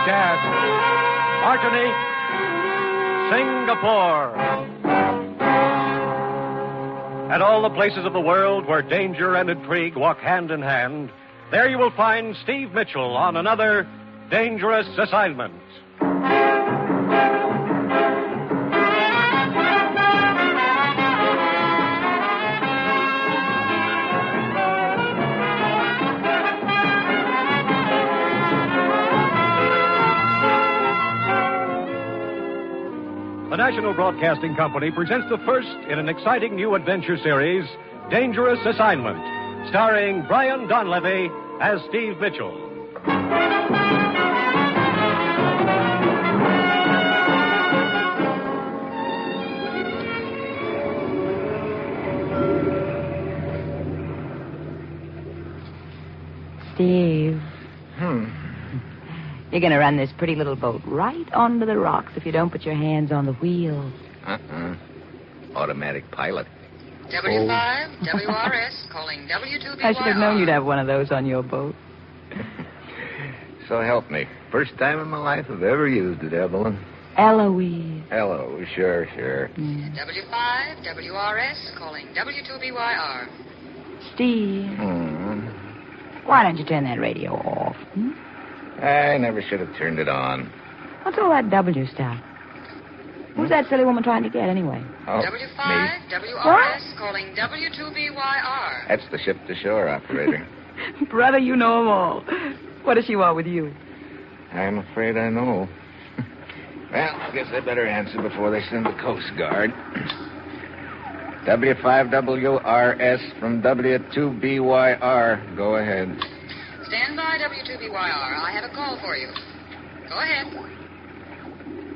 broadcast, Martinique, Singapore. At all the places of the world where danger and intrigue walk hand in hand, there you will find Steve Mitchell on another dangerous assignment. The National Broadcasting Company presents the first in an exciting new adventure series, Dangerous Assignment, starring Brian Donlevy as Steve Mitchell. Steve. You're going to run this pretty little boat right onto the rocks if you don't put your hands on the wheel. Automatic pilot. W5, WRS, calling W2BYR. I should have known you'd have one of those on your boat. So help me. First time in my life I've ever used it, Evelyn. Eloise. Hello, sure. W5, WRS, calling W2BYR. Steve. Why don't you turn that radio off? I never should have turned it on. What's all that W stuff? Who's that silly woman trying to get, anyway? Oh, W5, me. WRS, calling W2BYR. That's the ship-to-shore operator. Brother, you know 'em all. What does she want with you? I'm afraid I know. Well, I guess I better answer before they send the Coast Guard. W5WRS from W2BYR. Go ahead. Stand by, W2BYR. I have a call for you. Go ahead.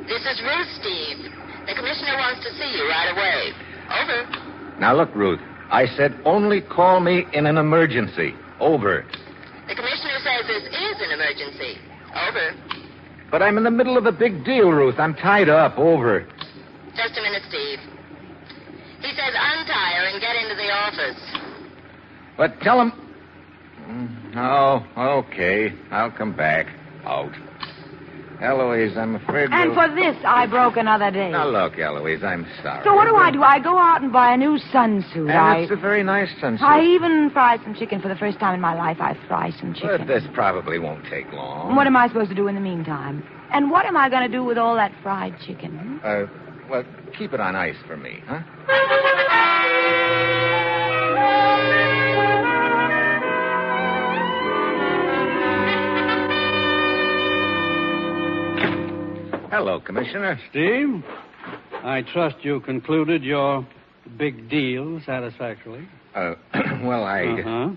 This is Ruth, Steve. The commissioner wants to see you right away. Over. Now, look, Ruth. I said only call me in an emergency. Over. The commissioner says this is an emergency. Over. But I'm in the middle of a big deal, Ruth. I'm tied up. Over. Just a minute, Steve. He says untie her and get into the office. But tell him... Oh, okay. I'll come back. Out. Eloise, I'm afraid And for this, I broke another day. Now, look, Eloise, I'm sorry. So what do? I go out and buy a new sunsuit. And it's a very nice sunsuit. I even fry some chicken. For the first time in my life, I fry some chicken. But this probably won't take long. And what am I supposed to do in the meantime? And what am I going to do with all that fried chicken? Well, keep it on ice for me, huh? Hello, Commissioner. Steve, I trust you concluded your big deal satisfactorily. Well, I...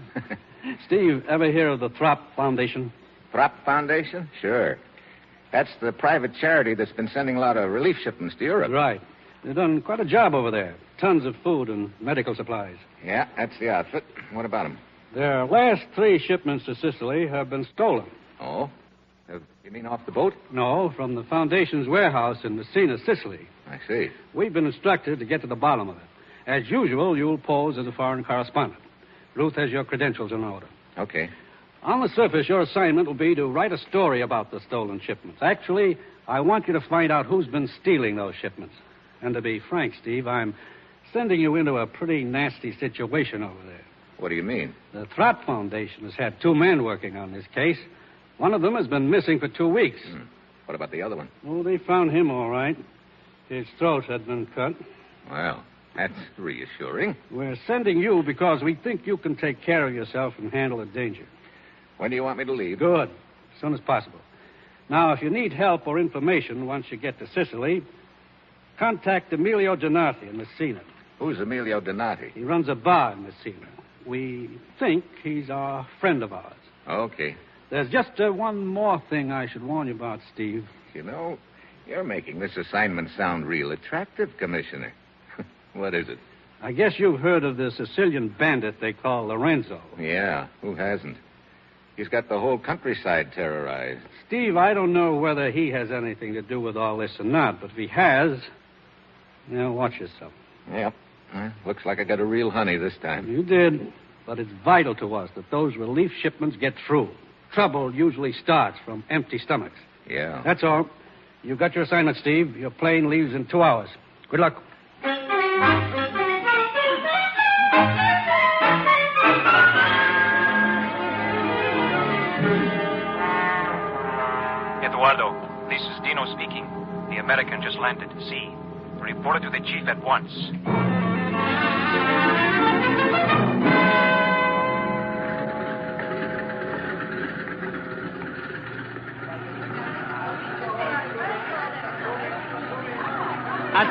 Steve, ever hear of the Throp Foundation? Throp Foundation? Sure. That's the private charity that's been sending a lot of relief shipments to Europe. Right. They've done quite a job over there. Tons of food and medical supplies. Yeah, that's the outfit. What about them? Their last 3 shipments to Sicily have been stolen. Oh? You mean off the boat? No, from the Foundation's warehouse in Messina, Sicily. I see. We've been instructed to get to the bottom of it. As usual, you'll pose as a foreign correspondent. Ruth has your credentials in order. Okay. On the surface, your assignment will be to write a story about the stolen shipments. Actually, I want you to find out who's been stealing those shipments. And to be frank, Steve, I'm sending you into a pretty nasty situation over there. What do you mean? The Throp Foundation has had 2 men working on this case. One of them has been missing for 2 weeks. What about the other one? Oh, they found him all right. His throat had been cut. Well, that's reassuring. We're sending you because we think you can take care of yourself and handle the danger. When do you want me to leave? Good. As soon as possible. Now, if you need help or information once you get to Sicily, contact Emilio Donati in Messina. Who's Emilio Donati? He runs a bar in Messina. We think he's a friend of ours. Okay. There's just one more thing I should warn you about, Steve. You know, you're making this assignment sound real attractive, Commissioner. What is it? I guess you've heard of the Sicilian bandit they call Lorenzo. Yeah, who hasn't? He's got the whole countryside terrorized. Steve, I don't know whether he has anything to do with all this or not, but if he has, watch yourself. Yep. Looks like I got a real honey this time. You did, but it's vital to us that those relief shipments get through. Trouble usually starts from empty stomachs. Yeah. That's all. You've got your assignment, Steve. Your plane leaves in 2 hours. Good luck. Eduardo, this is Dino speaking. The American just landed. See. Report it to the chief at once.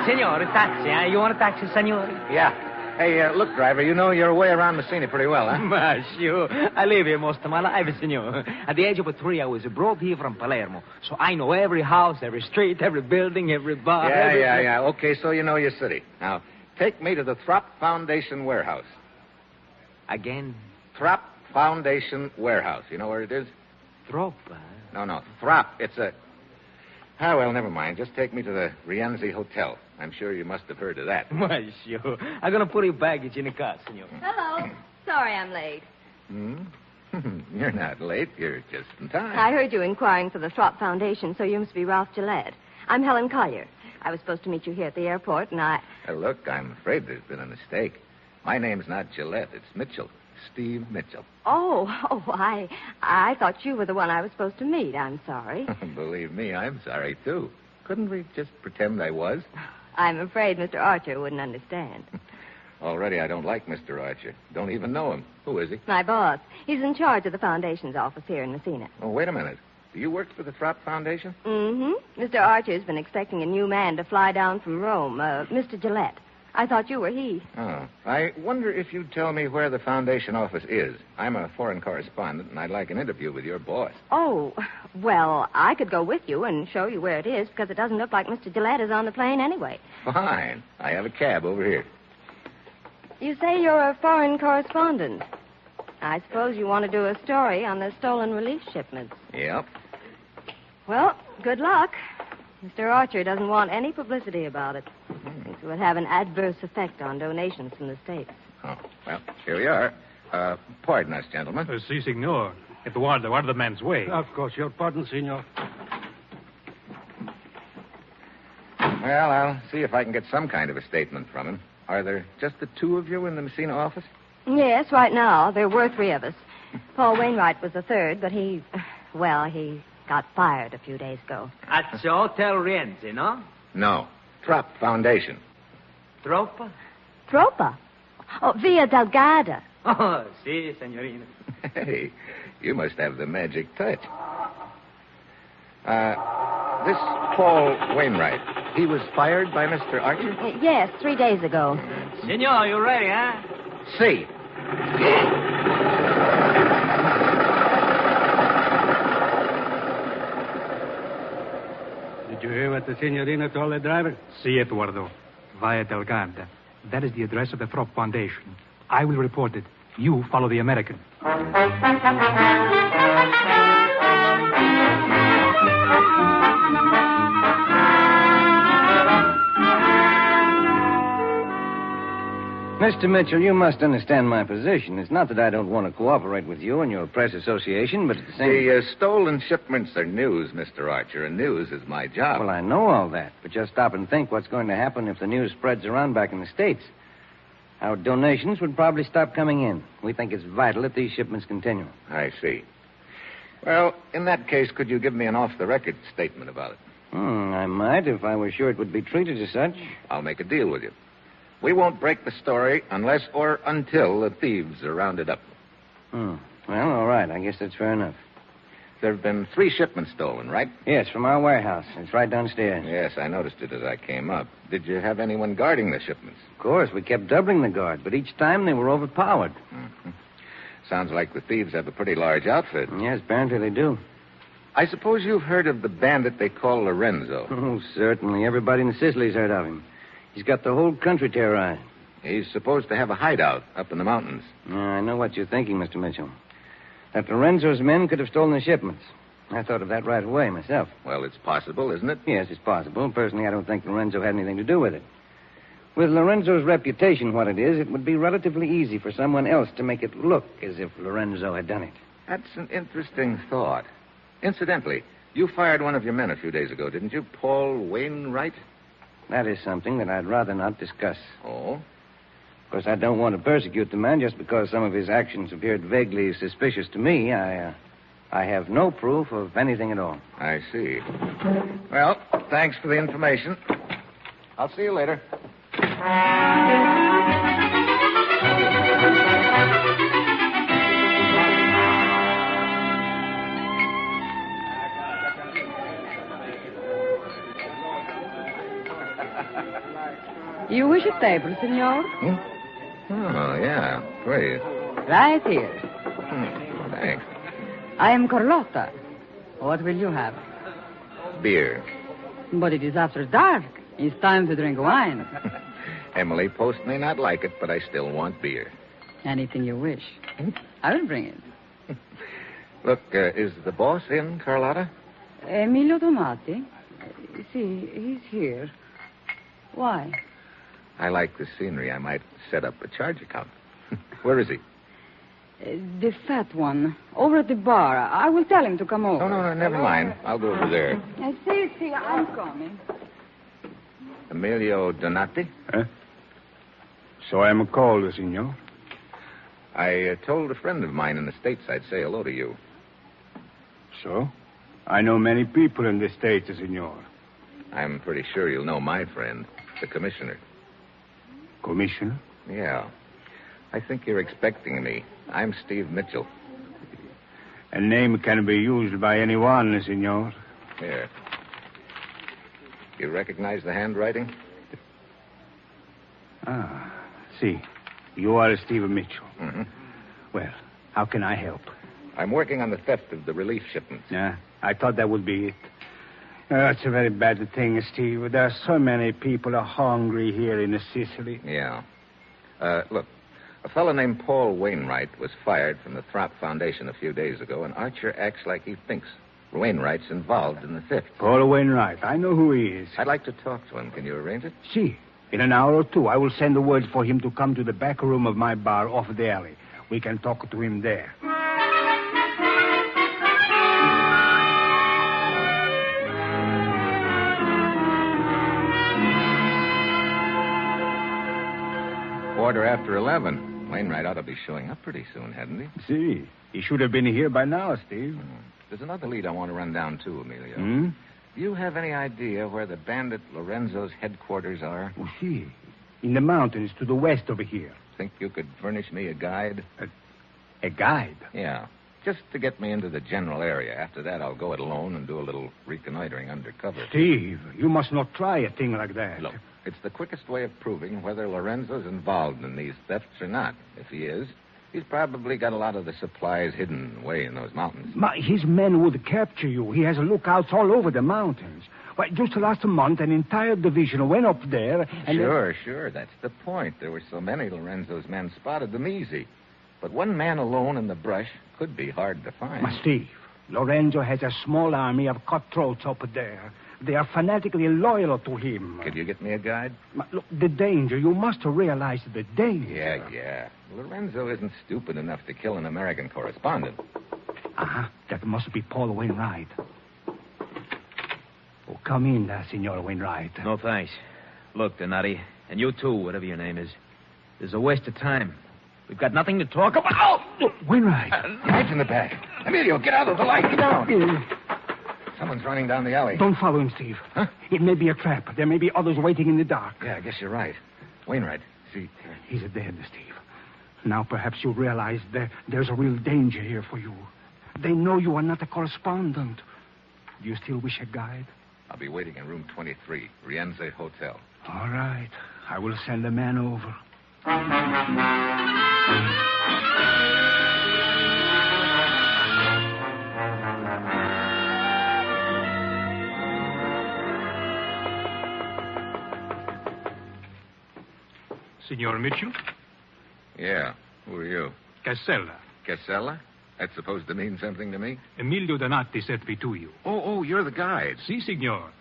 Senor, a taxi, eh? You want a taxi, senor? Yeah. Hey, look, driver, you know your way around Messina pretty well, huh? Monsieur, I live here most of my life, senor. At the age of 3, I was brought here from Palermo. So I know every house, every street, every building, every bar. Yeah. Okay, so you know your city. Now, take me to the Throp Foundation warehouse. Again? Throp Foundation warehouse. You know where it is? Throp? No. Throp. It's a... Ah, well, never mind. Just take me to the Rienzi Hotel. I'm sure you must have heard of that. Monsieur, I'm going to put your baggage in the car, senor. Hello. Sorry I'm late. You're not late. You're just in time. I heard you inquiring for the Throp Foundation, so you must be Ralph Gillette. I'm Helen Collier. I was supposed to meet you here at the airport, and I... Look, I'm afraid there's been a mistake. My name's not Gillette. It's Mitchell. Steve Mitchell. I thought you were the one I was supposed to meet. I'm sorry. Believe me, I'm sorry, too. Couldn't we just pretend I was? I'm afraid Mr. Archer wouldn't understand. Already I don't like Mr. Archer. Don't even know him. Who is he? My boss. He's in charge of the Foundation's office here in Messina. Oh, wait a minute. Do you work for the Throp Foundation? Mm-hmm. Mr. Archer's been expecting a new man to fly down from Rome, Mr. Gillette. I thought you were he. Oh. I wonder if you'd tell me where the Foundation office is. I'm a foreign correspondent, and I'd like an interview with your boss. Oh, well, I could go with you and show you where it is, because it doesn't look like Mr. Gillette is on the plane anyway. Fine. I have a cab over here. You say you're a foreign correspondent. I suppose you want to do a story on the stolen relief shipments. Yep. Well, good luck. Mr. Archer doesn't want any publicity about it. Thinks it would have an adverse effect on donations from the States. Oh, well, here we are. Pardon us, gentlemen. Si, signor. Eduardo, out of the man's way. Of course, your pardon, senor. Well, I'll see if I can get some kind of a statement from him. Are there just the two of you in the Messina office? Yes, right now. There were 3 of us. Paul Wainwright was the 3rd, but he got fired a few days ago. At the Hotel Rienzi, no? No. Throp Foundation. Tropa? Tropa? Oh, Via Delgada. Oh, si, signorina. Hey, you must have the magic touch. This Paul Wainwright, he was fired by Mr. Archer? Yes, 3 days ago. Senor, you ready, huh? See. Did you hear what the signorina told the driver? Si, Eduardo. Via Delgada. That is the address of the Throp Foundation. I will report it. You follow the American. Mr. Mitchell, you must understand my position. It's not that I don't want to cooperate with you and your press association, but at the same... The stolen shipments are news, Mr. Archer, and news is my job. Well, I know all that, but just stop and think what's going to happen if the news spreads around back in the States. Our donations would probably stop coming in. We think it's vital that these shipments continue. I see. Well, in that case, could you give me an off-the-record statement about it? I might, if I were sure it would be treated as such. I'll make a deal with you. We won't break the story unless or until the thieves are rounded up. Well, all right. I guess that's fair enough. There have been 3 shipments stolen, right? Yes, from our warehouse. It's right downstairs. Yes, I noticed it as I came up. Did you have anyone guarding the shipments? Of course, we kept doubling the guard, but each time they were overpowered. Mm-hmm. Sounds like the thieves have a pretty large outfit. Yes, apparently they do. I suppose you've heard of the bandit they call Lorenzo. Oh, certainly. Everybody in Sicily's heard of him. He's got the whole country terrorized. He's supposed to have a hideout up in the mountains. I know what you're thinking, Mr. Mitchell. That Lorenzo's men could have stolen the shipments. I thought of that right away myself. Well, it's possible, isn't it? Yes, it's possible. Personally, I don't think Lorenzo had anything to do with it. With Lorenzo's reputation what it is, it would be relatively easy for someone else to make it look as if Lorenzo had done it. That's an interesting thought. Incidentally, You fired one of your men a few days ago, didn't you? Paul Wainwright? That is something that I'd rather not discuss. Oh? Of course, I don't want to persecute the man just because some of his actions appeared vaguely suspicious to me. I have no proof of anything at all. I see. Well, thanks for the information. I'll see you later. You wish a table, senor? Oh, yeah. Please. Right here. Thanks. I am Carlotta. What will you have? Beer. But it is after dark. It's time to drink wine. Emily Post may not like it, but I still want beer. Anything you wish. I will bring it. Look, is the boss in, Carlotta? Emilio Donati. See, he's here. Why? I like the scenery. I might set up a charge account. Where is he? The fat one. Over at the bar. I will tell him to come over. No, never mind. I'll go over there. See, I'm coming. Emilio Donati? So I'm called, senor. I told a friend of mine in the States I'd say hello to you. So? I know many people in the States, senor. I'm pretty sure you'll know my friend, the commissioner. Commissioner? Yeah. I think you're expecting me. I'm Steve Mitchell. A name can be used by anyone, senor. Here. You recognize the handwriting? See. You are Steve Mitchell. Mm-hmm. Well, how can I help? I'm working on the theft of the relief shipments. Yeah, I thought that would be it. That's a very bad thing, Steve. There are so many people are hungry here in Sicily. Yeah. Look, a fellow named Paul Wainwright was fired from the Throp Foundation a few days ago, and Archer acts like he thinks Wainwright's involved in the theft. Paul Wainwright. I know who he is. I'd like to talk to him. Can you arrange it? See. In an hour or two, I will send a word for him to come to the back room of my bar off the alley. We can talk to him there. Quarter after 11. Wainwright ought to be showing up pretty soon, hadn't he? See. He should have been here by now, Steve. There's another lead I want to run down, too, Emilio. Do you have any idea where the bandit Lorenzo's headquarters are? Oh, see. In the mountains to the west over here. Think you could furnish me a guide? A guide? Yeah. Just to get me into the general area. After that, I'll go it alone and do a little reconnoitering undercover. Steve, you must not try a thing like that. Look, it's the quickest way of proving whether Lorenzo's involved in these thefts or not. If he is, he's probably got a lot of the supplies hidden away in those mountains. His men would capture you. He has lookouts all over the mountains. Well, just last month, an entire division went up there and... Sure. That's the point. There were so many Lorenzo's men spotted them easy. But one man alone in the brush could be hard to find. Steve, Lorenzo has a small army of cutthroats up there. They are fanatically loyal to him. Could you get me a guide? Look, the danger. You must realize the danger. Yeah. Lorenzo isn't stupid enough to kill an American correspondent. That must be Paul Wainwright. Oh, come in, Senor Wainwright. No, thanks. Look, Donati, and you too, whatever your name is. There's a waste of time. We've got nothing to talk about. Oh! Wainwright. Knife in the back. Emilio, get out of the light. Get down. Someone's running down the alley. Don't follow him, Steve. Huh? It may be a trap. There may be others waiting in the dark. Yeah, I guess you're right. Wainwright, see... He's dead, Steve. Now perhaps you realize there's a real danger here for you. They know you are not a correspondent. Do you still wish a guide? I'll be waiting in room 23, Rienzi Hotel. All right. I will send a man over. Signor Mitchell? Yeah. Who are you? Casella. Casella? That's supposed to mean something to me? Emilio Donati sent me to you. Oh, you're the guide. Si, signor.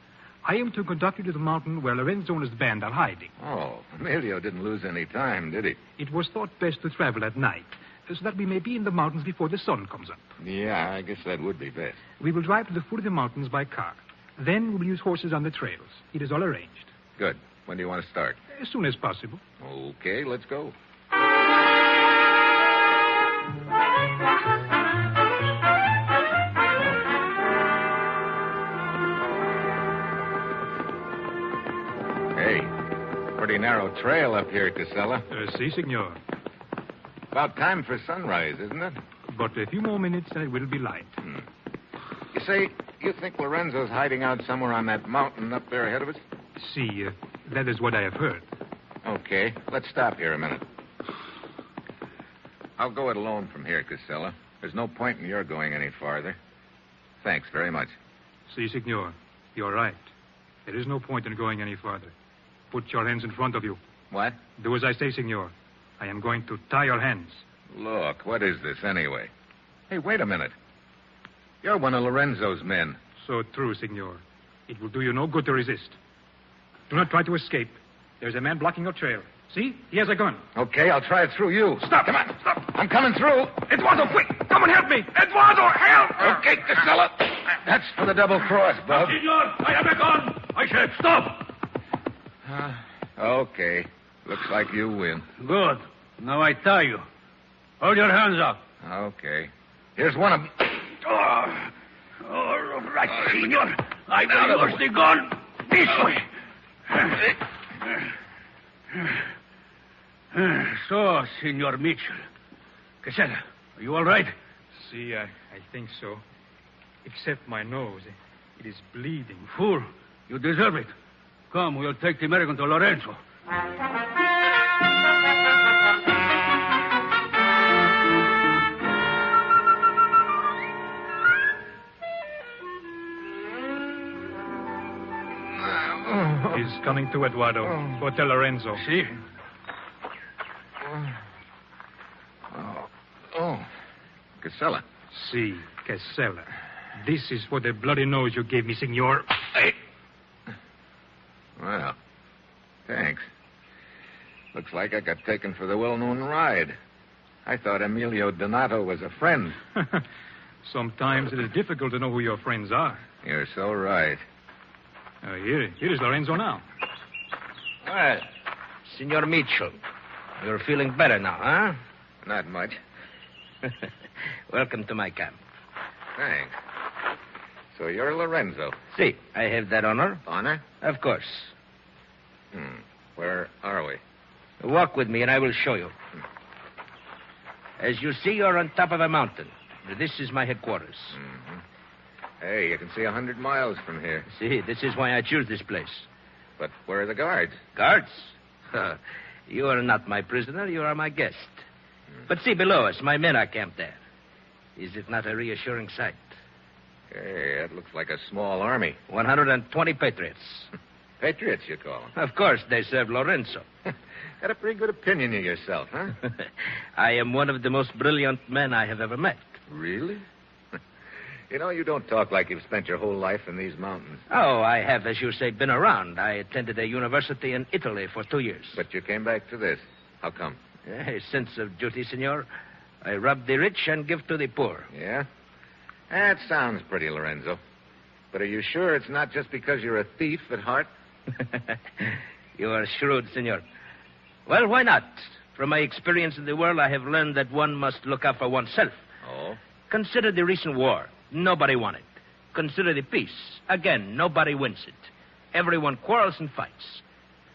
I am to conduct you to the mountain where Lorenzo and his band are hiding. Oh, Emilio didn't lose any time, did he? It was thought best to travel at night. so that we may be in the mountains before the sun comes up. Yeah, I guess that would be best. We will drive to the foot of the mountains by car. Then we will use horses on the trails. It is all arranged. Good. When do you want to start? As soon as possible. Okay, let's go. Hey, pretty narrow trail up here, Casella. Si, senor. About time for sunrise, isn't it? But a few more minutes and it will be light. You say, you think Lorenzo's hiding out somewhere on that mountain up there ahead of us? See, that is what I have heard. Okay, let's stop here a minute. I'll go it alone from here, Casella. There's no point in your going any farther. Thanks very much. Si, senor. You're right. There is no point in going any farther. Put your hands in front of you. What? Do as I say, senor. I am going to tie your hands. Look, what is this anyway? Hey, wait a minute. You're one of Lorenzo's men. So true, senor. It will do you no good to resist. Do not try to escape. There's a man blocking your trail. See? He has a gun. Okay, I'll try it through you. Stop! Come on. Stop! I'm coming through. Eduardo, quick! Come and help me! Eduardo, help! Okay, Casella. That's for the double cross, Bub. Senor, I have a gun. I said stop. Okay. Looks like you win. Good. Now I tie you. Hold your hands up. Okay. Here's one of them. All right, senor. I will use the gun this way. So, Senor Mitchell. Casella, are you all right? See, I think so. Except my nose. It is bleeding. Fool, you deserve it. Come, we'll take the American to Lorenzo. He's coming to Eduardo. Hotel Lorenzo. See? Oh. Casella. See, Casella. This is for the bloody nose you gave me, senor. Hey. Well, thanks. Looks like I got taken for the well-known ride. I thought Emilio Donato was a friend. Sometimes it is difficult to know who your friends are. You're so right. Here is Lorenzo now. Well, Senor Mitchell, you're feeling better now, huh? Not much. Welcome to my camp. Thanks. So you're Lorenzo. See, I have that honor. Honor? Of course. Where are we? Walk with me and I will show you. As you see, you're on top of a mountain. This is my headquarters. Mm-hmm. Hey, you can see 100 miles from here. See, this is why I choose this place. But where are the guards? Guards? You are not my prisoner. You are my guest. But see below us, my men are camped there. Is it not a reassuring sight? Hey, that looks like a small army. 120 patriots. Patriots, you call them? Of course, they serve Lorenzo. Got a pretty good opinion of yourself, huh? I am one of the most brilliant men I have ever met. Really? You know, you don't talk like you've spent your whole life in these mountains. Oh, I have, as you say, been around. I attended a university in Italy for 2 years. But you came back to this. How come? A sense of duty, senor. I rob the rich and give to the poor. Yeah? That sounds pretty, Lorenzo. But are you sure it's not just because you're a thief at heart? You are shrewd, senor. Well, why not? From my experience in the world, I have learned that one must look out for oneself. Oh? Consider the recent war. Nobody won it. Consider the peace. Again, nobody wins it. Everyone quarrels and fights.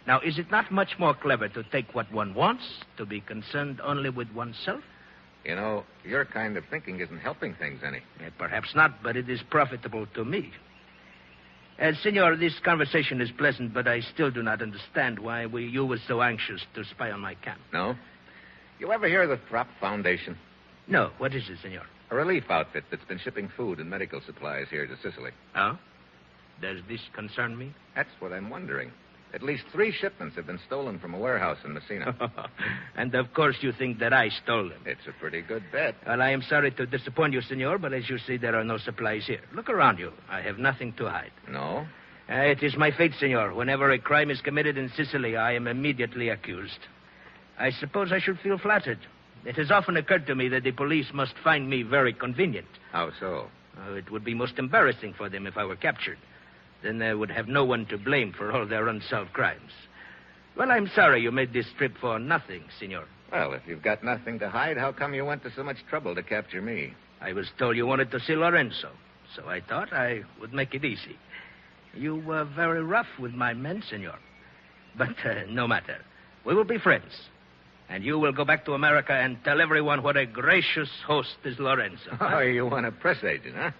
Now, is it not much more clever to take what one wants, to be concerned only with oneself? You know, your kind of thinking isn't helping things any. Perhaps not, but it is profitable to me. Senor, this conversation is pleasant, but I still do not understand why you were so anxious to spy on my camp. No? You ever hear of the Throp Foundation? No. What is it, senor? A relief outfit that's been shipping food and medical supplies here to Sicily. Oh? Does this concern me? That's what I'm wondering. At least 3 shipments have been stolen from a warehouse in Messina. And of course you think that I stole them. It's a pretty good bet. Well, I am sorry to disappoint you, senor, but as you see, there are no supplies here. Look around you. I have nothing to hide. No? It is my fate, senor. Whenever a crime is committed in Sicily, I am immediately accused. I suppose I should feel flattered. It has often occurred to me that the police must find me very convenient. How so? It would be most embarrassing for them if I were captured. Then they would have no one to blame for all their unsolved crimes. Well, I'm sorry you made this trip for nothing, senor. Well, if you've got nothing to hide, how come you went to so much trouble to capture me? I was told you wanted to see Lorenzo, so I thought I would make it easy. You were very rough with my men, senor. But no matter. We will be friends. And you will go back to America and tell everyone what a gracious host is Lorenzo. Oh, you want a press agent, huh?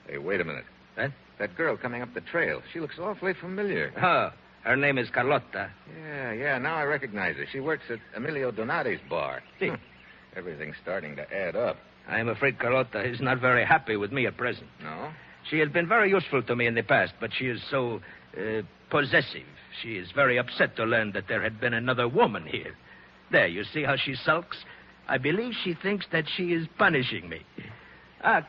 Hey, wait a minute. What? That girl coming up the trail. She looks awfully familiar. Oh, her name is Carlotta. Yeah, now I recognize her. She works at Emilio Donati's bar. See. Everything's starting to add up. I'm afraid Carlotta is not very happy with me at present. No? She has been very useful to me in the past, but she is so possessive. She is very upset to learn that there had been another woman here. There, you see how she sulks? I believe she thinks that she is punishing me.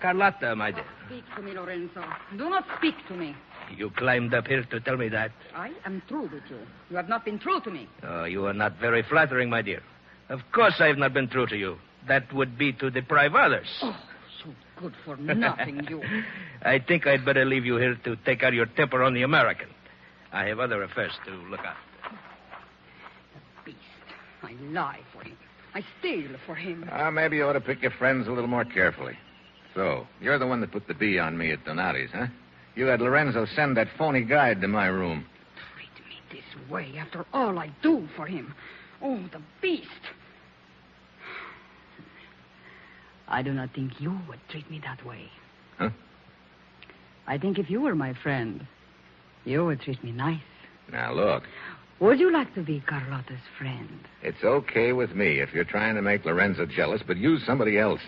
Carlotta, my dear. Speak to me, Lorenzo. Do not speak to me. You climbed up here to tell me that? I am true with you. You have not been true to me. Oh, you are not very flattering, my dear. Of course I have not been true to you. That would be to deprive others. Oh, so good for nothing, you. I think I'd better leave you here to take out your temper on the American. I have other affairs to look after. The beast. I lie for him. I steal for him. Maybe you ought to pick your friends a little more carefully. So, you're the one that put the bee on me at Donati's, huh? You had Lorenzo send that phony guide to my room. Treat me this way after all I do for him. Oh, the beast. I do not think you would treat me that way. Huh? I think if you were my friend, you would treat me nice. Now, look. Would you like to be Carlotta's friend? It's okay with me if you're trying to make Lorenzo jealous, but use somebody else.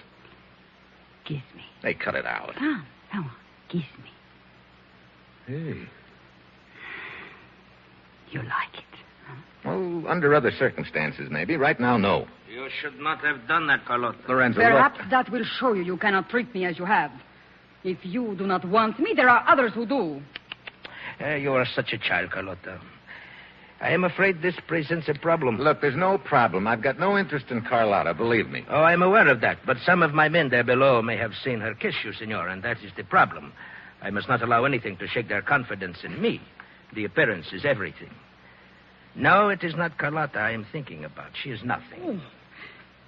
Kiss me. Hey, cut it out. Come on. Kiss me. Hey. You like it, huh? Well, under other circumstances, maybe. Right now, no. You should not have done that, Carlotta. Lorenzo, Perhaps look. that will show you cannot treat me as you have. If you do not want me, there are others who do. You are such a child, Carlotta. I am afraid this presents a problem. Look, there's no problem. I've got no interest in Carlotta, believe me. Oh, I'm aware of that. But some of my men there below may have seen her kiss you, senor, and that is the problem. I must not allow anything to shake their confidence in me. The appearance is everything. No, it is not Carlotta I am thinking about. She is nothing. Oh,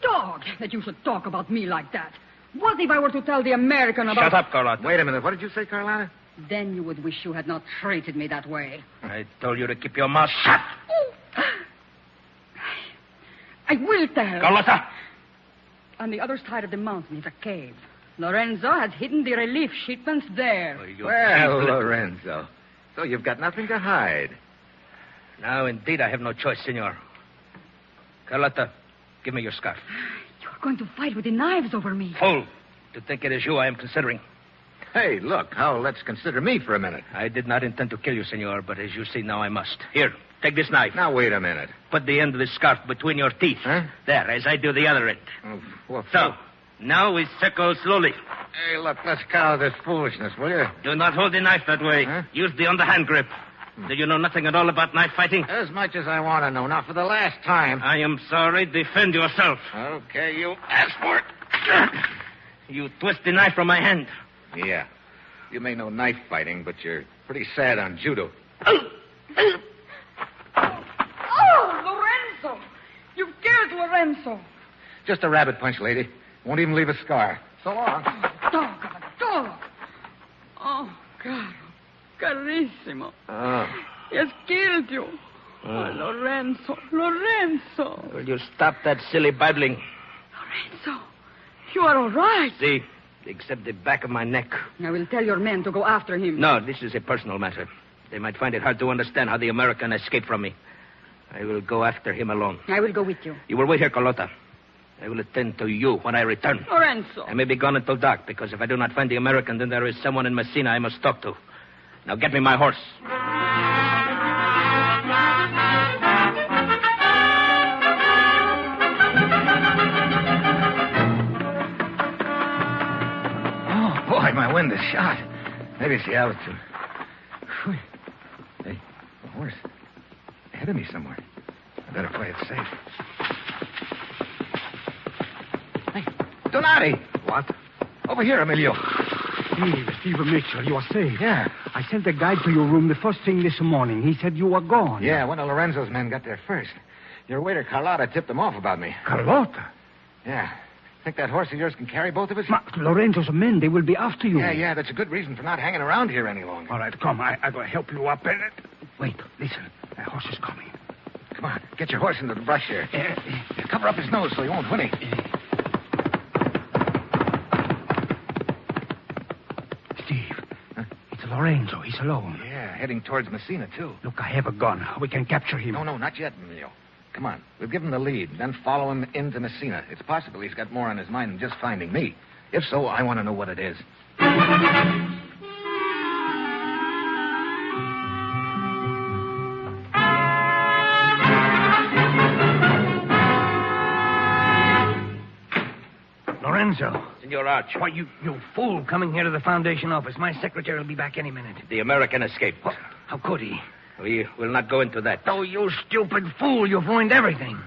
dog, that you should talk about me like that. What if I were to tell the American about... Shut up, Carlotta. Wait a minute. What did you say, Carlotta? Then you would wish you had not treated me that way. I told you to keep your mouth shut. Oh. I will tell. Carlotta! On the other side of the mountain is a cave. Lorenzo has hidden the relief shipments there. Well, Lorenzo. So you've got nothing to hide. Now, indeed, I have no choice, senor. Carlotta, give me your scarf. You are going to fight with the knives over me. Fool! To think it is you I am considering. Hey, look, now let's consider me for a minute. I did not intend to kill you, senor, but as you see now, I must. Here, take this knife. Now, wait a minute. Put the end of the scarf between your teeth. Huh? There, as I do the other end. Oh, what So, now we circle slowly. Hey, look, let's cut out this foolishness, will you? Do not hold the knife that way. Huh? Use the underhand grip. Do you know nothing at all about knife fighting? As much as I want to know. Now, for the last time. I am sorry. Defend yourself. Okay, you asked for it. You twist the knife from my hand. Yeah. You may know knife fighting, but you're pretty sad on judo. Oh, Lorenzo! You've killed Lorenzo. Just a rabbit punch, lady. Won't even leave a scar. So long. Dog of a dog. Oh, caro. Carissimo. Oh. He has killed you. Oh, Lorenzo. Lorenzo. Will you stop that silly babbling? Lorenzo. You are all right. See, except the back of my neck. I will tell your men to go after him. No, this is a personal matter. They might find it hard to understand how the American escaped from me. I will go after him alone. I will go with you. You will wait here, Carlotta. I will attend to you when I return. Lorenzo. I may be gone until dark, because if I do not find the American, then there is someone in Messina I must talk to. Now get me my horse. Oh, boy, my wind is shot. Maybe it's the altitude. Whew. Hey, the horse. Ahead of me somewhere. I better play it safe. Donati! What? Over here, Emilio. Steve Mitchell, you are safe. Yeah. I sent a guide to your room the first thing this morning. He said you were gone. Yeah, one of Lorenzo's men got there first. Your waiter, Carlotta, tipped him off about me. Carlotta? Yeah. Think that horse of yours can carry both of us? Lorenzo's men, they will be after you. Yeah, that's a good reason for not hanging around here any longer. All right, come. I'm going to help you up. Wait, listen. That horse is coming. Come on, get your horse into the brush here. Cover up his nose so he won't whinny. Steve, it's Lorenzo. He's alone. Yeah, heading towards Messina, too. Look, I have a gun. We can capture him. No, not yet, Emilio. Come on, we'll give him the lead, then follow him into Messina. It's possible he's got more on his mind than just finding me. If so, I want to know what it is. Lorenzo. Senor Arch. Why, you fool coming here to the Foundation office. My secretary will be back any minute. The American escaped. What? How could he? We will not go into that. Oh, you stupid fool. You've ruined everything.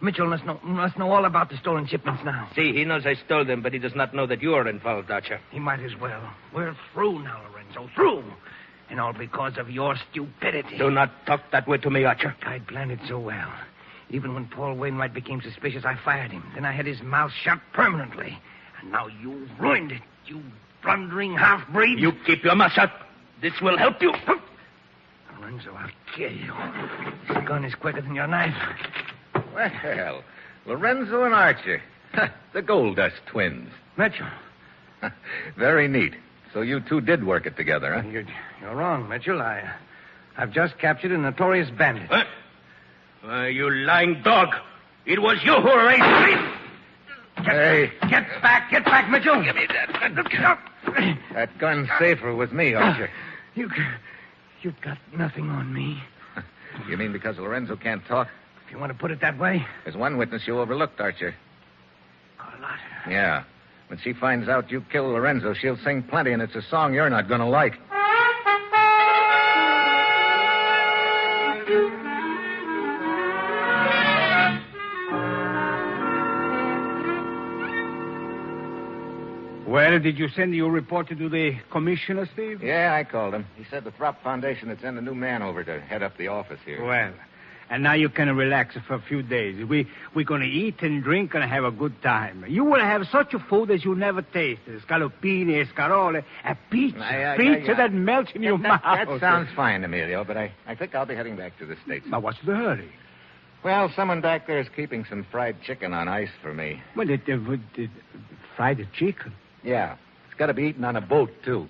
Mitchell must know all about the stolen shipments now. See, he knows I stole them, but he does not know that you are involved, Archer. He might as well. We're through now, Lorenzo. Through. And all because of your stupidity. Do not talk that way to me, Archer. I'd planned it so well. Even when Paul Wainwright became suspicious, I fired him. Then I had his mouth shut permanently. And now you ruined it, you blundering half-breed. You keep your mouth shut. This will help you. Lorenzo, I'll kill you. This gun is quicker than your knife. Well, Lorenzo and Archer. The Gold Dust twins. Mitchell. Very neat. So you two did work it together, huh? You're wrong, Mitchell. I've just captured a notorious bandit. You lying dog. It was you who raised me. Get back, Mitchell. Give me that. That gun's safer with me, Archer. You've got nothing on me. You mean because Lorenzo can't talk? If you want to put it that way. There's one witness you overlooked, Archer. Carlotta. Yeah. When she finds out you killed Lorenzo, she'll sing plenty, and it's a song you're not going to like. Well, did you send your reporter to the commissioner, Steve? Yeah, I called him. He said the Throp Foundation had sent a new man over to head up the office here. Well, and now you can relax for a few days. We're going to eat and drink and have a good time. You will have such a food as you never tasted. Scaloppini, escarole, a pizza that melts in your mouth. That sounds fine, Emilio, but I think I'll be heading back to the States. Now, what's the hurry? Well, someone back there is keeping some fried chicken on ice for me. Well, fried chicken? Yeah. It's got to be eaten on a boat, too.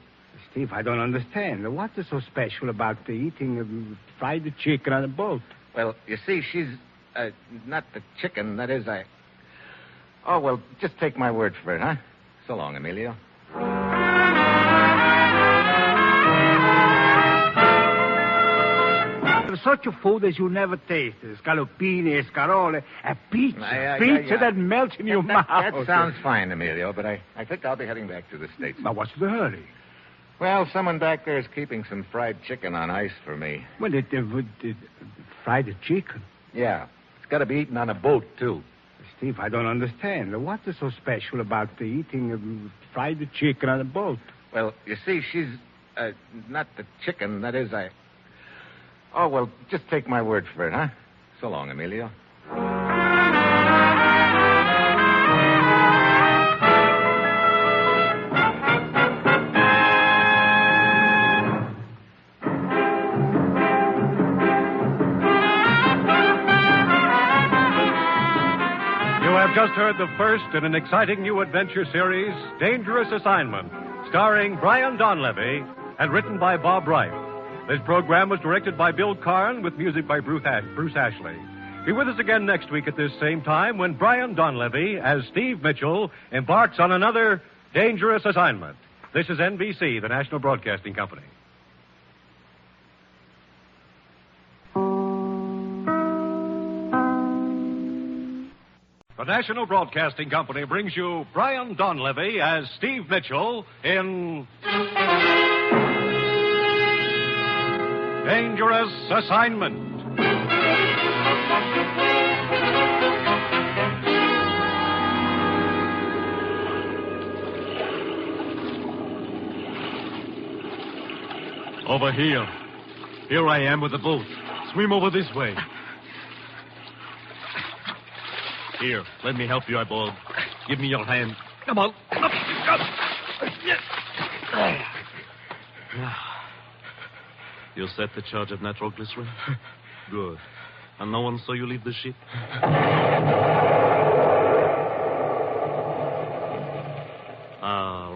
Steve, I don't understand. What is so special about eating fried chicken on a boat? Well, you see, she's not the chicken. That is, Oh, well, just take my word for it, huh? So long, Emilio. Such a food as you never tasted. Scaloppini, escarole, a pizza that melts in your mouth. That sounds fine, Emilio, but I think I'll be heading back to the States. Now, what's the hurry? Well, someone back there is keeping some fried chicken on ice for me. Well, fried chicken? Yeah. It's got to be eaten on a boat, too. Steve, I don't understand. What is so special about eating fried chicken on a boat? Well, you see, she's not the chicken. That is, Oh, well, just take my word for it, huh? So long, Emilio. Just heard the first in an exciting new adventure series, Dangerous Assignment, starring Brian Donlevy and written by Bob Wright. This program was directed by Bill Karn with music by Bruce Ashley. Be with us again next week at this same time when Brian Donlevy, as Steve Mitchell, embarks on another Dangerous Assignment. This is NBC, the National Broadcasting Company. The National Broadcasting Company brings you Brian Donlevy as Steve Mitchell in Dangerous Assignment. Over here. Here I am with the boat. Swim over this way. Here, let me help you, I bawled. Give me your hand. Come on. You set the charge of natural glycerin? Good. And no one saw you leave the ship?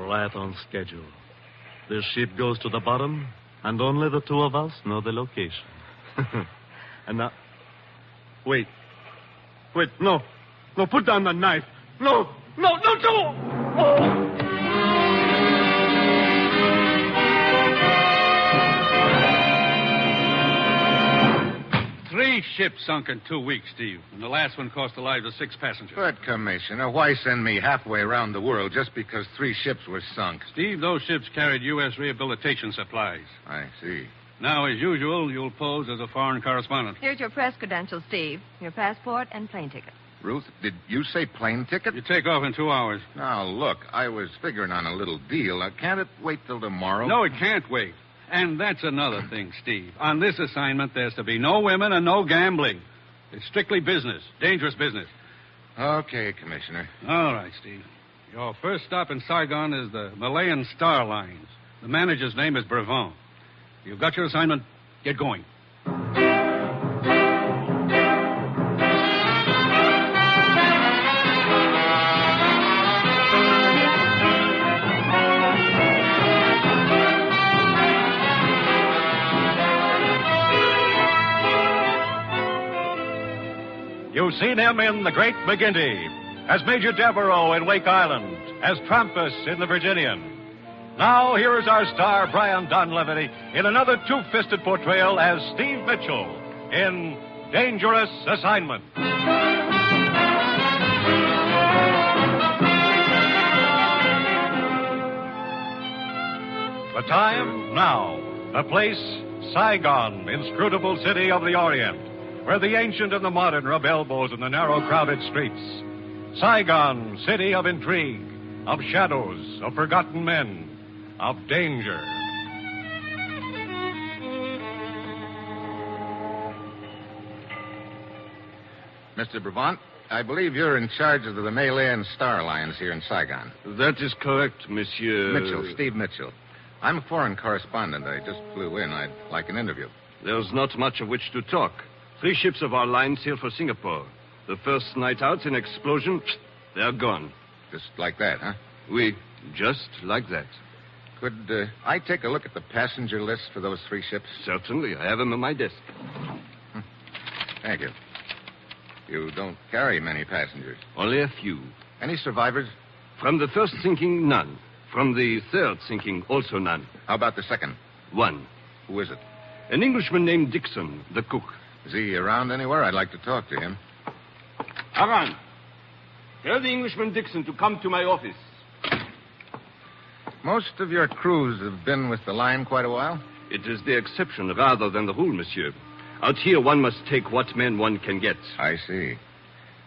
Right on schedule. The ship goes to the bottom, and only the two of us know the location. And now... Wait, no. No, put down the knife. No, don't! Oh! 3 ships sunk in 2 weeks, Steve. And the last one cost the lives of 6 passengers. But, Commissioner, why send me halfway around the world just because 3 ships were sunk? Steve, those ships carried U.S. rehabilitation supplies. I see. Now, as usual, you'll pose as a foreign correspondent. Here's your press credentials, Steve. Your passport and plane ticket. Ruth, did you say plane ticket? You take off in 2 hours. Now, look, I was figuring on a little deal. Can't it wait till tomorrow? No, it can't wait. And that's another thing, Steve. On this assignment, there's to be no women and no gambling. It's strictly business. Dangerous business. Okay, Commissioner. All right, Steve. Your first stop in Saigon is the Malayan Star Lines. The manager's name is Brevant. You've got your assignment. Get going. You've seen him in The Great McGinty, as Major Devereaux in Wake Island, as Trampas in The Virginian. Now, here is our star, Brian Donlevy, in another two-fisted portrayal as Steve Mitchell in Dangerous Assignment. The time, now. The place, Saigon, inscrutable city of the Orient, where the ancient and the modern rub elbows in the narrow, crowded streets. Saigon, city of intrigue, of shadows, of forgotten men, of danger. Mr. Brevant, I believe you're in charge of the Malayan Star Lines here in Saigon. That is correct, Monsieur... Mitchell, Steve Mitchell. I'm a foreign correspondent. I just flew in. I'd like an interview. There's not much of which to talk. 3 ships of our line sailed for Singapore. The first night out, an explosion, they're gone. Just like that, huh? Oui, just like that. Could I take a look at the passenger list for those 3 ships? Certainly. I have them on my desk. Thank you. You don't carry many passengers. Only a few. Any survivors? From the first sinking, none. From the third sinking, also none. How about the second? 1. Who is it? An Englishman named Dixon, the cook. Is he around anywhere? I'd like to talk to him. Aran, tell the Englishman Dixon to come to my office. Most of your crews have been with the line quite a while? It is the exception rather than the rule, monsieur. Out here, one must take what men one can get. I see.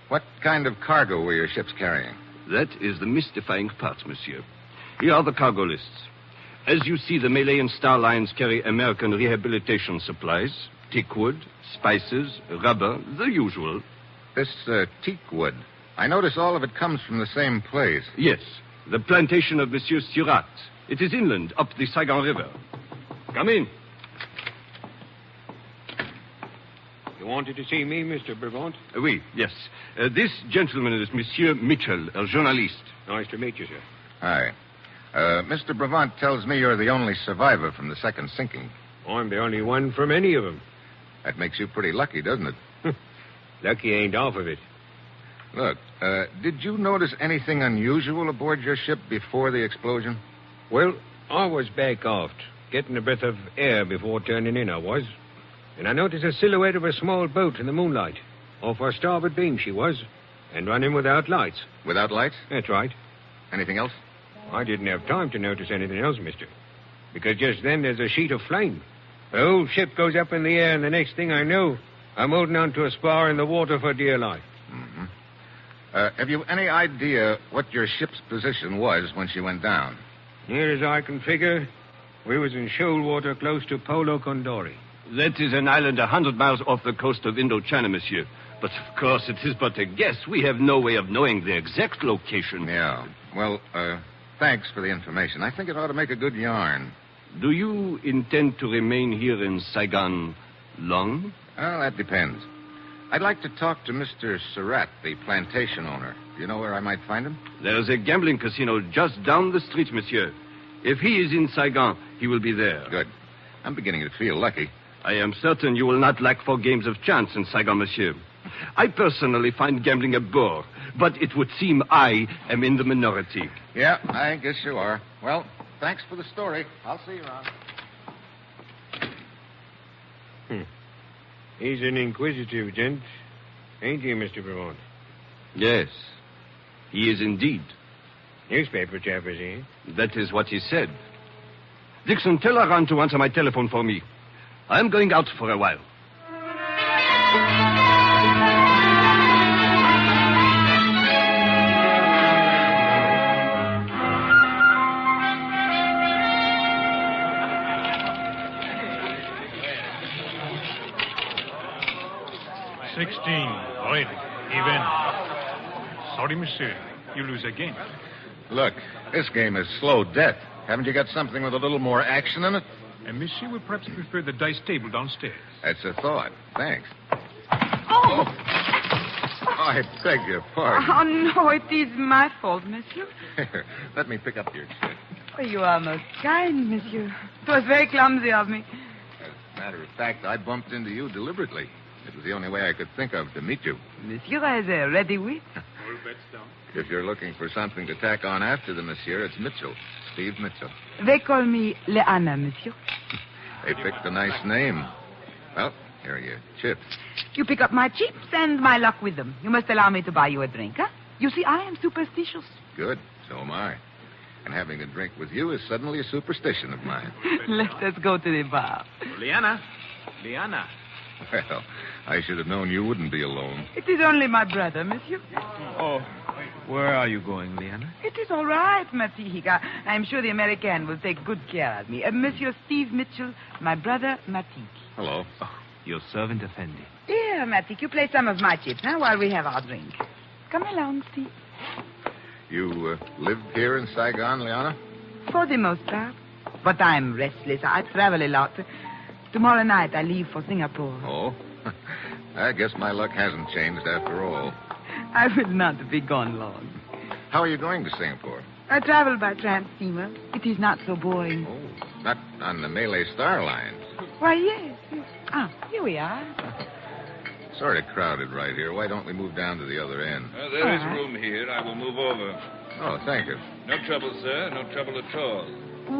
What kind of cargo were your ships carrying? That is the mystifying part, monsieur. Here are the cargo lists. As you see, the Malayan Star Lines carry American rehabilitation supplies, teak wood, spices, rubber, the usual. This teak wood, I notice all of it comes from the same place. Yes, the plantation of Monsieur Surat. It is inland, up the Saigon River. Come in. You wanted to see me, Mr. Brevant? Oui, yes. This gentleman is Monsieur Mitchell, a journalist. Nice to meet you, sir. Hi. Mr. Brevant tells me you're the only survivor from the second sinking. I'm the only one from any of them. That makes you pretty lucky, doesn't it? Lucky ain't half of it. Look, did you notice anything unusual aboard your ship before the explosion? Well, I was back aft, getting a breath of air before turning in, I was. And I noticed a silhouette of a small boat in the moonlight. Off our starboard beam she was, and running without lights. Without lights? That's right. Anything else? I didn't have time to notice anything else, mister. Because just then there's a sheet of flame. The whole ship goes up in the air, and the next thing I know, I'm holding on to a spar in the water for dear life. Mm-hmm. Have you any idea what your ship's position was when she went down? Near as I can figure, We was in shoal water close to Polo Condori. That is an island 100 miles off the coast of Indochina, monsieur. But, of course, it is but a guess. We have no way of knowing the exact location. Yeah. Well, thanks for the information. I think it ought to make a good yarn. Do you intend to remain here in Saigon long? Well, that depends. I'd like to talk to Mr. Surratt, the plantation owner. Do you know where I might find him? There is a gambling casino just down the street, monsieur. If he is in Saigon, he will be there. Good. I'm beginning to feel lucky. I am certain you will not lack for games of chance in Saigon, monsieur. I personally find gambling a bore, but it would seem I am in the minority. Yeah, I guess you are. Well, thanks for the story. I'll see you around. He's an inquisitive gent, ain't he, Mr. Brevant? Yes, he is indeed. Newspaper chap, is he? That is what he said. Dixon, tell Aran to answer my telephone for me. I'm going out for a while. Right. Even. Sorry, monsieur. You lose again. Look, this game is slow death. Haven't you got something with a little more action in it? And monsieur would perhaps prefer the dice table downstairs. That's a thought. Thanks. Oh, I beg your pardon. Oh, no, it is my fault, monsieur. Let me pick up your check. Oh, you are most kind, monsieur. It was very clumsy of me. As a matter of fact, I bumped into you deliberately. It was the only way I could think of to meet you. Monsieur has a ready wit. All bets down. If you're looking for something to tack on after the monsieur, it's Mitchell. Steve Mitchell. They call me Leanna, monsieur. They picked a nice name. Well, here are your chips. You pick up my chips and my luck with them. You must allow me to buy you a drink, huh? You see, I am superstitious. Good. So am I. And having a drink with you is suddenly a superstition of mine. Let us go to the bar. Liana. Well, I should have known you wouldn't be alone. It is only my brother, monsieur. Oh, where are you going, Liana? It is all right, Matik. I am sure the American will take good care of me. Monsieur Steve Mitchell, my brother, Matik. Hello. Oh, your servant, Effendi. Here, Matik, you play some of my chips now while we have our drink. Come along, Steve. You live here in Saigon, Liana? For the most part. But I'm restless. I travel a lot. Tomorrow night I leave for Singapore. Oh? I guess my luck hasn't changed after all. I will not be gone long. How are you going to Singapore? I travel by tramp steamer. It is not so boring. Oh, not on the Malay Star Lines. Why, yes. Ah, here we are. Sort of crowded right here. Why don't we move down to the other end? There is room here. I will move over. Oh, thank you. No trouble, sir. No trouble at all.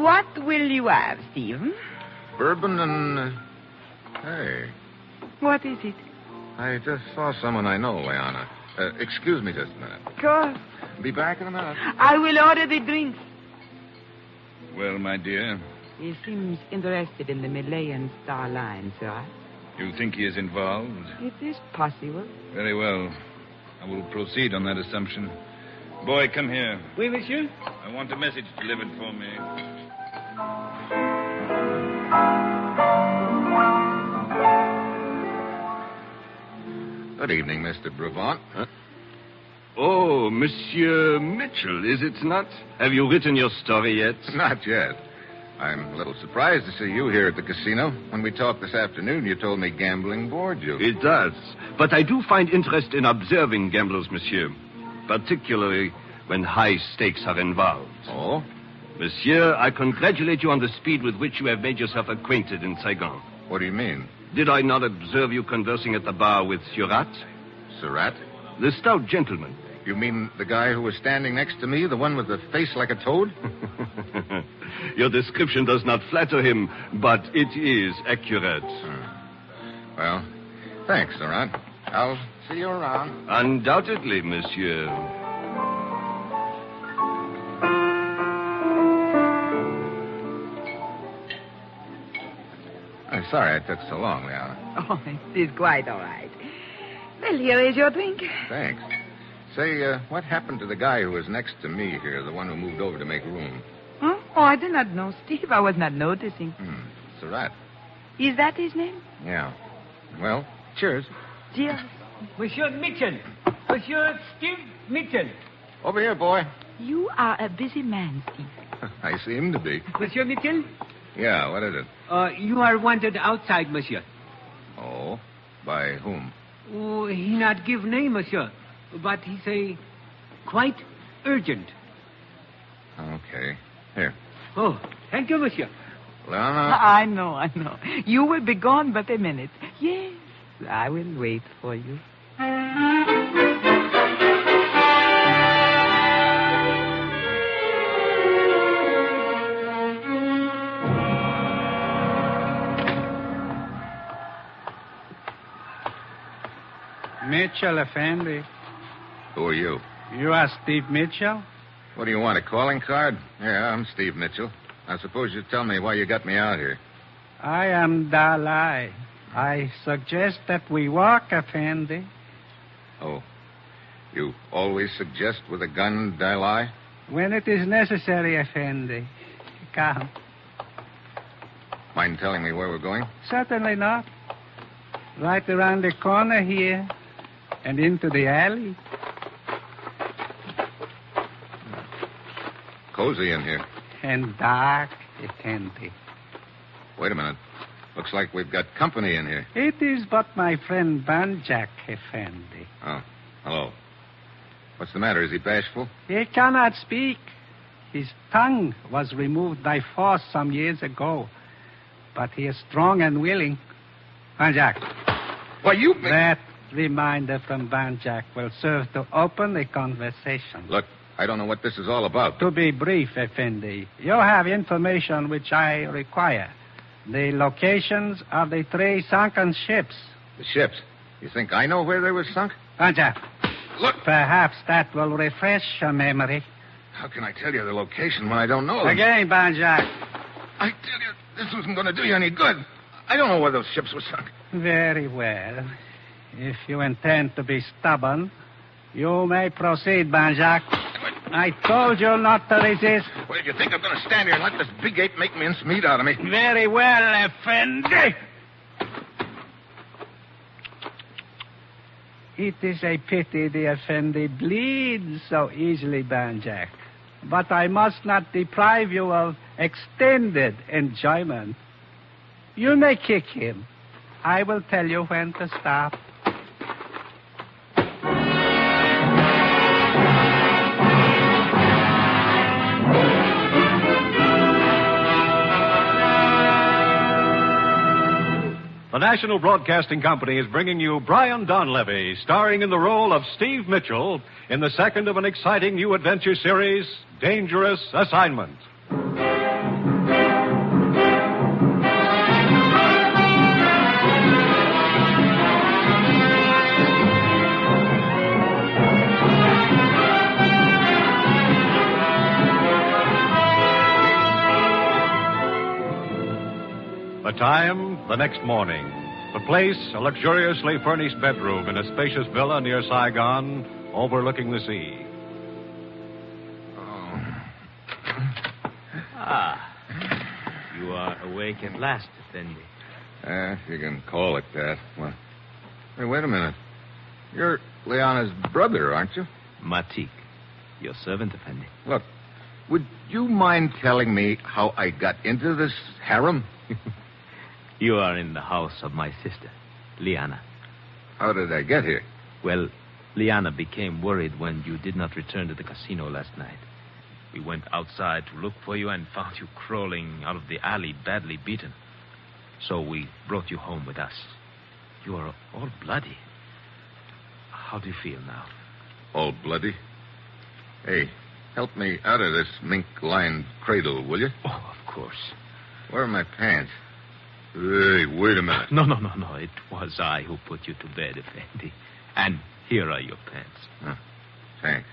What will you have, Stephen? Bourbon and... Hey. What is it? I just saw someone I know, Liana. Excuse me just a minute. Of course. Be back in a minute. I will order the drinks. Well, my dear? He seems interested in the Malayan Star Line, sir. You think he is involved? It is possible. Very well. I will proceed on that assumption. Boy, come here. Oui, monsieur? I want a message delivered for me. Good evening, Mr. Brevant. Huh? Oh, Monsieur Mitchell, is it not? Have you written your story yet? Not yet. I'm a little surprised to see you here at the casino. When we talked this afternoon, you told me gambling bored you. It does. But I do find interest in observing gamblers, monsieur. Particularly when high stakes are involved. Oh? Monsieur, I congratulate you on the speed with which you have made yourself acquainted in Saigon. What do you mean? Did I not observe you conversing at the bar with Surratt? Surratt? The stout gentleman. You mean the guy who was standing next to me, the one with the face like a toad? Your description does not flatter him, but it is accurate. Well, thanks, Surratt. I'll see you around. Undoubtedly, monsieur. I'm sorry I took so long, Liana. Oh, it is quite all right. Well, here is your drink. Thanks. Say, what happened to the guy who was next to me here, the one who moved over to make room? Huh? Oh, I did not know, Steve. I was not noticing. It's a rat. Is that his name? Yeah. Well, cheers. Cheers. Monsieur Mitchell. Monsieur Steve Mitchell. Over here, boy. You are a busy man, Steve. I seem to be. Monsieur Mitchell? Yeah, what is it? You are wanted outside, monsieur. Oh? By whom? Oh, he not give name, monsieur. But he say quite urgent. Okay. Here. Oh, thank you, monsieur. Lana. I know. You will be gone but a minute. Yes, I will wait for you. Mitchell, Effendi. Who are you? You are Steve Mitchell? What do you want, a calling card? Yeah, I'm Steve Mitchell. I suppose you tell me why you got me out here. I am Dalai. I suggest that we walk, Effendi. Oh. You always suggest with a gun, Dalai? When it is necessary, Effendi. Come. Mind telling me where we're going? Certainly not. Right around the corner here and into the alley. Cozy in here. And dark, Effendi. Wait a minute. Looks like we've got company in here. It is but my friend Banjak, Effendi. Oh, hello. What's the matter? Is he bashful? He cannot speak. His tongue was removed by force some years ago. But he is strong and willing. Banjak. Why, you... That reminder from Banjak will serve to open the conversation. Look, I don't know what this is all about. To be brief, Effendi, you have information which I require. The locations of the 3 sunken ships. The ships? You think I know where they were sunk? Banjak. Look. Perhaps that will refresh your memory. How can I tell you the location when I don't know them? Again, Banjak. I tell you, this wasn't going to do you any good. I don't know where those ships were sunk. Very well. If you intend to be stubborn, you may proceed, Banjak. I told you not to resist. Well, do you think I'm going to stand here and let this big ape make mincemeat out of me? Very well, Effendi. It is a pity the Effendi bleeds so easily, Banjak. But I must not deprive you of extended enjoyment. You may kick him. I will tell you when to stop. The National Broadcasting Company is bringing you Brian Donlevy, starring in the role of Steve Mitchell in the second of an exciting new adventure series, Dangerous Assignment. The time, the next morning. The place, a luxuriously furnished bedroom in a spacious villa near Saigon, overlooking the sea. You are awake at last, Effendi. If you can call it that. Well, hey, wait a minute. You're Liana's brother, aren't you? Matik, your servant, Effendi. Look, would you mind telling me how I got into this harem? You are in the house of my sister, Liana. How did I get here? Well, Liana became worried when you did not return to the casino last night. We went outside to look for you and found you crawling out of the alley, badly beaten. So we brought you home with us. You are all bloody. How do you feel now? All bloody? Hey, help me out of this mink-lined cradle, will you? Oh, of course. Where are my pants? Hey, wait a minute. No. It was I who put you to bed, Effendi. And here are your pants. Thanks.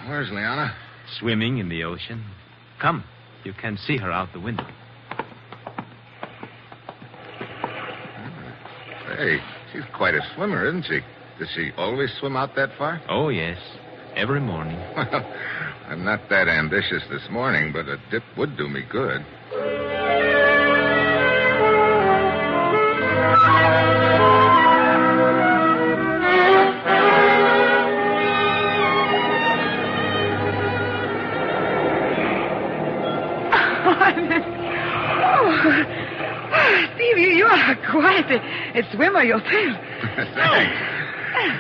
Where's Liana? Swimming in the ocean. Come, you can see her out the window. Hey, she's quite a swimmer, isn't she? Does she always swim out that far? Oh, yes. every morning. Well, I'm not that ambitious this morning, but a dip would do me good. Steve, you are quite a swimmer yourself. Thanks.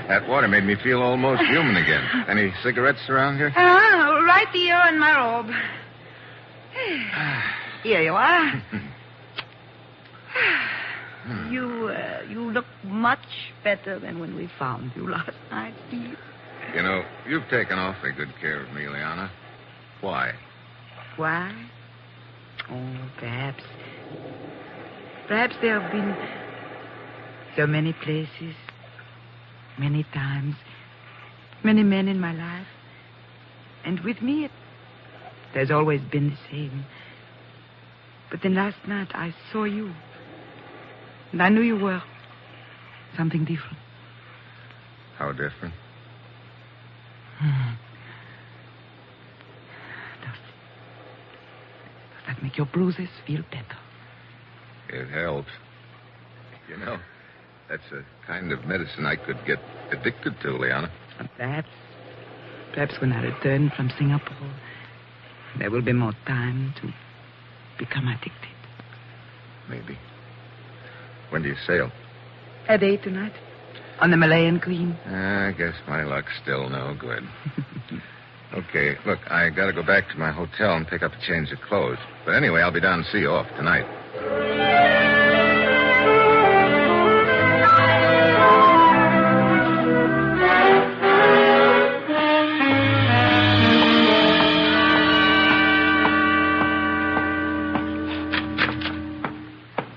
That water made me feel almost human again. Any cigarettes around here? Right here in my robe. Here you are. You look much better than when we found you last night, Steve. You know, you've taken awfully good care of me, Liana. Why? Why? Oh, perhaps. Perhaps there have been so many places, many times, many men in my life. And with me, it has always been the same. But then last night, I saw you. And I knew you were something different. How different? Does that make your bruises feel better? It helps. You know, that's a kind of medicine I could get addicted to, Liana. Perhaps when I return from Singapore, there will be more time to become addicted. Maybe. When do you sail? At 8 tonight. On the Malayan Queen. I guess my luck's still no good. Okay, look, I gotta go back to my hotel and pick up a change of clothes. But anyway, I'll be down to see you off tonight.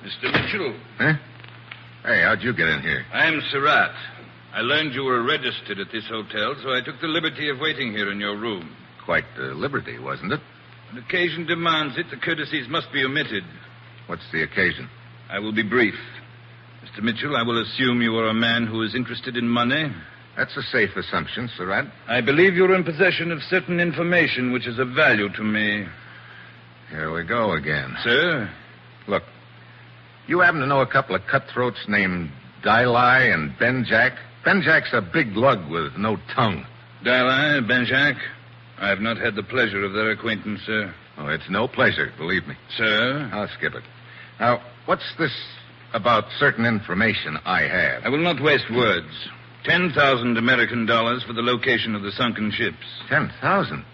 Mr. Mitchell. Huh? Hey, how'd you get in here? I'm Surratt. I learned you were registered at this hotel, so I took the liberty of waiting here in your room. Quite the liberty, wasn't it? An occasion demands it. The courtesies must be omitted. What's the occasion? I will be brief. Mr. Mitchell, I will assume you are a man who is interested in money. That's a safe assumption, Surratt. I believe you're in possession of certain information which is of value to me. Here we go again. Sir? Look, you happen to know a couple of cutthroats named Dilai and Benjack? Benjack's a big lug with no tongue. Dilai, Benjack? I have not had the pleasure of their acquaintance, sir. Oh, it's no pleasure, believe me. Sir? I'll skip it. Now, what's this about certain information I have? I will not waste words. 10,000 American dollars for the location of the sunken ships. 10,000?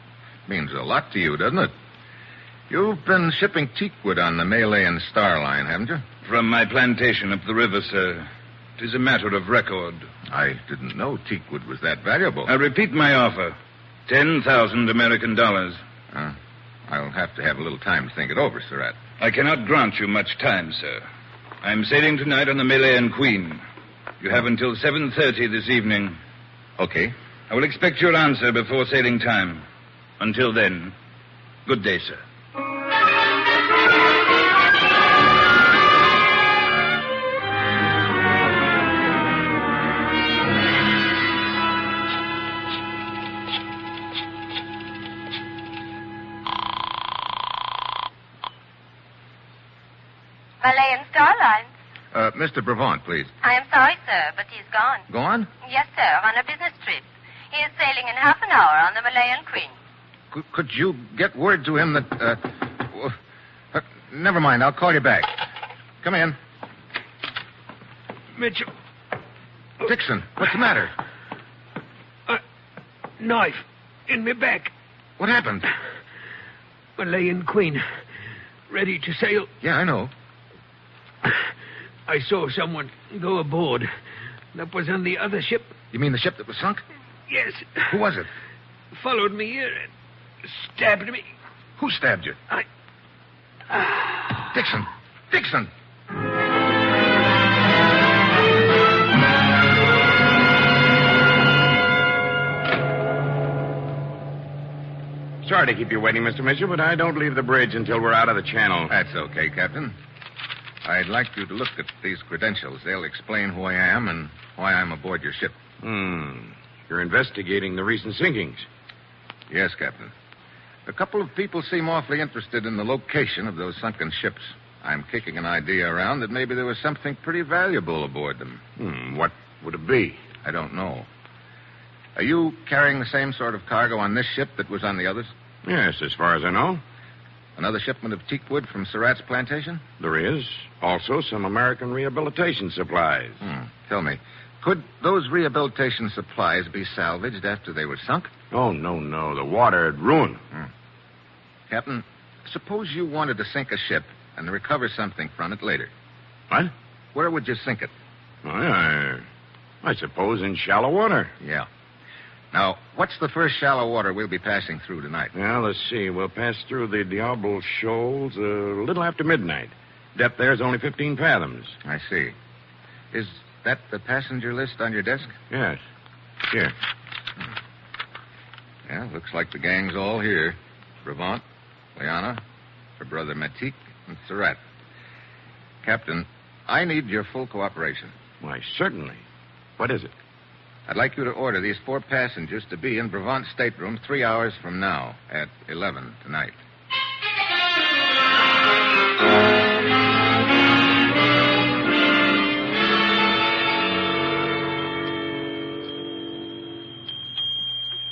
Means a lot to you, doesn't it? You've been shipping teakwood on the Malayan Star Line, haven't you? From my plantation up the river, sir. It is a matter of record. I didn't know teakwood was that valuable. I repeat my offer. 10,000 American dollars. I'll have to have a little time to think it over, Surratt. I cannot grant you much time, sir. I'm sailing tonight on the Malayan Queen. You have until 7:30 this evening. Okay. I will expect your answer before sailing time. Until then, good day, sir. Malayan Starline. Mr. Brevant, please. I am sorry, sir, but he's gone. Gone? Yes, sir, on a business trip. He is sailing in half an hour on the Malayan Queen. Could you get word to him that... never mind, I'll call you back. Come in. Mitchell. Dixon, what's the matter? Knife in my back. What happened? Malayan Queen. Ready to sail. Yeah, I know. I saw someone go aboard. That was on the other ship. You mean the ship that was sunk? Yes. Who was it? Followed me here and stabbed me. Who stabbed you? Dixon! Dixon! Sorry to keep you waiting, Mr. Mitchell, but I don't leave the bridge until we're out of the channel. That's okay, Captain. I'd like you to look at these credentials. They'll explain who I am and why I'm aboard your ship. You're investigating the recent sinkings. Yes, Captain. A couple of people seem awfully interested in the location of those sunken ships. I'm kicking an idea around that maybe there was something pretty valuable aboard them. What would it be? I don't know. Are you carrying the same sort of cargo on this ship that was on the others? Yes, as far as I know. Another shipment of teak wood from Surratt's plantation? There is. Also some American rehabilitation supplies. Tell me, could those rehabilitation supplies be salvaged after they were sunk? Oh, no. The water had ruined. Captain, suppose you wanted to sink a ship and recover something from it later. What? Where would you sink it? I suppose in shallow water. Yeah. Now, what's the first shallow water we'll be passing through tonight? Well, let's see. We'll pass through the Diablo Shoals a little after midnight. Depth there is only 15 fathoms. I see. Is that the passenger list on your desk? Yes. Here. Yeah, looks like the gang's all here. Brevant, Liana, her brother Matik, and Surratt. Captain, I need your full cooperation. Why, certainly. What is it? I'd like you to order these 4 passengers to be in Brevant's stateroom 3 hours from now at 11 tonight.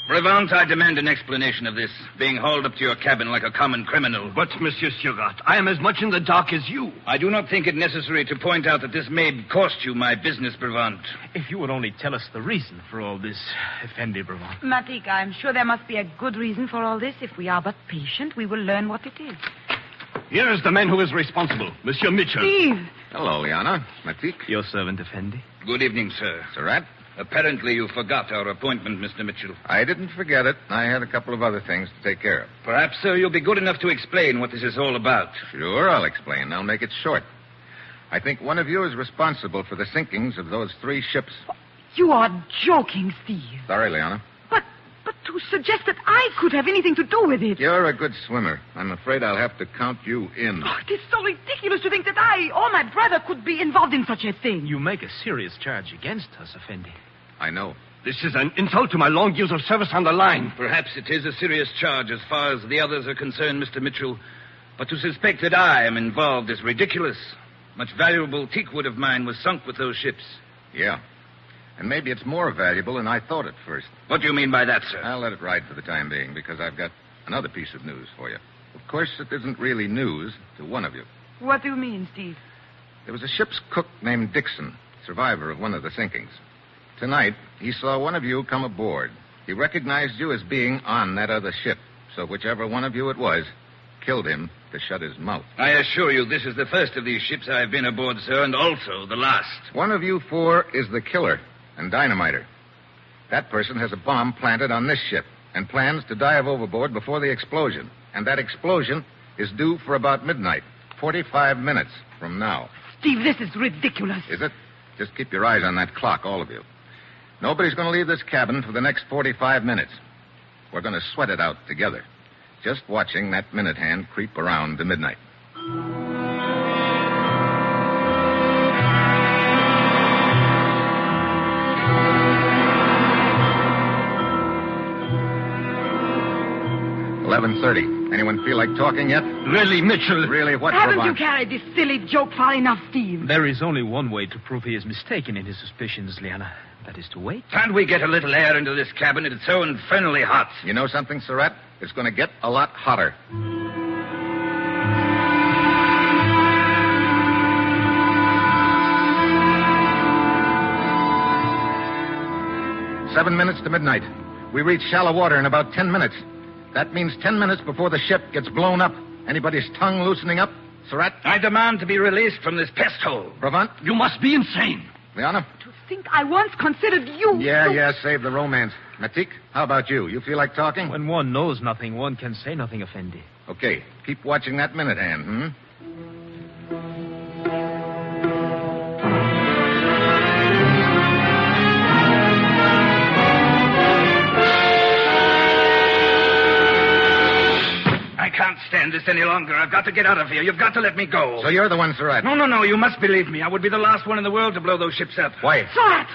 Brevant, I demand an explanation of this, being hauled up to your cabin like a common criminal. But, Monsieur Surratt, I am as much in the dark as you. I do not think it necessary to point out that this may cost you my business, Brevant. If you would only tell us the reason for all this, Effendi Brevant. Matik, I'm sure there must be a good reason for all this. If we are but patient, we will learn what it is. Here is the man who is responsible, Monsieur Mitchell. Steve! Hello, Liana. Matik. Your servant, Effendi. Good evening, sir. Surratt. Apparently you forgot our appointment, Mr. Mitchell. I didn't forget it. I had a couple of other things to take care of. Perhaps, sir, you'll be good enough to explain what this is all about. Sure, I'll explain. I'll make it short. I think one of you is responsible for the sinkings of those 3 ships. You are joking, Steve. Sorry, Liana. But to suggest that I could have anything to do with it. You're a good swimmer. I'm afraid I'll have to count you in. Oh, it is so ridiculous to think that I or my brother could be involved in such a thing. You make a serious charge against us, Effendi. I know. This is an insult to my long years of service on the line. Perhaps it is a serious charge as far as the others are concerned, Mr. Mitchell. But to suspect that I am involved is ridiculous. Much valuable teak wood of mine was sunk with those ships. Yeah. And maybe it's more valuable than I thought at first. What do you mean by that, sir? I'll let it ride for the time being, because I've got another piece of news for you. Of course, it isn't really news to one of you. What do you mean, Steve? There was a ship's cook named Dixon, survivor of one of the sinkings. Tonight, he saw one of you come aboard. He recognized you as being on that other ship. So whichever one of you it was, killed him to shut his mouth. I assure you, this is the first of these ships I have been aboard, sir, and also the last. One of you 4 is the killer and dynamiter. That person has a bomb planted on this ship and plans to dive overboard before the explosion. And that explosion is due for about midnight, 45 minutes from now. Steve, this is ridiculous. Is it? Just keep your eyes on that clock, all of you. Nobody's going to leave this cabin for the next 45 minutes. We're going to sweat it out together. Just watching that minute hand creep around to midnight. $11:30. Anyone feel like talking yet? Really, Mitchell? Really, what? Haven't Brevant? you carried this silly joke far enough, Steve? There is only one way to prove he is mistaken in his suspicions, Liana. That is to wait. Can't we get a little air into this cabin? It's so infernally hot. You know something, Surratt? It's going to get a lot hotter. Seven minutes to midnight. We reach shallow water in about 10 minutes. That means 10 minutes before the ship gets blown up. Anybody's tongue loosening up? Surratt? I demand to be released from this pest hole. Brevant? You must be insane. Liana? To think I once considered you... Yeah, save the romance. Matik, how about you? You feel like talking? When one knows nothing, one can say nothing, Effendi. Okay, keep watching that minute hand, I can't stand this any longer. I've got to get out of here. You've got to let me go. So you're the one, Surratt? No. You must believe me. I would be the last one in the world to blow those ships up. Why? Surratt!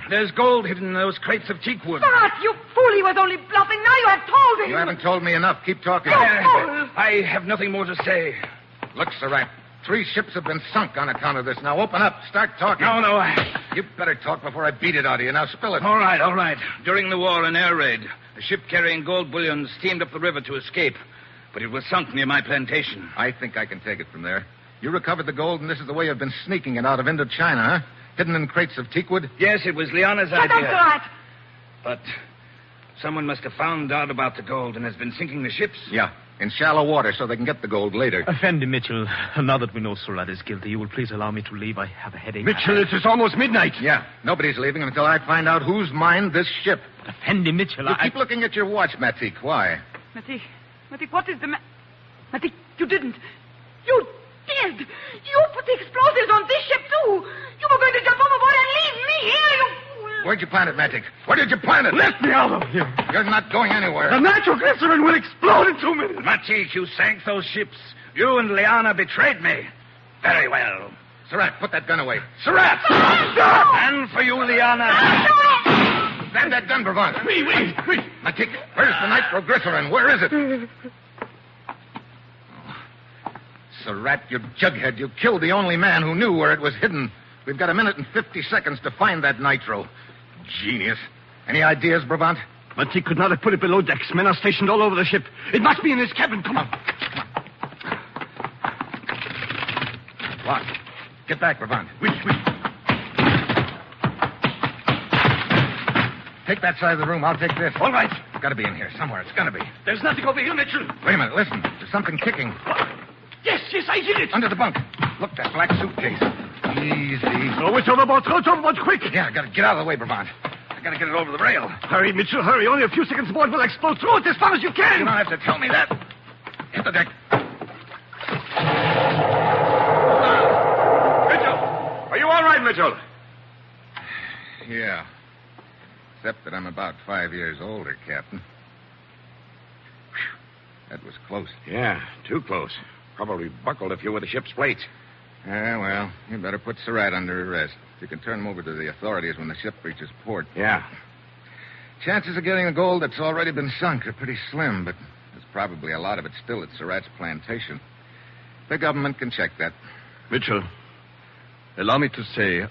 There's gold hidden in those crates of teak wood. Surratt, you fool. He was only bluffing. Now you have told him. You haven't told me enough. Keep talking. I have nothing more to say. Look, Surratt, 3 ships have been sunk on account of this. Now open up. Start talking. No. You better talk before I beat it out of you. Now spill it. All right. During the war, an air raid, a ship carrying gold bullion steamed up the river to escape. But it was sunk near my plantation. I think I can take it from there. You recovered the gold, and this is the way you've been sneaking it out of Indochina, huh? Hidden in crates of teakwood? Yes, it was Liana's idea. Shut up, Surratt. But someone must have found out about the gold and has been sinking the ships. Yeah, in shallow water so they can get the gold later. Effendi Mitchell, now that we know Surratt is guilty, you will please allow me to leave. I have a headache. Mitchell, it is almost midnight. Yeah, nobody's leaving until I find out who's mined this ship. But Effendi Mitchell, You keep looking at your watch, Matik. Why? Matik, what is the Matik, you didn't. You did. You put the explosives on this ship, too. You were going to jump overboard and leave me here, you fool. Where'd you plant it, Matik? Where did you plant it? Let me out of here. You're not going anywhere. The nitroglycerin will explode in 2 minutes. Matik, you sank those ships. You and Liana betrayed me. Very well. Surratt, put that gun away. Surratt! And for you, Liana. Stand that gun, Bravant. Wait. Matik, where's the nitroglycerin? Where is it? Surratt, you jughead. You killed the only man who knew where it was hidden. We've got 1 minute and 50 seconds to find that nitro. Genius. Any ideas, Bravant? But he could not have put it below decks. Men are stationed all over the ship. It must be in his cabin. Come on. Locked. Get back, Bravant. Which? Take that side of the room. I'll take this. All right. It's got to be in here somewhere. It's got to be. There's nothing over here, Mitchell. Wait a minute. Listen. There's something kicking. Yes, I hit it. Under the bunk. Look, that black suitcase. Easy. Throw it overboard, quick. Yeah, I got to get out of the way, Bravant. I got to get it over the rail. Hurry, Mitchell, hurry. Only a few seconds more, it will explode. Throw it as far as you can. You don't have to tell me that. Hit the deck. Mitchell! Are you all right, Mitchell? Yeah. Except that I'm about 5 years older, Captain. Whew. That was close. Yeah, too close. Probably buckled a few of the ship's plates. Yeah, well, you better put Surratt under arrest. You can turn him over to the authorities when the ship reaches port. Yeah. Chances of getting the gold that's already been sunk are pretty slim, but there's probably a lot of it still at Surratt's plantation. The government can check that. Mitchell, allow me to say,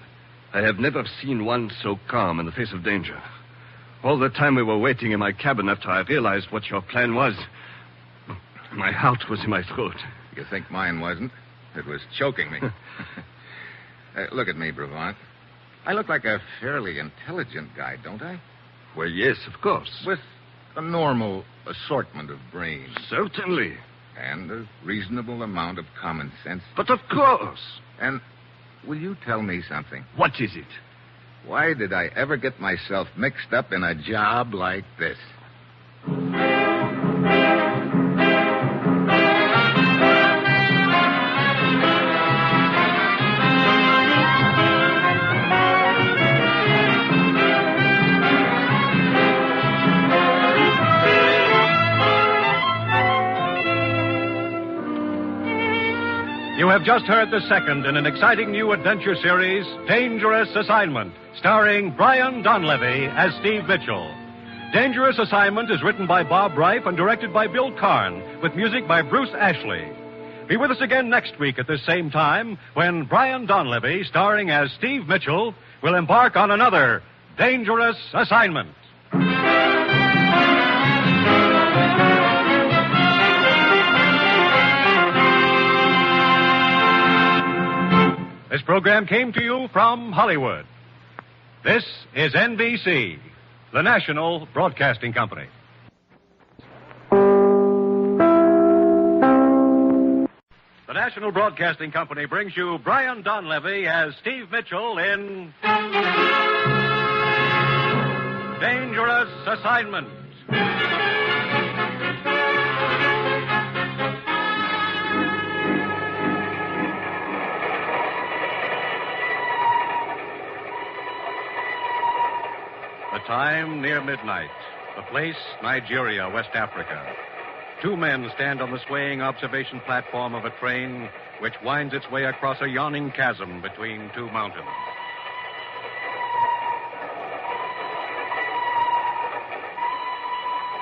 I have never seen one so calm in the face of danger. All the time we were waiting in my cabin after I realized what your plan was, my heart was in my throat. You think mine wasn't? It was choking me. Look at me, Bravant. I look like a fairly intelligent guy, don't I? Well, yes, of course. With a normal assortment of brains. Certainly. And a reasonable amount of common sense. But of course. And will you tell me something? What is it? Why did I ever get myself mixed up in a job like this? You have just heard the second in an exciting new adventure series, Dangerous Assignment, starring Brian Donlevy as Steve Mitchell. Dangerous Assignment is written by Bob Reif and directed by Bill Karn, with music by Bruce Ashley. Be with us again next week at this same time when Brian Donlevy, starring as Steve Mitchell, will embark on another Dangerous Assignment. This program came to you from Hollywood. This is NBC, the national broadcasting company. The National Broadcasting Company brings you Brian Donlevy as Steve Mitchell in Dangerous Assignment. The time near midnight. The place, Nigeria, West Africa. two men stand on the swaying observation platform of a train which winds its way across a yawning chasm between two mountains.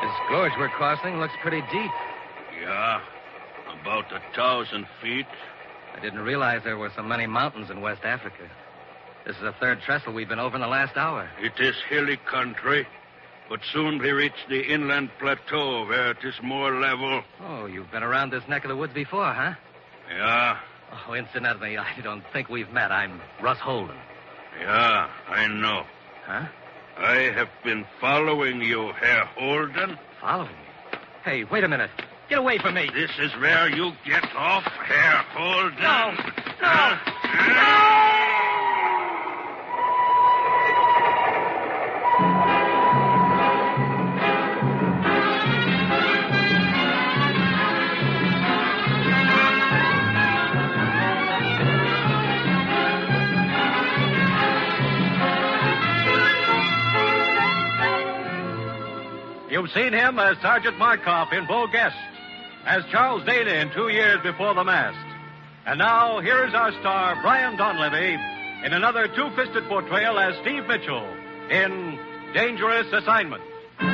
This gorge we're crossing looks pretty deep. Yeah, about 1,000 feet. I didn't realize there were so many mountains in West Africa. This is the third trestle we've been over in the last hour. It is hilly country, but soon we reach the inland plateau where it is more level. Oh, you've been around this neck of the woods before, huh? Yeah. Oh, incidentally, I don't think we've met. I'm Russ Holden. Yeah, I know. Huh? I have been following you, Herr Holden. Following me? Hey, wait a minute. Get away from me. This is where you get off, Herr Holden. No. No. You've seen him as Sergeant Markoff in Beau Guest, as Charles Daly in 2 Years Before the Mast. And now, here's our star, Brian Donlevy, in another two-fisted portrayal as Steve Mitchell in Dangerous Assignment. Flight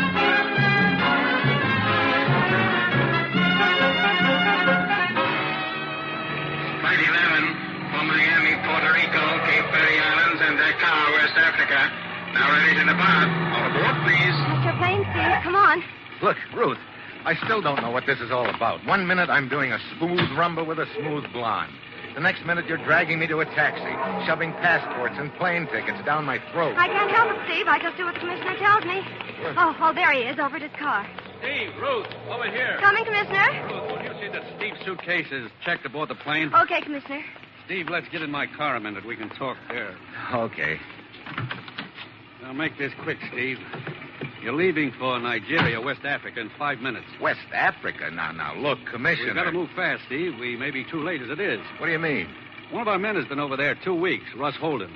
11 from Miami, Puerto Rico, Cape Verde Islands, and Macau, West Africa. Now ready to depart. All aboard, please. Mr. Plane, Steve, come on. Look, Ruth, I still don't know what this is all about. 1 minute I'm doing a smooth rumba with a smooth blonde. The next minute you're dragging me to a taxi, shoving passports and plane tickets down my throat. I can't help it, Steve. I just do what the commissioner tells me. Oh, there he is, over at his car. Steve, Ruth, over here. Coming, Commissioner? Ruth, will you see that Steve's suitcase is checked aboard the plane? Okay, Commissioner. Steve, let's get in my car a minute. We can talk there. Okay. Now, make this quick, Steve. You're leaving for Nigeria, West Africa, in 5 minutes. West Africa? Now, look, Commissioner. We've got to move fast, Steve. We may be too late as it is. What do you mean? One of our men has been over there 2 weeks, Russ Holden.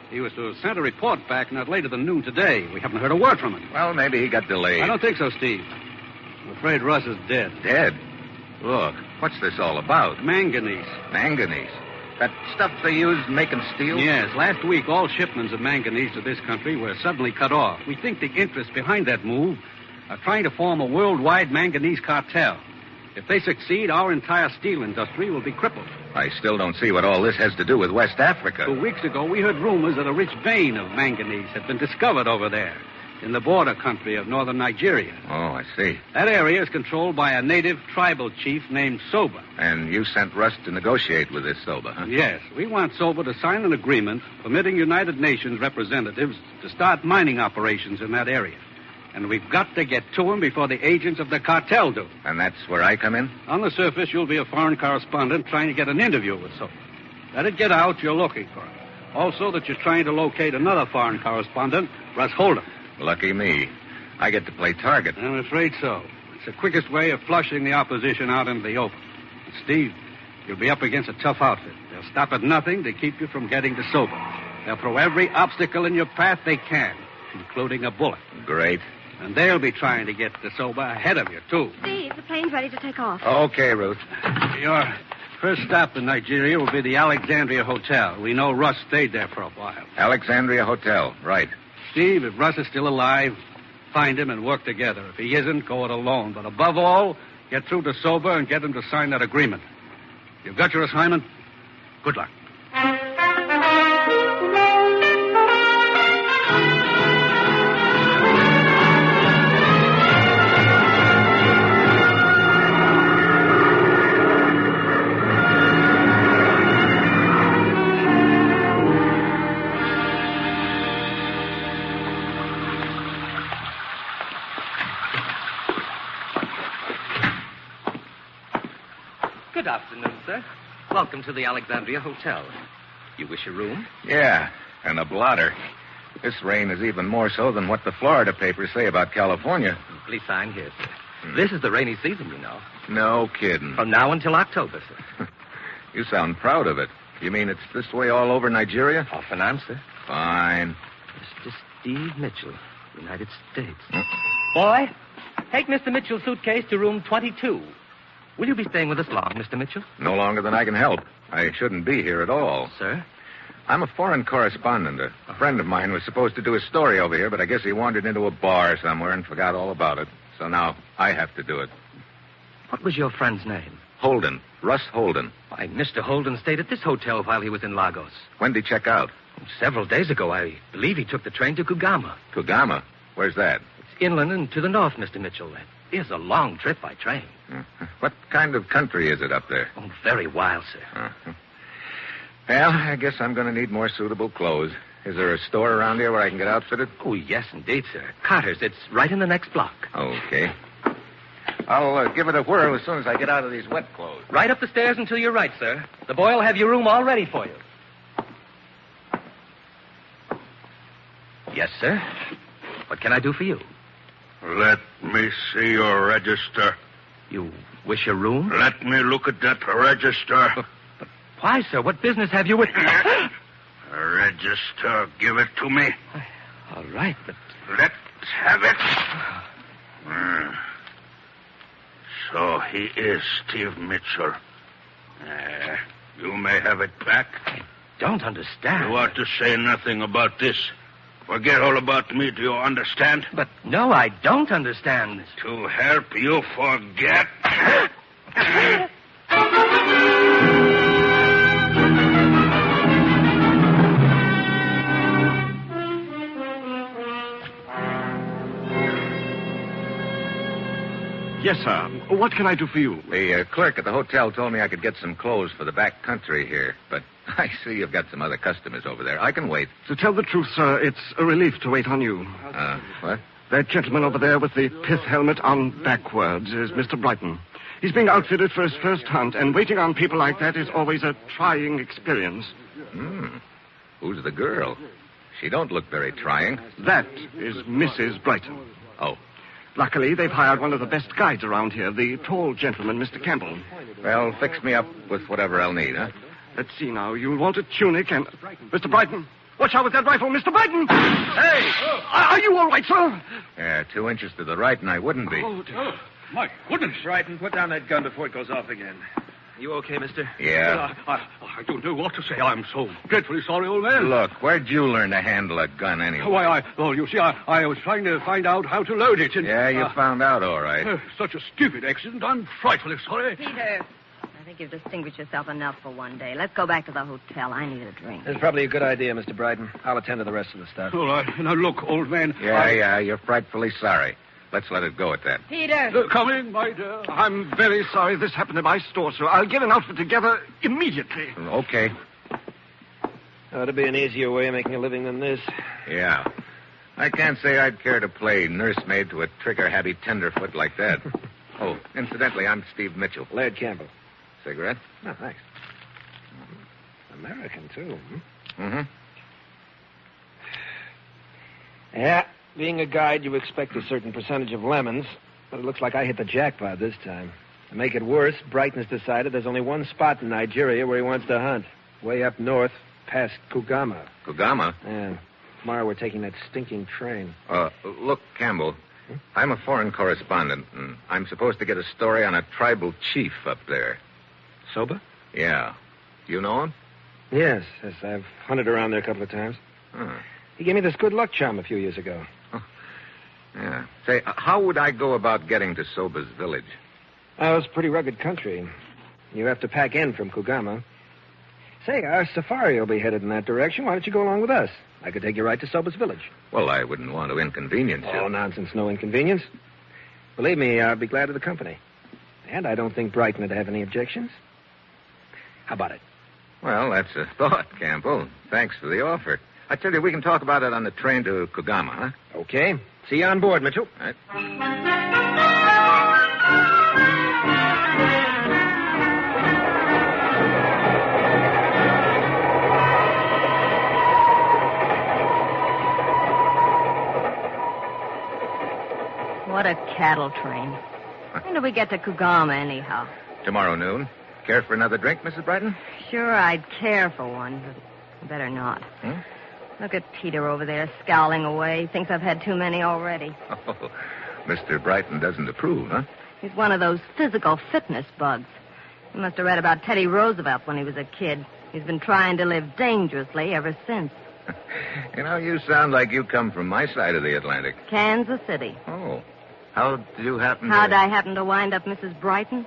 He was to have sent a report back not later than noon today. We haven't heard a word from him. Well, maybe he got delayed. I don't think so, Steve. I'm afraid Russ is dead. Dead? Look, what's this all about? Manganese. Manganese? That stuff they use making steel? Yes. Last week, all shipments of manganese to this country were suddenly cut off. We think the interests behind that move are trying to form a worldwide manganese cartel. If they succeed, our entire steel industry will be crippled. I still don't see what all this has to do with West Africa. 2 weeks ago, we heard rumors that a rich vein of manganese had been discovered over there in the border country of northern Nigeria. Oh, I see. That area is controlled by a native tribal chief named Soba. And you sent Russ to negotiate with this Soba, huh? Yes. We want Soba to sign an agreement permitting United Nations representatives to start mining operations in that area. And we've got to get to him before the agents of the cartel do. And that's where I come in? On the surface, you'll be a foreign correspondent trying to get an interview with Soba. Let it get out you're looking for him. Also that you're trying to locate another foreign correspondent, Russ Holden. Lucky me. I get to play target. I'm afraid so. It's the quickest way of flushing the opposition out into the open. Steve, you'll be up against a tough outfit. They'll stop at nothing to keep you from getting to Soba. They'll throw every obstacle in your path they can, including a bullet. Great. And they'll be trying to get to Soba ahead of you, too. Steve, the plane's ready to take off. Okay, Ruth. Your first stop in Nigeria will be the Alexandria Hotel. We know Russ stayed there for a while. Alexandria Hotel, right. Steve, if Russ is still alive, find him and work together. If he isn't, go it alone. But above all, get through to Soba and get him to sign that agreement. You've got your assignment. Good luck. Good afternoon, sir. Welcome to the Alexandria Hotel. You wish a room? Yeah, and a blotter. This rain is even more so than what the Florida papers say about California. Please sign here, sir. This is the rainy season, you know. No kidding. From now until October, sir. You sound proud of it. You mean it's this way all over Nigeria? Off and on, sir. Fine. Mr. Steve Mitchell, United States. Boy, Take Mr. Mitchell's suitcase to room 22. Will you be staying with us long, Mr. Mitchell? No longer than I can help. I shouldn't be here at all. Sir? I'm a foreign correspondent. A friend of mine was supposed to do a story over here, but I guess he wandered into a bar somewhere and forgot all about it. So now I have to do it. What was your friend's name? Holden. Russ Holden. Why, Mr. Holden stayed at this hotel while he was in Lagos. When did he check out? Several days ago. I believe he took the train to Kugama. Kugama? Where's that? It's inland and to the north, Mr. Mitchell. It is a long trip by train. What kind of country is it up there? Oh, very wild, sir. Well, I guess I'm going to need more suitable clothes. Is there a store around here where I can get outfitted? Oh, yes, indeed, sir. Carter's. It's right in the next block. Okay. I'll give it a whirl as soon as I get out of these wet clothes. Right up the stairs and to your right, sir. The boy will have your room all ready for you. Yes, sir. What can I do for you? Let me see your register. You wish a room? Let me look at that register. But why, sir? What business have you with... Register. Give it to me. All right, but... Let's have it. So he is Steve Mitchell. You may have it back. I don't understand. You ought to say nothing about this. Forget all about me, do you understand? But no, I don't understand. To help you forget. Yes, sir. What can I do for you? The clerk at the hotel told me I could get some clothes for the back country here, but I see you've got some other customers over there. I can wait. To tell the truth, sir, it's a relief to wait on you. What? That gentleman over there with the pith helmet on backwards is Mr. Brighton. He's being outfitted for his first hunt, and waiting on people like that is always a trying experience. Who's the girl? She don't look very trying. That is Mrs. Brighton. Oh. Luckily, they've hired one of the best guides around here, the tall gentleman, Mr. Campbell. Well, fix me up with whatever I'll need, huh? Let's see now. You'll want a tunic and... Mr. Brighton! Watch out with that rifle, Mr. Brighton! Hey! Are you all right, sir? Yeah, 2 inches to the right, and I wouldn't be. Oh, dear. My goodness. Brighton, put down that gun before it goes off again. You okay, mister? Yeah. I don't know what to say. I'm so dreadfully sorry, old man. Look, where'd you learn to handle a gun anyway? Why, you see, I was trying to find out how to load it. And, yeah, you found out all right. Such a stupid accident. I'm frightfully sorry. Peter, I think you've distinguished yourself enough for one day. Let's go back to the hotel. I need a drink. That's probably a good idea, Mr. Brighton. I'll attend to the rest of the stuff. All right. Now, look, old man. Yeah, you're frightfully sorry. Let's let it go at that. Peter! Coming, my dear. I'm very sorry this happened in my store, sir. I'll get an outfit together immediately. Okay. Ought to be an easier way of making a living than this. Yeah. I can't say I'd care to play nursemaid to a trigger-happy tenderfoot like that. Oh, incidentally, I'm Steve Mitchell. Laird Campbell. Cigarette? Oh, thanks. American, too. Mm-hmm. Yeah, being a guide, you expect a certain percentage of lemons, but it looks like I hit the jackpot this time. To make it worse, Brighton's decided there's only one spot in Nigeria where he wants to hunt. Way up north, past Kugama. Kugama? Yeah. Tomorrow we're taking that stinking train. Look, Campbell, I'm a foreign correspondent, and I'm supposed to get a story on a tribal chief up there. Soba? Yeah. You know him? Yes, I've hunted around there a couple of times. He gave me this good luck charm a few years ago. Yeah. Say, how would I go about getting to Soba's village? Oh, it's pretty rugged country. You have to pack in from Kugama. Say, our safari will be headed in that direction. Why don't you go along with us? I could take you right to Soba's village. Well, I wouldn't want to inconvenience you. Oh, nonsense. No inconvenience. Believe me, I'd be glad of the company. And I don't think Brighton would have any objections. How about it? Well, that's a thought, Campbell. Thanks for the offer. I tell you, we can talk about it on the train to Kugama, huh? Okay. See you on board, Mitchell. All right. What a cattle train. When do we get to Kugama, anyhow? Tomorrow noon. Care for another drink, Mrs. Brighton? Sure, I'd care for one, but better not. Look at Peter over there scowling away. Thinks I've had too many already. Oh, Mr. Brighton doesn't approve, huh? He's one of those physical fitness bugs. He must have read about Teddy Roosevelt when he was a kid. He's been trying to live dangerously ever since. You know, you sound like you come from my side of the Atlantic. Kansas City. Oh. How did you happen to... How'd I happen to wind up Mrs. Brighton?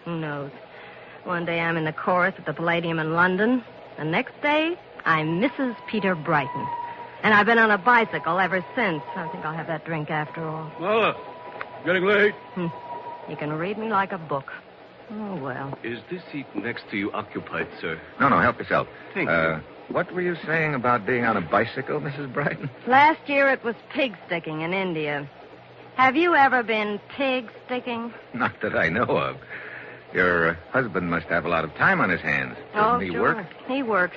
Who knows? One day I'm in the chorus at the Palladium in London. The next day, I'm Mrs. Peter Brighton. And I've been on a bicycle ever since. I think I'll have that drink after all. Well, getting late. You can read me like a book. Oh, well. Is this seat next to you occupied, sir? No, help yourself. Thank you. What were you saying about being on a bicycle, Mrs. Brighton? Last year it was pig sticking in India. Have you ever been pig sticking? Not that I know of. Your husband must have a lot of time on his hands. Doesn't he sure. work? He works.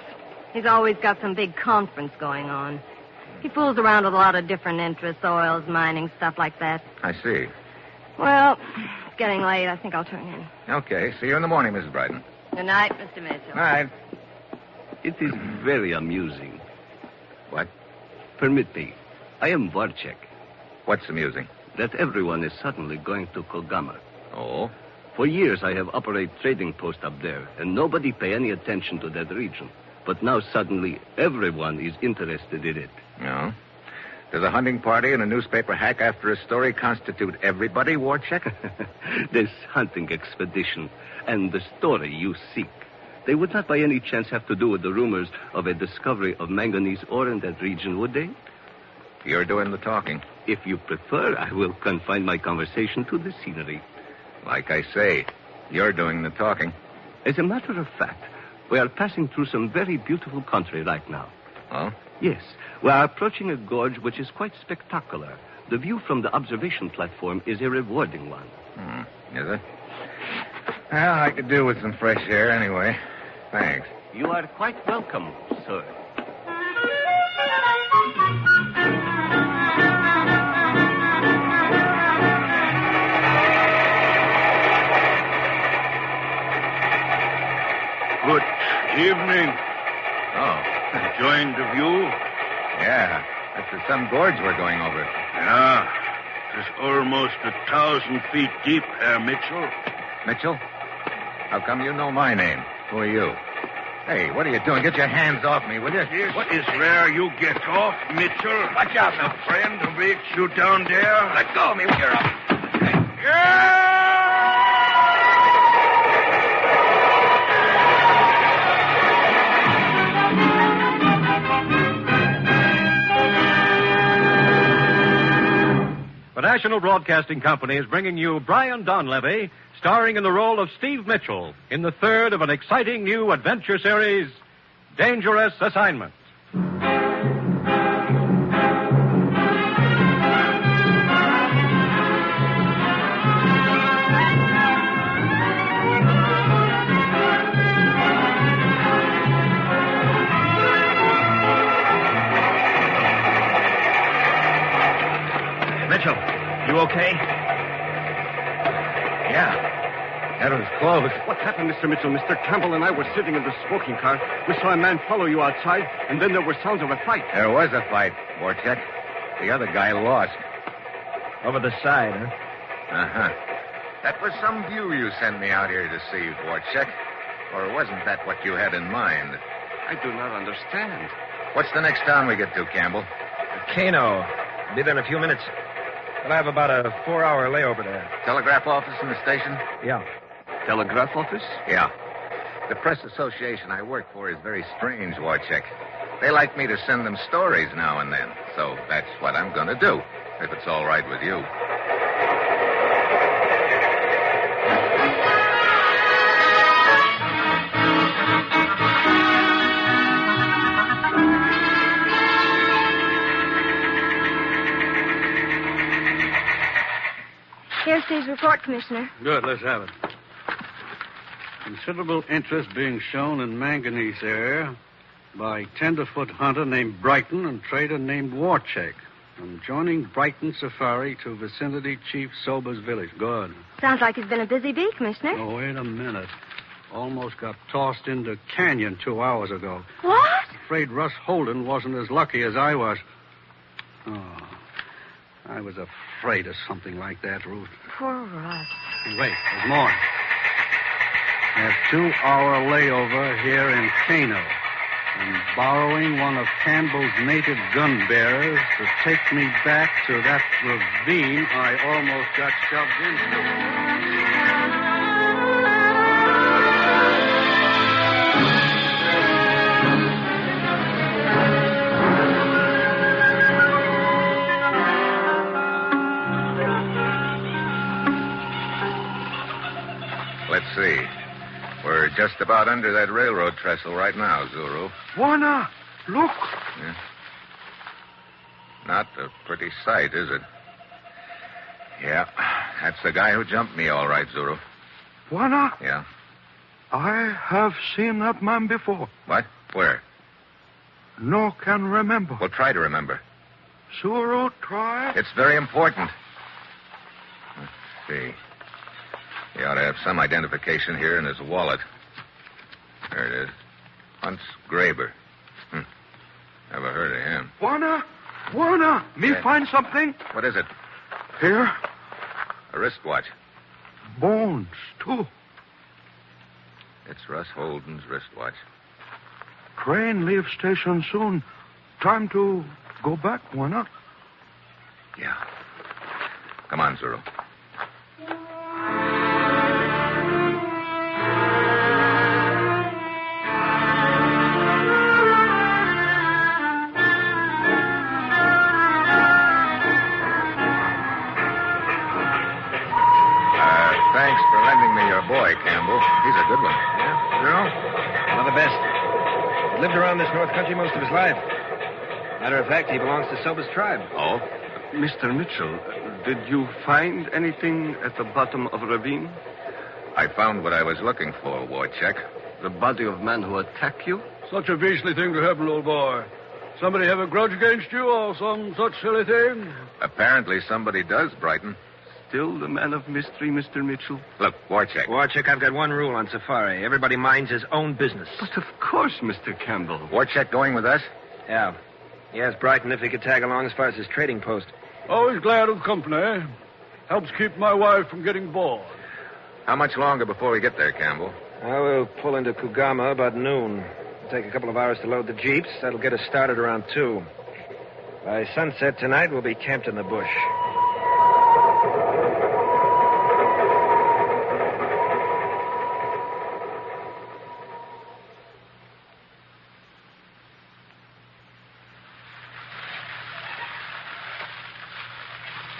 He's always got some big conference going on. He fools around with a lot of different interests, oils, mining, stuff like that. I see. Well, it's getting late. I think I'll turn in. Okay. See you in the morning, Mrs. Brighton. Good night, Mr. Mitchell. All right. It is very amusing. What? Permit me. I am Warchek. What's amusing? That everyone is suddenly going to Kogama. Oh? For years I have operated trading post up there, and nobody pay any attention to that region. But now suddenly everyone is interested in it. No? Does a hunting party and a newspaper hack after a story constitute everybody, Warchek? This hunting expedition and the story you seek, they would not by any chance have to do with the rumors of a discovery of manganese ore in that region, would they? You're doing the talking. If you prefer, I will confine my conversation to the scenery. Like I say, you're doing the talking. As a matter of fact, we are passing through some very beautiful country right now. Oh? Yes. We are approaching a gorge which is quite spectacular. The view from the observation platform is a rewarding one. Is it? Well, I could do with some fresh air anyway. Thanks. You are quite welcome, sir. Good evening. Oh. Enjoying the view? Yeah. That's some gorge we're going over. Yeah. It's almost 1,000 feet deep, Herr Mitchell. Mitchell? How come you know my name? Who are you? Hey, what are you doing? Get your hands off me, will you? What is where you get off, Mitchell? Watch out now. Friend who makes you down there? Let go of me when you're up. The National Broadcasting Company is bringing you Brian Donlevy, starring in the role of Steve Mitchell, in the third of an exciting new adventure series, Dangerous Assignment. Mitchell, you okay? Yeah. That was close. What happened, Mr. Mitchell? Mr. Campbell and I were sitting in the smoking car. We saw a man follow you outside, and then there were sounds of a fight. There was a fight, Warchek. The other guy lost. Over the side, huh? Uh-huh. That was some view you sent me out here to see, Warchek. Or wasn't that what you had in mind? I do not understand. What's the next town we get to, Campbell? Kano. Be there in a few minutes. I'll have about a 4-hour layover there. Telegraph office in the station? Yeah. Telegraph office? Yeah. The press association I work for is very strange, Warchek. They like me to send them stories now and then. So that's what I'm going to do, if it's all right with you. Here's Steve's report, Commissioner. Good, let's have it. Considerable interest being shown in manganese ore by tenderfoot hunter named Brighton and trader named Warchek. From joining Brighton Safari to vicinity Chief Sober's village. Good. Sounds like it's been a busy bee, Commissioner. Oh, wait a minute. Almost got tossed into canyon 2 hours ago. What? Afraid Russ Holden wasn't as lucky as I was. Oh. I was afraid of something like that, Ruth. Poor Russ. Hey, wait, there's more. A 2-hour layover here in Kano. And borrowing one of Campbell's native gun bearers to take me back to that ravine I almost got shoved into. Let's see. We're just about under that railroad trestle right now, Zuru. Juana, look. Yeah. Not a pretty sight, is it? Yeah, that's the guy who jumped me, all right, Zuru. Juana? Yeah. I have seen that man before. What? Where? No can remember. Well, try to remember. Zuru, try. It's very important. Let's see. He ought to have some identification here in his wallet. There it is. Hunt's Graber. Never heard of him. Juana, me find something. What is it? Here. A wristwatch. Bones, too. It's Russ Holden's wristwatch. Train leaves station soon. Time to go back, Juana. Yeah. Come on, Zuru. Thanks for lending me your boy, Campbell. He's a good one. Yeah? Zero? One of the best. He lived around this north country most of his life. Matter of fact, he belongs to Soba's tribe. Oh? Mr. Mitchell, did you find anything at the bottom of a ravine? I found what I was looking for, Wojciech. The body of man who attacked you? Such a beastly thing to happen, old boy. Somebody have a grudge against you or some such silly thing? Apparently somebody does, Brighton. Still the man of mystery, Mr. Mitchell? Look, Wojciech. Wojciech, I've got one rule on safari. Everybody minds his own business. But of course, Mr. Campbell. Wojciech going with us? Yeah. He asked Brighton if he could tag along as far as his trading post. Always glad of company. Helps keep my wife from getting bored. How much longer before we get there, Campbell? We'll pull into Kugama about noon. It'll take a couple of hours to load the jeeps. That'll get us started around 2. By sunset tonight, we'll be camped in the bush.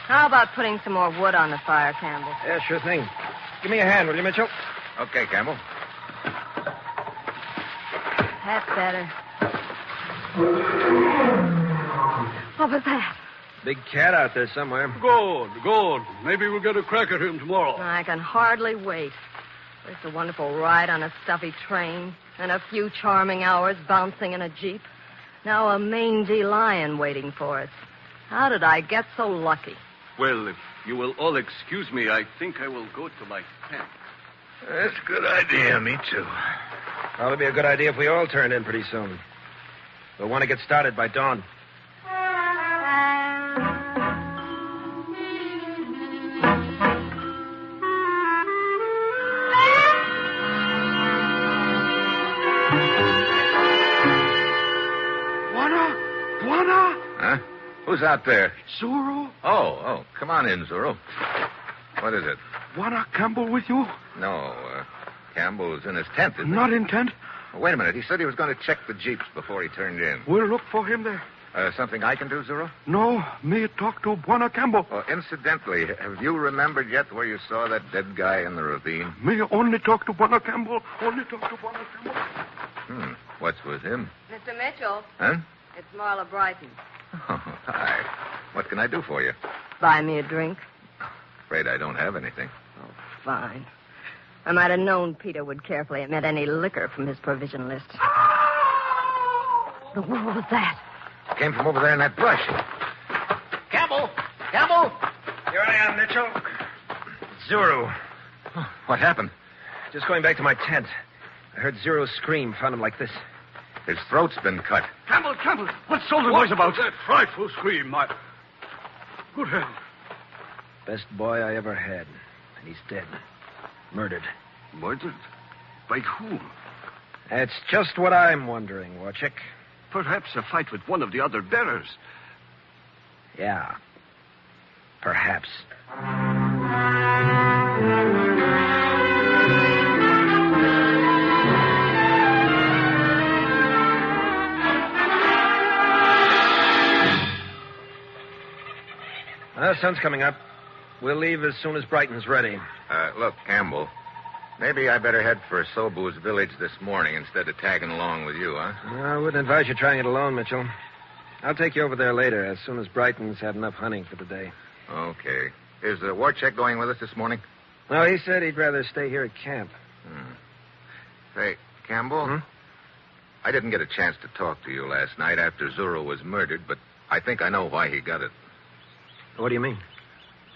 How about putting some more wood on the fire, Campbell? Yeah, sure thing. Give me a hand, will you, Mitchell? Okay, Campbell. That's better. What was that? Big cat out there somewhere. Good. Maybe we'll get a crack at him tomorrow. I can hardly wait. It's a wonderful ride on a stuffy train, and a few charming hours bouncing in a jeep. Now a mangy lion waiting for us. How did I get so lucky? Well, if you will all excuse me, I think I will go to my tent. That's a good idea. Me too. Probably be a good idea if we all turned in pretty soon. We'll want to get started by dawn. Juana! Huh? Who's out there? Zuru? Oh, come on in, Zuru. What is it? Juana Campbell with you? No, Campbell's in his tent, isn't he? Not in tent. Wait a minute. He said he was going to check the jeeps before he turned in. We'll look for him there. Something I can do, Zuru? No, me talk to Juana Campbell. Oh, incidentally, have you remembered yet where you saw that dead guy in the ravine? Me only talk to Juana Campbell. What's with him? Mr. Mitchell. Huh? It's Marla Brighton. Oh, hi. What can I do for you? Buy me a drink. Afraid I don't have anything. Oh, fine. I might have known Peter would carefully omit any liquor from his provision list. What was that? Came from over there in that brush. Campbell! Here I am, Mitchell. Zuru. Oh, what happened? Just going back to my tent. I heard Zuru scream, found him like this. His throat's been cut. Campbell, what's all the noise about? That frightful scream. Good heavens. Best boy I ever had. And he's dead. Murdered. Murdered? By whom? That's just what I'm wondering, Warchick. Perhaps a fight with one of the other bearers. Yeah. Perhaps. Sun's coming up. We'll leave as soon as Brighton's ready. Look, Campbell, maybe I better head for Sobu's village this morning instead of tagging along with you, huh? I wouldn't advise you trying it alone, Mitchell. I'll take you over there later, as soon as Brighton's had enough hunting for the day. Okay. Is Warchick going with us this morning? No, he said he'd rather stay here at camp. Hey, Campbell? I didn't get a chance to talk to you last night after Zuru was murdered, but I think I know why he got it. What do you mean?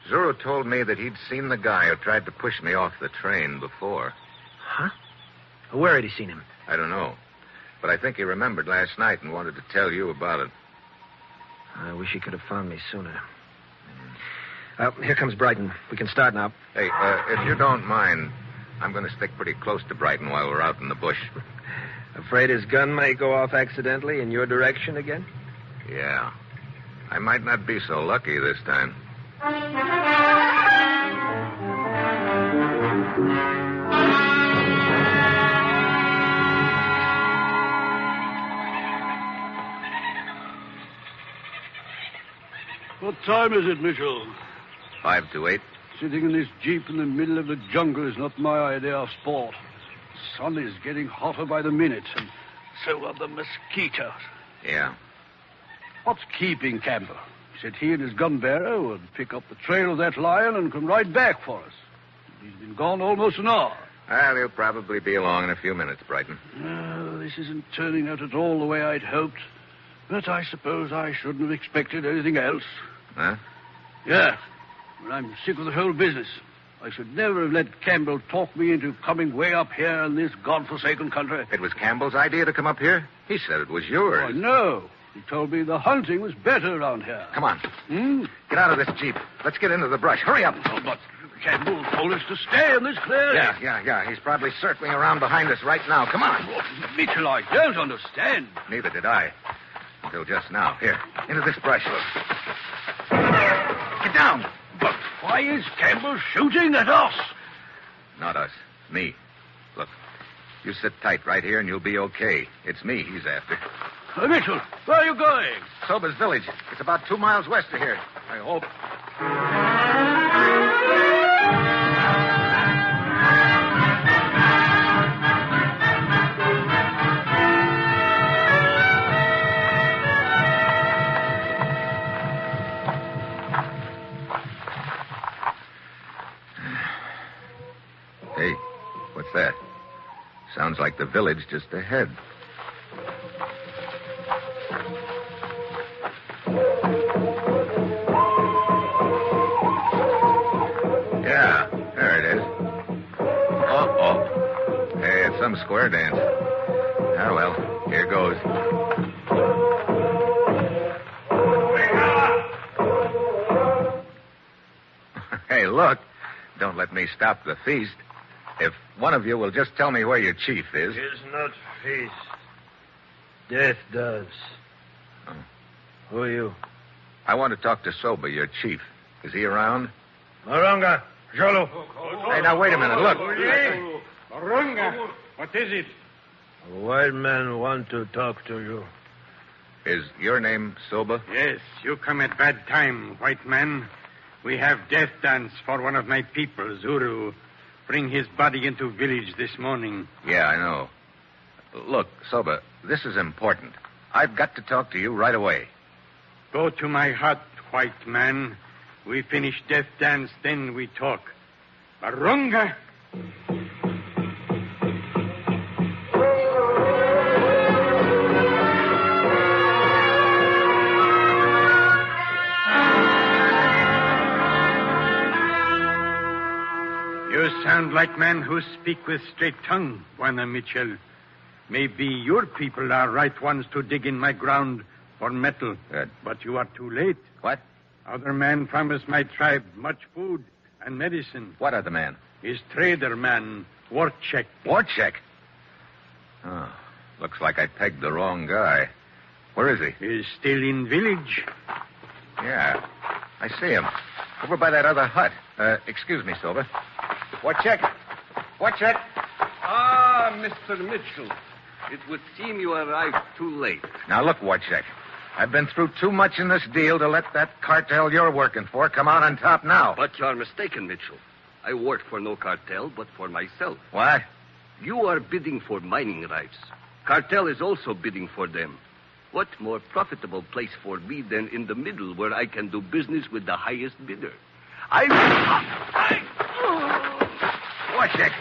Zuru told me that he'd seen the guy who tried to push me off the train before. Huh? Where had he seen him? I don't know. But I think he remembered last night and wanted to tell you about it. I wish he could have found me sooner. Here comes Brighton. We can start now. Hey, if you don't mind, I'm going to stick pretty close to Brighton while we're out in the bush. Afraid his gun may go off accidentally in your direction again? Yeah. I might not be so lucky this time. What time is it, Mitchell? 5 to 8. Sitting in this jeep in the middle of the jungle is not my idea of sport. The sun is getting hotter by the minute, and so are the mosquitoes. Yeah. What's keeping Campbell? He said he and his gun bearer would pick up the trail of that lion and come right back for us. He's been gone almost an hour. Well, he'll probably be along in a few minutes, Brighton. This isn't turning out at all the way I'd hoped. But I suppose I shouldn't have expected anything else. Huh? Yeah. But I'm sick of the whole business. I should never have let Campbell talk me into coming way up here in this godforsaken country. It was Campbell's idea to come up here? He said it was yours. Oh, no. He told me the hunting was better around here. Come on. Get out of this jeep. Let's get into the brush. Hurry up. Oh, but Campbell told us to stay in this clearing. Yeah. He's probably circling around behind us right now. Come on. Oh, Mitchell, I don't understand. Neither did I. Until just now. Here, into this brush. Get down. But why is Campbell shooting at us? Not us. Me. Look, you sit tight right here and you'll be okay. It's me he's after. Mitchell, where are you going? Soba's village. It's about 2 miles west of here. I hope. Hey, what's that? Sounds like the village just ahead. Yeah, there it is. Uh-oh. Hey, it's some square dance. Ah, well, here goes. Hey, look. Don't let me stop the feast. If one of you will just tell me where your chief is. Is not feast. Death does. Oh. Who are you? I want to talk to Soba, your chief. Is he around? Maranga, Jolo. Hey, now, wait a minute. Look. Maranga, what is it? A white man want to talk to you. Is your name Soba? Yes, you come at bad time, white man. We have death dance for one of my people, Zuru. Bring his body into village this morning. Yeah, I know. Look, Soba, this is important. I've got to talk to you right away. Go to my hut, white man. We finish death dance, then we talk. Barunga! You sound like men who speak with straight tongue, Juana Mitchell. Maybe your people are right ones to dig in my ground for metal. Good. But you are too late. What? Other man promised my tribe much food and medicine. What other man? His trader man, Warchek. Warchek? Oh, looks like I pegged the wrong guy. Where is he? He's still in village. Yeah, I see him. Over by that other hut. Excuse me, Silver. Warchek. Warchek. Ah, Mr. Mitchell. It would seem you arrived too late. Now, look, Warchek. I've been through too much in this deal to let that cartel you're working for come out on top now. But you're mistaken, Mitchell. I work for no cartel, but for myself. What? You are bidding for mining rights. Cartel is also bidding for them. What more profitable place for me than in the middle where I can do business with the highest bidder? Warchek.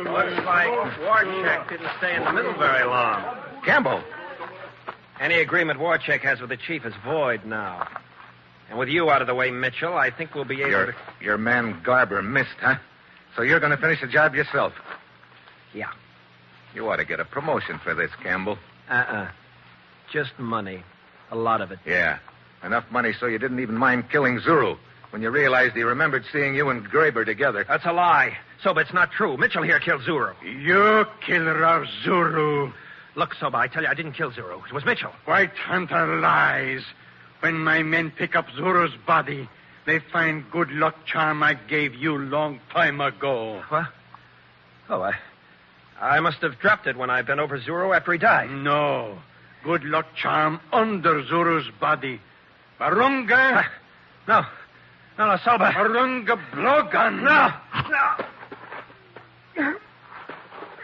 Looks like Warchek didn't stay in the middle very long. Campbell. Any agreement Warchek has with the chief is void now. And with you out of the way, Mitchell, I think we'll be able to... Your man Garber missed, huh? So you're going to finish the job yourself? Yeah. You ought to get a promotion for this, Campbell. Just money. A lot of it. Yeah. Enough money so you didn't even mind killing Zuru when you realized he remembered seeing you and Graber together. That's a lie. Soba, it's not true. Mitchell here killed Zuru. You killer of Zuru. Look, Soba, I tell you, I didn't kill Zuru. It was Mitchell. White Hunter lies. When my men pick up Zuru's body, they find good luck charm I gave you long time ago. What? Oh, I must have dropped it when I bent over Zuru after he died. No. Good luck charm under Zuru's body. Barunga? No, Soba. Barunga blowgun. No.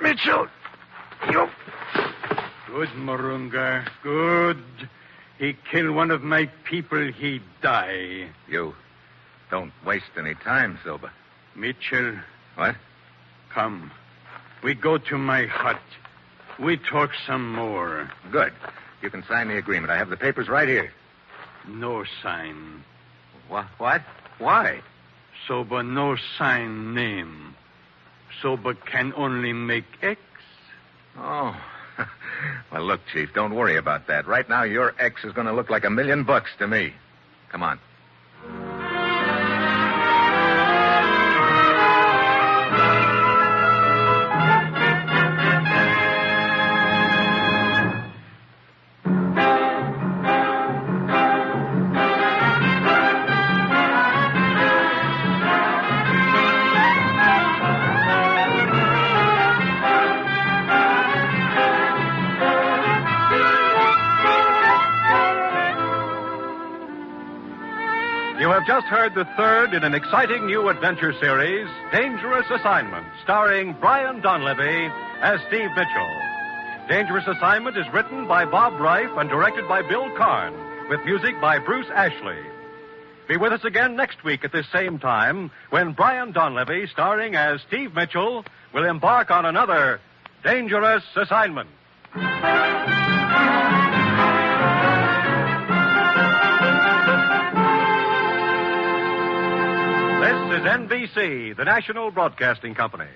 Mitchell, you... Good, Marunga. Good. He killed one of my people, he die. You don't waste any time, Silva. Mitchell. What? Come. We go to my hut. We talk some more. Good. You can sign the agreement. I have the papers right here. No sign. What? Why? Soba no sign name. Soba can only make X. Oh. Well, look, Chief, don't worry about that. Right now, your X is going to look like $1 million to me. Come on. You have just heard the third in an exciting new adventure series, Dangerous Assignment, starring Brian Donlevy as Steve Mitchell. Dangerous Assignment is written by Bob Reif and directed by Bill Karn, with music by Bruce Ashley. Be with us again next week at this same time when Brian Donlevy, starring as Steve Mitchell, will embark on another Dangerous Assignment. This is NBC, the national broadcasting company.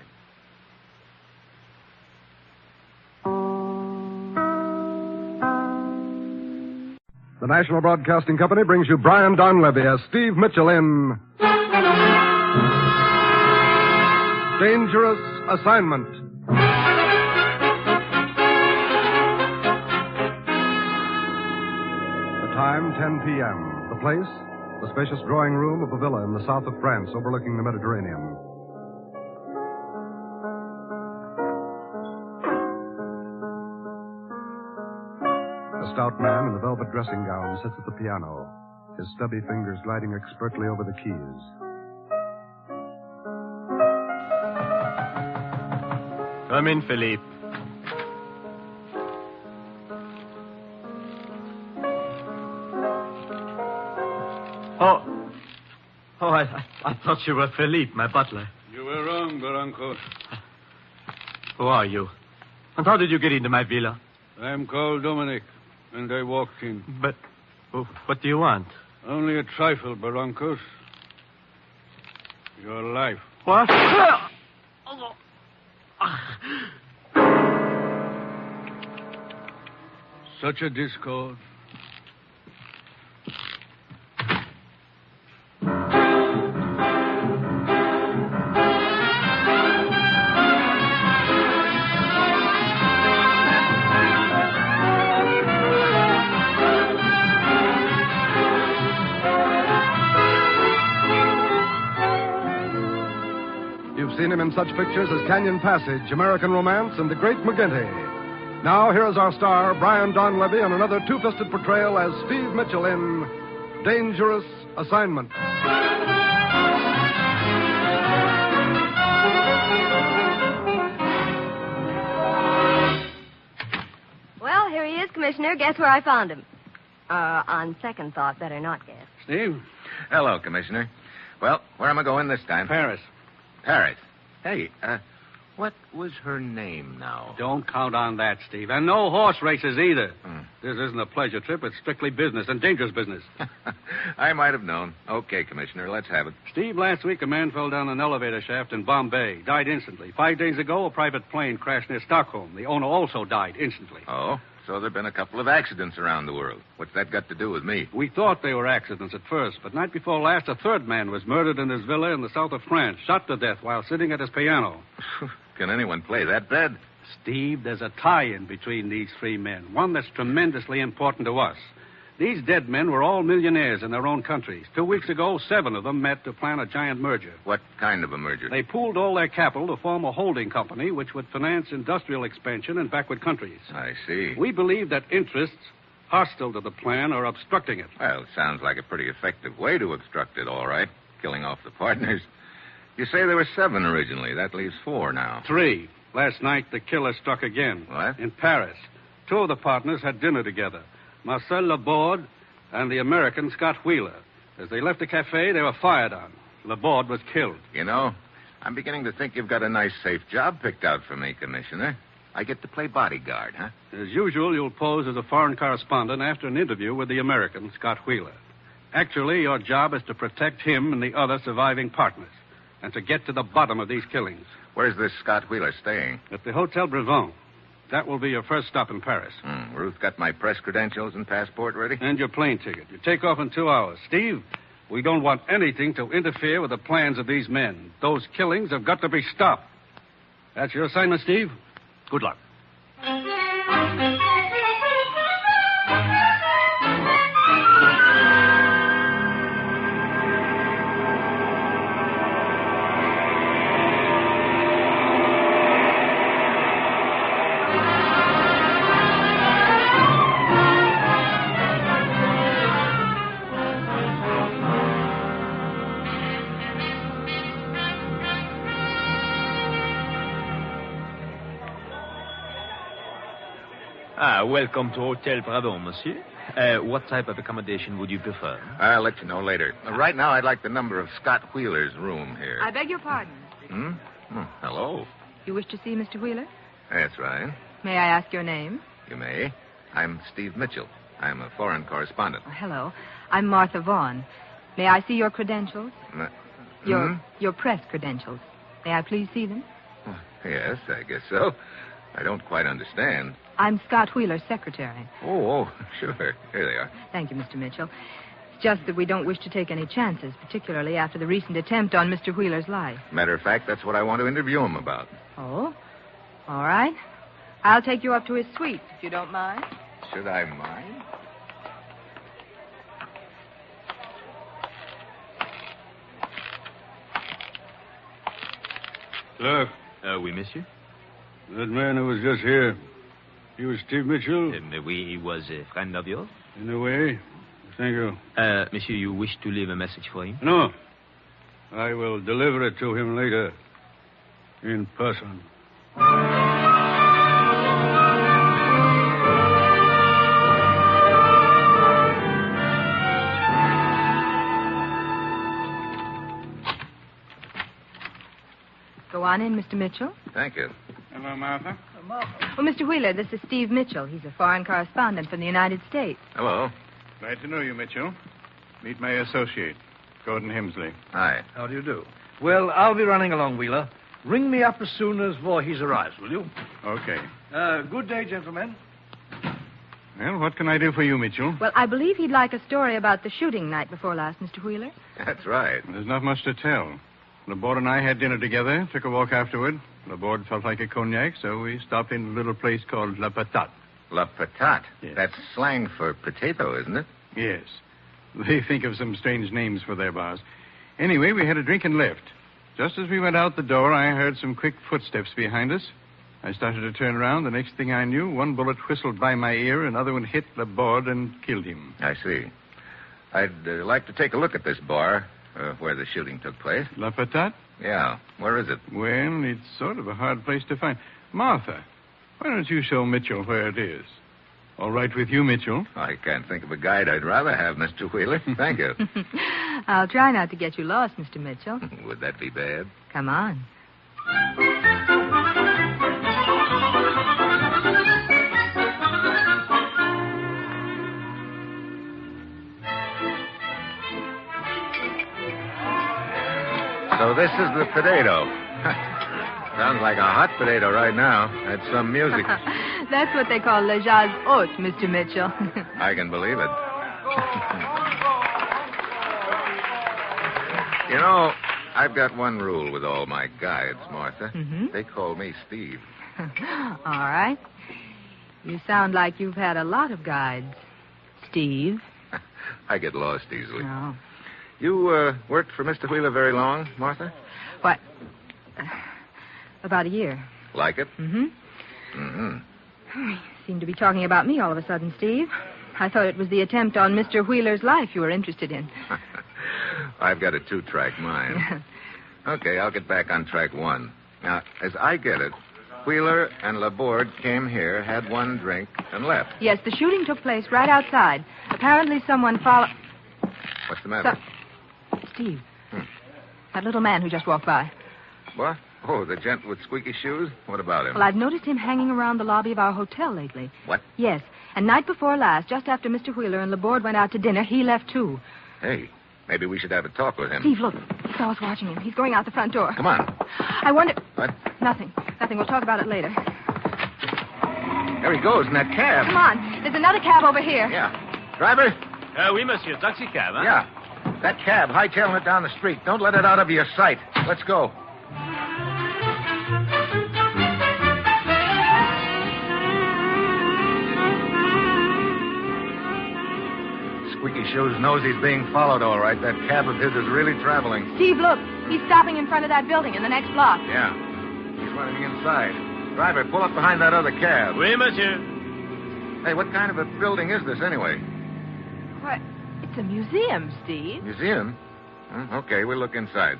The National Broadcasting Company brings you Brian Donlevy as Steve Mitchell in Dangerous Assignment. The time, 10 p.m. The place, the spacious drawing room of a villa in the south of France overlooking the Mediterranean. A stout man in a velvet dressing gown sits at the piano, his stubby fingers gliding expertly over the keys. Come in, Philippe. Oh, I thought you were Philippe, my butler. You were wrong, Barranco. Who are you? And how did you get into my villa? I'm called Dominic, and I walked in. But what do you want? Only a trifle, Barrancos. Your life. What? Such a discord. him in such pictures as Canyon Passage, American Romance, and The Great McGinty. Now, here is our star, Brian Donlevy, on another two-fisted portrayal as Steve Mitchell in Dangerous Assignment. Well, here he is, Commissioner. Guess where I found him? On second thought, better not guess. Steve? Hello, Commissioner. Well, where am I going this time? Paris. Paris. Hey, what was her name now? Don't count on that, Steve. And no horse races either. This isn't a pleasure trip. It's strictly business and dangerous business. I might have known. Okay, Commissioner, let's have it. Steve, last week a man fell down an elevator shaft in Bombay. Died instantly. 5 days ago, a private plane crashed near Stockholm. The owner also died instantly. Oh? So there have been a couple of accidents around the world. What's that got to do with me? We thought they were accidents at first, but night before last, a third man was murdered in his villa in the south of France, shot to death while sitting at his piano. Can anyone play that bad? Steve, there's a tie-in between these 3 men, one that's tremendously important to us. These dead men were all millionaires in their own countries. 2 weeks ago, 7 of them met to plan a giant merger. What kind of a merger? They pooled all their capital to form a holding company which would finance industrial expansion in backward countries. I see. We believe that interests hostile to the plan are obstructing it. Well, sounds like a pretty effective way to obstruct it, all right. Killing off the partners. You say there were 7 originally. That leaves 4 now. 3. Last night, the killer struck again. What? In Paris. 2 of the partners had dinner together. Marcel Laborde and the American Scott Wheeler. As they left the cafe, they were fired on. Laborde was killed. You know, I'm beginning to think you've got a nice, safe job picked out for me, Commissioner. I get to play bodyguard, huh? As usual, you'll pose as a foreign correspondent after an interview with the American Scott Wheeler. Actually, your job is to protect him and the other surviving partners and to get to the bottom of these killings. Where's this Scott Wheeler staying? At the Hotel Brevant. That will be your first stop in Paris. Ruth got my press credentials and passport ready? And your plane ticket. You take off in 2 hours. Steve, we don't want anything to interfere with the plans of these men. Those killings have got to be stopped. That's your assignment, Steve. Good luck. Welcome to Hotel Bravo, monsieur. What type of accommodation would you prefer? I'll let you know later. Right now, I'd like the number of Scott Wheeler's room here. I beg your pardon. Hello. You wish to see Mr. Wheeler? That's right. May I ask your name? You may. I'm Steve Mitchell. I'm a foreign correspondent. Hello. I'm Martha Vaughn. May I see your credentials? Your press credentials. May I please see them? Yes, I guess so. I don't quite understand. I'm Scott Wheeler's secretary. Oh, sure. Here they are. Thank you, Mr. Mitchell. It's just that we don't wish to take any chances, particularly after the recent attempt on Mr. Wheeler's life. Matter of fact, that's what I want to interview him about. Oh? All right. I'll take you up to his suite, if you don't mind. Should I mind? Look. Oui, monsieur. That man who was just here, he was Steve Mitchell? Oui, he was a friend of yours. In a way. Thank you. Monsieur, you wish to leave a message for him? No. I will deliver it to him later. In person. Go on in, Mr. Mitchell. Thank you. Hello, Martha. Well, Mr. Wheeler, this is Steve Mitchell. He's a foreign correspondent from the United States. Hello. Glad to know you, Mitchell. Meet my associate, Gordon Hemsley. Hi. How do you do? Well, I'll be running along, Wheeler. Ring me up as soon as Voorhees arrives, will you? Okay. Good day, gentlemen. Well, what can I do for you, Mitchell? Well, I believe he'd like a story about the shooting night before last, Mr. Wheeler. That's right. There's not much to tell. Laborde and I had dinner together, took a walk afterward. Laborde felt like a cognac, so we stopped in a little place called La Patate. La Patate? Yes. That's slang for potato, isn't it? Yes. They think of some strange names for their bars. Anyway, we had a drink and left. Just as we went out the door, I heard some quick footsteps behind us. I started to turn around. The next thing I knew, one bullet whistled by my ear, another one hit Laborde and killed him. I see. I'd like to take a look at this bar where the shooting took place. La Patate? Yeah. Where is it? Well, it's sort of a hard place to find. Martha, why don't you show Mitchell where it is? All right with you, Mitchell? I can't think of a guide I'd rather have, Mr. Wheeler. Thank you. I'll try not to get you lost, Mr. Mitchell. Would that be bad? Come on. So this is the potato. Sounds like a hot potato right now. That's some music. That's what they call le jazz haute, Mr. Mitchell. I can believe it. You know, I've got one rule with all my guides, Martha. Mm-hmm. They call me Steve. All right. You sound like you've had a lot of guides, Steve. I get lost easily. Oh. You worked for Mr. Wheeler very long, Martha? What? About a year. Like it? Mm-hmm. Mm-hmm. You seem to be talking about me all of a sudden, Steve. I thought it was the attempt on Mr. Wheeler's life you were interested in. I've got a 2-track mind. Okay, I'll get back on track 1. Now, as I get it, Wheeler and Laborde came here, had one drink, and left. Yes, the shooting took place right outside. Apparently someone followed... What's the matter? Steve, that little man who just walked by. What? Oh, the gent with squeaky shoes? What about him? Well, I've noticed him hanging around the lobby of our hotel lately. What? Yes, and night before last, just after Mr. Wheeler and Laborde went out to dinner, he left too. Hey, maybe we should have a talk with him. Steve, look. He saw us watching him. He's going out the front door. Come on. I wonder... What? Nothing. We'll talk about it later. There he goes in that cab. Come on. There's another cab over here. Yeah. Driver? Oui, monsieur. Taxi cab, huh? Yeah. That cab, hightailing it down the street. Don't let it out of your sight. Let's go. Squeaky Shoes knows he's being followed all right. That cab of his is really traveling. Steve, look. He's stopping in front of that building in the next block. Yeah. He's running inside. Driver, pull up behind that other cab. Oui, monsieur. Hey, what kind of a building is this anyway? What? It's a museum, Steve. Museum? Okay, we'll look inside.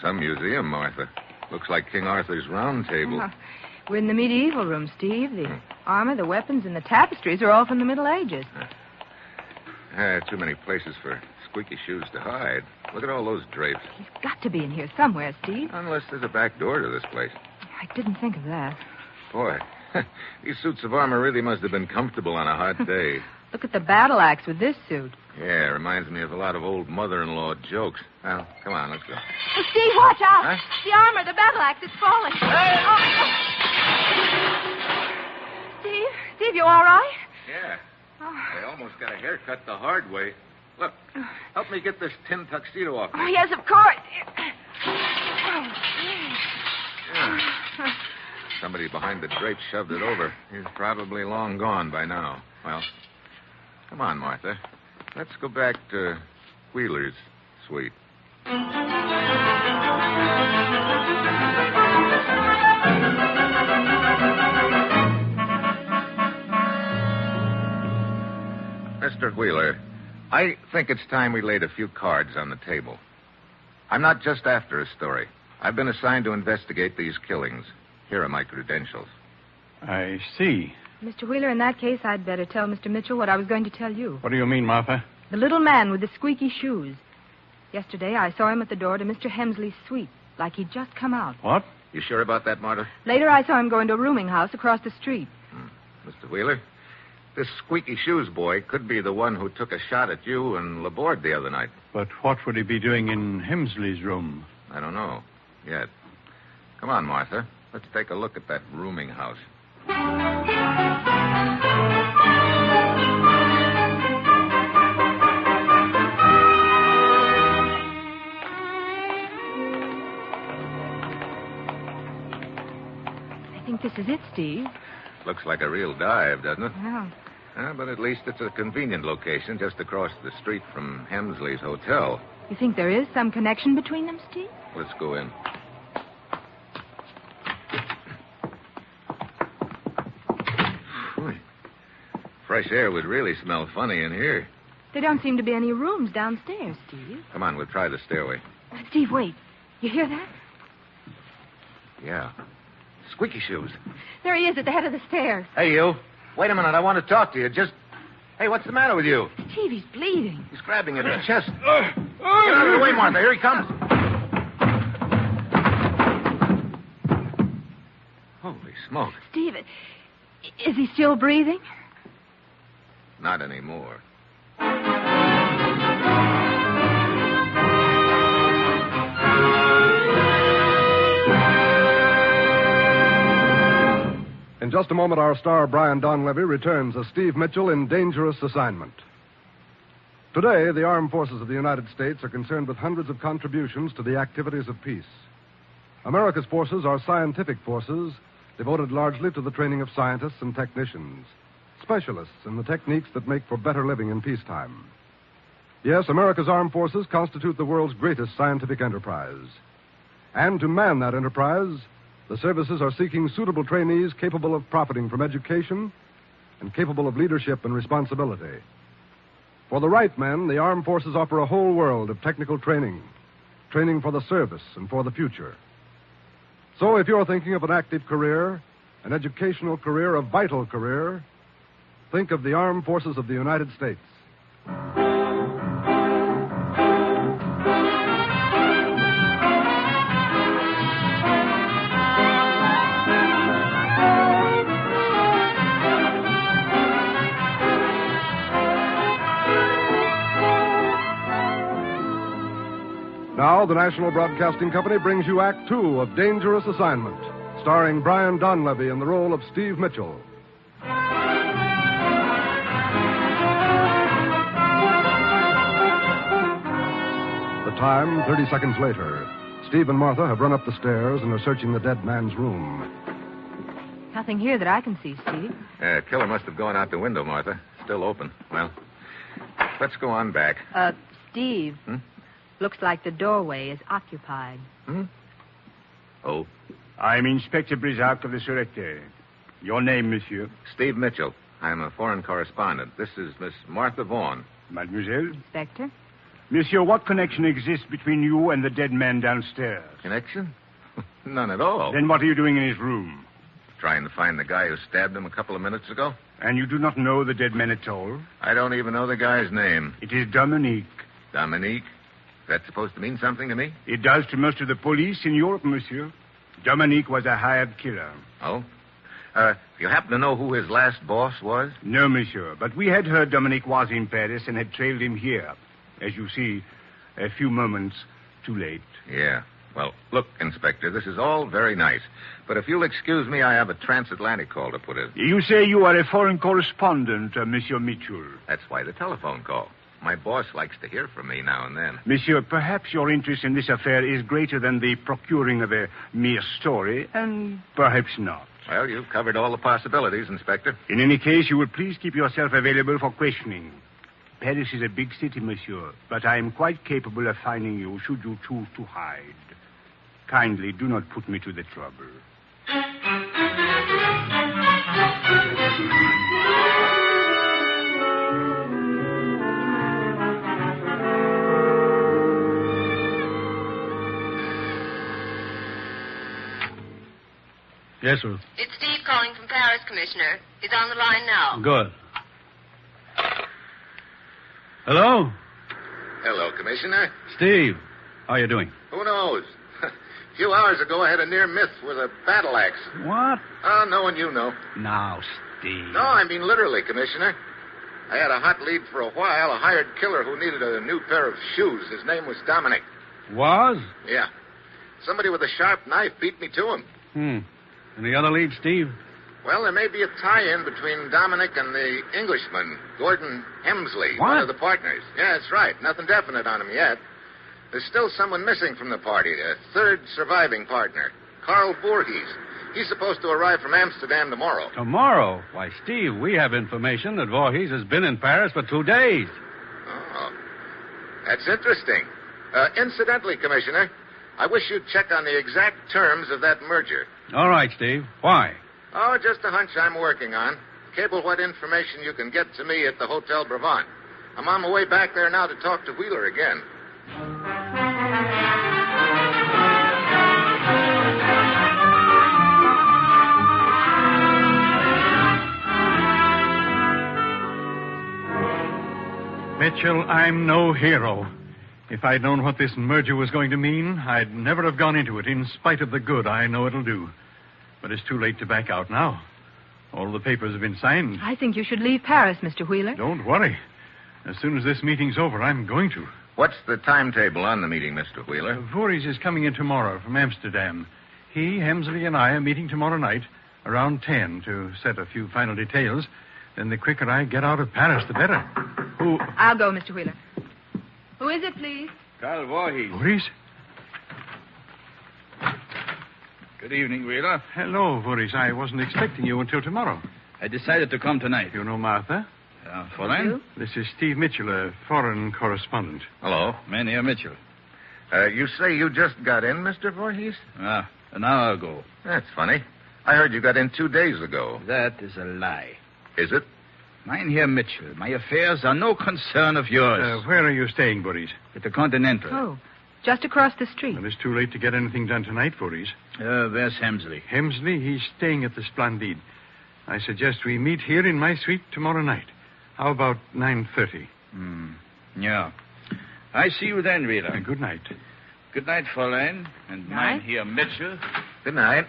Some museum, Martha. Looks like King Arthur's Round Table. We're in the medieval room, Steve. The armor, the weapons, and the tapestries are all from the Middle Ages. Too many places for Squeaky Shoes to hide. Look at all those drapes. He's got to be in here somewhere, Steve. Unless there's a back door to this place. I didn't think of that. Boy, these suits of armor really must have been comfortable on a hot day. Look at the battle axe with this suit. Yeah, reminds me of a lot of old mother-in-law jokes. Well, come on, let's go. Oh, Steve, watch out! Huh? The armor, the battle axe, it's falling. Hey! Oh. Steve, you all right? Yeah. I almost got a haircut the hard way. Look, help me get this tin tuxedo off me. Oh, yes, of course. Yeah. Somebody behind the drape shoved it over. He's probably long gone by now. Well, come on, Martha. Let's go back to Wheeler's suite. Mr. Wheeler, I think it's time we laid a few cards on the table. I'm not just after a story. I've been assigned to investigate these killings. Here are my credentials. I see. Mr. Wheeler, in that case, I'd better tell Mr. Mitchell what I was going to tell you. What do you mean, Martha? The little man with the squeaky shoes. Yesterday, I saw him at the door to Mr. Hemsley's suite, like he'd just come out. What? You sure about that, Martha? Later, I saw him go into a rooming house across the street. Mr. Wheeler, this squeaky shoes boy could be the one who took a shot at you and Laborde the other night. But what would he be doing in Hemsley's room? I don't know yet. Come on, Martha. Let's take a look at that rooming house. I think this is it, Steve. Looks like a real dive, doesn't it? Yeah. But at least it's a convenient location just across the street from Hemsley's hotel. You think there is some connection between them, Steve? Let's go in. Boy, fresh air would really smell funny in here. There don't seem to be any rooms downstairs, Steve. Come on, we'll try the stairway. Steve, wait. You hear that? Yeah. Squeaky shoes. There he is at the head of the stairs. Hey, you. Wait a minute. I want to talk to you. Hey, what's the matter with you? Steve, he's bleeding. He's grabbing at his chest. Get out of the way, Martha. Here he comes. Holy smoke. Steve, is he still breathing? Not anymore. In just a moment, our star, Brian Donlevy, returns as Steve Mitchell in Dangerous Assignment. Today, the armed forces of the United States are concerned with hundreds of contributions to the activities of peace. America's forces are scientific forces devoted largely to the training of scientists and technicians, specialists in the techniques that make for better living in peacetime. Yes, America's armed forces constitute the world's greatest scientific enterprise. And to man that enterprise, the services are seeking suitable trainees capable of profiting from education and capable of leadership and responsibility. For the right men, the armed forces offer a whole world of technical training for the service and for the future. So if you're thinking of an active career, an educational career, a vital career, think of the armed forces of the United States. Now, the National Broadcasting Company brings you Act Two of Dangerous Assignment, starring Brian Donlevy in the role of Steve Mitchell. The time, 30 seconds later. Steve and Martha have run up the stairs and are searching the dead man's room. Nothing here that I can see, Steve. Killer must have gone out the window, Martha. Still open. Well, let's go on back. Steve. Looks like the doorway is occupied. Oh? I'm Inspector Brisac of the Sûreté. Your name, monsieur? Steve Mitchell. I'm a foreign correspondent. This is Miss Martha Vaughn. Mademoiselle? Inspector? Monsieur, what connection exists between you and the dead man downstairs? Connection? None at all. Then what are you doing in his room? Trying to find the guy who stabbed him a couple of minutes ago. And you do not know the dead man at all? I don't even know the guy's name. It is Dominique. Dominique? That's supposed to mean something to me? It does to most of the police in Europe, monsieur. Dominique was a hired killer. Oh? You happen to know who his last boss was? No, monsieur. But we had heard Dominique was in Paris and had trailed him here. As you see, a few moments too late. Yeah. Well, look, Inspector, this is all very nice. But if you'll excuse me, I have a transatlantic call to put in. You say you are a foreign correspondent, Monsieur Mitchell. That's why the telephone call. My boss likes to hear from me now and then. Monsieur, perhaps your interest in this affair is greater than the procuring of a mere story, and perhaps not. Well, you've covered all the possibilities, Inspector. In any case, you will please keep yourself available for questioning. Paris is a big city, monsieur, but I am quite capable of finding you should you choose to hide. Kindly do not put me to the trouble. Yes, Ruth. It's Steve calling from Paris, Commissioner. He's on the line now. Good. Hello? Hello, Commissioner. Steve, how you doing? Who knows? A few hours ago, I had a near miss with a battle axe. What? Oh, no one you know. Now, Steve. No, I mean literally, Commissioner. I had a hot lead for a while, a hired killer who needed a new pair of shoes. His name was Dominic. Was? Yeah. Somebody with a sharp knife beat me to him. Any other leads, Steve? Well, there may be a tie-in between Dominic and the Englishman, Gordon Hemsley, What? one of the partners. Yeah, that's right. Nothing definite on him yet. There's still someone missing from the party, a third surviving partner, Carl Voorhees. He's supposed to arrive from Amsterdam tomorrow. Tomorrow? Why, Steve, we have information that Voorhees has been in Paris for 2 days. Oh, that's interesting. Incidentally, Commissioner, I wish you'd check on the exact terms of that merger. All right, Steve. Why? Oh, just a hunch I'm working on. Cable what information you can get to me at the Hotel Brabant. I'm on my way back there now to talk to Wheeler again. Mitchell, I'm no hero. If I'd known what this merger was going to mean, I'd never have gone into it, in spite of the good I know it'll do. But it's too late to back out now. All the papers have been signed. I think you should leave Paris, Mr. Wheeler. Don't worry. As soon as this meeting's over, I'm going to. What's the timetable on the meeting, Mr. Wheeler? Voorhees is coming in tomorrow from Amsterdam. He, Hemsley, and I are meeting tomorrow night around 10 to set a few final details. Then the quicker I get out of Paris, the better. Who? I'll go, Mr. Wheeler. Who is it, please? Carl Voorhees. Voorhees? Good evening, Wheeler. Hello, Voorhees. I wasn't expecting you until tomorrow. I decided to come tonight. You know Martha? Fräulein? This is Steve Mitchell, a foreign correspondent. Hello. Mynheer Mitchell. You say you just got in, Mr. Voorhees? An hour ago. That's funny. I heard you got in 2 days ago. That is a lie. Is it? Mynheer Mitchell, my affairs are no concern of yours. Where are you staying, Voorhees? At the Continental. Oh, just across the street. Well, it's too late to get anything done tonight, Voorhees. Where's Hemsley? Hemsley, he's staying at the Splendide. I suggest we meet here in my suite tomorrow night. How about 9:30? Yeah. I see you then, Wheeler. Good night. Good night, Fräulein. And Mynheer Mitchell. Good night.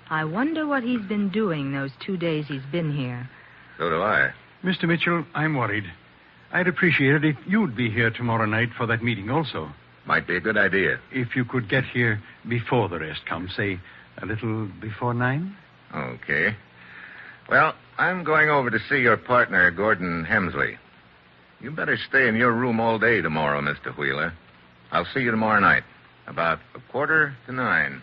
I wonder what he's been doing those 2 days he's been here. So do I. Mr. Mitchell, I'm worried. I'd appreciate it if you'd be here tomorrow night for that meeting also. Might be a good idea. If you could get here before the rest come, say a little before 9? Okay. Well, I'm going over to see your partner, Gordon Hemsley. You better stay in your room all day tomorrow, Mr. Wheeler. I'll see you tomorrow night, about 8:45.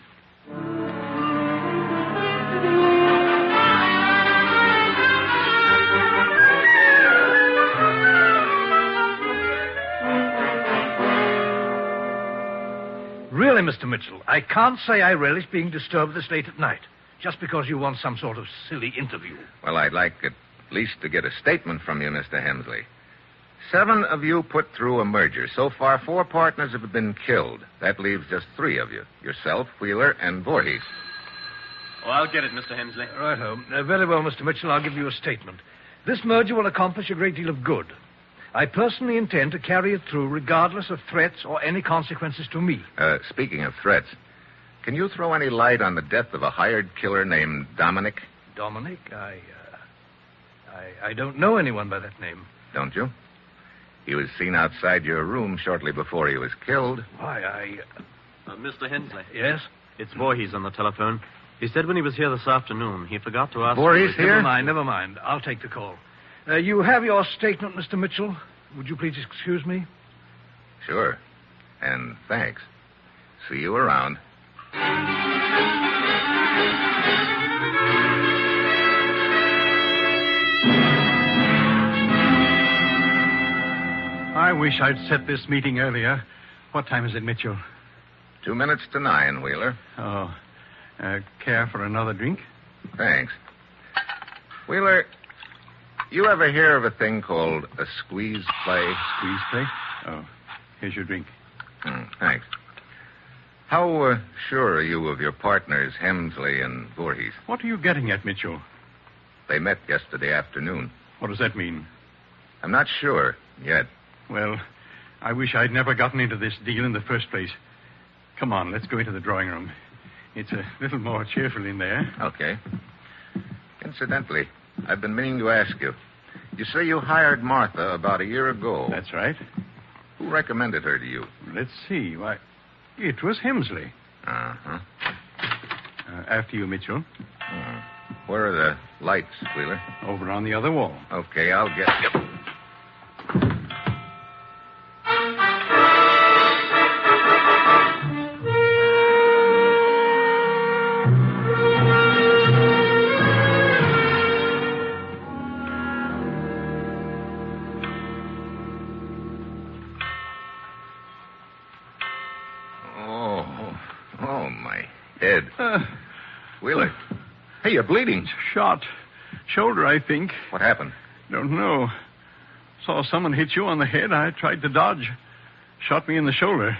Really, Mr. Mitchell, I can't say I relish being disturbed this late at night, just because you want some sort of silly interview. Well, I'd like at least to get a statement from you, Mr. Hemsley. 7 of you put through a merger. So far, 4 partners have been killed. That leaves just 3 of you. Yourself, Wheeler, and Voorhees. Oh, I'll get it, Mr. Hemsley. Righto. Very well, Mr. Mitchell, I'll give you a statement. This merger will accomplish a great deal of good. I personally intend to carry it through regardless of threats or any consequences to me. Speaking of threats, can you throw any light on the death of a hired killer named Dominic? Dominic? I don't know anyone by that name. Don't you? He was seen outside your room shortly before he was killed. Why, Mr. Hemsley. Yes? It's Voorhees on the telephone. He said when he was here this afternoon, he forgot to ask... Voorhees here? Never mind. I'll take the call. You have your statement, Mr. Mitchell. Would you please excuse me? Sure. And thanks. See you around. I wish I'd set this meeting earlier. What time is it, Mitchell? 2 minutes to 9, Wheeler. Oh. Care for another drink? Thanks. Wheeler, you ever hear of a thing called a squeeze play? Squeeze play? Oh, here's your drink. Thanks. How sure are you of your partners, Hemsley and Voorhees? What are you getting at, Mitchell? They met yesterday afternoon. What does that mean? I'm not sure yet. Well, I wish I'd never gotten into this deal in the first place. Come on, let's go into the drawing room. It's a little more cheerful in there. Okay. Incidentally, I've been meaning to ask you. You say you hired Martha about a year ago. That's right. Who recommended her to you? Let's see. Why, it was Hemsley. Uh-huh. After you, Mitchell. Where are the lights, Wheeler? Over on the other wall. Okay, I'll get... Yep. Ed. Wheeler. Hey, you're bleeding. Shot. Shoulder, I think. What happened? Don't know. Saw someone hit you on the head. I tried to dodge. Shot me in the shoulder.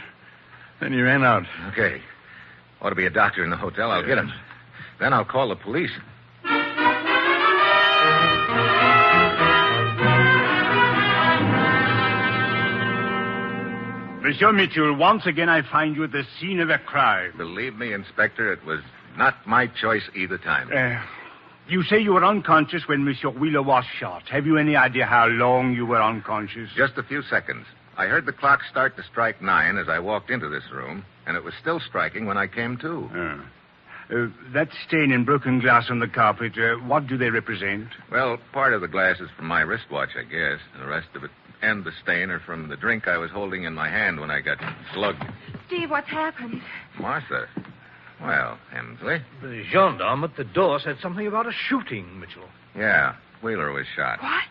Then he ran out. Okay. Ought to be a doctor in the hotel. I'll get him. Then I'll call the police. Monsieur Mitchell, once again I find you at the scene of a crime. Believe me, Inspector, it was not my choice either time. You say you were unconscious when Monsieur Wheeler was shot. Have you any idea how long you were unconscious? Just a few seconds. I heard the clock start to strike 9 as I walked into this room, and it was still striking when I came to. That stain and broken glass on the carpet, what do they represent? Well, part of the glass is from my wristwatch, I guess. The rest of it and the stain are from the drink I was holding in my hand when I got slugged. Steve, what's happened? Martha. Well, Hemsley. The gendarme at the door said something about a shooting, Mitchell. Yeah, Wheeler was shot. What?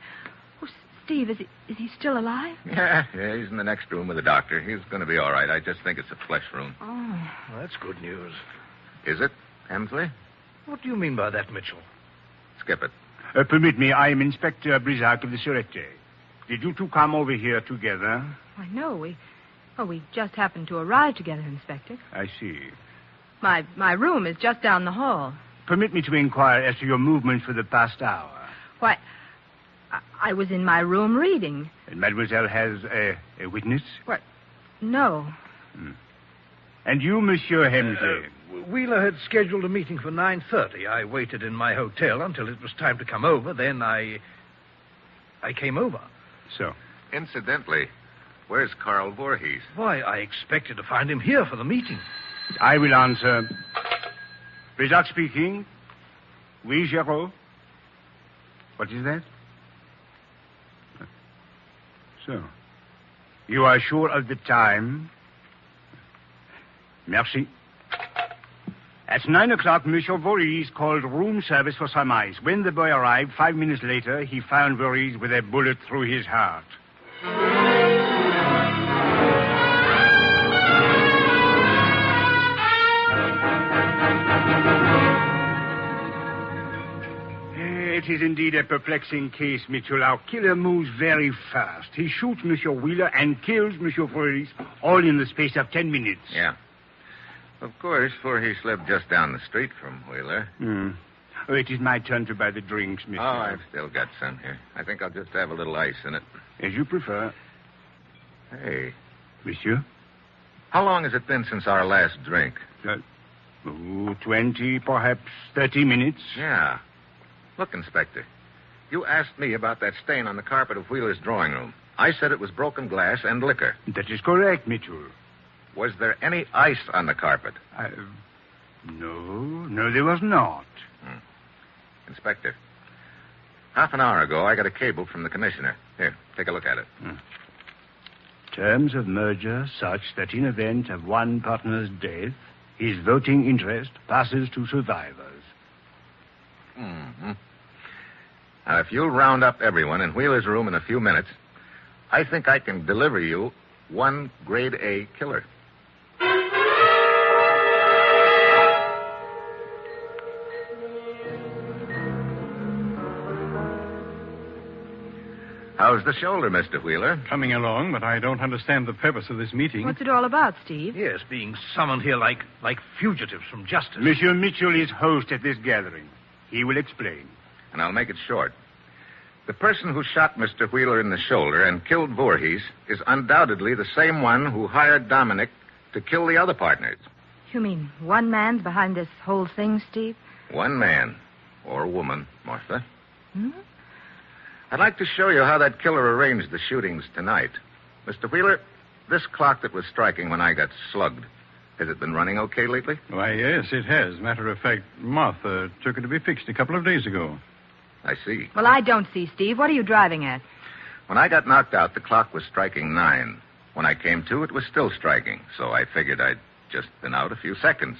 Oh, Steve, is he still alive? Yeah, he's in the next room with the doctor. He's going to be all right. I just think it's a flesh wound. Oh. Well, that's good news. Is it, Hemsley? What do you mean by that, Mitchell? Skip it. Permit me, I am Inspector Brisac of the Sûreté. Did you two come over here together? I know. We just happened to arrive together, Inspector. I see. My room is just down the hall. Permit me to inquire as to your movements for the past hour. Why, I was in my room reading. And Mademoiselle has a witness? What? No. And you, Monsieur Hemsley? Wheeler had scheduled a meeting for 9:30. I waited in my hotel until it was time to come over. Then I came over. So? Incidentally, where's Carl Voorhees? Why, I expected to find him here for the meeting. I will answer. Brisac speaking. Oui, Géraud. What is that? So. You are sure of the time? Merci. At 9 o'clock, Monsieur Voorhees called room service for some ice. When the boy arrived, 5 minutes later, he found Voorhees with a bullet through his heart. It is indeed a perplexing case, Mitchell. Our killer moves very fast. He shoots Monsieur Wheeler and kills Monsieur Voorhees, all in the space of 10 minutes. Yeah. Of course, Voorhees lived just down the street from Wheeler. Oh, it is my turn to buy the drinks, Mr. Oh, I've still got some here. I think I'll just have a little ice in it. As you prefer. Hey. Monsieur? How long has it been since our last drink? 20, perhaps 30 minutes. Yeah. Look, Inspector, you asked me about that stain on the carpet of Wheeler's drawing room. I said it was broken glass and liquor. That is correct, Mitchell. Was there any ice on the carpet? No, there was not. Inspector, half an hour ago, I got a cable from the commissioner. Here, take a look at it. Terms of merger such that in event of one partner's death, his voting interest passes to survivors. Now, if you'll round up everyone in Wheeler's room in a few minutes, I think I can deliver you one grade A killer. How's the shoulder, Mr. Wheeler? Coming along, but I don't understand the purpose of this meeting. What's it all about, Steve? Yes, being summoned here like fugitives from justice. Monsieur Mitchell is host at this gathering. He will explain. And I'll make it short. The person who shot Mr. Wheeler in the shoulder and killed Voorhees is undoubtedly the same one who hired Dominic to kill the other partners. You mean one man's behind this whole thing, Steve? One man. Or woman, Martha. I'd like to show you how that killer arranged the shootings tonight. Mr. Wheeler, this clock that was striking when I got slugged, has it been running okay lately? Why, yes, it has. Matter of fact, Martha took it to be fixed a couple of days ago. I see. Well, I don't see, Steve. What are you driving at? When I got knocked out, the clock was striking 9. When I came to, it was still striking, so I figured I'd just been out a few seconds.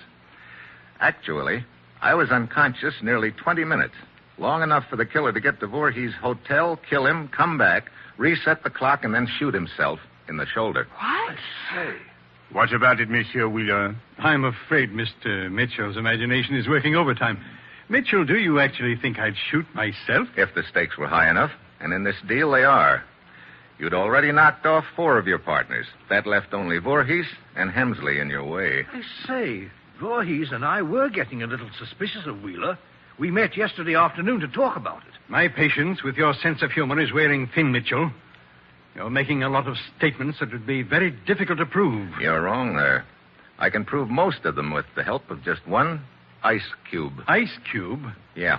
Actually, I was unconscious nearly 20 minutes, long enough for the killer to get to Voorhees' hotel, kill him, come back, reset the clock, and then shoot himself in the shoulder. What? Say, What about it, Monsieur Wheeler? I'm afraid Mr. Mitchell's imagination is working overtime. Mitchell, do you actually think I'd shoot myself? If the stakes were high enough, and in this deal they are. You'd already knocked off 4 of your partners. That left only Voorhees and Hemsley in your way. I say, Voorhees and I were getting a little suspicious of Wheeler. We met yesterday afternoon to talk about it. My patience with your sense of humor is wearing thin, Mitchell. You're making a lot of statements that would be very difficult to prove. You're wrong there. I can prove most of them with the help of just one ice cube. Ice cube? Yeah.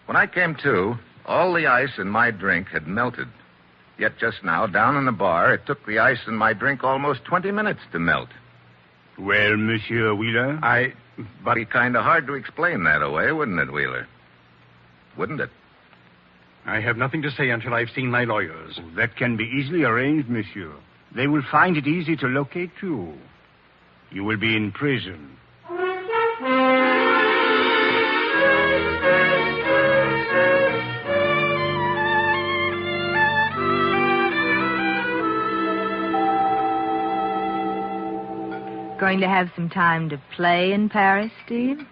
When I came to, all the ice in my drink had melted. Yet just now, down in the bar, it took the ice in my drink almost 20 minutes to melt. Well, Monsieur Wheeler? But it'd be kind of hard to explain that away, wouldn't it, Wheeler? Wouldn't it? I have nothing to say until I've seen my lawyers. That can be easily arranged, Monsieur. They will find it easy to locate you. You will be in prison. Going to have some time to play in Paris, Steve?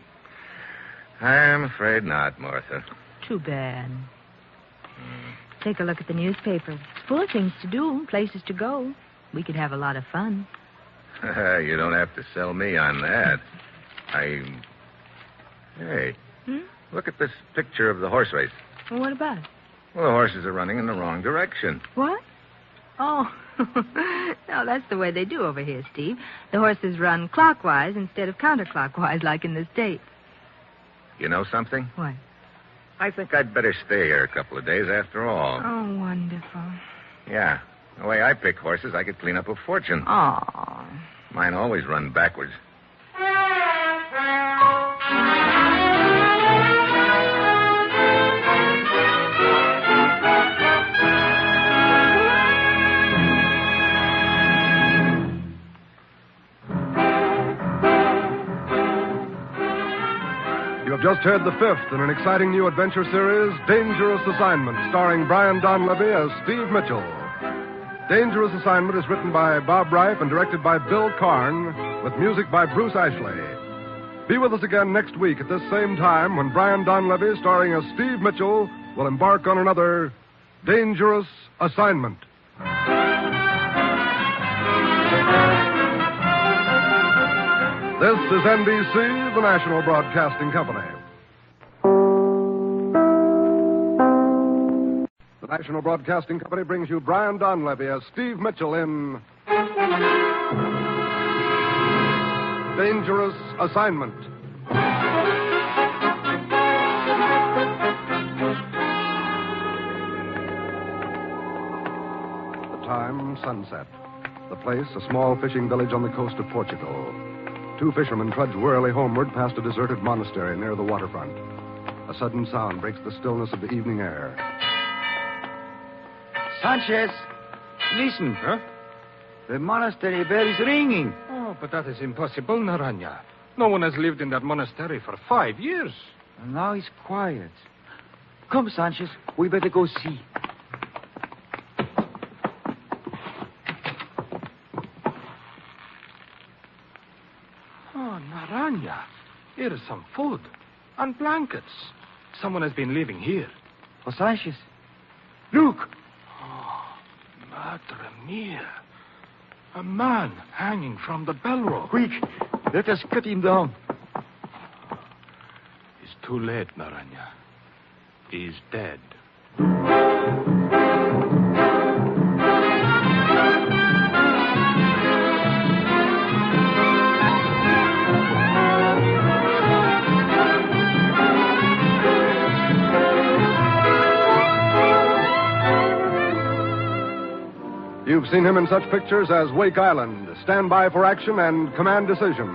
I'm afraid not, Martha. Too bad. Take a look at the newspaper. It's full of things to do, places to go. We could have a lot of fun. You don't have to sell me on that. Hey, look at this picture of the horse race. Well, what about it? Well, the horses are running in the wrong direction. What? Oh, no, that's the way they do over here, Steve. The horses run clockwise instead of counterclockwise like in the States. You know something? What? I think I'd better stay here a couple of days after all. Oh, wonderful. Yeah. The way I pick horses, I could clean up a fortune. Oh. Mine always run backwards. You have just heard the 5th in an exciting new adventure series, Dangerous Assignment, starring Brian Donlevy as Steve Mitchell. Dangerous Assignment is written by Bob Reif and directed by Bill Karn, with music by Bruce Ashley. Be with us again next week at this same time when Brian Donlevy, starring as Steve Mitchell, will embark on another Dangerous Assignment. This is NBC, the National Broadcasting Company. The National Broadcasting Company brings you Brian Donlevy as Steve Mitchell in Dangerous Assignment. The time, sunset. The place, a small fishing village on the coast of Portugal. 2 fishermen trudge wearily homeward past a deserted monastery near the waterfront. A sudden sound breaks the stillness of the evening air. Sanchez, listen. Huh? The monastery bell is ringing. Oh, but that is impossible, Naranja. No one has lived in that monastery for 5 years. And now it's quiet. Come, Sanchez, we better go see. Oh, Naranja, here is some food and blankets. Someone has been living here. Oh, Sanchez, look. Madre mia. A man hanging from the bell rope. Quick, let us cut him down. It's too late, Naranja. He's dead. You've seen him in such pictures as Wake Island, Stand By for Action, and Command Decision.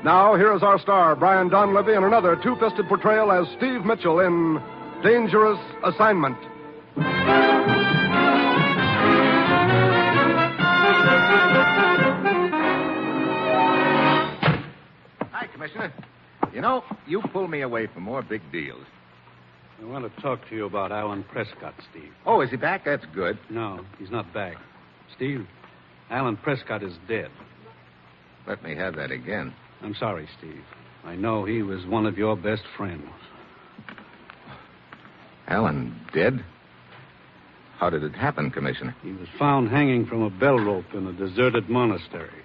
Now, here is our star, Brian Donlevy, in another 2-fisted portrayal as Steve Mitchell in Dangerous Assignment. Hi, Commissioner. You know, you pull me away from more big deals. I want to talk to you about Alan Prescott, Steve. Oh, is he back? That's good. No, he's not back. Steve, Alan Prescott is dead. Let me have that again. I'm sorry, Steve. I know he was one of your best friends. Alan dead? How did it happen, Commissioner? He was found hanging from a bell rope in a deserted monastery.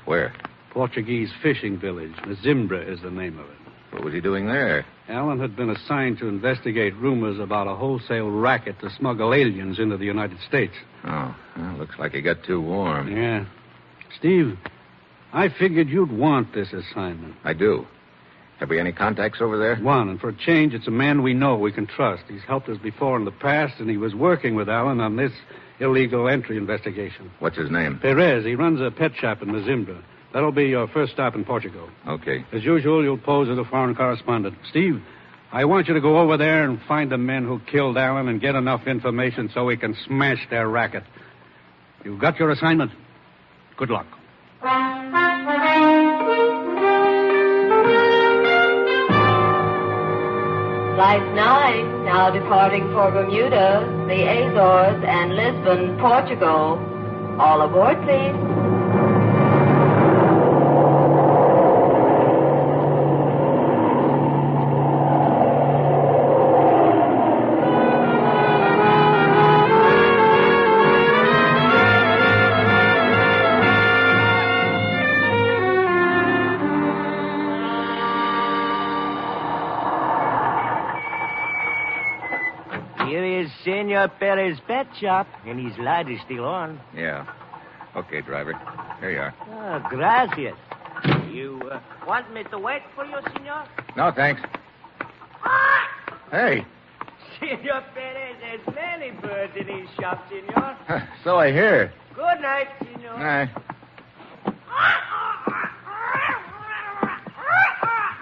Where? Portuguese fishing village. Mazimbra is the name of it. What was he doing there? Alan had been assigned to investigate rumors about a wholesale racket to smuggle aliens into the United States. Oh, well, looks like he got too warm. Yeah. Steve, I figured you'd want this assignment. I do. Have we any contacts over there? One, and for a change, it's a man we know we can trust. He's helped us before in the past, and he was working with Alan on this illegal entry investigation. What's his name? Perez. He runs a pet shop in Mazimbra. That'll be your first stop in Portugal. Okay. As usual, you'll pose as a foreign correspondent. Steve, I want you to go over there and find the men who killed Alan and get enough information so we can smash their racket. You've got your assignment. Good luck. Flight 9, now departing for Bermuda, the Azores, and Lisbon, Portugal. All aboard, please. Senor Perez's pet shop, and his light is still on. Yeah. Okay, driver. Here you are. Oh, gracias. You want me to wait for you, senor? No, thanks. Hey. Senor Perez has many birds in his shop, senor. So I hear. Good night, senor. Night.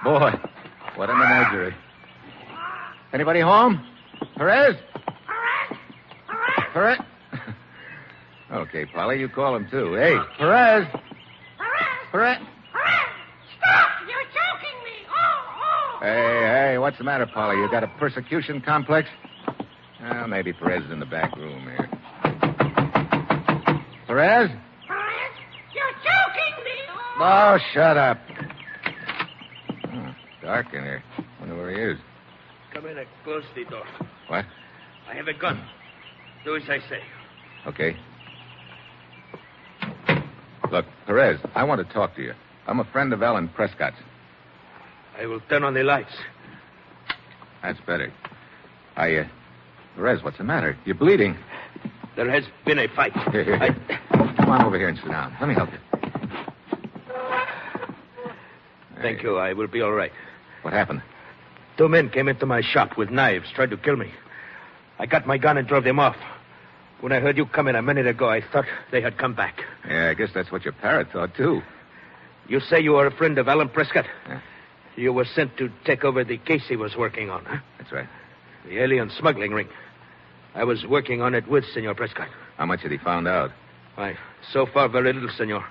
Boy, what a menagerie. Anybody home? Perez? Perez? Okay, Polly, you call him, too. Hey, Perez! Perez! Stop! You're choking me! Oh! Hey, what's the matter, Polly? You got a persecution complex? Well, maybe Perez is in the back room here. Perez? You're choking me! Oh, shut up. Dark in here. Wonder where he is. Come in and close the door. What? I have a gun. Do as I say. Okay. Look, Perez, I want to talk to you. I'm a friend of Alan Prescott's. I will turn on the lights. That's better. Perez, what's the matter? You're bleeding. There has been a fight. Here. Come on over here and sit down. Let me help you. Thank you. I will be all right. What happened? 2 men came into my shop with knives, tried to kill me. I got my gun and drove them off. When I heard you come in a minute ago, I thought they had come back. Yeah, I guess that's what your parrot thought, too. You say you are a friend of Alan Prescott? Yeah. You were sent to take over the case he was working on, huh? That's right. The alien smuggling ring. I was working on it with Senor Prescott. How much had he found out? Why, so far, very little, Senor.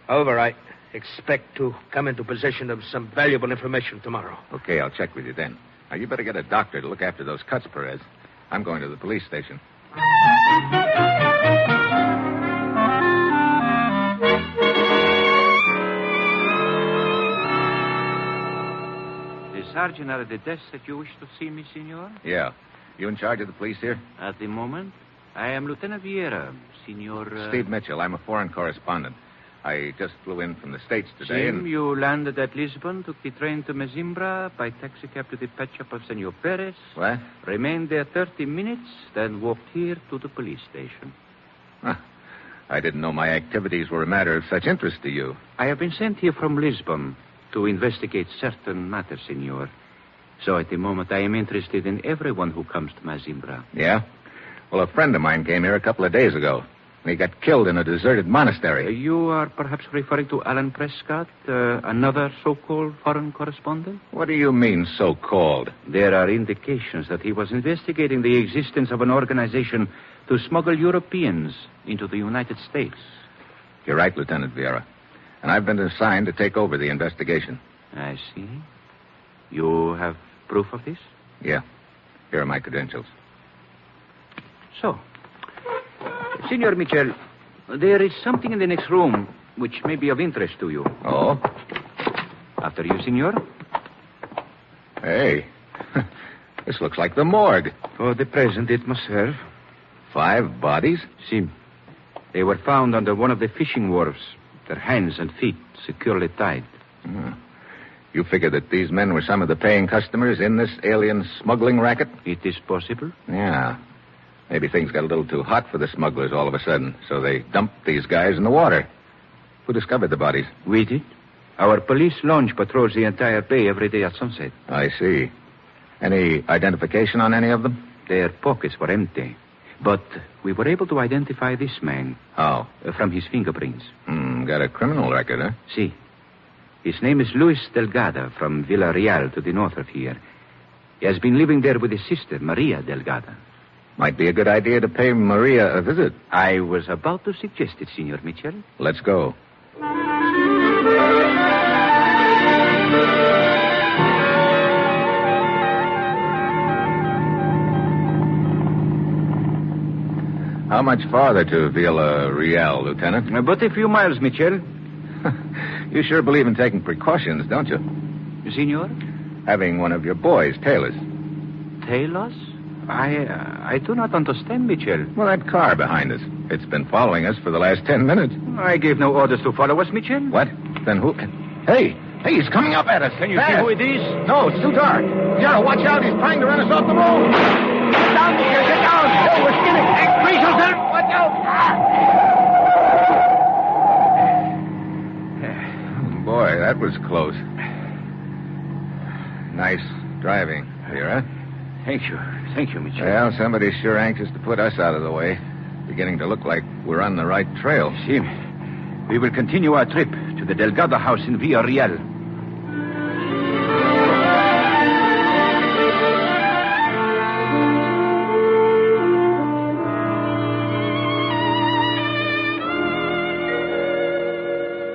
However, I expect to come into possession of some valuable information tomorrow. Okay, I'll check with you then. Now, you better get a doctor to look after those cuts, Perez. I'm going to the police station. The sergeant at the desk that you wish to see me, senor? Yeah. You in charge of the police here? At the moment, I am Lieutenant Vieira, senor... Steve Mitchell. I'm a foreign correspondent. I just flew in from the States today Jim, you landed at Lisbon, took the train to Mazimbra, by taxicab to the pet shop of Senor Perez. What? Remained there 30 minutes, then walked here to the police station. Huh. I didn't know my activities were a matter of such interest to you. I have been sent here from Lisbon to investigate certain matters, senor. So at the moment, I am interested in everyone who comes to Mazimbra. Yeah? Well, a friend of mine came here a couple of days ago. He got killed in a deserted monastery. You are perhaps referring to Alan Prescott, another so-called foreign correspondent? What do you mean, so-called? There are indications that he was investigating the existence of an organization to smuggle Europeans into the United States. You're right, Lieutenant Vieira. And I've been assigned to take over the investigation. I see. You have proof of this? Yeah. Here are my credentials. So, Senor Mitchell, there is something in the next room which may be of interest to you. Oh? After you, senor? Hey, this looks like the morgue. For the present, it must serve. 5 bodies? Si. They were found under one of the fishing wharves, their hands and feet securely tied. You figure that these men were some of the paying customers in this alien smuggling racket? It is possible. Yeah. Maybe things got a little too hot for the smugglers all of a sudden, so they dumped these guys in the water. Who discovered the bodies? We did. Our police launch patrols the entire bay every day at sunset. I see. Any identification on any of them? Their pockets were empty. But we were able to identify this man. How? From his fingerprints. Got a criminal record, huh? Si. His name is Luis Delgado from Villarreal to the north of here. He has been living there with his sister, Maria Delgado. Might be a good idea to pay Maria a visit. I was about to suggest it, Senor Mitchell. Let's go. How much farther to Villarreal, Lieutenant? But a few miles, Mitchell. You sure believe in taking precautions, don't you? Senor? Having one of your boys tail us. Tail us? I do not understand, Mitchell. Well, that car behind us. It's been following us for the last 10 minutes. I gave no orders to follow us, Mitchell. What? Then who? Hey, he's coming up at us. Can you see who it is? No, it's too dark. Yarrow, watch out. He's trying to run us off the road. Get down, Mitchell. Get down. Hey, we're skinning. Hey, freeze yourself. Watch out. Boy, that was close. Nice driving here, huh? Thank you. Thank you, Mitchell. Well, somebody's sure anxious to put us out of the way. Beginning to look like we're on the right trail. See, we will continue our trip to the Delgado house in Villarreal.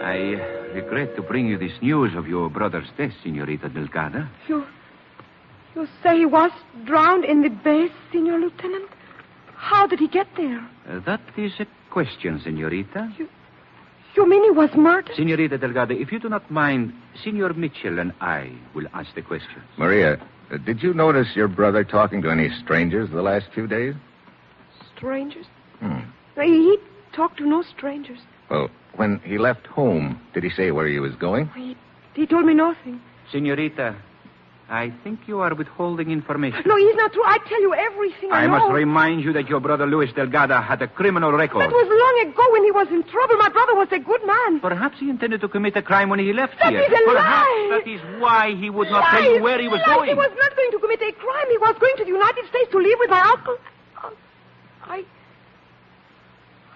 I regret to bring you this news of your brother's death, Senorita Delgado. You say he was drowned in the bay, Senor Lieutenant? How did he get there? That is a question, Senorita. You mean he was murdered? Senorita Delgado, if you do not mind, Senor Mitchell and I will ask the questions. Maria, did you notice your brother talking to any strangers the last few days? Strangers? He talked to no strangers. Well, when he left home, did he say where he was going? He told me nothing. Senorita, I think you are withholding information. No, it's not true. I tell you everything I know. I must remind you that your brother Luis Delgado had a criminal record. That was long ago when he was in trouble. My brother was a good man. Perhaps he intended to commit a crime when he left here. That is a lie. That is why he would not tell you where he was going. He was not going to commit a crime. He was going to the United States to live with my uncle.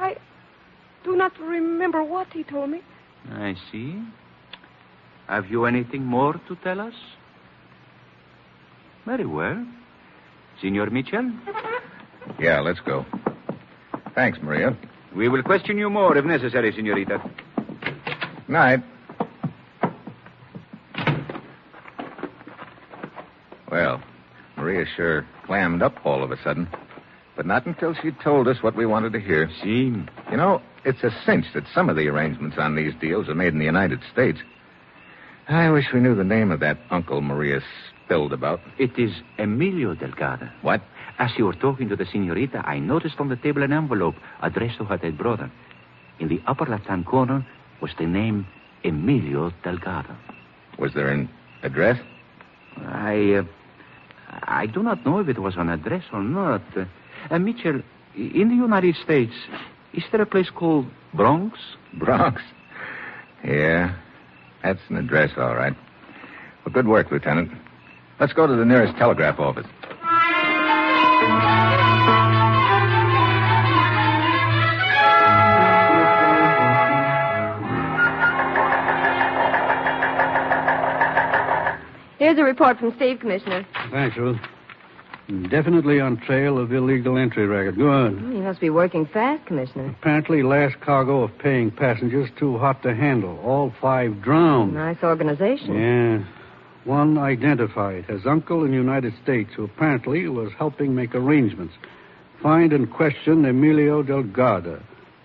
I do not remember what he told me. I see. Have you anything more to tell us? Very well. Senor Mitchell? Yeah, let's go. Thanks, Maria. We will question you more if necessary, Senorita. Night. Well, Maria sure clammed up all of a sudden. But not until she told us what we wanted to hear. See? You know, it's a cinch that some of the arrangements on these deals are made in the United States. I wish we knew the name of that uncle Maria spilled about. It is Emilio Delgado. What? As you were talking to the senorita, I noticed on the table an envelope addressed to her dead brother. In the upper left-hand corner was the name Emilio Delgado. Was there an address? I do not know if it was an address or not. Mitchell, in the United States, is there a place called Bronx? Bronx? Yeah, that's an address, all right. Well, good work, Lieutenant. Let's go to the nearest telegraph office. Here's a report from Steve, Commissioner. Thanks, Ruth. Definitely on trail of illegal entry racket. Good. He must be working fast, Commissioner. Apparently last cargo of paying passengers too hot to handle. All 5 drowned. Nice organization. Yeah. One identified as uncle in the United States who apparently was helping make arrangements. Find and question Emilio Delgado,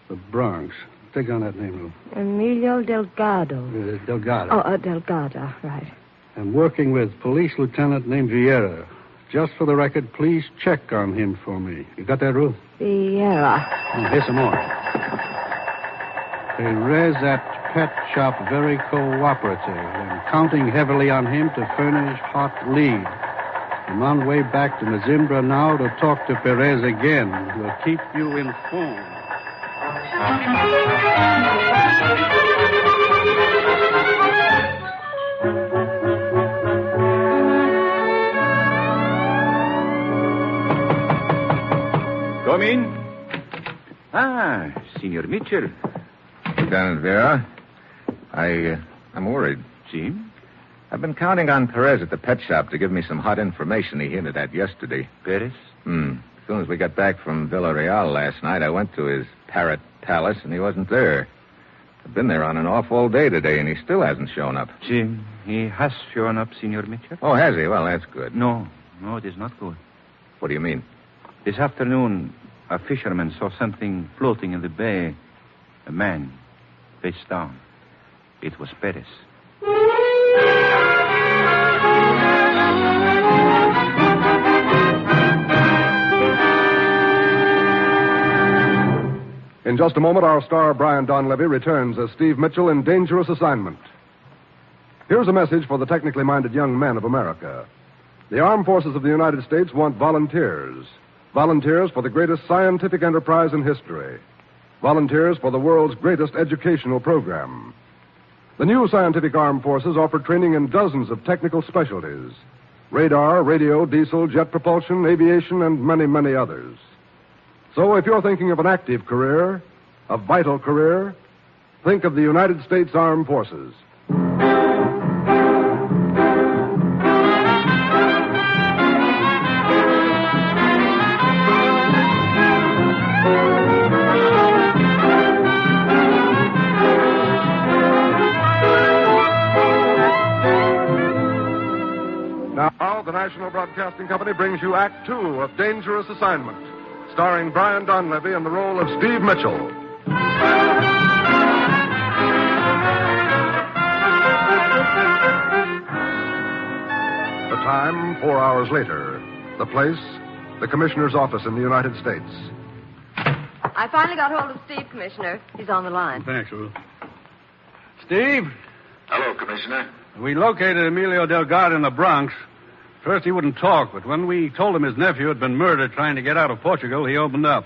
the Bronx. Take on that name, Ruth. Emilio Delgado. Delgado. Oh, Delgado, right. I'm working with police lieutenant named Vieira. Just for the record, please check on him for me. You got that, Ruth? Vieira. Oh, here's some more. Perez at pet shop very cooperative and counting heavily on him to furnish hot lead. I'm on way back to Mazimbra now to talk to Perez again. We'll keep you informed. Come in. Ah, Senor Mitchell. Lieutenant Vera, I'm worried. See? I've been counting on Perez at the pet shop to give me some hot information he hinted at yesterday. Perez? As soon as we got back from Villarreal last night, I went to his parrot palace, and he wasn't there. I've been there on and off all day today, and he still hasn't shown up. Jim, he has shown up, Senor Mitchell. Oh, has he? Well, that's good. No, it is not good. What do you mean? This afternoon, a fisherman saw something floating in the bay. A man, face down. It was Perez. In just a moment, our star, Brian Donlevy, returns as Steve Mitchell in Dangerous Assignment. Here's a message for the technically minded young men of America. The armed forces of the United States want volunteers. Volunteers for the greatest scientific enterprise in history. Volunteers for the world's greatest educational program. The new scientific armed forces offer training in dozens of technical specialties. Radar, radio, diesel, jet propulsion, aviation, and many, many others. So if you're thinking of an active career, a vital career, think of the United States Armed Forces. Now, the National Broadcasting Company brings you Act Two of Dangerous Assignment, starring Brian Donlevy in the role of Steve Mitchell. The time, 4 hours later. The place, the Commissioner's office in the United States. I finally got hold of Steve, Commissioner. He's on the line. Thanks, Ruth. Steve? Hello, Commissioner. We located Emilio Delgado in the Bronx. First, he wouldn't talk, but when we told him his nephew had been murdered trying to get out of Portugal, he opened up.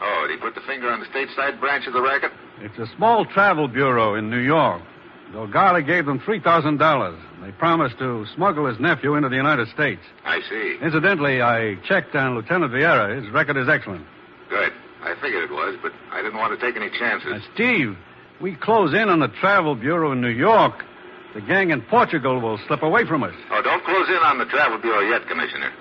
Oh, did he put the finger on the stateside branch of the racket? It's a small travel bureau in New York. Delgado gave them $3,000. They promised to smuggle his nephew into the United States. I see. Incidentally, I checked on Lieutenant Vieira. His record is excellent. Good. I figured it was, but I didn't want to take any chances. Steve, we close in on the travel bureau in New York. The gang in Portugal will slip away from us. Oh, don't close in on the travel bureau yet, Commissioner.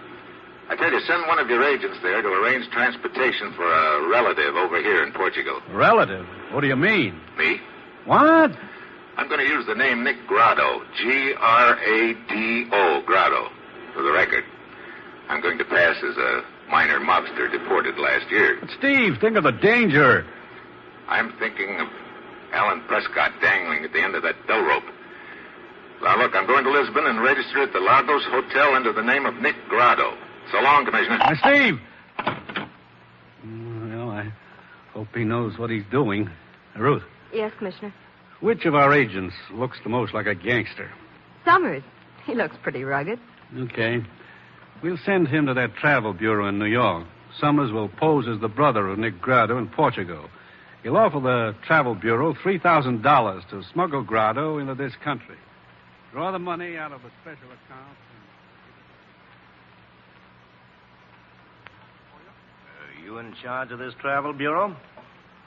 I tell you, send one of your agents there to arrange transportation for a relative over here in Portugal. Relative? What do you mean? Me? What? I'm going to use the name Nick Grado. Grado. Grado. For the record. I'm going to pass as a minor mobster deported last year. But Steve, think of the danger. I'm thinking of Alan Prescott dangling at the end of that bell rope. Now, look, I'm going to Lisbon and register at the Lagos Hotel under the name of Nick Grado. So long, Commissioner. Steve! Well, I hope he knows what he's doing. Ruth. Yes, Commissioner. Which of our agents looks the most like a gangster? Summers. He looks pretty rugged. Okay. We'll send him to that travel bureau in New York. Summers will pose as the brother of Nick Grado in Portugal. He'll offer the travel bureau $3,000 to smuggle Grado into this country. Draw the money out of a special account. Are you in charge of this travel bureau?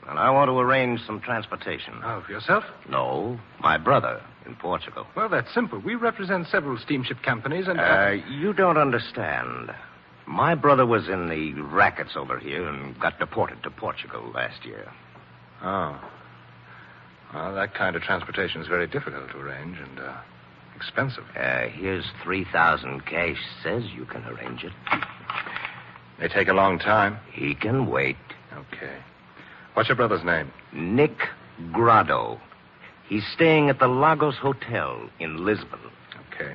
Well, I want to arrange some transportation. Oh, for yourself? No, my brother in Portugal. Well, that's simple. We represent several steamship companies and... You don't understand. My brother was in the rackets over here and got deported to Portugal last year. Oh. Well, that kind of transportation is very difficult to arrange and expensive. Here's 3,000 cash. Says you can arrange it. May take a long time. He can wait. Okay. What's your brother's name? Nick Grado. He's staying at the Lagos Hotel in Lisbon. Okay.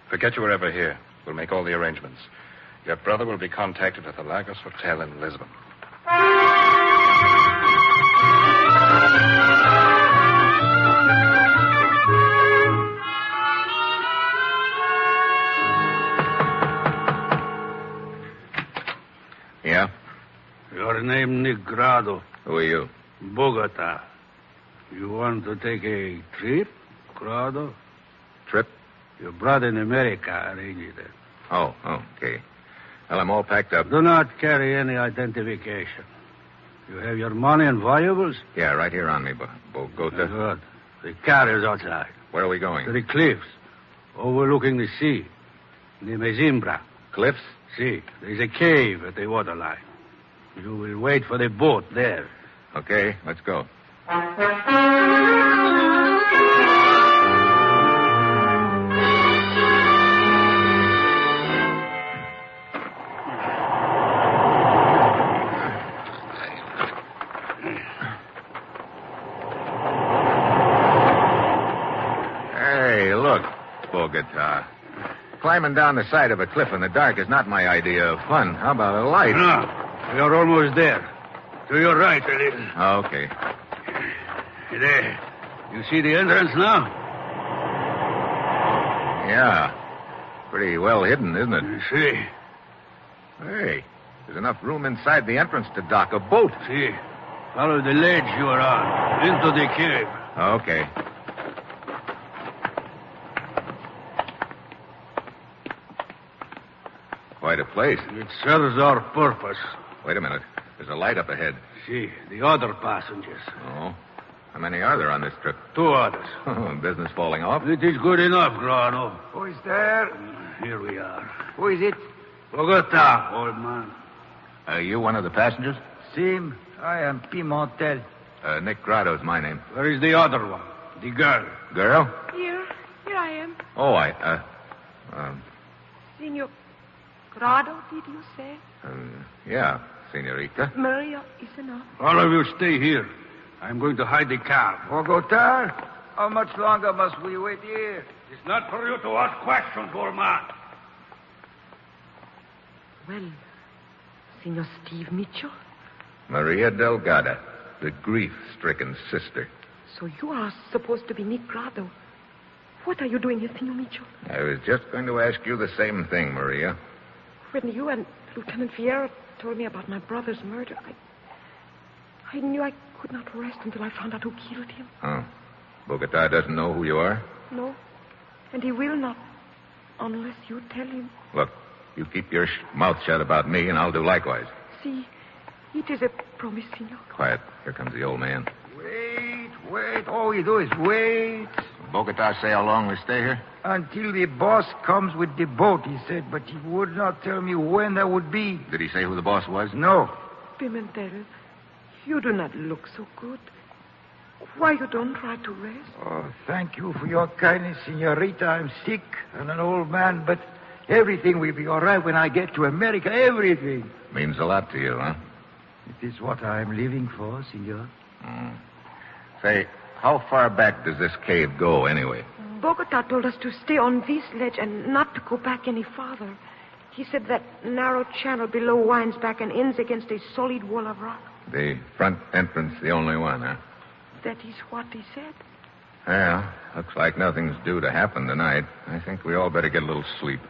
Forget you were ever here. We'll make all the arrangements. Your brother will be contacted at the Lagos Hotel in Lisbon. Yeah? Your name, Grado. Who are you? Bogota. You want to take a trip, Grado? Trip? Your brother in America arranged it. Oh, okay. Well, I'm all packed up. Do not carry any identification. You have your money and valuables? Yeah, right here on me, Bogota. Good. The car is outside. Where are we going? To the cliffs, overlooking the sea. The Mezimbra. Cliffs? See, there's a cave at the waterline. You will wait for the boat there. Okay, let's go. Hey, look, Bogota. Climbing down the side of a cliff in the dark is not my idea of fun. How about a light? No, we are almost there. To your right a little. Okay. There. You see the entrance now? Yeah. Pretty well hidden, isn't it? You see. Hey, there's enough room inside the entrance to dock a boat. See. Follow the ledge you are on. Into the cave. Okay. Quite a place. It serves our purpose. Wait a minute. There's a light up ahead. See, the other passengers. Oh. How many are there on this trip? 2 others. Business falling off? It is good enough, Grano. Who is there? Here we are. Who is it? Bogota, old man. Are you one of the passengers? Sim, I am Pimentel. Nick Grado's my name. Where is the other one? The girl. Girl? Here I am. Oh, Senor Grado, did you say? Yeah, senorita. Maria is enough. All of you stay here. I'm going to hide the car. Bogota, how much longer must we wait here? It's not for you to ask questions, old man. Well, Senor Steve Mitchell? Maria Delgado, the grief-stricken sister. So you are supposed to be Nick Grado. What are you doing here, Senor Mitchell? I was just going to ask you the same thing, Maria. When you and Lieutenant Vieira told me about my brother's murder, I knew I could not rest until I found out who killed him. Oh. Bogota doesn't know who you are? No. And he will not, unless you tell him. Look, you keep your mouth shut about me, and I'll do likewise. See, it is a promise, Senor. Quiet. Here comes the old man. Wait. All we do is wait. Bogota say how long we stay here? Until the boss comes with the boat, he said, but he would not tell me when that would be. Did he say who the boss was? No. Pimentel, you do not look so good. Why you don't try to rest? Oh, thank you for your kindness, senorita. I'm sick and an old man, but everything will be all right when I get to America. Everything. Means a lot to you, huh? It is what I'm living for, senor. Say, how far back does this cave go, anyway? Bogota told us to stay on this ledge and not to go back any farther. He said that narrow channel below winds back and ends against a solid wall of rock. The front entrance, the only one, huh? That is what he said. Well, looks like nothing's due to happen tonight. I think we all better get a little sleep.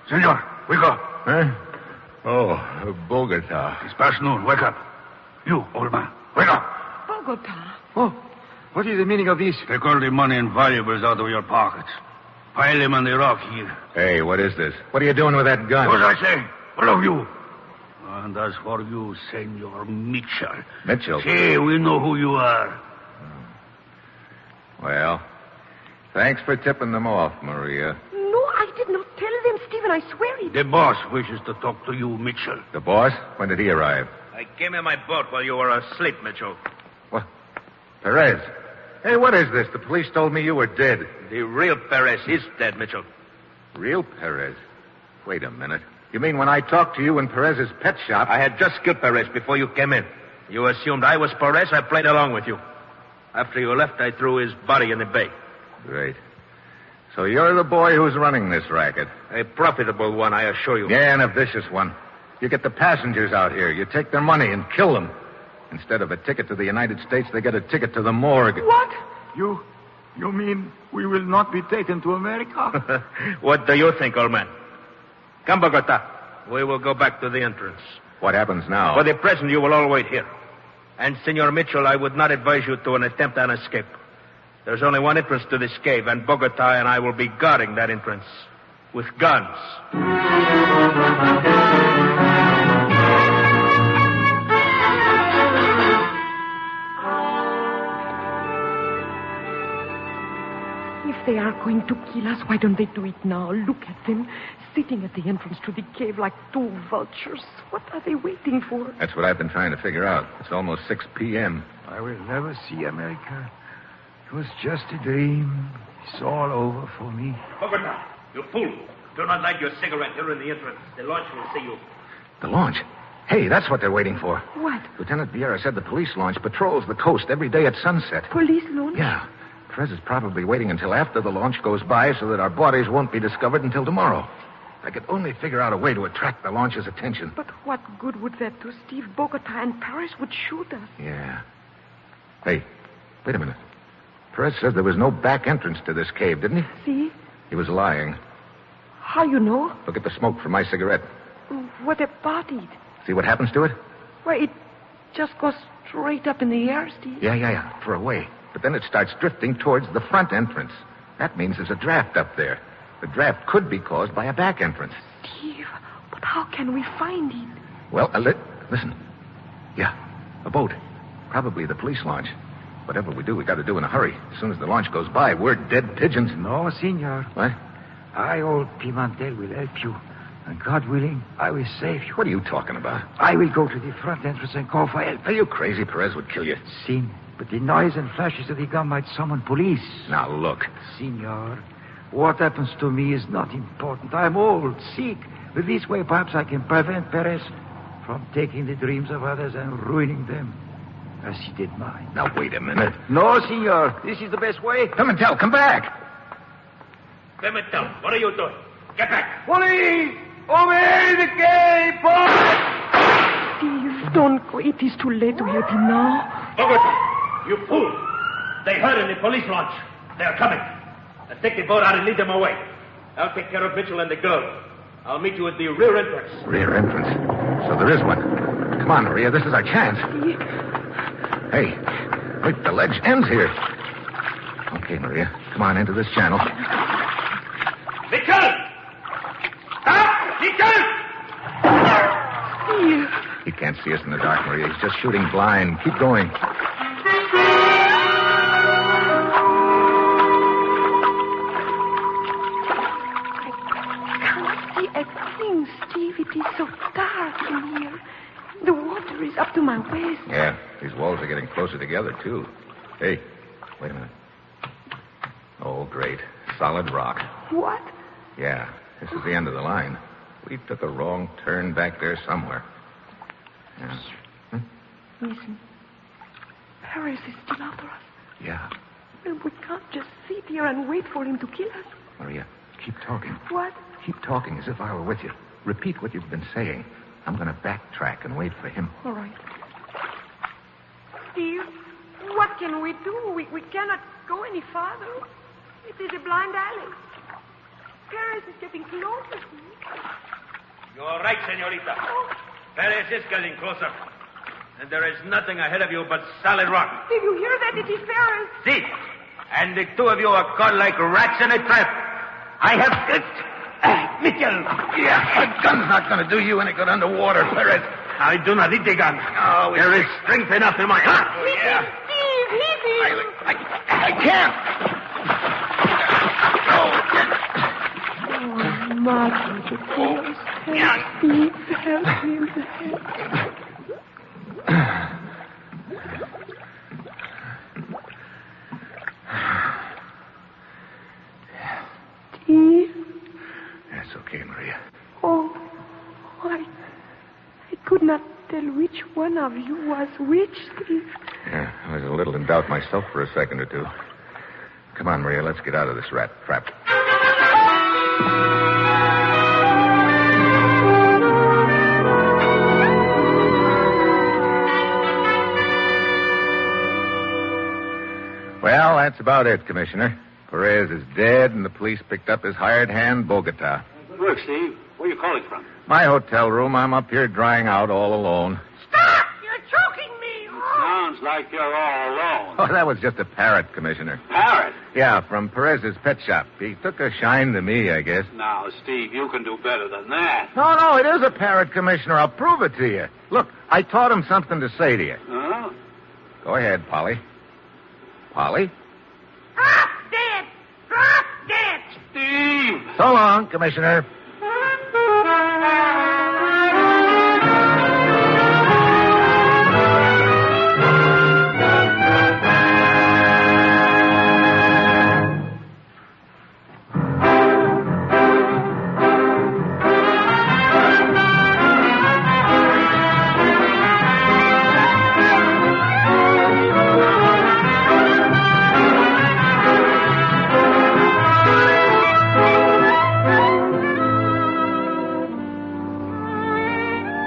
Senor, wake up. Huh? Oh, Bogota. It's past noon. Wake up. You, old man, wake up. Bogota. Oh, what is the meaning of this? Take all the money and valuables out of your pockets. Pile them on the rock here. Hey, what is this? What are you doing with that gun? What I say? All of you. And as for you, Senor Mitchell. Mitchell? See, we know who you are. Well, thanks for tipping them off, Maria. No, I did not tell them, Stephen. I swear it. The boss wishes to talk to you, Mitchell. The boss? When did he arrive? I came in my boat while you were asleep, Mitchell. What? Perez. Hey, what is this? The police told me you were dead. The real Perez is dead, Mitchell. Real Perez? Wait a minute. You mean when I talked to you in Perez's pet shop? I had just killed Perez before you came in. You assumed I was Perez. I played along with you. After you left, I threw his body in the bay. Great. So you're the boy who's running this racket. A profitable one, I assure you. Yeah, and a vicious one. You get the passengers out here. You take their money and kill them. Instead of a ticket to the United States, they get a ticket to the morgue. What? You mean we will not be taken to America? What do you think, old man? Come, Bogota. We will go back to the entrance. What happens now? For the present, you will all wait here. And, Senor Mitchell, I would not advise you to an attempt on escape. There's only one entrance to this cave, and Bogota and I will be guarding that entrance with guns. If they are going to kill us, why don't they do it now? Look at them, sitting at the entrance to the cave like two vultures. What are they waiting for? That's what I've been trying to figure out. It's almost 6 p.m. I will never see America. It was just a dream. It's all over for me. Bogota, you fool. Do not light your cigarette here in the entrance. The launch will see you. The launch? Hey, that's what they're waiting for. What? Lieutenant Vieira said the police launch patrols the coast every day at sunset. Police launch? Yeah. Perez is probably waiting until after the launch goes by so that our bodies won't be discovered until tomorrow. I could only figure out a way to attract the launch's attention. But what good would that do, Steve? Bogota and Paris would shoot us. Yeah. Hey, wait a minute. Perez says there was no back entrance to this cave, didn't he? See? He was lying. How you know? Look at the smoke from my cigarette. What about it? See what happens to it? Why, it just goes straight up in the air, Steve. Yeah, for a way. But then it starts drifting towards the front entrance. That means there's a draft up there. The draft could be caused by a back entrance. Steve, but how can we find it? Well, listen. Yeah, a boat. Probably the police launch. Whatever we do, we got to do in a hurry. As soon as the launch goes by, we're dead pigeons. No, senor. What? I, old Pimentel, will help you. And God willing, I will save you. What are you talking about? I will go to the front entrance and call for help. Are you crazy? Perez would kill you. Sin. But the noise and flashes of the gun might summon police. Now, look. Senor, what happens to me is not important. I'm old, sick. But this way, perhaps I can prevent Perez from taking the dreams of others and ruining them as he did mine. Now, wait a minute. No, senor. This is the best way. Pimentel, come back. Pimentel, what are you doing? Get back. Police! Obey the cave, boy! Steve, don't go. It is too late to help him now. Bogota! You fool! They heard in the police launch. They are coming. Now take the boat out and lead them away. I'll take care of Mitchell and the girl. I'll meet you at the rear entrance. Rear entrance? So there is one. Come on, Maria. This is our chance. Hey, wait, the ledge ends here. Okay, Maria. Come on into this channel. Mitchell! Stop! Mitchell! Steve. He can't see us in the dark, Maria. He's just shooting blind. Keep going. Steve, it is so dark in here. The water is up to my waist. Yeah, these walls are getting closer together, too. Hey, wait a minute. Oh, great. Solid rock. What? Yeah, this is the end of the line. We took a wrong turn back there somewhere. Yeah. Listen. Paris is still after us. Yeah. Well, we can't just sit here and wait for him to kill us. Maria, keep talking. What? Keep talking as if I were with you. Repeat what you've been saying. I'm going to backtrack and wait for him. All right. Steve, what can we do? We cannot go any farther. It is a blind alley. Paris is getting closer. You're right, senorita. Paris is getting closer. And there is nothing ahead of you but solid rock. Did you hear that? It is Paris. See? And the two of you are caught like rats in a trap. I have... Mitchell! Yeah, the gun's not going to do you any good underwater, Perez. I do not need the gun. Oh, there is strength enough in my arm. Yeah. Steve, hit him! I can't. Oh, Martin, Steve, help him. tell which one of you was which, Steve. Yeah, I was a little in doubt myself for a second or two. Come on, Maria, let's get out of this rat trap. Well, that's about it, Commissioner. Perez is dead, and the police picked up his hired hand, Bogota. Good work, Steve. Where are you calling from? My hotel room. I'm up here drying out all alone. Stop! You're choking me! Sounds like you're all alone. Oh, that was just a parrot, Commissioner. Parrot? Yeah, from Perez's pet shop. He took a shine to me, I guess. Now, Steve, you can do better than that. No, it is a parrot, Commissioner. I'll prove it to you. Look, I taught him something to say to you. Huh? Go ahead, Polly. Polly? Drop dead! Drop dead! Steve! So long, Commissioner.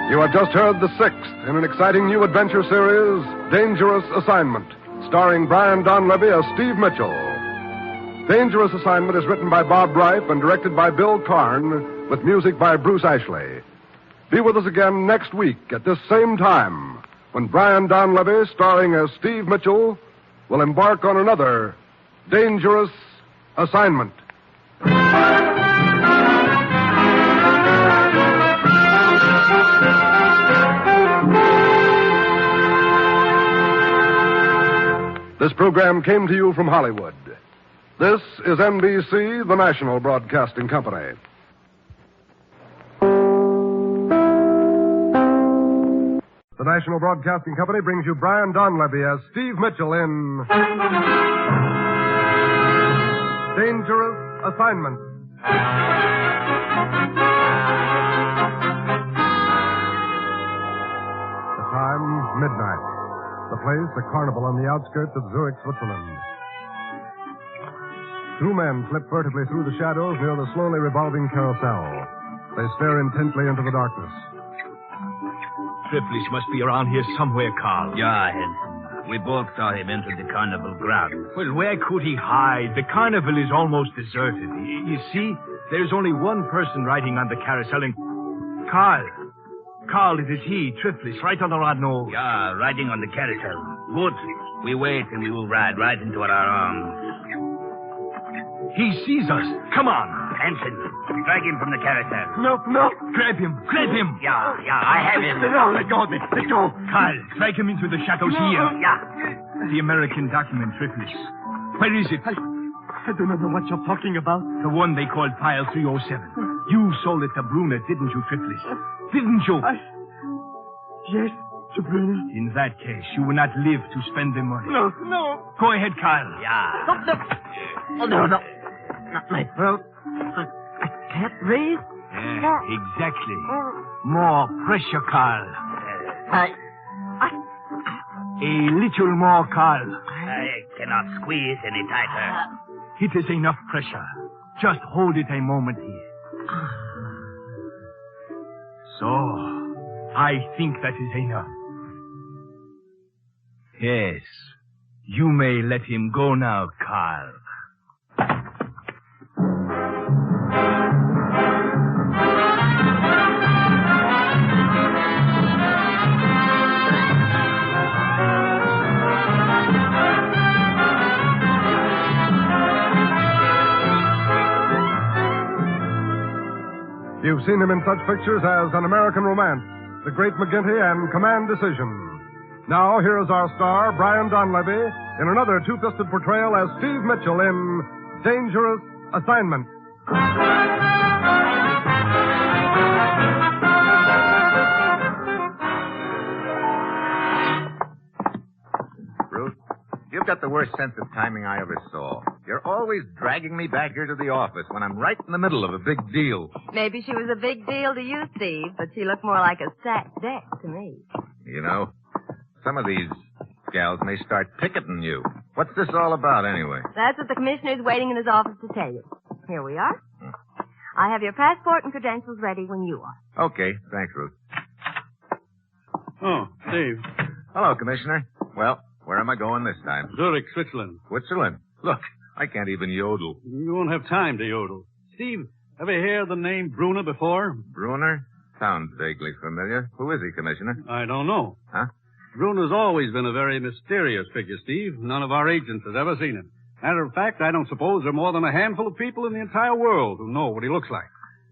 You have just heard the sixth in an exciting new adventure series, Dangerous Assignment, starring Brian Donlevy as Steve Mitchell. Dangerous Assignment is written by Bob Ripe and directed by Bill Karn, with music by Bruce Ashley. Be with us again next week at this same time, when Brian Donlevy, starring as Steve Mitchell, will embark on another Dangerous Assignment. This program came to you from Hollywood. This is NBC, the national broadcasting company. The National Broadcasting Company brings you Brian Donlevy as Steve Mitchell in Dangerous Assignment. The time, midnight. The place, a carnival on the outskirts of Zurich, Switzerland. Two men slip furtively through the shadows near the slowly revolving carousel. They stare intently into the darkness. Triplis must be around here somewhere, Carl. Yeah, Henson. We both saw him enter the carnival grounds. Well, where could he hide? The carnival is almost deserted. You see, there's only one person riding on the carousel, and... Carl, it is he, Triplis, right on the rod nose. Yeah, riding on the carousel. Good. We wait and we will ride right into our arms. He sees us. Come on. Hanson, drag him from the carousel. No. Grab him. Yeah, I have him. No, let go of me. Let go. Carl, drag him into the shadows here. Yeah. The American document, Triplis. Where is it? I do not know what you're talking about. The one they called File 307. You sold it to Brunner, didn't you, Triplis? Didn't you? Yes, to Brunner. In that case, you will not live to spend the money. No. Go ahead, Kyle. Yeah. No. Not my throat. I can't breathe. Yeah, exactly. More pressure, Kyle. A little more, Kyle. I cannot squeeze any tighter. It is enough pressure. Just hold it a moment here. So, I think that is enough. Yes. You may let him go now, Carl. You've seen him in such pictures as An American Romance, The Great McGinty, and Command Decision. Now, here is our star, Brian Donlevy, in another two-fisted portrayal as Steve Mitchell in Dangerous Assignment. Bruce, you've got the worst sense of timing I ever saw. You're always dragging me back here to the office when I'm right in the middle of a big deal. Maybe she was a big deal to you, Steve, but she looked more like a stacked deck to me. You know, some of these gals may start picketing you. What's this all about, anyway? That's what the commissioner's waiting in his office to tell you. Here we are. I have your passport and credentials ready when you are. Okay, thanks, Ruth. Oh, Steve. Hello, Commissioner. Well, where am I going this time? Zurich, Switzerland. Switzerland? Look, I can't even yodel. You won't have time to yodel. Steve, ever hear the name Bruner before? Bruner? Sounds vaguely familiar. Who is he, Commissioner? I don't know. Huh? Bruner's always been a very mysterious figure, Steve. None of our agents has ever seen him. Matter of fact, I don't suppose there are more than a handful of people in the entire world who know what he looks like.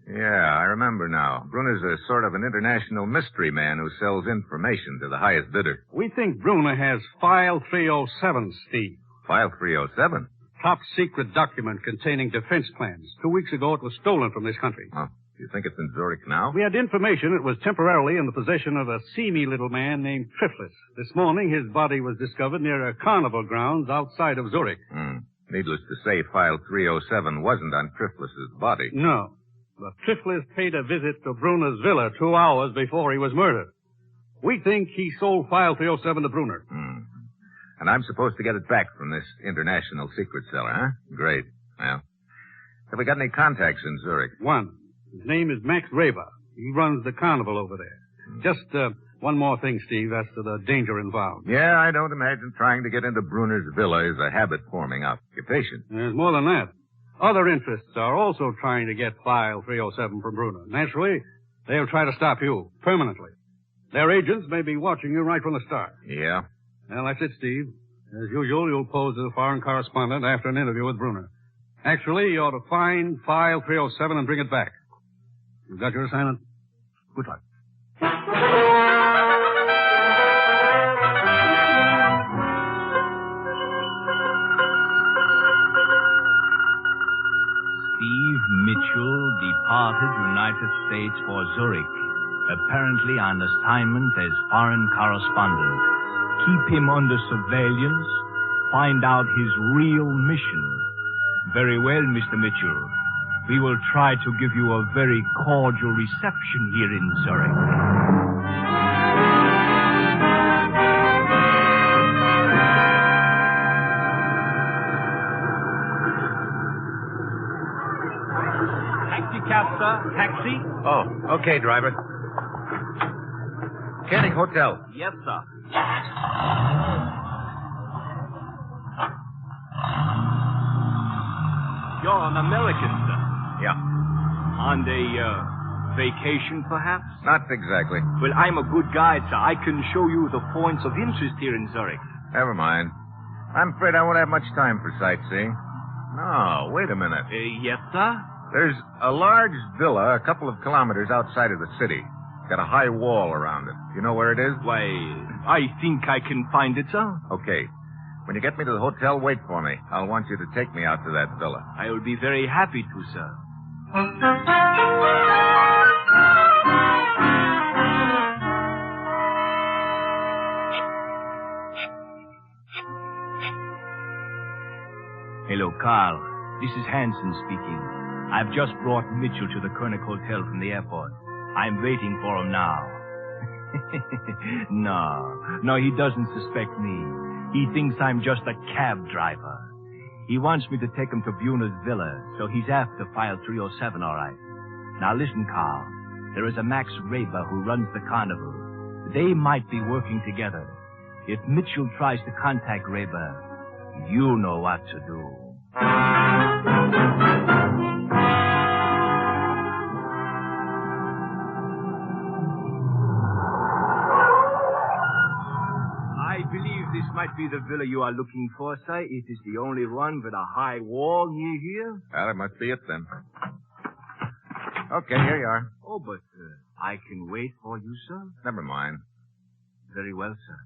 Yeah, I remember now. Bruner's a sort of an international mystery man who sells information to the highest bidder. We think Bruner has File 307, Steve. File 307? Top secret document containing defense plans. 2 weeks ago, it was stolen from this country. Oh, you think it's in Zurich now? We had information it was temporarily in the possession of a seamy little man named Triflis. This morning, his body was discovered near a carnival grounds outside of Zurich. Needless to say, File 307 wasn't on Triflis's body. No. But Triflis paid a visit to Bruner's villa 2 hours before he was murdered. We think he sold File 307 to Bruner. And I'm supposed to get it back from this international secret seller, huh? Great. Well, have we got any contacts in Zurich? One. His name is Max Raber. He runs the carnival over there. Just one more thing, Steve, as to the danger involved. Yeah, I don't imagine trying to get into Bruner's villa is a habit-forming occupation. There's more than that. Other interests are also trying to get File 307 from Bruner. Naturally, they'll try to stop you permanently. Their agents may be watching you right from the start. Yeah? Well, that's it, Steve. As usual, you'll pose as a foreign correspondent after an interview with Bruner. Actually, you ought to find File 307 and bring it back. You've got your assignment. Good luck. Steve Mitchell departed United States for Zurich, apparently on assignment as foreign correspondent. Keep him under surveillance. Find out his real mission. Very well, Mr. Mitchell. We will try to give you a very cordial reception here in Zurich. Taxi cab, sir. Taxi? Oh, okay, driver. Koenig Hotel. Yes, sir. You're an American, sir. Yeah. On a vacation, perhaps? Not exactly. Well, I'm a good guide, sir. I can show you the points of interest here in Zurich. Never mind. I'm afraid I won't have much time for sightseeing. No, wait a minute. Yes, sir? There's a large villa a couple of kilometers outside of the city. Got a high wall around it. You know where it is? Why, I think I can find it, sir. Okay. When you get me to the hotel, wait for me. I'll want you to take me out to that villa. I will be very happy to, sir. Hello, Carl. This is Hansen speaking. I've just brought Mitchell to the Koenig Hotel from the airport. I'm waiting for him now. No, he doesn't suspect me. He thinks I'm just a cab driver. He wants me to take him to Bruner's villa, so he's after File 307, all right. Now listen, Carl. There is a Max Raber who runs the carnival. They might be working together. If Mitchell tries to contact Raber, you know what to do. I believe this might be the villa you are looking for, sir. It is the only one with a high wall near here. Well, it must be it then. Okay, here you are. Oh, but I can wait for you, sir. Never mind. Very well, sir.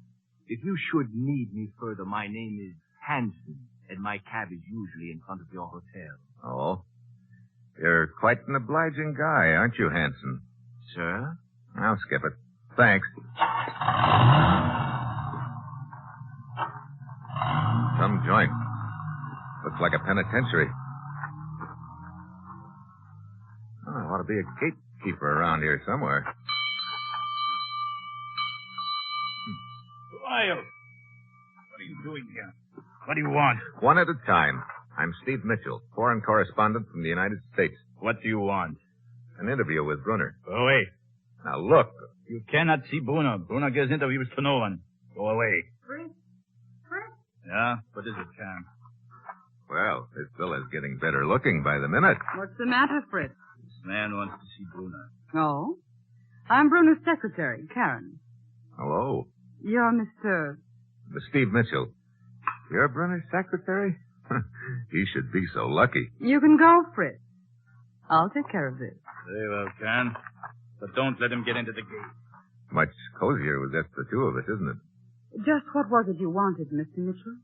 If you should need me further, my name is Hansen, and my cab is usually in front of your hotel. Oh? You're quite an obliging guy, aren't you, Hansen? Sir? I'll skip it. Thanks. Some joint. Looks like a penitentiary. Oh, there ought to be a gatekeeper around here somewhere. Who are you? What are you doing here? What do you want? One at a time. I'm Steve Mitchell, foreign correspondent from the United States. What do you want? An interview with Brunner. Go away. Now, look. You cannot see Brunner. Brunner gives interviews to no one. Go away. Fritz? Yeah? What is it, Karen? Well, this fella's getting better looking by the minute. What's the matter, Fritz? This man wants to see Brunner. Oh? I'm Bruno's secretary, Karen. Hello. You're Mr. Steve Mitchell. You're Brunner's secretary? He should be so lucky. You can go, Fritz. I'll take care of this. Very well, Karen. But don't let him get into the gate. Much cozier with just the two of us, isn't it? Just what was it you wanted, Mr. Mitchell?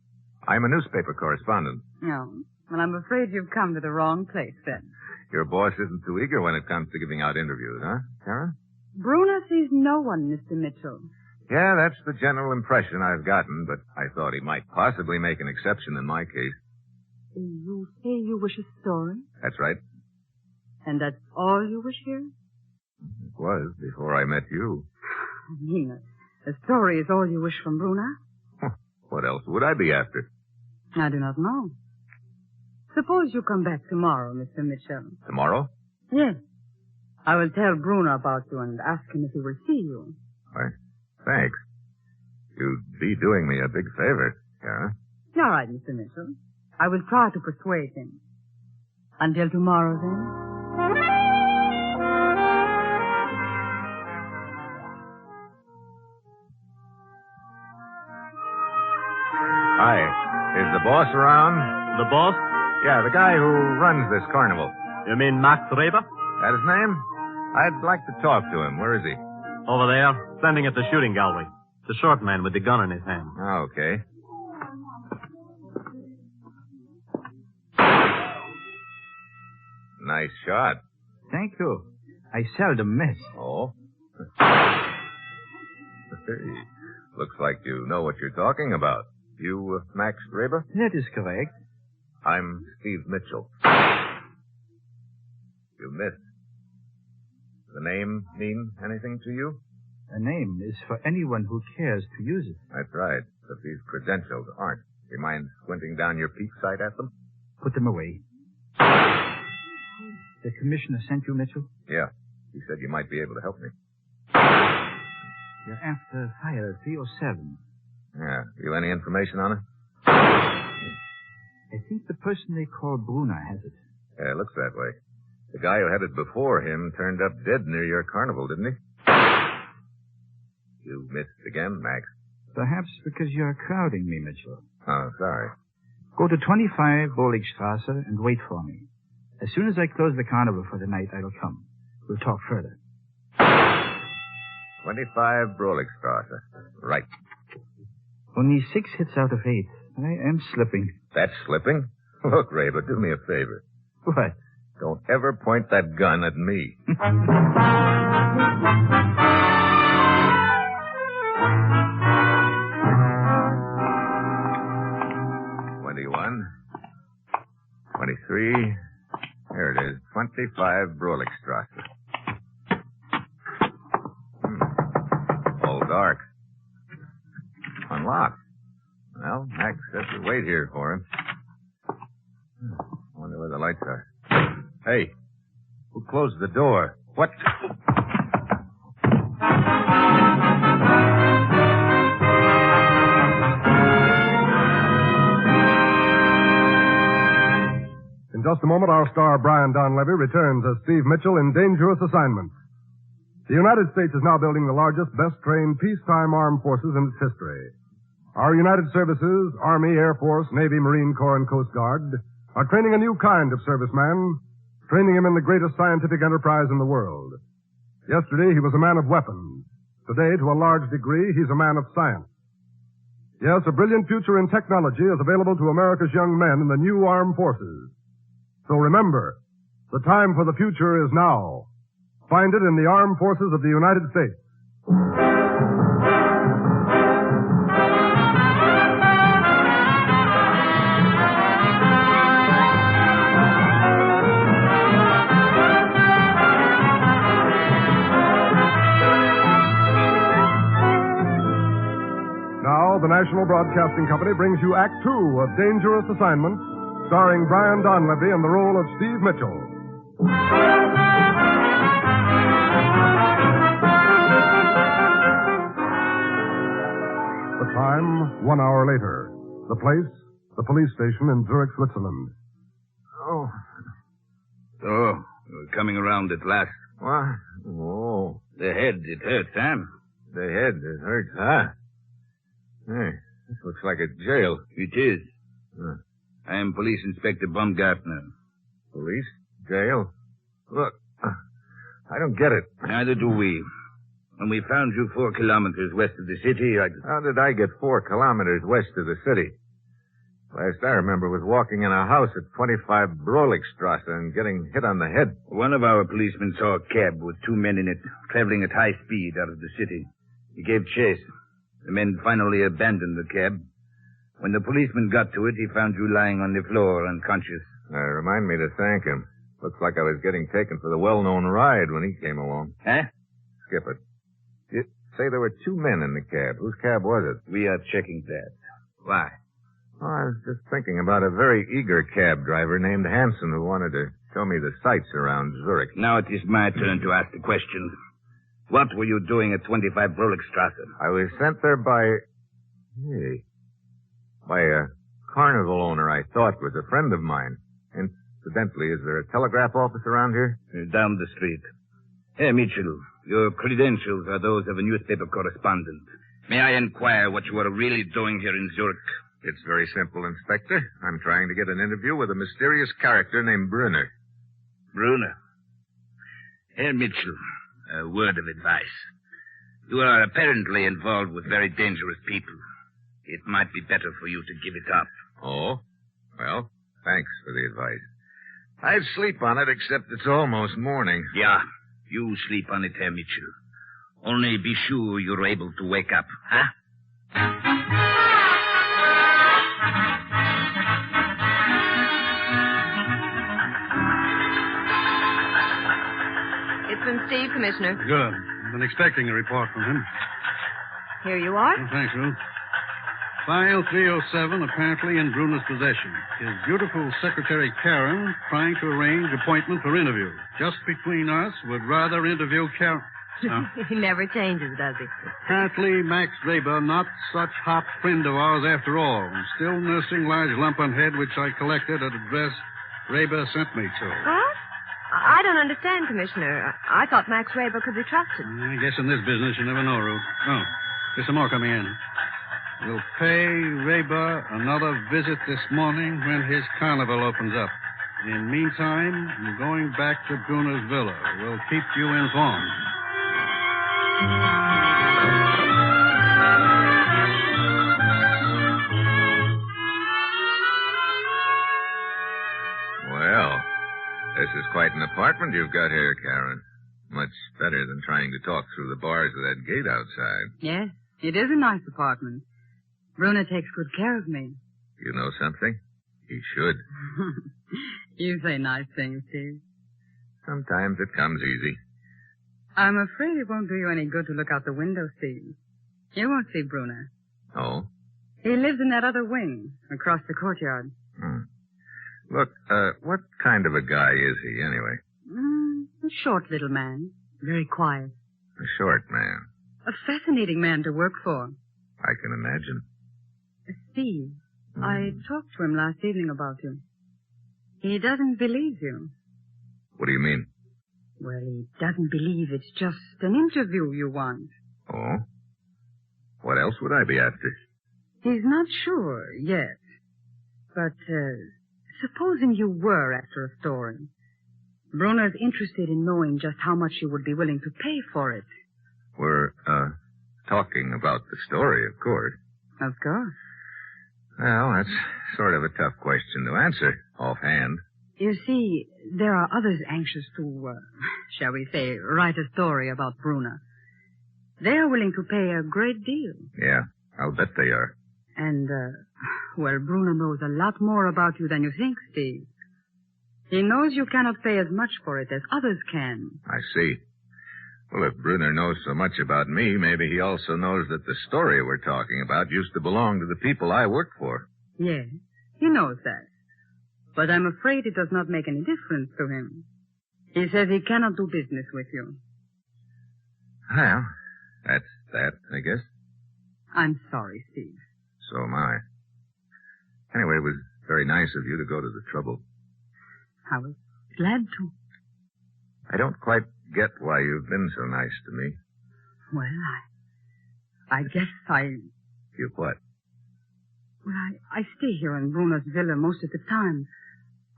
I'm a newspaper correspondent. No. Well, I'm afraid you've come to the wrong place, then. Your boss isn't too eager when it comes to giving out interviews, huh, Karen? Bruno sees no one, Mr. Mitchell. Yeah, that's the general impression I've gotten, but I thought he might possibly make an exception in my case. You say you wish a story? That's right. And that's all you wish here? It was before I met you. I mean, a story is all you wish from Bruna? What else would I be after? I do not know. Suppose you come back tomorrow, Mr. Mitchell. Tomorrow? Yes. I will tell Bruno about you and ask him if he will see you. Why, thanks. You'd be doing me a big favor, Karen. All right, Mr. Mitchell. I will try to persuade him. Until tomorrow, then. Hi. Is the boss around? The boss? Yeah, the guy who runs this carnival. You mean Max Reber? That his name? I'd like to talk to him. Where is he? Over there, standing at the shooting gallery. The short man with the gun in his hand. Oh, okay. Nice shot. Thank you. I seldom miss. Oh? Hey, looks like you know what you're talking about. You, Max Reber? That is correct. I'm Steve Mitchell. You missed. The name mean anything to you? A name is for anyone who cares to use it. That's right, but these credentials aren't. Do you mind squinting down your peak sight at them? Put them away. The commissioner sent you, Mitchell? Yeah. He said you might be able to help me. You're after file 307. Yeah. You any information on it? I think the person they call Bruna has it. Yeah, it looks that way. The guy who had it before him turned up dead near your carnival, didn't he? You missed again, Max. Perhaps because you're crowding me, Mitchell. Oh, sorry. Go to 25 Boligstrasse and wait for me. As soon as I close the carnival for the night, I'll come. We'll talk further. 25 Broligstrasse. Right. Only 6 hits out of 8. I am slipping. That's slipping? Look, Raber, do me a favor. What? Don't ever point that gun at me. 21. 23. There it is. 25 Broligstrasse. All dark. Unlocked. Well, Max said to wait here for him. I wonder where the lights are. Hey, who closed the door? What? In just a moment, our star Brian Donlevy returns as Steve Mitchell in Dangerous Assignment. The United States is now building the largest, best-trained peacetime armed forces in its history. Our United Services, Army, Air Force, Navy, Marine Corps, and Coast Guard, are training a new kind of serviceman, training him in the greatest scientific enterprise in the world. Yesterday, he was a man of weapons. Today, to a large degree, he's a man of science. Yes, a brilliant future in technology is available to America's young men in the new armed forces. So remember, the time for the future is now. Find it in the armed forces of the United States. National Broadcasting Company brings you Act Two of Dangerous Assignment, starring Brian Donlevy in the role of Steve Mitchell. The time, 1 hour later. The place, the police station in Zurich, Switzerland. Oh. So, we're coming around at last. What? Oh. The head, it hurts, Sam. The head, it hurts, huh? Hey, this looks like a jail. It is. I am Police Inspector Baumgartner. Police? Jail? Look, I don't get it. Neither do we. When we found you 4 kilometers west of the city, How did I get 4 kilometers west of the city? Last I remember was walking in a house at 25 Brolikstrasse and getting hit on the head. One of our policemen saw a cab with 2 men in it, traveling at high speed out of the city. He gave chase. The men finally abandoned the cab. When the policeman got to it, he found you lying on the floor, unconscious. Remind me to thank him. Looks like I was getting taken for the well-known ride when he came along. Huh? Skip it. You say there were 2 men in the cab. Whose cab was it? We are checking that. Why? Oh, I was just thinking about a very eager cab driver named Hansen who wanted to show me the sights around Zurich. Now it is my turn to ask the question. What were you doing at 25 Brolikstrasse? I was sent there by a carnival owner I thought was a friend of mine. Incidentally, is there a telegraph office around here? Down the street. Hey, Mitchell, your credentials are those of a newspaper correspondent. May I inquire what you are really doing here in Zurich? It's very simple, Inspector. I'm trying to get an interview with a mysterious character named Brunner. Brunner? Herr Mitchell, a word of advice. You are apparently involved with very dangerous people. It might be better for you to give it up. Oh? Well, thanks for the advice. I'd sleep on it, except it's almost morning. Yeah, you sleep on it, Herr Mitchell. Only be sure you're able to wake up, huh? It's from Steve, Commissioner. Good. I've been expecting a report from him. Here you are. Oh, thanks, Ruth. File 307, apparently in Brunner's possession. His beautiful secretary, Karen, trying to arrange appointment for interview. Just between us, would rather interview Karen. He never changes, does he? Apparently, Max Weber, not such hot friend of ours after all. Still nursing large lump on head, which I collected at address Weber sent me to. What? I don't understand, Commissioner. I thought Max Weber could be trusted. I guess in this business you never know, Ruth. Oh, there's some more coming in. We'll pay Weber another visit this morning when his carnival opens up. In the meantime, I'm going back to Brunner's villa. We'll keep you informed. Well, this is quite an apartment you've got here, Karen. Much better than trying to talk through the bars of that gate outside. Yes, it is a nice apartment. Brunner takes good care of me. You know something? He should. You say nice things, Steve. Sometimes it comes easy. I'm afraid it won't do you any good to look out the window, Steve. You won't see Brunner. Oh? He lives in that other wing, across the courtyard. Look, what kind of a guy is he, anyway? A short little man. Very quiet. A short man. A fascinating man to work for. I can imagine. Steve, I talked to him last evening about you. He doesn't believe you. What do you mean? Well, he doesn't believe it's just an interview you want. Oh? What else would I be after? He's not sure yet. But, supposing you were after a story. Brunner's interested in knowing just how much you would be willing to pay for it. We're, talking about the story, of course. Of course. Well, that's sort of a tough question to answer, offhand. You see, there are others anxious to, shall we say, write a story about Brunner. They are willing to pay a great deal. Yeah, I'll bet they are. And, well, Brunner knows a lot more about you than you think, Steve. He knows you cannot pay as much for it as others can. I see. Well, if Brunner knows so much about me, maybe he also knows that the story we're talking about used to belong to the people I work for. Yes, he knows that. But I'm afraid it does not make any difference to him. He says he cannot do business with you. Well, that's that, I guess. I'm sorry, Steve. So am I. Anyway, it was very nice of you to go to the trouble. I was glad to. I don't quite get why you've been so nice to me. Well, I guess You what? Well, I stay here in Bruno's villa most of the time.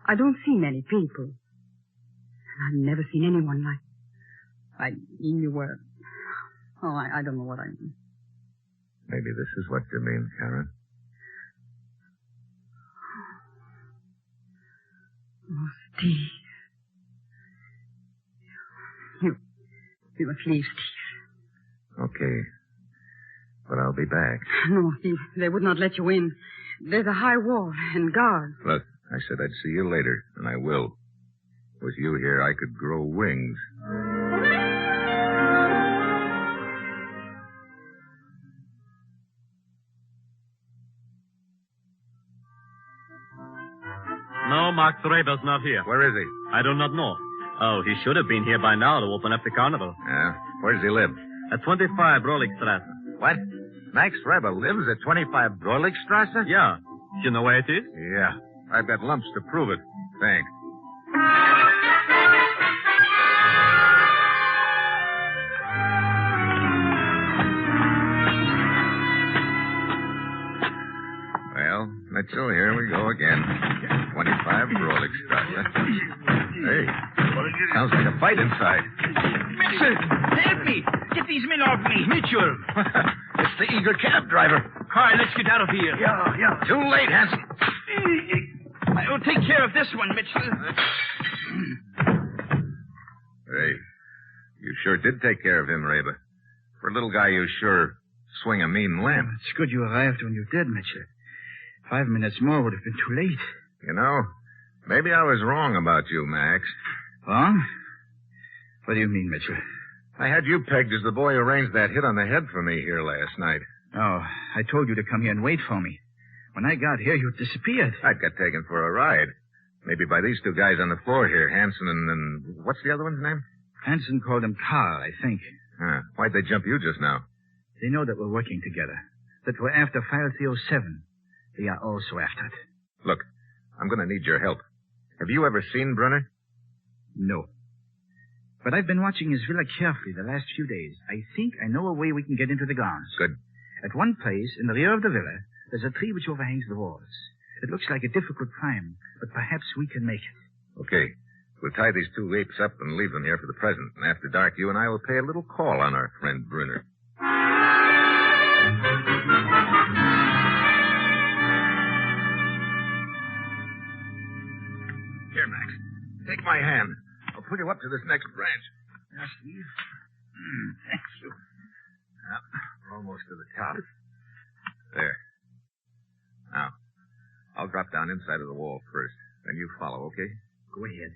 I don't see many people. And I've never seen anyone like you were. Oh, I don't know what I mean. Maybe this is what you mean, Karen. Oh, Steve. You must leave, Steve. Okay. But I'll be back. No, Steve, they would not let you in. There's a high wall and guards. Look, I said I'd see you later, and I will. With you here, I could grow wings. No, Mark Treber's not here. Where is he? I do not know. Oh, he should have been here by now to open up the carnival. Yeah? Where does he live? At 25 Broligstrasse. What? Max Reber lives at 25 Broligstrasse? Yeah. You know where it is? Yeah. I've got lumps to prove it. Thanks. Well, Mitchell, here we go again. 25 Broligstrasse. Hey, sounds like a fight inside. Mitchell, help me. Get these men off me. Mitchell. It's the eager cab driver. Carl, let's get out of here. Yeah. Too late, Hanson. I will take care of this one, Mitchell. Hey, you sure did take care of him, Reba. For a little guy, you sure swing a mean lamp. It's good you arrived when you did, Mitchell. 5 minutes more would have been too late. You know, maybe I was wrong about you, Max. Wrong? What do you mean, Mitchell? I had you pegged as the boy who arranged that hit on the head for me here last night. Oh, I told you to come here and wait for me. When I got here, you disappeared. I got taken for a ride. Maybe by these two guys on the floor here, Hanson and what's the other one's name? Hanson called him Carl, I think. Huh. Why'd they jump you just now? They know that we're working together. That we're after File 307. They are also after it. Look, I'm going to need your help. Have you ever seen Brunner? No. But I've been watching his villa carefully the last few days. I think I know a way we can get into the grounds. Good. At one place, in the rear of the villa, there's a tree which overhangs the walls. It looks like a difficult climb, but perhaps we can make it. Okay. We'll tie these two apes up and leave them here for the present. And after dark, you and I will pay a little call on our friend Brunner. Here, Max. Take my hand. I'll pull you up to this next branch. Yes, Steve. Thank you. Now, we're almost to the top. There. Now, I'll drop down inside of the wall first. Then you follow, okay? Go ahead.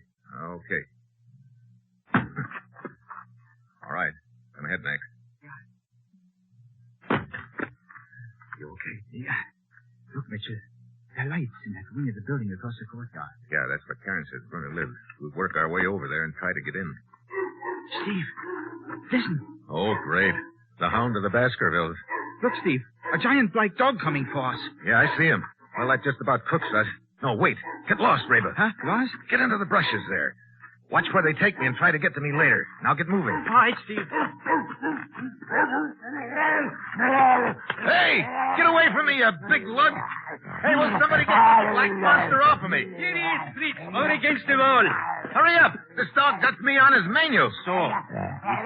Okay. All right. Come ahead, Max. You okay? Yeah. Look, Mitchell. There are lights in that wing of the building across the courtyard. Yeah, that's what Karen says Brunner lives. We'll work our way over there and try to get in. Steve, listen. Oh, great. The hound of the Baskervilles. Look, Steve. A giant black dog coming for us. Yeah, I see him. Well, that just about cooks us. No, wait. Get lost, Reba. Huh? Lost? Get into the brushes there. Watch where they take me and try to get to me later. Now get moving. All right, Steve. Hey! Get away from me, you big lug! Hey, will somebody get this black monster off of me? Here he is, Fritz. Over against the wall. Hurry up. This dog got me on his menu. So,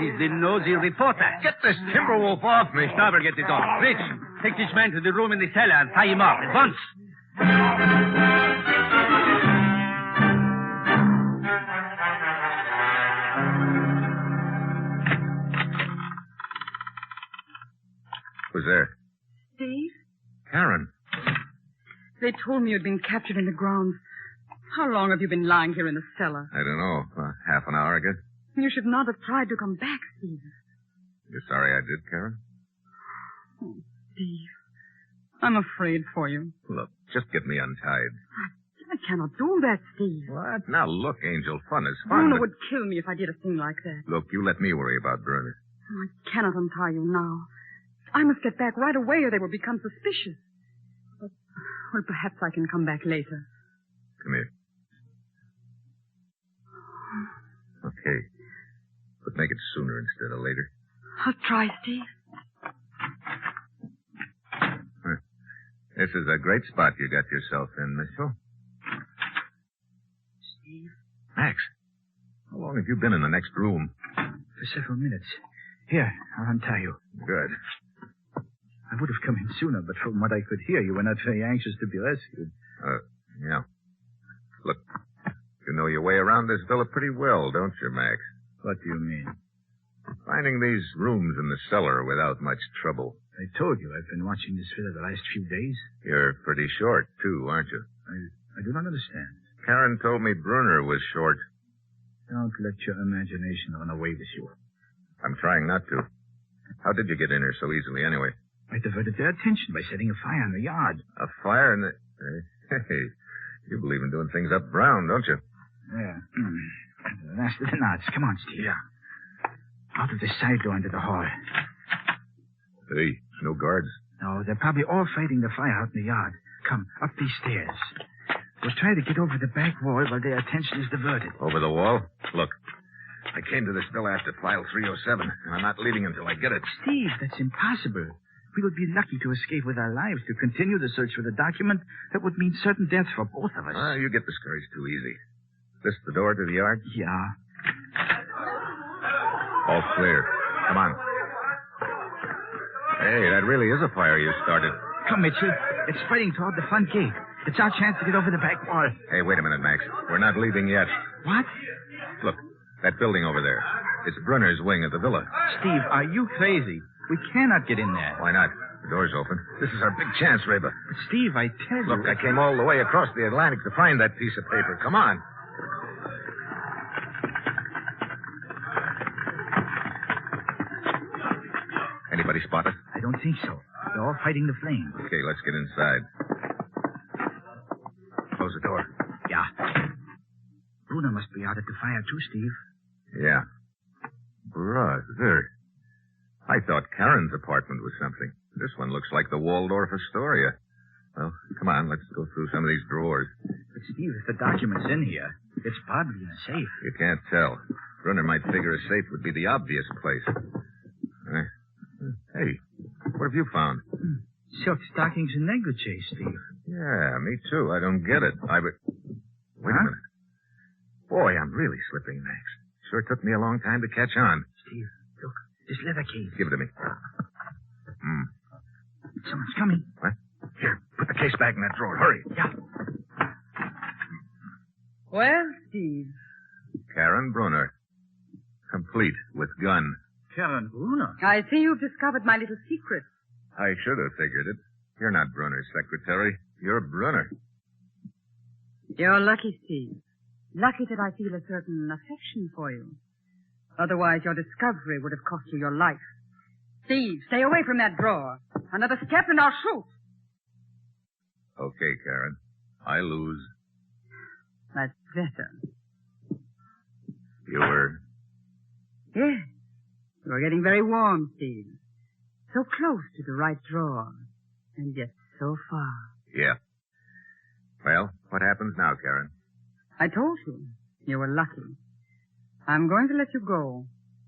it is the nosy reporter. Get this timber wolf off me. Starboard, get the dog. Fritz, take this man to the room in the cellar and tie him up at once. Who's there? Steve? Karen. They told me you'd been captured in the grounds. How long have you been lying here in the cellar? I don't know. Half an hour, I guess. You should not have tried to come back, Steve. You're sorry I did, Karen? Oh, Steve. I'm afraid for you. Look, just get me untied. I cannot do that, Steve. What? Now, look, Angel, fun is fun. Bruno but- would kill me if I did a thing like that. Look, you let me worry about Bruno. Oh, I cannot untie you now. I must get back right away or they will become suspicious. But, well, perhaps I can come back later. Come here. Okay. But make it sooner instead of later. I'll try, Steve. This is a great spot you got yourself in, Mitchell. Steve? Max, how long have you been in the next room? For several minutes. Here, I'll untie you. Good. I would have come in sooner, but from what I could hear, you were not very anxious to be rescued. Yeah. Look, you know your way around this villa pretty well, don't you, Max? What do you mean? Finding these rooms in the cellar without much trouble. I told you I've been watching this villa the last few days. You're pretty short, too, aren't you? I do not understand. Karen told me Brunner was short. Don't let your imagination run away with you. I'm trying not to. How did you get in here so easily, anyway? I diverted their attention by setting a fire in the yard. A fire in the... Hey, you believe in doing things up brown, don't you? Yeah. The last of the knots. Come on, Steve. Yeah. Out of this side door into the hall. Hey, no guards. No, they're probably all fighting the fire out in the yard. Come, up these stairs. We'll try to get over the back wall while their attention is diverted. Over the wall? Look, I came to this villa after file 307, and I'm not leaving until I get it. Steve, that's impossible. We would be lucky to escape with our lives to continue the search for the document that would mean certain death for both of us. You get discouraged too easy. This the door to the yard? Yeah. All clear. Come on. Hey, that really is a fire you started. Come, Mitchell. It's spreading toward the front gate. It's our chance to get over the back wall. Hey, wait a minute, Max. We're not leaving yet. What? Look, that building over there. It's Brunner's wing of the villa. Steve, are you crazy? We cannot get in there. Why not? The door's open. This is our big chance, Reba. But, Steve, I tell you... Look, I came all the way across the Atlantic to find that piece of paper. Come on. Anybody spot us? I don't think so. They're all fighting the flames. Okay, let's get inside. Close the door. Yeah. Bruno must be out at the fire, too, Steve. Yeah. Brother. I thought Karen's apartment was something. This one looks like the Waldorf Astoria. Well, come on, let's go through some of these drawers. But, Steve, if the document's in here, it's probably in a safe. You can't tell. Brunner might figure a safe would be the obvious place. Hey, what have you found? Silk stockings and negligee, Steve. Yeah, me too. I don't get it. Wait a minute. Boy, I'm really slipping, Max. Sure took me a long time to catch on. Steve, look. This leather case. Give it to me. Someone's coming. What? Here, put the case back in that drawer. Hurry. Yeah. Well, Steve. Karen Brunner. Complete with gun. Karen Brunner? I see you've discovered my little secret. I should have figured it. You're not Brunner's secretary. You're Brunner. You're lucky, Steve. Lucky that I feel a certain affection for you. Otherwise, your discovery would have cost you your life. Steve, stay away from that drawer. Another step and I'll shoot. Okay, Karen. I lose. That's better. You were? Yes. You're getting very warm, Steve. So close to the right drawer. And yet so far. Yeah. Well, what happens now, Karen? I told you. You were lucky. I'm going to let you go,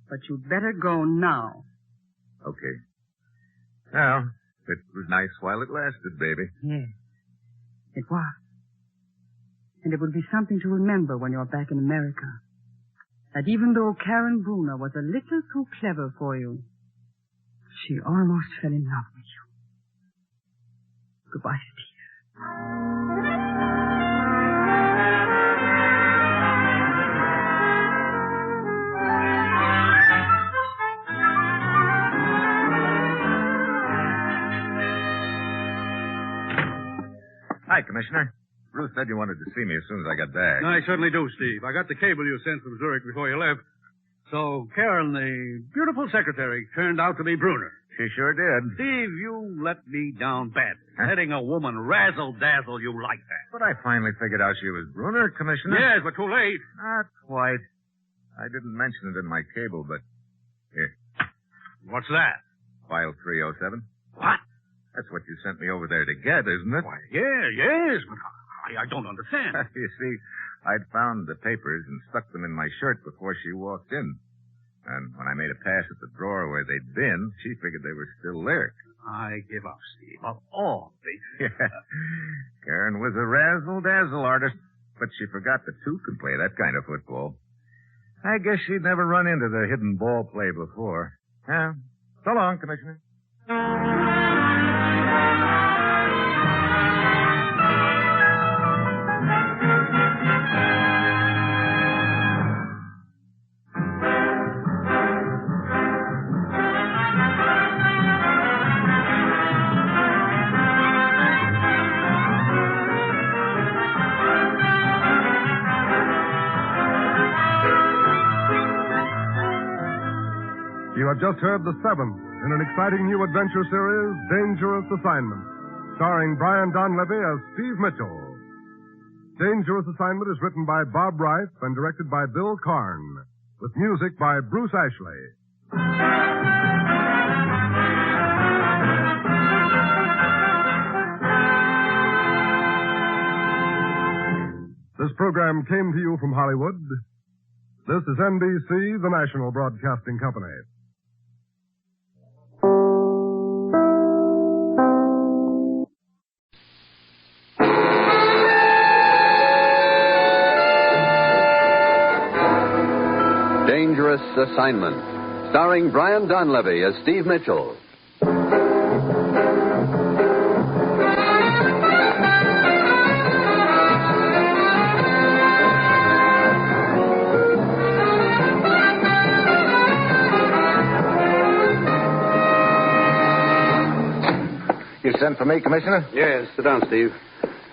but you'd better go now. Okay. Well, it was nice while it lasted, baby. Yes, it was. And it will be something to remember when you're back in America. That even though Karen Brunner was a little too clever for you, she almost fell in love with you. Goodbye, Steve. Hi, Commissioner. Ruth said you wanted to see me as soon as I got back. I certainly do, Steve. I got the cable you sent from Zurich before you left. So, Karen, the beautiful secretary, turned out to be Bruner. She sure did. Steve, you let me down bad. Letting a woman razzle-dazzle you like that. But I finally figured out she was Bruner, Commissioner. Yes, but too late. Not quite. I didn't mention it in my cable, but... Here. What's that? File 307. What? That's what you sent me over there to get, isn't it? Why, yes, but I don't understand. You see, I'd found the papers and stuck them in my shirt before she walked in. And when I made a pass at the drawer where they'd been, she figured they were still there. I give up, Steve. Of all things. Yeah. Karen was a razzle-dazzle artist, but she forgot that two could play that kind of football. I guess she'd never run into the hidden ball play before. Yeah. So long, Commissioner. You have just heard the seventh in an exciting new adventure series, Dangerous Assignment, starring Brian Donlevy as Steve Mitchell. Dangerous Assignment is written by Bob Reif and directed by Bill Karn, with music by Bruce Ashley. This program came to you from Hollywood. This is NBC, the national broadcasting company. Dangerous Assignment, starring Brian Donlevy as Steve Mitchell. You sent for me, Commissioner? Yes, sit down, Steve.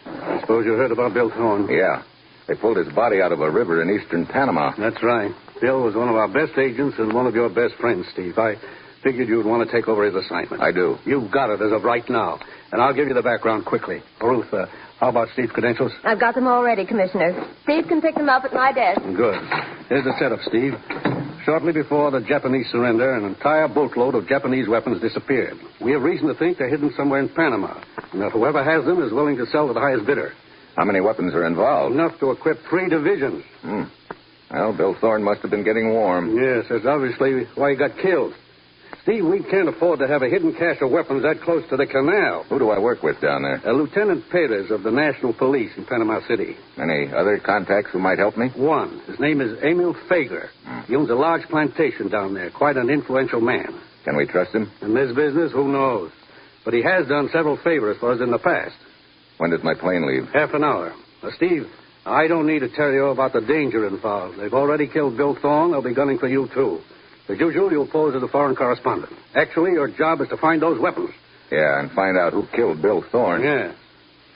I suppose you heard about Bill Thorne. Yeah. They pulled his body out of a river in eastern Panama. That's right. Bill was one of our best agents and one of your best friends, Steve. I figured you'd want to take over his assignment. I do. You've got it as of right now. And I'll give you the background quickly. Ruth, how about Steve's credentials? I've got them all ready, Commissioner. Steve can pick them up at my desk. Good. Here's the setup, Steve. Shortly before the Japanese surrender, an entire boatload of Japanese weapons disappeared. We have reason to think they're hidden somewhere in Panama, and that whoever has them is willing to sell to the highest bidder. How many weapons are involved? Enough to equip 3 divisions. Well, Bill Thorne must have been getting warm. Yes, that's obviously why he got killed. Steve, we can't afford to have a hidden cache of weapons that close to the canal. Who do I work with down there? Lieutenant Perez of the National Police in Panama City. Any other contacts who might help me? One. His name is Emil Fager. He owns a large plantation down there. Quite an influential man. Can we trust him? In this business, who knows? But he has done several favors for us in the past. When does my plane leave? Half an hour. Now, Steve, I don't need to tell you about the danger involved. They've already killed Bill Thorne. They'll be gunning for you, too. As usual, you'll pose as a foreign correspondent. Actually, your job is to find those weapons. Yeah, and find out who killed Bill Thorne. Yeah.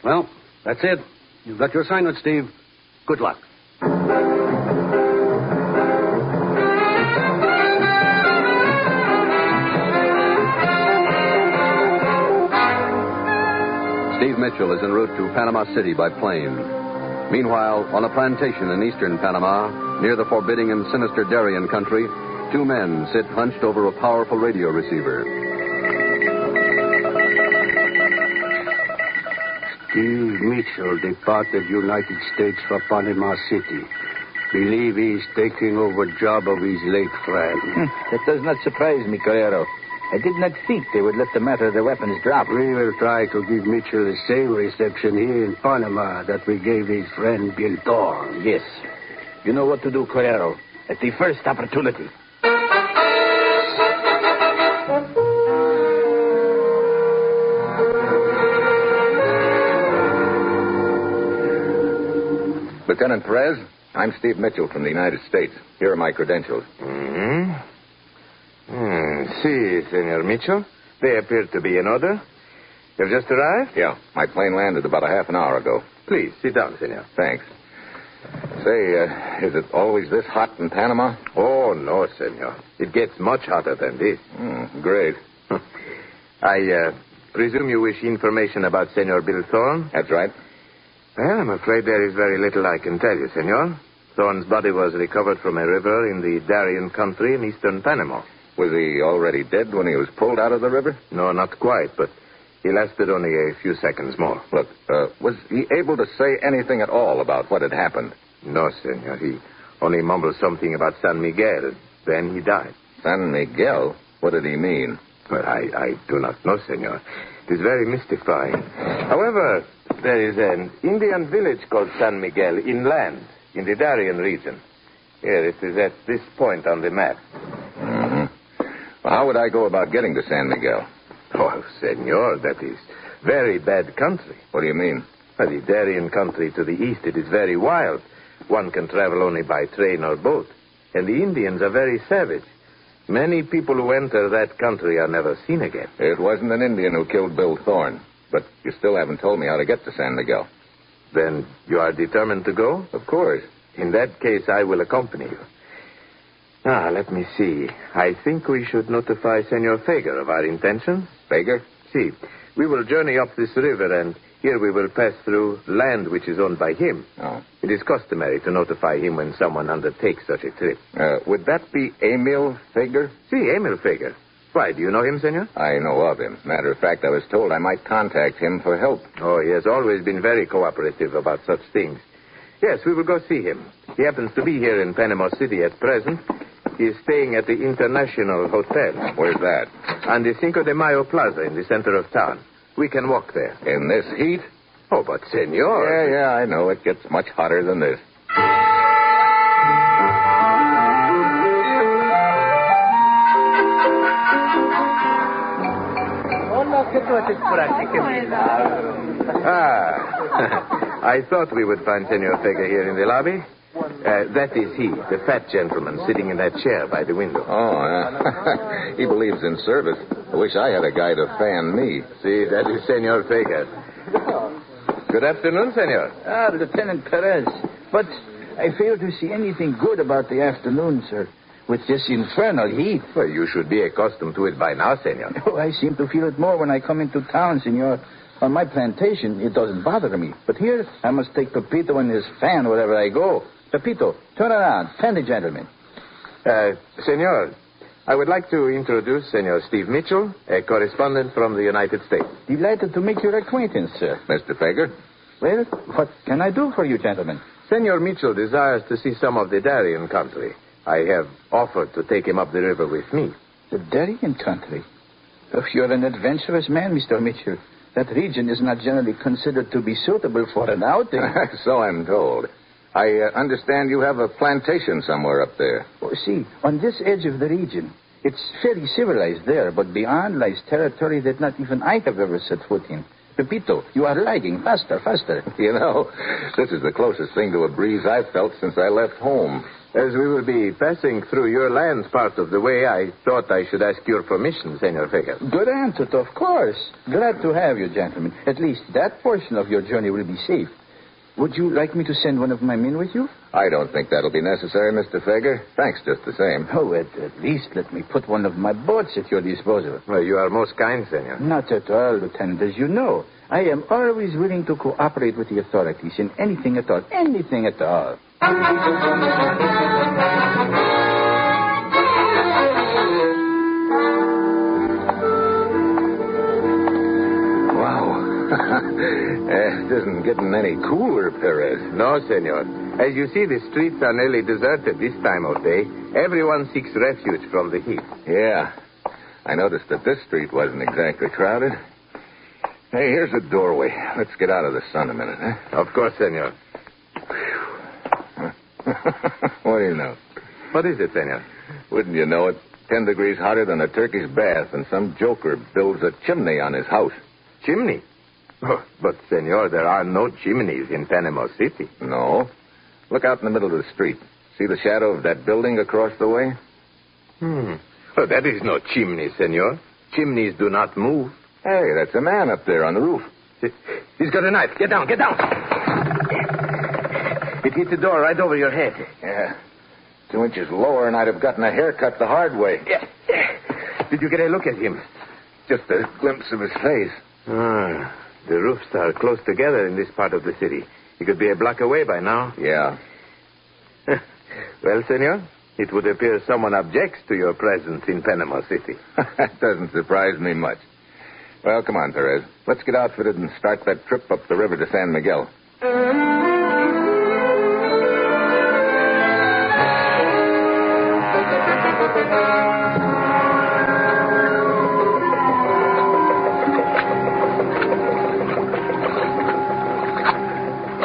Well, that's it. You've got your assignment, Steve. Good luck. Steve Mitchell is en route to Panama City by plane. Meanwhile, on a plantation in eastern Panama, near the forbidding and sinister Darien country, 2 men sit hunched over a powerful radio receiver. Steve Mitchell departed United States for Panama City. Believe he's taking over job of his late friend. That does not surprise me, Carrero. I did not think they would let the matter of the weapons drop. We will try to give Mitchell the same reception here in Panama that we gave his friend Bill Thorne. Yes. You know what to do, Carrero. At the first opportunity. Lieutenant Perez, I'm Steve Mitchell from the United States. Here are my credentials. Si, Senor Mitchell. They appear to be in order. You've just arrived? Yeah. My plane landed about a half an hour ago. Please, sit down, Senor. Thanks. Say, is it always this hot in Panama? Oh, no, senor. It gets much hotter than this. Great. I presume you wish information about Senor Bill Thorne? That's right. Well, I'm afraid there is very little I can tell you, senor. Thorne's body was recovered from a river in the Darien country in eastern Panama. Was he already dead when he was pulled out of the river? No, not quite, but he lasted only a few seconds more. Look, was he able to say anything at all about what had happened? No, senor. He only mumbled something about San Miguel. Then he died. San Miguel? What did he mean? Well, I do not know, senor. It is very mystifying. However, there is an Indian village called San Miguel inland in the Darien region. Here, it is at this point on the map. Well, how would I go about getting to San Miguel? Oh, senor, that is very bad country. What do you mean? Well, the Darien country to the east, it is very wild. One can travel only by train or boat. And the Indians are very savage. Many people who enter that country are never seen again. It wasn't an Indian who killed Bill Thorne. But you still haven't told me how to get to San Miguel. Then you are determined to go? Of course. In that case, I will accompany you. Let me see. I think we should notify Senor Fager of our intentions. Fager? See, we will journey up this river, and here we will pass through land which is owned by him. Oh. It is customary to notify him when someone undertakes such a trip. Would that be Emil Fager? See, Emil Fager. Why, do you know him, senor? I know of him. Matter of fact, I was told I might contact him for help. Oh, he has always been very cooperative about such things. Yes, we will go see him. He happens to be here in Panama City at present. He is staying at the International Hotel. Where's that? On the Cinco de Mayo Plaza in the center of town. We can walk there. In this heat? Oh, but senor... Yeah, I know. It gets much hotter than this. I thought we would find Senor Fager here in the lobby. That is he, the fat gentleman sitting in that chair by the window. Oh, he believes in service. I wish I had a guy to fan me. See, that is Senor Fager. Good afternoon, senor. Lieutenant Perez. But I fail to see anything good about the afternoon, sir. With this infernal heat. Well, you should be accustomed to it by now, senor. Oh, I seem to feel it more when I come into town, senor. On my plantation, it doesn't bother me. But here, I must take Pepito and his fan wherever I go. Pepito, turn around. Fan the gentleman. Senor, I would like to introduce Senor Steve Mitchell, a correspondent from the United States. Delighted to make your acquaintance, sir. Mr. Fager? Well, what can I do for you, gentlemen? Senor Mitchell desires to see some of the Darien country. I have offered to take him up the river with me. The Darien country? If you're an adventurous man, Mr. Mitchell, that region is not generally considered to be suitable for an outing. So I'm told. I understand you have a plantation somewhere up there. Oh, see, on this edge of the region, it's fairly civilized there, but beyond lies territory that not even I have ever set foot in. Pepito, you are lagging. Faster, faster. You know, this is the closest thing to a breeze I've felt since I left home. As we will be passing through your lands part of the way, I thought I should ask your permission, Senor Fager. Good answer, of course. Glad to have you, gentlemen. At least that portion of your journey will be safe. Would you like me to send one of my men with you? I don't think that'll be necessary, Mr. Fager. Thanks just the same. Oh, at least let me put one of my boats at your disposal. Well, you are most kind, senor. Not at all, Lieutenant. As you know, I am always willing to cooperate with the authorities in anything at all. Anything at all. Wow. It isn't getting any cooler, Perez. No, senor. As you see, the streets are nearly deserted this time of day. Everyone seeks refuge from the heat. Yeah. I noticed that this street wasn't exactly crowded. Hey, here's a doorway. Let's get out of the sun a minute, huh? Of course, senor. What do you know? What is it, senor? Wouldn't you know it? 10 degrees hotter than a Turkish bath, and some joker builds a chimney on his house. Chimney? Oh, but, senor, there are no chimneys in Panama City. No. Look out in the middle of the street. See the shadow of that building across the way? Oh, that is no chimney, senor. Chimneys do not move. Hey, that's a man up there on the roof. He's got a knife. Get down, get down. It hit the door right over your head. Yeah. 2 inches lower, and I'd have gotten a haircut the hard way. Yeah. Did you get a look at him? Just a glimpse of his face. Ah, the roofs are close together in this part of the city. He could be a block away by now. Yeah. Well, senor, it would appear someone objects to your presence in Panama City. That doesn't surprise me much. Well, come on, Perez. Let's get outfitted and start that trip up the river to San Miguel.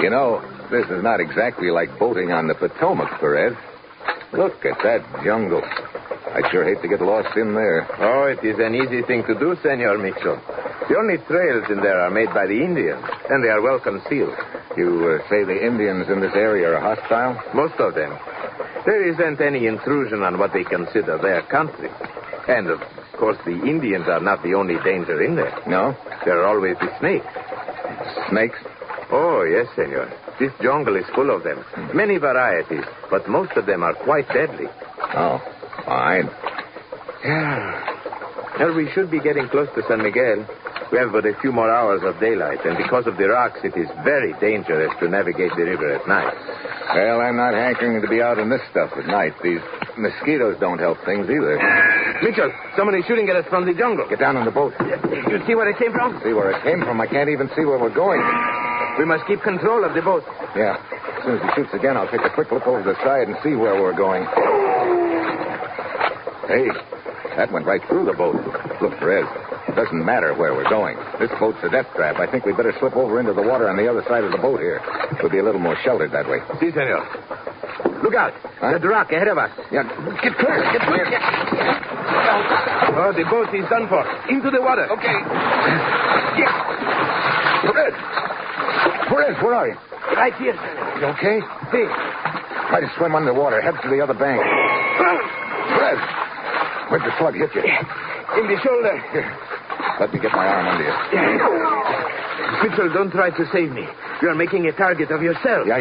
You know, this is not exactly like boating on the Potomac, Perez. Look at that jungle. I'd sure hate to get lost in there. Oh, it is an easy thing to do, Senor Mitchell. The only trails in there are made by the Indians, and they are well concealed. You say the Indians in this area are hostile? Most of them. There isn't any intrusion on what they consider their country. And, of course, the Indians are not the only danger in there. No? There are always the snakes. Snakes? Oh, yes, senor. This jungle is full of them. Many varieties, but most of them are quite deadly. Oh, fine. Yeah. Well, we should be getting close to San Miguel. We have but a few more hours of daylight, and because of the rocks, it is very dangerous to navigate the river at night. Well, I'm not hankering to be out in this stuff at night. These mosquitoes don't help things either. Mitchell, someone is shooting at us from the jungle. Get down on the boat. You see where it came from? See where it came from? I can't even see where we're going. We must keep control of the boat. Yeah. As soon as he shoots again, I'll take a quick look over the side and see where we're going. Hey, that went right through the boat. Look, Perez, it doesn't matter where we're going. This boat's a death trap. I think we'd better slip over into the water on the other side of the boat here. We'll be a little more sheltered that way. Si, senor. Look out. Huh? That rock ahead of us. Yeah, get clear. Get clear. Oh, the boat is done for. Into the water. Okay. Yeah. Perez, where are you? Right here, senor. You okay? See. Try to swim underwater. Head to the other bank. Perez, where'd the slug hit you? In the shoulder. Here. Let me get my arm under you. Mitchell, don't try to save me. You are making a target of yourself. Yeah.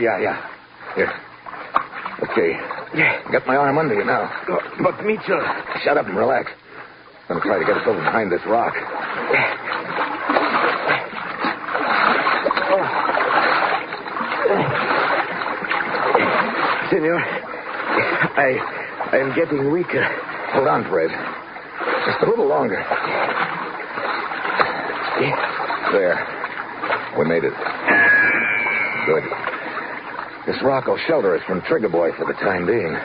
Here. Okay. Got my arm under you now. But, Mitchell... Shut up and relax. I'm going to try to get us over behind this rock. Senor, I am getting weaker. Hold on, Fred. Just a little longer. There. We made it. Good. This rock will shelter us from Trigger Boy for the time being.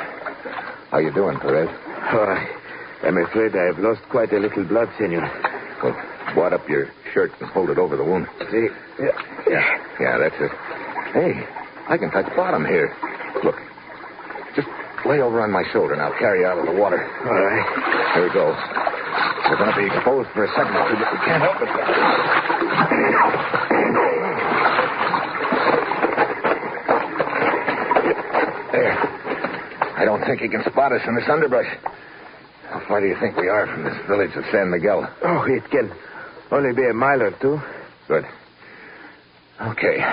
How you doing, Perez? Oh, I'm afraid I have lost quite a little blood, senor. Well, wad up your shirt and hold it over the wound. See? Yeah, that's it. Hey, I can touch bottom here. Look. Just lay over on my shoulder and I'll carry you out of the water. All right. Here we go. We're going to be exposed for a second or two, but we can't help it. There. I don't think he can spot us in this underbrush. How far do you think we are from this village of San Miguel? Oh, it can only be a mile or two. Good. Okay.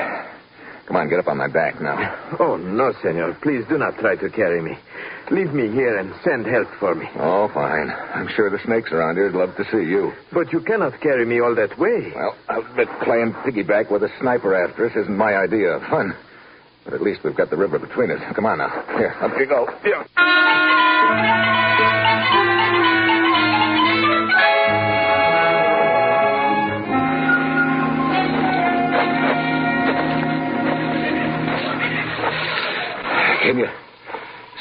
Come on, get up on my back now. Oh, no, senor. Please do not try to carry me. Leave me here and send help for me. Oh, fine. I'm sure the snakes around here would love to see you. But you cannot carry me all that way. Well, I'll admit playing piggyback with a sniper after us isn't my idea of fun. But at least we've got the river between us. Come on now. Here, up you go. Yeah. Can you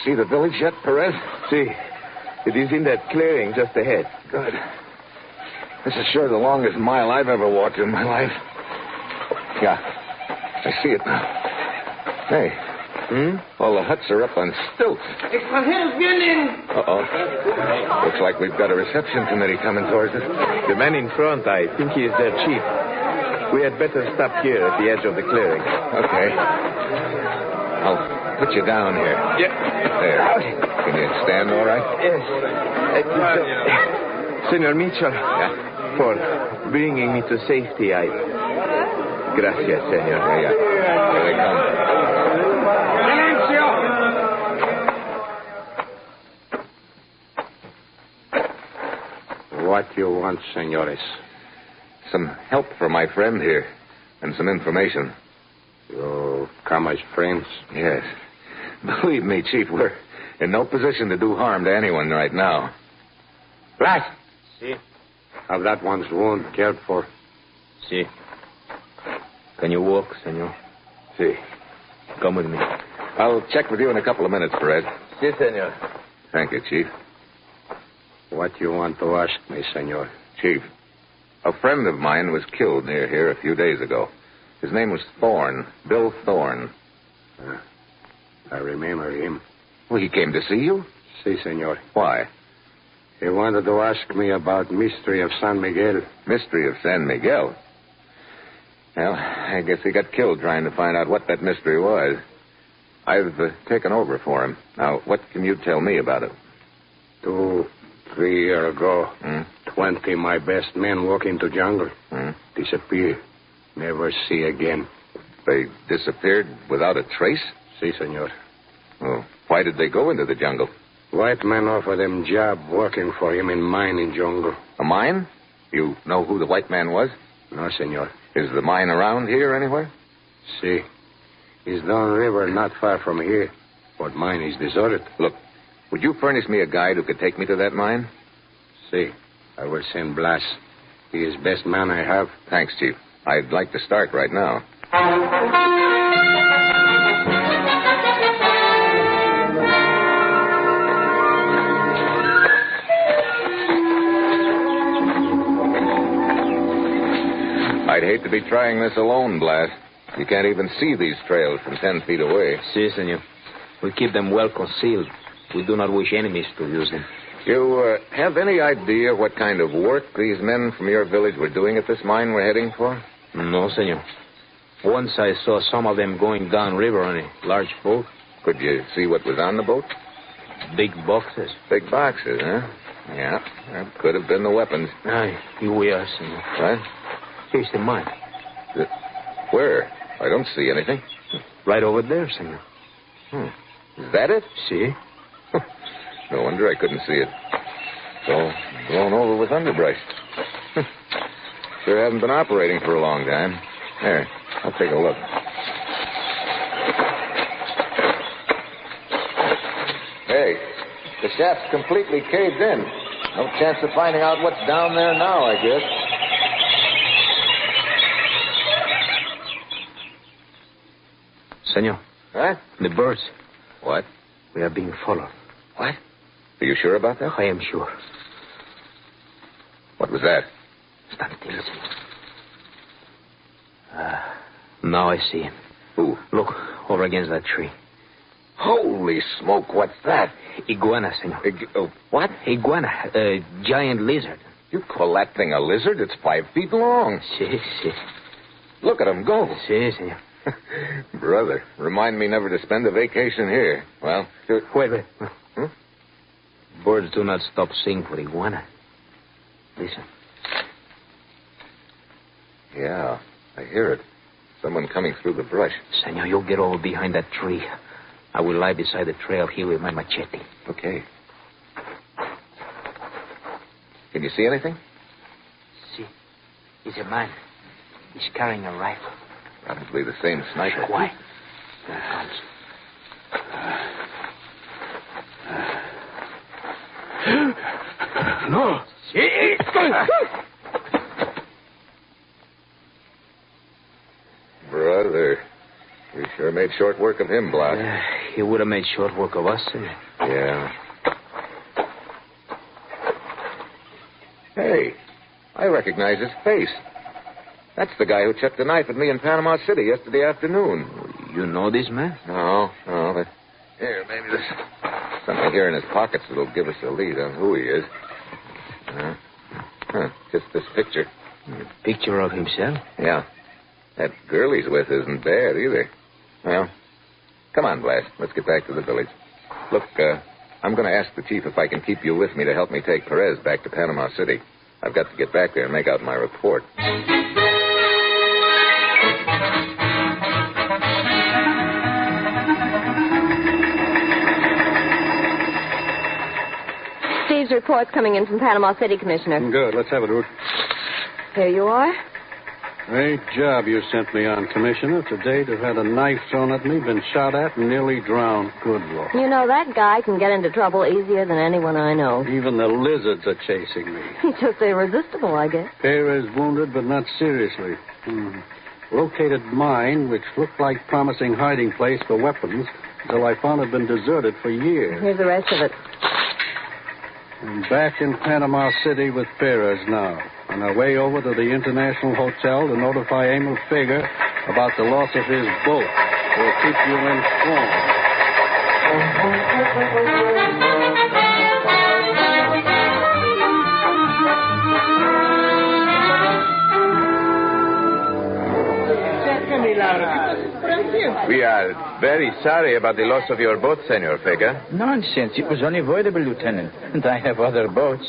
see the village yet, Perez? See. It is in that clearing just ahead. Good. This is sure the longest mile I've ever walked in my life. Yeah. I see it now. Hey. All the huts are up on stilts. Uh-oh. Looks like we've got a reception committee coming towards us. The man in front, I think he is their chief. We had better stop here at the edge of the clearing. Okay. I'll put you down here. Yeah. There. Can you stand all right? Yes. Senor Mitchell. Yeah? For bringing me to safety, Gracias, senor. Yeah. Here they come. What you want, senores? Some help for my friend here, and some information. You come as friends? Yes. Believe me, Chief, we're in no position to do harm to anyone right now. Blast! Si. Have that one's wound cared for? Si. Can you walk, senor? Si. Come with me. I'll check with you in a couple of minutes, Perez. Si, senor. Thank you, Chief. What you want to ask me, senor? Chief, a friend of mine was killed near here a few days ago. His name was Thorne, Bill Thorne. I remember him. Well, he came to see you? Si, senor. Why? He wanted to ask me about mystery of San Miguel. Mystery of San Miguel? Well, I guess he got killed trying to find out what that mystery was. I've taken over for him. Now, what can you tell me about it? 2-3 years ago, 20 my best men walk into jungle. Disappear. Never see again. They disappeared without a trace? Si, senor. Oh, why did they go into the jungle? White man offered them job working for him in mine in jungle. A mine? You know who the white man was? No, senor. Is the mine around here anywhere? Si. It's down river not far from here. But mine is deserted. Look, would you furnish me a guide who could take me to that mine? Si. I will send Blas. He is best man I have. Thanks, Chief. I'd like to start right now. I'd hate to be trying this alone, Blas. You can't even see these trails from 10 feet away. Si, senor. We keep them well concealed. We do not wish enemies to use them. You have any idea what kind of work these men from your village were doing at this mine we're heading for? No, senor. Once I saw some of them going down river on a large boat. Could you see what was on the boat? Big boxes. Big boxes, huh? Yeah, that could have been the weapons. Aye, here we are, senor. What? Here's the mine. Where? I don't see anything. Right over there, senor. Is that it? See? No wonder I couldn't see it. It's all blown over with underbrush. Sure haven't been operating for a long time. There, I'll take a look. Hey, the shaft's completely caved in. No chance of finding out what's down there now, I guess. Senor. Huh? The birds. What? We are being followed. What? Are you sure about that? I am sure. What was that? Stand still, senor. Now I see him. Who? Look, over against that tree. Holy smoke, what's that? Iguana, senor. What? Iguana, a giant lizard. You call that thing a lizard? It's 5 feet long. Si, si. Look at him go. Si, senor. Brother, remind me never to spend a vacation here. Well, wait. Birds do not stop singing for iguana. Listen. Yeah, I hear it. Someone coming through the brush. Senor, you get over behind that tree. I will lie beside the trail here with my machete. Okay. Can you see anything? See. He's a man. He's carrying a rifle. Probably the same sniper. Quiet. There it comes. No. See? Brother, you sure made short work of him, Blas. He would have made short work of us, senor. Yeah. Hey, I recognize his face. That's the guy who chucked the knife at me in Panama City yesterday afternoon. You know this man? No, but here, maybe there's something here in his pockets that'll give us a lead on who he is. Just this picture. A picture of himself? Yeah. That girl he's with isn't bad either. Well, come on, Blas. Let's get back to the village. Look, I'm going to ask the chief if I can keep you with me to help me take Perez back to Panama City. I've got to get back there and make out my report. Steve's report's coming in from Panama City, Commissioner. Good. Let's have it, Ruth. Here you are. Great job you sent me on, Commissioner. To date, I've had a knife thrown at me, been shot at, and nearly drowned. Good Lord. You know, that guy can get into trouble easier than anyone I know. Even the lizards are chasing me. Just irresistible, I guess. Perez wounded, but not seriously. Located mine, which looked like promising hiding place for weapons, until I found it had been deserted for years. Here's the rest of it. I'm back in Panama City with Perez now, on our way over to the International Hotel to notify Emil Fager about the loss of his boat. We'll keep you informed. We are very sorry about the loss of your boat, Senor Fager. Nonsense. It was unavoidable, Lieutenant. And I have other boats.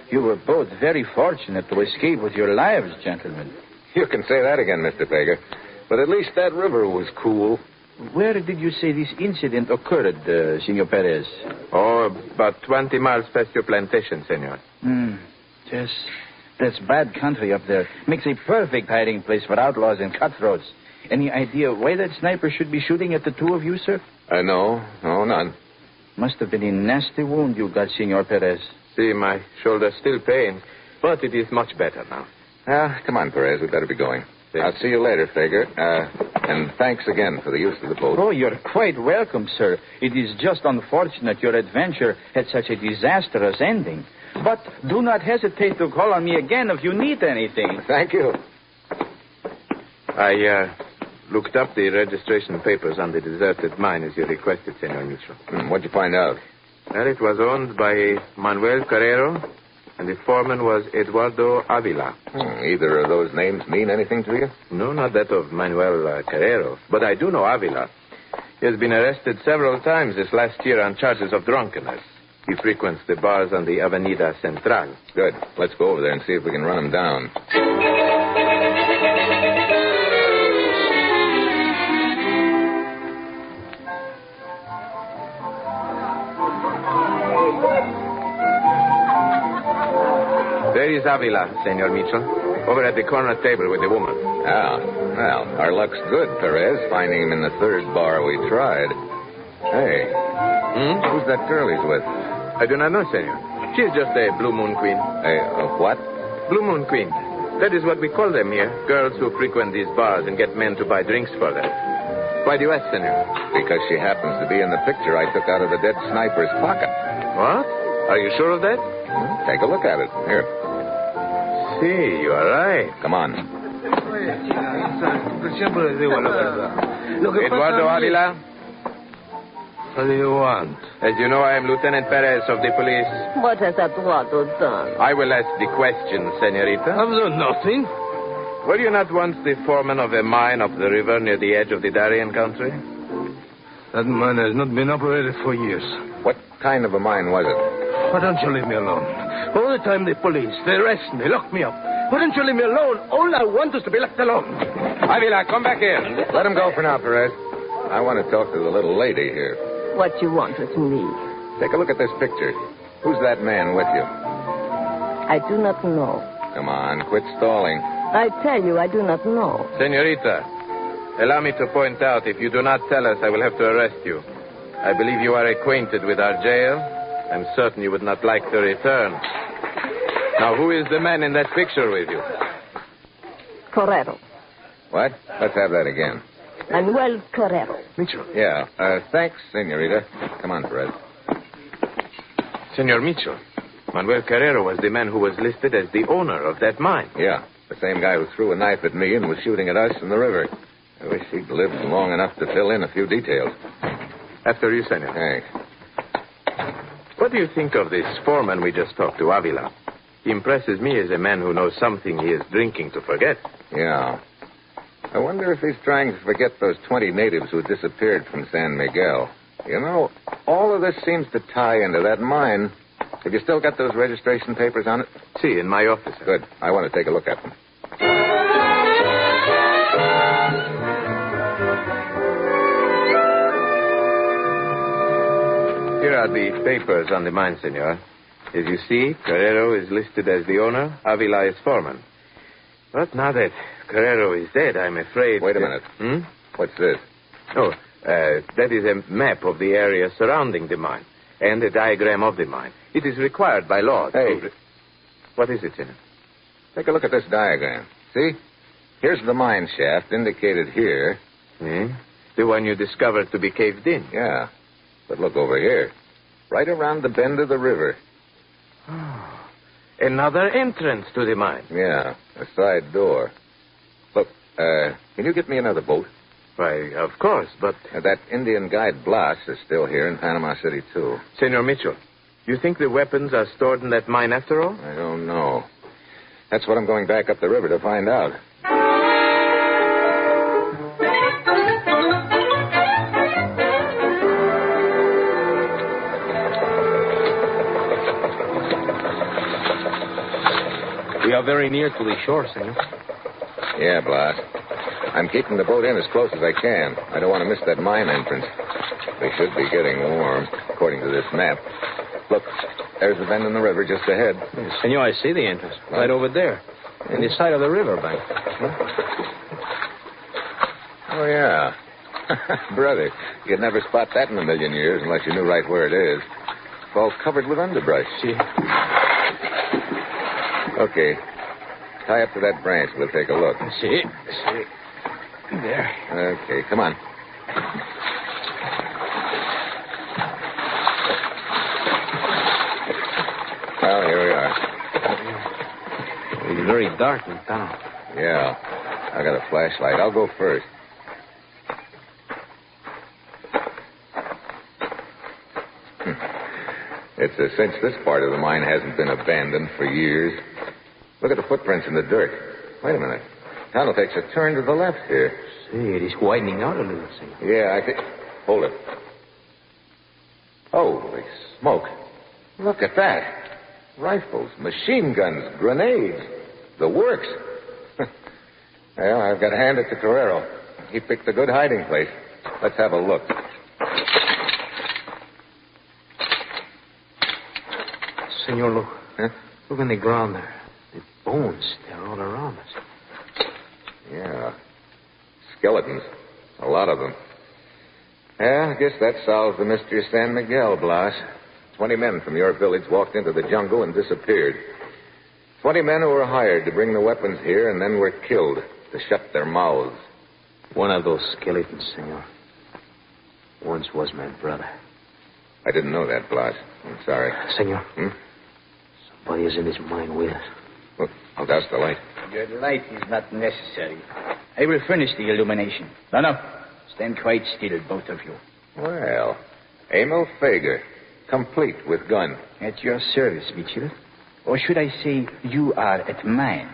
You were both very fortunate to escape with your lives, gentlemen. You can say that again, Mr. Fager. But at least that river was cool. Where did you say this incident occurred, Senor Perez? Oh, about 20 miles past your plantation, Senor. Yes. That's bad country up there. Makes a perfect hiding place for outlaws and cutthroats. Any idea why that sniper should be shooting at the two of you, sir? No, none. Must have been a nasty wound you got, Senor Perez. See, my shoulder still pains, but it is much better now. Come on, Perez. We better be going. I'll see you later, Fager. And thanks again for the use of the boat. Oh, you're quite welcome, sir. It is just unfortunate your adventure had such a disastrous ending. But do not hesitate to call on me again if you need anything. Thank you. I looked up the registration papers on the deserted mine as you requested, Senor Mitchell. What'd you find out? Well, it was owned by Manuel Carrero, and the foreman was Eduardo Avila. Either of those names mean anything to you? No, not that of Manuel Carrero, but I do know Avila. He has been arrested several times this last year on charges of drunkenness. He frequents the bars on the Avenida Central. Good. Let's go over there and see if we can run him down. There is Avila, Senor Mitchell. Over at the corner table with the woman. Well, our luck's good, Perez, finding him in the third bar we tried. Hey, who's that girl he's with? I do not know, Senor. She's just a Blue Moon Queen. A what? Blue Moon Queen. That is what we call them here. Girls who frequent these bars and get men to buy drinks for them. Why do you ask, Senor? Because she happens to be in the picture I took out of the dead sniper's pocket. What? Are you sure of that? Take a look at it. Here. See, you are right. Come on. Eduardo Avila? What do you want? As you know, I am Lieutenant Perez of the police. What has Eduardo done? I will ask the question, Senorita. I've done nothing. Were you not once the foreman of a mine up the river near the edge of the Darien country? That mine has not been operated for years. What kind of a mine was it? Why don't you leave me alone? All the time the police, they arrest me, lock me up. Why don't you leave me alone? All I want is to be left alone. Avila, come back here. Let him go for now, Perez. I want to talk to the little lady here. What you want with me? Take a look at this picture. Who's that man with you? I do not know. Come on, quit stalling. I tell you, I do not know. Senorita, allow me to point out, if you do not tell us, I will have to arrest you. I believe you are acquainted with our jail. I'm certain you would not like to return. Now, who is the man in that picture with you? Carrero. What? Let's have that again. Manuel Carrero. Mitchell. Yeah. Thanks, Senorita. Come on, Perez. Senor Mitchell, Manuel Carrero was the man who was listed as the owner of that mine. Yeah. The same guy who threw a knife at me and was shooting at us in the river. I wish he'd lived long enough to fill in a few details. After you, Senor. Thanks. What do you think of this foreman we just talked to, Avila? He impresses me as a man who knows something he is drinking to forget. Yeah. I wonder if he's trying to forget those 20 natives who disappeared from San Miguel. You know, all of this seems to tie into that mine. Have you still got those registration papers on it? See, in my office. Good. I want to take a look at them. Here are the papers on the mine, senor. As you see, Carrero is listed as the owner, Avila is foreman. But now that Carrero is dead, I'm afraid... Wait a minute. What's this? Oh, that is a map of the area surrounding the mine and a diagram of the mine. It is required by law. Hey. What is it, Senator? Take a look at this diagram. See? Here's the mine shaft indicated here. The one you discovered to be caved in? Yeah. But look over here. Right around the bend of the river. Oh, another entrance to the mine. Yeah, a side door. Look, can you get me another boat? Why, of course, but... that Indian guide Blas is still here in Panama City, too. Senor Mitchell, you think the weapons are stored in that mine after all? I don't know. That's what I'm going back up the river to find out. We are very near to the shore, senor. Yeah, Blas. I'm keeping the boat in as close as I can. I don't want to miss that mine entrance. They should be getting warm, according to this map. Look, there's the bend in the river just ahead. Yes, senor, I see the entrance. Right over there. In the side of the river bank. Oh, yeah. Brother, you'd never spot that in a million years unless you knew right where it is. It's all covered with underbrush. See? Okay. Tie up to that branch. We'll take a look. See? There. Okay, come on. Well, here we are. It's very dark in town. Yeah. I got a flashlight. I'll go first. It's a cinch this part of the mine hasn't been abandoned for years. Look at the footprints in the dirt. Wait a minute. Tunnel takes a turn to the left here. See, it is widening out a little, senor. Yeah, I think... Hold it. Holy smoke. Look at that. Rifles, machine guns, grenades. The works. Well, I've got to hand it to Carrero. He picked a good hiding place. Let's have a look. Senor, look. Huh? Look on the ground there. The bones, they're all around us. Yeah. Skeletons. A lot of them. Yeah, I guess that solves the mystery of San Miguel, Blas. 20 men from your village walked into the jungle and disappeared. 20 men who were hired to bring the weapons here and then were killed to shut their mouths. One of those skeletons, senor, once was my brother. I didn't know that, Blas. I'm sorry. Senor, somebody is in this mine with us. Look, I'll douse the light. Your light is not necessary. I will furnish the illumination. No. Stand quite still, both of you. Well, Emil Fager, complete with gun. At your service, Mitchell. Or should I say, you are at mine.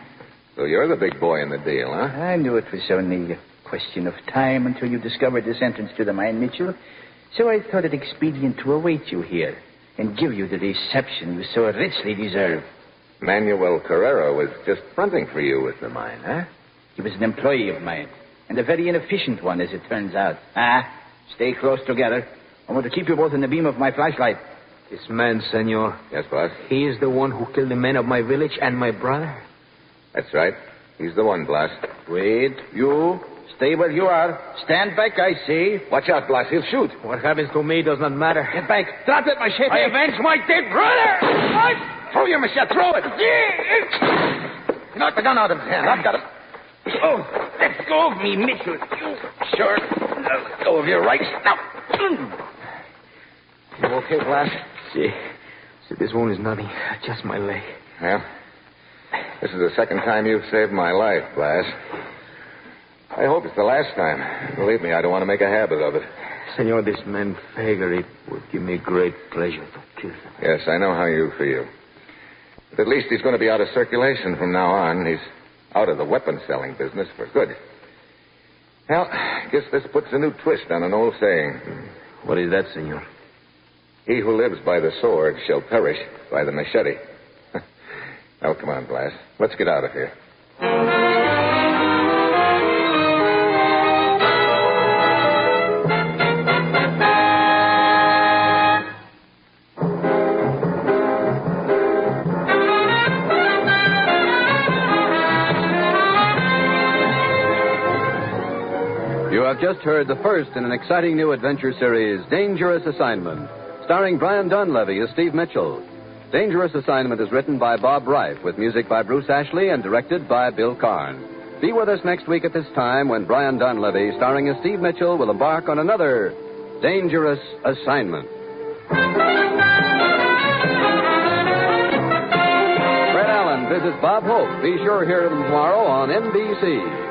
So you're the big boy in the deal, huh? I knew it was only a question of time until you discovered this entrance to the mine, Mitchell. So I thought it expedient to await you here and give you the reception you so richly deserve. Manuel Carrero was just fronting for you with the mine, huh? He was an employee of mine, and a very inefficient one, as it turns out. Stay close together. I want to keep you both in the beam of my flashlight. This man, senor. Yes, boss? He is the one who killed the men of my village and my brother? That's right. He's the one, Blas. Wait, you. Stay where you are. Stand back, I say. Watch out, Blas. He'll shoot. What happens to me does not matter. Get back. Drop it, machete. I avenge my dead brother! Throw your machete. Throw it. You knocked the gun out of his hand. I've got it. Oh, let go of me, Mitchell. You sure? Let go of your right. Now. You okay, Blas? See, this wound is nothing. Just my leg. Yeah. This is the second time you've saved my life, Blas. I hope it's the last time. Believe me, I don't want to make a habit of it. Senor, this man Fager, it would give me great pleasure to kill him. Yes, I know how you feel. But at least he's going to be out of circulation from now on. He's out of the weapon-selling business for good. Well, I guess this puts a new twist on an old saying. What is that, senor? He who lives by the sword shall perish by the machete. Now, come on, Blas. Let's get out of here. have just heard the first in an exciting new adventure series, Dangerous Assignment, starring Brian Donlevy as Steve Mitchell. Dangerous Assignment is written by Bob Reif, with music by Bruce Ashley and directed by Bill Karn. Be with us next week at this time when Brian Donlevy, starring as Steve Mitchell, will embark on another Dangerous Assignment. Fred Allen visits Bob Hope. Be sure to hear him tomorrow on NBC.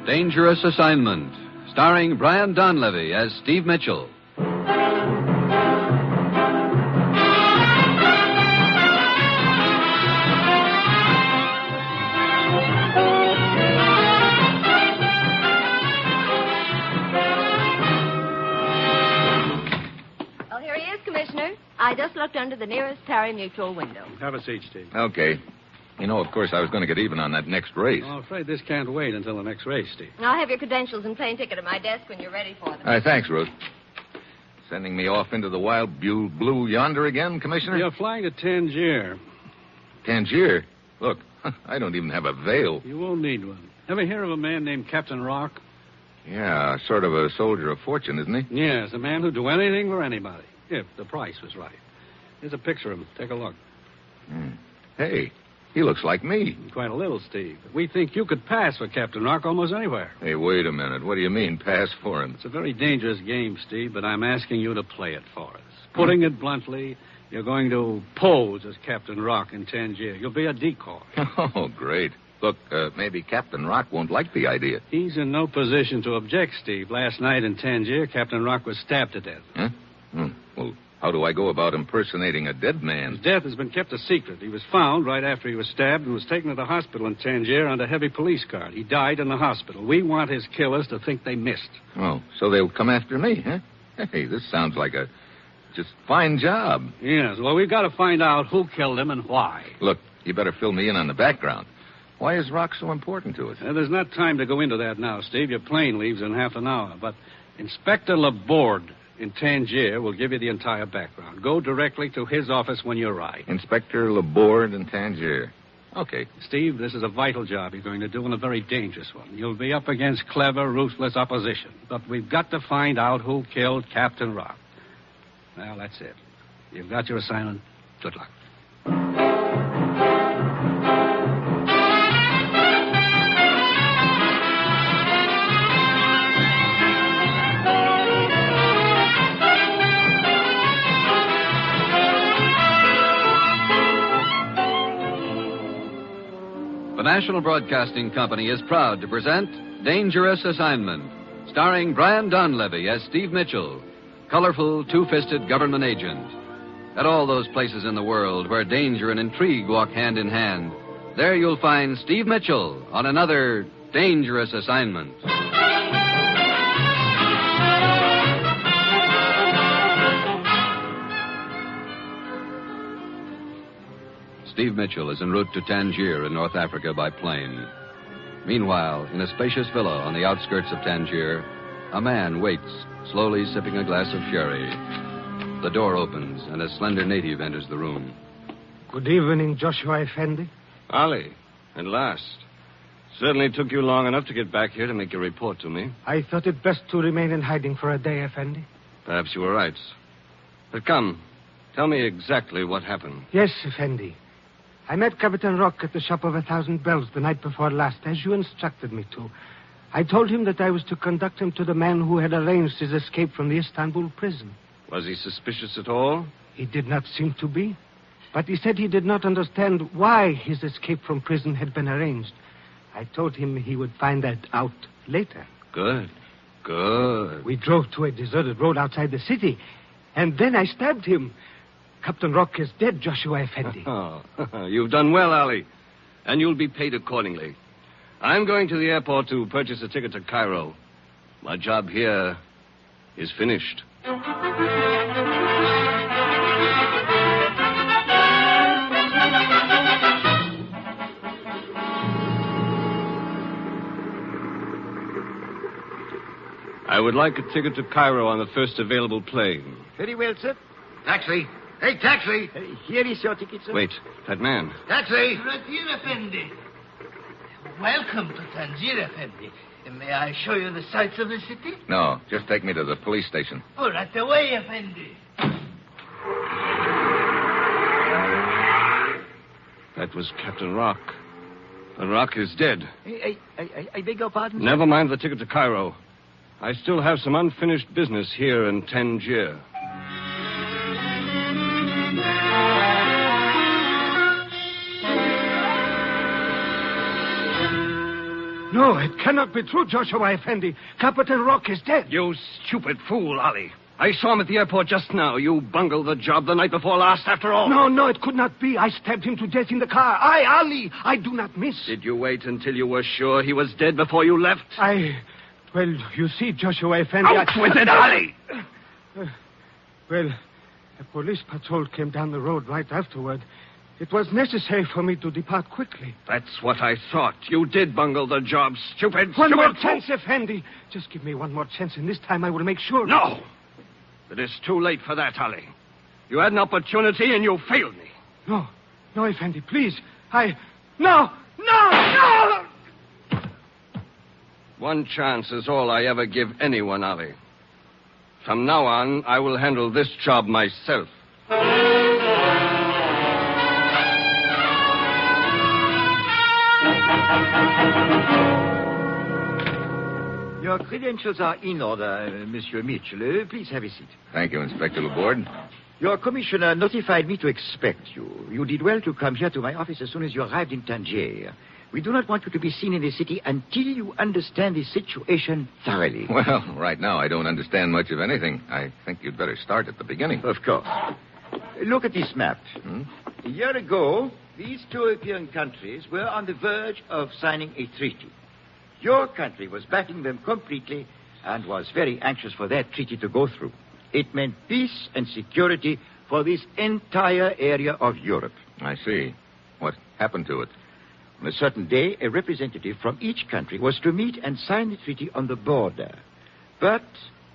Dangerous Assignment, starring Brian Donlevy as Steve Mitchell. Well, here he is, Commissioner. I just looked under the nearest Parry Mutual window. Have a seat, Steve. Okay. You know, of course, I was going to get even on that next race. I'm afraid this can't wait until the next race, Steve. I'll have your credentials and plane ticket at my desk when you're ready for them. Thanks, Ruth. Sending me off into the wild blue yonder again, Commissioner? You're flying to Tangier. Tangier? Look, I don't even have a veil. You won't need one. Ever hear of a man named Captain Rock? Yeah, sort of a soldier of fortune, isn't he? Yes, a man who'd do anything for anybody, if the price was right. Here's a picture of him. Take a look. Hey, he looks like me. Quite a little, Steve. We think you could pass for Captain Rock almost anywhere. Hey, wait a minute. What do you mean, pass for him? It's a very dangerous game, Steve, but I'm asking you to play it for us. Putting it bluntly, you're going to pose as Captain Rock in Tangier. You'll be a decoy. Oh, great. Look, maybe Captain Rock won't like the idea. He's in no position to object, Steve. Last night in Tangier, Captain Rock was stabbed to death. Huh? Well, how do I go about impersonating a dead man? His death has been kept a secret. He was found right after he was stabbed and was taken to the hospital in Tangier under heavy police guard. He died in the hospital. We want his killers to think they missed. Oh, so they'll come after me, huh? Hey, this sounds like a just fine job. Yes, well, we've got to find out who killed him and why. Look, you better fill me in on the background. Why is Rock so important to us? There's not time to go into that now, Steve. Your plane leaves in half an hour. But Inspector Laborde in Tangier will give you the entire background. Go directly to his office when you arrive. Inspector Laborde in Tangier. Okay. Steve, this is a vital job you're going to do and a very dangerous one. You'll be up against clever, ruthless opposition. But we've got to find out who killed Captain Rock. Well, that's it. You've got your assignment. Good luck. The National Broadcasting Company is proud to present Dangerous Assignment, starring Brian Donlevy as Steve Mitchell, colorful, two-fisted government agent. At all those places in the world where danger and intrigue walk hand in hand, there you'll find Steve Mitchell on another Dangerous Assignment. Steve Mitchell is en route to Tangier in North Africa by plane. Meanwhile, in a spacious villa on the outskirts of Tangier, a man waits, slowly sipping a glass of sherry. The door opens, and a slender native enters the room. Good evening, Joshua Effendi. Ali, at last. Certainly took you long enough to get back here to make your report to me. I thought it best to remain in hiding for a day, Effendi. Perhaps you were right. But come, tell me exactly what happened. Yes, Effendi. I met Captain Rock at the Shop of 1,000 Bells the night before last, as you instructed me to. I told him that I was to conduct him to the man who had arranged his escape from the Istanbul prison. Was he suspicious at all? He did not seem to be. But he said he did not understand why his escape from prison had been arranged. I told him he would find that out later. Good. Good. We drove to a deserted road outside the city, and then I stabbed him. Captain Rock is dead, Joshua Effendi. Oh, you've done well, Ali. And you'll be paid accordingly. I'm going to the airport to purchase a ticket to Cairo. My job here is finished. I would like a ticket to Cairo on the first available plane. Very well, sir. Taxi. Hey, taxi. Here is your ticket, sir. Wait, that man. Taxi. Tangier Effendi. Welcome to Tangier Effendi. May I show you the sights of the city? No, just take me to the police station. Oh, right away, Effendi. That was Captain Rock. The Rock is dead. I beg your pardon, sir? Never mind the ticket to Cairo. I still have some unfinished business here in Tangier. No, it cannot be true, Joshua Effendi. Captain Rock is dead. You stupid fool, Ali. I saw him at the airport just now. You bungled the job the night before last, after all. No, it could not be. I stabbed him to death in the car. Ali, I do not miss. Did you wait until you were sure he was dead before you left? Well, you see, Joshua Effendi... Out with it, Ali! Well, a police patrol came down the road right afterward. It was necessary for me to depart quickly. That's what I thought. You did bungle the job, stupid. One more chance, Effendi. Just give me one more chance, and this time I will make sure. No! It is too late for that, Ali. You had an opportunity, and you failed me. No, Effendi, please. No! One chance is all I ever give anyone, Ali. From now on, I will handle this job myself. Your credentials are in order, Monsieur Mitchell. Please have a seat. Thank you, Inspector Laborde. Your commissioner notified me to expect you. You did well to come here to my office as soon as you arrived in Tangier. We do not want you to be seen in the city until you understand the situation thoroughly. Well, right now I don't understand much of anything. I think you'd better start at the beginning. Of course. Look at this map. A year ago, these two European countries were on the verge of signing a treaty. Your country was backing them completely and was very anxious for that treaty to go through. It meant peace and security for this entire area of Europe. I see. What happened to it? On a certain day, a representative from each country was to meet and sign the treaty on the border. But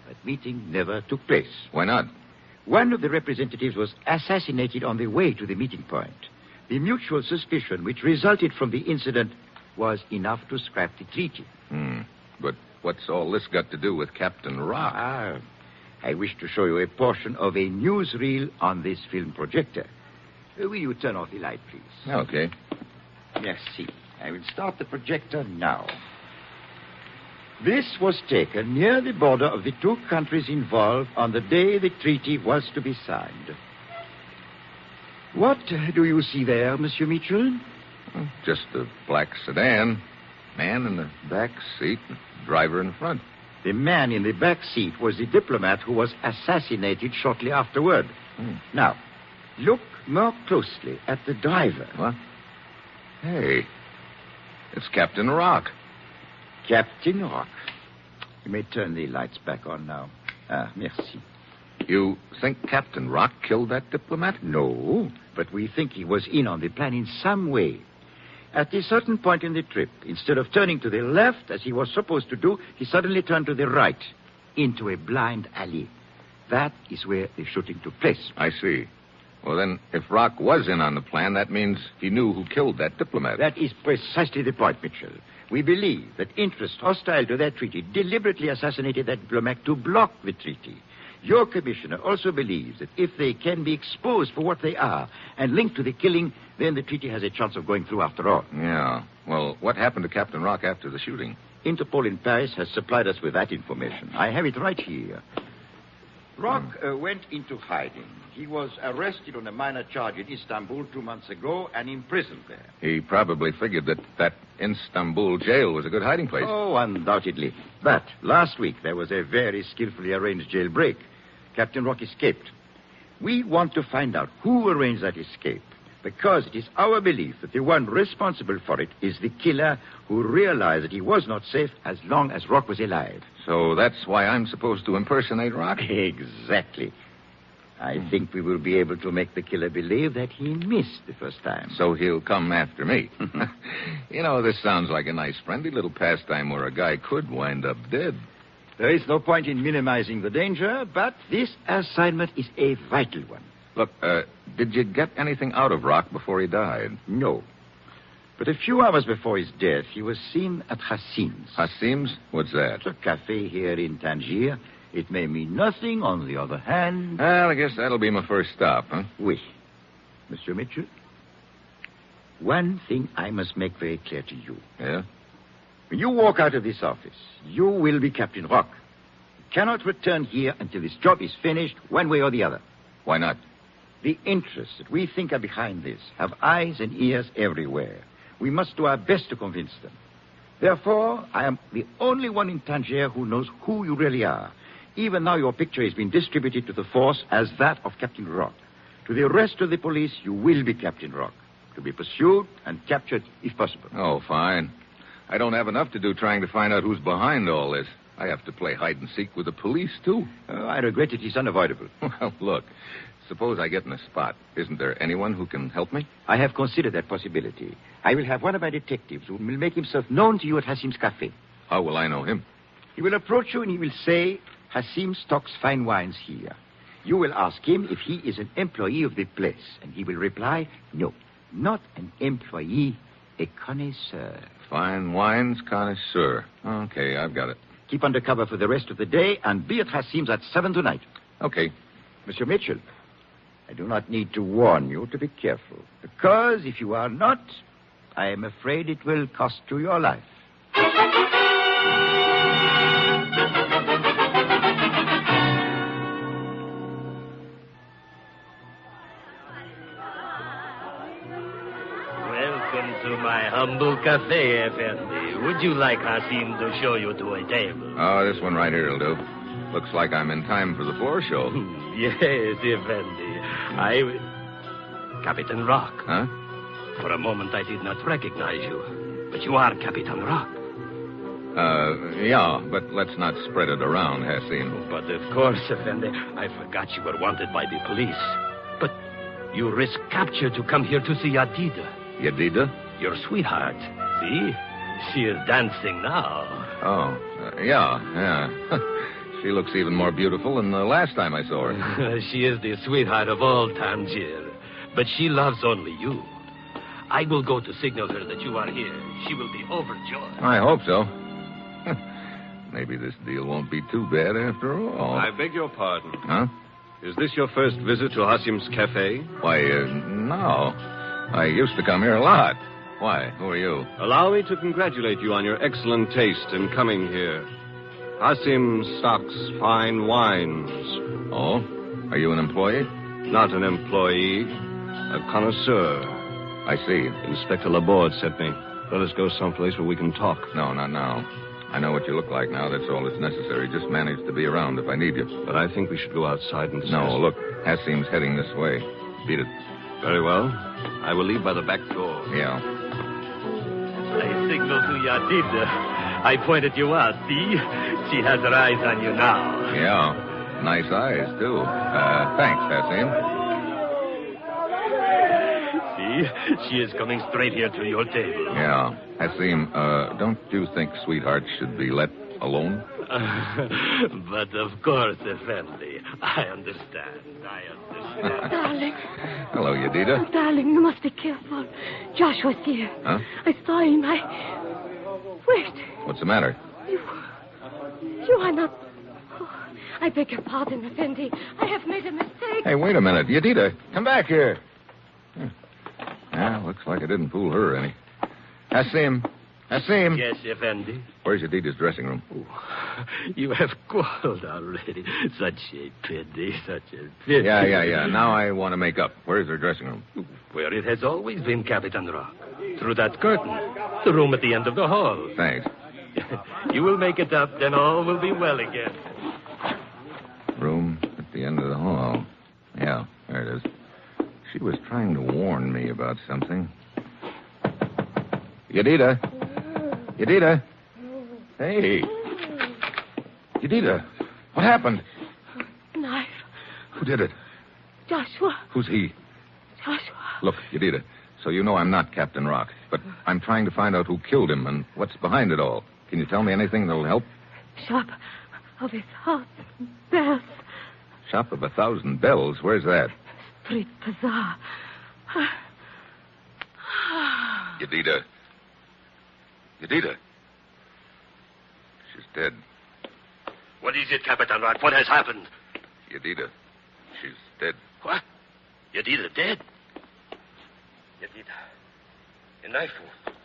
that meeting never took place. Why not? One of the representatives was assassinated on the way to the meeting point. The mutual suspicion which resulted from the incident was enough to scrap the treaty. But what's all this got to do with Captain Rock? I wish to show you a portion of a newsreel on this film projector. Will you turn off the light, please? Okay. Merci. I will start the projector now. This was taken near the border of the two countries involved on the day the treaty was to be signed. What do you see there, Monsieur Mitchell? Just a black sedan. Man in the back seat, driver in front. The man in the back seat was the diplomat who was assassinated shortly afterward. Now, look more closely at the driver. What? Hey, it's Captain Rock. Captain Rock. You may turn the lights back on now. Merci. You think Captain Rock killed that diplomat? No, but we think he was in on the plan in some way. At a certain point in the trip, instead of turning to the left, as he was supposed to do, he suddenly turned to the right, into a blind alley. That is where the shooting took place. I see. Well, then, if Rock was in on the plan, that means he knew who killed that diplomat. That is precisely the point, Mitchell. We believe that interests hostile to that treaty deliberately assassinated that diplomat to block the treaty. Your commissioner also believes that if they can be exposed for what they are and linked to the killing, then the treaty has a chance of going through after all. Yeah. Well, what happened to Captain Rock after the shooting? Interpol in Paris has supplied us with that information. I have it right here. Rock went into hiding. He was arrested on a minor charge in Istanbul 2 months ago and imprisoned there. He probably figured that Istanbul jail was a good hiding place. Oh, undoubtedly. But last week there was a very skillfully arranged jailbreak. Captain Rock escaped. We want to find out who arranged that escape, because it is our belief that the one responsible for it is the killer who realized that he was not safe as long as Rock was alive. So that's why I'm supposed to impersonate Rock? Exactly. I think we will be able to make the killer believe that he missed the first time. So he'll come after me. You know, this sounds like a nice, friendly little pastime where a guy could wind up dead. There is no point in minimizing the danger, but this assignment is a vital one. Look, did you get anything out of Rock before he died? No. But a few hours before his death, he was seen at Hassim's. Hassim's? What's that? It's a cafe here in Tangier. It may mean nothing. On the other hand... Well, I guess that'll be my first stop, huh? Oui. Monsieur Mitchell, one thing I must make very clear to you. Yeah? When you walk out of this office, you will be Captain Rock. You cannot return here until this job is finished, one way or the other. Why not? The interests that we think are behind this have eyes and ears everywhere. We must do our best to convince them. Therefore, I am the only one in Tangier who knows who you really are. Even now, your picture has been distributed to the force as that of Captain Rock. To the rest of the police, you will be Captain Rock, to be pursued and captured if possible. Oh, fine. I don't have enough to do trying to find out who's behind all this. I have to play hide-and-seek with the police, too. I regret it is unavoidable. Well, look, suppose I get in a spot. Isn't there anyone who can help me? I have considered that possibility. I will have one of my detectives who will make himself known to you at Hassim's Cafe. How will I know him? He will approach you and he will say, Hassim stocks fine wines here. You will ask him if he is an employee of the place, and he will reply, no, not an employee, a connoisseur. Fine wines connoisseur. Okay, I've got it. Keep under cover for the rest of the day and be at Hassim's at 7 tonight. Okay. Monsieur Mitchell, I do not need to warn you to be careful, because if you are not, I am afraid it will cost you your life. To my humble cafe, Effendi. Would you like Hassim to show you to a table? Oh, this one right here will do. Looks like I'm in time for the floor show. Yes, Effendi. Captain Rock. Huh? For a moment, I did not recognize you. But you are Captain Rock. Yeah, but let's not spread it around, Hassim. But of course, Effendi, I forgot you were wanted by the police. But you risk capture to come here to see Yadida. Yadida? Your sweetheart. See? She is dancing now. Oh, yeah. She looks even more beautiful than the last time I saw her. She is the sweetheart of all Tangier. But she loves only you. I will go to signal her that you are here. She will be overjoyed. I hope so. Maybe this deal won't be too bad after all. I beg your pardon. Huh? Is this your first visit to Hassim's Cafe? Why, no. I used to come here a lot. Why? Who are you? Allow me to congratulate you on your excellent taste in coming here. Hassim stocks fine wines. Oh? Are you an employee? Not an employee. A connoisseur. I see. Inspector Laborde sent me. Let us go someplace where we can talk. No, not now. I know what you look like now. That's all that's necessary. Just manage to be around if I need you. But I think we should go outside and discuss. No, look. Hassim's heading this way. Beat it. Very well. I will leave by the back door. Yeah. I signal to Yadida. I pointed you out, see? She has her eyes on you now. Yeah. Nice eyes, too. Thanks, Hassim. See? She is coming straight here to your table. Yeah. Hassim, don't you think sweethearts should be let alone? But of course, Effendi. I understand. Darling. Hello, Yadida. Oh, darling, you must be careful. Joshua's here. Huh? I saw him. Wait. What's the matter? You are not... Oh, I beg your pardon, Effendi. I have made a mistake. Hey, wait a minute. Yadida, come back here. Yeah, looks like I didn't fool her any. Hassim. Yes, Effendi. Where's Yadida's dressing room? Oh, you have called already. Such a pity, such a pity. Yeah. Now I want to make up. Where's her dressing room? Where it has always been, Captain Rock. Through that curtain. The room at the end of the hall. Thanks. You will make it up, then all will be well again. Room at the end of the hall. Yeah, there it is. She was trying to warn me about something. Yadida. Hey. Yadida, what happened? Knife. Who did it? Joshua. Who's he? Joshua. Look, Yadida, so you know I'm not Captain Rock, but I'm trying to find out who killed him and what's behind it all. Can you tell me anything that'll help? Shop. of his hot bells. Shop of 1,000 bells. Where's that? Street bazaar. Yedida. Yedida. She's dead. What is it, Capitan Rock? What has happened? Yedida. She's dead. What? Yedida dead? Yedida. A knife wound.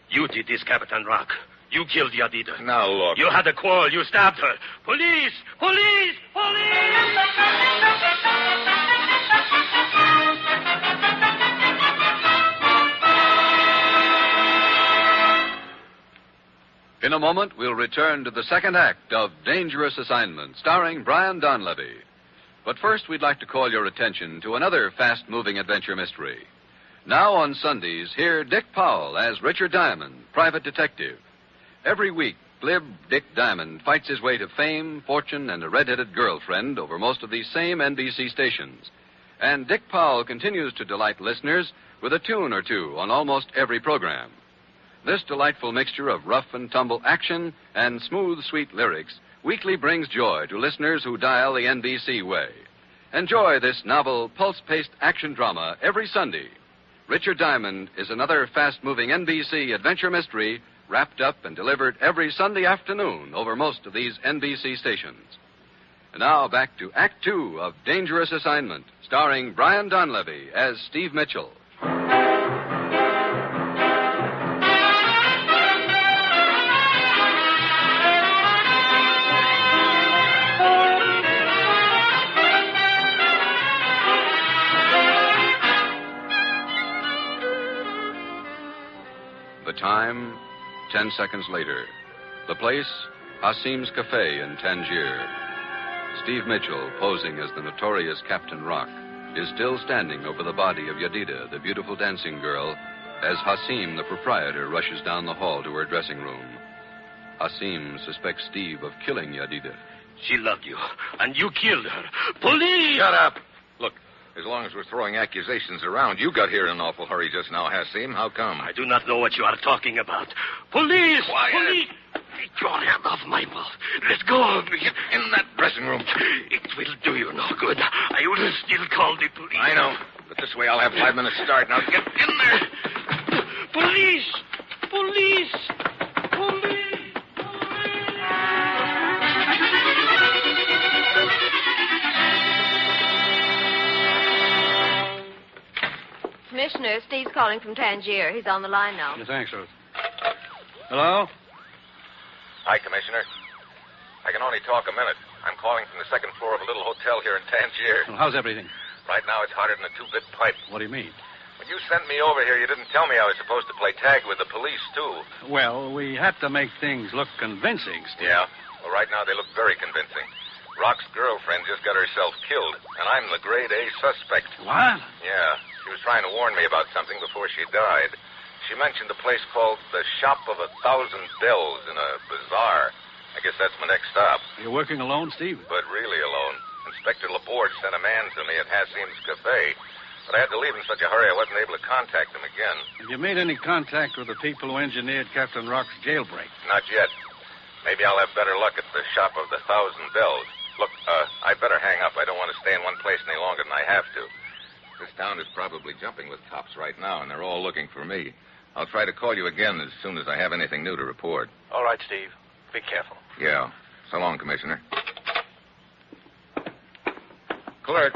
You did this, Capitan Rock. You killed Yedida. Now, look. You had a quarrel. You stabbed her. Police! Police! Police! In a moment, we'll return to the second act of Dangerous Assignment, starring Brian Donlevy. But first, we'd like to call your attention to another fast-moving adventure mystery. Now on Sundays, hear Dick Powell as Richard Diamond, private detective. Every week, glib Dick Diamond fights his way to fame, fortune, and a red-headed girlfriend over most of these same NBC stations. And Dick Powell continues to delight listeners with a tune or two on almost every program. This delightful mixture of rough and tumble action and smooth, sweet lyrics weekly brings joy to listeners who dial the NBC way. Enjoy this novel, pulse-paced action drama every Sunday. Richard Diamond is another fast-moving NBC adventure mystery wrapped up and delivered every Sunday afternoon over most of these NBC stations. And now back to Act Two of Dangerous Assignment, starring Brian Donlevy as Steve Mitchell. The time, 10 seconds later. The place, Hasim's Cafe in Tangier. Steve Mitchell, posing as the notorious Captain Rock, is still standing over the body of Yedida, the beautiful dancing girl, as Hasim, the proprietor, rushes down the hall to her dressing room. Hasim suspects Steve of killing Yedida. She loved you, and you killed her. Police! Shut up. Look, as long as we're throwing accusations around, you got here in an awful hurry just now, Hasim. How come? I do not know what you are talking about. Police! Quiet. Police! Take your hand off my mouth. Let go of me. In that dressing room. It will do you no good. I will still call the police. I know, but this way I'll have 5 minutes start. Now get in there. Police! Police! Police! Commissioner, Steve's calling from Tangier. He's on the line now. Yeah, thanks, Rosa. Hello? Hi, Commissioner. I can only talk a minute. I'm calling from the second floor of a little hotel here in Tangier. Well, how's everything? Right now, it's hotter than a 2-bit pipe. What do you mean? When you sent me over here, you didn't tell me I was supposed to play tag with the police, too. Well, we had to make things look convincing, Steve. Yeah. Well, right now, they look very convincing. Rock's girlfriend just got herself killed, and I'm the grade A suspect. What? Yeah. She was trying to warn me about something before she died. She mentioned a place called the Shop of 1,000 Bells in a bazaar. I guess that's my next stop. You're working alone, Steve? But really alone. Inspector Laporte sent a man to me at Hasim's Cafe. But I had to leave in such a hurry I wasn't able to contact him again. Have you made any contact with the people who engineered Captain Rock's jailbreak? Not yet. Maybe I'll have better luck at the Shop of 1,000 Bells. Look, I'd better hang up. I don't want to stay in one place any longer than I have to. This town is probably jumping with cops right now, and they're all looking for me. I'll try to call you again as soon as I have anything new to report. All right, Steve. Be careful. Yeah. So long, Commissioner. Clerk.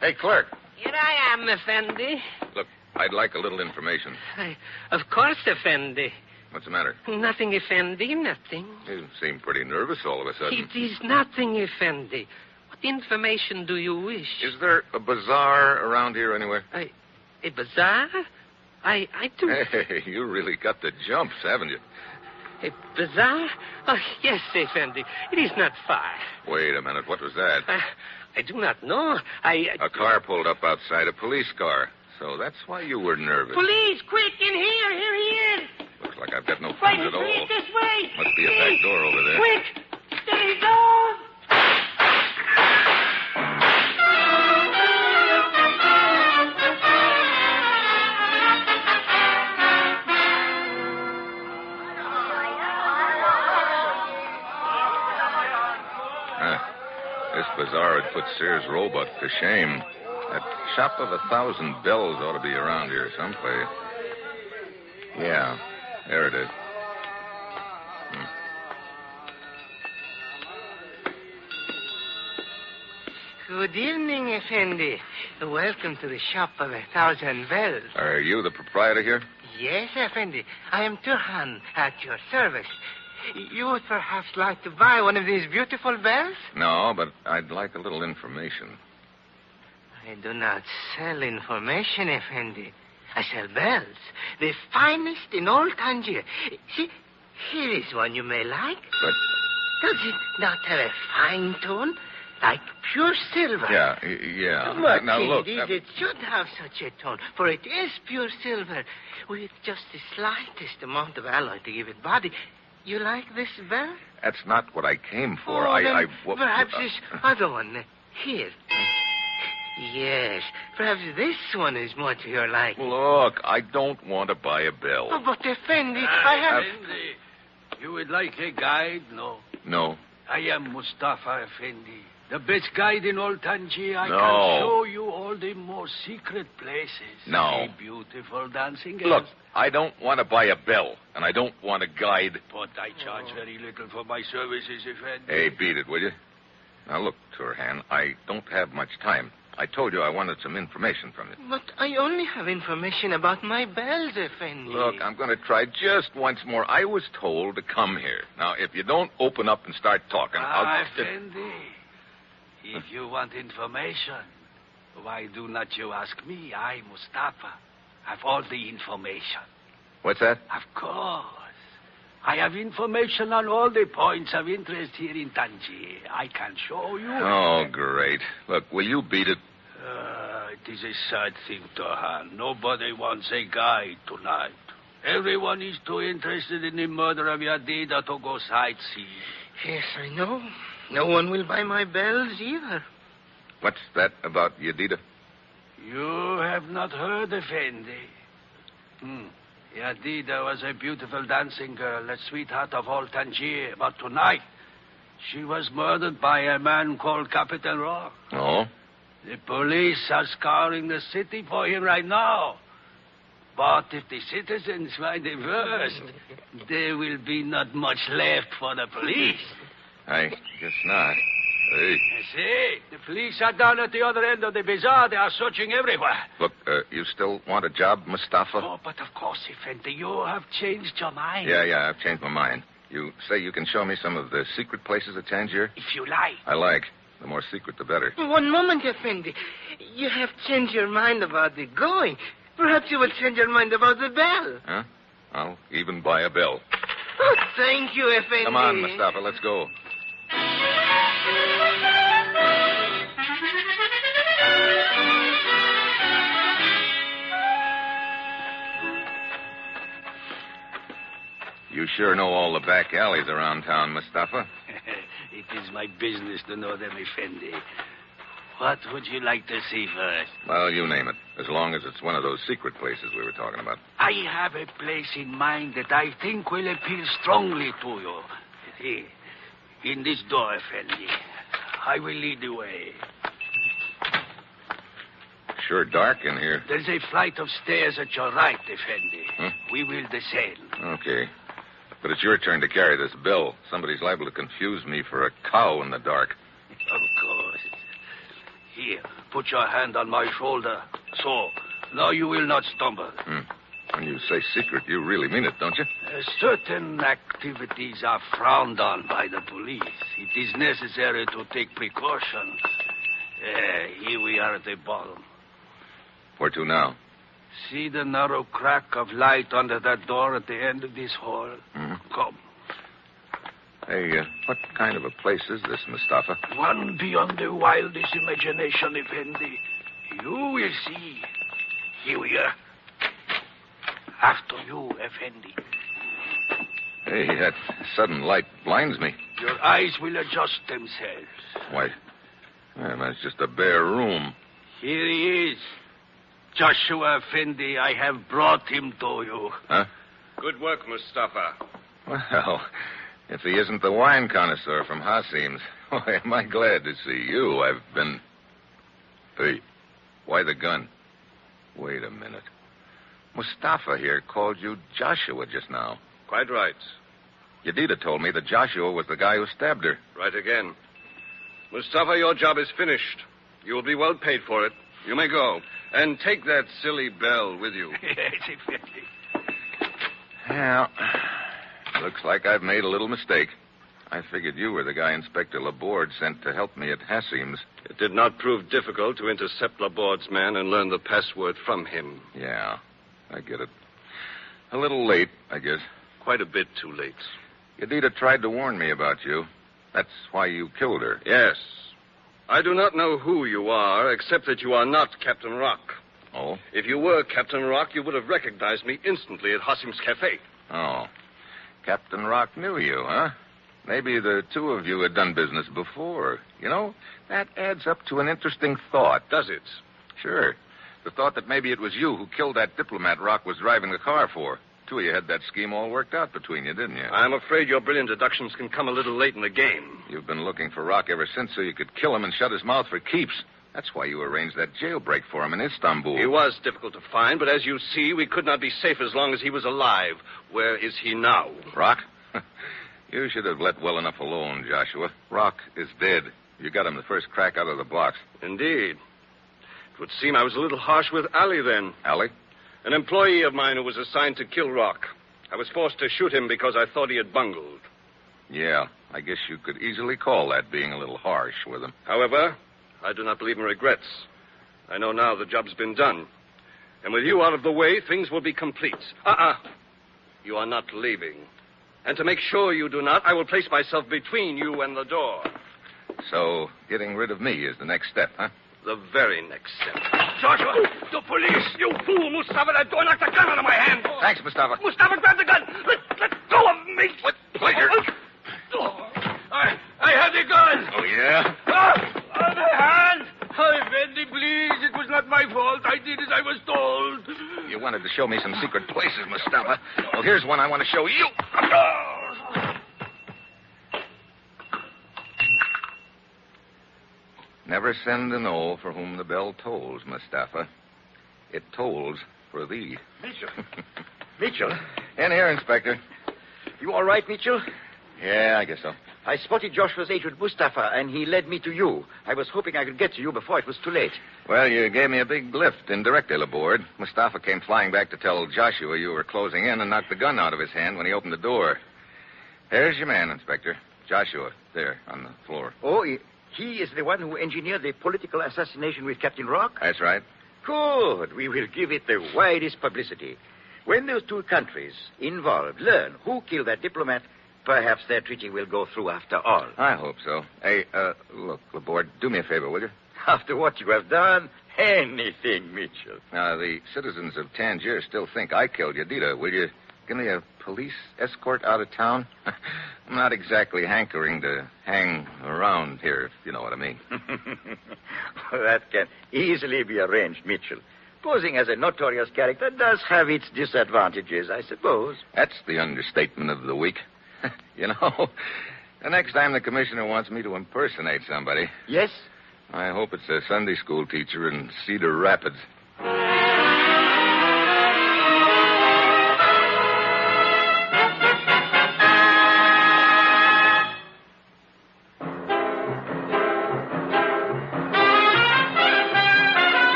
Hey, clerk. Here I am, Effendi. Look, I'd like a little information. Of course, Effendi. What's the matter? Nothing, Effendi, nothing. You seem pretty nervous all of a sudden. It is nothing, Effendi. What information do you wish? Is there a bazaar around here anywhere? A bazaar? I do. Hey, you really got the jumps, haven't you? A bazaar? Oh, yes, Effendi. It is not far. Wait a minute. What was that? I do not know. A car pulled up outside a police car. So that's why you were nervous. Police, quick, in here. Here he is. Looks like I've got no friends at all. Right, this way. Must be a back door over there. Quick. There he goes. put Sears Roebuck to shame. That shop of 1,000 bells ought to be around here someplace. Yeah, there it is. Good evening, Effendi. Welcome to the shop of 1,000 bells. Are you the proprietor here? Yes, Effendi. I am Turhan, at your service. You would perhaps like to buy one of these beautiful bells? No, but I'd like a little information. I do not sell information, Effendi. I sell bells. The finest in all Tangier. See, here is one you may like. But... Does it not have a fine tone? Like pure silver. Yeah. But now, look. It should have such a tone, for it is pure silver, with just the slightest amount of alloy to give it body. You like this bell? That's not what I came for. Perhaps this other one. Here. Yes, perhaps this one is more to your liking. Look, I don't want to buy a bell. Oh, but Effendi, I have... Effendi, you would like a guide? No. I am Mustafa Effendi, the best guide in all Tangier. I No. can show you all the most secret places. No. The beautiful dancing Look, girls. I don't want to buy a bell, and I don't want a guide. But I charge very little for my services, Effendi. Hey, beat it, will you? Now, look, Turhan, I don't have much time. I told you I wanted some information from you. But I only have information about my bells, Effendi. Look, I'm going to try just once more. I was told to come here. Now, if you don't open up and start talking, I'll... Effendi, if you want information, why do not you ask me? I, Mustafa, have all the information. What's that? Of course. I have information on all the points of interest here in Tangier. I can show you. Oh, great. Look, will you beat it? It is a sad thing, Turhan. Nobody wants a guide tonight. Everyone is too interested in the murder of Yadida to go sightseeing. Yes, I know. No one will buy my bells either. What's that about Yadida? You have not heard, Effendi. Yadida was a beautiful dancing girl, a sweetheart of all Tangier. But tonight, she was murdered by a man called Captain Rock. Oh? The police are scouring the city for him right now. But if the citizens find him first, there will be not much left for the police. I guess not. Hey. See, the police are down at the other end of the bazaar. They are searching everywhere. Look, you still want a job, Mustafa? Oh, but of course, Effendi, you have changed your mind. Yeah, I've changed my mind. You say you can show me some of the secret places at Tangier? If you like. I like. The more secret, the better. One moment, Effendi. You have changed your mind about the going. Perhaps you will change your mind about the bell. Huh? I'll even buy a bell. Oh, thank you, Effendi. Come on, Mustafa, let's go. You sure know all the back alleys around town, Mustafa. It is my business to know them, Effendi. What would you like to see first? Well, you name it, as long as it's one of those secret places we were talking about. I have a place in mind that I think will appeal strongly to you. Here, in this door, Effendi. I will lead the way. Sure dark in here. There's a flight of stairs at your right, Effendi. Huh? We will descend. Okay. But it's your turn to carry this bill. Somebody's liable to confuse me for a cow in the dark. Of course. Here, put your hand on my shoulder. So, now you will not stumble. When you say secret, you really mean it, don't you? Certain activities are frowned on by the police. It is necessary to take precautions. Here we are at the bottom. Where to now? See the narrow crack of light under that door at the end of this hall? Come. Hey, what kind of a place is this, Mustafa? One beyond the wildest imagination, Effendi. You will see. Here we are. After you, Effendi. Hey, that sudden light blinds me. Your eyes will adjust themselves. Why, that's just a bare room. Here he is. Joshua Effendi, I have brought him to you. Huh? Good work, Mustafa. Well, If he isn't the wine connoisseur from Hasim's, why, am I glad to see you. I've been... Hey, why the gun? Wait a minute. Mustafa here called you Joshua just now. Quite right. Yedida told me that Joshua was the guy who stabbed her. Right again. Mustafa, your job is finished. You will be well paid for it. You may go. And take that silly bell with you. Well, looks like I've made a little mistake. I figured you were the guy Inspector Laborde sent to help me at Hasim's. It did not prove difficult to intercept Laborde's man and learn the password from him. Yeah, I get it. A little late, I guess. Quite a bit too late. Yedida tried to warn me about you. That's why you killed her. Yes. I do not know who you are, except that you are not Captain Rock. Oh? If you were Captain Rock, you would have recognized me instantly at Hasim's Cafe. Oh. Captain Rock knew you, huh? Maybe the two of you had done business before. You know, that adds up to an interesting thought. Does it? Sure. The thought that maybe it was you who killed that diplomat Rock was driving the car for. Two of you had that scheme all worked out between you, didn't you? I'm afraid your brilliant deductions can come a little late in the game. You've been looking for Rock ever since so you could kill him and shut his mouth for keeps. That's why you arranged that jailbreak for him in Istanbul. He was difficult to find, but as you see, we could not be safe as long as he was alive. Where is he now? Rock? You should have let well enough alone, Joshua. Rock is dead. You got him the first crack out of the box. Indeed. It would seem I was a little harsh with Ali then. Ali? An employee of mine who was assigned to kill Rock. I was forced to shoot him because I thought he had bungled. Yeah, I guess you could easily call that being a little harsh with him. However, I do not believe in regrets. I know now the job's been done. And with you out of the way, things will be complete. You are not leaving. And to make sure you do not, I will place myself between you and the door. So, getting rid of me is the next step, huh? The very next step. Joshua, the police! You fool, Mustafa! That door knocked the gun out of my hand! Thanks, Mustafa. Mustafa, grab the gun! Let go of me! With pleasure. I had the gun! Oh, yeah? The hand! Effendi, please. It was not my fault. I did as I was told. You wanted to show me some secret places, Mustafa. Well, here's one I want to show you. Never send an O for whom the bell tolls, Mustafa. It tolls for thee. Mitchell. Mitchell. In here, Inspector. You all right, Mitchell? Yeah, I guess so. I spotted Joshua's agent, Mustafa, and he led me to you. I was hoping I could get to you before it was too late. Well, you gave me a big lift indirectly, Laborde. Mustafa came flying back to tell Joshua you were closing in and knocked the gun out of his hand when he opened the door. There's your man, Inspector. Joshua, there, on the floor. Oh, he is the one who engineered the political assassination with Captain Rock? That's right. Good. We will give it the widest publicity. When those two countries involved learn who killed that diplomat, perhaps their treaty will go through after all. I hope so. Hey, look, Laborde, do me a favor, will you? After what you have done, anything, Mitchell. The citizens of Tangier still think I killed Yedida. Will you give me a police escort out of town? I'm not exactly hankering to hang around here, if you know what I mean. That can easily be arranged, Mitchell. Posing as a notorious character does have its disadvantages, I suppose. That's the understatement of the week. You know, the next time the commissioner wants me to impersonate somebody... Yes? I hope it's a Sunday school teacher in Cedar Rapids.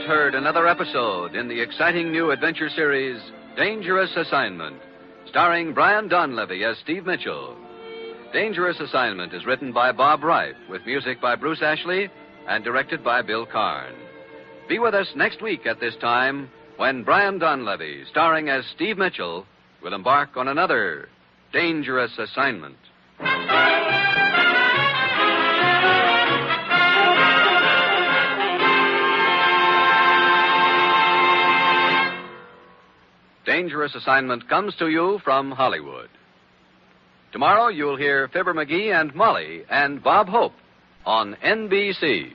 Heard another episode in the exciting new adventure series, Dangerous Assignment, starring Brian Donlevy as Steve Mitchell. Dangerous Assignment is written by Bob Reif, with music by Bruce Ashley and directed by Bill Karn. Be with us next week at this time when Brian Donlevy, starring as Steve Mitchell, will embark on another Dangerous Assignment. Dangerous Assignment comes to you from Hollywood. Tomorrow you'll hear Fibber McGee and Molly and Bob Hope on NBC.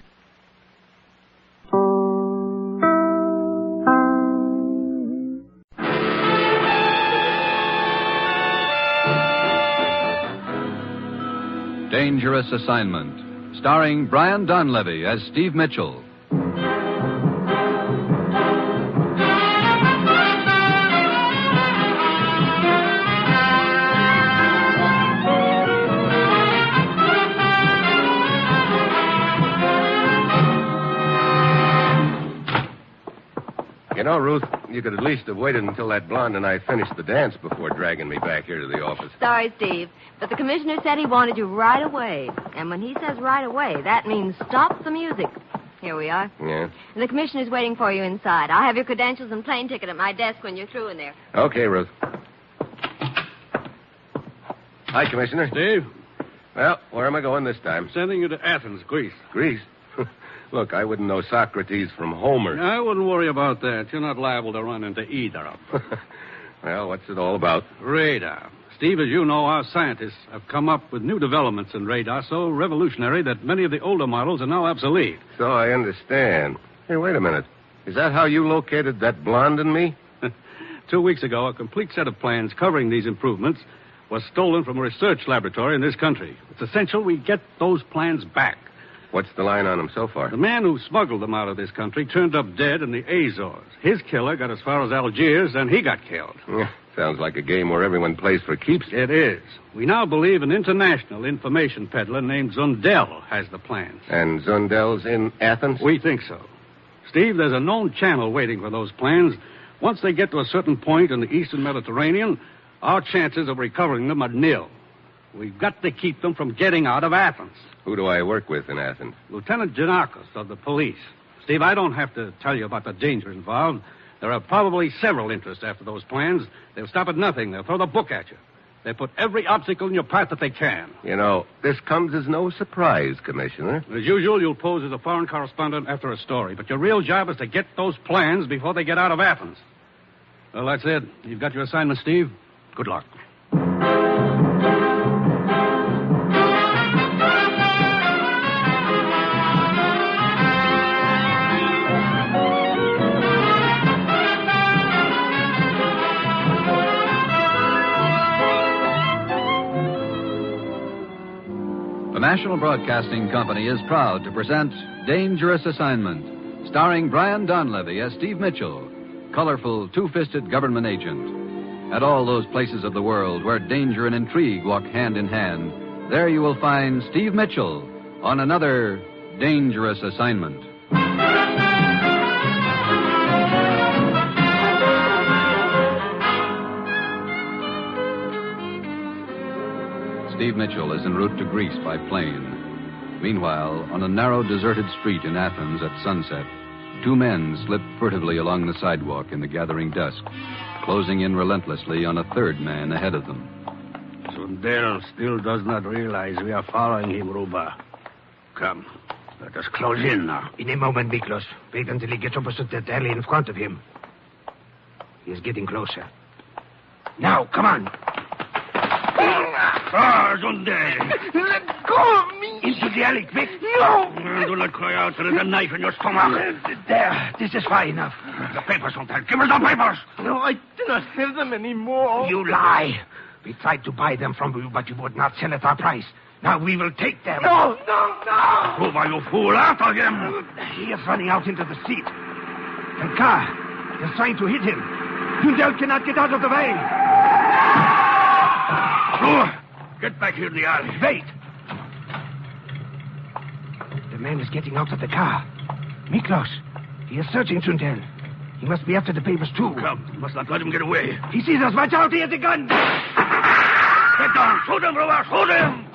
Dangerous Assignment, starring Brian Donlevy as Steve Mitchell. You know, Ruth, you could at least have waited until that blonde and I finished the dance before dragging me back here to the office. Sorry, Steve, but the commissioner said he wanted you right away. And when he says right away, that means stop the music. Here we are. Yeah? And the commissioner's waiting for you inside. I'll have your credentials and plane ticket at my desk when you're through in there. Okay, Ruth. Hi, Commissioner. Steve? Well, where am I going this time? Sending you to Athens, Greece. Greece? Look, I wouldn't know Socrates from Homer. I wouldn't worry about that. You're not liable to run into either of them. Well, what's it all about? Radar. Steve, as you know, our scientists have come up with new developments in radar so revolutionary that many of the older models are now obsolete. So I understand. Hey, wait a minute. Is that how you located that blonde in me? 2 weeks ago, a complete set of plans covering these improvements was stolen from a research laboratory in this country. It's essential we get those plans back. What's the line on them so far? The man who smuggled them out of this country turned up dead in the Azores. His killer got as far as Algiers, and he got killed. Yeah, sounds like a game where everyone plays for keeps. It is. We now believe an international information peddler named Zundel has the plans. And Zundel's in Athens? We think so. Steve, there's a known channel waiting for those plans. Once they get to a certain point in the eastern Mediterranean, our chances of recovering them are nil. We've got to keep them from getting out of Athens. Who do I work with in Athens? Lieutenant Janakos of the police. Steve, I don't have to tell you about the danger involved. There are probably several interests after those plans. They'll stop at nothing. They'll throw the book at you. They put every obstacle in your path that they can. You know, this comes as no surprise, Commissioner. As usual, you'll pose as a foreign correspondent after a story. But your real job is to get those plans before they get out of Athens. Well, that's it. You've got your assignment, Steve. Good luck. The National Broadcasting Company is proud to present Dangerous Assignment, starring Brian Donlevy as Steve Mitchell, colorful, two-fisted government agent. At all those places of the world where danger and intrigue walk hand in hand, there you will find Steve Mitchell on another Dangerous Assignment. Steve Mitchell is en route to Greece by plane. Meanwhile, on a narrow, deserted street in Athens at sunset, two men slip furtively along the sidewalk in the gathering dusk, closing in relentlessly on a third man ahead of them. Sundel still does not realize we are following him, Ruba. Come, let us close in now. In a moment, Miklos. Wait until he gets opposite that alley in front of him. He is getting closer. Now, come on. Ah, Sundel! Let go of me! Into the alley, quick! No! Do not cry out. There is a knife in your stomach. There. This is far enough. The papers, Sundel. Give us the papers! No, I do not have them anymore. You lie. We tried to buy them from you, but you would not sell at our price. Now we will take them. No, no, no! Ruba, you fool. After him! He is running out into the street. The car is trying to hit him. Sundel cannot get out of the way. Ruba! Get back here in the alley. Wait. The man is getting out of the car. Miklos, he is searching Sundel. He must be after the papers, too. Come, you must not let him get away. He sees us. Watch out, he has a gun. Get down. Shoot him, Ruba. Shoot him.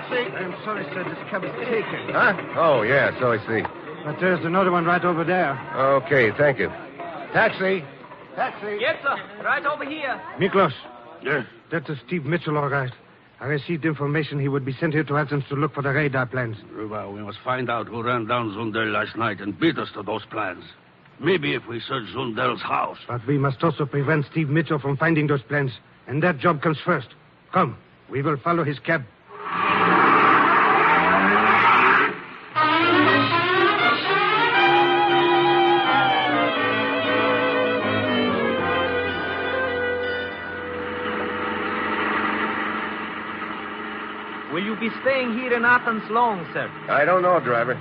I'm sorry, sir. This cab is taken. Huh? Oh, yeah, so I see. But there's another one right over there. Okay, thank you. Taxi. Yes, sir. Right over here. Miklos, Yes. That is Steve Mitchell, all right. I received information he would be sent here to Athens to look for the radar plans. Well, we must find out who ran down Zundel last night and beat us to those plans. Maybe if we search Zundel's house. But we must also prevent Steve Mitchell from finding those plans. And that job comes first. Come, we will follow his cab. Will you be staying here in Athens long, sir? I don't know, driver.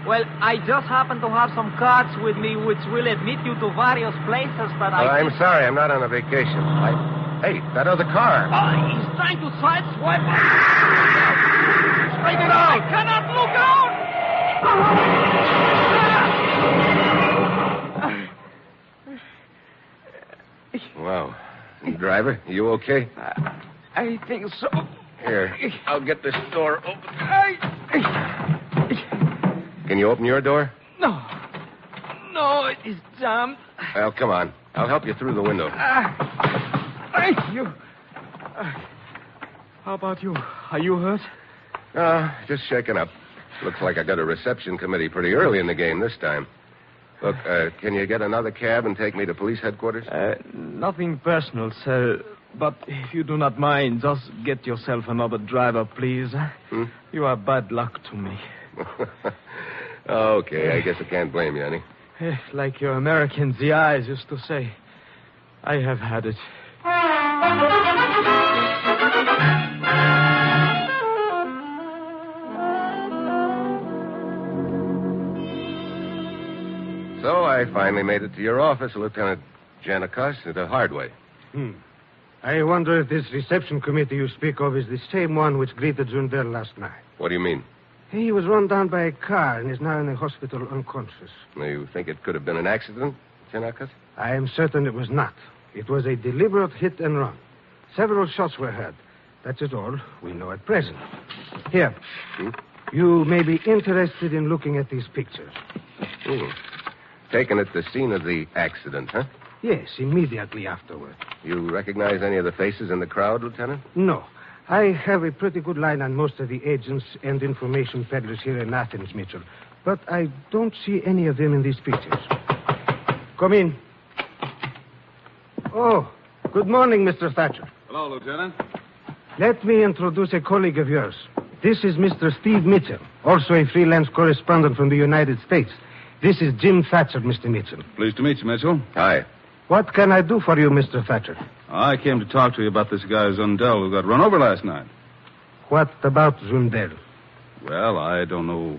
Well, I just happen to have some cards with me which will admit you to various places that I'm sorry, I'm not on a vacation. Hey, that other car. He's trying to sideswipe. Straighten it out! I cannot look out! Wow. Driver, you okay? I think so. Here, I'll get this door open. Can you open your door? No, it is jammed. Well, come on. I'll help you through the window. Thank you. How about you? Are you hurt? Just shaken up. Looks like I got a reception committee pretty early in the game this time. Look, can you get another cab and take me to police headquarters? Nothing personal, sir. But if you do not mind, just get yourself another driver, please. You are bad luck to me. Okay, I guess I can't blame you, honey. Like your American GIs used to say. I have had it. So I finally made it to your office, Lieutenant Janikos, the hard way. I wonder if this reception committee you speak of is the same one which greeted Zundel last night. What do you mean? He was run down by a car and is now in the hospital unconscious. You think it could have been an accident, Janikos? I am certain it was not. It was a deliberate hit and run. Several shots were heard. That is all we know at present. Here. You may be interested in looking at these pictures. Taken at the scene of the accident, huh? Yes, immediately afterward. You recognize any of the faces in the crowd, Lieutenant? No. I have a pretty good line on most of the agents and information peddlers here in Athens, Mitchell. But I don't see any of them in these pictures. Come in. Oh, good morning, Mr. Thatcher. Hello, Lieutenant. Let me introduce a colleague of yours. This is Mr. Steve Mitchell, also a freelance correspondent from the United States. This is Jim Thatcher, Mr. Mitchell. Pleased to meet you, Mitchell. Hi. What can I do for you, Mr. Thatcher? I came to talk to you about this guy Zundel who got run over last night. What about Zundel? Well, I don't know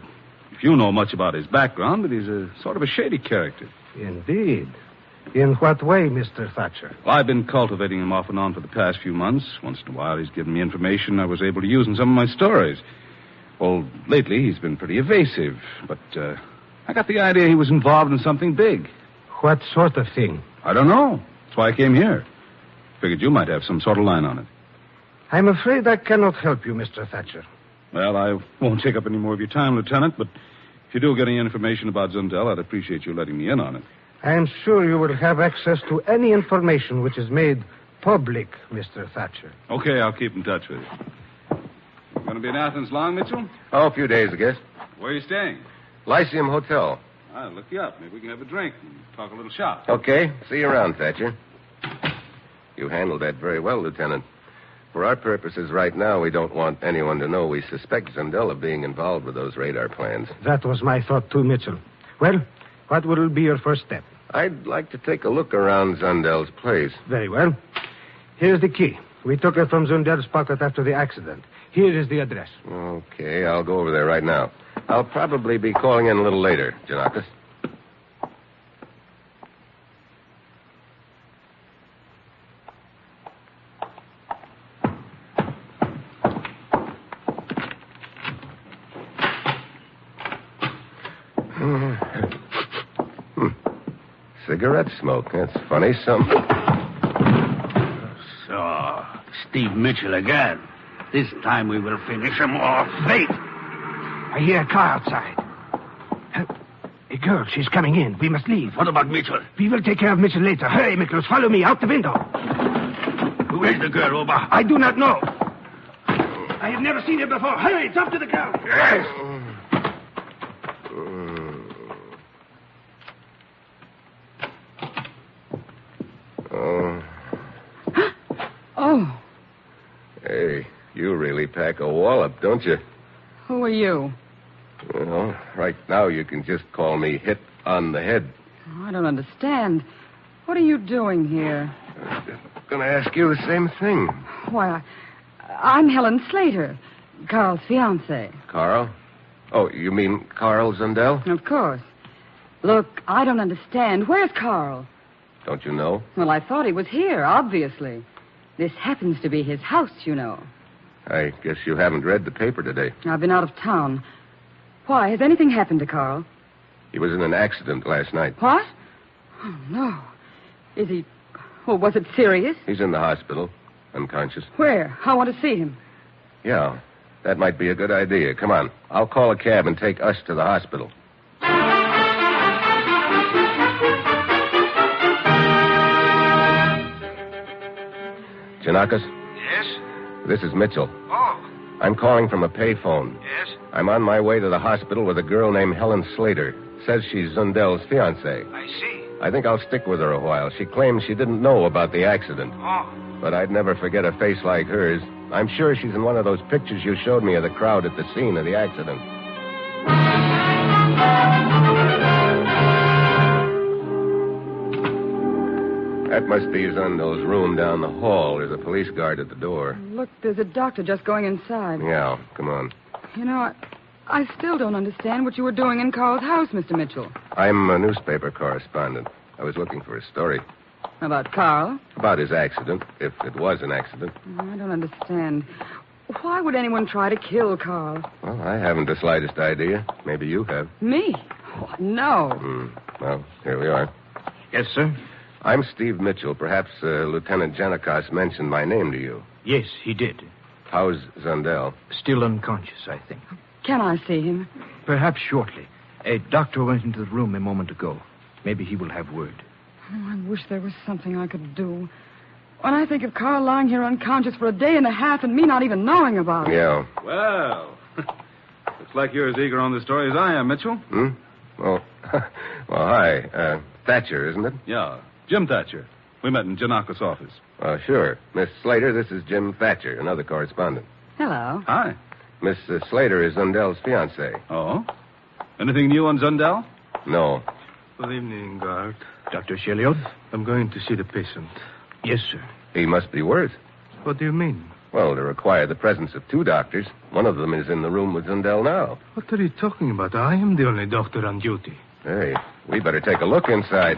if you know much about his background, but he's a sort of a shady character. Indeed. In what way, Mr. Thatcher? Well, I've been cultivating him off and on for the past few months. Once in a while, he's given me information I was able to use in some of my stories. Well, lately, he's been pretty evasive, but I got the idea he was involved in something big. What sort of thing? I don't know. That's why I came here. Figured you might have some sort of line on it. I'm afraid I cannot help you, Mr. Thatcher. Well, I won't take up any more of your time, Lieutenant, but if you do get any information about Zundel, I'd appreciate you letting me in on it. I am sure you will have access to any information which is made public, Mr. Thatcher. Okay, I'll keep in touch with you. You going to be in Athens long, Mitchell? Oh, a few days, I guess. Where are you staying? Lyceum Hotel. I'll look you up. Maybe we can have a drink and talk a little shop. Okay. See you around, Thatcher. You handled that very well, Lieutenant. For our purposes right now, we don't want anyone to know we suspect Zundel of being involved with those radar plans. That was my thought, too, Mitchell. Well, what will be your first step? I'd like to take a look around Zundel's place. Very well. Here's the key. We took it from Zundel's pocket after the accident. Here is the address. Okay, I'll go over there right now. I'll probably be calling in a little later, Janakis. Cigarette smoke. That's funny. So, Steve Mitchell again. This time we will finish him off. Wait! I hear a car outside. A girl, she's coming in. We must leave. What about Mitchell? We will take care of Mitchell later. Hurry, Mitchell. Follow me out the window. Where's the girl, Oba? I do not know. I have never seen her before. Hurry, it's up to the ground. Yes. Oh. Hey, you really pack a wallop, don't you? Who are you? Well, right now you can just call me Hit on the Head. Oh, I don't understand. What are you doing here? I'm going to ask you the same thing. Why, I'm Helen Slater, Carl's fiancée. Carl? Oh, you mean Carl Zundel? Of course. Look, I don't understand. Where's Carl? Don't you know? Well, I thought he was here, obviously. This happens to be his house, you know. I guess you haven't read the paper today. I've been out of town. Why, has anything happened to Carl? He was in an accident last night. What? Oh, no. Is he... Well, was it serious? He's in the hospital, unconscious. Where? I want to see him. Yeah, that might be a good idea. Come on. I'll call a cab and take us to the hospital. Janakis? Yes? This is Mitchell. Oh. I'm calling from a payphone. Yes? I'm on my way to the hospital with a girl named Helen Slater. Says she's Zundel's fiancée. I see. I think I'll stick with her a while. She claims she didn't know about the accident. Oh. But I'd never forget a face like hers. I'm sure she's in one of those pictures you showed me of the crowd at the scene of the accident. That must be Zundel's room down the hall. There's a police guard at the door. Look, there's a doctor just going inside. Yeah, come on. You know, I still don't understand what you were doing in Carl's house, Mr. Mitchell. I'm a newspaper correspondent. I was looking for a story. About Carl? About his accident, if it was an accident. I don't understand. Why would anyone try to kill Carl? Well, I haven't the slightest idea. Maybe you have. Me? Oh, no. Well, here we are. Yes, sir? I'm Steve Mitchell. Perhaps Lieutenant Janikos mentioned my name to you. Yes, he did. How's Zundel? Still unconscious, I think. Can I see him? Perhaps shortly. A doctor went into the room a moment ago. Maybe he will have word. Oh, I wish there was something I could do. When I think of Carl lying here unconscious for a day and a half and me not even knowing about it. Yeah. Well, looks like you're as eager on the story as I am, Mitchell. Well, hi. Thatcher, isn't it? Yeah, Jim Thatcher. We met in Janakos' office. Sure. Miss Slater, this is Jim Thatcher, another correspondent. Hello. Hi. Miss Slater is Zundel's fiancée. Oh? Anything new on Zundel? No. Good evening, guard. Dr. Sheliot? I'm going to see the patient. Yes, sir. He must be worse. What do you mean? Well, they require the presence of two doctors. One of them is in the room with Zundel now. What are you talking about? I am the only doctor on duty. Hey, we better take a look inside.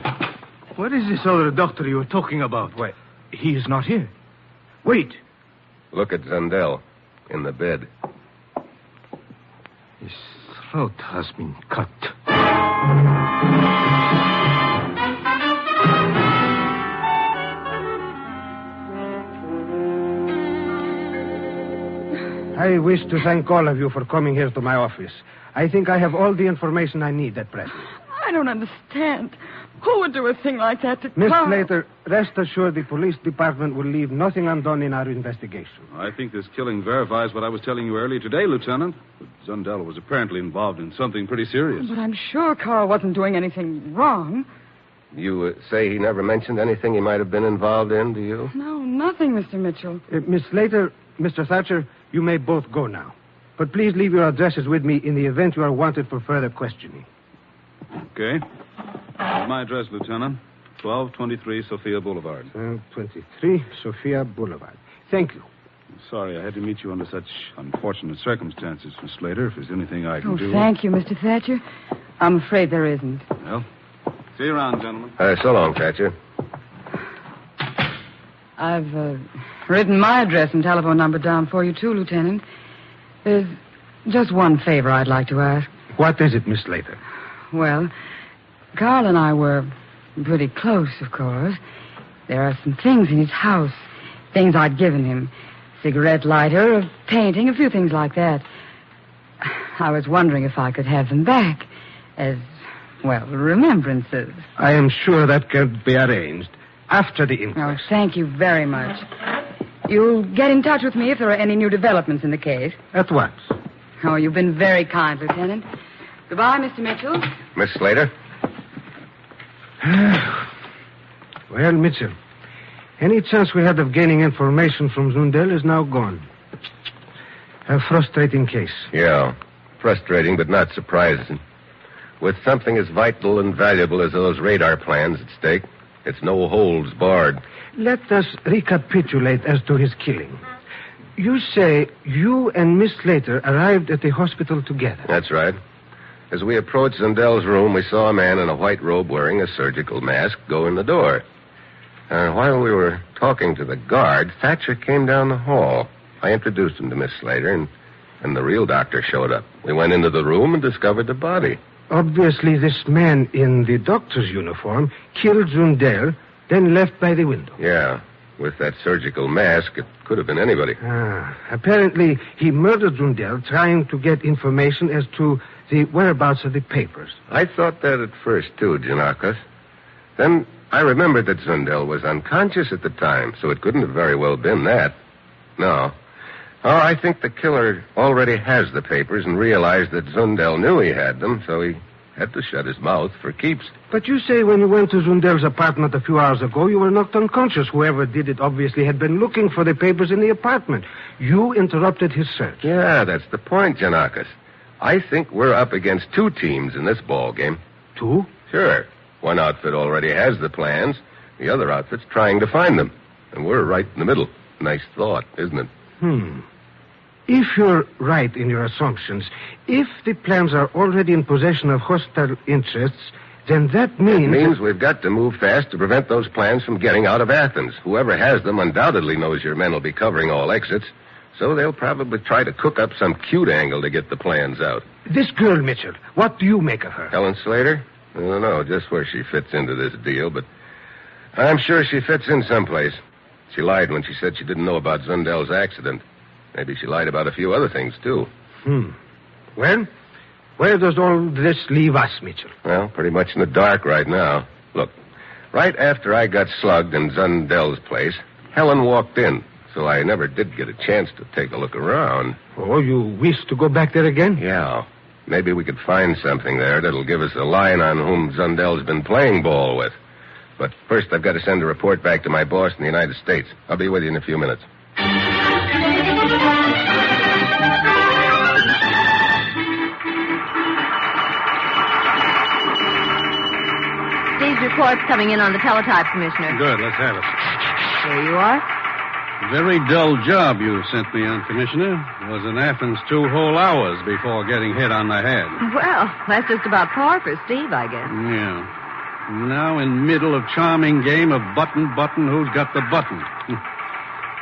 Where is this other doctor you were talking about? Why, he is not here. Wait. Look at Zundel in the bed. His throat has been cut. I wish to thank all of you for coming here to my office. I think I have all the information I need at present. I don't understand. Who would do a thing like that to Miss Carl? Slater, rest assured the police department will leave nothing undone in our investigation. I think this killing verifies what I was telling you earlier today, Lieutenant. Zundel was apparently involved in something pretty serious. But I'm sure Carl wasn't doing anything wrong. You say he never mentioned anything he might have been involved in, do you? No, nothing, Mr. Mitchell. Miss Slater, Mr. Thatcher, you may both go now. But please leave your addresses with me in the event you are wanted for further questioning. Okay. My address, Lieutenant. 1223 Sophia Boulevard. 1223 Sophia Boulevard. Thank you. Sorry I had to meet you under such unfortunate circumstances, Miss Slater. If there's anything I can do... Thank you, Mr. Thatcher. I'm afraid there isn't. Well, see you around, gentlemen. So long, Thatcher. I've written my address and telephone number down for you, too, Lieutenant. There's just one favor I'd like to ask. What is it, Miss Slater? Well, Carl and I were pretty close, of course. There are some things in his house, things I'd given him. Cigarette lighter, a painting, a few things like that. I was wondering if I could have them back as, well, remembrances. I am sure that can be arranged after the inquest. Oh, thank you very much. You'll get in touch with me if there are any new developments in the case. At once. Oh, you've been very kind, Lieutenant. Goodbye, Mr. Mitchell. Miss Slater? Well, Mitchell, any chance we had of gaining information from Zundel is now gone. A frustrating case. Yeah, frustrating but not surprising. With something as vital and valuable as those radar plans at stake, it's no holds barred. Let us recapitulate as to his killing. You say you and Miss Slater arrived at the hospital together. That's right. As we approached Zundel's room, we saw a man in a white robe wearing a surgical mask go in the door. While we were talking to the guard, Thatcher came down the hall. I introduced him to Miss Slater, and the real doctor showed up. We went into the room and discovered the body. Obviously, this man in the doctor's uniform killed Zundel, then left by the window. Yeah, with that surgical mask, it could have been anybody. Apparently, he murdered Zundel trying to get information as to the whereabouts of the papers. I thought that at first, too, Janakos. Then I remembered that Zundel was unconscious at the time, so it couldn't have very well been that. No. Oh, I think the killer already has the papers and realized that Zundel knew he had them, so he had to shut his mouth for keeps. But you say when you went to Zundel's apartment a few hours ago, you were knocked unconscious. Whoever did it obviously had been looking for the papers in the apartment. You interrupted his search. Yeah, that's the point, Janakis. I think we're up against two teams in this ball game. Two? Sure. One outfit already has the plans. The other outfit's trying to find them. And we're right in the middle. Nice thought, isn't it? If you're right in your assumptions, if the plans are already in possession of hostile interests, then that means... It means we've got to move fast to prevent those plans from getting out of Athens. Whoever has them undoubtedly knows your men will be covering all exits, so they'll probably try to cook up some cute angle to get the plans out. This girl, Mitchell, what do you make of her? Helen Slater? I don't know just where she fits into this deal, but I'm sure she fits in someplace. She lied when she said she didn't know about Zundel's accident. Maybe she lied about a few other things, too. Well, where does all this leave us, Mitchell? Well, pretty much in the dark right now. Look, right after I got slugged in Zundel's place, Helen walked in, so I never did get a chance to take a look around. Oh, you wish to go back there again? Yeah. Maybe we could find something there that'll give us a line on whom Zundel's been playing ball with. But first, I've got to send a report back to my boss in the United States. I'll be with you in a few minutes. Steve's report's coming in on the teletype, Commissioner. Good, let's have it. There you are. Very dull job you sent me on, Commissioner. Was in Athens 2 whole hours before getting hit on the head. Well, that's just about par for Steve, I guess. Yeah. Now in middle of charming game of button, who's got the button?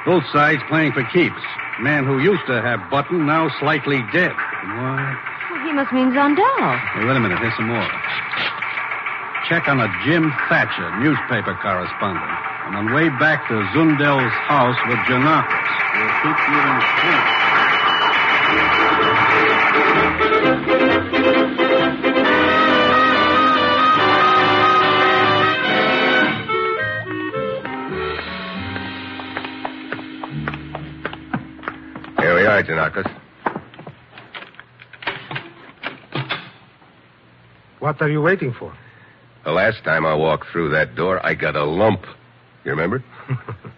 Both sides playing for keeps. Man who used to have button, now slightly dead. What? Well, he must mean Zundel. Hey, wait a minute, here's some more. Check on a Jim Thatcher, newspaper correspondent. I'm on way back to Zundel's house with Janakis. We'll keep you informed. Here we are, Janakis. What are you waiting for? The last time I walked through that door, I got a lump. You remember?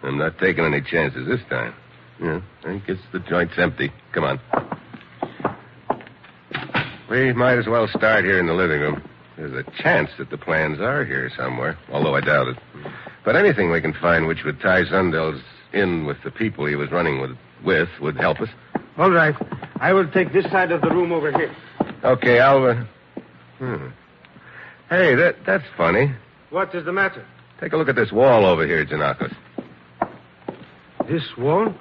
I'm not taking any chances this time. Yeah, I guess the joint's empty. Come on. We might as well start here in the living room. There's a chance that the plans are here somewhere, although I doubt it. But anything we can find which would tie Zundel's in with the people he was running with would help us. All right. I will take this side of the room over here. Okay, I'll... Hey, that's funny. What is the matter? Take a look at this wall over here, Janakis. This wall?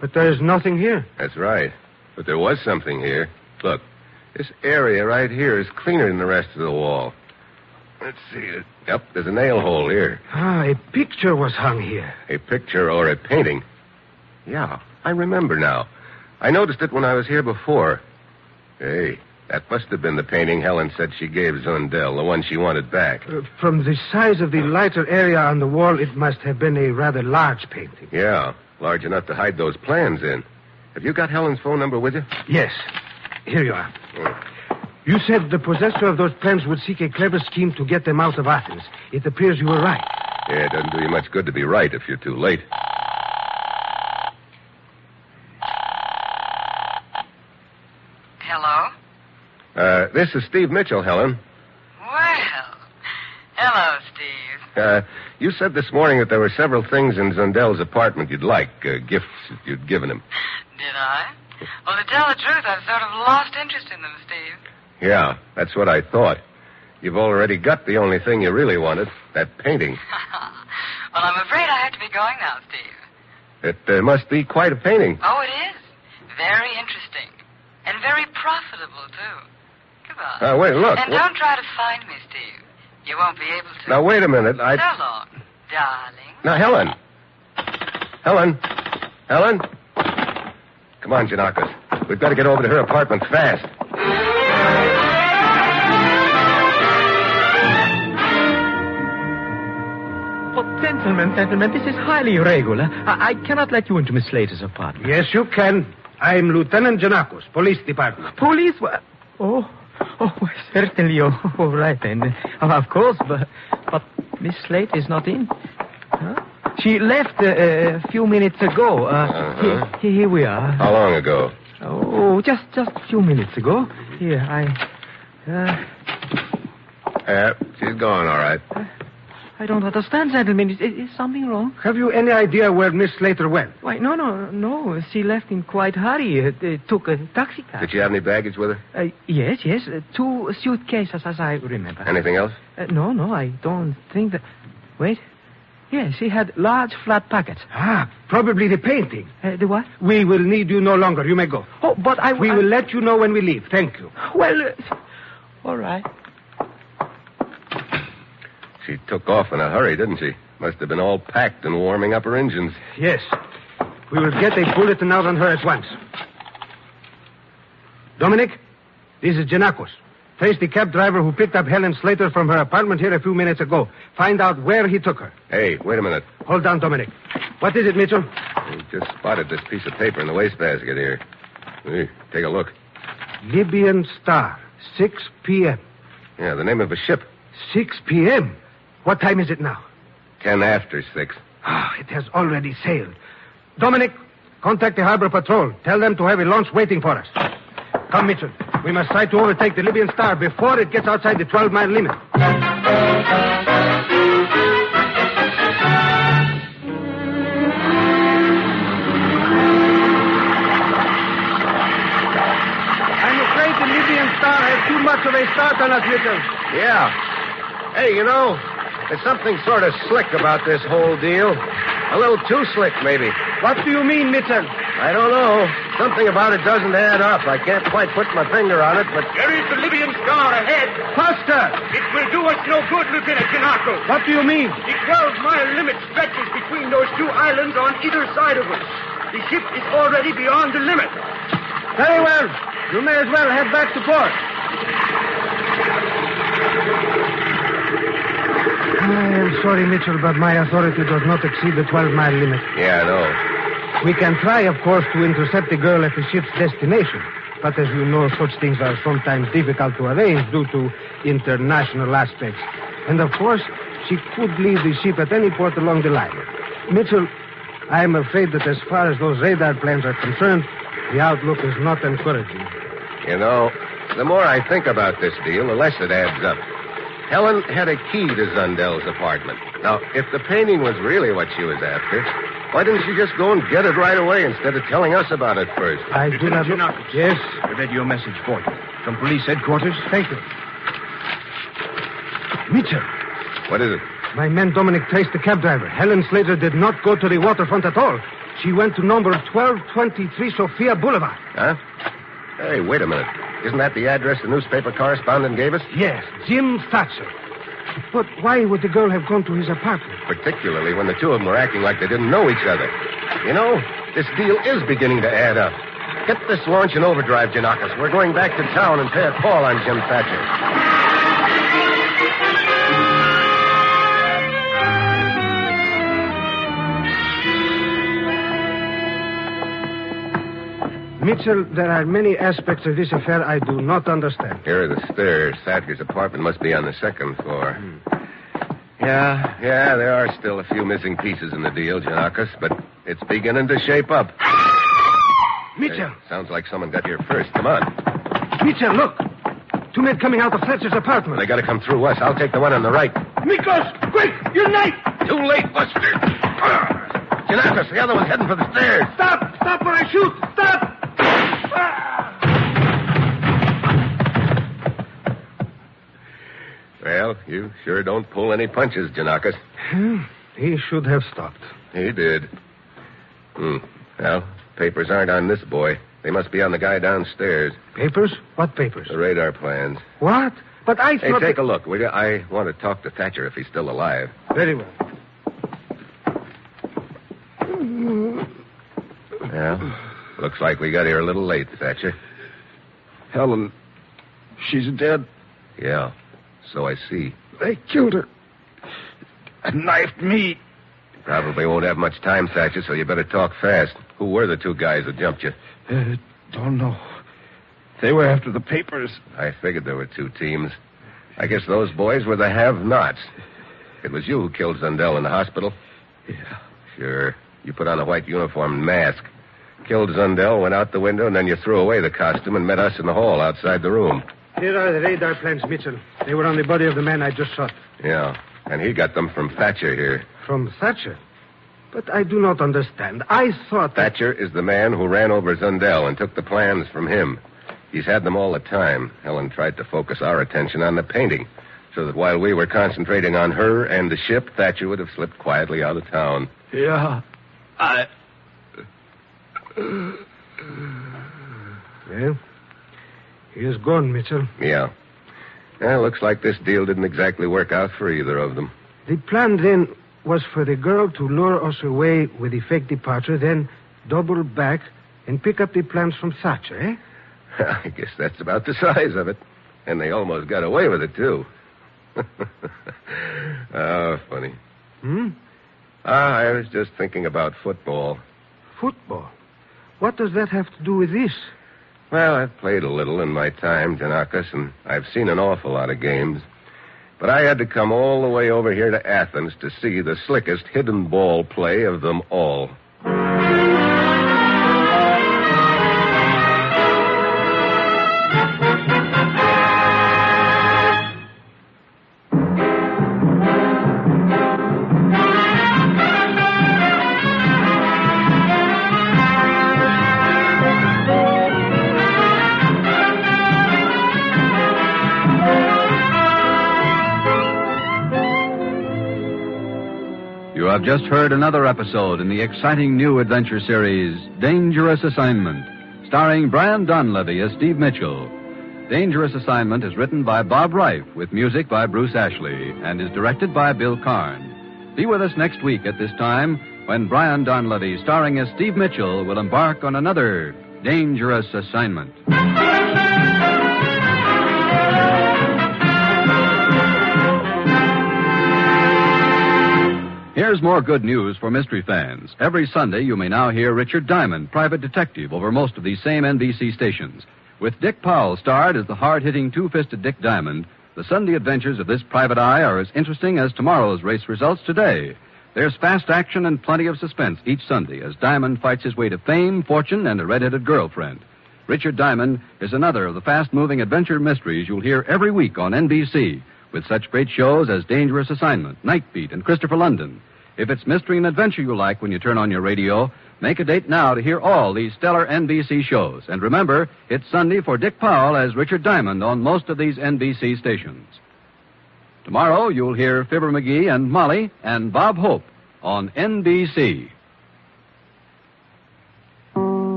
But there is nothing here. That's right. But there was something here. Look, this area right here is cleaner than the rest of the wall. Let's see. Yep, there's a nail hole here. A picture was hung here. A picture or a painting? Yeah, I remember now. I noticed it when I was here before. Hey, That must have been the painting Helen said she gave Zundel, the one she wanted back. From the size of the lighter area on the wall, it must have been a rather large painting. Yeah, large enough to hide those plans in. Have you got Helen's phone number with you? Yes. Here you are. You said the possessor of those plans would seek a clever scheme to get them out of Athens. It appears you were right. Yeah, it doesn't do you much good to be right if you're too late. Hello? This is Steve Mitchell, Helen. Well, hello, Steve. You said this morning that there were several things in Zundel's apartment you'd like, gifts that you'd given him. Did I? Well, to tell the truth, I've sort of lost interest in them, Steve. Yeah, that's what I thought. You've already got the only thing you really wanted, that painting. Well, I'm afraid I have to be going now, Steve. It must be quite a painting. Oh, it is. Very interesting. And very profitable, too. Goodbye. Wait, look. And don't try to find me, Steve. You won't be able to. Now, wait a minute. So long, darling. Now, Helen. Helen? Come on, Janakis. We've got to get over to her apartment fast. Oh, gentlemen, this is highly irregular. I cannot let you into Miss Slater's apartment. Yes, you can. I'm Lieutenant Janakos, Police Department. Police? Oh, certainly. Oh, right then. Of course, but Miss Slate is not in. Huh? She left a few minutes ago. Here we are. How long ago? Oh, just a few minutes ago. Here, she's gone, all right. I don't understand, gentlemen. Is something wrong? Have you any idea where Miss Slater went? Why, no. She left in quite hurry. Took a taxi cab. Did she have any baggage with her? Yes. 2 suitcases, as I remember. Anything else? No, I don't think that... Wait. Yes, she had large flat packets. Probably the painting. The what? We will need you no longer. You may go. Oh, but We will let you know when we leave. Thank you. Well, all right. She took off in a hurry, didn't she? Must have been all packed and warming up her engines. Yes. We will get a bulletin out on her at once. Dominic, this is Janakos. Trace the cab driver who picked up Helen Slater from her apartment here a few minutes ago. Find out where he took her. Hey, wait a minute. Hold on, Dominic. What is it, Mitchell? We just spotted this piece of paper in the wastebasket here. Hey, take a look. Libyan Star, 6 p.m. Yeah, the name of a ship. 6 p.m.? What time is it now? 10 after 6. It has already sailed. Dominic, contact the harbor patrol. Tell them to have a launch waiting for us. Come, Mitchell. We must try to overtake the Libyan Star before it gets outside the 12-mile limit. I'm afraid the Libyan Star has too much of a start on us, Mitchell. Yeah. Hey, there's something sort of slick about this whole deal. A little too slick, maybe. What do you mean, Mitchell? I don't know. Something about it doesn't add up. I can't quite put my finger on it, but... There is the Libyan Star ahead. Faster! It will do us no good, Lieutenant Janakos. What do you mean? The 12-mile limit stretches between those 2 islands on either side of us. The ship is already beyond the limit. Very well. You may as well head back to port. I am sorry, Mitchell, but my authority does not exceed the 12-mile limit. Yeah, I know. We can try, of course, to intercept the girl at the ship's destination. But as you know, such things are sometimes difficult to arrange due to international aspects. And, of course, she could leave the ship at any port along the line. Mitchell, I am afraid that as far as those radar plans are concerned, the outlook is not encouraging. The more I think about this deal, the less it adds up. Helen had a key to Zundel's apartment. Now, if the painting was really what she was after, why didn't she just go and get it right away instead of telling us about it first? I do not... Yes? I read your message for you. From police headquarters? Thank you. Mitchell. What is it? My man Dominic traced the cab driver. Helen Slater did not go to the waterfront at all. She went to number 1223 Sophia Boulevard. Huh? Hey, wait a minute. Isn't that the address the newspaper correspondent gave us? Yes, Jim Thatcher. But why would the girl have gone to his apartment? Particularly when the two of them were acting like they didn't know each other. This deal is beginning to add up. Get this launch in overdrive, Janakis. We're going back to town and pay a call on Jim Thatcher. Mitchell, there are many aspects of this affair I do not understand. Here are the stairs. Thatcher's apartment must be on the second floor. Yeah, there are still a few missing pieces in the deal, Janakis, but it's beginning to shape up. Mitchell! Sounds like someone got here first. Come on. Mitchell, look! 2 men coming out of Thatcher's apartment. They got to come through us. I'll take the one on the right. Miklos, quick! Your knife! Too late, Buster. Janakis, the other one's heading for the stairs. Stop! Stop or I shoot! Stop! Well, you sure don't pull any punches, Janakis. He should have stopped. He did. Well, papers aren't on this boy. They must be on the guy downstairs. Papers? What papers? The radar plans. What? But I thought... Hey, take a look, will you? I want to talk to Thatcher if he's still alive. Very well. Well, looks like we got here a little late, Thatcher. Helen, she's dead. Yeah, so I see. They killed her. And knifed me. Probably won't have much time, Thatcher, so you better talk fast. Who were the 2 guys that jumped you? Don't know. They were after the papers. I figured there were 2 teams. I guess those boys were the have-nots. It was you who killed Zundel in the hospital? Yeah. Sure. You put on a white uniform and mask. Killed Zundel, went out the window, and then you threw away the costume and met us in the hall outside the room. Here are the radar plans, Mitchell. They were on the body of the man I just shot. Yeah, and he got them from Thatcher here. From Thatcher? But I do not understand. I thought Thatcher is the man who ran over Zundel and took the plans from him. He's had them all the time. Helen tried to focus our attention on the painting, so that while we were concentrating on her and the ship, Thatcher would have slipped quietly out of town. Yeah, Well, he is gone, Mitchell. Yeah. Well, looks like this deal didn't exactly work out for either of them. The plan then was for the girl to lure us away with a fake departure, then double back and pick up the plans from Thatcher, eh? I guess that's about the size of it. And they almost got away with it, too. Oh, funny. I was just thinking about football. Football? What does that have to do with this? Well, I've played a little in my time, Janakis, and I've seen an awful lot of games. But I had to come all the way over here to Athens to see the slickest hidden ball play of them all. You have just heard another episode in the exciting new adventure series, Dangerous Assignment, starring Brian Donlevy as Steve Mitchell. Dangerous Assignment is written by Bob Reif with music by Bruce Ashley and is directed by Bill Karn. Be with us next week at this time when Brian Donlevy, starring as Steve Mitchell, will embark on another Dangerous Assignment. Here's more good news for mystery fans. Every Sunday, you may now hear Richard Diamond, private detective, over most of these same NBC stations. With Dick Powell starred as the hard-hitting two-fisted Dick Diamond, the Sunday adventures of this private eye are as interesting as tomorrow's race results today. There's fast action and plenty of suspense each Sunday as Diamond fights his way to fame, fortune, and a red-headed girlfriend. Richard Diamond is another of the fast-moving adventure mysteries you'll hear every week on NBC, with such great shows as Dangerous Assignment, Night Beat, and Christopher London. If it's mystery and adventure you like when you turn on your radio, make a date now to hear all these stellar NBC shows. And remember, it's Sunday for Dick Powell as Richard Diamond on most of these NBC stations. Tomorrow, you'll hear Fibber McGee and Molly and Bob Hope on NBC.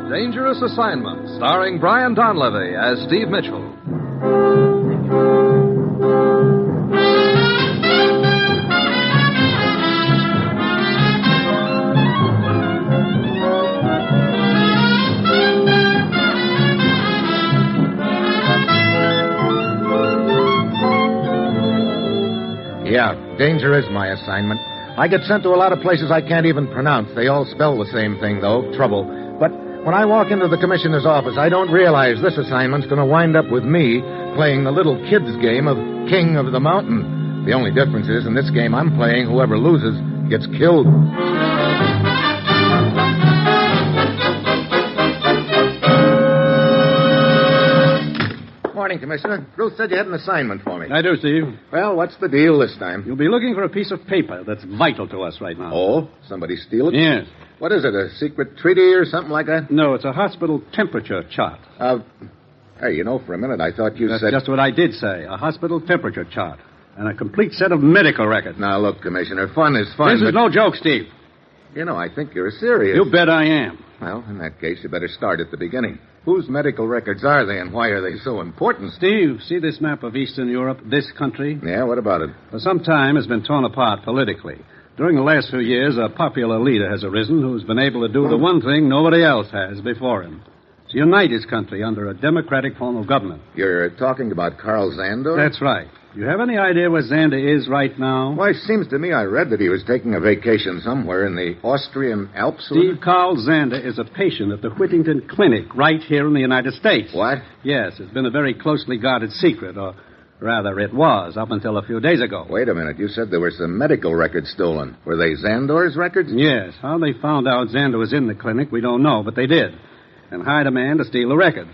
Dangerous Dangerous Assignment, starring Brian Donlevy as Steve Mitchell. Yeah, danger is my assignment. I get sent to a lot of places I can't even pronounce. They all spell the same thing, though, trouble. But when I walk into the commissioner's office, I don't realize this assignment's going to wind up with me playing the little kid's game of King of the Mountain. The only difference is, in this game I'm playing, whoever loses gets killed. Morning, Commissioner. Ruth said you had an assignment for me. I do, Steve. Well, what's the deal this time? You'll be looking for a piece of paper that's vital to us right now. Oh? Somebody steal it? Yes. What is it, a secret treaty or something like that? No, it's a hospital temperature chart. Hey, you know, for a minute I thought you That's said... just what I did say. A hospital temperature chart. And a complete set of medical records. Now, look, Commissioner, fun is fun, This is no joke, Steve. You know, I think you're serious. You bet I am. Well, in that case, you better start at the beginning. Whose medical records are they, and why are they so important? Steve, see this map of Eastern Europe, this country? Yeah, what about it? For some time, it's been torn apart politically. During the last few years, a popular leader has arisen who's been able to do the one thing nobody else has before him. To unite his country under a democratic form of government. You're talking about Karl Zandor? That's right. You have any idea where Zander is right now? Why, it seems to me I read that he was taking a vacation somewhere in the Austrian Alps. Steve, Karl Zander is a patient at the Whittington Clinic right here in the United States. What? Yes, it's been a very closely guarded secret, or rather it was, up until a few days ago. Wait a minute. You said there were some medical records stolen. Were they Zandor's records? Yes. How they found out Zander was in the clinic, we don't know, but they did. And hired a man to steal the records.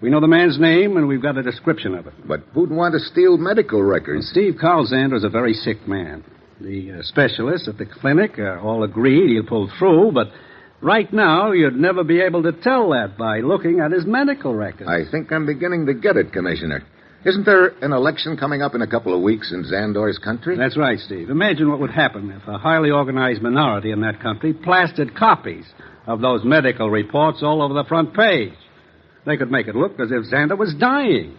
We know the man's name, and we've got a description of it. But who'd want to steal medical records? Steve, Karl Zander is a very sick man. The specialists at the clinic are all agreed he'll pull through, but right now you'd never be able to tell that by looking at his medical records. I think I'm beginning to get it, Commissioner. Isn't there an election coming up in a couple of weeks in Zandor's country? That's right, Steve. Imagine what would happen if a highly organized minority in that country plastered copies of those medical reports all over the front page. They could make it look as if Zander was dying.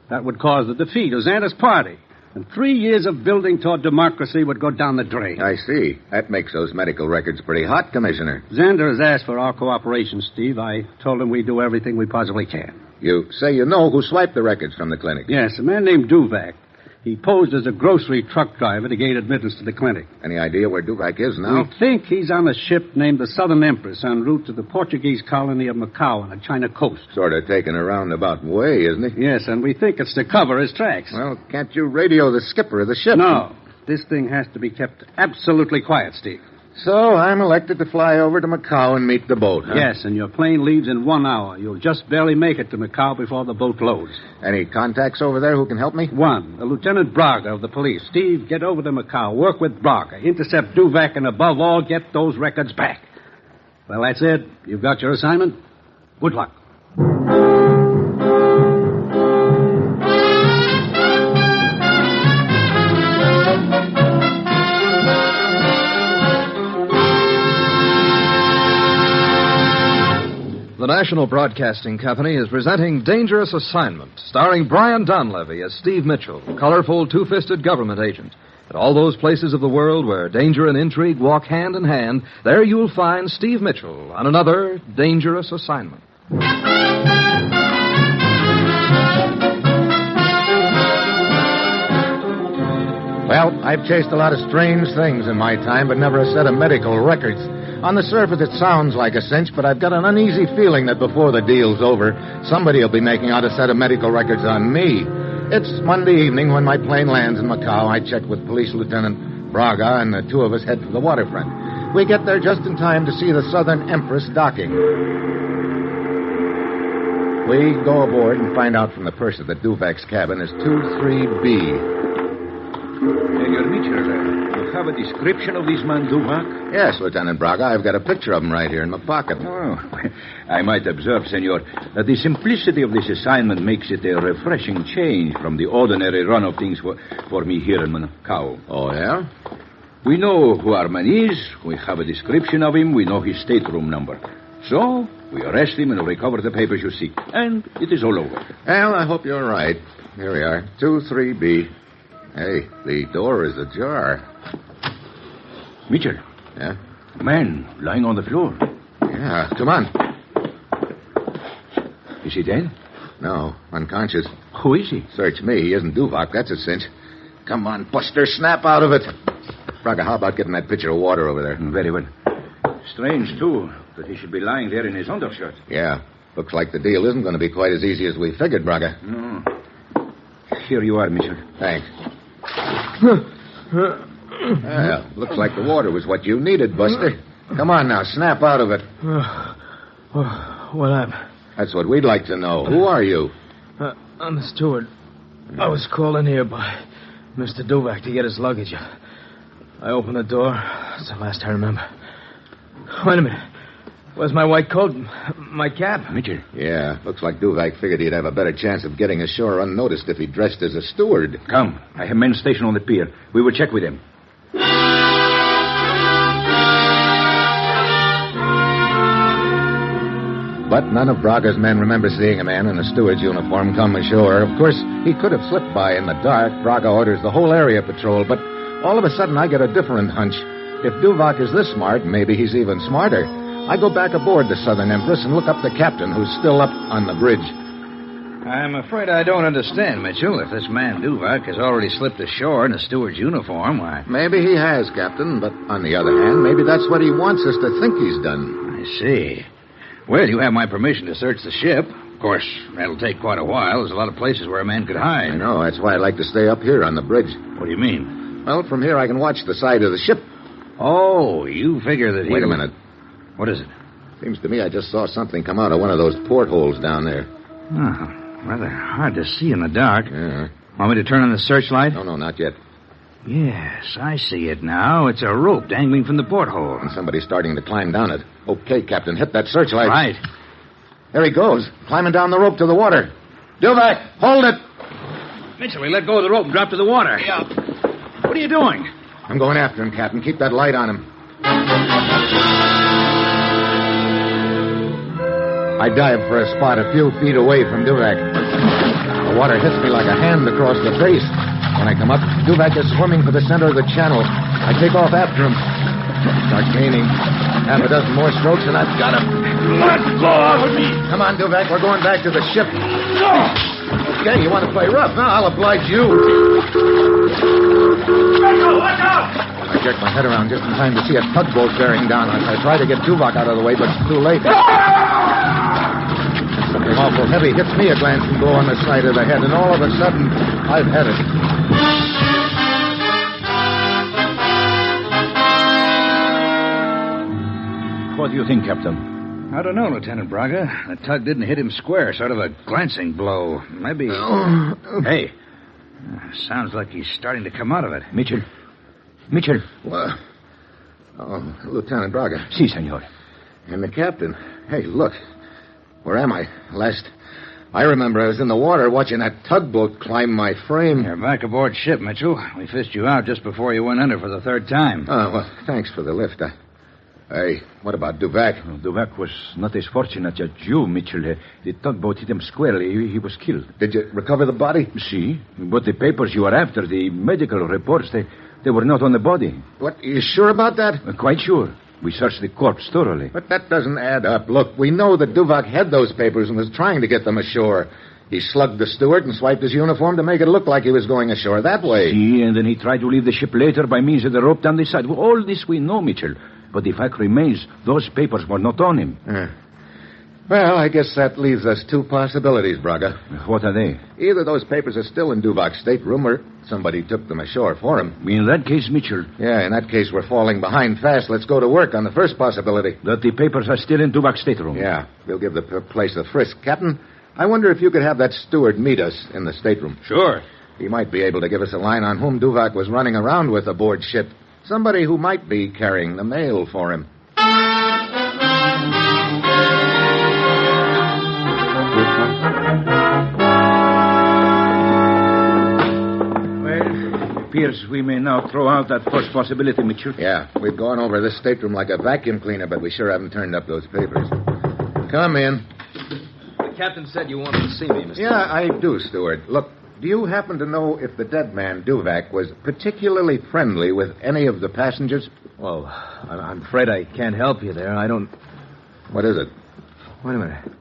That would cause the defeat of Zander's party. And 3 years of building toward democracy would go down the drain. I see. That makes those medical records pretty hot, Commissioner. Zander has asked for our cooperation, Steve. I told him we'd do everything we possibly can. You say you know who swiped the records from the clinic? Yes, a man named Duvac. He posed as a grocery truck driver to gain admittance to the clinic. Any idea where Duvac is now? We think he's on a ship named the Southern Empress en route to the Portuguese colony of Macau on the China coast. Sort of taking a roundabout way, isn't he? Yes, and we think it's to cover his tracks. Well, can't you radio the skipper of the ship? No. This thing has to be kept absolutely quiet, Steve. So I'm elected to fly over to Macau and meet the boat, huh? Yes, and your plane leaves in 1 hour. You'll just barely make it to Macau before the boat loads. Any contacts over there who can help me? One, Lieutenant Braga of the police. Steve, get over to Macau. Work with Braga. Intercept Duvac, and above all, get those records back. Well, that's it. You've got your assignment. Good luck. The National Broadcasting Company is presenting Dangerous Assignment, starring Brian Donlevy as Steve Mitchell, colorful two-fisted government agent. At all those places of the world where danger and intrigue walk hand in hand, there you'll find Steve Mitchell on another Dangerous Assignment. Well, I've chased a lot of strange things in my time, but never a set of medical records. On the surface, it sounds like a cinch, but I've got an uneasy feeling that before the deal's over, somebody will be making out a set of medical records on me. It's Monday evening when my plane lands in Macau. I check with Police Lieutenant Braga, and the two of us head for the waterfront. We get there just in time to see the Southern Empress docking. We go aboard and find out from the purser that Duvac's cabin is 23B. Your Mitchell, you have a description of this man, Duvac? Yes, Lieutenant Braga. I've got a picture of him right here in my pocket. Oh, I might observe, senor, that the simplicity of this assignment makes it a refreshing change from the ordinary run of things for me here in Macau. Oh, yeah? We know who our man is. We have a description of him. We know his stateroom number. So, we arrest him and recover the papers you seek. And it is all over. Well, I hope you're right. Here we are. 23B. Hey, the door is ajar. Mitchell. Yeah? A man lying on the floor. Yeah, come on. Is he dead? No, unconscious. Who is he? Search me. He isn't Duvak. That's a cinch. Come on, Buster. Snap out of it. Braga, how about getting that pitcher of water over there? Very well. Strange, too, that he should be lying there in his undershirt. Yeah. Looks like the deal isn't going to be quite as easy as we figured, Braga. No. Here you are, Mitchell. Thanks. Well, looks like the water was what you needed, Buster. Come on now, snap out of it. What happened? That's what we'd like to know. Who are you? I'm the steward. I was called in here by Mr. Duvak to get his luggage. I opened the door. That's the last I remember. Wait a minute. Where's my white coat? My cap? Mitchell. Yeah, looks like Duvak figured he'd have a better chance of getting ashore unnoticed if he dressed as a steward. Come. I have men stationed on the pier. We will check with them. But none of Braga's men remember seeing a man in a steward's uniform come ashore. Of course, he could have slipped by in the dark. Braga orders the whole area patrolled, but all of a sudden I get a different hunch. If Duvak is this smart, maybe he's even smarter. I go back aboard the Southern Empress and look up the captain, who's still up on the bridge. I'm afraid I don't understand, Mitchell. If this man Duvak has already slipped ashore in a steward's uniform, why... Maybe he has, Captain, but on the other hand, maybe that's what he wants us to think he's done. I see. Well, you have my permission to search the ship. Of course, that'll take quite a while. There's a lot of places where a man could hide. I know. That's why I like to stay up here on the bridge. What do you mean? Well, from here I can watch the side of the ship. Oh, you figure that he... Wait a minute. What is it? Seems to me I just saw something come out of one of those portholes down there. Oh, rather hard to see in the dark. Yeah. Want me to turn on the searchlight? No, not yet. Yes, I see it now. It's a rope dangling from the porthole. And somebody's starting to climb down it. Okay, Captain, hit that searchlight. Right. There he goes, climbing down the rope to the water. Duvak, hold it! Mitchell, we let go of the rope and drop to the water. Yeah. What are you doing? I'm going after him, Captain. Keep that light on him. I dive for a spot a few feet away from Duvak. The water hits me like a hand across the face. When I come up, Duvak is swimming for the center of the channel. I take off after him. Start gaining. Half a dozen more strokes, and I've got him. Let go of me! Come on, Duvak. We're going back to the ship. No! Okay, you want to play rough? Now I'll oblige you. Watch out! I jerk my head around just in time to see a tugboat bearing down on us. I try to get Duvak out of the way, but it's too late. Something awful heavy hits me a glancing blow on the side of the head, and all of a sudden, I've had it. What do you think, Captain? I don't know, Lieutenant Braga. The tug didn't hit him square, sort of a glancing blow. Maybe... Hey, sounds like he's starting to come out of it. Mitchell. Mitchell. Well, Lieutenant Braga. Si, senor. And the captain. Hey, look. Where am I? I remember I was in the water watching that tugboat climb my frame. You're back aboard ship, Mitchell. We fished you out just before you went under for the third time. Oh, well, thanks for the lift. Hey, what about Duvak? Well, Duvak was not as fortunate as you, Mitchell. The tugboat hit him squarely. He was killed. Did you recover the body? Si. But the papers you are after, the medical reports, they were not on the body. What? Are you sure about that? Quite sure. We searched the corpse thoroughly. But that doesn't add up. Look, we know that Duvak had those papers and was trying to get them ashore. He slugged the steward and swiped his uniform to make it look like he was going ashore that way. Si, and then he tried to leave the ship later by means of the rope down the side. Well, all this we know, Mitchell. But the fact remains, those papers were not on him. Well, I guess that leaves us two possibilities, Braga. What are they? Either those papers are still in Duvak's stateroom or somebody took them ashore for him. In that case, Mitchell... Yeah, in that case, we're falling behind fast. Let's go to work on the first possibility. That the papers are still in Duvak's stateroom. Yeah, we'll give the place a frisk. Captain, I wonder if you could have that steward meet us in the stateroom. Sure. He might be able to give us a line on whom Duvak was running around with aboard ship. Somebody who might be carrying the mail for him. appears we may now throw out that first possibility, Mitchell. Yeah, we've gone over this stateroom like a vacuum cleaner, but we sure haven't turned up those papers. Come in. The captain said you wanted to see me, Mr. Yeah, I do, Stewart. Look, do you happen to know if the dead man, Duvac, was particularly friendly with any of the passengers? Well, I'm afraid I can't help you there. I don't... What is it? Wait a minute.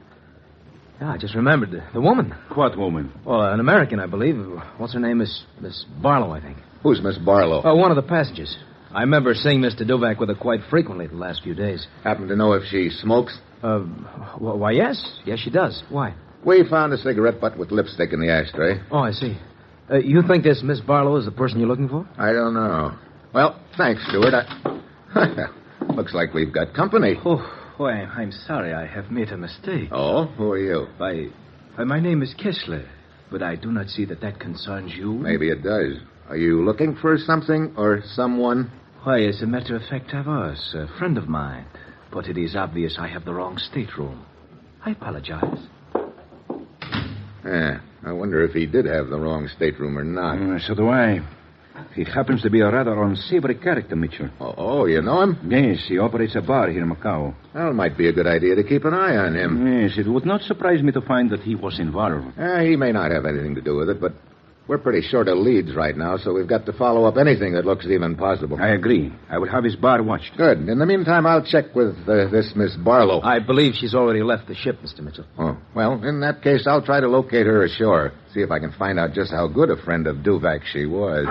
Yeah, I just remembered. The woman. What woman? Well, an American, I believe. What's her name? Miss Barlow, I think. Who's Miss Barlow? Oh, one of the passengers. I remember seeing Mr. Duvac with her quite frequently the last few days. Happen to know if she smokes? Why, yes. Yes, she does. Why? We found a cigarette butt with lipstick in the ashtray. Oh, I see. You think this Miss Barlow is the person you're looking for? I don't know. Well, thanks, Stewart. Looks like we've got company. Oh, why, I'm sorry. I have made a mistake. Oh? Who are you? My name is Kessler, but I do not see that concerns you. Maybe it does. Are you looking for something or someone? Why, as a matter of fact, I was. A friend of mine. But it is obvious I have the wrong stateroom. I apologize. Yeah, I wonder if he did have the wrong stateroom or not. So do I. He happens to be a rather unsavory character, Mitchell. Oh, you know him? Yes, he operates a bar here in Macau. Well, it might be a good idea to keep an eye on him. Yes, it would not surprise me to find that he was involved. He may not have anything to do with it, but we're pretty short of leads right now, so we've got to follow up anything that looks even possible. I agree. I will have his bar watched. Good. In the meantime, I'll check with this Miss Barlow. I believe she's already left the ship, Mr. Mitchell. Oh, well, in that case, I'll try to locate her ashore. See if I can find out just how good a friend of Duvac she was.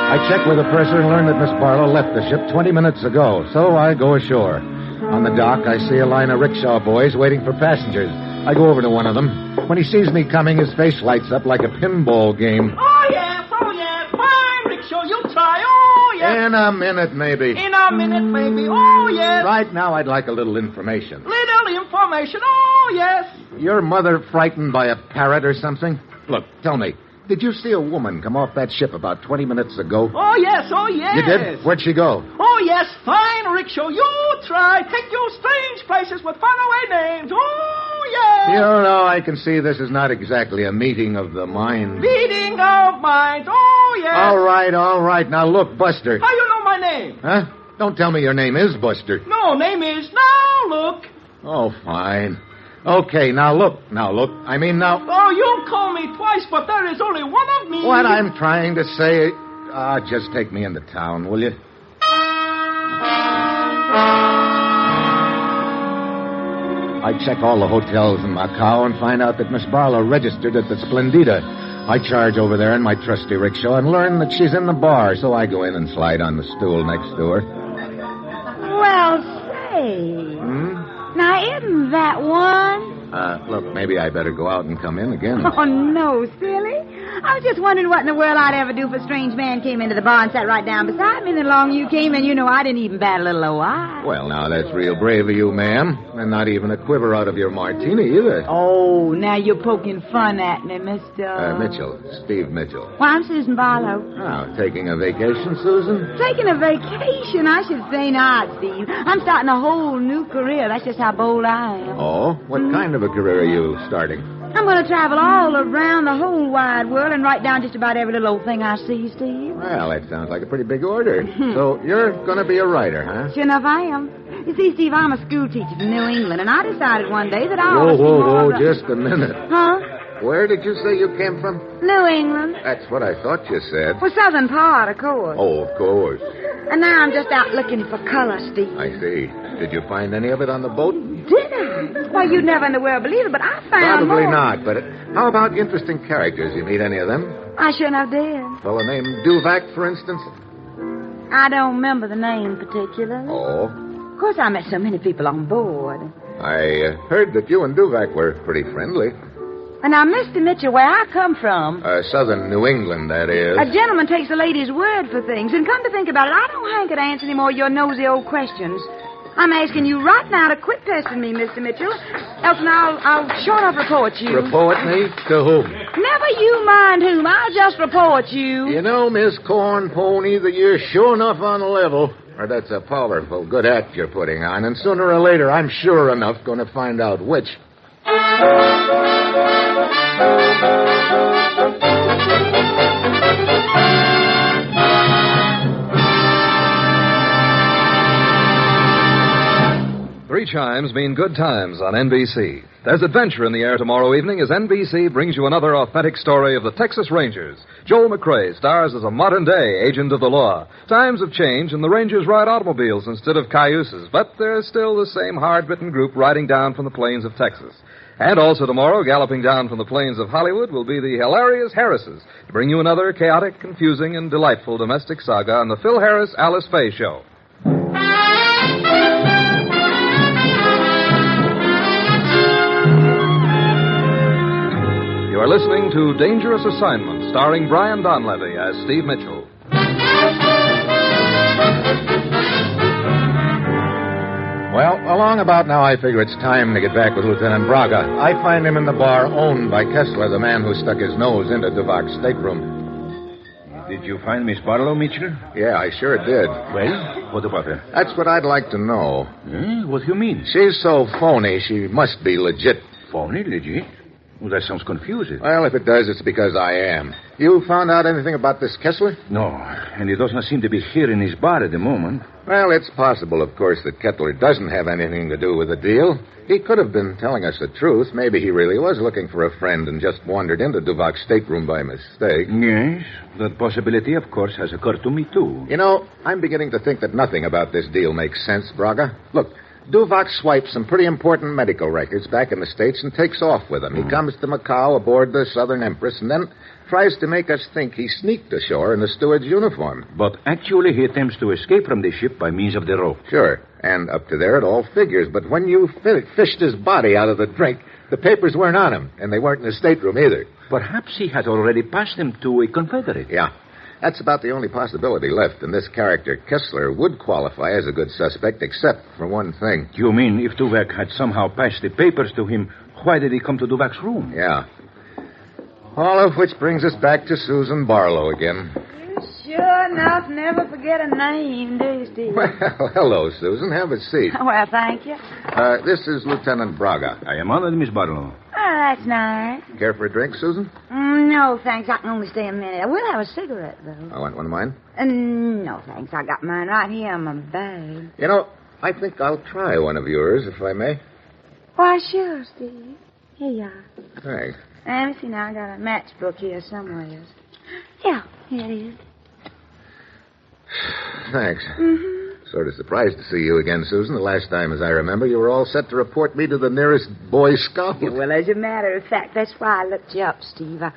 I checked with the purser and learned that Miss Barlow left the ship 20 minutes ago, so I go ashore. On the dock, I see a line of rickshaw boys waiting for passengers. I go over to one of them. When he sees me coming, his face lights up like a pinball game. Oh, yes. Fine rickshaw, you try. Oh, yes. In a minute, maybe. Oh, yes. Right now, I'd like a little information. Little information. Oh, yes. Your mother frightened by a parrot or something? Look, tell me. Did you see a woman come off that ship about 20 minutes ago? Oh, yes. You did? Where'd she go? Oh, yes, fine rickshaw. You try. Take you strange places with faraway names. Oh, yes. You know, I can see this is not exactly a meeting of the mind. Meeting of mind. Oh, yes. All right. Now, look, Buster. How you know my name? Huh? Don't tell me your name is Buster. No, name is. Now, look. Oh, fine. Okay, now look. I mean, now... Oh, you call me twice, but there is only one of me. What I'm trying to say... just take me into town, will you? I check all the hotels in Macau and find out that Miss Barlow registered at the Splendida. I charge over there in my trusty rickshaw and learn that she's in the bar, so I go in and slide on the stool next to her. Well, say... Now, isn't that one? Look, maybe I better go out and come in again. Oh, no, silly. I was just wondering what in the world I'd ever do if a strange man came into the bar and sat right down beside me, and then along you came, and you know I didn't even bat a little eye. Well, now, that's real brave of you, ma'am. And not even a quiver out of your martini, either. Oh, now you're poking fun at me, Mr... Mitchell. Steve Mitchell. Well, I'm Susan Barlow. Oh, taking a vacation, Susan? Taking a vacation? I should say not, Steve. I'm starting a whole new career. That's just how bold I am. Oh? What kind of a career are you starting? I'm going to travel all around the whole wide world and write down just about every little old thing I see, Steve. Well, that sounds like a pretty big order. So you're going to be a writer, huh? Sure enough, I am. You see, Steve, I'm a school teacher in New England, and I decided one day that I ought to see more of the... just a minute. Huh? Where did you say you came from? New England. That's what I thought you said. Well, southern part, of course. Oh, of course. And now I'm just out looking for color, Steve. I see. Did you find any of it on the boat? Did I? Why, you'd never in the world believe it, but I found Probably more. not, but how about interesting characters? You meet any of them? I sure enough did. Fellow named Duvac, for instance? I don't remember the name particularly. Oh? Of course, I met so many people on board. I heard that you and Duvac were pretty friendly. And now, Mr. Mitchell, where I come from... southern New England, that is. A gentleman takes a lady's word for things. And come to think about it, I don't hanker to answer any more of your nosy old questions. I'm asking you right now to quit pestering me, Mr. Mitchell. Else I'll short of report you. Report me? To whom? Never you mind whom. I'll just report you. You know, Miss Corn Pony, that you're sure enough on the level. Or that's a powerful good act you're putting on. And sooner or later, I'm sure enough going to find out which. Three chimes mean good times on NBC. There's adventure in the air tomorrow evening as NBC brings you another authentic story of the Texas Rangers. Joel McRae stars as a modern-day agent of the law. Times have changed, and the Rangers ride automobiles instead of cayuses, but they're still the same hard-bitten group riding down from the plains of Texas. And also tomorrow, galloping down from the plains of Hollywood, will be the hilarious Harrises to bring you another chaotic, confusing, and delightful domestic saga on the Phil Harris-Alice Faye Show. You are listening to Dangerous Assignment, starring Brian Donlevy as Steve Mitchell. Well, along about now, I figure it's time to get back with Lieutenant Braga. I find him in the bar owned by Kessler, the man who stuck his nose into Duvak's stateroom. Did you find Miss Barlow, Mitchell? Yeah, I sure did. Well, what about her? That's what I'd like to know. What do you mean? She's so phony, she must be legit. Phony? Legit? Well, that sounds confusing. Well, if it does, it's because I am. You found out anything about this Kessler? No, and he does not seem to be here in his bar at the moment. Well, it's possible, of course, that Kessler doesn't have anything to do with the deal. He could have been telling us the truth. Maybe he really was looking for a friend and just wandered into Duvak's stateroom by mistake. Yes, that possibility, of course, has occurred to me, too. You know, I'm beginning to think that nothing about this deal makes sense, Braga. Look, Duvak swipes some pretty important medical records back in the States and takes off with them. He comes to Macau aboard the Southern Empress and then tries to make us think he sneaked ashore in the steward's uniform. But actually he attempts to escape from the ship by means of the rope. Sure, and up to there it all figures. But when you fished his body out of the drink, the papers weren't on him, and they weren't in his stateroom either. Perhaps he had already passed them to a Confederate. Yeah. That's about the only possibility left, and this character, Kessler, would qualify as a good suspect, except for one thing. You mean if Duvak had somehow passed the papers to him, why did he come to Duvak's room? Yeah. All of which brings us back to Susan Barlow again. You sure enough never forget a name, do you, Steve? Well, hello, Susan. Have a seat. Well, thank you. This is Lieutenant Braga. I am honored, Miss Barlow. Oh, that's nice. Care for a drink, Susan? No, thanks. I can only stay a minute. I will have a cigarette, though. I want one of mine. No, thanks. I got mine right here in my bag. You know, I think I'll try one of yours, if I may. Why, sure, Steve. Here you are. Thanks. Let me see now. I got a matchbook here somewhere. Yeah, here it is. Thanks. Mm-hmm. Sort of surprised to see you again, Susan. The last time, as I remember, you were all set to report me to the nearest Boy Scout. Well, as a matter of fact, that's why I looked you up, Steve. I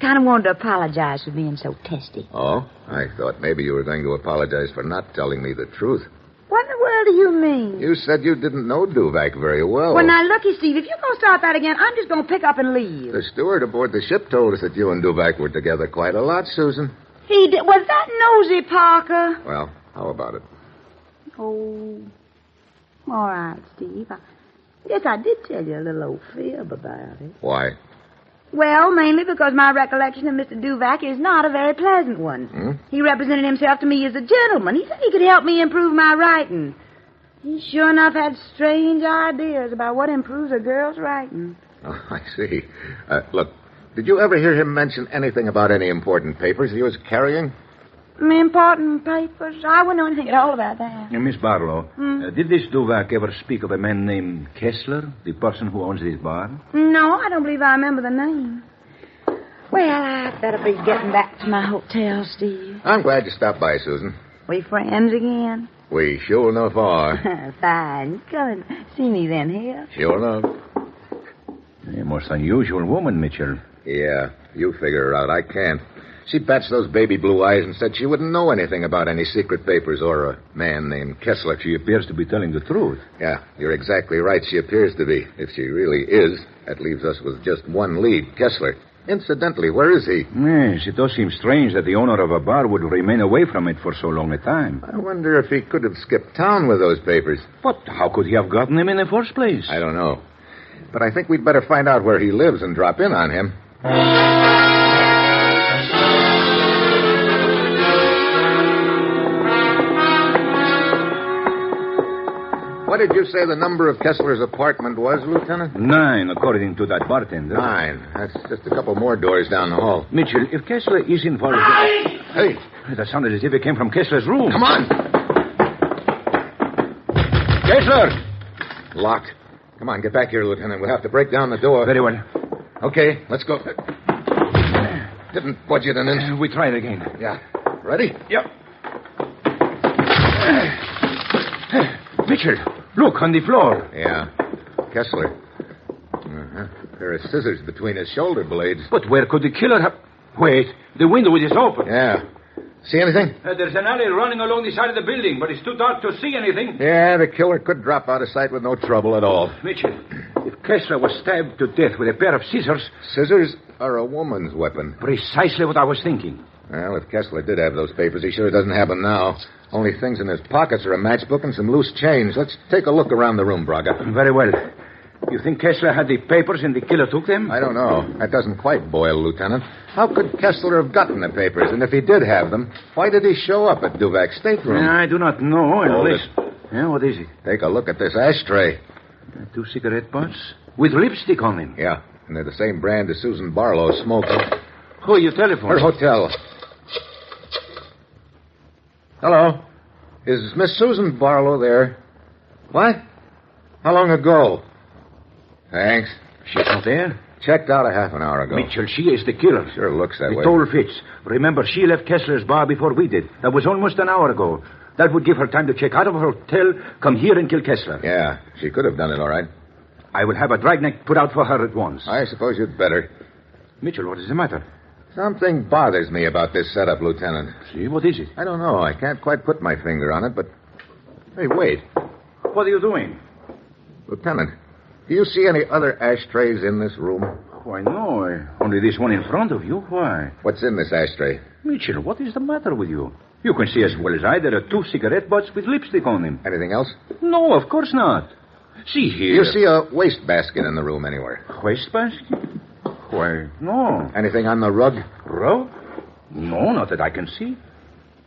kind of wanted to apologize for being so testy. Oh? I thought maybe you were going to apologize for not telling me the truth. What in the world do you mean? You said you didn't know Duvak very well. Well, now, looky, Steve, if you're going to start that again, I'm just going to pick up and leave. The steward aboard the ship told us that you and Duvak were together quite a lot, Susan. He did. Was that nosy, Parker? Well, how about it? Oh, all right, Steve. Yes, I did tell you a little old fib about it. Why? Well, mainly because my recollection of Mr. Duvak is not a very pleasant one. He represented himself to me as a gentleman. He said he could help me improve my writing. He sure enough had strange ideas about what improves a girl's writing. Oh, I see. Look, did you ever hear him mention anything about any important papers he was carrying? Important papers? I wouldn't know anything at all about that. Miss Barlow, did this Duvak ever speak of a man named Kessler, the person who owns this bar? No, I don't believe I remember the name. Well, I'd better be getting back to my hotel, Steve. I'm glad you stopped by, Susan. We friends again? We sure enough are. Fine. Come and see me then, here. Sure enough. A most unusual woman, Mitchell. Yeah, you figure her out. I can't. She batched those baby blue eyes and said she wouldn't know anything about any secret papers or a man named Kessler. She appears to be telling the truth. Yeah, you're exactly right. She appears to be. If she really is, that leaves us with just one lead, Kessler. Incidentally, where is he? Yes, it does seem strange that the owner of a bar would remain away from it for so long a time. I wonder if he could have skipped town with those papers. But how could he have gotten them in the first place? I don't know. But I think we'd better find out where he lives and drop in on him. What did you say the number of Kessler's apartment was, Lieutenant? 9, according to that bartender. 9. That's just a couple more doors down the hall. Mitchell, if Kessler is involved... Hey! That sounded as if it came from Kessler's room. Come on! Kessler! Locked. Come on, get back here, Lieutenant. We'll have to break down the door. Very well. Okay, let's go. Didn't budge it an inch. We try it again. Yeah. Ready? Yep. Mitchell, look on the floor. Yeah. Kessler. A pair of scissors between his shoulder blades. But where could the killer have... Wait, the window is open. Yeah. See anything? There's an alley running along the side of the building, but it's too dark to see anything. Yeah, the killer could drop out of sight with no trouble at all. Mitchell, if Kessler was stabbed to death with a pair of scissors... Scissors are a woman's weapon. Precisely what I was thinking. Well, if Kessler did have those papers, he sure doesn't have them now. Only things in his pockets are a matchbook and some loose change. Let's take a look around the room, Braga. Very well. You think Kessler had the papers and the killer took them? I don't know. That doesn't quite boil, Lieutenant. How could Kessler have gotten the papers? And if he did have them, why did he show up at Duvak's stateroom? I do not know. Unless... Yeah, what is it? Take a look at this ashtray. 2 cigarette butts with lipstick on them. Yeah, and they're the same brand as Susan Barlow smoked. Who are you telephoning? Her hotel. Hello. Is Miss Susan Barlow there? What? How long ago? Thanks. She's not there? Checked out a half an hour ago. Mitchell, she is the killer. Sure looks that way. It all fits. Remember, she left Kessler's bar before we did. That was almost an hour ago. That would give her time to check out of her hotel, come here and kill Kessler. Yeah, she could have done it all right. I will have a dragnet put out for her at once. I suppose you'd better. Mitchell, what is the matter? Something bothers me about this setup, Lieutenant. See, what is it? I don't know. I can't quite put my finger on it, but... Hey, wait. What are you doing? Lieutenant, do you see any other ashtrays in this room? Why, no. Only this one in front of you. Why? What's in this ashtray? Mitchell, what is the matter with you? You can see as well as I there are 2 cigarette butts with lipstick on them. Anything else? No, of course not. See here. Do you see a wastebasket in the room anywhere? Wastebasket? Why, no. Anything on the rug? Rug? No, not that I can see.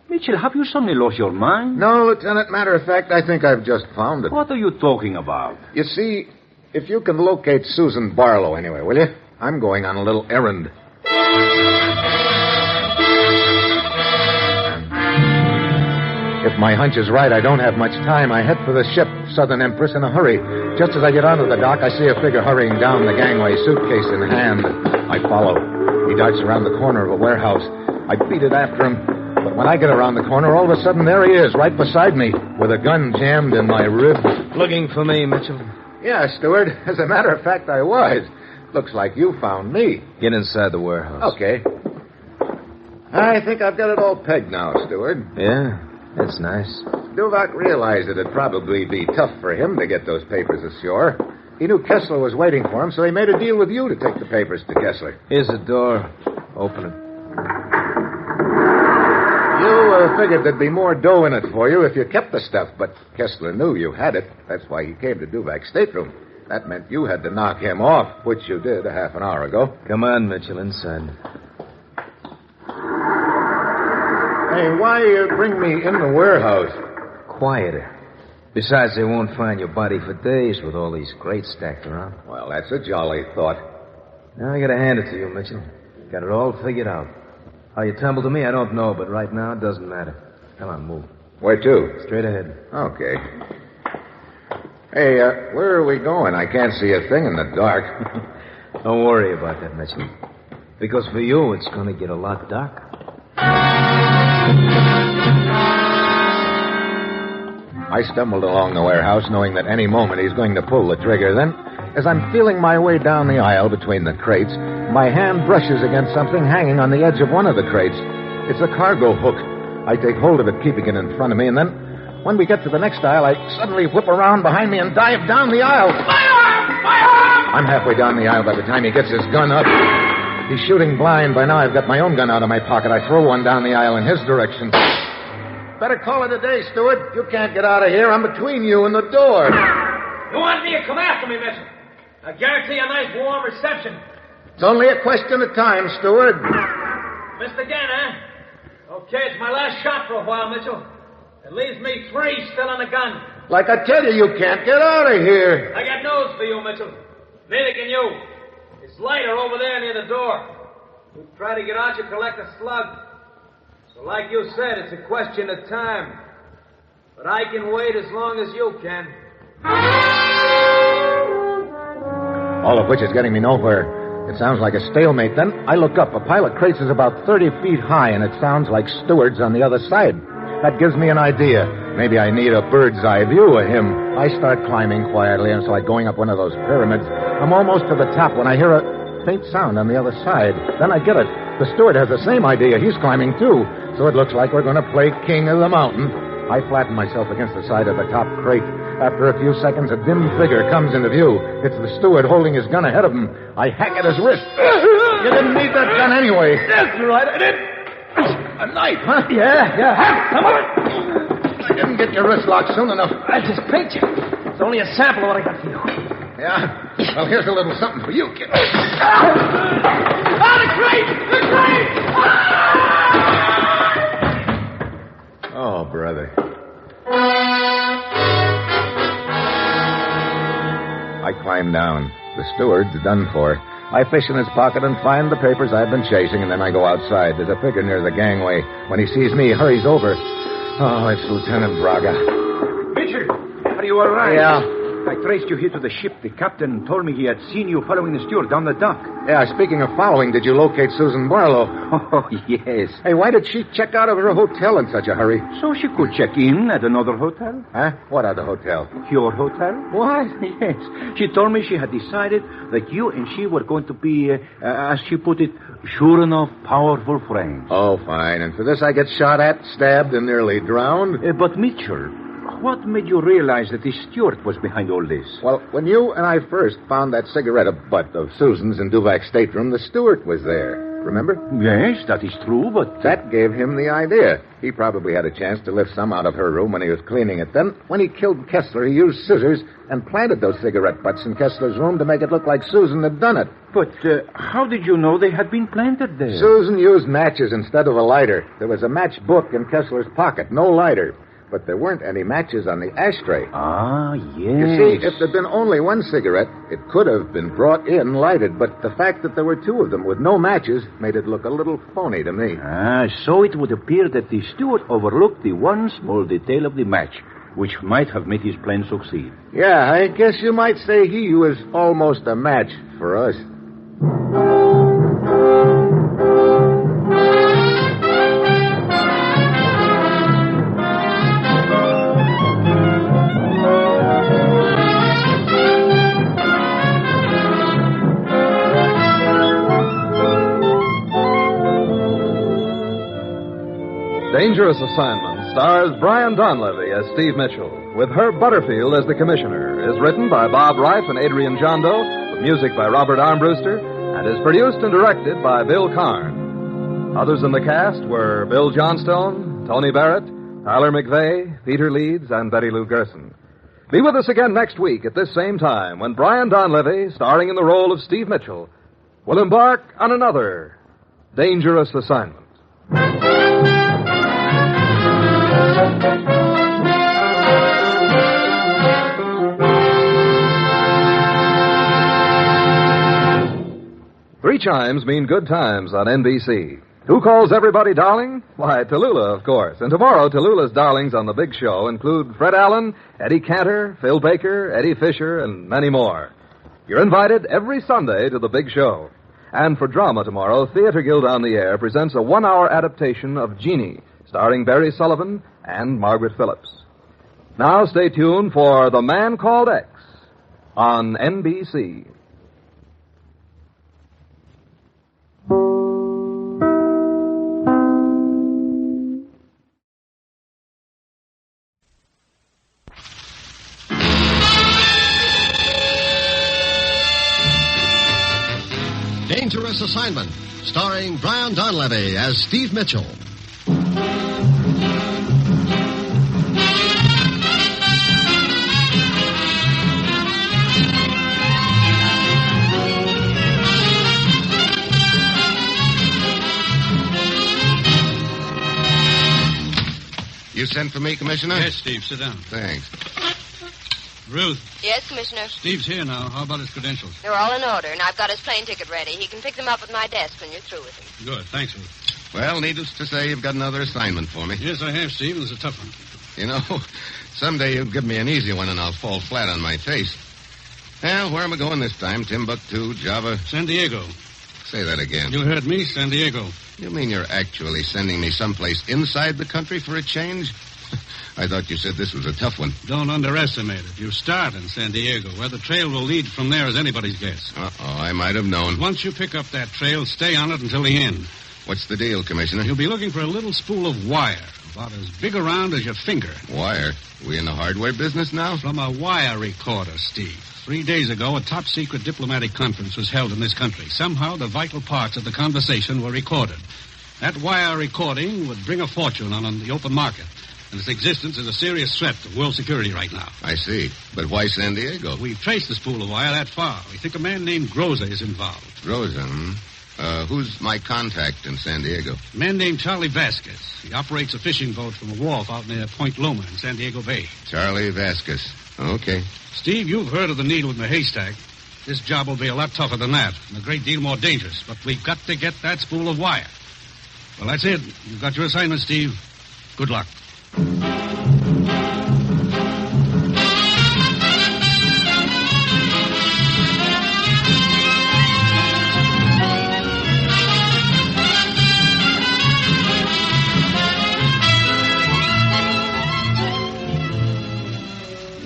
Mitchell, have you suddenly lost your mind? No, Lieutenant. Matter of fact, I think I've just found it. What are you talking about? You see, if you can locate Susan Barlow anyway, will you? I'm going on a little errand. If my hunch is right, I don't have much time. I head for the ship, Southern Empress, in a hurry. Just as I get onto the dock, I see a figure hurrying down the gangway, suitcase in hand. I follow. He darts around the corner of a warehouse. I beat it after him. But when I get around the corner, all of a sudden, there he is, right beside me, with a gun jammed in my rib. Looking for me, Mitchell? Yeah, Stewart. As a matter of fact, I was. Looks like you found me. Get inside the warehouse. Okay. I think I've got it all pegged now, Stewart. Yeah? That's nice. Duvak realized it'd probably be tough for him to get those papers ashore. He knew Kessler was waiting for him, so he made a deal with you to take the papers to Kessler. Here's the door. Open it. You figured there'd be more dough in it for you if you kept the stuff, but Kessler knew you had it. That's why he came to Duvak's stateroom. That meant you had to knock him off, which you did a half an hour ago. Come on, Mitchell, inside. Hey, why bring me in the warehouse? Quieter. Besides, they won't find your body for days with all these crates stacked around. Well, that's a jolly thought. Now I gotta hand it to you, Mitchell. Got it all figured out. How you tumble to me, I don't know, but right now it doesn't matter. Come on, move. Where to? Straight ahead. Okay. Hey, where are we going? I can't see a thing in the dark. Don't worry about that, Mitchell. Because for you, it's gonna get a lot darker. I stumbled along the warehouse, knowing that any moment he's going to pull the trigger. Then, as I'm feeling my way down the aisle between the crates, my hand brushes against something hanging on the edge of one of the crates. It's a cargo hook. I take hold of it, keeping it in front of me, and then, when we get to the next aisle, I suddenly whip around behind me and dive down the aisle. Fire! Fire! I'm halfway down the aisle by the time he gets his gun up. He's shooting blind. By now, I've got my own gun out of my pocket. I throw one down the aisle in his direction. Better call it a day, Stewart. You can't get out of here. I'm between you and the door. You want me to come after me, Mitchell? I guarantee a nice warm reception. It's only a question of time, Stewart. Missed again, huh? Okay, it's my last shot for a while, Mitchell. It leaves me 3 still on the gun. Like I tell you, you can't get out of here. I got news for you, Mitchell. Neither can you. It's lighter over there near the door. You try to get out, you collect a slug. So like you said, it's a question of time. But I can wait as long as you can. All of which is getting me nowhere. It sounds like a stalemate. Then I look up. A pile of crates is about 30 feet high, and it sounds like stewards on the other side. That gives me an idea. Maybe I need a bird's eye view of him. I start climbing quietly, and it's like going up one of those pyramids. I'm almost to the top when I hear a faint sound on the other side. Then I get it. The steward has the same idea. He's climbing, too. So it looks like we're going to play King of the Mountain. I flatten myself against the side of the top crate. After a few seconds, a dim figure comes into view. It's the steward holding his gun ahead of him. I hack at his wrist. You didn't need that gun anyway. That's right, I did. A knife, huh? Yeah. Come on. I didn't get your wrist locked soon enough. I just picked you. It's only a sample of what I got for you. Yeah? Well, here's a little something for you, kid. The crate! The crate! Oh, brother. I climb down. The steward's done for. I fish in his pocket and find the papers I've been chasing, and then I go outside. There's a figure near the gangway. When he sees me, he hurries over. Oh, it's Lieutenant Braga. Mitchell, are you all right? Yeah. I traced you here to the ship. The captain told me he had seen you following the steward down the dock. Yeah, speaking of following, did you locate Susan Barlow? Oh, yes. Hey, why did she check out of her hotel in such a hurry? So she could check in at another hotel. Huh? What other hotel? Your hotel? What? Yes. She told me she had decided that you and she were going to be, as she put it, sure enough, powerful friends. Oh, fine. And for this I get shot at, stabbed, and nearly drowned? But, Mitchell, what made you realize that the steward was behind all this? Well, when you and I first found that cigarette butt of Susan's in Duvak's stateroom, the steward was there. Remember? Yes, that is true, but... That gave him the idea. He probably had a chance to lift some out of her room when he was cleaning it. Then, when he killed Kessler, he used scissors and planted those cigarette butts in Kessler's room to make it look like Susan had done it. But how did you know they had been planted there? Susan used matches instead of a lighter. There was a matchbook in Kessler's pocket, no lighter. But there weren't any matches on the ashtray. Ah, yes. You see, if there'd been only one cigarette, it could have been brought in lighted, but the fact that there were two of them with no matches made it look a little phony to me. Ah, so it would appear that the steward overlooked the one small detail of the match, which might have made his plan succeed. Yeah, I guess you might say he was almost a match for us. Dangerous Assignment stars Brian Donlevy as Steve Mitchell, with Herb Butterfield as the commissioner, is written by Bob Reif and Adrian Jondo, with music by Robert Armbruster, and is produced and directed by Bill Karn. Others in the cast were Bill Johnstone, Tony Barrett, Tyler McVeigh, Peter Leeds, and Betty Lou Gerson. Be with us again next week at this same time when Brian Donlevy, starring in the role of Steve Mitchell, will embark on another Dangerous Assignment. Three chimes mean good times on NBC. Who calls everybody darling? Why, Tallulah, of course. And tomorrow, Tallulah's darlings on the big show include Fred Allen, Eddie Cantor, Phil Baker, Eddie Fisher, and many more. You're invited every Sunday to the big show. And for drama tomorrow, Theater Guild on the Air presents a one-hour adaptation of Jeannie, starring Barry Sullivan and Margaret Phillips. Now stay tuned for The Man Called X on NBC. Dangerous Assignment, starring Brian Donlevy as Steve Mitchell. You sent for me, Commissioner? Yes, Steve. Sit down. Thanks. Ruth, Yes, Commissioner. Steve's here now. How about his credentials? They're all in order, and I've got his plane ticket ready. He can pick them up at my desk when you're through with him. Good. Thanks, Ruth. Well, needless to say, you've got another assignment for me. Yes, I have, Steve, and it's a tough one. You know, someday you'll give me an easy one and I'll fall flat on my face. Well, where am I going this time? Timbuktu, Java? San Diego. Say that again. You heard me, San Diego. You mean you're actually sending me someplace inside the country for a change? I thought you said this was a tough one. Don't underestimate it. You start in San Diego. Where the trail will lead from there is anybody's guess. Uh-oh, I might have known. Once you pick up that trail, stay on it until the end. What's the deal, Commissioner? You'll be looking for a little spool of wire, about as big around as your finger. Wire? We in the hardware business now? From a wire recorder, Steve. 3 days ago, a top-secret diplomatic conference was held in this country. Somehow, the vital parts of the conversation were recorded. That wire recording would bring a fortune on the open market. And its existence is a serious threat to world security right now. I see. But why San Diego? We've traced the spool of wire that far. We think a man named Rosa is involved. Rosa, who's my contact in San Diego? A man named Charlie Vasquez. He operates a fishing boat from a wharf out near Point Loma in San Diego Bay. Charlie Vasquez. Okay. Steve, you've heard of the needle in the haystack. This job will be a lot tougher than that, and a great deal more dangerous. But we've got to get that spool of wire. Well, that's it. You've got your assignment, Steve. Good luck.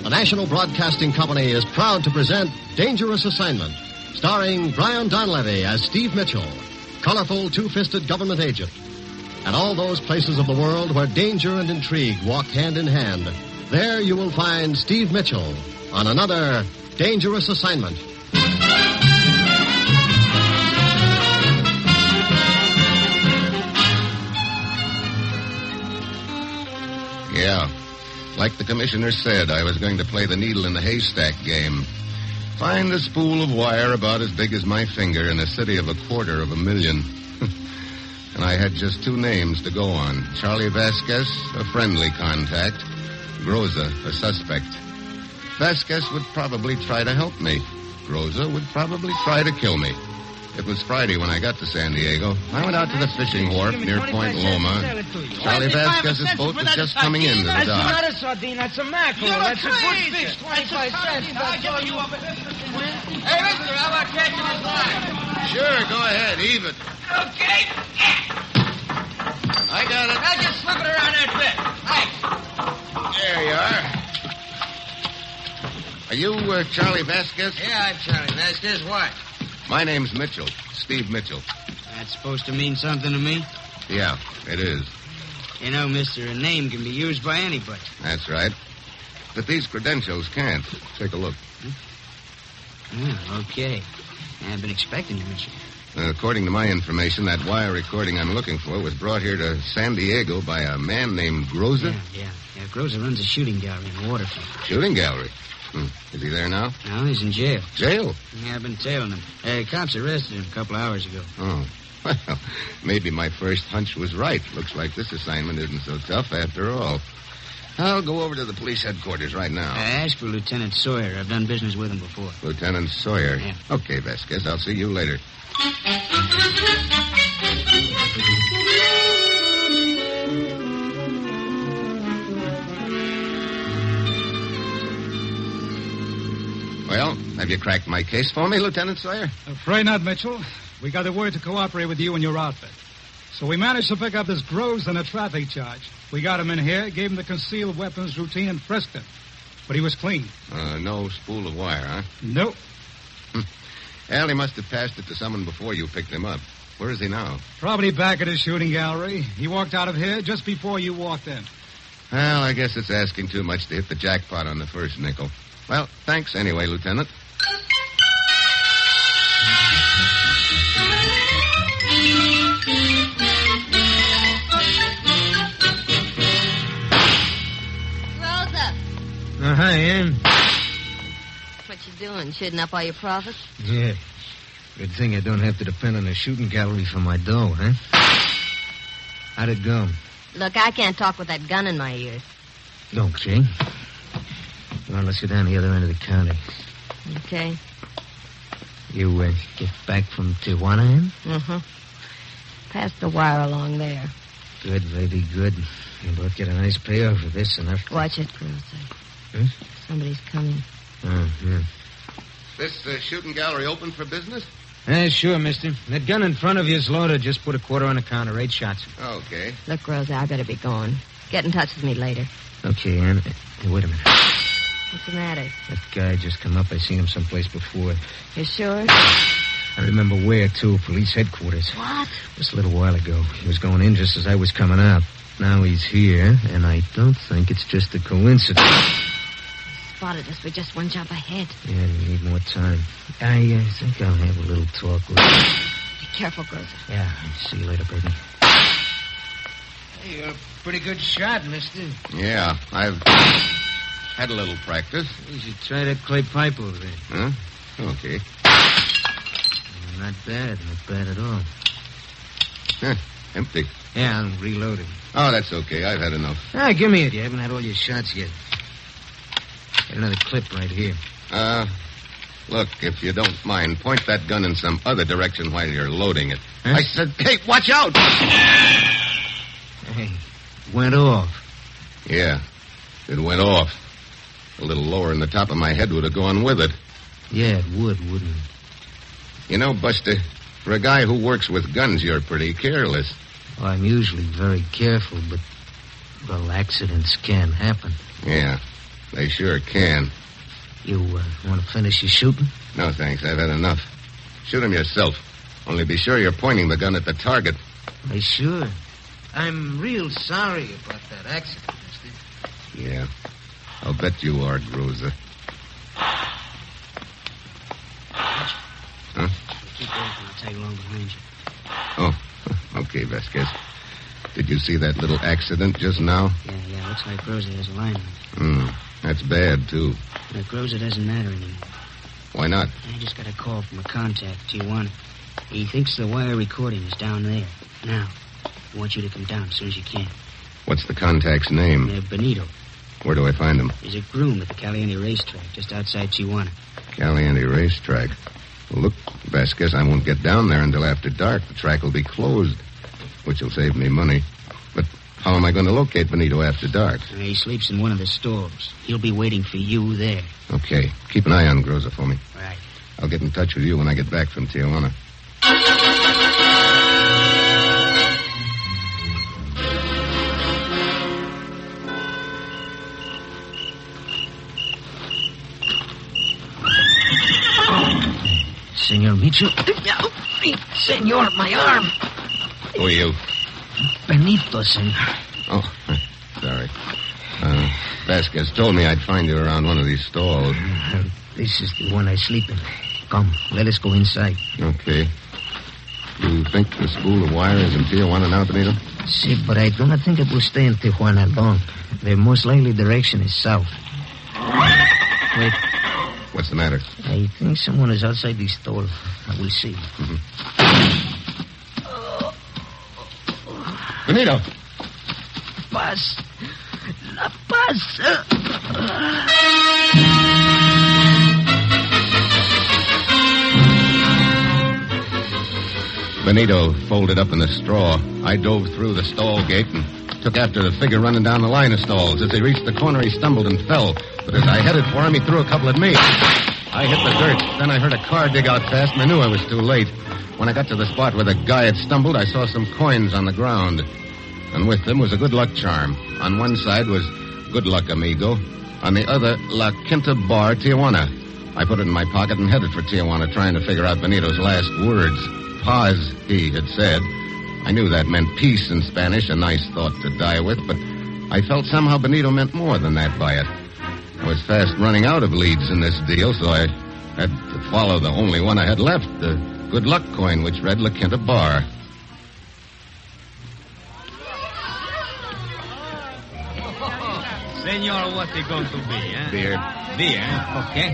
The National Broadcasting Company is proud to present Dangerous Assignment, starring Brian Donlevy as Steve Mitchell, colorful two-fisted government agent. And all those places of the world where danger and intrigue walk hand in hand, there you will find Steve Mitchell on another Dangerous Assignment. Yeah. Like the commissioner said, I was going to play the needle in the haystack game. Find a spool of wire about as big as my finger in a city of 250,000. And I had just two names to go on. Charlie Vasquez, a friendly contact. Rosa, a suspect. Vasquez would probably try to help me. Rosa would probably try to kill me. It was Friday when I got to San Diego. I went out to the fishing wharf near Point Loma. Charlie Vasquez's boat was just coming into the dock. That's not a sardine, that's a mackerel. That's a good fish, 25 cents. Hey, mister, how about catching his line? Sure, go ahead, even. Okay. I got it. Now just slip it around that bit. Thanks. There you are. Are you Charlie Vasquez? Yeah, I'm Charlie Vasquez. What? My name's Mitchell, Steve Mitchell. That's supposed to mean something to me? Yeah, it is. You know, mister, a name can be used by anybody. That's right. But these credentials can't. Take a look. Oh, okay. I've been expecting you, mister. According to my information, that wire recording I'm looking for was brought here to San Diego by a man named Rosa. Yeah. Rosa runs a shooting gallery in the waterfront. Shooting gallery? Is he there now? No, he's in jail. Jail? Yeah, I've been tailing him. Cops arrested him a couple hours ago. Oh. Well, maybe my first hunch was right. Looks like this assignment isn't so tough after all. I'll go over to the police headquarters right now. Ask for Lieutenant Sawyer. I've done business with him before. Lieutenant Sawyer? Yeah. Okay, Vasquez. I'll see you later. Well, have you cracked my case for me, Lieutenant Sawyer? Afraid not, Mitchell. We got the word to cooperate with you and your outfit. So we managed to pick up this Groves on a traffic charge. We got him in here, gave him the concealed weapons routine, and frisked him. But he was clean. No spool of wire, huh? Nope. Well, he must have passed it to someone before you picked him up. Where is he now? Probably back at his shooting gallery. He walked out of here just before you walked in. Well, I guess it's asking too much to hit the jackpot on the first nickel. Well, thanks anyway, Lieutenant. Rosa. Hi, Ann. What you doing, shitting up all your profits? Yeah. Good thing I don't have to depend on a shooting gallery for my dough, huh? How'd it go? Look, I can't talk with that gun in my ears. Okay. Come on, let's go down the other end of the county. Okay. You get back from Tijuana, Mm-hmm. Pass the wire along there. Good, very good. You'll both get a nice payoff for this and after. Watch it, Rosa. Hmm? Somebody's coming. Oh, yeah. This shooting gallery open for business? Sure, mister. That gun in front of you is loaded. Just put a quarter on the counter. 8 shots. Okay. Look, Rosa, I better be going. Get in touch with me later. Okay, Ann. Hey, wait a minute. What's the matter? That guy just come up. I seen him someplace before. You sure? I remember where, too. Police headquarters. What? Just a little while ago. He was going in just as I was coming out. Now he's here, and I don't think it's just a coincidence. Spotted us. We're just one jump ahead. Yeah, we need more time. I think I'll have a little talk with him. Be careful, Rosa. Yeah, see you later, baby. Hey, you're a pretty good shot, mister. Yeah, I've had a little practice. You should try that clay pipe over there. Huh? Okay. Not bad at all. Huh, empty. Yeah, I'm reloading. Oh, that's okay. I've had enough. Give me it. You haven't had all your shots yet. Got another clip right here. Look, if you don't mind, point that gun in some other direction while you're loading it. Huh? I said, hey, watch out! Hey, went off. Yeah, it went off. A little lower in the top of my head would have gone with it. Yeah, it would, wouldn't it? You know, Buster, for a guy who works with guns, you're pretty careless. Well, I'm usually very careful, but, well, accidents can happen. Yeah, they sure can. You want to finish your shooting? No, thanks. I've had enough. Shoot him yourself. Only be sure you're pointing the gun at the target. Why, sure. I'm real sorry about that accident, mister. Yeah, I'll bet you are, Rosa. Huh? Keep off and I'll tag along behind you. Oh, okay, Vasquez. Did you see that little accident just now? Yeah. Looks like Rosa has a line on it. That's bad, too. Look, Rosa doesn't matter anymore. Why not? I just got a call from a contact, Tijuana. He thinks the wire recording is down there. Now, I want you to come down as soon as you can. What's the contact's name? Benito. Where do I find him? He's a groom at the Caliente racetrack, just outside Tijuana. Caliente racetrack. Well, look, Vasquez, I won't get down there until after dark. The track will be closed, which will save me money. But how am I going to locate Benito after dark? He sleeps in one of the stalls. He'll be waiting for you there. Okay. Keep an eye on Rosa for me. Right. I'll get in touch with you when I get back from Tijuana. Senor Mitchell. Senor, my arm. Who are you? Benito, senor. Oh, sorry. Vasquez told me I'd find you around one of these stalls. This is the one I sleep in. Come, let us go inside. Okay. You think the spool of wire is in Tijuana now, Benito? See, but I do not think it will stay in Tijuana long. The most likely direction is south. Wait. What's the matter? I think someone is outside the stall. I will see. Mm-hmm. Benito! Paz. La Paz. Benito folded up in the straw. I dove through the stall gate and took after the figure running down the line of stalls. As he reached the corner, he stumbled and fell. But as I headed for him, he threw a couple at me. I hit the dirt. Then I heard a car dig out fast, and I knew I was too late. When I got to the spot where the guy had stumbled, I saw some coins on the ground. And with them was a good luck charm. On one side was "Good luck, amigo." On the other, "La Quinta Bar, Tijuana." I put it in my pocket and headed for Tijuana, trying to figure out Benito's last words. Paz, he had said. I knew that meant peace in Spanish, a nice thought to die with, but I felt somehow Benito meant more than that by it. I was fast running out of leads in this deal, so I had to follow the only one I had left, the good luck coin, which read La Quinta Bar. Senor, what's it going to be, huh? Beer. Beer, okay.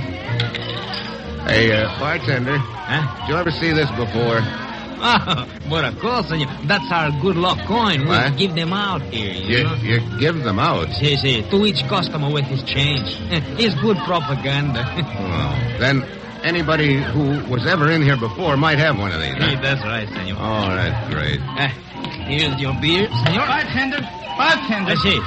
Hey, bartender. Huh? Did you ever see this before? But of course, senor, that's our good luck coin. We give them out here, you know? You give them out? Si. To each customer with his change. It's good propaganda. Well, then anybody who was ever in here before might have one of these, huh? That's right, senor. Oh, that's great. Here's your beer, senor. Bartender. Si.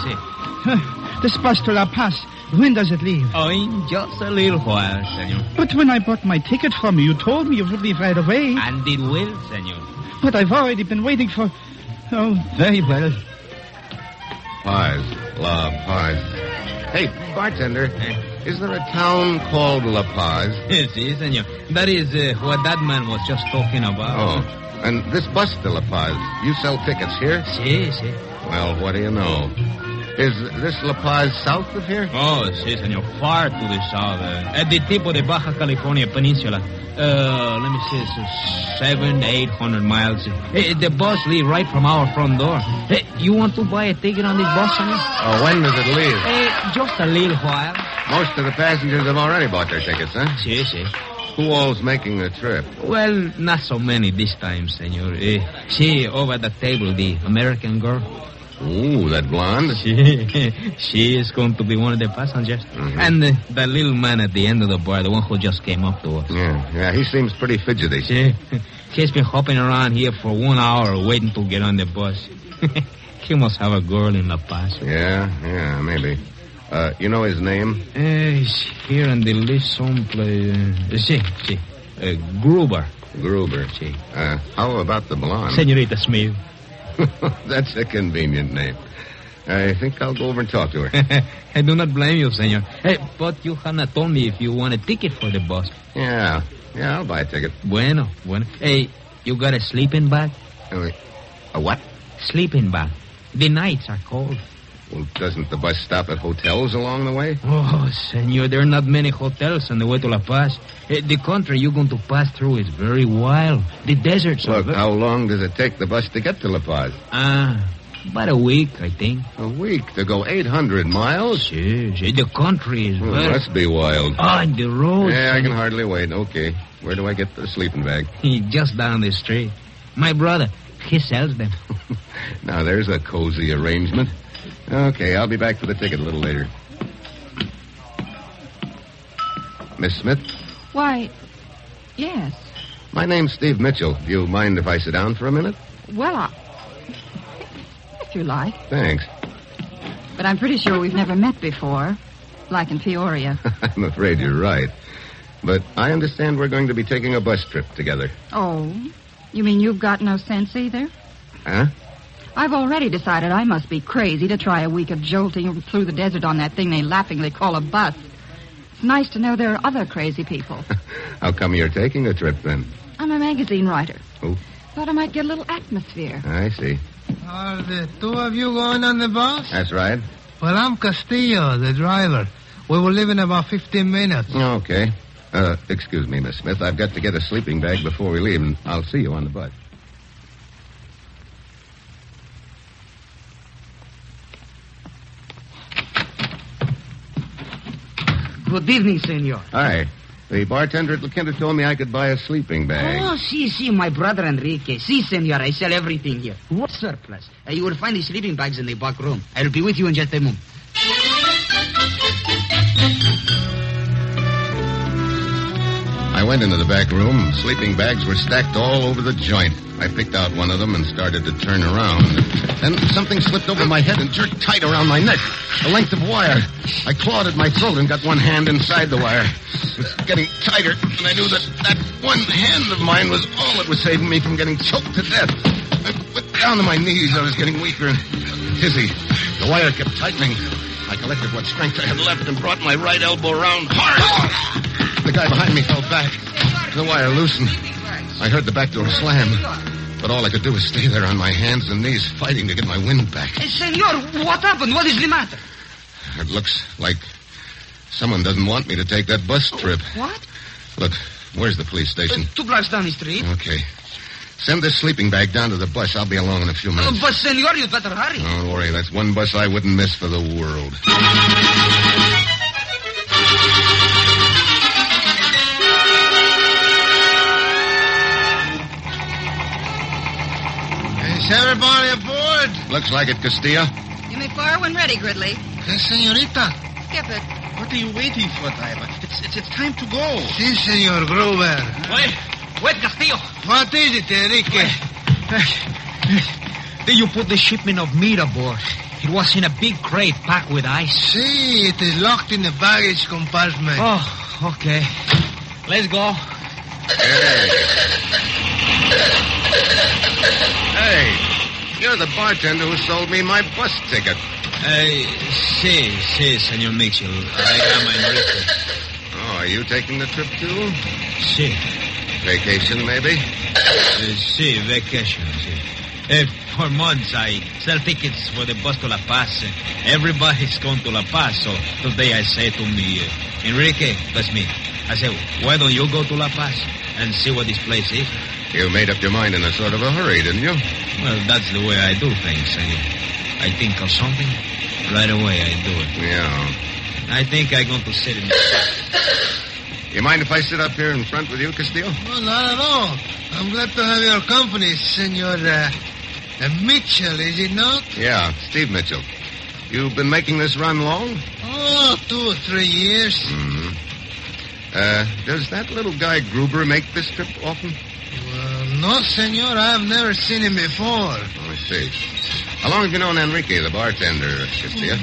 This bus to La Paz, when does it leave? Oh, in just a little while, senor. But when I bought my ticket from you, you told me you would leave right away. And it will, senor. But I've already been waiting for... Oh, very well. Paz. La Paz. Hey, bartender, is there a town called La Paz? Si, senor. That is what that man was just talking about. Oh, and this bus to La Paz, you sell tickets here? Si. Well, what do you know? Is this La Paz south of here? Oh, si, senor. Far to the south. At the tip of the Baja California Peninsula. Let me see. It's 700 to 800 miles. The bus leaves right from our front door. You want to buy a ticket on this bus, senor? Oh, when does it leave? Just a little while. Most of the passengers have already bought their tickets, huh? Si. Who all's making the trip? Well, not so many this time, senor. See, over the table, the American girl. Ooh, that blonde? She is going to be one of the passengers. Mm-hmm. And the little man at the end of the bar, the one who just came up to us. Yeah, he seems pretty fidgety. He's been hopping around here for 1 hour waiting to get on the bus. He must have a girl in La Paz. Yeah, maybe. You know his name? He's here on the list someplace. Si. Gruber. Si. How about the blonde? Senorita Smith. That's a convenient name. I think I'll go over and talk to her. I do not blame you, senor. But you have not told me if you want a ticket for the bus. Yeah, I'll buy a ticket. Bueno. Hey, you got a sleeping bag? A what? Sleeping bag. The nights are cold. Well, doesn't the bus stop at hotels along the way? Oh, senor, there are not many hotels on the way to La Paz. The country you're going to pass through is very wild. The deserts are... Look, how long does it take the bus to get to La Paz? About a week, I think. A week to go 800 miles? Si. The country is very... Must be wild. And the roads... Yeah, I can hardly wait. Okay. Where do I get the sleeping bag? Just down the street. My brother, he sells them. Now, there's a cozy arrangement. Okay, I'll be back for the ticket a little later. Miss Smith? Why, yes. My name's Steve Mitchell. Do you mind if I sit down for a minute? Well, if you like. Thanks. But I'm pretty sure we've never met before, like in Peoria. I'm afraid you're right. But I understand we're going to be taking a bus trip together. Oh, you mean you've got no sense either? Huh? I've already decided I must be crazy to try a week of jolting through the desert on that thing they laughingly call a bus. It's nice to know there are other crazy people. How come you're taking a trip, then? I'm a magazine writer. Oh? Thought I might get a little atmosphere. I see. Are the two of you going on the bus? That's right. Well, I'm Castillo, the driver. We will leave in about 15 minutes. Okay. Excuse me, Miss Smith. I've got to get a sleeping bag before we leave, and I'll see you on the bus. Good evening, senor. Hi. The bartender at La Quinta told me I could buy a sleeping bag. Oh, si, my brother Enrique. Si, senor, I sell everything here. What surplus? You will find the sleeping bags in the back room. I'll be with you in just a moment. I went into the back room. Sleeping bags were stacked all over the joint. I picked out one of them and started to turn around. Then something slipped over my head and jerked tight around my neck. A length of wire. I clawed at my throat and got one hand inside the wire. It was getting tighter, and I knew that one hand of mine was all that was saving me from getting choked to death. I went down to my knees. I was getting weaker and dizzy. The wire kept tightening. I collected what strength I had left and brought my right elbow around hard. The guy behind me fell back. The wire loosened. I heard the back door slam. But all I could do was stay there on my hands and knees, fighting to get my wind back. Hey, senor, what happened? What is the matter? It looks like someone doesn't want me to take that bus trip. What? Look, where's the police station? 2 blocks down the street. Okay. Send this sleeping bag down to the bus. I'll be along in a few minutes. But, senor, you'd better hurry. Don't worry. That's one bus I wouldn't miss for the world. Is everybody aboard? Looks like it, Castillo. You may fire when ready, Gridley. Senorita. Skip it. What are you waiting for, driver? It's time to go. Si, Senor Gruber. Wait, Castillo. What is it, Enrique? Did you put the shipment of meat aboard? It was in a big crate packed with ice. Si, it is locked in the baggage compartment. Oh, okay. Let's go. Hey, you're the bartender who sold me my bus ticket. Si, Senor Mitchell. I am Enrique. Oh, are you taking the trip too? Si. Vacation, maybe? Si, vacation, si. For months, I sell tickets for the bus to La Paz. Everybody's going to La Paz, so today I say to me, Enrique, that's me. I say, why don't you go to La Paz and see what this place is? You made up your mind in a sort of a hurry, didn't you? Well, that's the way I do things, senor. I think of something, right away I do it. Yeah. I think I'm going to sit in the... You mind if I sit up here in front with you, Castillo? Oh, not at all. I'm glad to have your company, Senor Mitchell, is it not? Yeah, Steve Mitchell. You've been making this run long? Oh, 2 or 3 years. Mm-hmm. Does that little guy Gruber make this trip often? No, senor. I've never seen him before. Oh, I see. How long have you known Enrique, the bartender, Castillo?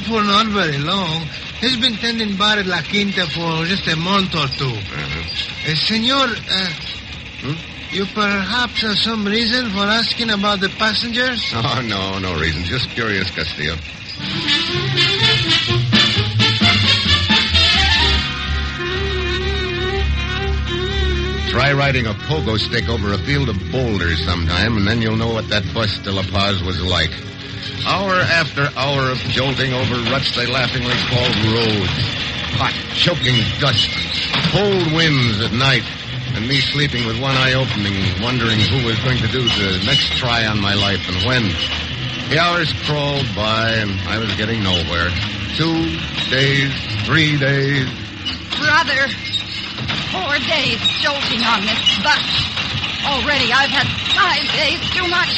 For not very long. He's been tending bar at La Quinta for just a month or two. Senor, you perhaps have some reason for asking about the passengers? Oh, no reason. Just curious, Castillo. Try riding a pogo stick over a field of boulders sometime, and then you'll know what that bus to La Paz was like. Hour after hour of jolting over ruts they laughingly called roads. Hot, choking dust, cold winds at night, and me sleeping with one eye open and wondering who was going to do the next try on my life and when. The hours crawled by, and I was getting nowhere. 2 days, 3 days. Brother, 4 days jolting on this bus. Already I've had 5 days too much.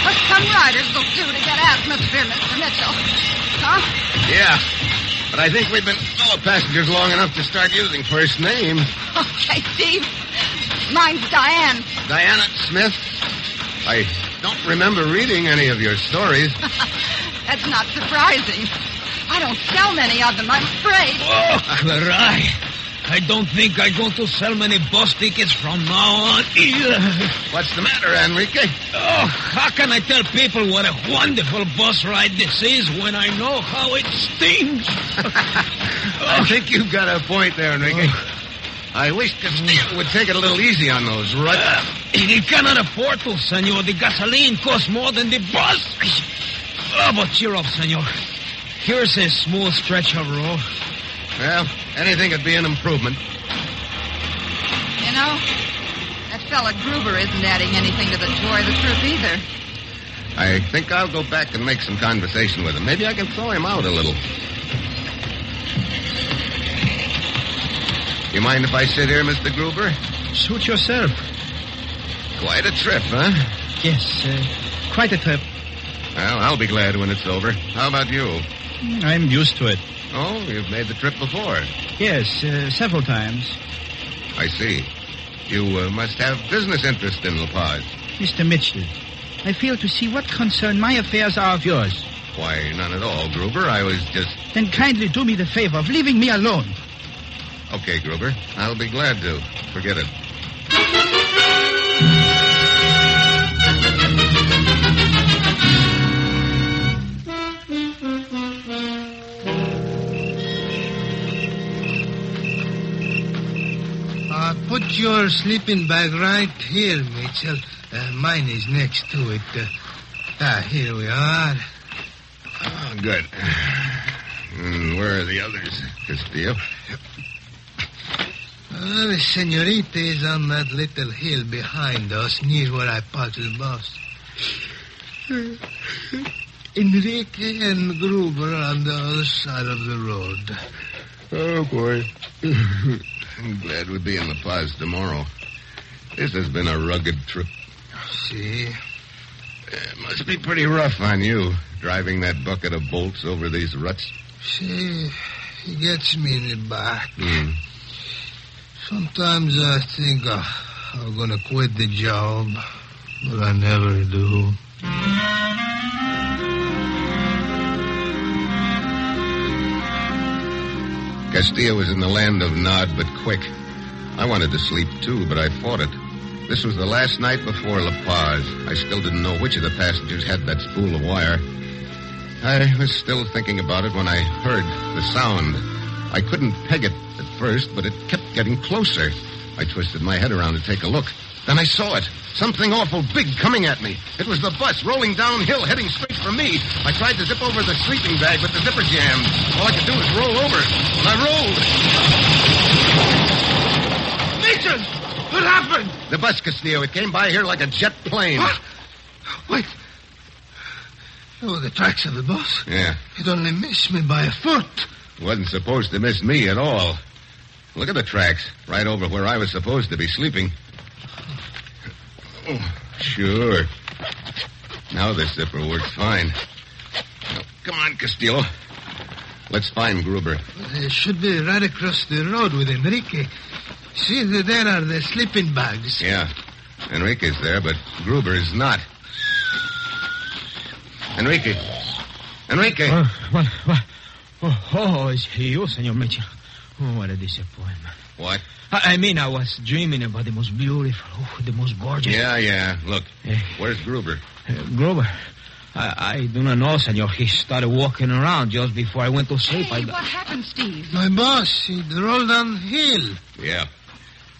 What some riders will do to get atmosphere, Mr. Mitchell. Huh? Yeah, but I think we've been fellow passengers long enough to start using first names. Okay, Steve. Mine's Diane. Diana Smith? I don't remember reading any of your stories. That's not surprising. I don't sell many of them, I'm afraid. Oh, caray. I don't think I'm going to sell many bus tickets from now on either. What's the matter, Enrique? Oh, how can I tell people what a wonderful bus ride this is when I know how it stings? I think you've got a point there, Enrique. I wish Castillo would take it a little easy on those ruts. He cannot afford to, senor. The gasoline costs more than the bus. Oh, but cheer up, senor. Here's a smooth stretch of road. Well, anything would be an improvement. You know, that fella Gruber isn't adding anything to the joy of the trip either. I think I'll go back and make some conversation with him. Maybe I can throw him out a little. You mind if I sit here, Mr. Gruber? Suit yourself. Quite a trip, huh? Yes, quite a trip. Well, I'll be glad when it's over. How about you? I'm used to it. Oh, you've made the trip before? Yes, several times. I see. You must have business interest in La Paz. Mr. Mitchell, I fail to see what concern my affairs are of yours. Why, none at all, Gruber. I was just... Then kindly do me the favor of leaving me alone. Okay, Gruber. I'll be glad to. Forget it. Put your sleeping bag right here, Mitchell. Mine is next to it. Here we are. Oh, good. Where are the others, Castillo? The senorita is on that little hill behind us, near where I parked the bus. Enrique and Gruber on the other side of the road. Oh, boy. I'm glad we'll be in La Paz tomorrow. This has been a rugged trip. See? It must be pretty rough on you, driving that bucket of bolts over these ruts. See, he gets me in the back. Sometimes I think I'm going to quit the job, but I never do. Castillo was in the land of nod but quick. I wanted to sleep, too, but I fought it. This was the last night before La Paz. I still didn't know which of the passengers had that spool of wire. I was still thinking about it when I heard the sound. I couldn't peg it at first, but it kept getting closer. I twisted my head around to take a look. Then I saw it. Something awful big coming at me. It was the bus rolling downhill, heading straight for me. I tried to zip over the sleeping bag, but the zipper jammed. All I could do was roll over. And I rolled. Mitchell! What happened? The bus, Castillo. It came by here like a jet plane. What? Wait. Oh, the tracks of the bus? Yeah. It only missed me by a foot. It wasn't supposed to miss me at all. Look at the tracks, right over where I was supposed to be sleeping. Oh, sure. Now this zipper works fine. Now, come on, Castillo. Let's find Gruber. They should be right across the road with Enrique. See, there are the sleeping bags. Yeah. Enrique's there, but Gruber is not. Enrique. Enrique. What? Oh, it's you, Senor Mitchell. Oh, what a disappointment. What? I mean, I was dreaming about the most beautiful, the most gorgeous. Yeah. Look, where's Gruber? Gruber? I do not know, Senor. He started walking around just before I went to sleep. Hey, what happened, Steve? My boss, he rolled downhill. Yeah.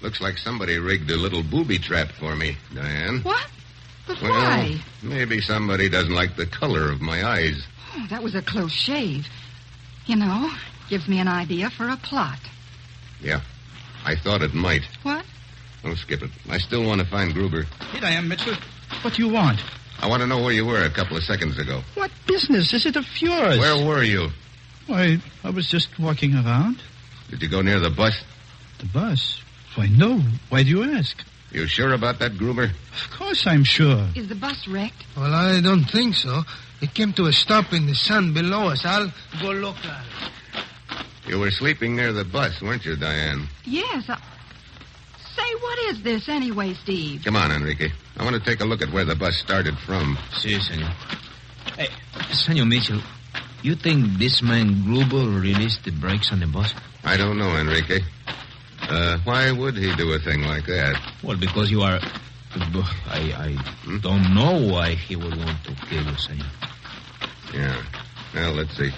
Looks like somebody rigged a little booby trap for me, Diane. What? But well, why? Maybe somebody doesn't like the color of my eyes. Oh, that was a close shave. You know, gives me an idea for a plot. Yeah, I thought it might. What? Oh, skip it. I still want to find Gruber. Here I am, Mitchell. What do you want? I want to know where you were a couple of seconds ago. What business is it of yours? Where were you? Why, I was just walking around. Did you go near the bus? The bus? Why, no. Why do you ask? You sure about that, Gruber? Of course I'm sure. Is the bus wrecked? Well, I don't think so. It came to a stop in the sun below us. I'll go look at it. You were sleeping near the bus, weren't you, Diane? Yes. Say, what is this anyway, Steve? Come on, Enrique. I want to take a look at where the bus started from. Si, senor. Hey, Senor Mitchell, you think this man Gruber released the brakes on the bus? I don't know, Enrique. Why would he do a thing like that? Well, because you are... I don't know why he would want to kill you, senor. Yeah. Well, let's see.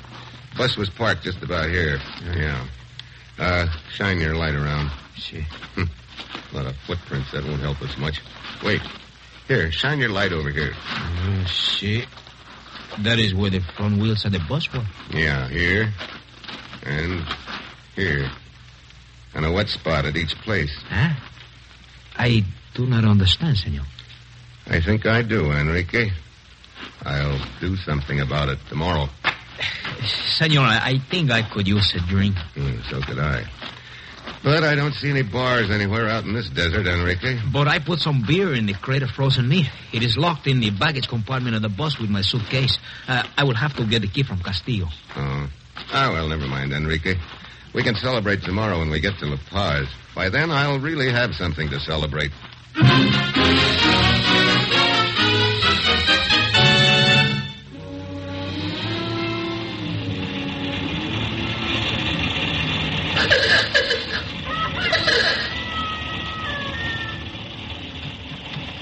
Bus was parked just about here. Yeah. Shine your light around. See. A lot of footprints. That won't help us much. Wait. Here, shine your light over here. See. That is where the front wheels of the bus were. Yeah, here. And here. And a wet spot at each place. Huh? I do not understand, senor. I think I do, Enrique. I'll do something about it tomorrow. Senor, I think I could use a drink. So could I. But I don't see any bars anywhere out in this desert, Enrique. But I put some beer in the crate of frozen meat. It is locked in the baggage compartment of the bus with my suitcase. I will have to get the key from Castillo. Oh. Well, never mind, Enrique. We can celebrate tomorrow when we get to La Paz. By then, I'll really have something to celebrate.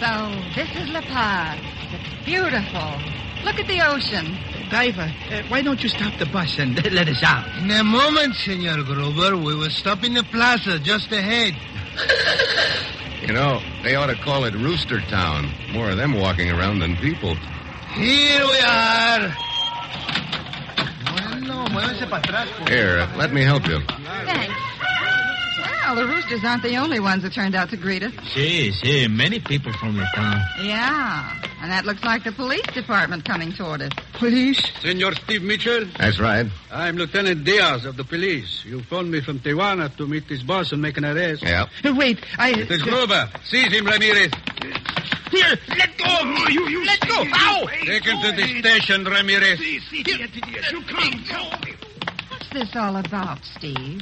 So, this is La Paz. It's beautiful. Look at the ocean. Driver, why don't you stop the bus and let us out? In a moment, Senor Gruber. We will stop in the plaza just ahead. You know, they ought to call it Rooster Town. More of them walking around than people. Here we are. Here, let me help you. Thanks. Well, the roosters aren't the only ones that turned out to greet us. See, many people from the town. Yeah, and that looks like the police department coming toward us. Police? Senor Steve Mitchell? That's right. I'm Lieutenant Diaz of the police. You phoned me from Tijuana to meet this boss and make an arrest. Yeah. Wait, It is Gruber. Seize him, Ramirez. Here, let go Let go. Ow! Take him to the station, Ramirez. You come. What's this all about, Steve?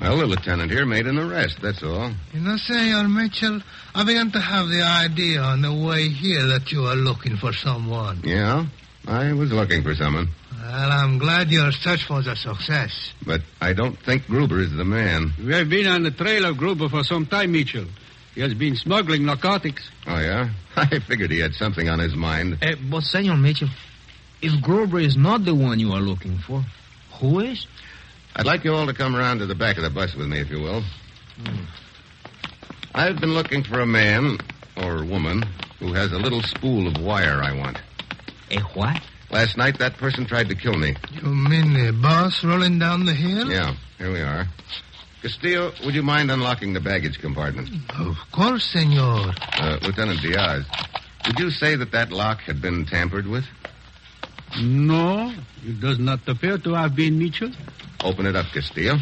Well, the lieutenant here made an arrest, that's all. You know, Senor Mitchell, I began to have the idea on the way here that you were looking for someone. Yeah? I was looking for someone. Well, I'm glad your search was a success. But I don't think Gruber is the man. We have been on the trail of Gruber for some time, Mitchell. He has been smuggling narcotics. Oh, yeah? I figured he had something on his mind. But, Senor Mitchell, if Gruber is not the one you are looking for, who is? I'd like you all to come around to the back of the bus with me, if you will. I've been looking for a man, or woman, who has a little spool of wire I want. A what? Last night, that person tried to kill me. You mean the bus rolling down the hill? Yeah, here we are. Castillo, would you mind unlocking the baggage compartment? Of course, senor. Lieutenant Diaz, did you say that lock had been tampered with? No, it does not appear to have been, Mitchell. Open it up, Castillo.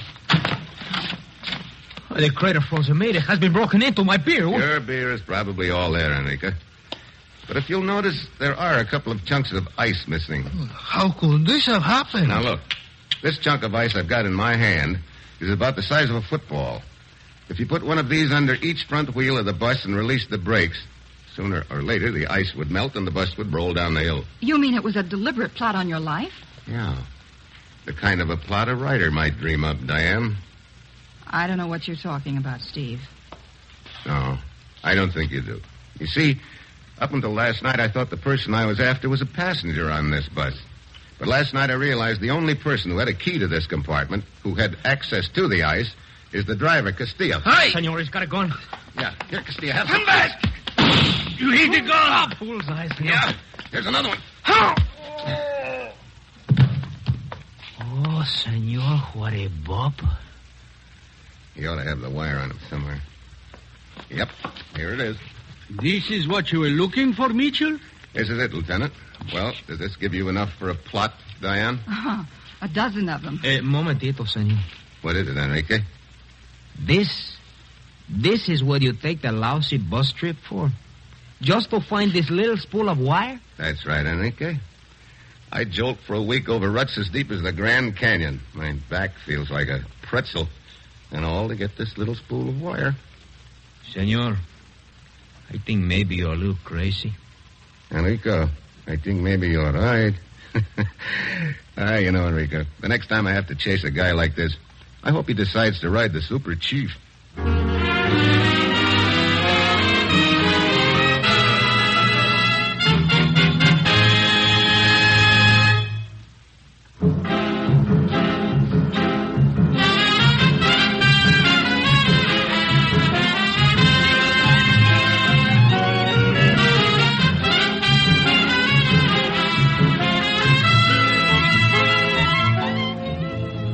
The crater frozen maid has been broken into. My beer. Your beer is probably all there, Enrique. But if you'll notice, there are a couple of chunks of ice missing. How could this have happened? Now, look. This chunk of ice I've got in my hand is about the size of a football. If you put one of these under each front wheel of the bus and release the brakes, sooner or later the ice would melt and the bus would roll down the hill. You mean it was a deliberate plot on your life? Yeah. The kind of a plot a writer might dream up, Diane. I don't know what you're talking about, Steve. No, I don't think you do. You see, up until last night, I thought the person I was after was a passenger on this bus. But last night I realized the only person who had a key to this compartment, who had access to the ice, is the driver, Castillo. Hi! Senor, he's got a gun. Yeah, here, Castillo, have Come some. back! You need the gun! Fool's eyes, senor. Yeah, here's another one. Oh, senor, what a bop. You ought to have the wire on him somewhere. Yep, here it is. This is what you were looking for, Mitchell? This is it, Lieutenant. Well, does this give you enough for a plot, Diane? A dozen of them. Momentito, senor. What is it, Enrique? This is what you take the lousy bus trip for? Just to find this little spool of wire? That's right, Enrique. I jolt for a week over ruts as deep as the Grand Canyon. My back feels like a pretzel. And all to get this little spool of wire. Senor, I think maybe you're a little crazy. Enrico, I think maybe you're right. You know, Enrico, the next time I have to chase a guy like this, I hope he decides to ride the Super Chief.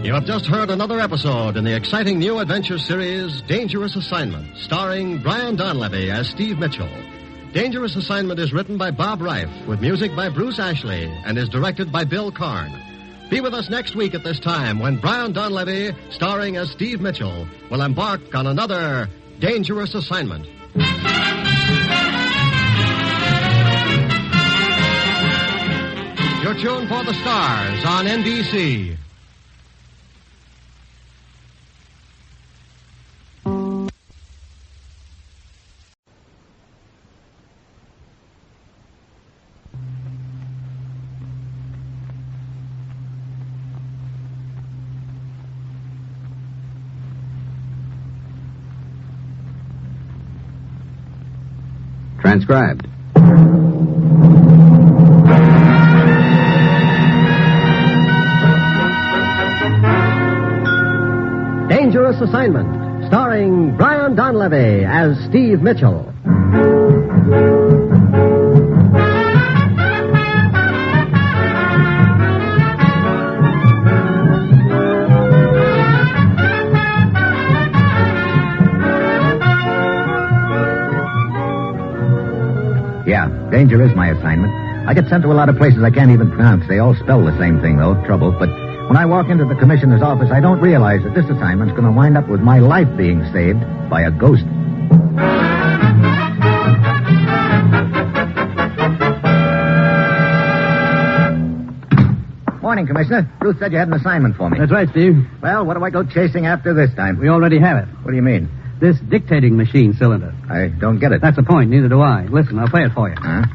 You have just heard another episode in the exciting new adventure series, Dangerous Assignment, starring Brian Donlevy as Steve Mitchell. Dangerous Assignment is written by Bob Reif, with music by Bruce Ashley, and is directed by Bill Karn. Be with us next week at this time when Brian Donlevy, starring as Steve Mitchell, will embark on another Dangerous Assignment. You're tuned for the stars on NBC. Transcribed. Dangerous Assignment, starring Brian Donlevy as Steve Mitchell. Yeah, danger is my assignment. I get sent to a lot of places I can't even pronounce. They all spell the same thing, though, trouble. But when I walk into the commissioner's office, I don't realize that this assignment's going to wind up with my life being saved by a ghost. Morning, Commissioner. Ruth said you had an assignment for me. That's right, Steve. Well, what do I go chasing after this time? We already have it. What do you mean? This dictating machine cylinder. I don't get it. That's the point. Neither do I. Listen, I'll play it for you. Huh?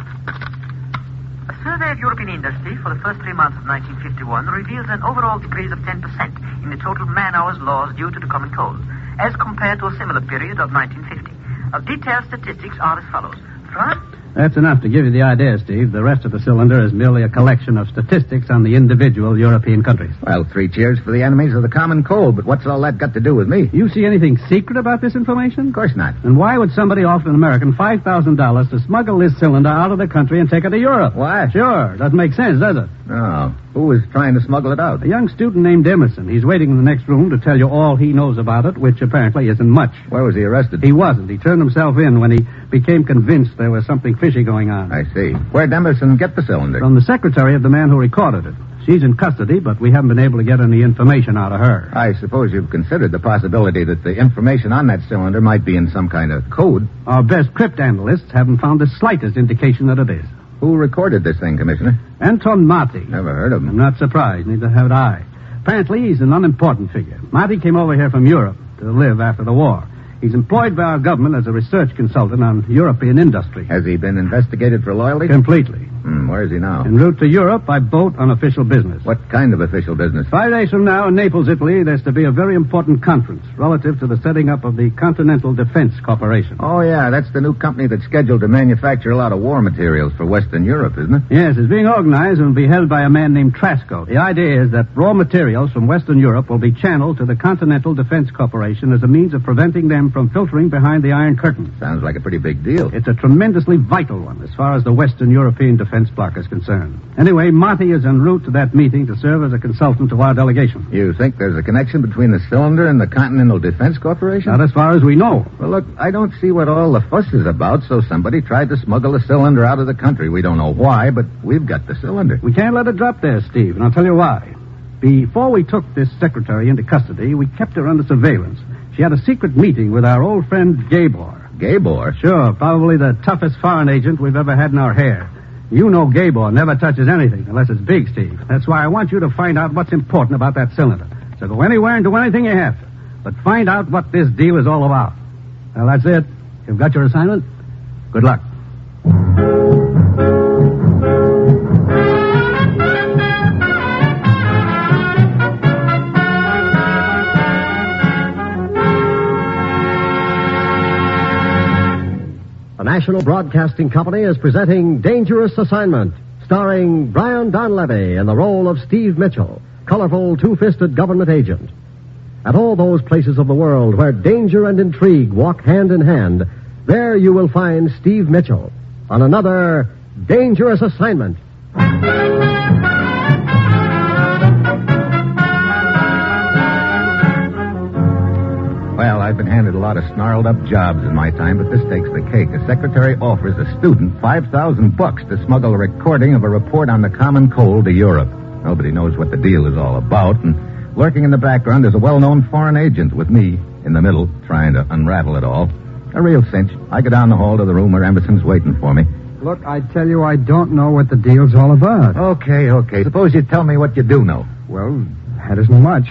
A survey of European industry for the first 3 months of 1951 reveals an overall decrease of 10% in the total man-hours lost due to the common cold, as compared to a similar period of 1950. Detailed statistics are as follows. France... That's enough to give you the idea, Steve. The rest of the cylinder is merely a collection of statistics on the individual European countries. Well, 3 cheers for the enemies of the common cold, but what's all that got to do with me? You see anything secret about this information? Of course not. And why would somebody offer an American $5,000 to smuggle this cylinder out of the country and take it to Europe? Why? Sure. Doesn't make sense, does it? No. Who was trying to smuggle it out? A young student named Emerson. He's waiting in the next room to tell you all he knows about it, which apparently isn't much. Where was he arrested? He wasn't. He turned himself in when he became convinced there was something fishy going on. I see. Where'd Emerson get the cylinder? From the secretary of the man who recorded it. She's in custody, but we haven't been able to get any information out of her. I suppose you've considered the possibility that the information on that cylinder might be in some kind of code. Our best crypt analysts haven't found the slightest indication that it is. Who recorded this thing, Commissioner? Anton Marty. Never heard of him. I'm not surprised. Neither have I. Apparently, he's an unimportant figure. Marty came over here from Europe to live after the war. He's employed by our government as a research consultant on European industry. Has he been investigated for loyalty? Completely. Where is he now? En route to Europe by boat on official business. What kind of official business? 5 days from now in Naples, Italy, there's to be a very important conference relative to the setting up of the Continental Defense Corporation. Oh, yeah, that's the new company that's scheduled to manufacture a lot of war materials for Western Europe, isn't it? Yes, it's being organized and will be held by a man named Trasco. The idea is that raw materials from Western Europe will be channeled to the Continental Defense Corporation as a means of preventing them from filtering behind the Iron Curtain. Sounds like a pretty big deal. It's a tremendously vital one as far as the Western European defense bloc is concerned. Anyway, Marty is en route to that meeting to serve as a consultant to our delegation. You think there's a connection between the cylinder and the Continental Defense Corporation? Not as far as we know. Well, look, I don't see what all the fuss is about, so somebody tried to smuggle the cylinder out of the country. We don't know why, but we've got the cylinder. We can't let it drop there, Steve, and I'll tell you why. Before we took this secretary into custody, we kept her under surveillance. She had a secret meeting with our old friend Gabor. Gabor? Sure, probably the toughest foreign agent we've ever had in our hair. You know Gabor never touches anything unless it's big, Steve. That's why I want you to find out what's important about that cylinder. So go anywhere and do anything you have to. But find out what this deal is all about. Well, that's it. You've got your assignment. Good luck. The National Broadcasting Company is presenting Dangerous Assignment, starring Brian Donlevy in the role of Steve Mitchell, colorful two-fisted government agent. At all those places of the world where danger and intrigue walk hand in hand, there you will find Steve Mitchell on another Dangerous Assignment. Well, I've been handed a lot of snarled-up jobs in my time, but this takes the cake. A secretary offers a student $5,000 to smuggle a recording of a report on the common cold to Europe. Nobody knows what the deal is all about, and lurking in the background is a well-known foreign agent with me in the middle, trying to unravel it all. A real cinch. I go down the hall to the room where Emerson's waiting for me. Look, I tell you, I don't know what the deal's all about. Okay. Suppose you tell me what you do know. Well, that isn't much.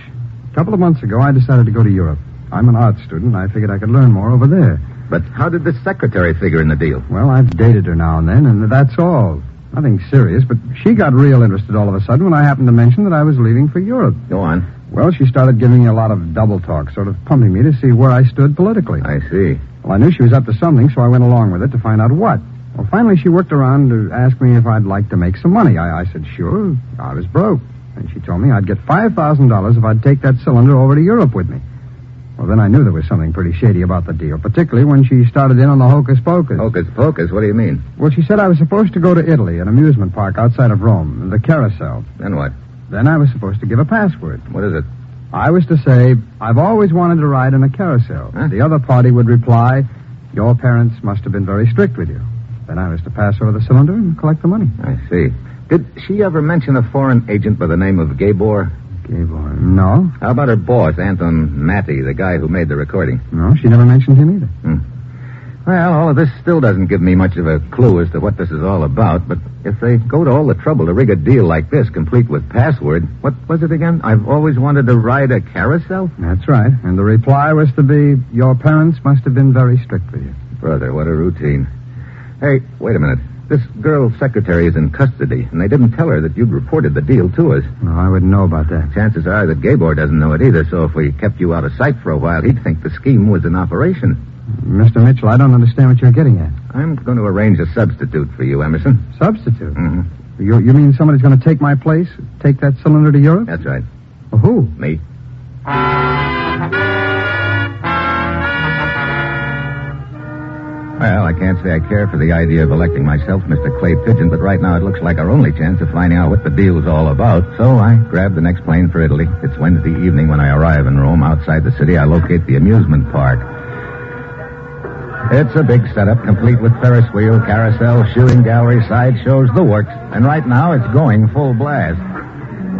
A couple of months ago, I decided to go to Europe. I'm an art student. I figured I could learn more over there. But how did the secretary figure in the deal? Well, I've dated her now and then, and that's all. Nothing serious, but she got real interested all of a sudden when I happened to mention that I was leaving for Europe. Go on. Well, she started giving me a lot of double talk, sort of pumping me to see where I stood politically. I see. Well, I knew she was up to something, so I went along with it to find out what. Well, finally, she worked around to ask me if I'd like to make some money. I said, sure. I was broke. And she told me I'd get $5,000 if I'd take that cylinder over to Europe with me. Well, then I knew there was something pretty shady about the deal, particularly when she started in on the hocus pocus. Hocus pocus? What do you mean? Well, she said I was supposed to go to Italy, an amusement park outside of Rome, the Carousel. Then what? Then I was supposed to give a password. What is it? I was to say, I've always wanted to ride in a carousel. Huh? The other party would reply, your parents must have been very strict with you. Then I was to pass over the cylinder and collect the money. I see. Did she ever mention a foreign agent by the name of Gabor? Gabor? No. How about her boss, Anton Matty, the guy who made the recording? No, she never mentioned him either. Well, all of this still doesn't give me much of a clue as to what this is all about, but if they go to all the trouble to rig a deal like this, complete with password, what was it again? I've always wanted to ride a carousel? That's right. And the reply was to be, your parents must have been very strict with you. Brother, what a routine. Hey, wait a minute. This girl's secretary is in custody, and they didn't tell her that you'd reported the deal to us. No, I wouldn't know about that. Chances are that Gabor doesn't know it either, so if we kept you out of sight for a while, he'd think the scheme was in operation. Mr. Mitchell, I don't understand what you're getting at. I'm going to arrange a substitute for you, Emerson. Substitute? Mm-hmm. You mean somebody's going to take my place? Take that cylinder to Europe? That's right. Well, who? Me. Well, I can't say I care for the idea of electing myself Mr. Clay Pigeon, but right now it looks like our only chance of finding out what the deal's all about. So I grabbed the next plane for Italy. It's Wednesday evening when I arrive in Rome. Outside the city, I locate the amusement park. It's a big setup, complete with Ferris wheel, carousel, shooting gallery, side shows, the works. And right now, it's going full blast.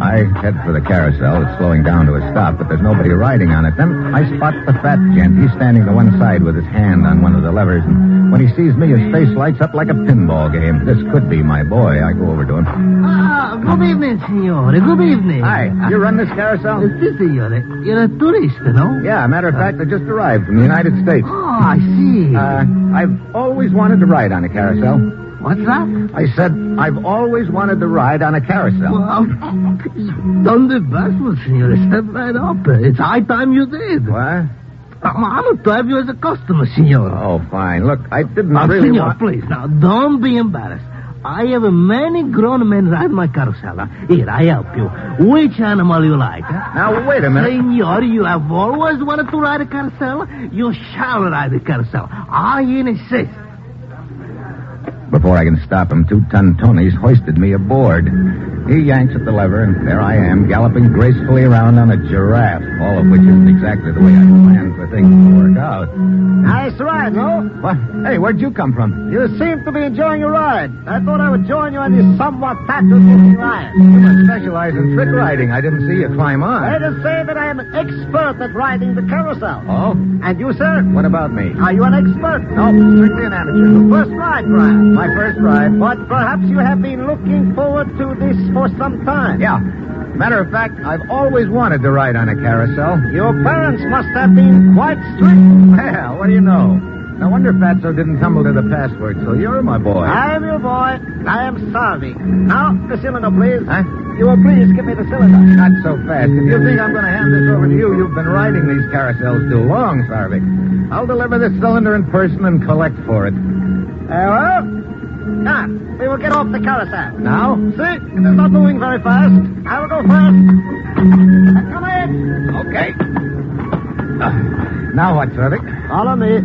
I head for the carousel. It's slowing down to a stop, but there's nobody riding on it. Then I spot the fat gent. He's standing to one side with his hand on one of the levers. And when he sees me, his face lights up like a pinball game. This could be my boy. I go over to him. Good evening, signore. Good evening. Hi. You run this carousel? Si, signore. You're a tourist, no? Yeah, matter of fact, I just arrived from the United States. Oh, I see. I've always wanted to ride on a carousel. What's that? I said, I've always wanted to ride on a carousel. Well, donde vas, signore? Step right up. It's high time you did. What? I'm going to have you as a customer, signore. Oh, fine. Look, I didn't really signore, want... please, now, don't be embarrassed. I have many grown men ride my carousel. Here, I help you. Which animal you like? Now, wait a minute. Senor, you have always wanted to ride a carousel. You shall ride a carousel. I insist. Before I can stop him, 2-ton Tony's hoisted me aboard. He yanks at the lever, and there I am, galloping gracefully around on a giraffe, all of which isn't exactly the way I planned for things to work out. Nice ride, no? What? Hey, where'd you come from? You seem to be enjoying your ride. I thought I would join you on this somewhat fatuous-looking ride. You specialize in trick riding. I didn't see you climb on. Let us say that I am an expert at riding the carousel. Oh? And you, sir? What about me? Are you an expert? No, strictly an amateur. The first ride, perhaps? My first ride. But perhaps you have been looking forward to this for some time. Yeah. Matter of fact, I've always wanted to ride on a carousel. Your parents must have been quite strict. Well, what do you know? No wonder Fatso didn't tumble to the password, so you're my boy. I am your boy. I am sorry. Now, the cylinder, please. Huh? You will please give me the cylinder. Not so fast. If you think I'm going to hand this over to you, you've been riding these carousels too long, Sarvik. I'll deliver this cylinder in person and collect for it. Well, now, we will get off the carousel. Now? See, it is not moving very fast. I will go first. Come in. Okay. Now what, Sarvik? Follow me.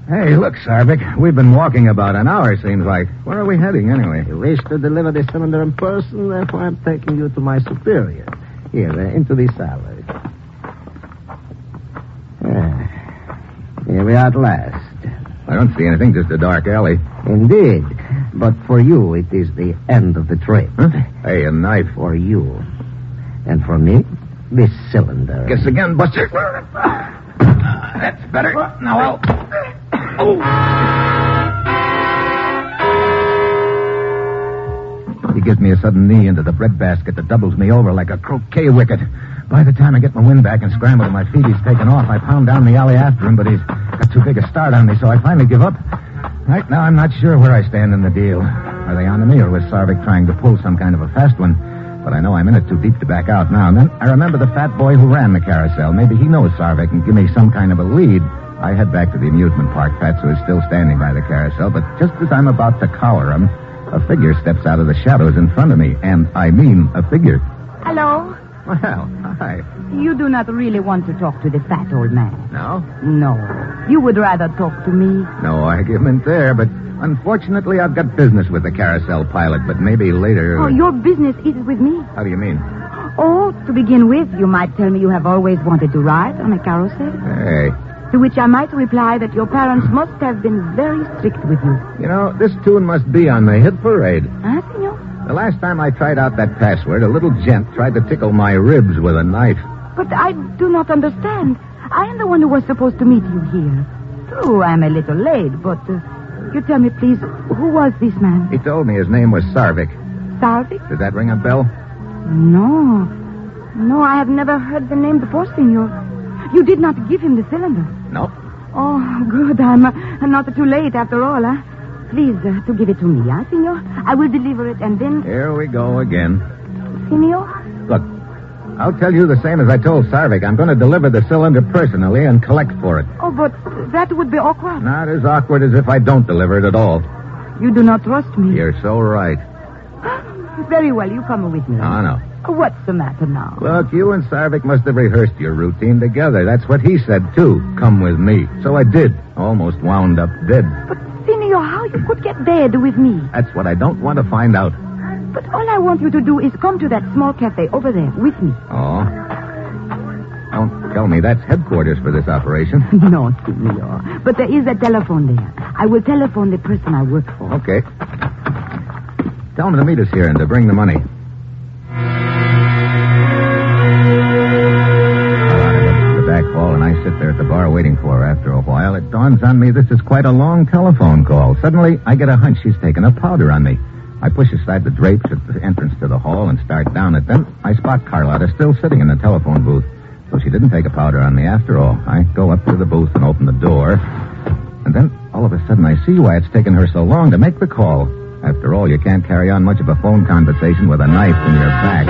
Hey, look, Sarvik. We've been walking about an hour, seems like. Where are we heading, anyway? You wish to deliver the cylinder in person, therefore I'm taking you to my superior. Here, into the salary. Here we are at last. I don't see anything, just a dark alley. Indeed. But for you, it is the end of the trip. Huh? Hey, a knife. For you. And for me, this cylinder. Guess again, Buster. That's better. Now I'll... Oh. He gives me a sudden knee into the breadbasket that doubles me over like a croquet wicket. By the time I get my wind back and scramble to my feet, he's taken off. I pound down the alley after him, but he's got too big a start on me, so I finally give up. Right now, I'm not sure where I stand in the deal. Are they on to me, or was Sarvik trying to pull some kind of a fast one? But I know I'm in it too deep to back out now. And then I remember the fat boy who ran the carousel. Maybe he knows Sarvik and give me some kind of a lead. I head back to the amusement park. Fatso is still standing by the carousel, but just as I'm about to collar him, a figure steps out of the shadows in front of me. And I mean a figure. Hello? Well, hi. You do not really want to talk to the fat old man. No? No. You would rather talk to me? No argument there, but unfortunately I've got business with the carousel pilot, but maybe later... Oh, your business is with me? How do you mean? Oh, to begin with, you might tell me you have always wanted to ride on a carousel. Hey. To which I might reply that your parents must have been very strict with you. You know, this tune must be on the hit parade. Huh, senor? The last time I tried out that password, a little gent tried to tickle my ribs with a knife. But I do not understand. I am the one who was supposed to meet you here. True, I'm a little late, but you tell me, please, who was this man? He told me his name was Sarvik. Sarvik? Does that ring a bell? No. No, I have never heard the name before, senor. You did not give him the cylinder. No. Oh, good. I'm not too late after all, huh? Please, to give it to me, huh, senor? I will deliver it and then... Here we go again. Senor? Look, I'll tell you the same as I told Sarvik. I'm going to deliver the cylinder personally and collect for it. Oh, but that would be awkward. Not as awkward as if I don't deliver it at all. You do not trust me. You're so right. Very well, you come with me. Oh, no. What's the matter now? Look, you and Sarvik must have rehearsed your routine together. That's what he said, too. Come with me. So I did. Almost wound up dead. But, senor, how you could get dead with me? That's what I don't want to find out. But all I want you to do is come to that small cafe over there with me. Oh? Don't tell me that's headquarters for this operation. No, senor. But there is a telephone there. I will telephone the person I work for. Okay. Tell him to meet us here and to bring the money. And I sit there at the bar waiting for her. After a while, it dawns on me this is quite a long telephone call. Suddenly, I get a hunch she's taken a powder on me. I push aside the drapes at the entrance to the hall and start down it. Then I spot Carlotta still sitting in the telephone booth. So she didn't take a powder on me after all. I go up to the booth and open the door. And then, all of a sudden, I see why it's taken her so long to make the call. After all, you can't carry on much of a phone conversation with a knife in your back.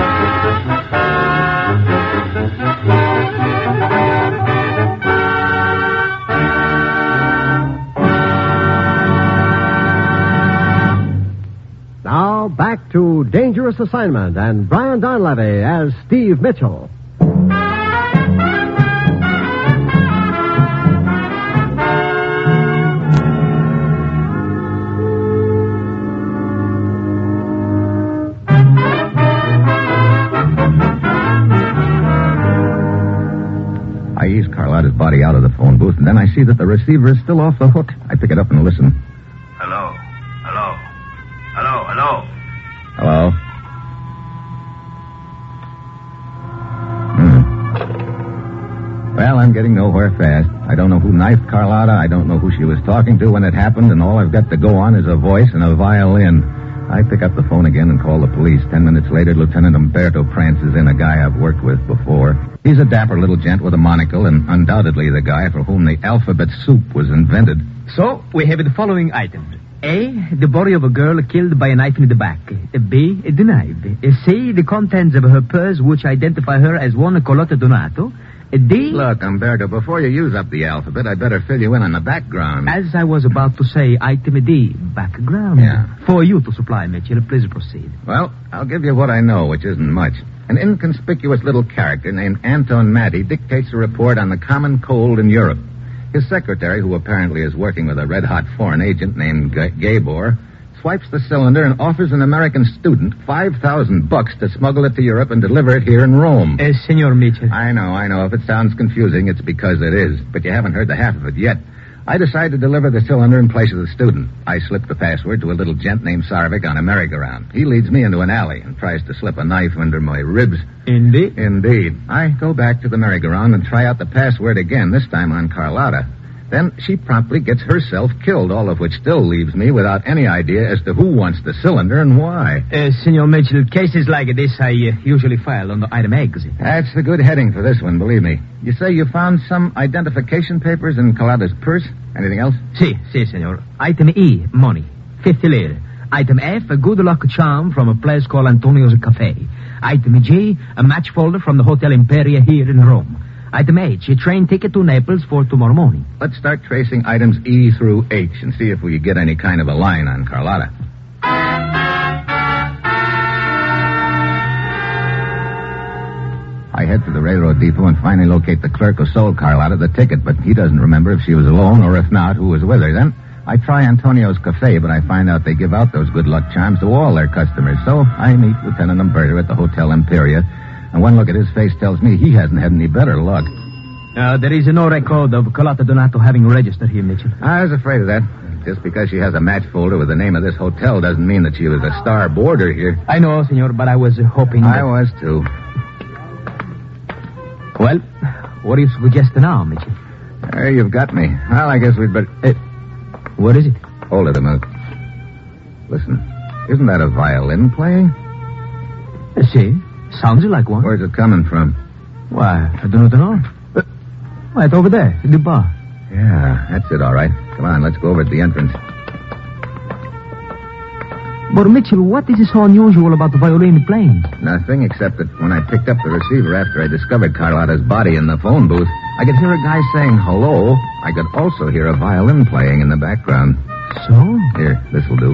Now, back to Dangerous Assignment and Brian Donlevy as Steve Mitchell. I ease Carlotta's body out of the phone booth, and then I see that the receiver is still off the hook. I pick it up and listen. Hello? Hello? Hello? Hello? Hello? Well, I'm getting nowhere fast. I don't know who knifed Carlotta. I don't know who she was talking to when it happened, and all I've got to go on is a voice and a violin. I pick up the phone again and call the police. 10 minutes later, Lieutenant Umberto prances in, a guy I've worked with before. He's a dapper little gent with a monocle and undoubtedly the guy for whom the alphabet soup was invented. So, we have the following items. A, the body of a girl killed by a knife in the back. B, the knife. C, the contents of her purse which identify her as one Carlotta Donato. D... Look, Umberto, before you use up the alphabet, I'd better fill you in on the background. As I was about to say, item D, background. Yeah. For you to supply, Mitchell. Please proceed. Well, I'll give you what I know, which isn't much. An inconspicuous little character named Anton Matty dictates a report on the common cold in Europe. His secretary, who apparently is working with a red-hot foreign agent named Gabor, swipes the cylinder and offers an American student $5,000 to smuggle it to Europe and deliver it here in Rome. Senor Mitchell. I know. If it sounds confusing, it's because it is. But you haven't heard the half of it yet. I decide to deliver the cylinder in place of the student. I slip the password to a little gent named Sarvik on a merry-go-round. He leads me into an alley and tries to slip a knife under my ribs. Indeed? Indeed. I go back to the merry-go-round and try out the password again, this time on Carlotta. Then she promptly gets herself killed, all of which still leaves me without any idea as to who wants the cylinder and why. Senor Mitchell, cases like this I usually file under item X. That's the good heading for this one, believe me. You say you found some identification papers in Carlotta's purse? Anything else? Si, senor. Item E, money. 50 lire. Item F, a good luck charm from a place called Antonio's Cafe. Item G, a match folder from the Hotel Imperia here in Rome. Item H, a train ticket to Naples for tomorrow morning. Let's start tracing items E through H and see if we get any kind of a line on Carlotta. I head to the railroad depot and finally locate the clerk who sold Carlotta the ticket, but he doesn't remember if she was alone or if not, who was with her. Then I try Antonio's Cafe, but I find out they give out those good luck charms to all their customers. So I meet Lieutenant Umberto at the Hotel Imperia, and one look at his face tells me he hasn't had any better luck. There is no record of Carlotta Donato having registered here, Mitchell. I was afraid of that. Just because she has a match folder with the name of this hotel doesn't mean that she was a star boarder here. I know, senor, but I was hoping... I was, too. Well, what do you suggest now, Mitchell? You've got me. Well, I guess we'd better... What is it? Hold it a minute. Listen, isn't that a violin playing? See, sounds like one. Where's it coming from? Why, I do not know. Right over there, in the bar. Yeah, that's it, all right. Come on, let's go over to the entrance. But, Mitchell, what is so unusual about the violin playing? Nothing, except that when I picked up the receiver after I discovered Carlotta's body in the phone booth, I could hear a guy saying hello. I could also hear a violin playing in the background. So? Here, this'll do.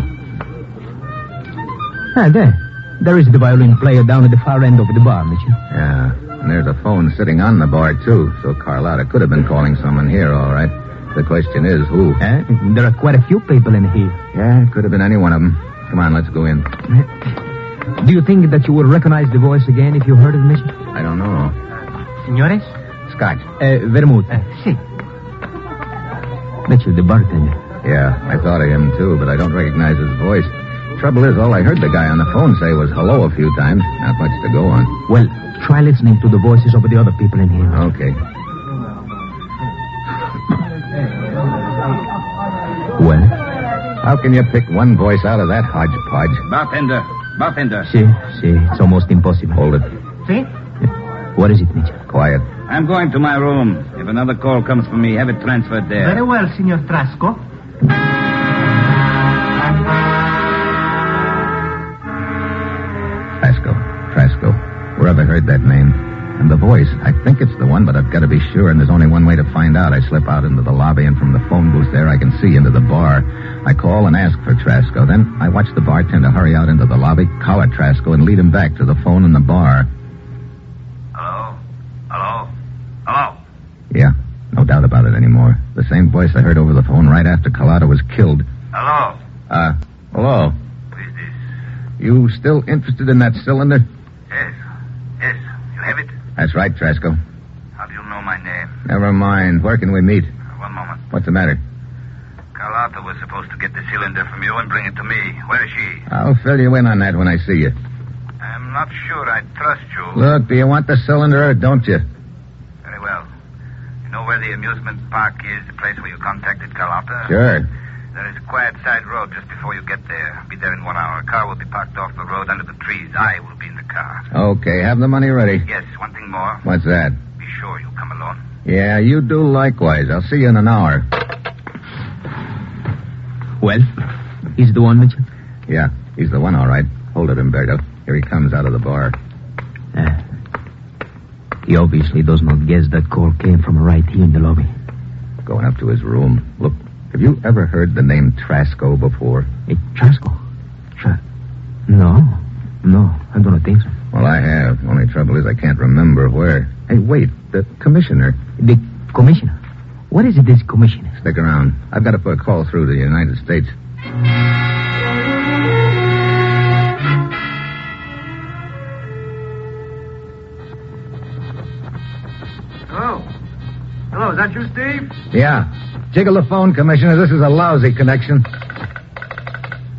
Ah, there. There is the violin player down at the far end of the bar, Mitchell. Yeah, and there's a phone sitting on the bar, too, so Carlotta could have been calling someone here, all right. The question is, who? There are quite a few people in here. Yeah, it could have been any one of them. Come on, let's go in. Do you think that you would recognize the voice again if you heard it, Mitchell? I don't know. Signores? Scotch. Vermouth. Si. Mitchell, the bartender. Yeah, I thought of him, too, but I don't recognize his voice. Trouble is, all I heard the guy on the phone say was hello a few times. Not much to go on. Well, try listening to the voices of the other people in here. Okay. Well? How can you pick one voice out of that hodgepodge? Bartender. See, it's almost impossible. Hold it. See? What is it, Mitchell? Quiet. I'm going to my room. If another call comes for me, have it transferred there. Very well, Senor Trasco. Trasco. Where have I heard that name? And the voice, I think it's the one, but I've got to be sure, and there's only one way to find out. I slip out into the lobby, and from the phone booth there, I can see into the bar. I call and ask for Trasco. Then I watch the bartender hurry out into the lobby, collar Trasco, and lead him back to the phone in the bar. Hello? Yeah, no doubt about it anymore. The same voice I heard over the phone right after Carlotta was killed. Hello? Hello? Who is this? You still interested in that cylinder? Yes. You have it? That's right, Trasco. How do you know my name? Never mind. Where can we meet? One moment. What's the matter? Carlotta was supposed to get the cylinder from you and bring it to me. Where is she? I'll fill you in on that when I see you. I'm not sure I trust you. Look, do you want the cylinder or don't you? Very well. You know where the amusement park is, the place where you contacted Carlotta? Sure. There is a quiet side road just before you get there. Be there in 1 hour. A car will be parked off the road under the trees. I will be in the car. Okay, have the money ready. Yes, one thing more. What's that? Be sure you come alone. Yeah, you do likewise. I'll see you in an hour. Well, he's the one, Mitchell? Yeah, he's the one, all right. Hold it, Umberto. Here he comes out of the bar. He obviously does not guess that call came from right here in the lobby. Going up to his room. Look, have you ever heard the name Trasco before? Trasco? No, I don't think so. Well, I have. Only trouble is I can't remember where. Hey, wait, the commissioner. The commissioner? What is it, this commissioner? Stick around. I've got to put a call through to the United States. Hello, is that you, Steve? Yeah. Jiggle the phone, Commissioner. This is a lousy connection.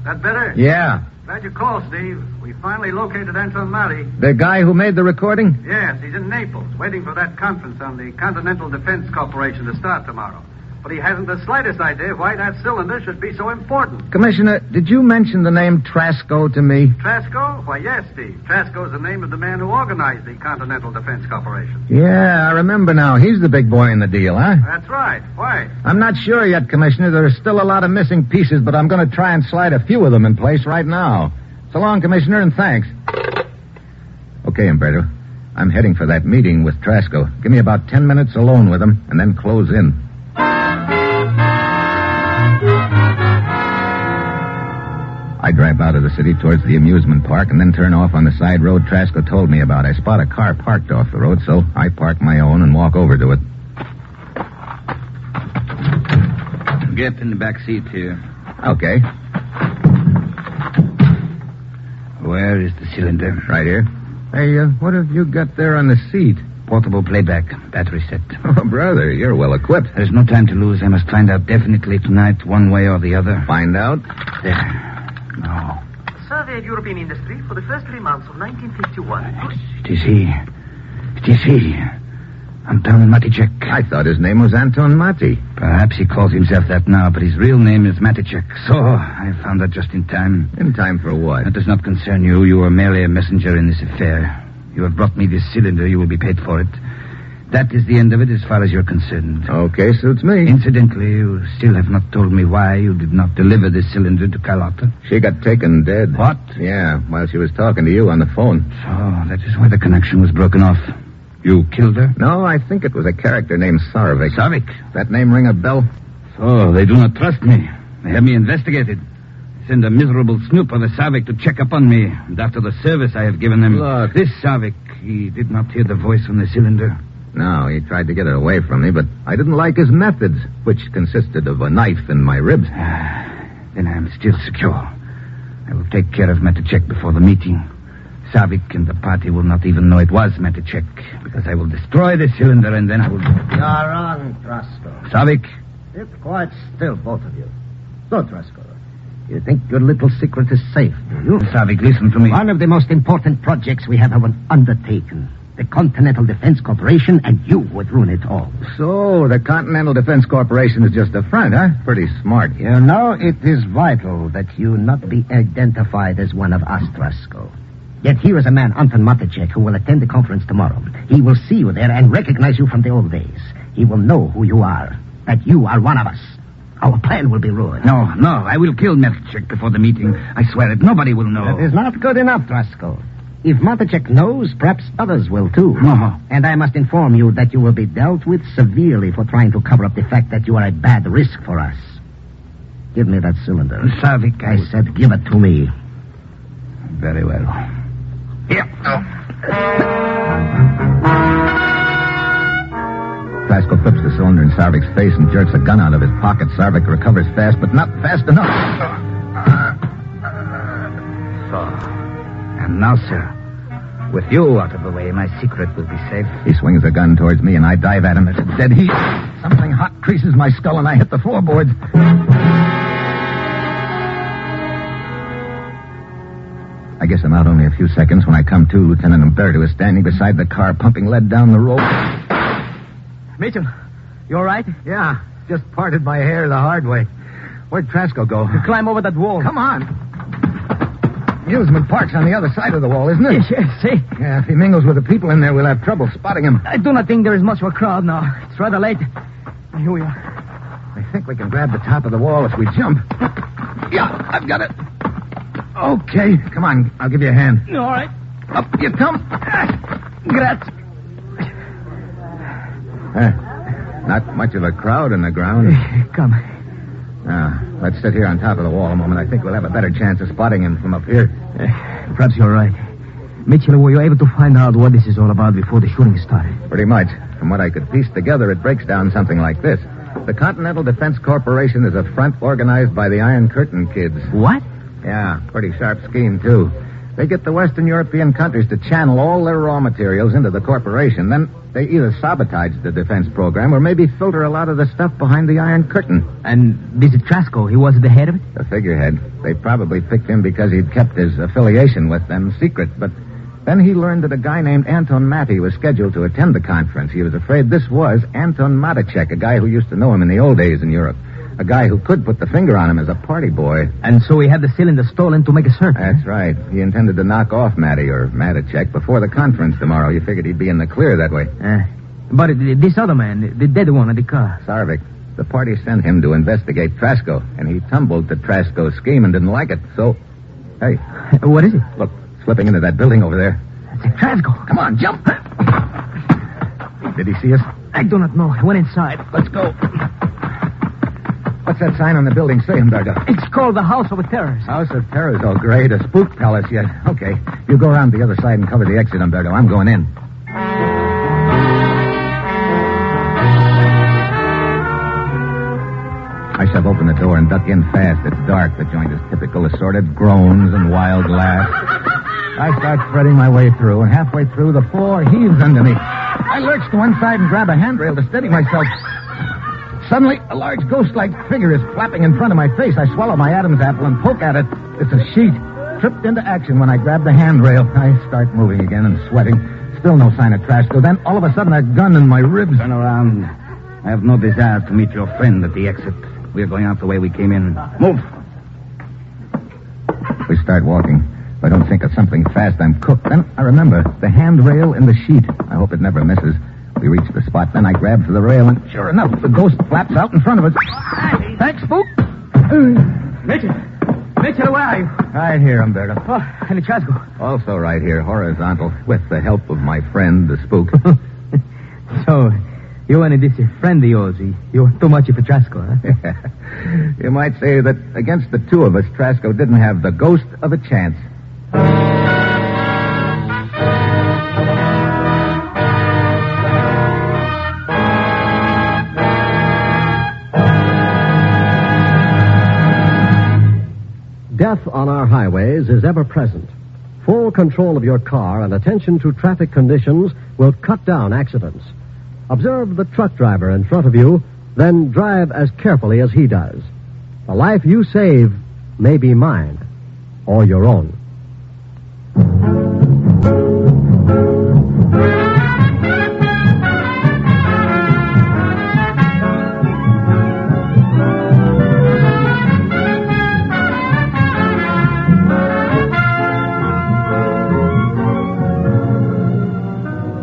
That better? Yeah. Glad you called, Steve. We finally located Anton Mari. The guy who made the recording? Yes, he's in Naples, waiting for that conference on the Continental Defense Corporation to start tomorrow. But he hasn't the slightest idea why that cylinder should be so important. Commissioner, did you mention the name Trasco to me? Trasco? Why, yes, Steve. Trasco's the name of the man who organized the Continental Defense Corporation. Yeah, I remember now. He's the big boy in the deal, huh? That's right. Why? I'm not sure yet, Commissioner. There are still a lot of missing pieces, but I'm going to try and slide a few of them in place right now. So long, Commissioner, and thanks. Okay, Umberto. I'm heading for that meeting with Trasco. Give me about 10 minutes alone with him, and then close in. I drive out of the city towards the amusement park and then turn off on the side road Trasco told me about. I spot a car parked off the road, so I park my own and walk over to it. Get in the back seat here. Okay. Where is the cylinder? Right here. Hey, what have you got there on the seat? Portable playback, battery set. Oh, brother, you're well equipped. There's no time to lose. I must find out definitely tonight, one way or the other. Find out? There. No. Survey of European industry for the first 3 months of 1951. It is he. It is he. Anton Maticek. I thought his name was Anton Mati. Perhaps he calls himself that now, but his real name is Maticek. So, I found out just in time. In time for what? That does not concern you. You are merely a messenger in this affair. You have brought me this cylinder. You will be paid for it. That is the end of it as far as you're concerned. Okay, suits me. Incidentally, you still have not told me why you did not deliver this cylinder to Carlotta. She got taken dead. What? Yeah, while she was talking to you on the phone. So, that is why the connection was broken off. You killed her? No, I think it was a character named Sarvik. Sarvik? That name ring a bell? So, they do not trust me. They have me investigated. Send a miserable snoop of a Sarvik to check up on me. And after the service I have given them... Look. This Sarvik, he did not hear the voice from the cylinder. No, he tried to get it away from me, but I didn't like his methods, which consisted of a knife in my ribs. Then I am still secure. I will take care of Maticek before the meeting. Sarvik and the party will not even know it was Maticek, because I will destroy the cylinder and then I will... You're wrong, Trusco. Sarvik? Keep quiet still, both of you. Go, Trusco. You think your little secret is safe, do you? Sarvik, listen to me. One of the most important projects we have undertaken. The Continental Defense Corporation, and you would ruin it all. So, the Continental Defense Corporation is just a front, huh? Pretty smart. You know, it is vital that you not be identified as one of us, Trusco. Yet here is a man, Anton Maticek, who will attend the conference tomorrow. He will see you there and recognize you from the old days. He will know who you are, that you are one of us. Our plan will be ruined. No, I will kill Maticek before the meeting. I swear it, nobody will know. That is not good enough, Trusco. If Maticek knows, perhaps others will too. No. And I must inform you that you will be dealt with severely for trying to cover up the fact that you are a bad risk for us. Give me that cylinder. Sarvik, I said give it to me. Very well. Here. Trasco flips the cylinder in Sarvik's face and jerks a gun out of his pocket. Sarvik recovers fast, but not fast enough. And now, sir, with you out of the way, my secret will be safe. He swings the gun towards me, and I dive at him at dead heat. Something hot creases my skull, and I hit the floorboards. I guess I'm out only a few seconds. When I come to, Lieutenant Umberto is standing beside the car, pumping lead down the road. Mitchell, you all right? Yeah, just parted my hair the hard way. Where'd Trasco go? You climb over that wall. Come on. Amusement park's on the other side of the wall, isn't it? Yes, see? Yeah, if he mingles with the people in there, we'll have trouble spotting him. I do not think there is much of a crowd now. It's rather late. Here we are. I think we can grab the top of the wall if we jump. Yeah, I've got it. Okay, come on. I'll give you a hand. All right. Up you come. Grazie. Not much of a crowd in the ground. Come. Now, let's sit here on top of the wall a moment. I think we'll have a better chance of spotting him from up here. Perhaps you're right. Mitchell, were you able to find out what this is all about before the shooting started? Pretty much. From what I could piece together, it breaks down something like this. The Continental Defense Corporation is a front organized by the Iron Curtain kids. What? Yeah, pretty sharp scheme, too. They get the Western European countries to channel all their raw materials into the corporation. Then they either sabotage the defense program or maybe filter a lot of the stuff behind the Iron Curtain. And visit Trasco, he was the head of it? The figurehead. They probably picked him because he'd kept his affiliation with them secret. But then he learned that a guy named Anton Mati was scheduled to attend the conference. He was afraid this was Anton Maticek, a guy who used to know him in the old days in Europe. A guy who could put the finger on him as a party boy. And so he had the cylinder stolen to make a search. That's right. He intended to knock off Matty or Maticek before the conference tomorrow. You figured he'd be in the clear that way. But this other man, the dead one in the car. Sarvik. The party sent him to investigate Trasco, and he tumbled to Trasco's scheme and didn't like it. So, hey. What is it? Look, slipping into that building over there. It's Trasco. Come on, jump. Did he see us? I do not know. He went inside. Let's go. What's that sign on the building say, Umberto? It's called the House of Terrors. House of Terrors? Oh, great. A spook palace yet. Okay. You go around the other side and cover the exit, Umberto. I'm going in. I shove open the door and duck in fast. It's dark. The joint is typical, assorted groans and wild laughs. I start threading my way through, and halfway through, the floor heaves under me. I lurch to one side and grab a handrail to steady myself. Suddenly, a large ghost-like figure is flapping in front of my face. I swallow my Adam's apple and poke at it. It's a sheet. Tripped into action when I grab the handrail. I start moving again and sweating. Still no sign of Trasco. Then, all of a sudden, a gun in my ribs. Turn around. I have no desire to meet your friend at the exit. We're going out the way we came in. Move. We start walking. If I don't think of something fast, I'm cooked. Then I remember the handrail in the sheet. I hope it never misses. We reach the spot. Then I grab for the rail, and sure enough, the ghost flaps out in front of us. Thanks, Spook. Mitchell, where are you? Right here, Umberto. Oh, and Trasco. Also right here, horizontal, with the help of my friend, the Spook. So, you and this friend of yours, you're too much of a Trasco, huh? You might say that against the two of us, Trasco didn't have the ghost of a chance. Death on our highways is ever present. Full control of your car and attention to traffic conditions will cut down accidents. Observe the truck driver in front of you, then drive as carefully as he does. The life you save may be mine or your own.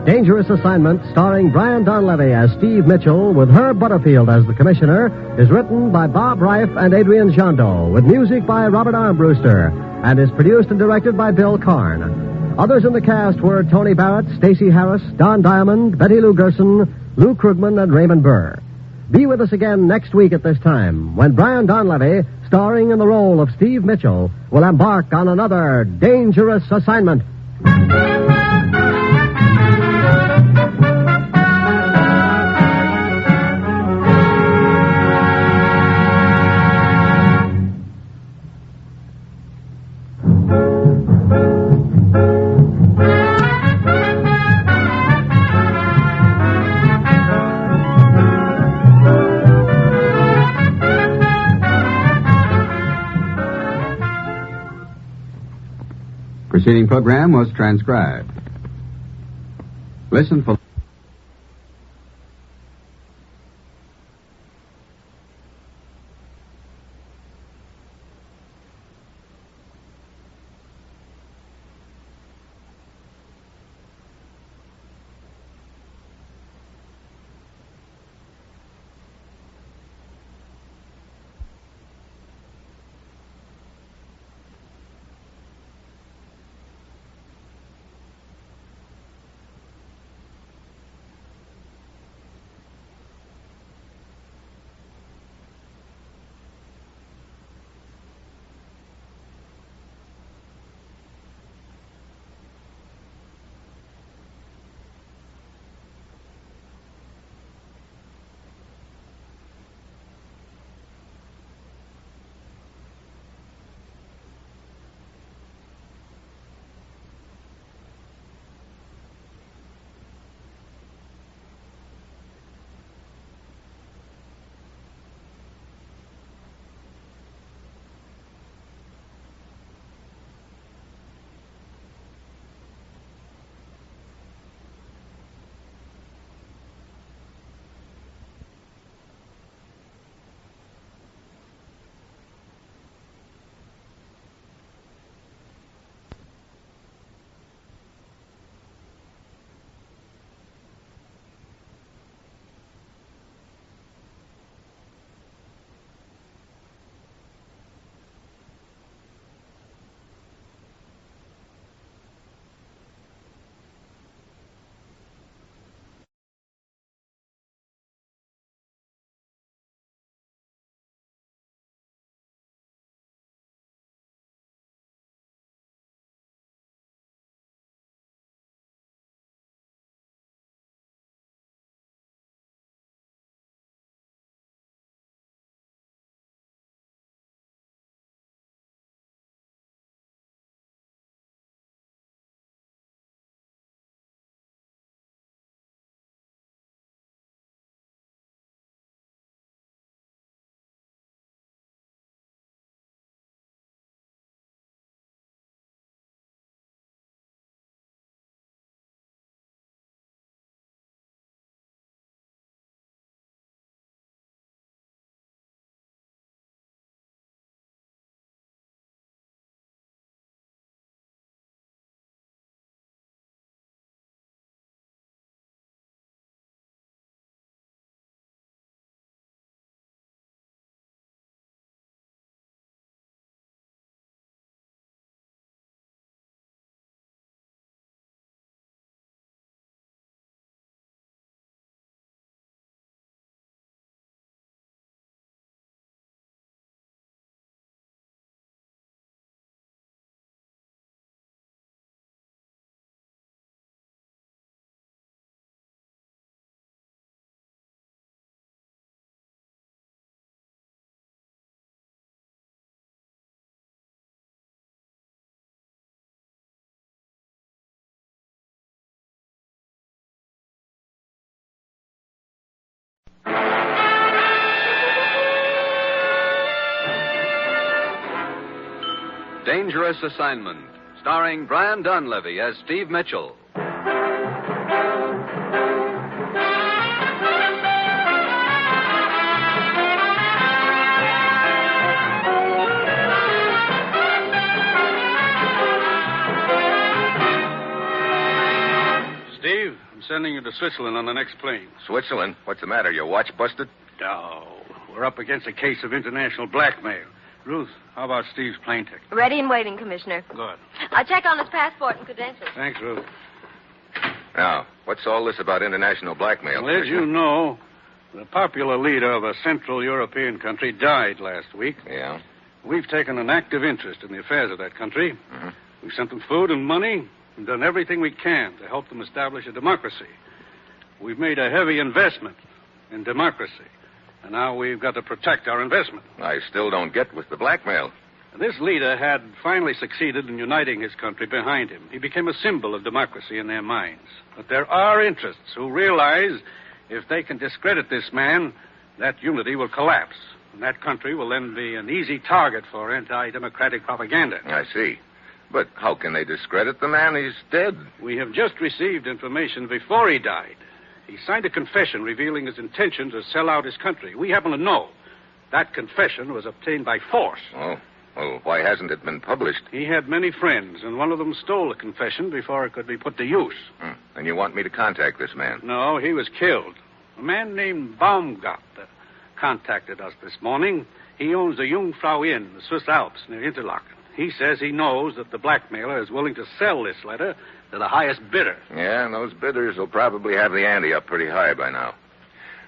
Dangerous Assignment, starring Brian Donlevy as Steve Mitchell with Herb Butterfield as the commissioner, is written by Bob Reif and Adrian Jondo, with music by Robert Armbruster, and is produced and directed by Bill Karn. Others in the cast were Tony Barrett, Stacey Harris, Don Diamond, Betty Lou Gerson, Lou Krugman, and Raymond Burr. Be with us again next week at this time, when Brian Donlevy, starring in the role of Steve Mitchell, will embark on another Dangerous Assignment. Preceding program was transcribed. Listen for... Dangerous Assignment, starring Brian Donlevy as Steve Mitchell. Steve, I'm sending you to Switzerland on the next plane. Switzerland? What's the matter? Your watch busted? No. We're up against a case of international blackmail. Ruth, how about Steve's plane ticket? Ready and waiting, Commissioner. Good. I'll check on his passport and credentials. Thanks, Ruth. Now, what's all this about international blackmail? Well, as you know, the popular leader of a Central European country died last week. Yeah? We've taken an active interest in the affairs of that country. Mm-hmm. We've sent them food and money and done everything we can to help them establish a democracy. We've made a heavy investment in democracy. And now we've got to protect our investment. I still don't get with the blackmail. This leader had finally succeeded in uniting his country behind him. He became a symbol of democracy in their minds. But there are interests who realize if they can discredit this man, that unity will collapse. And that country will then be an easy target for anti-democratic propaganda. I see. But how can they discredit the man? He's dead. We have just received information before he died. He signed a confession revealing his intention to sell out his country. We happen to know that confession was obtained by force. Oh, well, why hasn't it been published? He had many friends, and one of them stole the confession before it could be put to use. And you want me to contact this man? No, he was killed. A man named Baumgart contacted us this morning. He owns the Jungfrau Inn in the Swiss Alps near Interlaken. He says he knows that the blackmailer is willing to sell this letter to the highest bidder. Yeah, and those bidders will probably have the ante up pretty high by now.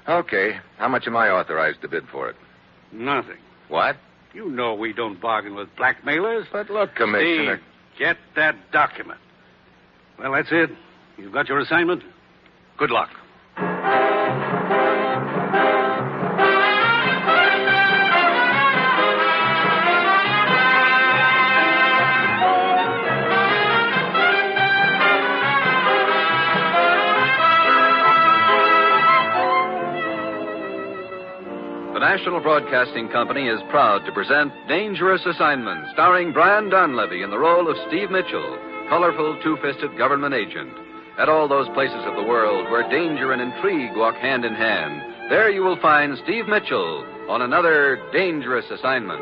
Okay, how much am I authorized to bid for it? Nothing. What? You know we don't bargain with blackmailers. But look, Commissioner... Steve, get that document. Well, that's it. You've got your assignment. Good luck. The National Broadcasting Company is proud to present Dangerous Assignment, starring Brian Donlevy in the role of Steve Mitchell, colorful, two-fisted government agent. At all those places of the world where danger and intrigue walk hand in hand, there you will find Steve Mitchell on another Dangerous Assignment.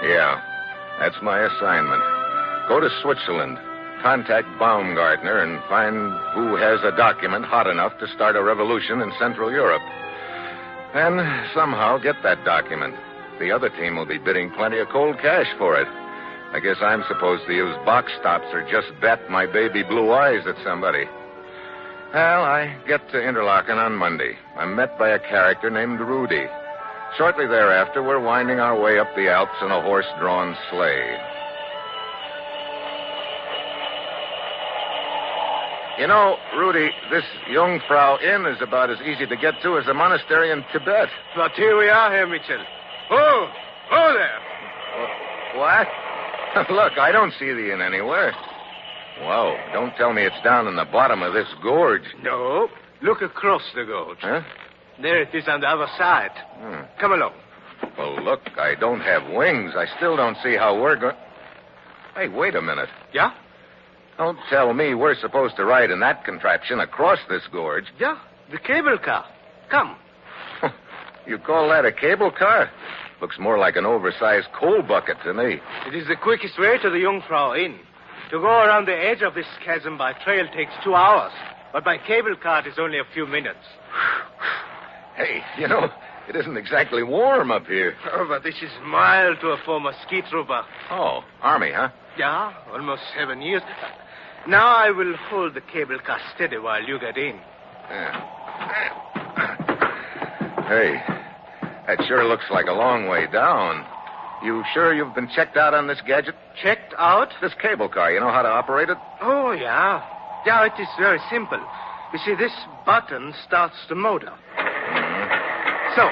Yeah. That's my assignment. Go to Switzerland, contact Baumgartner, and find who has a document hot enough to start a revolution in Central Europe. Then somehow get that document. The other team will be bidding plenty of cold cash for it. I guess I'm supposed to use box stops or just bet my baby blue eyes at somebody. Well, I get to Interlaken on Monday. I'm met by a character named Rudy. Shortly thereafter, we're winding our way up the Alps in a horse-drawn sleigh. You know, Rudy, this Jungfrau Inn is about as easy to get to as a monastery in Tibet. But here we are, Herr Mitchell. Oh there. What? Look, I don't see the inn anywhere. Whoa, don't tell me it's down in the bottom of this gorge. No, look across the gorge. Huh? There it is on the other side. Come along. Well, look, I don't have wings. I still don't see how we're going... Hey, wait a minute. Yeah? Don't tell me we're supposed to ride in that contraption across this gorge. Yeah, the cable car. Come. You call that a cable car? Looks more like an oversized coal bucket to me. It is the quickest way to the Jungfrau Inn. To go around the edge of this chasm by trail takes 2 hours, but by cable car it is only a few minutes. Hey, you know, it isn't exactly warm up here. Oh, but this is mild to a former ski trooper. Oh, Army, huh? Yeah, almost 7 years. Now I will hold the cable car steady while you get in. Hey, that sure looks like a long way down. You sure you've been checked out on this gadget? Checked out? This cable car, you know how to operate it? Oh, yeah. Yeah, it is very simple. You see, this button starts the motor. So,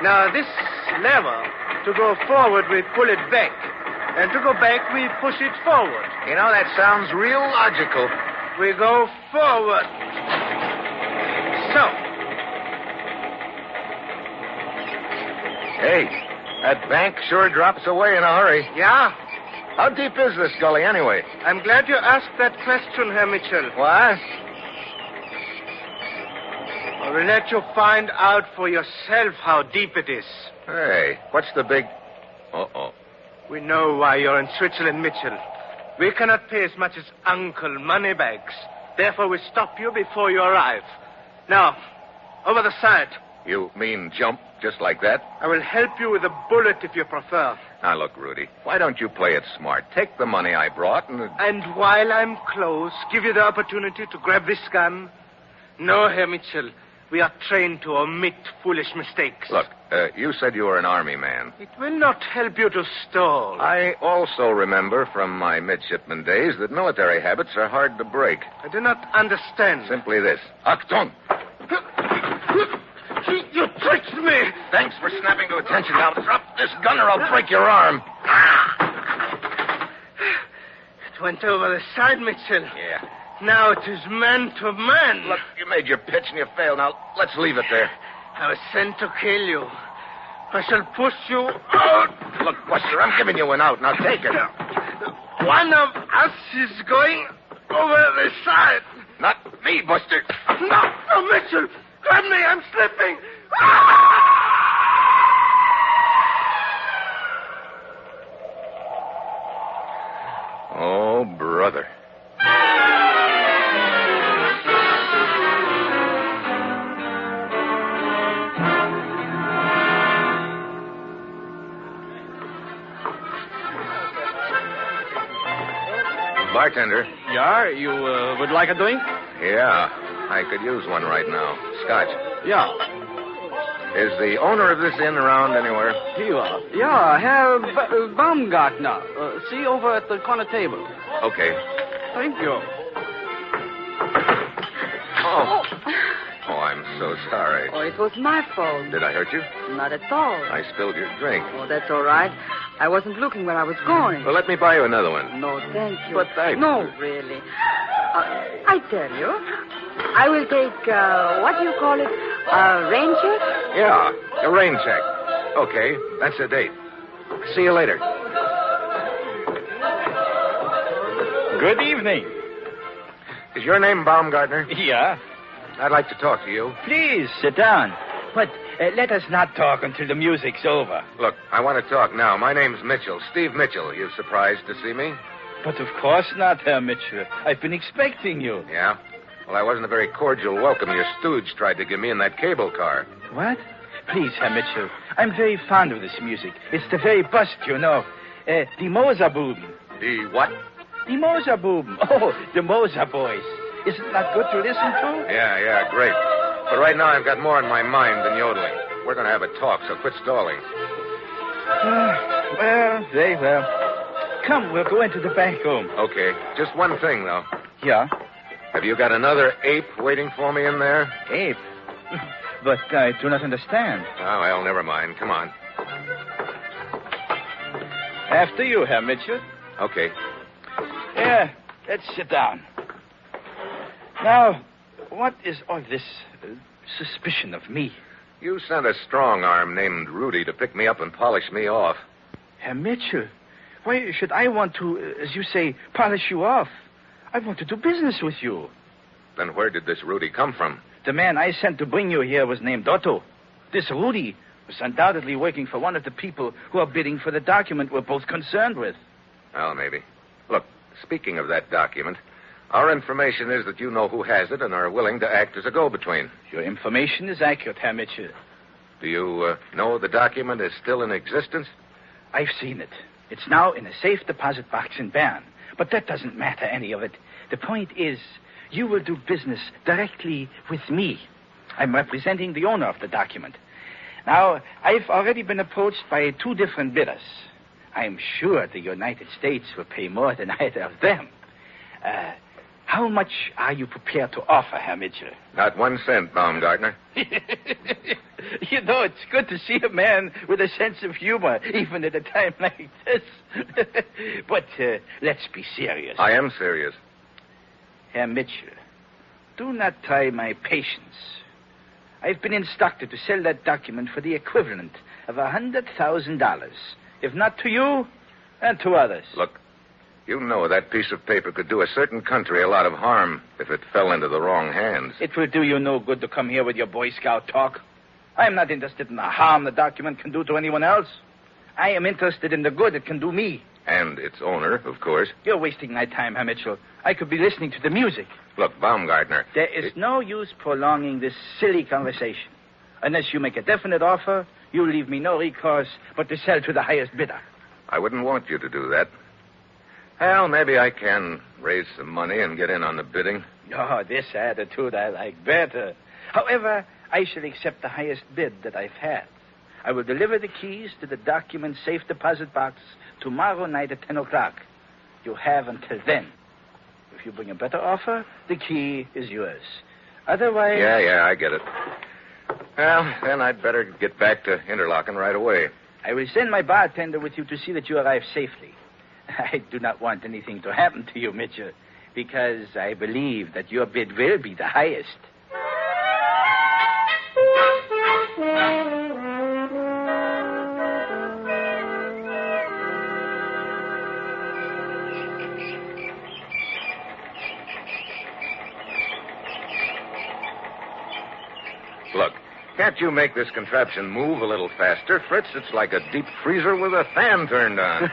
now this lever, to go forward, we pull it back. And to go back, we push it forward. You know, that sounds real logical. We go forward. So. Hey, that bank sure drops away in a hurry. Yeah? How deep is this gully, anyway? I'm glad you asked that question, Herr Mitchell. What? I will let you find out for yourself how deep it is. Hey, what's the big... Uh-oh. We know why you're in Switzerland, Mitchell. We cannot pay as much as Uncle Moneybags. Therefore, we stop you before you arrive. Now, over the side. You mean jump just like that? I will help you with a bullet if you prefer. Now, look, Rudy, why don't you play it smart? Take the money I brought and... And while I'm close, give you the opportunity to grab this gun? No, Herr Mitchell. We are trained to omit foolish mistakes. Look, you said you were an army man. It will not help you to stall. I also remember from my midshipman days that military habits are hard to break. I do not understand. Simply this. Achtung! You tricked me! Thanks for snapping to attention. Now drop this gun or I'll break your arm. It went over the side, Mitchell. Yeah. Now it is man to man. Look, you made your pitch and you failed. Now, let's leave it there. I was sent to kill you. I shall push you out. Look, Buster, I'm giving you an out. Now take it. One of us is going over the side. Not me, Buster. No, Mitchell. Grab me. I'm slipping. Oh, brother. Bartender. Yeah, you would like a drink? Yeah, I could use one right now. Scotch. Yeah. Is the owner of this inn around anywhere? Here. Yeah, Herr Baumgartner. See over at the corner table. Okay. Thank you. Oh. Oh, I'm so sorry. Oh, it was my fault. Did I hurt you? Not at all. I spilled your drink. Oh, that's all right. I wasn't looking where I was going. Well, let me buy you another one. No, thank you. But thanks. No, really. I tell you, I will take, what do you call it? A rain check? Yeah, a rain check. Okay, that's a date. See you later. Good evening. Is your name Baumgartner? Yeah. I'd like to talk to you. Please, sit down. But let us not talk until the music's over. Look, I want to talk now. My name's Mitchell, Steve Mitchell. You surprised to see me? But of course not, Herr Mitchell. I've been expecting you. Yeah? Well, I wasn't a very cordial welcome your stooge tried to give me in that cable car. What? Please, Herr Mitchell. I'm very fond of this music. It's the very bust, you know. The Moserbuben. The what? The Moserbuben. Oh, the Moser boys. Isn't that good to listen to? Yeah, great. But right now I've got more on my mind than yodeling. We're going to have a talk, so quit stalling. Well, very well. Come, we'll go into the back room. Okay. Just one thing, though. Yeah? Have you got another ape waiting for me in there? Ape? But I do not understand. Oh, well, never mind. Come on. After you, Herr Mitchell. Okay. Yeah, let's sit down. Now, what is all this suspicion of me? You sent a strong arm named Rudy to pick me up and polish me off. Herr Mitchell, why should I want to, as you say, polish you off? I want to do business with you. Then where did this Rudy come from? The man I sent to bring you here was named Otto. This Rudy was undoubtedly working for one of the people who are bidding for the document we're both concerned with. Well, maybe. Look, speaking of that document, our information is that you know who has it and are willing to act as a go-between. Your information is accurate, Herr Mitchell. Do you know the document is still in existence? I've seen it. It's now in a safe deposit box in Bern. But that doesn't matter, any of it. The point is, you will do business directly with me. I'm representing the owner of the document. Now, I've already been approached by 2 different bidders. I'm sure the United States will pay more than either of them. How much are you prepared to offer, Herr Mitchell? Not 1 cent, Baumgartner. You know, it's good to see a man with a sense of humor, even at a time like this. But let's be serious. I am serious. Herr Mitchell, do not try my patience. I've been instructed to sell that document for the equivalent of $100,000. If not to you, then to others. Look, you know that piece of paper could do a certain country a lot of harm if it fell into the wrong hands. It will do you no good to come here with your Boy Scout talk. I am not interested in the harm the document can do to anyone else. I am interested in the good it can do me. And its owner, of course. You're wasting my time, Herr Mitchell. I could be listening to the music. Look, Baumgartner. There is no use prolonging this silly conversation. Unless you make a definite offer, you leave me no recourse but to sell to the highest bidder. I wouldn't want you to do that. Well, maybe I can raise some money and get in on the bidding. Oh, this attitude I like better. However, I shall accept the highest bid that I've had. I will deliver the keys to the document safe deposit box tomorrow night at 10 o'clock. You have until then. If you bring a better offer, the key is yours. Otherwise... Yeah, I get it. Well, then I'd better get back to Interlaken right away. I will send my bartender with you to see that you arrive safely. I do not want anything to happen to you, Mitchell, because I believe that your bid will be the highest. Look, can't you make this contraption move a little faster, Fritz? It's like a deep freezer with a fan turned on.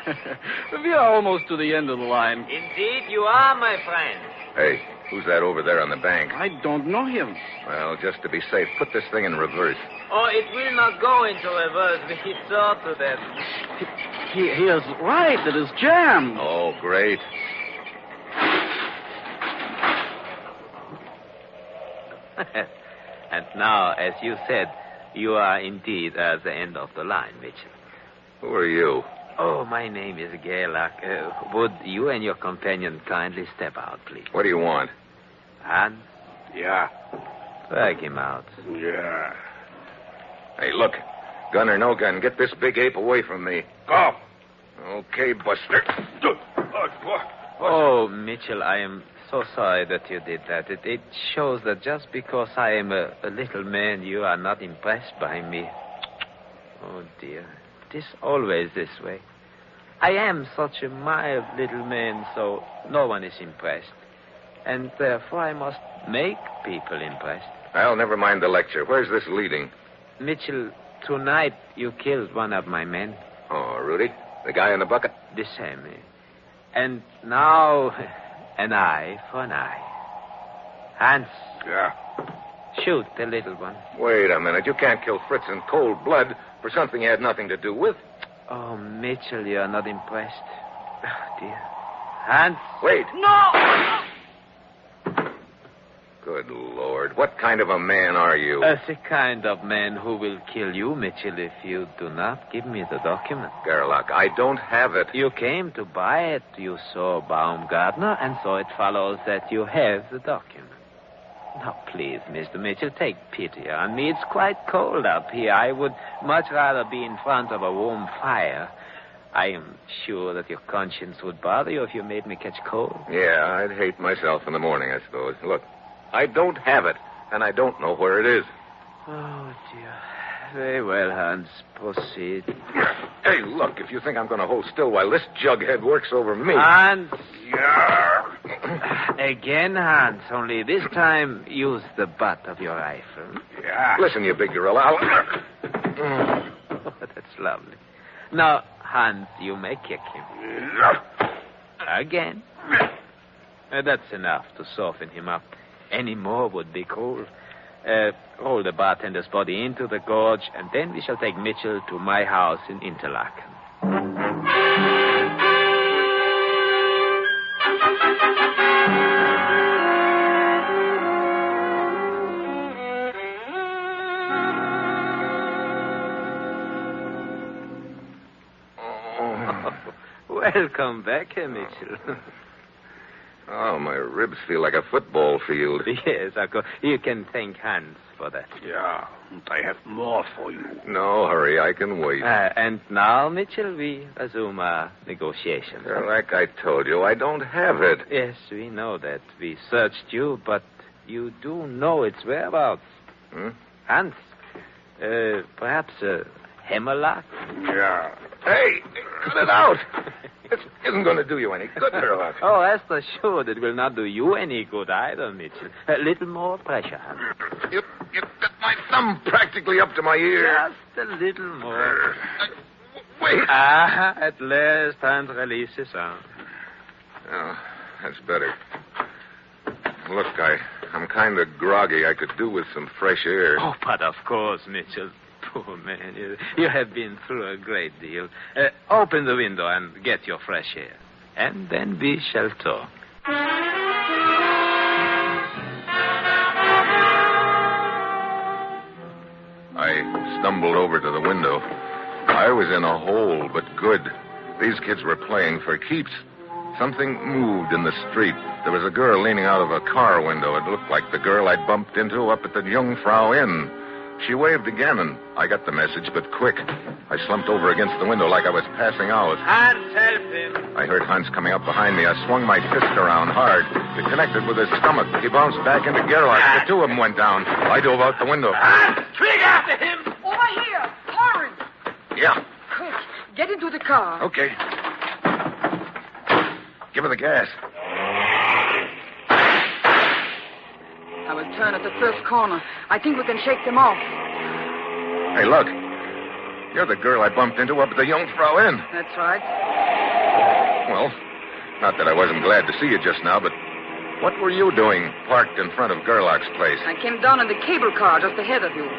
We are almost to the end of the line. Indeed, you are, my friend. Hey, who's that over there on the bank? I don't know him. Well, just to be safe, put this thing in reverse. Oh, it will not go into reverse. We saw to that. He is right. It is jammed. Oh, great. And now, as you said, you are indeed at the end of the line, Mitchell. Who are you? Oh, my name is Gerlach. Would you and your companion kindly step out, please? What do you want? Hans? Yeah. Drag him out. Yeah. Hey, look. Gun or no gun, get this big ape away from me. Go. Okay, Buster. Oh, Mitchell, I am so sorry that you did that. It shows that just because I am a little man, you are not impressed by me. Oh, dear. It is always this way. I am such a mild little man, so no one is impressed. And therefore I must make people impressed. Well, never mind the lecture. Where's this leading? Mitchell, tonight you killed one of my men. Oh, Rudy? The guy in the bucket? The same. And now, an eye for an eye. Hans. Yeah? Shoot the little one. Wait a minute. You can't kill Fritz in cold blood for something he had nothing to do with. Oh, Mitchell, you are not impressed. Oh, dear. Hans. Wait. No! Good Lord. What kind of a man are you? The kind of man who will kill you, Mitchell, if you do not give me the document. Gerlach, I don't have it. You came to buy it. You saw Baumgartner, and so it follows that you have the document. Now, please, Mr. Mitchell, take pity on me. It's quite cold up here. I would much rather be in front of a warm fire. I am sure that your conscience would bother you if you made me catch cold. Yeah, I'd hate myself in the morning, I suppose. Look, I don't have it, and I don't know where it is. Oh, dear. Very well, Hans. Proceed. Hey, look, if you think I'm going to hold still while this jughead works over me... Hans! Yeah. Again, Hans. Only this time, use the butt of your rifle. Yeah. Listen, you big gorilla. Oh, that's lovely. Now, Hans, you may kick him. Again. That's enough to soften him up. Any more would be cruel. Roll the bartender's body into the gorge, and then we shall take Mitchell to my house in Interlaken. Welcome back, Herr Mitchell. Oh, my ribs feel like a football field. Yes, of course. You can thank Hans for that. Yeah, and I have more for you. No, hurry. I can wait. And now, Mitchell, we resume our negotiations. Like I told you, I don't have it. Yes, we know that. We searched you, but you do know its whereabouts. Hans, perhaps a hammerlock? Yeah. Hey, cut it out. This isn't going to do you any good, Sherlock. Oh, rest assured it will not do you any good either, Mitchell. A little more pressure, Hans. You got my thumb practically up to my ear. Just a little more. Wait. At last, Hans releases arm. Oh, that's better. Look, I'm kind of groggy. I could do with some fresh air. Oh, but of course, Mitchell. Poor man, you have been through a great deal. Open the window and get your fresh air. And then we shall talk. I stumbled over to the window. I was in a hole, but good. These kids were playing for keeps. Something moved in the street. There was a girl leaning out of a car window. It looked like the girl I'd bumped into up at the Jungfrau Inn. She waved again, and I got the message, but quick. I slumped over against the window like I was passing out. Hans, help him. I heard Hans coming up behind me. I swung my fist around hard. It connected with his stomach. He bounced back into Gerlach. The two of them went down. I dove out the window. Hans, swing after him. Over here. Hurry. Yeah. Quick. Get into the car. Okay. Give her the gas. I will turn at the first corner. I think we can shake them off. Hey, look. You're the girl I bumped into up at the Jungfrau Inn. That's right. Well, not that I wasn't glad to see you just now, but what were you doing parked in front of Gerlach's place? I came down in the cable car just ahead of you.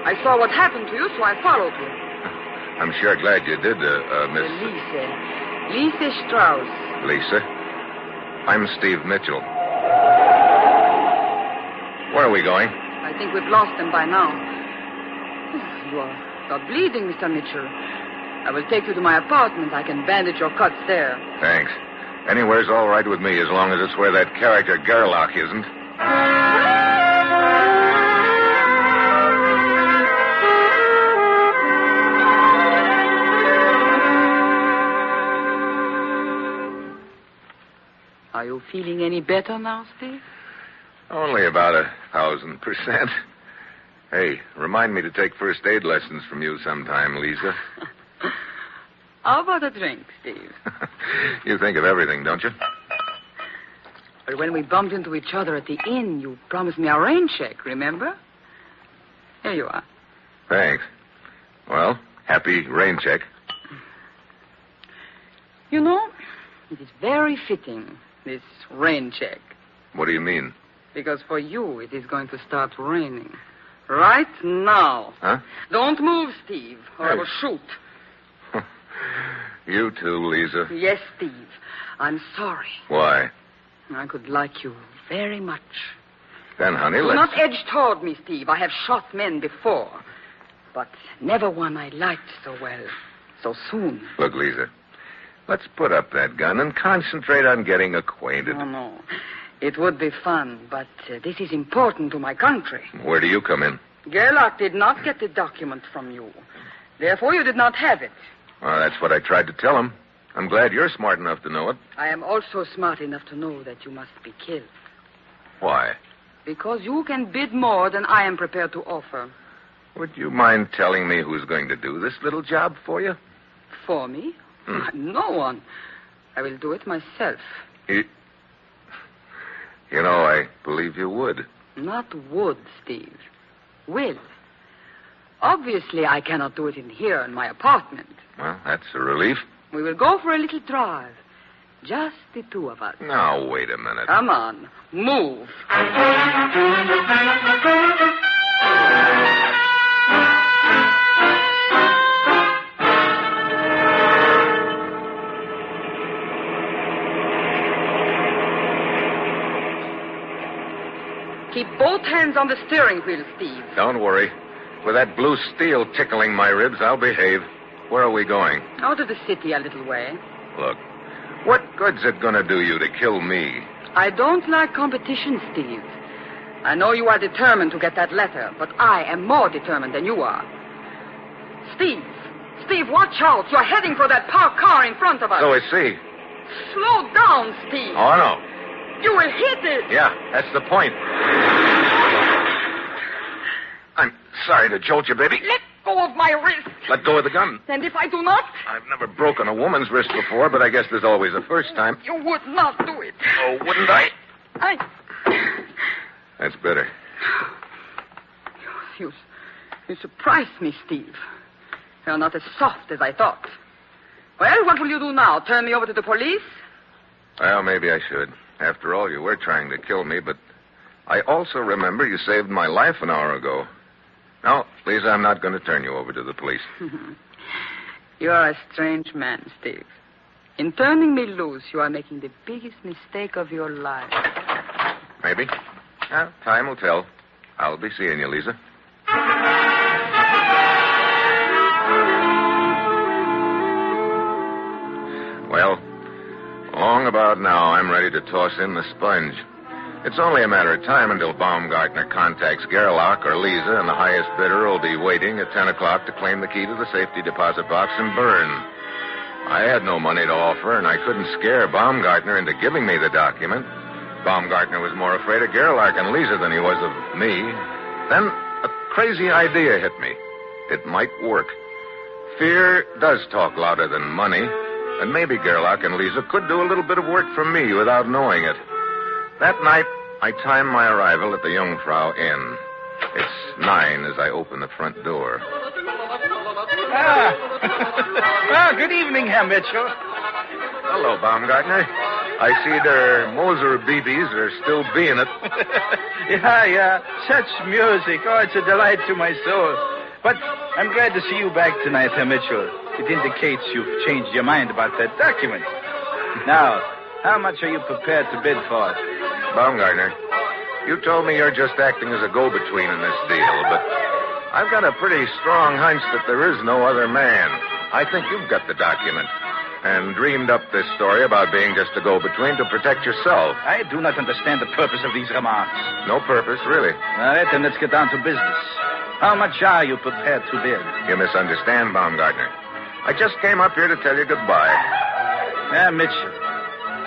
I saw what happened to you, so I followed you. I'm sure glad you did, Miss... Lise Strauss. Lisa? I'm Steve Mitchell. Where are we going? I think we've lost them by now. You're bleeding, Mr. Mitchell. I will take you to my apartment. I can bandage your cuts there. Thanks. Anywhere's all right with me as long as it's where that character Gerlach isn't. Are you feeling any better now, Steve? Only about 1,000%. Hey, remind me to take first aid lessons from you sometime, Lisa. How about a drink, Steve? You think of everything, don't you? But when we bumped into each other at the inn, you promised me a rain check, remember? Here you are. Thanks. Well, happy rain check. You know, it is very fitting, this rain check. What do you mean? Because for you, it is going to start raining. Right now. Huh? Don't move, Steve, or I will shoot. You too, Lisa. Yes, Steve. I'm sorry. Why? I could like you very much. Then, honey, Do let's... not edge toward me, Steve. I have shot men before. But never one I liked so well, so soon. Look, Lisa, let's put up that gun and concentrate on getting acquainted. Oh, no. It would be fun, but this is important to my country. Where do you come in? Gerlach did not get the document from you. Therefore, you did not have it. Well, that's what I tried to tell him. I'm glad you're smart enough to know it. I am also smart enough to know that you must be killed. Why? Because you can bid more than I am prepared to offer. Would you mind telling me who's going to do this little job for you? For me? No one. I will do it myself. You know, I believe you would. Not would, Steve. Will. Obviously, I cannot do it in here in my apartment. Well, that's a relief. We will go for a little drive. Just the two of us. Now, wait a minute. Come on. Move. Keep both hands on the steering wheel, Steve. Don't worry. With that blue steel tickling my ribs, I'll behave. Where are we going? Out of the city a little way. Look, what good's it going to do you to kill me? I don't like competition, Steve. I know you are determined to get that letter, but I am more determined than you are. Steve, watch out. You're heading for that parked car in front of us. So is he. Slow down, Steve. Oh, no. You will hit it. Yeah, that's the point. I'm sorry to jolt you, baby. Let go of my wrist. Let go of the gun. And if I do not? I've never broken a woman's wrist before, but I guess there's always a first time. You would not do it. Oh, wouldn't I? I... That's better. You surprised me, Steve. You're not as soft as I thought. Well, what will you do now? Turn me over to the police? Well, maybe I should. After all, you were trying to kill me, but I also remember you saved my life an hour ago. No, Lisa, I'm not going to turn you over to the police. You are a strange man, Steve. In turning me loose, you are making the biggest mistake of your life. Maybe. Well, time will tell. I'll be seeing you, Lisa. Well, long about now, I'm ready to toss in the sponge. It's only a matter of time until Baumgartner contacts Gerlach or Lisa, and the highest bidder will be waiting at 10 o'clock to claim the key to the safety deposit box and burn. I had no money to offer, and I couldn't scare Baumgartner into giving me the document. Baumgartner was more afraid of Gerlach and Lisa than he was of me. Then a crazy idea hit me. It might work. Fear does talk louder than money, and maybe Gerlach and Lisa could do a little bit of work for me without knowing it. That night, I timed my arrival at the Jungfrau Inn. It's 9 as I open the front door. Good evening, Herr Mitchell. Hello, Baumgartner. I see their Moser BBs are still being it. Yeah. Such music. Oh, it's a delight to my soul. But I'm glad to see you back tonight, Herr Mitchell. It indicates you've changed your mind about that document. Now, how much are you prepared to bid for it? Baumgartner, you told me you're just acting as a go-between in this deal, but I've got a pretty strong hunch that there is no other man. I think you've got the document and dreamed up this story about being just a go-between to protect yourself. I do not understand the purpose of these remarks. No purpose, really. All right, then let's get down to business. How much are you prepared to bid? You misunderstand, Baumgartner. I just came up here to tell you goodbye. Mitchell,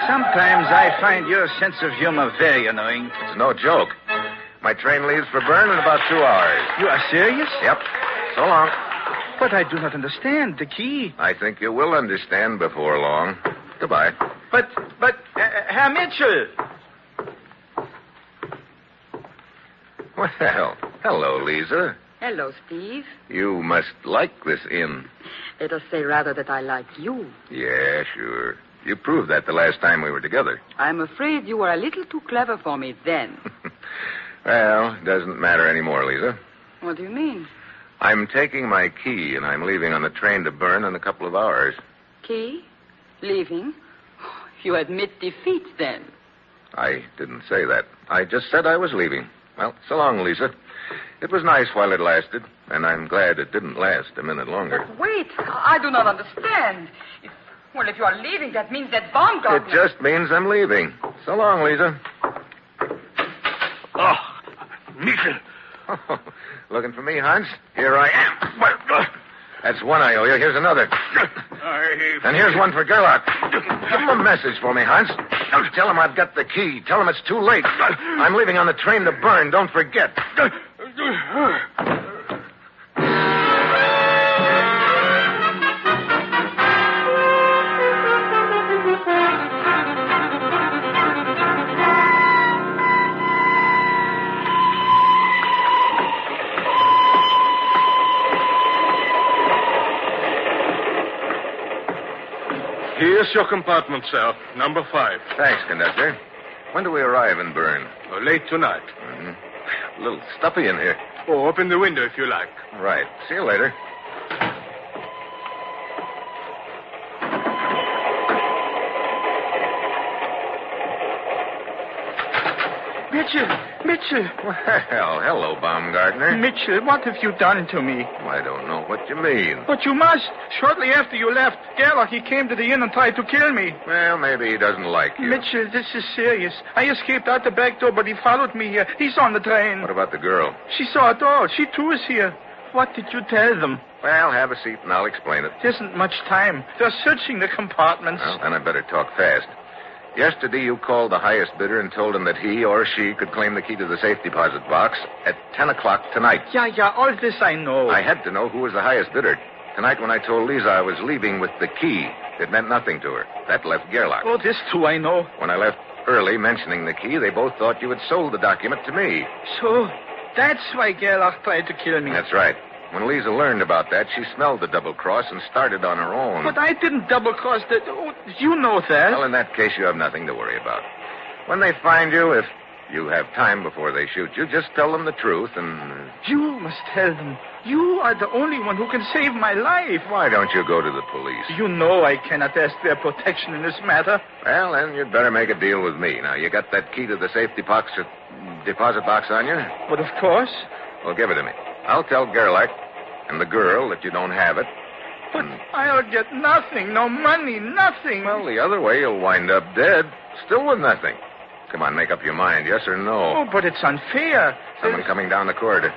sometimes I find your sense of humor very annoying. It's no joke. My train leaves for Bern in about 2 hours. You are serious? Yep. So long. But I do not understand the key. I think you will understand before long. Goodbye. But, Herr Mitchell. Well, hello, Lisa. Hello, Steve. You must like this inn. Let us say rather that I like you. Yeah, sure. You proved that the last time we were together. I'm afraid you were a little too clever for me then. Well, it doesn't matter anymore, Lisa. What do you mean? I'm taking my key, and I'm leaving on the train to Bern in a couple of hours. Key? Leaving? You admit defeat, then. I didn't say that. I just said I was leaving. Well, so long, Lisa. It was nice while it lasted, and I'm glad it didn't last a minute longer. But wait, I do not understand. If you are leaving, that means that Baumgartner... It just means I'm leaving. So long, Lisa. Oh, Mitchell. Oh, looking for me, Hans? Here I am. That's one I owe you. Here's another. And here's one for Gerlach. Give him a message for me, Hans. Tell him I've got the key. Tell him it's too late. I'm leaving on the train to Bern. Don't forget. Here's your compartment, sir. Number 5. Thanks, conductor. When do we arrive in Bern? Late tonight. Mm-hmm. A little stuffy in here. Oh, open the window if you like. Right. See you later. Mitchell. Well, hello, Baumgartner. Mitchell, what have you done to me? I don't know what you mean. But you must. Shortly after you left, Gerlach, he came to the inn and tried to kill me. Well, maybe he doesn't like you. Mitchell, this is serious. I escaped out the back door, but he followed me here. He's on the train. What about the girl? She saw it all. She, too, is here. What did you tell them? Well, have a seat and I'll explain it. There isn't much time. They're searching the compartments. Well, then I'd better talk fast. Yesterday you called the highest bidder and told him that he or she could claim the key to the safe deposit box at 10 o'clock tonight. Yeah, all this I know. I had to know who was the highest bidder. Tonight when I told Lisa I was leaving with the key, it meant nothing to her. That left Gerlach. Oh, this too I know. When I left early mentioning the key, they both thought you had sold the document to me. So, that's why Gerlach tried to kill me. That's right. When Lisa learned about that, she smelled the double cross and started on her own. But I didn't double cross the... Oh, you know that. Well, in that case, you have nothing to worry about. When they find you, if you have time before they shoot you, just tell them the truth and... You must tell them. You are the only one who can save my life. Why don't you go to the police? You know I cannot ask their protection in this matter. Well, then you'd better make a deal with me. Now, you got that key to the safe deposit box on you? But of course. Well, give it to me. I'll tell Gerlach and the girl that you don't have it. But I'll get nothing. No money, nothing. Well, the other way, you'll wind up dead. Still with nothing. Come on, make up your mind, yes or no. Oh, but it's unfair. Someone coming down the corridor.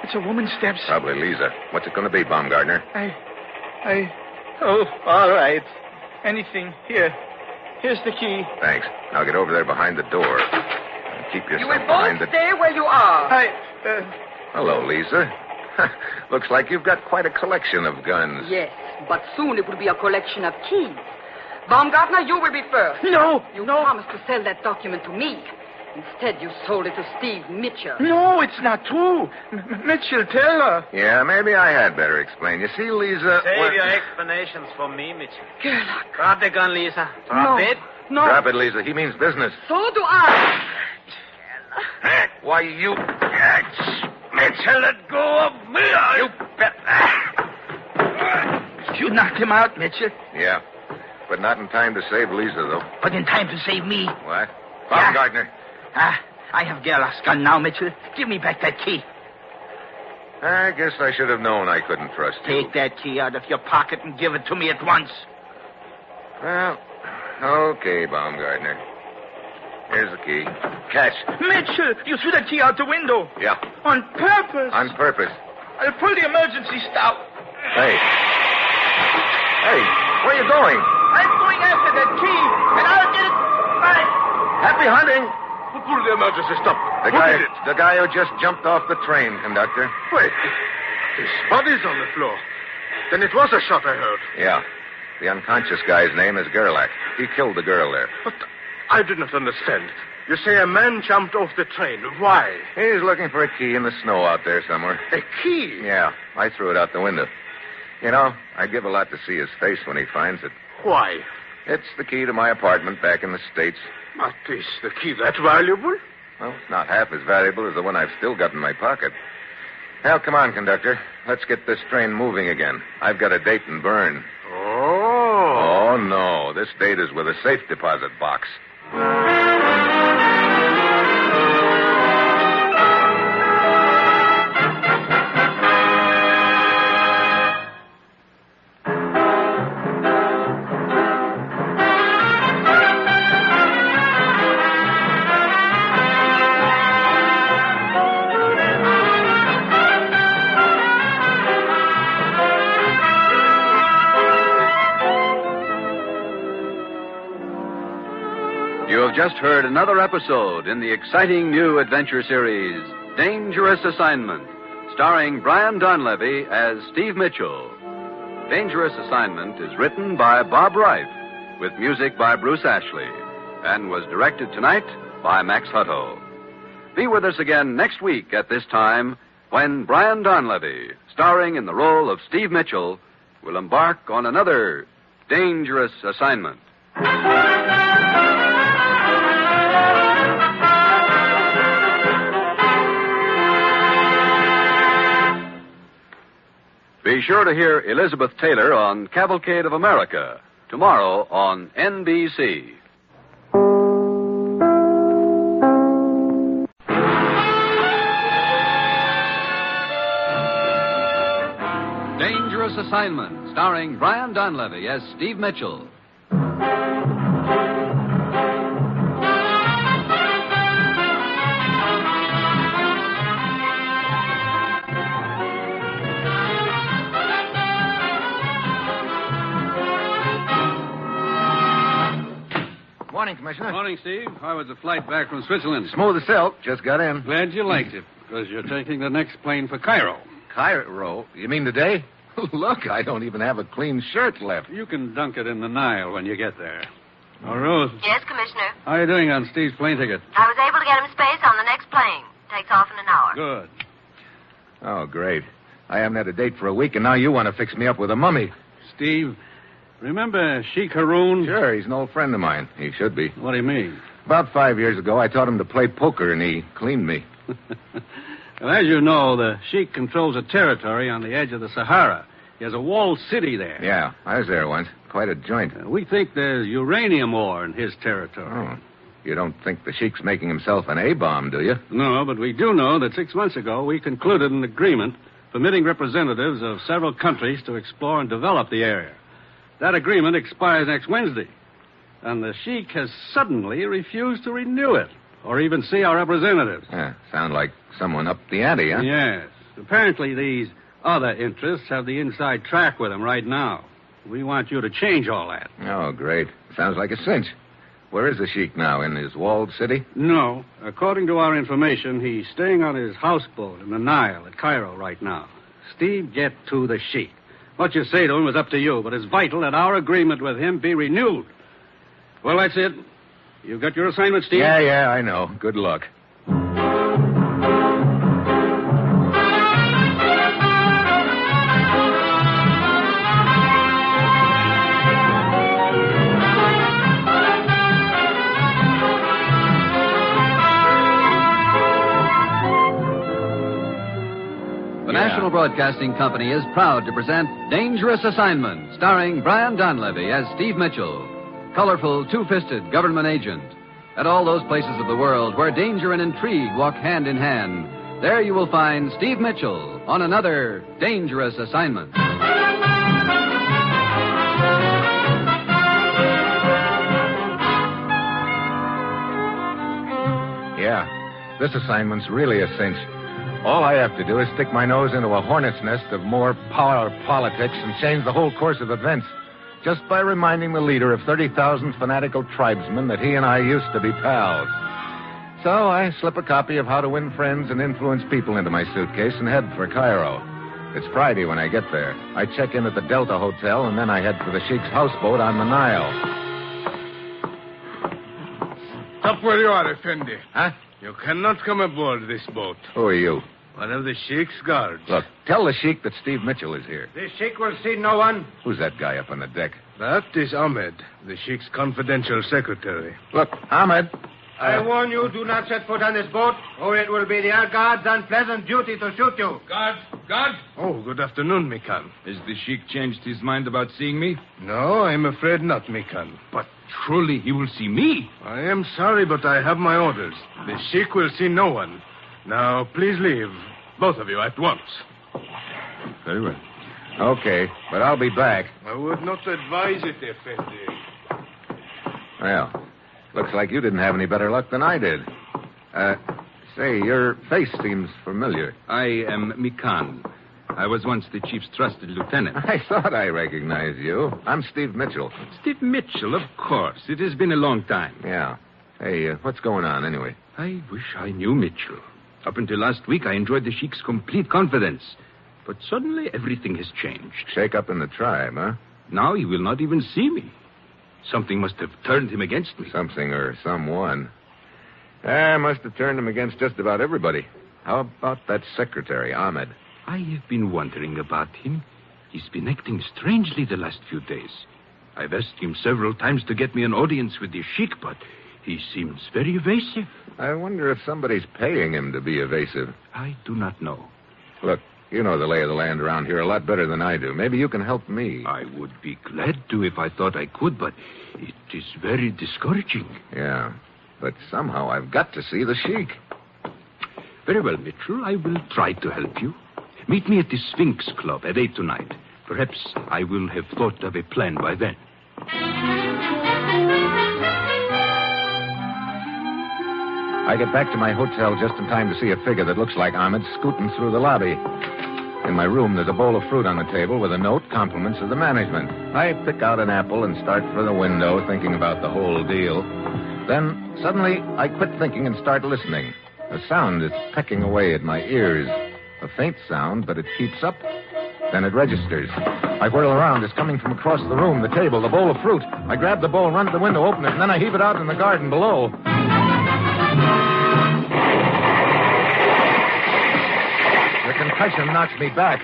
It's a woman's steps. Probably Lisa. What's it going to be, Baumgartner? Oh, all right. Anything. Here's the key. Thanks. Now get over there behind the door. And keep yourself You will behind both stay where you are. Hello, Lisa. Looks like you've got quite a collection of guns. Yes, but soon it will be a collection of keys. Baumgartner, you will be first. No. You promised to sell that document to me. Instead, you sold it to Steve Mitchell. No, it's not true. Mitchell, tell her. Yeah, maybe I had better explain. You see, Lisa... Save your explanations for me, Mitchell. Gerlach. Drop the gun, Lisa. Drop it. No. Drop it, Lisa. He means business. So do I. Why, you... Mitchell, let go of me. You bet. You knocked him out, Mitchell. Yeah, but not in time to save Lisa, though. But in time to save me. What? Baumgartner. I have Gerlach's gun now, Mitchell. Give me back that key. I guess I should have known I couldn't trust you. Take that key out of your pocket and give it to me at once. Well, okay, Baumgartner. Here's the key. Catch. Mitchell, you threw that key out the window. Yeah. On purpose. On purpose. I'll pull the emergency stop. Hey, where are you going? I'm going after that key, and I'll get it back. Happy hunting. Who pulled the emergency stop? The guy who just jumped off the train, conductor. Wait. His body's on the floor. Then it was a shot I heard. Yeah. The unconscious guy's name is Gerlach. He killed the girl there. But I did not understand. You say a man jumped off the train. Why? He's looking for a key in the snow out there somewhere. A key? Yeah, I threw it out the window. You know, I'd give a lot to see his face when he finds it. Why? It's the key to my apartment back in the States. But is the key that valuable? Well, it's not half as valuable as the one I've still got in my pocket. Well, come on, conductor. Let's get this train moving again. I've got a date in Bern. Oh. Oh, no. This date is with a safe deposit box. You have just heard another episode in the exciting new adventure series, Dangerous Assignment, starring Brian Donlevy as Steve Mitchell. Dangerous Assignment is written by Bob Reif, with music by Bruce Ashley, and was directed tonight by Max Hutto. Be with us again next week at this time when Brian Donlevy, starring in the role of Steve Mitchell, will embark on another Dangerous Assignment. Be sure to hear Elizabeth Taylor on Cavalcade of America tomorrow on NBC. Dangerous Assignment, starring Brian Donlevy as Steve Mitchell. Morning, Commissioner. Morning, Steve. How was the flight back from Switzerland? Smooth as silk. Just got in. Glad you liked it, because you're taking the next plane for Cairo. Cairo? You mean today? Look, I don't even have a clean shirt left. You can dunk it in the Nile when you get there. Oh, Rose. Yes, Commissioner. How are you doing on Steve's plane ticket? I was able to get him space on the next plane. Takes off in an hour. Good. Oh, great. I haven't had a date for a week, and now you want to fix me up with a mummy. Steve, remember Shiek Haroon? Sure, he's an old friend of mine. He should be. What do you mean? About 5 years ago, I taught him to play poker, and he cleaned me. Well, as you know, the Shiek controls a territory on the edge of the Sahara. He has a walled city there. Yeah, I was there once. Quite a joint. We think there's uranium ore in his territory. Oh. You don't think the Sheik's making himself an A-bomb, do you? No, but we do know that 6 months ago we concluded an agreement permitting representatives of several countries to explore and develop the area. That agreement expires next Wednesday, and the Shiek has suddenly refused to renew it or even see our representatives. Yeah, sound like someone up the ante, huh? Yes. Apparently these other interests have the inside track with him right now. We want you to change all that. Oh, great. Sounds like a cinch. Where is the Shiek now? In his walled city? No. According to our information, he's staying on his houseboat in the Nile at Cairo right now. Steve, get to the Shiek. What you say to him is up to you, but it's vital that our agreement with him be renewed. Well, that's it. You got your assignment, Steve? Yeah, I know. Good luck. The National Broadcasting Company is proud to present Dangerous Assignment, starring Brian Donlevy as Steve Mitchell, colorful, two-fisted government agent. At all those places of the world where danger and intrigue walk hand in hand, there you will find Steve Mitchell on another Dangerous Assignment. Yeah, this assignment's really a cinch. All I have to do is stick my nose into a hornet's nest of more power politics and change the whole course of events just by reminding the leader of 30,000 fanatical tribesmen that he and I used to be pals. So I slip a copy of How to Win Friends and Influence People into my suitcase and head for Cairo. It's Friday when I get there. I check in at the Delta Hotel, and then I head for the Sheik's houseboat on the Nile. Stop where you are, Effendi. Huh? You cannot come aboard this boat. Who are you? One of the Sheik's guards. Look, tell the Sheik that Steve Mitchell is here. The Sheik will see no one. Who's that guy up on the deck? That is Ahmed, the Sheik's confidential secretary. Look, Ahmed. I warn you, do not set foot on this boat, or it will be the guard's unpleasant duty to shoot you. Guard! Oh, good afternoon, Mikan. Has the Sheik changed his mind about seeing me? No, I'm afraid not, Mikan. But surely he will see me. I am sorry, but I have my orders. The Sheik will see no one. Now, please leave. Both of you at once. Very well. Okay, but I'll be back. I would not advise it, Effendi. Well, looks like you didn't have any better luck than I did. Say, your face seems familiar. I am Mikan. I was once the chief's trusted lieutenant. I thought I recognized you. I'm Steve Mitchell. Steve Mitchell, of course. It has been a long time. Yeah. Hey, what's going on anyway? I wish I knew Mitchell. Up until last week, I enjoyed the Sheik's complete confidence. But suddenly, everything has changed. Shake up in the tribe, huh? Now he will not even see me. Something must have turned him against me. Something or someone. I must have turned him against just about everybody. How about that secretary, Ahmed? I have been wondering about him. He's been acting strangely the last few days. I've asked him several times to get me an audience with the Sheik, but he seems very evasive. I wonder if somebody's paying him to be evasive. I do not know. Look, you know the lay of the land around here a lot better than I do. Maybe you can help me. I would be glad to if I thought I could, but it is very discouraging. Yeah, but somehow I've got to see the Sheik. Very well, Mitchell. I will try to help you. Meet me at the Sphinx Club at 8 tonight. Perhaps I will have thought of a plan by then. I get back to my hotel just in time to see a figure that looks like Ahmed scooting through the lobby. In my room, there's a bowl of fruit on the table with a note, compliments of the management. I pick out an apple and start for the window, thinking about the whole deal. Then, suddenly, I quit thinking and start listening. A sound is pecking away at my ears. A faint sound, but it keeps up. Then it registers. I whirl around. It's coming from across the room, the table, the bowl of fruit. I grab the bowl, run to the window, open it, and then I heave it out in the garden below. The concussion knocks me back.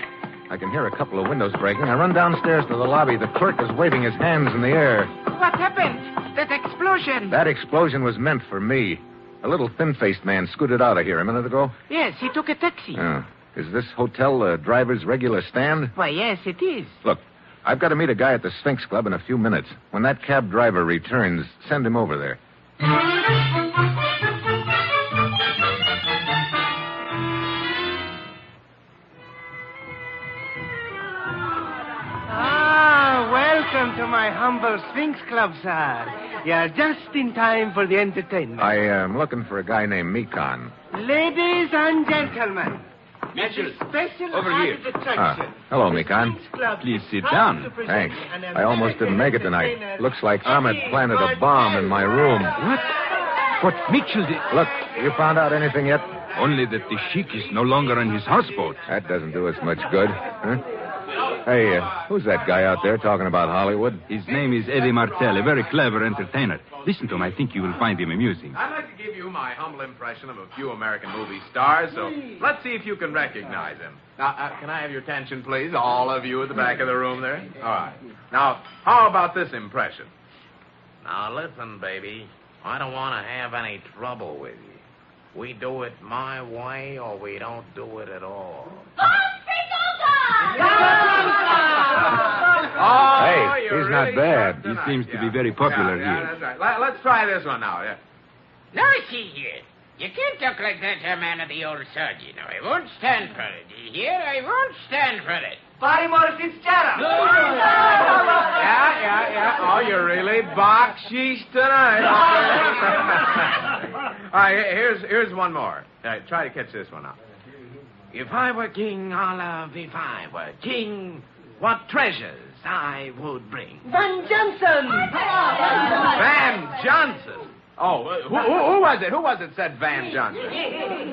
I can hear a couple of windows breaking. I run downstairs to the lobby. The clerk is waving his hands in the air. What happened? That explosion. That explosion was meant for me. A little thin-faced man scooted out of here a minute ago. Yes, he took a taxi. Is this hotel a driver's regular stand? Why, yes, it is. Look, I've got to meet a guy at the Sphinx Club in a few minutes. When that cab driver returns, send him over there. Welcome to my humble Sphinx Club, sir. You're just in time for the entertainment. I am looking for a guy named Mikan. Ladies and gentlemen, Mitchell, special over here. attraction. Hello, Mikan. Please sit down. Thanks. I almost didn't make it tonight. Looks like Ahmed planted a bomb in my room. What? What Mitchell did? Look, you found out anything yet? Only that the Shiek is no longer on his houseboat. That doesn't do us much good. Huh? Hey, who's that guy out there talking about Hollywood? His name is Eddie Martel, a very clever entertainer. Listen to him. I think you will find him amusing. I'd like to give you my humble impression of a few American movie stars, so let's see if you can recognize him. Now, can I have your attention, please? All of you at the back of the room there? All right. Now, how about this impression? Now, listen, baby. I don't want to have any trouble with you. We do it my way or we don't do it at all. Hey, he's really not bad. He seems to be very popular here. That's right. Let's try this one now. Yeah. Now, see here. You can't talk like that to a man of the old sort, you know. I won't stand for it. You hear? I won't stand for it. Barrymore Fitzgerald. Yeah. Oh, you're really baksheesh tonight. All right, here's one more. All right, try to catch this one out. If I were king, Olive, if I were king, what treasures I would bring. Van Johnson. Van Johnson? Oh, who was it? Who was it said Van Johnson?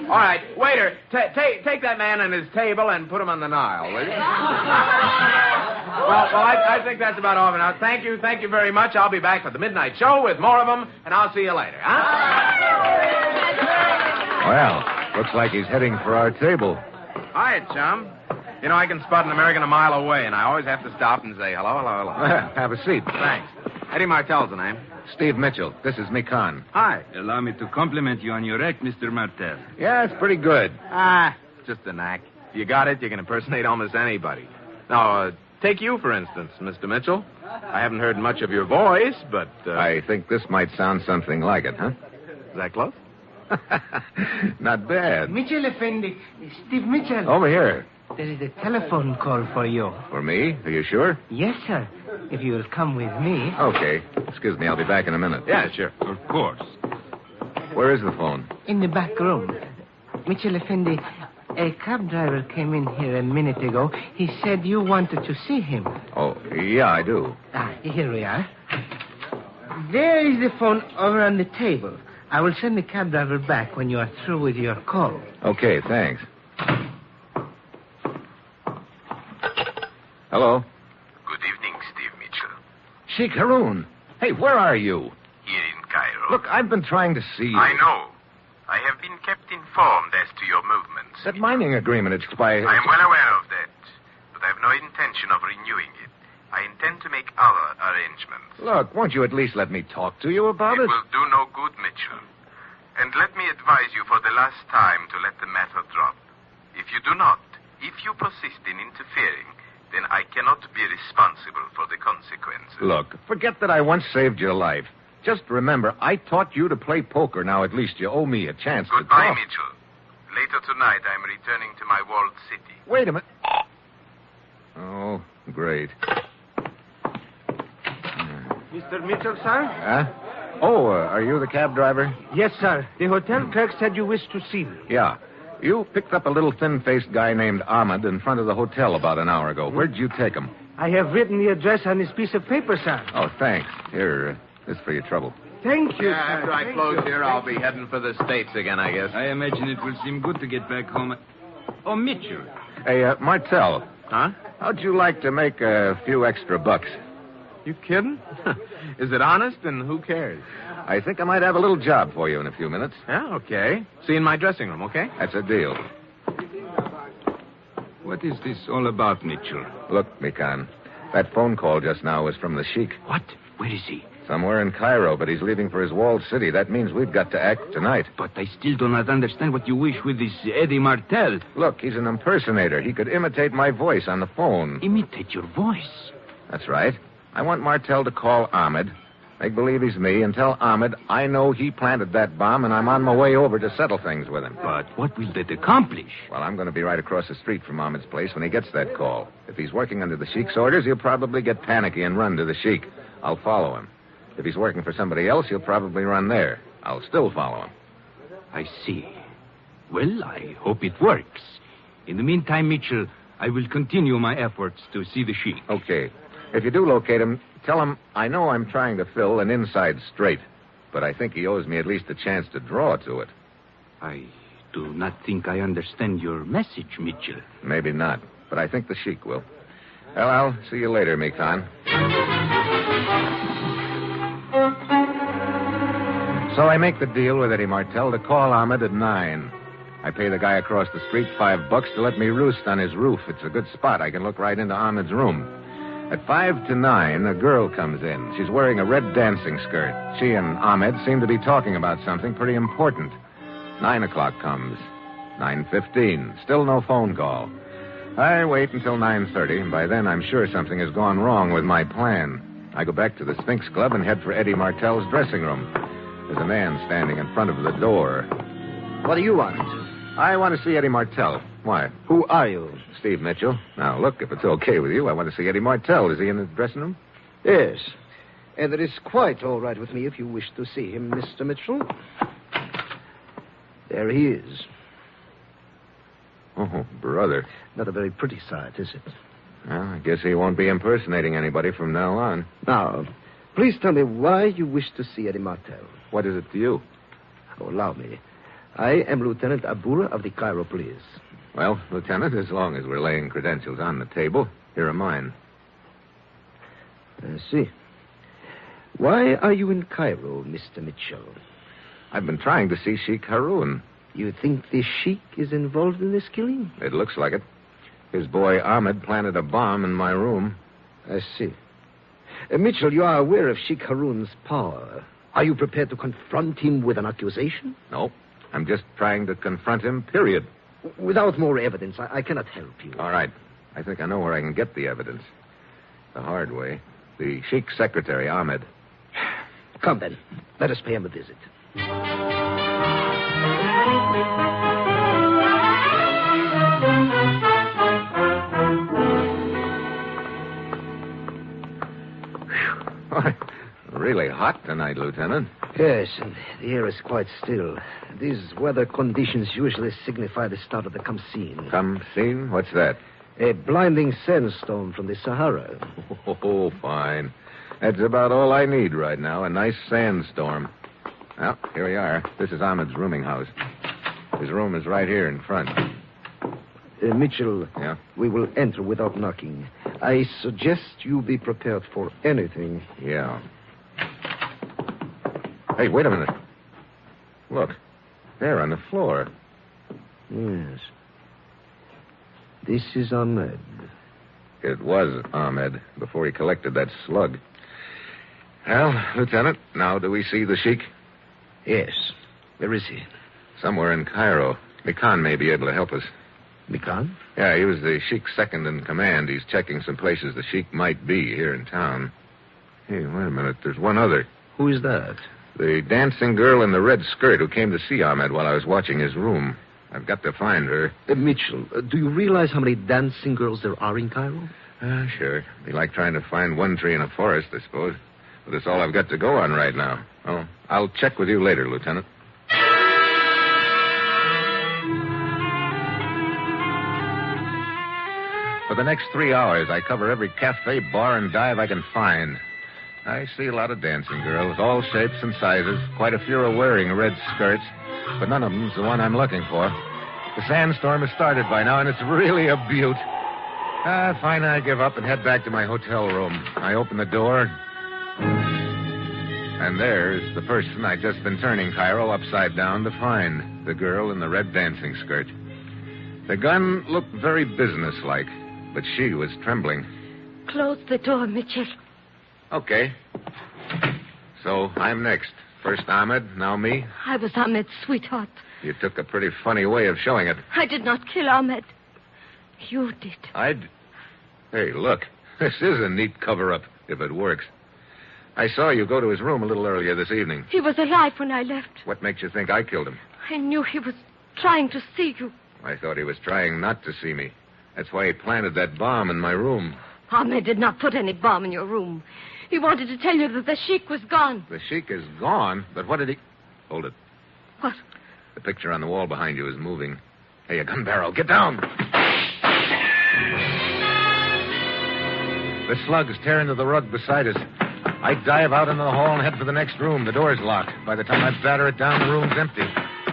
All right, waiter, take that man and his table and put him on the Nile, will you? Well, I think that's about all for now. Thank you very much. I'll be back for the midnight show with more of them, and I'll see you later, huh? Well, looks like he's heading for our table. Hi, chum. You know, I can spot an American a mile away, and I always have to stop and say hello. Have a seat. Thanks. Eddie Martel's the name. Steve Mitchell. This is Mikan. Hi. Allow me to compliment you on your act, Mr. Martel. Yeah, it's pretty good. Just a knack. If you got it, you can impersonate almost anybody. Now, take you, for instance, Mr. Mitchell. I haven't heard much of your voice, but... I think this might sound something like it, huh? Is that close? Not bad. Mitchell Effendi. Steve Mitchell. Over here. There is a telephone call for you. For me? Are you sure? Yes, sir. If you will come with me. Okay. Excuse me, I'll be back in a minute. Yeah, sure. Of course. Where is the phone? In the back room. Mitchell Effendi, a cab driver came in here a minute ago. He said you wanted to see him. Oh, yeah, I do. Here we are. There is the phone over on the table. I will send the cab driver back when you are through with your call. Okay, thanks. Hello? Good evening, Steve Mitchell. Sheik Haroun. Hey, where are you? Here in Cairo. Look, I've been trying to see you. I know. I have been kept informed as to your movements. That mining agreement expired. I am well aware of that, but I have no intention of renewing it. I intend to make other arrangements. Look, won't you at least let me talk to you about it? It will do no good, Mitchell. And let me advise you for the last time to let the matter drop. If you do not, if you persist in interfering, then I cannot be responsible for the consequences. Look, forget that I once saved your life. Just remember, I taught you to play poker. Now at least you owe me a chance to Goodbye, talk. Mitchell. Later tonight, I'm returning to my walled city. Wait a minute. Oh, great. Mr. Mitchell, sir? Huh? Oh, are you the cab driver? Yes, sir. The hotel clerk said you wished to see me. Yeah. You picked up a little thin-faced guy named Ahmed in front of the hotel about an hour ago. Where'd you take him? I have written the address on this piece of paper, sir. Oh, thanks. Here, this is for your trouble. Thank you, Yeah, sir. after I close here, I'll be heading for the States again, I guess. I imagine it will seem good to get back home. Oh, Mitchell. Hey, Martel. Huh? How'd you like to make a few extra bucks? You kidding? Is it honest, and who cares? I think I might have a little job for you in a few minutes. Yeah, okay. See you in my dressing room, okay? That's a deal. What is this all about, Mitchell? Look, Mikan, that phone call just now was from the Shiek. What? Where is he? Somewhere in Cairo, but he's leaving for his walled city. That means we've got to act tonight. But I still do not understand what you wish with this Eddie Martel. Look, he's an impersonator. He could imitate my voice on the phone. Imitate your voice? That's right. I want Martel to call Ahmed, make believe he's me, and tell Ahmed I know he planted that bomb and I'm on my way over to settle things with him. But what will that accomplish? Well, I'm going to be right across the street from Ahmed's place when he gets that call. If he's working under the Sheik's orders, he'll probably get panicky and run to the Sheik. I'll follow him. If he's working for somebody else, he'll probably run there. I'll still follow him. I see. Well, I hope it works. In the meantime, Mitchell, I will continue my efforts to see the Sheik. Okay. If you do locate him, tell him I know I'm trying to fill an inside straight, but I think he owes me at least a chance to draw to it. I do not think I understand your message, Mitchell. Maybe not, but I think the Sheik will. Well, I'll see you later, Mikan. So I make the deal with Eddie Martel to call Ahmed at 9. I pay the guy across the street $5 to let me roost on his roof. It's a good spot. I can look right into Ahmed's room. At 5 to 9, a girl comes in. She's wearing a red dancing skirt. She and Ahmed seem to be talking about something pretty important. 9 o'clock comes. 9:15. Still no phone call. I wait until 9:30, and by then I'm sure something has gone wrong with my plan. I go back to the Sphinx Club and head for Eddie Martel's dressing room. There's a man standing in front of the door. What do you want? I want to see Eddie Martel. Why? Who are you? Steve Mitchell. Now, look, if it's okay with you, I want to see Eddie Martel. Is he in the dressing room? Yes. And it is quite all right with me if you wish to see him, Mr. Mitchell. There he is. Oh, brother. Not a very pretty sight, is it? Well, I guess he won't be impersonating anybody from now on. Now, please tell me why you wish to see Eddie Martel. What is it to you? Oh, allow me. I am Lieutenant Abura of the Cairo Police. Well, Lieutenant, as long as we're laying credentials on the table, here are mine. I see. Why are you in Cairo, Mr. Mitchell? I've been trying to see Sheik Haroun. You think the Sheik is involved in this killing? It looks like it. His boy Ahmed planted a bomb in my room. I see. Mitchell, you are aware of Sheik Haroun's power. Are you prepared to confront him with an accusation? No. I'm just trying to confront him, period. Without more evidence, I cannot help you. All right. I think I know where I can get the evidence. The hard way. The Sheik's secretary, Ahmed. Come, then. Let us pay him a visit. Really hot tonight, Lieutenant. Yes, and the air is quite still. These weather conditions usually signify the start of the Khamsin. Khamsin? What's that? A blinding sandstorm from the Sahara. Oh, fine. That's about all I need right now, a nice sandstorm. Well, here we are. This is Ahmed's rooming house. His room is right here in front. Mitchell, yeah? We will enter without knocking. I suggest you be prepared for anything. Yeah. Hey, wait a minute. Look, there on the floor. Yes. This is Ahmed. It was Ahmed before he collected that slug. Well, Lieutenant, now do we see the Sheik? Yes. Where is he? Somewhere in Cairo. Mikan may be able to help us. Mikan? Yeah, he was the Sheik's second in command. He's checking some places the Sheik might be here in town. Hey, wait a minute. There's one other. Who is that? The dancing girl in the red skirt who came to see Ahmed while I was watching his room. I've got to find her. Mitchell, do you realize how many dancing girls there are in Cairo? Sure. Be like trying to find one tree in a forest, I suppose. But that's all I've got to go on right now. Oh, I'll check with you later, Lieutenant. For the next 3 hours, I cover every cafe, bar, and dive I can find. I see a lot of dancing girls, all shapes and sizes. Quite a few are wearing red skirts, but none of them's the one I'm looking for. The sandstorm has started by now, and it's really a beaut. Fine, I give up and head back to my hotel room. I open the door, and there's the person I'd just been turning Cairo upside down to find, the girl in the red dancing skirt. The gun looked very businesslike, but she was trembling. Close the door, Mitchell. Okay. So I'm next. First Ahmed, now me. I was Ahmed's sweetheart. You took a pretty funny way of showing it. I did not kill Ahmed. You did. Hey, look. This is a neat cover-up, if it works. I saw you go to his room a little earlier this evening. He was alive when I left. What makes you think I killed him? I knew he was trying to see you. I thought he was trying not to see me. That's why he planted that bomb in my room. Ahmed did not put any bomb in your room. He wanted to tell you that the Shiek was gone. The Shiek is gone? But what did he... Hold it. What? The picture on the wall behind you is moving. Hey, a gun barrel. Get down. The slugs tear into the rug beside us. I dive out into the hall and head for the next room. The door's locked. By the time I batter it down, the room's empty.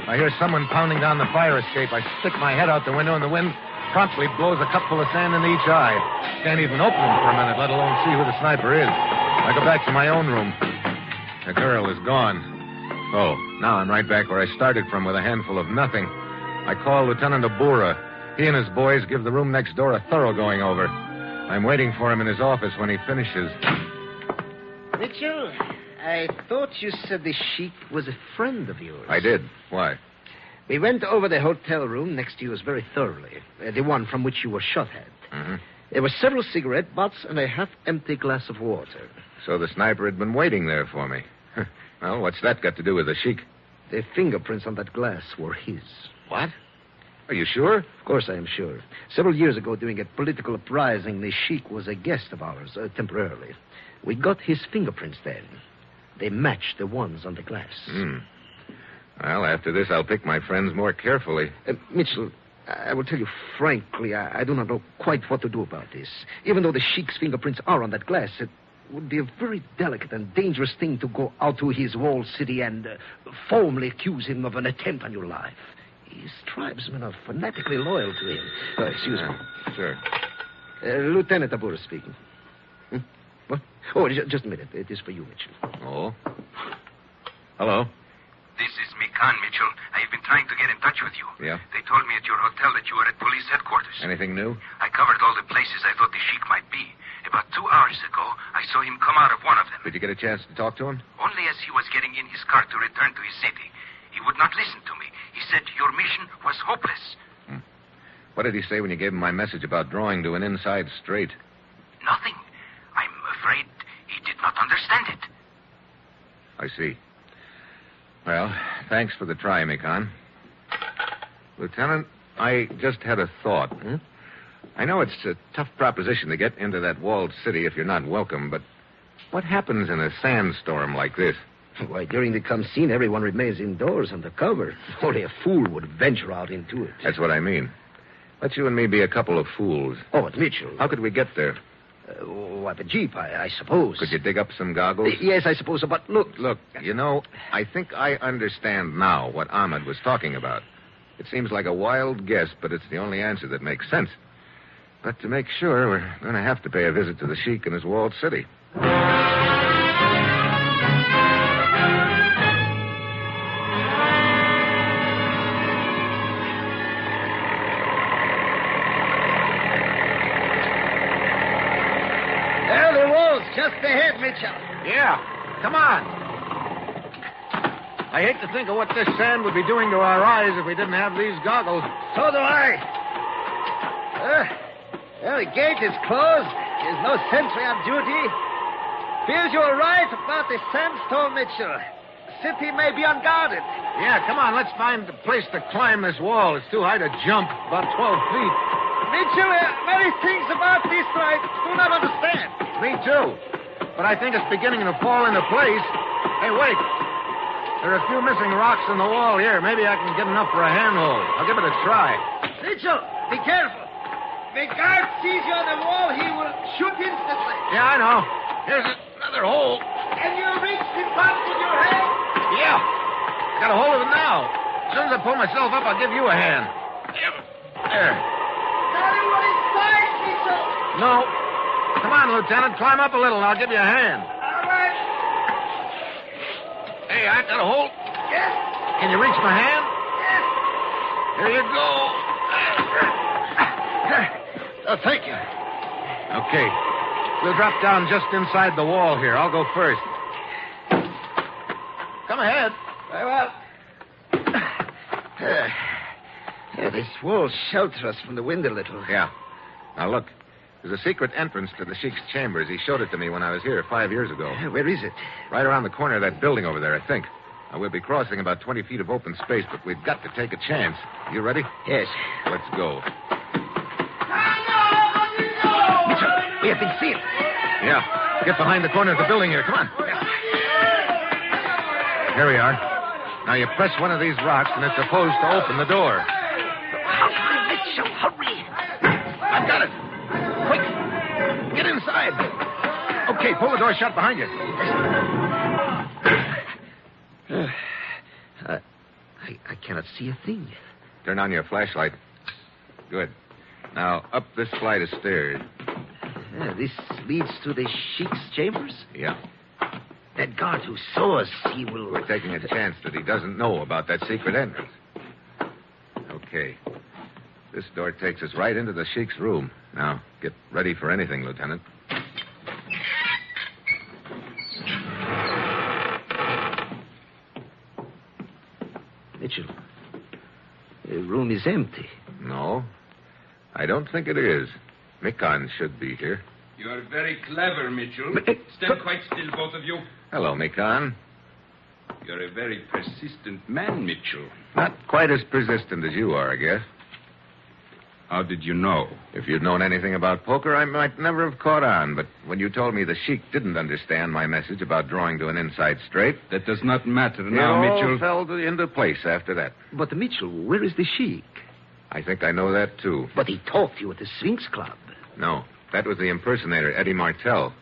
I hear someone pounding down the fire escape. I stick my head out the window, and the wind promptly blows a cupful of sand into each eye. Can't even open them for a minute, let alone see who the sniper is. I go back to my own room. The girl is gone. Oh, now I'm right back where I started from with a handful of nothing. I call Lieutenant Abura. He and his boys give the room next door a thorough going over. I'm waiting for him in his office when he finishes. Mitchell, I thought you said the Shiek was a friend of yours. I did. Why? We went over the hotel room next to yours very thoroughly. The one from which you were shot at. Mm-hmm. There were several cigarette butts and a half-empty glass of water. So the sniper had been waiting there for me. Well, what's that got to do with the Shiek? The fingerprints on that glass were his. What? Are you sure? Of course I am sure. Several years ago, during a political uprising, the Shiek was a guest of ours, temporarily. We got his fingerprints then. They matched the ones on the glass. Well, after this, I'll pick my friends more carefully. Mitchell, I will tell you frankly, I do not know quite what to do about this. Even though the Sheik's fingerprints are on that glass, it would be a very delicate and dangerous thing to go out to his walled city and formally accuse him of an attempt on your life. His tribesmen are fanatically loyal to him. Excuse me. Sure. Lieutenant Abura speaking. What? Oh, just a minute. It is for you, Mitchell. Oh. Hello. This is Mikan, Mitchell. I've been trying to get in touch with you. Yeah? They told me at your hotel that you were at police headquarters. Anything new? I covered all the places I thought the Shiek might be. About 2 hours ago, I saw him come out of one of them. Did you get a chance to talk to him? Only as he was getting in his car to return to his city. He would not listen to me. He said your mission was hopeless. What did he say when you gave him my message about drawing to an inside straight? Nothing. I'm afraid he did not understand it. I see. Well, thanks for the try, Mikan. Lieutenant, I just had a thought. I know it's a tough proposition to get into that walled city if you're not welcome, but what happens in a sandstorm like this? Why, during the come scene, everyone remains indoors under cover. Only a fool would venture out into it. That's what I mean. Let you and me be a couple of fools. Oh, but Mitchell. How could we get there? Why, the Jeep, I suppose. Could you dig up some goggles? Yes, I suppose so, but look. Look, you know, I think I understand now what Ahmed was talking about. It seems like a wild guess, but it's the only answer that makes sense. But to make sure, we're going to have to pay a visit to the Shiek in his walled city. Just ahead, Mitchell. Yeah, come on. I hate to think of what this sand would be doing to our eyes if we didn't have these goggles. So do I. Well, the gate is closed. There's no sentry on duty. Feels you were right about the sandstorm, Mitchell. The city may be unguarded. Yeah, come on, let's find a place to climb this wall. It's too high to jump, about 12 feet. Mitchell, many things about this I do not understand. Me too. but I think it's beginning to fall into place. Hey, wait. There are a few missing rocks in the wall here. Maybe I can get enough for a handhold. I'll give it a try. Mitchell, be careful. If a guard sees you on the wall, he will shoot instantly. Yeah, I know. Here's another hole. Can you reach the button with your hand? Yeah. Got a hold of it now. As soon as I pull myself up, I'll give you a hand. There. Now you are inside, Mitchell. No. Come on, Lieutenant. Climb up a little and I'll give you a hand. All right. Hey, I got a hold. Yes. Can you reach my hand? Yes. Here you go. Oh, thank you. Okay. We'll drop down just inside the wall here. I'll go first. Come ahead. Very well. This wall shelters us from the wind a little. Yeah. Now, look. There's a secret entrance to the Sheik's chambers. He showed it to me when I was here 5 years ago. Where is it? Right around the corner of that building over there, I think. Now, we'll be crossing about 20 feet of open space, but we've got to take a chance. You ready? Yes. Let's go. Mitchell, we have been seen. Yeah. Get behind the corner of the building here. Come on. Here we are. Now, you press one of these rocks, and it's supposed to open the door. Hurry, Mitchell, hurry. I've got it. Quick. Get inside. Okay, pull the door shut behind you. I cannot see a thing. Turn on your flashlight. Good. Now, up this flight of stairs. This leads to the Sheik's chambers? Yeah. That guard who saw us, he will... We're taking a chance that he doesn't know about that secret entrance. Okay. This door takes us right into the Sheik's room. Now, get ready for anything, Lieutenant. Mitchell, the room is empty. No, I don't think it is. Mikan should be here. You are very clever, Mitchell. Stand quite still, both of you. Hello, Mikan. You're a very persistent man, Mitchell. Not quite as persistent as you are, I guess. How did you know? If you'd known anything about poker, I might never have caught on. But when you told me the Sheik didn't understand my message about drawing to an inside straight... That does not matter now, it Mitchell. all fell into place after that. But, Mitchell, where is the Sheik? I think I know that, too. But he talked to you at the Sphinx Club. No, that was the impersonator, Eddie Martell.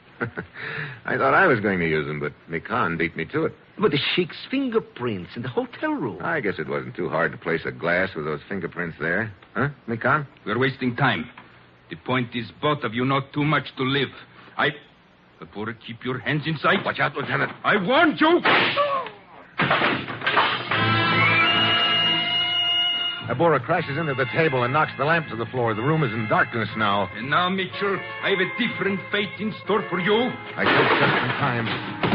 I thought I was going to use him, but Mikan beat me to it. But the Sheik's fingerprints in the hotel room. I guess it wasn't too hard to place a glass with those fingerprints there. Huh, Mikan? We're wasting time. The point is, both of you know too much to live. Abura, keep your hands in sight. Watch out, Lieutenant. I warned you! Abura crashes into the table and knocks the lamp to the floor. The room is in darkness now. And now, Mitchell, I have a different fate in store for you. I took just in time.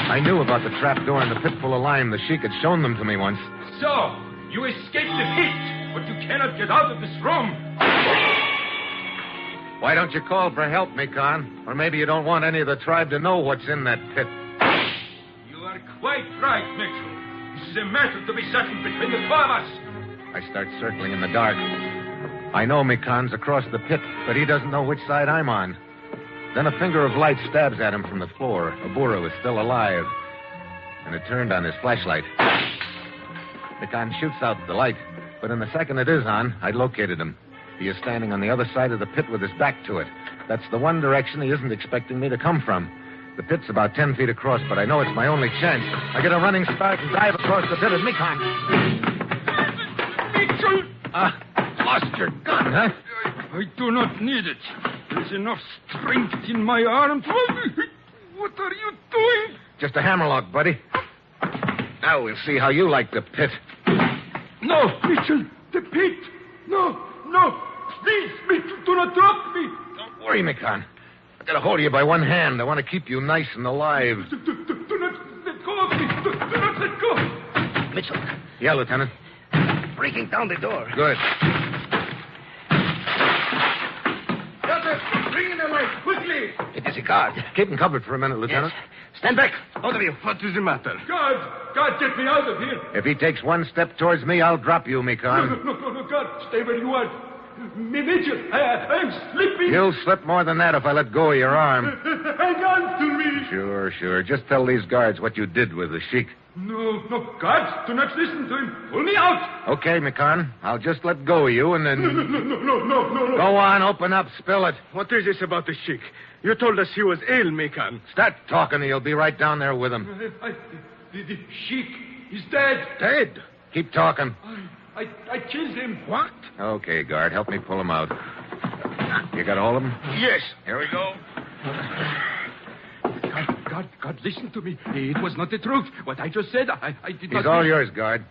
I knew about the trap door and the pit full of lime. The Sheik had shown them to me once. So, you escaped the pit, but you cannot get out of this room. Why don't you call for help, Mikan? Or maybe you don't want any of the tribe to know what's in that pit. You are quite right, Mitchell. This is a matter to be settled between the two of us. I start circling in the dark. I know Mikan's across the pit, but he doesn't know which side I'm on. Then a finger of light stabs at him from the floor. Abura was still alive. And it turned on his flashlight. Mikan shoots out the light, but in the second it is on, I located him. He is standing on the other side of the pit with his back to it. That's the one direction he isn't expecting me to come from. The pit's about 10 feet across, but I know it's my only chance. I get a running start and dive across the pit at Mikan. Mitchell! Lost your gun, huh? I do not need it. There's enough strength in my arms. What are you doing? Just a hammerlock, buddy. Now we'll see how you like the pit. No, Mitchell, the pit. No. Please, Mitchell, do not drop me. Don't worry, Mikan. I got a hold of you by one hand. I want to keep you nice and alive. Do not let go of me. Do not let go. Mitchell. Yeah, Lieutenant. Breaking down the door. Good. Bring in the light, quickly. It is a guard. Keep him covered for a minute, Lieutenant. Yes. Stand back, both of you. What is the matter? God, get me out of here. If he takes one step towards me, I'll drop you, Mikan. No, God, stay where you are. Mitchell, I am slipping. You'll slip more than that if I let go of your arm. Hang on to me. Sure. Sure. Just tell these guards what you did with the Shiek. No, guards, do not listen to him. Pull me out. Okay, Mikan. I'll just let go of you and then... No. Go on, open up, spill it. What is this about the Shiek? You told us he was ill, Mikan. Start talking and you'll be right down there with him. The Shiek is dead. Dead? Keep talking. I killed him. What? Okay, guard, help me pull him out. You got all of them? Yes. Here we go. God, listen to me. It was not the truth. What I just said, I did not... He's all yours, guard.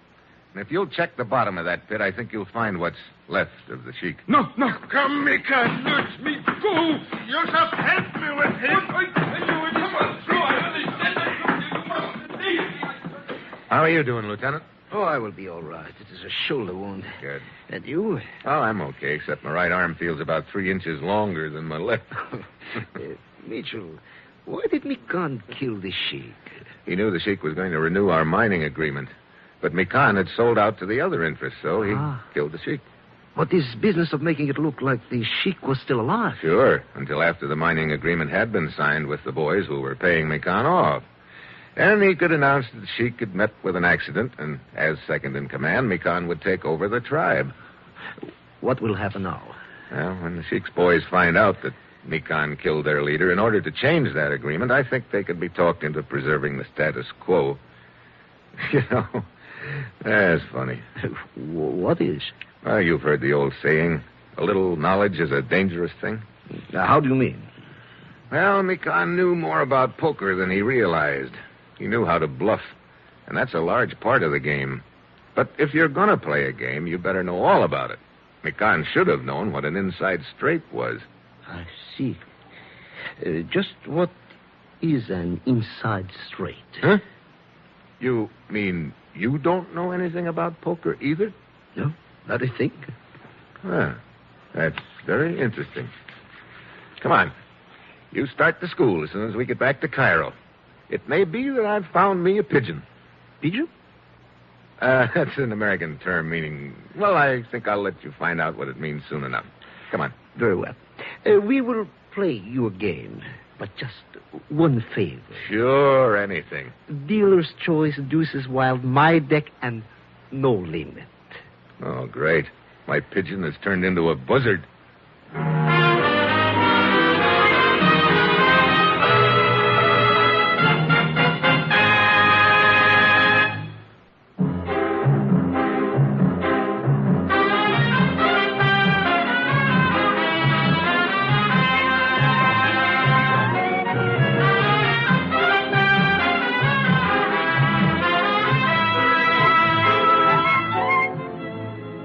And if you'll check the bottom of that pit, I think you'll find what's left of the Shiek. No. Come, Mikan. Let me go. You shall help me with him. I tell you, come on through. I understand. How are you doing, Lieutenant? Oh, I will be all right. It is a shoulder wound. Good. And you? Oh, I'm okay, except my right arm feels about 3 inches longer than my left. Mitchell, why did Mikan kill the Shiek? He knew the Shiek was going to renew our mining agreement. But Mikan had sold out to the other interests, so he killed the Shiek. But this business of making it look like the Shiek was still alive. Sure, until after the mining agreement had been signed with the boys who were paying Mikan off. And he could announce that Shiek had met with an accident, and as second in command, Mikan would take over the tribe. What will happen now? Well, when the Sheik's boys find out that Mikan killed their leader, in order to change that agreement, I think they could be talked into preserving the status quo. You know, that's funny. What is? Well, you've heard the old saying, a little knowledge is a dangerous thing. How do you mean? Well, Mikan knew more about poker than he realized. He knew how to bluff, and that's a large part of the game. But if you're going to play a game, you better know all about it. Mikan should have known what an inside straight was. I see. Just what is an inside straight? Huh? You mean you don't know anything about poker either? No, not a thing. Ah, that's very interesting. Come on. You start the school as soon as we get back to Cairo. It may be that I've found me a pigeon. Pigeon? That's an American term meaning... Well, I think I'll let you find out what it means soon enough. Come on. Very well. We will play you a game, but just one favor. Sure, anything. Dealer's choice, deuces wild, my deck, and no limit. Oh, great. My pigeon has turned into a buzzard.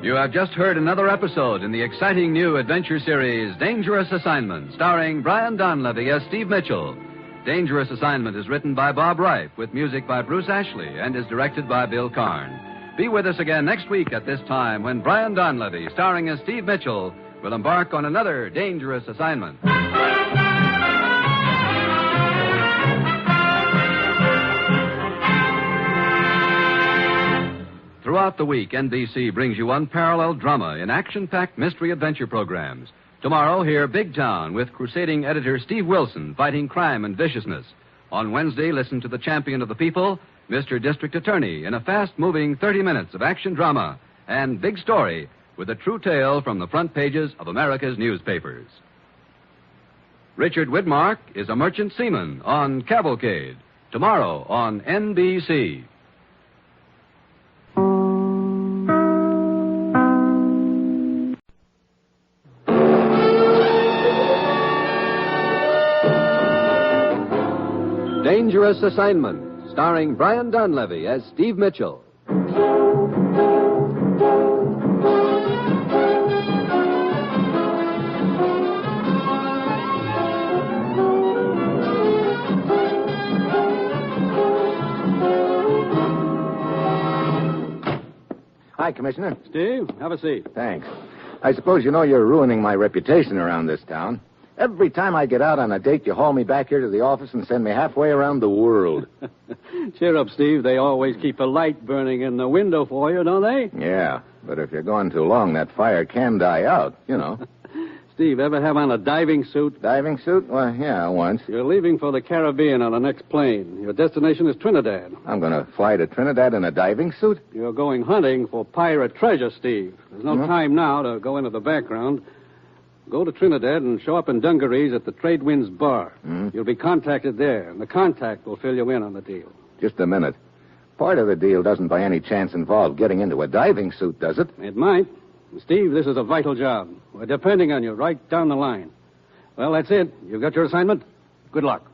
You have just heard another episode in the exciting new adventure series, Dangerous Assignment, starring Brian Donlevy as Steve Mitchell. Dangerous Assignment is written by Bob Reif, with music by Bruce Ashley, and is directed by Bill Karn. Be with us again next week at this time when Brian Donlevy, starring as Steve Mitchell, will embark on another dangerous assignment. Throughout the week, NBC brings you unparalleled drama in action-packed mystery-adventure programs. Tomorrow, hear Big Town with crusading editor Steve Wilson fighting crime and viciousness. On Wednesday, listen to the champion of the people, Mr. District Attorney, in a fast-moving 30 minutes of action drama. And Big Story with a true tale from the front pages of America's newspapers. Richard Widmark is a merchant seaman on Cavalcade. Tomorrow on NBC. Dangerous Assignment, starring Brian Donlevy as Steve Mitchell. Hi, Commissioner. Steve, have a seat. Thanks. I suppose you know you're ruining my reputation around this town. Every time I get out on a date, you haul me back here to the office and send me halfway around the world. Cheer up, Steve. They always keep a light burning in the window for you, don't they? Yeah, but if you're going too long, that fire can die out, you know. Steve, ever have on a diving suit? Diving suit? Well, yeah, once. You're leaving for the Caribbean on the next plane. Your destination is Trinidad. I'm going to fly to Trinidad in a diving suit? You're going hunting for pirate treasure, Steve. There's no time now to go into the background. Go to Trinidad and show up in dungarees at the Trade Winds Bar. You'll be contacted there, and the contact will fill you in on the deal. Just a minute. Part of the deal doesn't by any chance involve getting into a diving suit, does it? It might. Steve, this is a vital job. We're depending on you right down the line. Well, that's it. You've got your assignment. Good luck.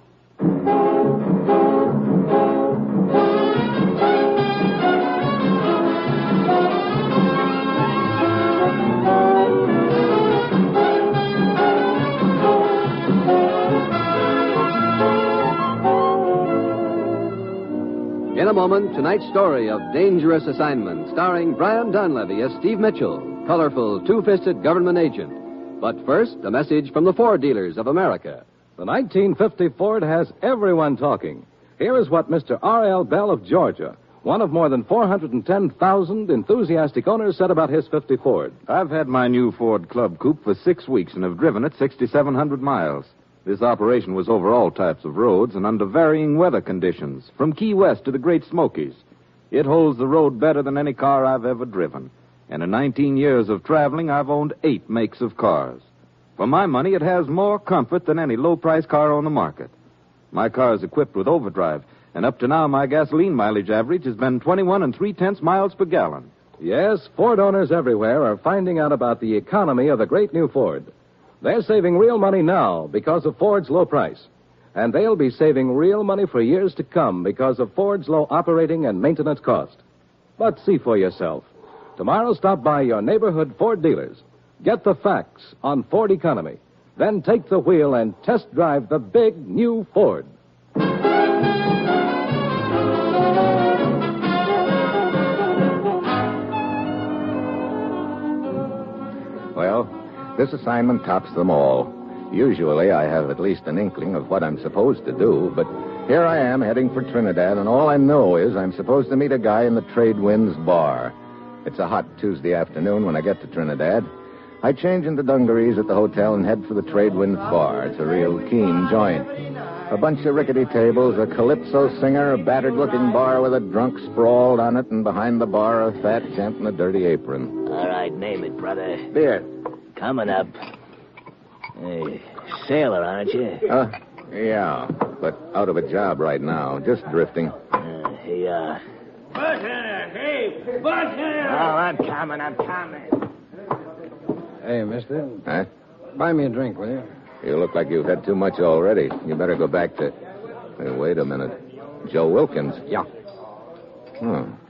In a moment, tonight's story of Dangerous Assignment, starring Brian Donlevy as Steve Mitchell, colorful, two-fisted government agent. But first, a message from the Ford dealers of America. The 1950 Ford has everyone talking. Here is what Mr. R.L. Bell of Georgia, one of more than 410,000 enthusiastic owners, said about his 50 Ford. I've had my new Ford Club Coupe for 6 weeks and have driven it 6,700 miles. This operation was over all types of roads and under varying weather conditions, from Key West to the Great Smokies. It holds the road better than any car I've ever driven. And in 19 years of traveling, I've owned 8 makes of cars. For my money, it has more comfort than any low-price car on the market. My car is equipped with overdrive, and up to now, my gasoline mileage average has been 21 3/10 miles per gallon. Yes, Ford owners everywhere are finding out about the economy of the great new Ford. They're saving real money now because of Ford's low price. And they'll be saving real money for years to come because of Ford's low operating and maintenance cost. But see for yourself. Tomorrow, stop by your neighborhood Ford dealers. Get the facts on Ford economy. Then take the wheel and test drive the big new Ford. Well, this assignment tops them all. Usually I have at least an inkling of what I'm supposed to do, but here I am heading for Trinidad, and all I know is I'm supposed to meet a guy in the Trade Winds Bar. It's a hot Tuesday afternoon when I get to Trinidad. I change into dungarees at the hotel and head for the Trade Winds Bar. It's a real keen joint. A bunch of rickety tables, a calypso singer, a battered-looking bar with a drunk sprawled on it, and behind the bar a fat gent in a dirty apron. All right, name it, brother. Beer. Coming up. Hey, sailor, aren't you? Yeah, but out of a job right now. Just drifting. Here you are. Bartender! Hey, bartender! Oh, I'm coming. Hey, mister. Huh? Buy me a drink, will you? You look like you've had too much already. You better go back to... Hey, wait a minute. Joe Wilkins? Yeah.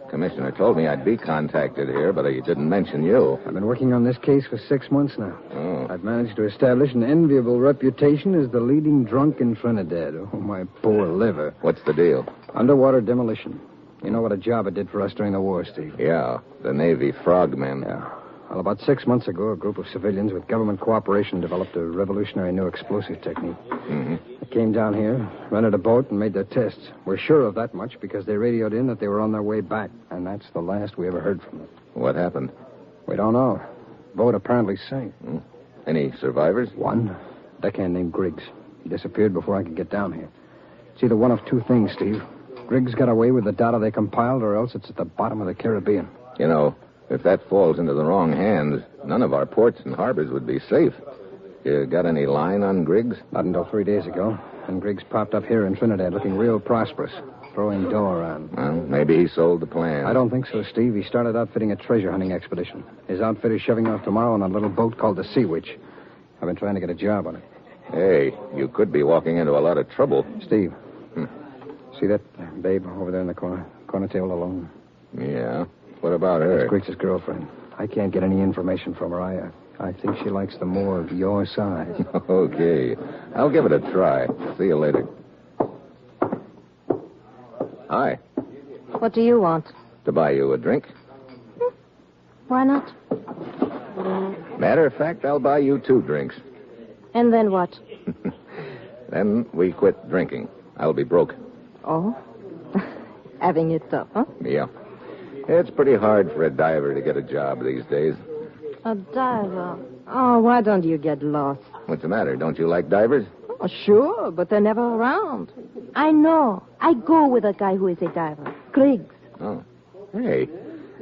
Commissioner told me I'd be contacted here, but he didn't mention you. I've been working on this case for 6 months now. Oh. I've managed to establish an enviable reputation as the leading drunk in Trinidad. Oh, my poor liver. What's the deal? Underwater demolition. You know what a job it did for us during the war, Steve? Yeah, the Navy frogmen. Yeah. Well, about 6 months ago, a group of civilians with government cooperation developed a revolutionary new explosive technique. Mm-hmm. They came down here, rented a boat, and made their tests. We're sure of that much because they radioed in that they were on their way back, and that's the last we ever heard from them. What happened? We don't know. Boat apparently sank. Any survivors? One. Deckhand named Griggs. He disappeared before I could get down here. It's either one of two things, Steve. Griggs got away with the data they compiled, or else it's at the bottom of the Caribbean. You know, if that falls into the wrong hands, none of our ports and harbors would be safe. You got any line on Griggs? Not until 3 days ago. And Griggs popped up here in Trinidad looking real prosperous, throwing dough around. Well, maybe he sold the plan. I don't think so, Steve. He started outfitting a treasure hunting expedition. His outfit is shoving off tomorrow on a little boat called the Sea Witch. I've been trying to get a job on it. Hey, you could be walking into a lot of trouble. Steve, see that babe over there in the corner table alone? Yeah. What about her? That's Griggs' girlfriend. I can't get any information from her. I think she likes the more of your size. Okay. I'll give it a try. See you later. Hi. What do you want? To buy you a drink. Why not? Matter of fact, I'll buy you 2 drinks. And then what? Then we quit drinking. I'll be broke. Oh? Having it tough, huh? Yeah. It's pretty hard for a diver to get a job these days. A diver? Oh, why don't you get lost? What's the matter? Don't you like divers? Oh, sure, but they're never around. I know. I go with a guy who is a diver. Griggs. Oh. Hey,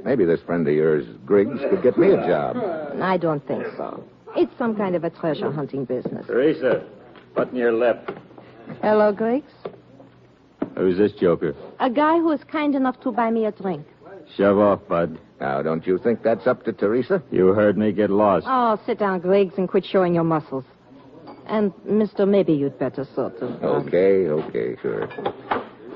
maybe this friend of yours, Griggs, could get me a job. I don't think so. It's some kind of a treasure hunting business. Teresa, button your lip. Hello, Griggs. Who's this joker? A guy who is kind enough to buy me a drink. Shove off, bud. Now, don't you think that's up to Teresa? You heard me. Get lost. Oh, sit down, Griggs, and quit showing your muscles. And, mister, maybe you'd better sort of... Okay, sure.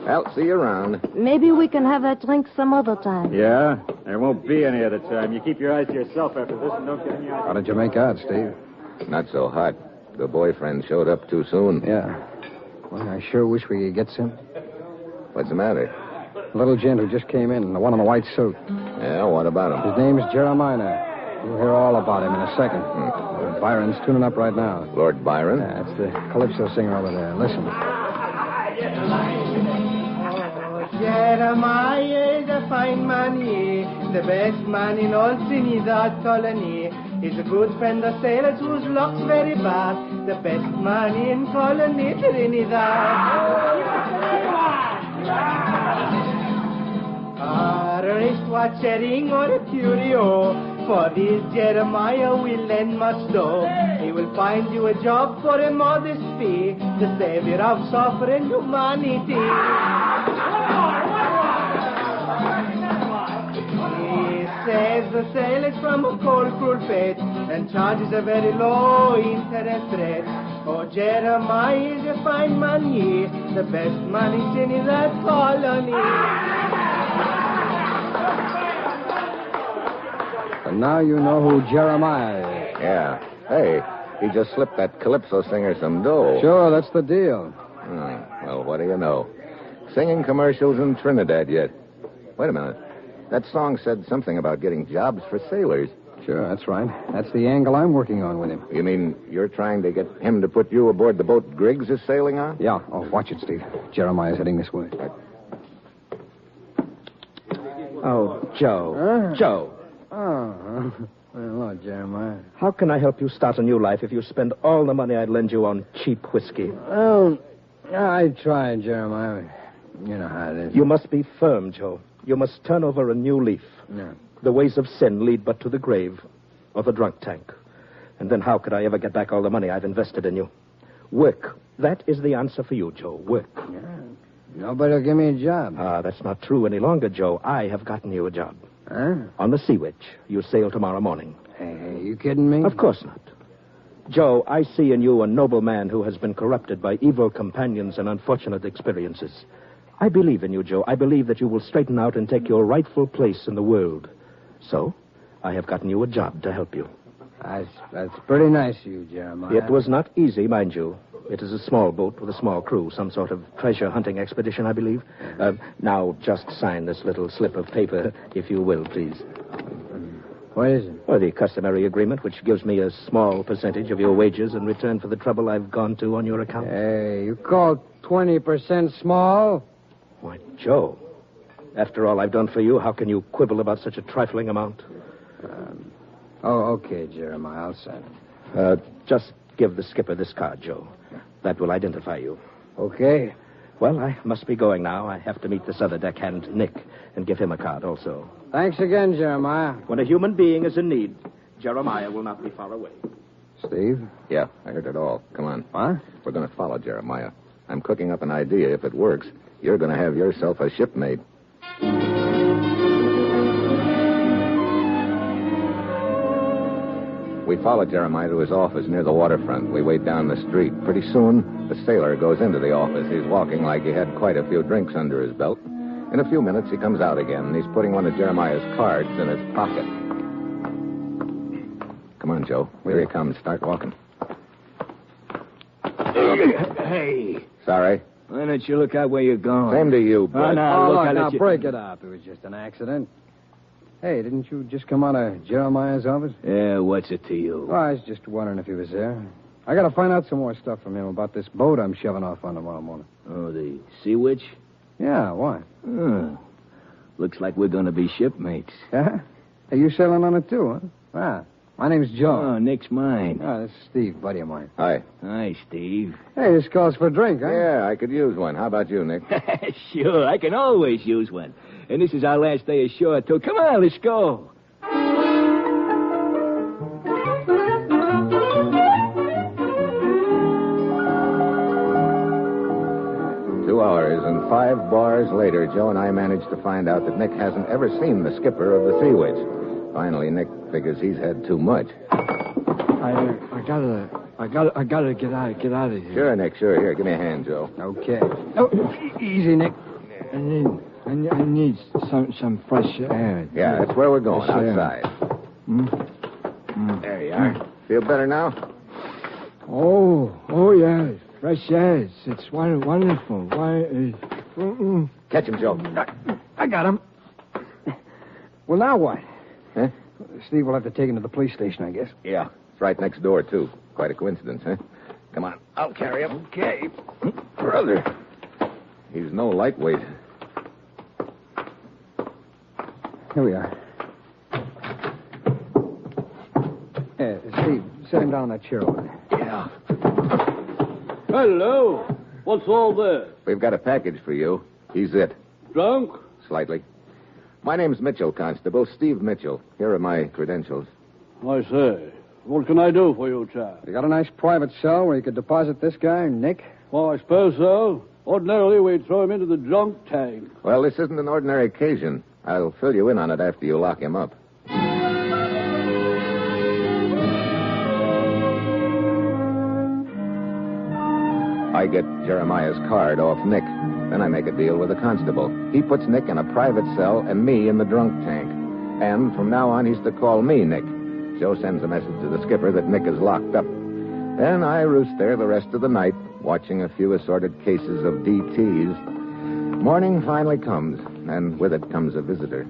I'll see you around. Maybe we can have that drink some other time. Yeah? There won't be any other time. You keep your eyes to yourself after this and don't get any out. How did you make out, Steve? Not so hot. The boyfriend showed up too soon. Yeah. Well, I sure wish we could get some. What's the matter? A little gent who just came in, the one in the white suit. Yeah, what about him? His name's Jeremiah. You'll hear all about him in a second. Byron's tuning up right now. Lord Byron? Yeah, it's the calypso singer over there. Listen. Jeremiah is a fine man, he, the best man in all Trinidad colony. He's a good friend of sailors whose luck's very bad. The best man in colony Trinidad. A wristwatch, a ring, or a curio. For this Jeremiah will lend much dough. He will find you a job for a modest fee, the savior of suffering humanity. He saves the sailors from a cold, cruel fate and charges a very low interest rate. Oh, Jeremiah is a fine man, he, the best man in that colony. And now you know who Jeremiah is. Yeah. Hey, he just slipped that calypso singer some dough. Sure, that's the deal. Well, what do you know? Singing commercials in Trinidad yet. Wait a minute. That song said something about getting jobs for sailors. Sure, that's right. That's the angle I'm working on with him. You mean you're trying to get him to put you aboard the boat Griggs is sailing on? Yeah. Oh, watch it, Steve. Jeremiah's heading this way. Oh, Joe. Joe. Oh, hello, Jeremiah. How can I help you start a new life if you spend all the money I'd lend you on cheap whiskey? Oh, I tried, Jeremiah. You know how it is. You must be firm, Joe. You must turn over a new leaf. Yeah. The ways of sin lead but to the grave or the drunk tank. And then how could I ever get back all the money I've invested in you? Work. That is the answer for you, Joe. Work. Yeah. Nobody will give me a job. That's not true any longer, Joe. I have gotten you a job. Huh? On the Sea Witch. You sail tomorrow morning. Hey, you kidding me? Of course not. Joe, I see in you a noble man who has been corrupted by evil companions and unfortunate experiences. I believe in you, Joe. I believe that you will straighten out and take your rightful place in the world. So, I have gotten you a job to help you. That's pretty nice of you, Jeremiah. It was not easy, mind you. It is a small boat with a small crew, some sort of treasure hunting expedition, I believe. Now, just sign this little slip of paper, if you will, please. What is it? Well, the customary agreement, which gives me a small percentage of your wages in return for the trouble I've gone to on your account. Hey, you call 20% small? Why, Joe, after all I've done for you, how can you quibble about such a trifling amount? Okay, Jeremiah, I'll sign it. Just give the skipper this card, Joe. That will identify you. Okay. Well, I must be going now. I have to meet this other deckhand, Nick, and give him a card also. Thanks again, Jeremiah. When a human being is in need, Jeremiah will not be far away. Steve? Yeah, I heard it all. Come on. What? We're going to follow Jeremiah. I'm cooking up an idea. If it works, you're going to have yourself a shipmate. We follow Jeremiah to his office near the waterfront. We wait down the street. Pretty soon, the sailor goes into the office. He's walking like he had quite a few drinks under his belt. In a few minutes, he comes out again, and he's putting one of Jeremiah's cards in his pocket. Come on, Joe. Here he comes. Start walking. Hey. Sorry. Why don't you look out where you're going? Same to you, bud. Now, break it up. It was just an accident. Hey, didn't you just come out of Jeremiah's office? Yeah, what's it to you? Oh, I was just wondering if he was there. I got to find out some more stuff from him about this boat I'm shoving off on tomorrow morning. Oh, the Sea Witch? Yeah, why? Looks like we're going to be shipmates. Yeah? Hey, you sailing on it too, huh? Ah, My name's Joe. Oh, Nick's mine. Oh, this is Steve, buddy of mine. Hi. Hi, Steve. Hey, this calls for a drink, huh? Yeah, I could use one. How about you, Nick? Sure, I can always use one. And this is our last day ashore, too. Come on, let's go. 2 hours and 5 bars later, Joe and I managed to find out that Nick hasn't ever seen the skipper of the Sea Witch. Finally, Nick figures he's had too much. I gotta get out of here. Sure, Nick, sure. Here, give me a hand, Joe. Okay. Oh, easy, Nick. I need some fresh air. Yeah, that's where we're going, Fresh air. outside. There you are. Feel better now? Oh, yeah. Fresh air. It's wonderful. Catch him, Joe. I got him. Well, now what? Huh? Steve will have to take him to the police station, I guess. Yeah. It's right next door, too. Quite a coincidence, huh? Come on. I'll carry him. Okay. Brother. He's no lightweight. Here we are. Steve, sit him down on that chair over there. Yeah. Hello. What's all this? We've got a package for you. He's it. Drunk? Slightly. My name's Mitchell, Constable. Steve Mitchell. Here are my credentials. I say. What can I do for you, chap? You got a nice private cell where you could deposit this guy, Nick? Well, I suppose so. Ordinarily, we'd throw him into the drunk tank. Well, this isn't an ordinary occasion. I'll fill you in on it after you lock him up. I get Jeremiah's card off Nick. Then I make a deal with the constable. He puts Nick in a private cell and me in the drunk tank. And from now on, he's to call me Nick. Joe sends a message to the skipper that Nick is locked up. Then I roost there the rest of the night, watching a few assorted cases of DTs. Morning finally comes, and with it comes a visitor.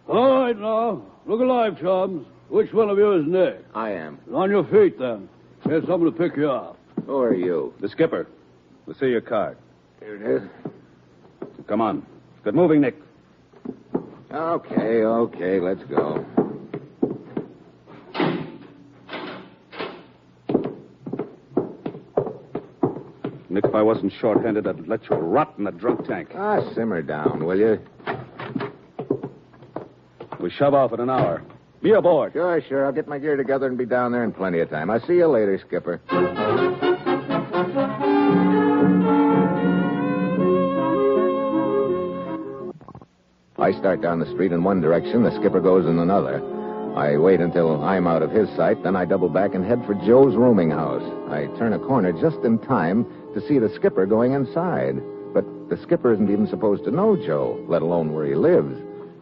All right, now. Look alive, chums. Which one of you is Nick? I am. On your feet, then. Here's someone to pick you up. Who are you? The skipper. We'll see your card. Here it is. Come on. Good moving, Nick. Okay, let's go. Nick, if I wasn't short-handed, I'd let you rot in that drunk tank. Simmer down, will you? We shove off in an hour. Be aboard. Sure. I'll get my gear together and be down there in plenty of time. I'll see you later, Skipper. I start down the street in one direction, the skipper goes in another. I wait until I'm out of his sight, then I double back and head for Joe's rooming house. I turn a corner just in time to see the skipper going inside. But the skipper isn't even supposed to know Joe, let alone where he lives.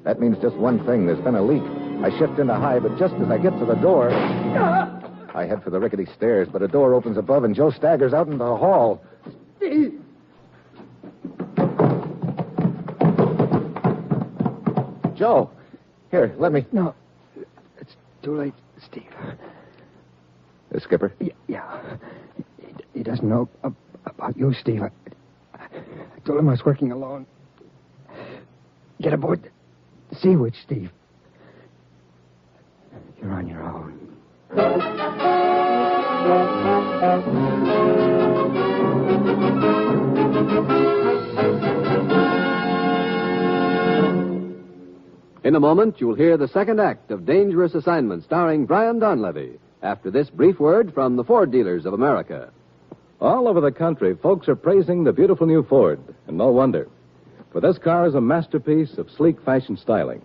That means just one thing, there's been a leak. I shift into high, but just as I get to the door, I head for the rickety stairs, but a door opens above and Joe staggers out into the hall. Joe, here, let me... No, it's too late, Steve. The skipper? Yeah. He doesn't know about you, Steve. I told him I was working alone. Get aboard the Sea Witch, Steve. You're on your own. In a moment, you'll hear the second act of Dangerous Assignment, starring Brian Donlevy, after this brief word from the Ford dealers of America. All over the country, folks are praising the beautiful new Ford, and no wonder. For this car is a masterpiece of sleek fashion styling.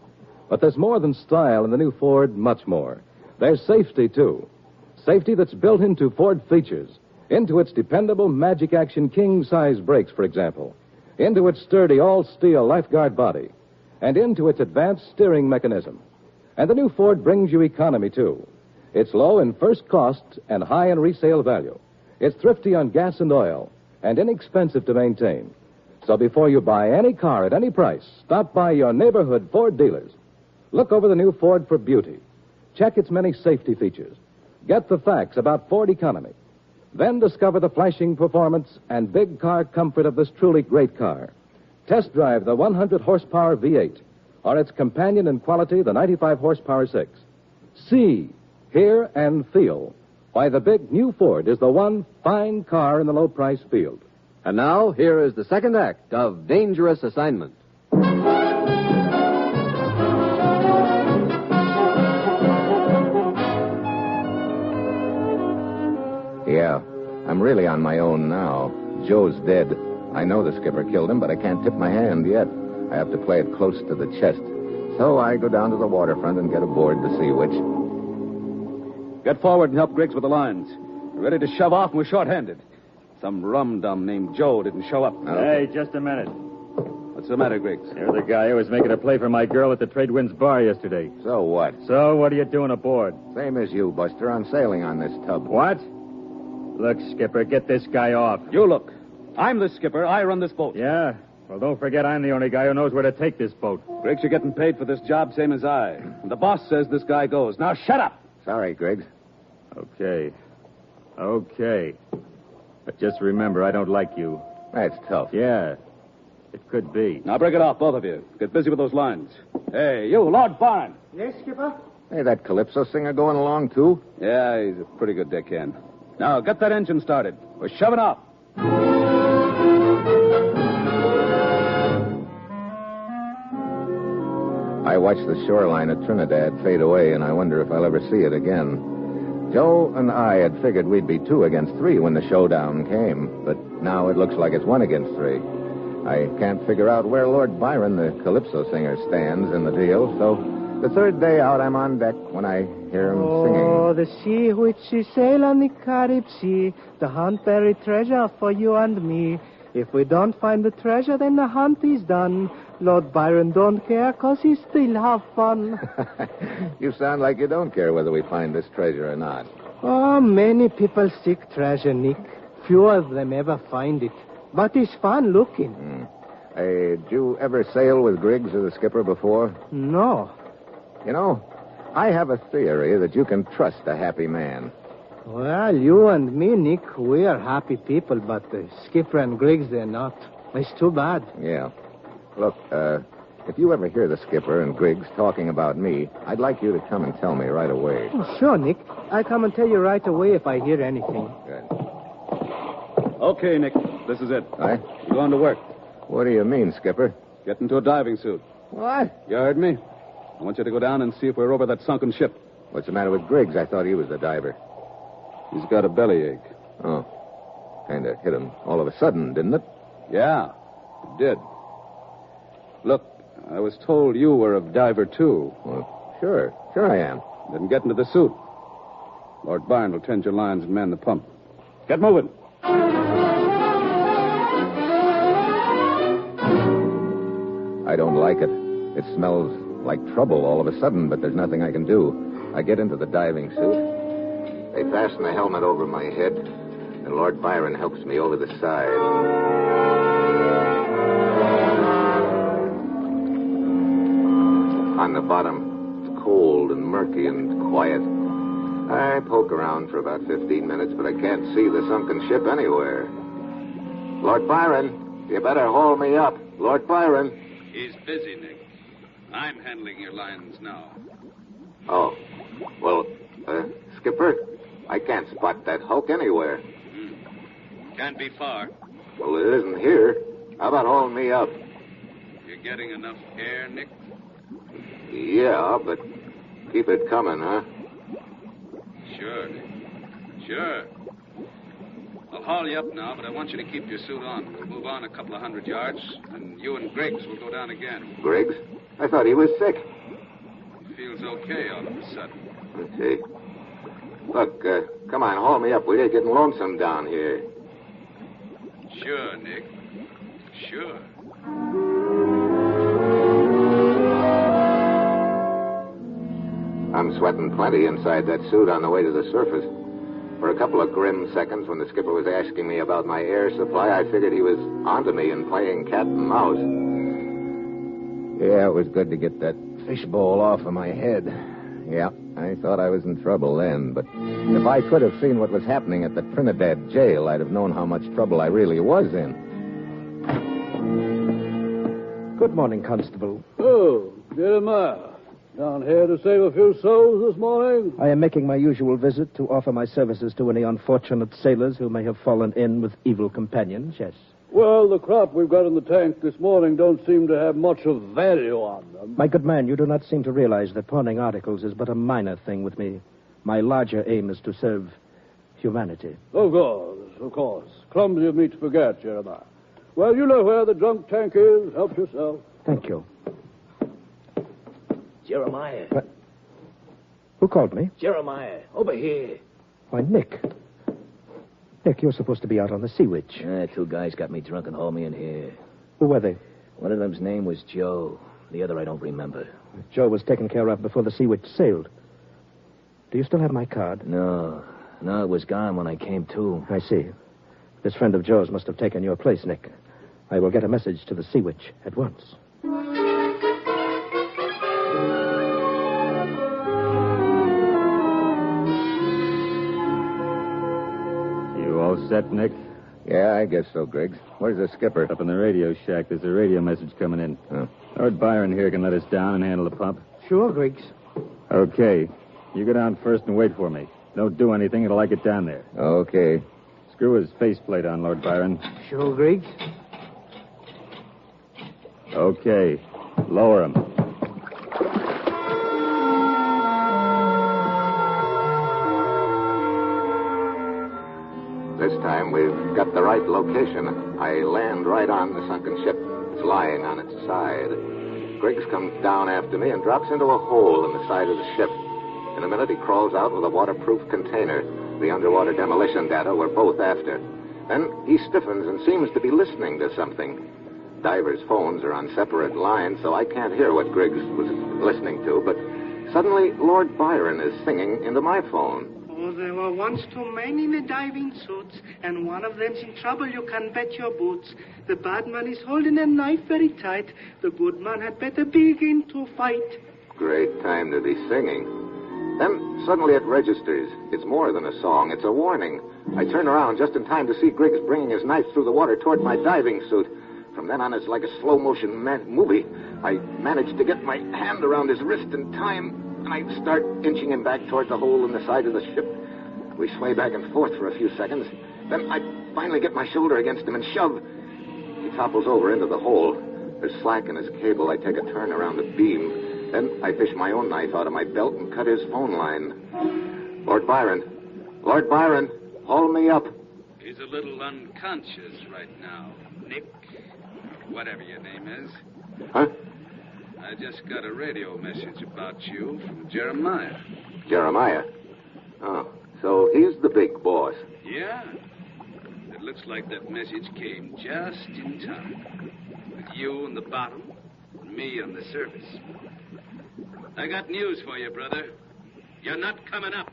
But there's more than style in the new Ford, much more. There's safety, too. Safety that's built into Ford features. Into its dependable Magic Action king-size brakes, for example. Into its sturdy all-steel lifeguard body. And into its advanced steering mechanism. And the new Ford brings you economy, too. It's low in first cost and high in resale value. It's thrifty on gas and oil and inexpensive to maintain. So before you buy any car at any price, stop by your neighborhood Ford dealers. Look over the new Ford for beauty. Check its many safety features. Get the facts about Ford economy. Then discover the flashing performance and big car comfort of this truly great car. Test drive the 100 horsepower V8 or its companion in quality, the 95 horsepower 6. See, hear, and feel why the big new Ford is the one fine car in the low-price field. And now, here is the second act of Dangerous Assignment. Yeah, I'm really on my own now. Joe's dead. I know the skipper killed him, but I can't tip my hand yet. I have to play it close to the chest. So I go down to the waterfront and get aboard to see which. Get forward and help Griggs with the lines. We're ready to shove off and we're short-handed. Some rum-dum named Joe didn't show up. Hey, just a minute. What's the matter, Griggs? You're the guy who was making a play for my girl at the Trade Winds bar yesterday. So what? So what are you doing aboard? Same as you, Buster. I'm sailing on this tub. What? Look, Skipper, get this guy off. You look. I'm the skipper. I run this boat. Yeah? Well, don't forget I'm the only guy who knows where to take this boat. Griggs, you're getting paid for this job, same as I. And the boss says this guy goes. Now, shut up! Sorry, Griggs. Okay. But just remember, I don't like you. That's tough. Yeah. It could be. Now, break it off, both of you. Get busy with those lines. Hey, you, Lord Byron. Yes, Skipper? Hey, that Calypso singer going along, too? Yeah, he's a pretty good deckhand. Now, get that engine started. We're shoving off. I watch the shoreline of Trinidad fade away, and I wonder if I'll ever see it again. Joe and I had figured we'd be 2 against 3 when the showdown came, but now it looks like it's 1 against 3. I can't figure out where Lord Byron, the Calypso singer, stands in the deal, so the third day out, I'm on deck when I hear him singing. Oh, the sea which we sail on the Carib Sea, the hunt buried treasure for you and me. If we don't find the treasure, then the hunt is done. Lord Byron don't care, 'cause he still have fun. You sound like you don't care whether we find this treasure or not. Oh, many people seek treasure, Nick. Few of them ever find it. But it's fun looking. Hey, did you ever sail with Griggs as a skipper before? No. You know, I have a theory that you can trust a happy man. Well, you and me, Nick, we are happy people, but Skipper and Griggs, they're not. It's too bad. Yeah. Look, if you ever hear the skipper and Griggs talking about me, I'd like you to come and tell me right away. Oh, sure, Nick. I'll come and tell you right away if I hear anything. Good. Okay, Nick. This is it. Aye? You going to work. What do you mean, Skipper? Get into a diving suit. What? You heard me? I want you to go down and see if we're over that sunken ship. What's the matter with Griggs? I thought he was the diver. He's got a bellyache. Oh. Kind of hit him all of a sudden, didn't it? Yeah, it did. Look, I was told you were a diver, too. Well, sure I am. Then get into the suit. Lord Byron will tend your lines and man the pump. Get moving. I don't like it. It smells like trouble all of a sudden, but there's nothing I can do. I get into the diving suit. They fasten the helmet over my head, and Lord Byron helps me over the side. On the bottom, it's cold and murky and quiet. I poke around for about 15 minutes, but I can't see the sunken ship anywhere. Lord Byron, you better haul me up. Lord Byron. He's busy, Nick. I'm handling your lines now. Oh. Well, Skipper, I can't spot that hulk anywhere. Can't be far. Well, it isn't here. How about hauling me up? You're getting enough air, Nick? Yeah, but keep it coming, huh? Sure, Nick. Sure. I'll haul you up now, but I want you to keep your suit on. We'll move on a couple of 100 yards, and you and Griggs will go down again. Griggs? I thought he was sick. He feels okay all of a sudden. Okay. Look, come on, haul me up. We're getting lonesome down here. Sure, Nick. Sure. I'm sweating plenty inside that suit on the way to the surface. For a couple of grim seconds, when the skipper was asking me about my air supply, I figured he was onto me and playing cat and mouse. Yeah, it was good to get that fishbowl off of my head. Yeah, I thought I was in trouble then, but if I could have seen what was happening at the Trinidad jail, I'd have known how much trouble I really was in. Good morning, Constable. Oh, Jeremiah, down here to save a few souls this morning? I am making my usual visit to offer my services to any unfortunate sailors who may have fallen in with evil companions, yes. Well, the crop we've got in the tank this morning don't seem to have much of value on them. My good man, you do not seem to realize that pawning articles is but a minor thing with me. My larger aim is to serve humanity. Of course. Crumbs of meat to forget, Jeremiah. Well, you know where the drunk tank is. Help yourself. Thank you. Jeremiah. What? Who called me? Jeremiah, over here. Why, Nick. Nick, you're supposed to be out on the Sea Witch. Two guys got me drunk and hauled me in here. Who were they? One of them's name was Joe. The other I don't remember. Joe was taken care of before the Sea Witch sailed. Do you still have my card? No, it was gone when I came to. I see. This friend of Joe's must have taken your place, Nick. I will get a message to the Sea Witch at once. You all set, Nick? Yeah, I guess so, Griggs. Where's the skipper? Up in the radio shack. There's a radio message coming in. Oh. Lord Byron here can let us down and handle the pump. Sure, Griggs. Okay. You go down first and wait for me. Don't do anything until I get down there. Okay. Screw his faceplate on, Lord Byron. Sure, Griggs. Okay. Lower him. This time we've got the right location. I land right on the sunken ship. It's lying on its side. Griggs comes down after me and drops into a hole in the side of the ship. In a minute, he crawls out with a waterproof container. The underwater demolition data we're both after. Then he stiffens and seems to be listening to something. Divers' phones are on separate lines, so I can't hear what Griggs was listening to, but suddenly Lord Byron is singing into my phone. Oh, there were once two men in the diving suits, and one of them's in trouble, you can bet your boots. The bad man is holding a knife very tight. The good man had better begin to fight. Great time to be singing. Then suddenly it registers. It's more than a song, it's a warning. I turn around just in time to see Griggs bringing his knife through the water toward my diving suit. From then on, it's like a slow-motion movie. I manage to get my hand around his wrist in time, and I start inching him back toward the hole in the side of the ship. We sway back and forth for a few seconds. Then I finally get my shoulder against him and shove. He topples over into the hole. There's slack in his cable. I take a turn around the beam. Then I fish my own knife out of my belt and cut his phone line. Lord Byron, haul me up. He's a little unconscious right now, Nick. Whatever your name is. Huh? I just got a radio message about you from Jeremiah. Jeremiah? Oh, so he's the big boss. Yeah. It looks like that message came just in time. With you on the bottom, and me on the surface. I got news for you, brother. You're not coming up.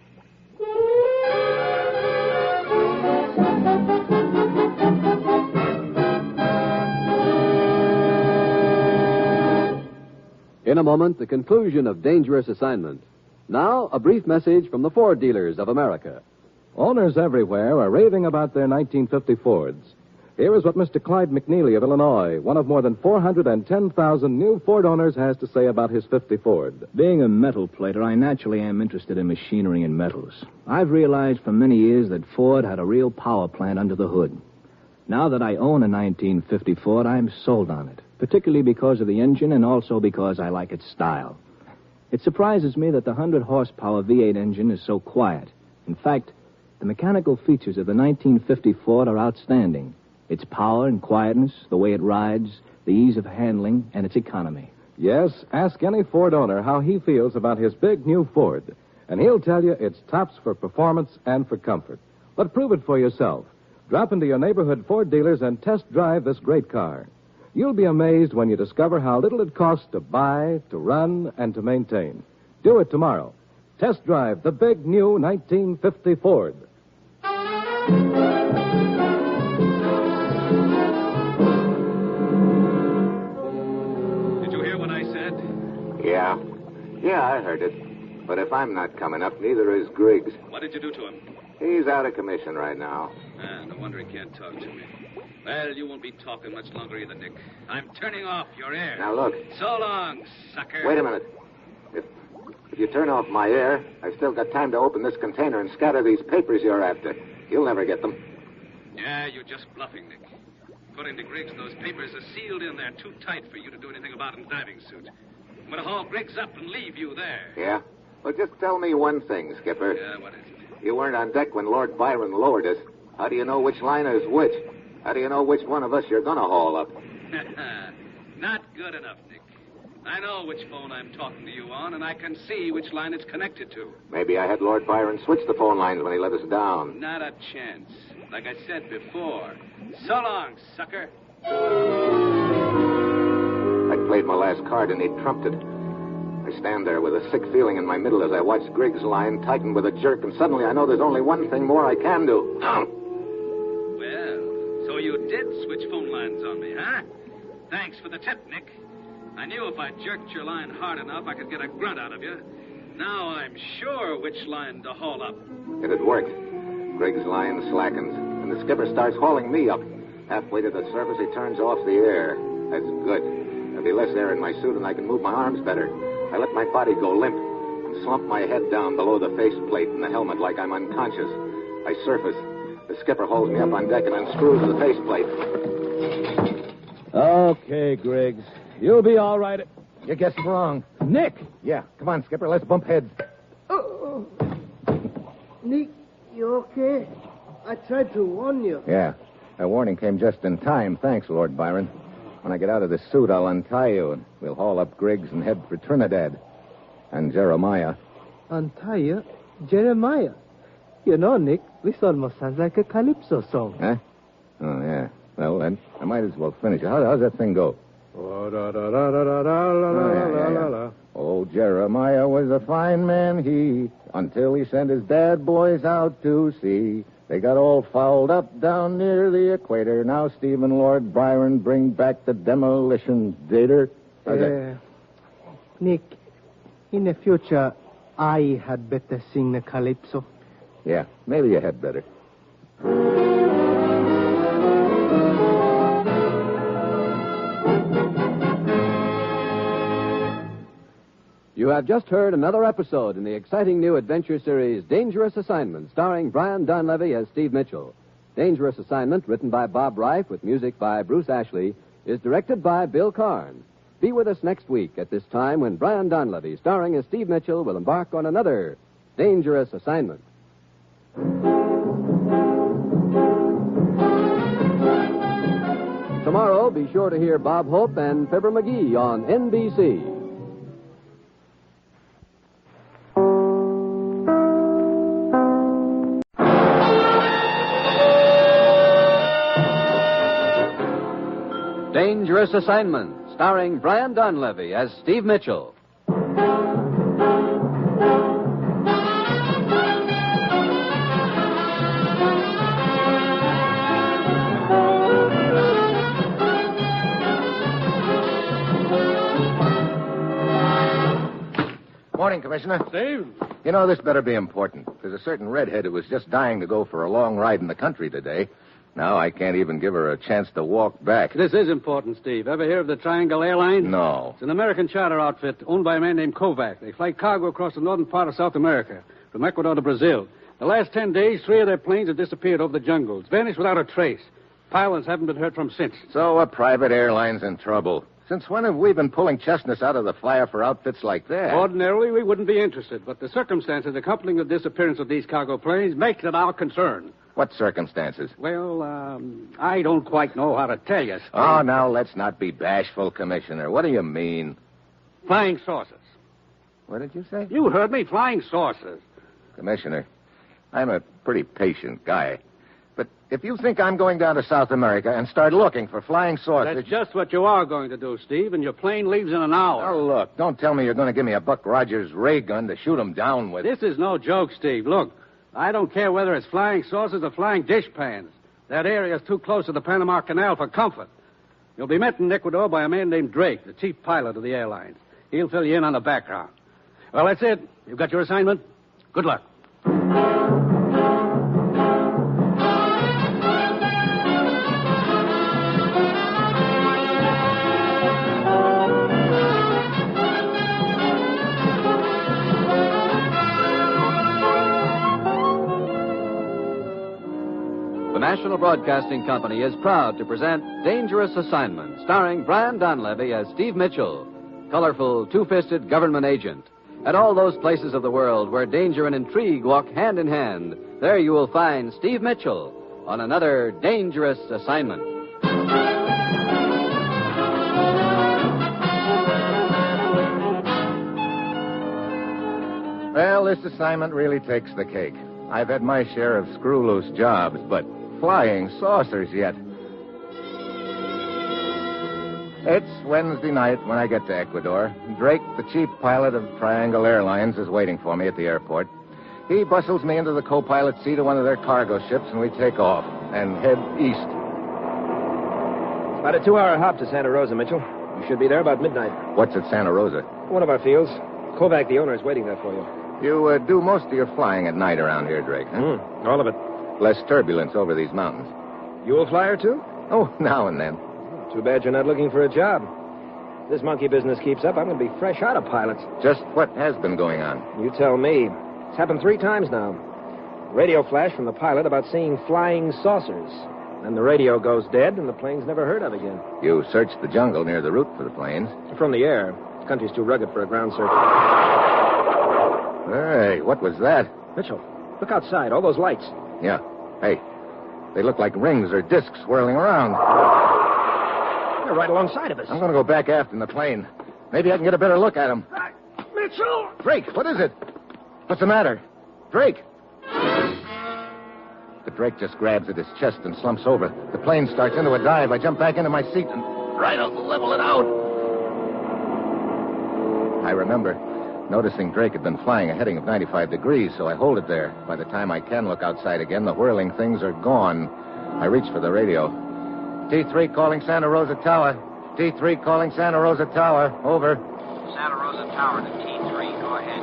In a moment, the conclusion of Dangerous Assignment. Now, a brief message from the Ford dealers of America. Owners everywhere are raving about their 1950 Fords. Here is what Mr. Clyde McNeely of Illinois, one of more than 410,000 new Ford owners, has to say about his 50 Ford. Being a metal plater, I naturally am interested in machinery and metals. I've realized for many years that Ford had a real power plant under the hood. Now that I own a 1950 Ford, I'm sold on it, particularly because of the engine and also because I like its style. It surprises me that the 100-horsepower V8 engine is so quiet. In fact, the mechanical features of the 1950 Ford are outstanding. Its power and quietness, the way it rides, the ease of handling, and its economy. Yes, ask any Ford owner how he feels about his big new Ford, and he'll tell you it's tops for performance and for comfort. But prove it for yourself. Drop into your neighborhood Ford dealers and test drive this great car. You'll be amazed when you discover how little it costs to buy, to run, and to maintain. Do it tomorrow. Test drive the big new 1950 Ford. Did you hear what I said? Yeah, I heard it. But if I'm not coming up, neither is Griggs. What did you do to him? He's out of commission right now. No wonder he can't talk to me. Well, you won't be talking much longer either, Nick. I'm turning off your air. Now, look. So long, sucker. Wait a minute. If you turn off my air, I've still got time to open this container and scatter these papers you're after. You'll never get them. Yeah, you're just bluffing, Nick. According to Griggs, those papers are sealed in there too tight for you to do anything about in diving suit. I'm going to haul Griggs up and leave you there. Yeah? Well, just tell me one thing, Skipper. Yeah, what is it? You weren't on deck when Lord Byron lowered us. How do you know which liner is which? How do you know which one of us you're going to haul up? Not good enough, Nick. I know which phone I'm talking to you on, and I can see which line it's connected to. Maybe I had Lord Byron switch the phone lines when he let us down. Not a chance. Like I said before. So long, sucker. I played my last card, and he trumped it. I stand there with a sick feeling in my middle as I watch Griggs' line tighten with a jerk, and suddenly I know there's only one thing more I can do. Well, so you did switch phone lines on me, huh? Thanks for the tip, Nick. I knew if I jerked your line hard enough, I could get a grunt out of you. Now I'm sure which line to haul up. It had worked. Griggs' line slackens, and the skipper starts hauling me up. Halfway to the surface, he turns off the air. That's good. There'll be less air in my suit, and I can move my arms better. I let my body go limp and slump my head down below the faceplate in the helmet like I'm unconscious. I surface. The skipper holds me up on deck and unscrews the faceplate. Okay, Griggs. You'll be all right. You guessed wrong. Nick! Yeah, come on, Skipper. Let's bump heads. Oh. Nick, you okay? I tried to warn you. Yeah. That warning came just in time. Thanks, Lord Byron. When I get out of this suit, I'll untie you, and we'll haul up Griggs and head for Trinidad. And Jeremiah. Untie you? Jeremiah? You know, Nick, this almost sounds like a calypso song. Huh? Oh, yeah. Well, then, I might as well finish it. How's that thing go? Oh, Jeremiah was a fine man, he, until he sent his bad boys out to sea. They got all fouled up down near the equator. Now Steve and Lord Byron bring back the demolition dater. Nick, in the future, I had better sing the calypso. Yeah, maybe you had better. You have just heard another episode in the exciting new adventure series Dangerous Assignment, starring Brian Donlevy as Steve Mitchell. Dangerous Assignment, written by Bob Reif with music by Bruce Ashley, is directed by Bill Karn. Be with us next week at this time when Brian Donlevy, starring as Steve Mitchell, will embark on another Dangerous Assignment. Tomorrow, be sure to hear Bob Hope and Fibber McGee on NBC. Dangerous Assignment, starring Brian Donlevy as Steve Mitchell. Morning, Commissioner. Steve? You know, this better be important. There's a certain redhead who was just dying to go for a long ride in the country today. Now I can't even give her a chance to walk back. This is important, Steve. Ever hear of the Triangle Airlines? No. It's an American charter outfit owned by a man named Kovac. They fly cargo across the northern part of South America, from Ecuador to Brazil. The last 10 days, 3 of their planes have disappeared over the jungles, vanished without a trace. Pilots haven't been heard from since. So a private airline's in trouble. Since when have we been pulling chestnuts out of the fire for outfits like that? Ordinarily, we wouldn't be interested, but the circumstances accompanying the disappearance of these cargo planes make it our concern. What circumstances? Well, I don't quite know how to tell you, Steve. Oh, now, let's not be bashful, Commissioner. What do you mean? Flying saucers. What did you say? You heard me, flying saucers. Commissioner, I'm a pretty patient guy. But if you think I'm going down to South America and start looking for flying saucers... That's just what you are going to do, Steve, and your plane leaves in an hour. Oh, look, don't tell me you're going to give me a Buck Rogers ray gun to shoot them down with. This is no joke, Steve. Look, I don't care whether it's flying saucers or flying dish pans. That area is too close to the Panama Canal for comfort. You'll be met in Ecuador by a man named Drake, the chief pilot of the airlines. He'll fill you in on the background. Well, that's it. You've got your assignment. Good luck. The National Broadcasting Company is proud to present Dangerous Assignment, starring Brian Donlevy as Steve Mitchell, colorful, two-fisted government agent. At all those places of the world where danger and intrigue walk hand in hand, there you will find Steve Mitchell on another Dangerous Assignment. Well, this assignment really takes the cake. I've had my share of screw-loose jobs, but flying saucers yet. It's Wednesday night when I get to Ecuador. Drake, the chief pilot of Triangle Airlines, is waiting for me at the airport. He bustles me into the co-pilot seat of one of their cargo ships, and we take off and head east. About a 2-hour hop to Santa Rosa, Mitchell. You should be there about midnight. What's at Santa Rosa? One of our fields. Kovac, the owner, is waiting there for you. You do most of your flying at night around here, Drake, huh? All of it. Less turbulence over these mountains. You a flyer, too? Oh, now and then. Too bad you're not looking for a job. If this monkey business keeps up, I'm going to be fresh out of pilots. Just what has been going on? You tell me. It's happened 3 times now. Radio flash from the pilot about seeing flying saucers. Then the radio goes dead, and the plane's never heard of again. You searched the jungle near the route for the planes. From the air. The country's too rugged for a ground search. Hey, what was that? Mitchell, look outside. All those lights. Yeah. Hey, they look like rings or discs swirling around. They're right alongside of us. I'm going to go back aft in the plane. Maybe I can get a better look at them. Mitchell! Drake, what is it? What's the matter? Drake! But Drake just grabs at his chest and slumps over. The plane starts into a dive. I jump back into my seat and try to level it out. I remember noticing Drake had been flying a heading of 95 degrees, so I hold it there. By the time I can look outside again, the whirling things are gone. I reach for the radio. T3 calling Santa Rosa Tower. T3 calling Santa Rosa Tower. Over. Santa Rosa Tower to T3. Go ahead.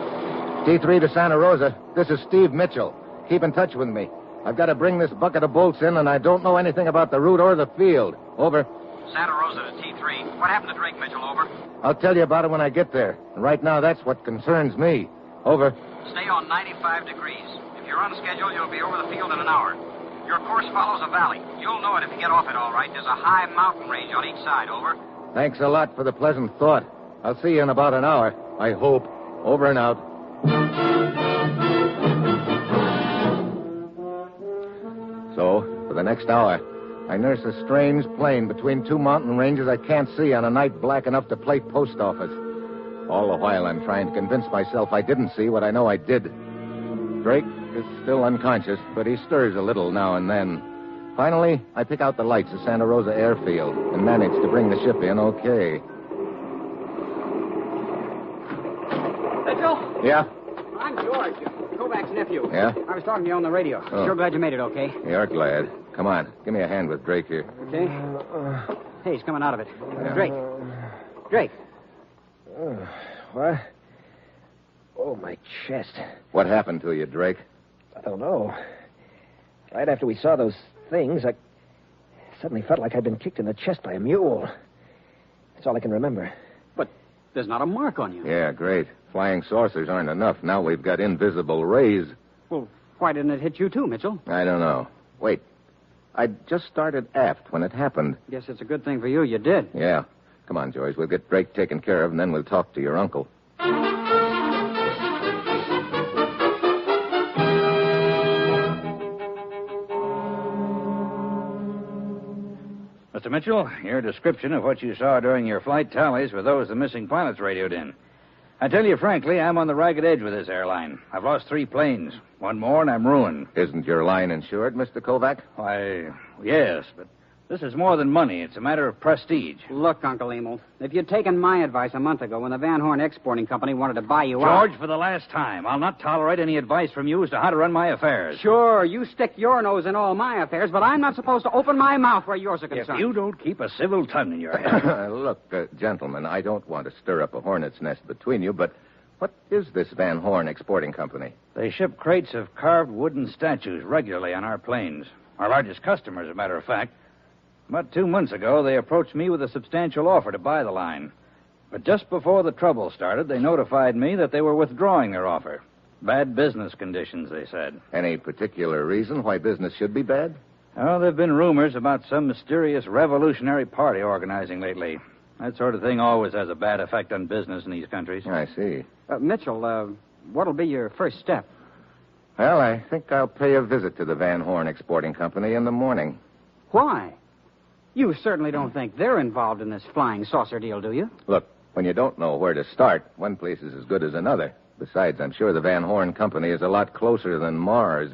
T3 to Santa Rosa. This is Steve Mitchell. Keep in touch with me. I've got to bring this bucket of bolts in, and I don't know anything about the route or the field. Over. Santa Rosa to T3. What happened to Drake, Mitchell? Over. I'll tell you about it when I get there. And right now, that's what concerns me. Over. Stay on 95 degrees. If you're on schedule, you'll be over the field in an hour. Your course follows a valley. You'll know it if you get off it all right. There's a high mountain range on each side. Over. Thanks a lot for the pleasant thought. I'll see you in about an hour, I hope. Over and out. So, for the next hour, I nurse a strange plane between 2 mountain ranges I can't see on a night black enough to play post office. All the while, I'm trying to convince myself I didn't see what I know I did. Drake is still unconscious, but he stirs a little now and then. Finally, I pick out the lights of Santa Rosa Airfield and manage to bring the ship in okay. Mitchell? Yeah? I'm George, Kovac's nephew. Yeah? I was talking to you on the radio. Oh. Sure glad you made it okay. You're glad. Come on, give me a hand with Drake here. Okay. Hey, he's coming out of it. Drake. Drake. What? Oh, my chest. What happened to you, Drake? I don't know. Right after we saw those things, I suddenly felt like I'd been kicked in the chest by a mule. That's all I can remember. But there's not a mark on you. Yeah, great. Flying saucers aren't enough. Now we've got invisible rays. Well, why didn't it hit you too, Mitchell? I don't know. Wait. I just started aft when it happened. Guess it's a good thing for you did. Yeah. Come on, George. We'll get Drake taken care of, and then we'll talk to your uncle. Mr. Mitchell, your description of what you saw during your flight tallies with those the missing pilots radioed in. I tell you frankly, I'm on the ragged edge with this airline. I've lost 3 planes. One more and I'm ruined. Isn't your line insured, Mr. Kovac? Why, yes, but this is more than money. It's a matter of prestige. Look, Uncle Emil, if you'd taken my advice a month ago when the Van Horn Exporting Company wanted to buy you out... George, for the last time, I'll not tolerate any advice from you as to how to run my affairs. Sure, you stick your nose in all my affairs, but I'm not supposed to open my mouth where yours are concerned. If you don't keep a civil tongue in your head... Look, gentlemen, I don't want to stir up a hornet's nest between you, but What is this Van Horn Exporting Company? They ship crates of carved wooden statues regularly on our planes. Our largest customer, as a matter of fact. About 2 months ago, they approached me with a substantial offer to buy the line. But just before the trouble started, they notified me that they were withdrawing their offer. Bad business conditions, they said. Any particular reason why business should be bad? Oh, there have been rumors about some mysterious revolutionary party organizing lately. That sort of thing always has a bad effect on business in these countries. I see. Mitchell, what'll be your first step? Well, I think I'll pay a visit to the Van Horn Exporting Company in the morning. Why? You certainly don't think they're involved in this flying saucer deal, do you? Look, when you don't know where to start, one place is as good as another. Besides, I'm sure the Van Horn Company is a lot closer than Mars.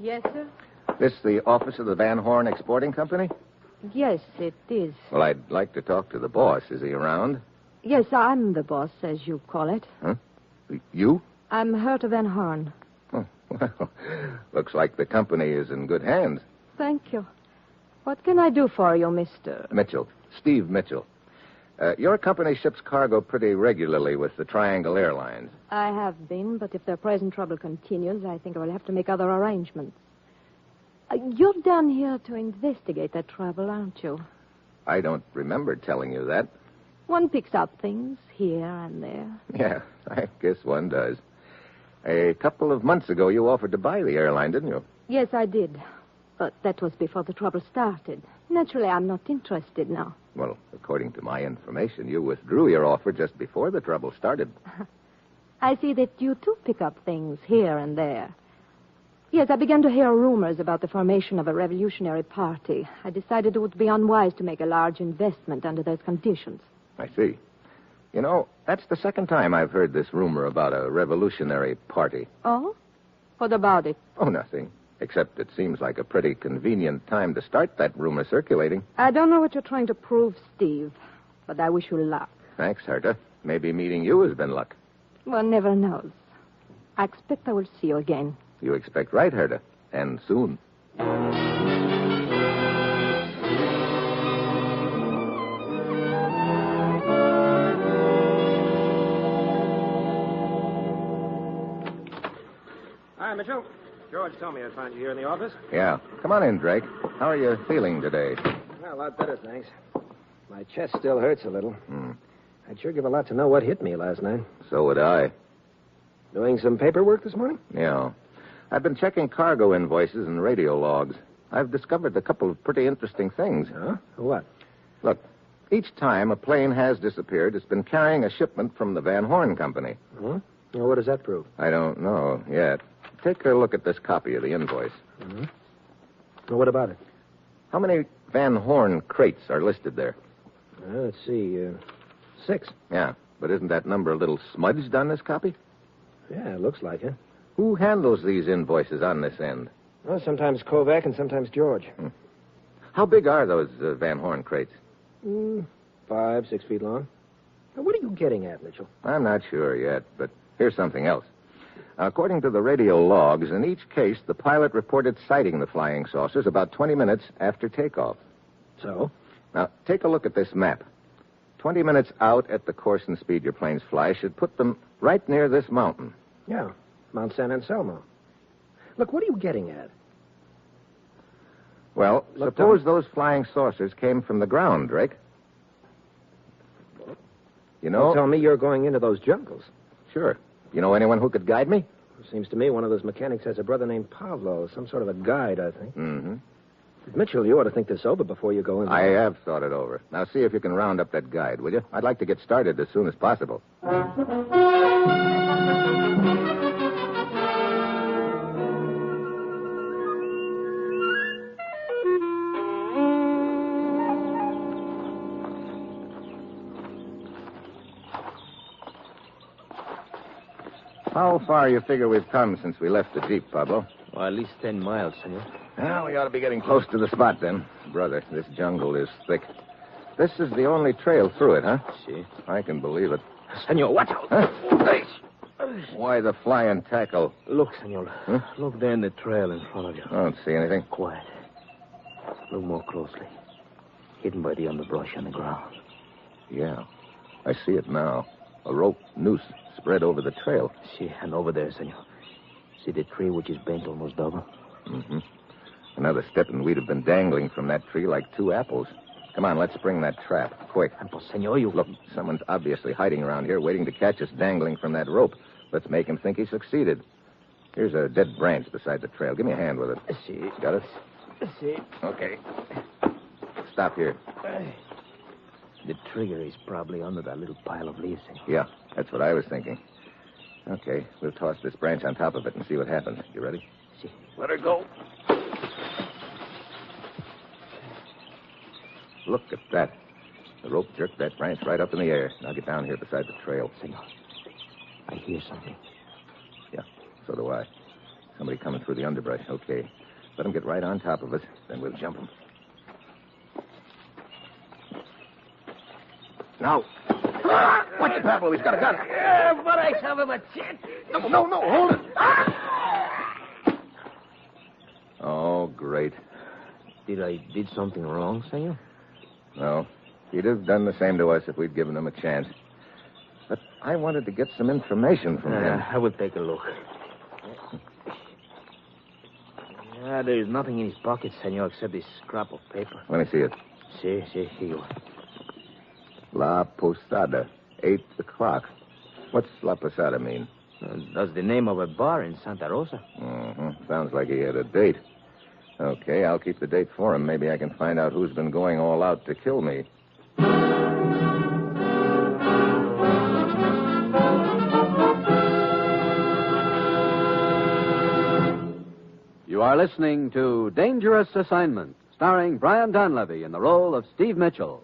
Yes, sir? This the office of the Van Horn Exporting Company? Yes, it is. Well, I'd like to talk to the boss. Is he around? Yes, I'm the boss, as you call it. Huh? You? I'm Herta Van Horn. Oh, well, looks like the company is in good hands. Thank you. What can I do for you, Mr. Mitchell. Steve Mitchell. Your company ships cargo pretty regularly with the Triangle Airlines. I have been, but if their present trouble continues, I think I will have to make other arrangements. You're down here to investigate that trouble, aren't you? I don't remember telling you that. One picks up things here and there. Yeah, I guess one does. A couple of months ago, you offered to buy the airline, didn't you? Yes, I did. But that was before the trouble started. Naturally, I'm not interested now. Well, according to my information, you withdrew your offer just before the trouble started. I see that you, too, pick up things here and there. Yes, I began to hear rumors about the formation of a revolutionary party. I decided it would be unwise to make a large investment under those conditions. I see. You know, that's the second time I've heard this rumor about a revolutionary party. Oh? What about it? Oh, nothing. Except it seems like a pretty convenient time to start that rumor circulating. I don't know what you're trying to prove, Steve, but I wish you luck. Thanks, Herta. Maybe meeting you has been luck. One never knows. I expect I will see you again. You expect right, Herta. And soon. Hi, Mitchell. George told me I'd find you here in the office. Yeah. Come on in, Drake. How are you feeling today? Well, a lot better, thanks. My chest still hurts a little. I'd sure give a lot to know what hit me last night. So would I. Doing some paperwork this morning? Yeah. I've been checking cargo invoices and radio logs. I've discovered a couple of pretty interesting things. Huh? What? Look, each time a plane has disappeared, it's been carrying a shipment from the Van Horn Company. Huh? Well, what does that prove? I don't know yet. Take a look at this copy of the invoice. Mm-hmm. Well, what about it? How many Van Horn crates are listed there? Let's see. 6. Yeah, but isn't that number a little smudged on this copy? Yeah, it looks like it. Who handles these invoices on this end? Well, sometimes Kovac and sometimes George. How big are those Van Horn crates? 5, 6 feet long. Now, what are you getting at, Mitchell? I'm not sure yet, but here's something else. According to the radio logs, in each case, the pilot reported sighting the flying saucers about 20 minutes after takeoff. So? Now, take a look at this map. 20 minutes out at the course and speed your planes fly should put them right near this mountain. Yeah, Mount San Anselmo. Look, what are you getting at? Well, suppose those flying saucers came from the ground, Drake. You know... Don't tell me you're going into those jungles. Sure. You know anyone who could guide me? Seems to me one of those mechanics has a brother named Pavlo, some sort of a guide, I think. Mm-hmm. Mitchell, you ought to think this over before you go in. I have thought it over. Now see if you can round up that guide, will you? I'd like to get started as soon as possible. How far you figure we've come since we left the Jeep, Pablo? Well, at least 10 miles, senor. Well, we ought to be getting close to the spot, then. Brother, this jungle is thick. This is the only trail through it, huh? Si. I can believe it. Senor, watch out. Huh? Hey. Why the flying tackle? Look, senor. Huh? Look there in the trail in front of you. I don't see anything. Quiet. Look more closely. Hidden by the underbrush on the ground. Yeah, I see it now. A rope noose spread over the trail. See, and over there, senor. See the tree which is bent almost double? Mm-hmm. Another step and we'd have been dangling from that tree like two apples. Come on, let's spring that trap. Quick. But, senor, you... Look, someone's obviously hiding around here, waiting to catch us dangling from that rope. Let's make him think he succeeded. Here's a dead branch beside the trail. Give me a hand with it. See. Got it? See. Okay. Stop here. The trigger is probably under that little pile of leaves, senor. Yeah, that's what I was thinking. Okay, we'll toss this branch on top of it and see what happens. You ready? See. Let her go. Look at that. The rope jerked that branch right up in the air. Now get down here beside the trail. Senor, I hear something. Yeah, so do I. Somebody coming through the underbrush. Okay. Let him get right on top of us, then we'll jump him. Now. Watch it, Pablo. He's got a gun. Yeah, but I have him a chance. No, hold it. Oh, great. Did I did something wrong, senor? No. He'd have done the same to us if we'd given him a chance. But I wanted to get some information from him. I will take a look. There's nothing in his pocket, senor, except this scrap of paper. Let me see it. See, here you are. La Posada, 8 o'clock. What's La Posada mean? That's the name of a bar in Santa Rosa. Mm-hmm. Sounds like he had a date. Okay, I'll keep the date for him. Maybe I can find out who's been going all out to kill me. You are listening to Dangerous Assignment, starring Brian Donlevy in the role of Steve Mitchell.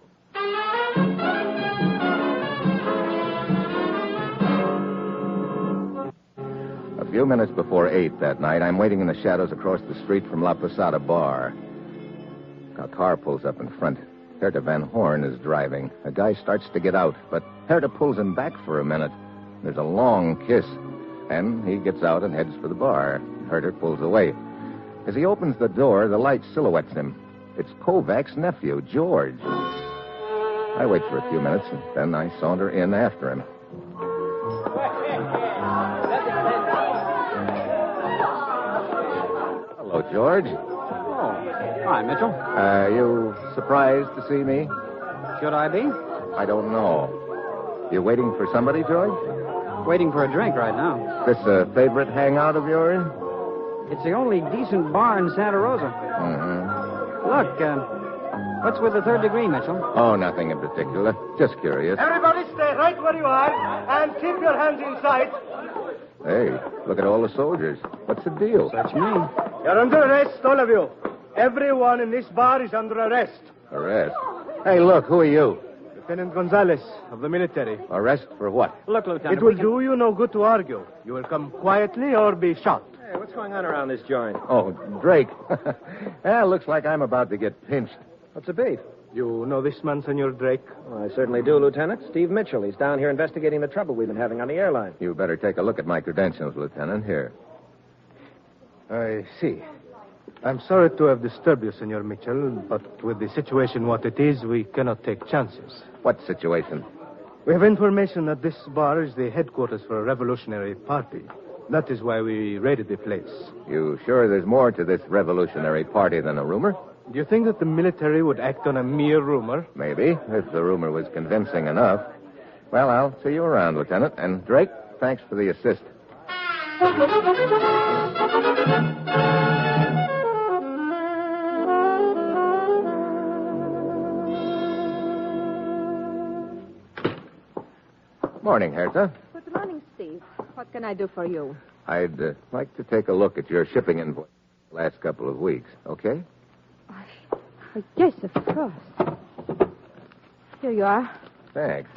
A few minutes before 8 that night, I'm waiting in the shadows across the street from La Posada Bar. A car pulls up in front. Herta Van Horn is driving. A guy starts to get out, but Herta pulls him back for a minute. There's a long kiss, and he gets out and heads for the bar. Herta pulls away. As he opens the door, the light silhouettes him. It's Kovac's nephew, George. I wait for a few minutes, and then I saunter in after him. Hello, George. Oh, hi, Mitchell. You surprised to see me? Should I be? I don't know. You waiting for somebody, George? Waiting for a drink right now. This a favorite hangout of yours? It's the only decent bar in Santa Rosa. Mm-hmm. Look, what's with the third degree, Mitchell? Oh, nothing in particular. Just curious. Everybody stay right where you are and keep your hands in sight. Hey, look at all the soldiers. What's the deal? That's me. You're under arrest, all of you. Everyone in this bar is under arrest. Arrest? Hey, look, who are you? Lieutenant Gonzalez of the military. Arrest for what? Look, Lieutenant. It will do you no good to argue. You will come quietly or be shot. Hey, what's going on around this joint? Oh, Drake. Looks like I'm about to get pinched. What's the beef? You know this man, Senor Drake? Well, I certainly do, Lieutenant. Steve Mitchell. He's down here investigating the trouble we've been having on the airline. You better take a look at my credentials, Lieutenant. Here. I see. I'm sorry to have disturbed you, Senor Mitchell, but with the situation what it is, we cannot take chances. What situation? We have information that this bar is the headquarters for a revolutionary party. That is why we raided the place. You sure there's more to this revolutionary party than a rumor? Do you think that the military would act on a mere rumor? Maybe, if the rumor was convincing enough. Well, I'll see you around, Lieutenant. And Drake, thanks for the assist. Morning, Herta. Good morning, Steve. What can I do for you? I'd like to take a look at your shipping invoice the last couple of weeks, okay? Yes, of course. Here you are. Thanks.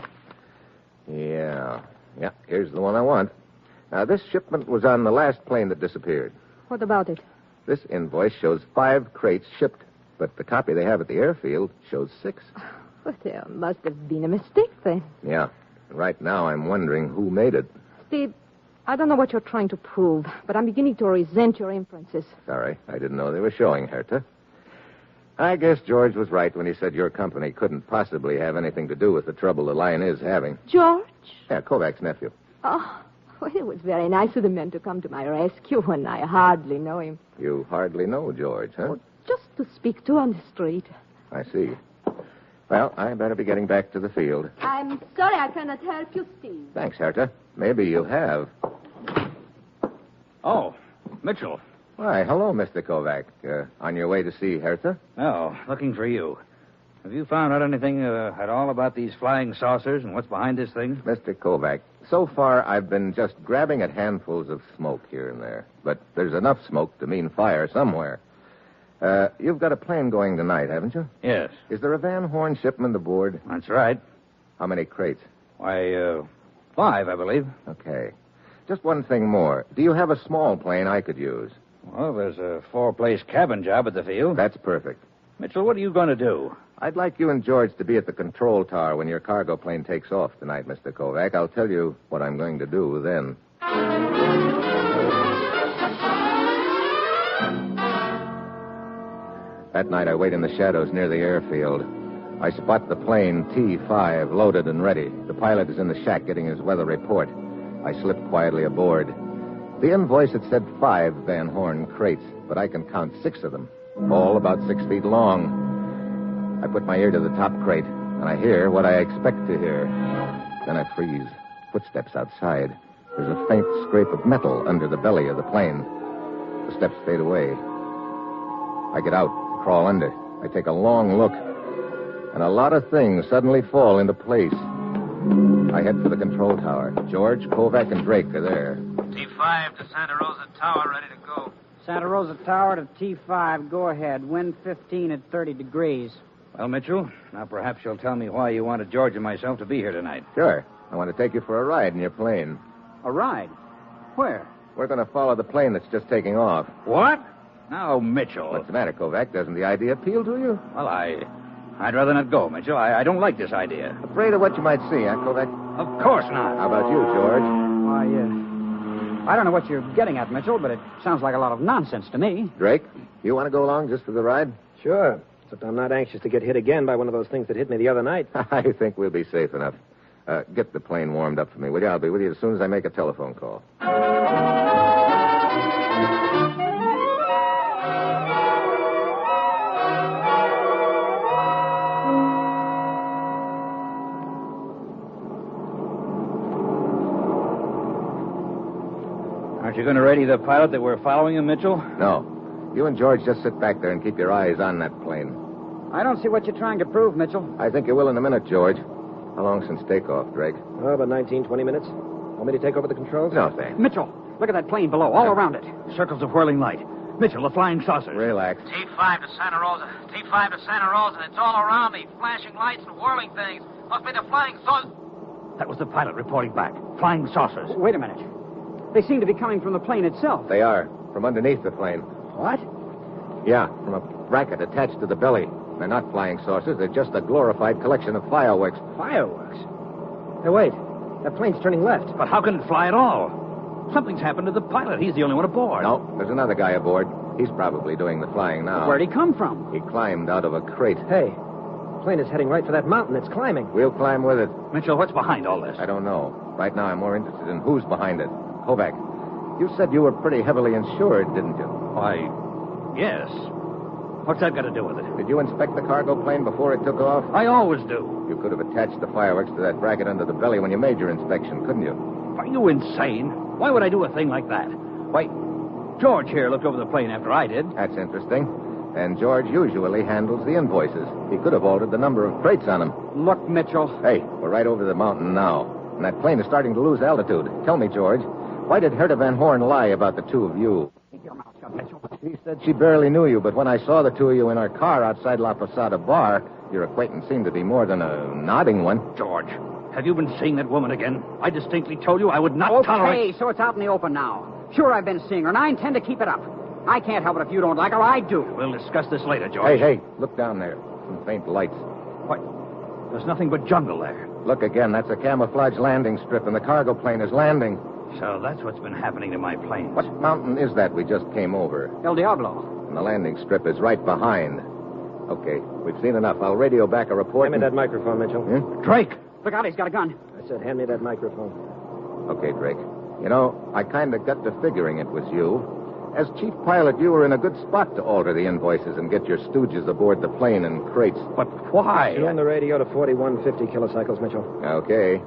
Yeah, here's the one I want. Now, this shipment was on the last plane that disappeared. What about it? This invoice shows 5 crates shipped, but the copy they have at the airfield shows 6. Well, there must have been a mistake then. Yeah. Right now, I'm wondering who made it. Steve, I don't know what you're trying to prove, but I'm beginning to resent your inferences. Sorry, I didn't know they were showing, Herta. I guess George was right when he said your company couldn't possibly have anything to do with the trouble the line is having. George? Yeah, Kovac's nephew. Oh, well, it was very nice of the men to come to my rescue when I hardly know him. You hardly know George, huh? Just to speak to on the street. I see. Well, I better be getting back to the field. I'm sorry I cannot help you, Steve. Thanks, Herta. Maybe you have. Oh, Mitchell. Why, hello, Mr. Kovac. On your way to see Herta? Oh, looking for you. Have you found out anything at all about these flying saucers and what's behind this thing? Mr. Kovac, so far I've been just grabbing at handfuls of smoke here and there. But there's enough smoke to mean fire somewhere. You've got a plane going tonight, haven't you? Yes. Is there a Van Horn shipment aboard? That's right. How many crates? Why, 5, I believe. Okay. Just one thing more. Do you have a small plane I could use? Well, there's a 4-place cabin job at the field. That's perfect. Mitchell, what are you going to do? I'd like you and George to be at the control tower when your cargo plane takes off tonight, Mr. Kovac. I'll tell you what I'm going to do then. That night I wait in the shadows near the airfield. I spot the plane T-5 loaded and ready. The pilot is in the shack getting his weather report. I slip quietly aboard. The invoice had said 5 Van Horn crates, but I can count 6 of them, all about 6 feet long. I put my ear to the top crate, and I hear what I expect to hear. Then I freeze. Footsteps outside. There's a faint scrape of metal under the belly of the plane. The steps fade away. I get out, crawl under. I take a long look, and a lot of things suddenly fall into place. I head for the control tower. George, Kovac, and Drake are there. T5 to Santa Rosa Tower, ready to go. Santa Rosa Tower to T5, go ahead. Wind 15 at 30 degrees. Well, Mitchell, now perhaps you'll tell me why you wanted George and myself to be here tonight. Sure. I want to take you for a ride in your plane. A ride? Where? We're going to follow the plane that's just taking off. What? Now, Mitchell. What's the matter, Kovac? Doesn't the idea appeal to you? Well, I'd rather not go, Mitchell. I don't like this idea. Afraid of what you might see, huh, Kovac? Of course not. How about you, George? I don't know what you're getting at, Mitchell, but it sounds like a lot of nonsense to me. Drake, you want to go along just for the ride? Sure. Except I'm not anxious to get hit again by one of those things that hit me the other night. I think we'll be safe enough. Get the plane warmed up for me, will you? I'll be with you as soon as I make a telephone call. Aren't you going to ready the pilot that we're following him, Mitchell? No. You and George just sit back there and keep your eyes on that plane. I don't see what you're trying to prove, Mitchell. I think you will in a minute, George. How long since takeoff, Drake? Oh, about 19, 20 minutes. Want me to take over the controls? No, thanks. Mitchell, look at that plane below, all around it. Circles of whirling light. Mitchell, the flying saucers. Relax. T5 to Santa Rosa. T5 to Santa Rosa. It's all around me. Flashing lights and whirling things. Must be the flying saucers. That was the pilot reporting back. Flying saucers. Wait a minute. They seem to be coming from the plane itself. They are. From underneath the plane. What? Yeah, from a bracket attached to the belly. They're not flying saucers. They're just a glorified collection of fireworks. Fireworks? Hey, wait. That plane's turning left. But how can it fly at all? Something's happened to the pilot. He's the only one aboard. No, there's another guy aboard. He's probably doing the flying now. Where'd he come from? He climbed out of a crate. Hey, the plane is heading right for that mountain. It's climbing. We'll climb with it. Mitchell, what's behind all this? I don't know. Right now, I'm more interested in who's behind it. Kovac, you said you were pretty heavily insured, didn't you? Why, yes. What's that got to do with it? Did you inspect the cargo plane before it took off? I always do. You could have attached the fireworks to that bracket under the belly when you made your inspection, couldn't you? Are you insane? Why would I do a thing like that? Why, George here looked over the plane after I did. That's interesting. And George usually handles the invoices. He could have altered the number of crates on them. Look, Mitchell. Hey, we're right over the mountain now. And that plane is starting to lose altitude. Tell me, George, why did Herta Van Horn lie about the two of you? Keep your mouth shut, Mitchell. She said she barely knew you, but when I saw the two of you in our car outside La Posada Bar, your acquaintance seemed to be more than a nodding one. George, have you been seeing that woman again? I distinctly told you I would not tolerate... Okay, so it's out in the open now. Sure, I've been seeing her, and I intend to keep it up. I can't help it if you don't like her. I do. We'll discuss this later, George. Hey, look down there. Some faint lights. What? There's nothing but jungle there. Look again. That's a camouflage landing strip, and the cargo plane is landing. So that's what's been happening to my planes. What mountain is that we just came over? El Diablo. And the landing strip is right behind. Okay, we've seen enough. I'll radio back a report. Hand me that microphone, Mitchell. Drake! Look out, he's got a gun. I said, hand me that microphone. Okay, Drake. You know, I kind of got to figuring it was you. As chief pilot, you were in a good spot to alter the invoices and get your stooges aboard the plane in crates. But why? Tune the radio to 4150 kilocycles, Mitchell. Okay.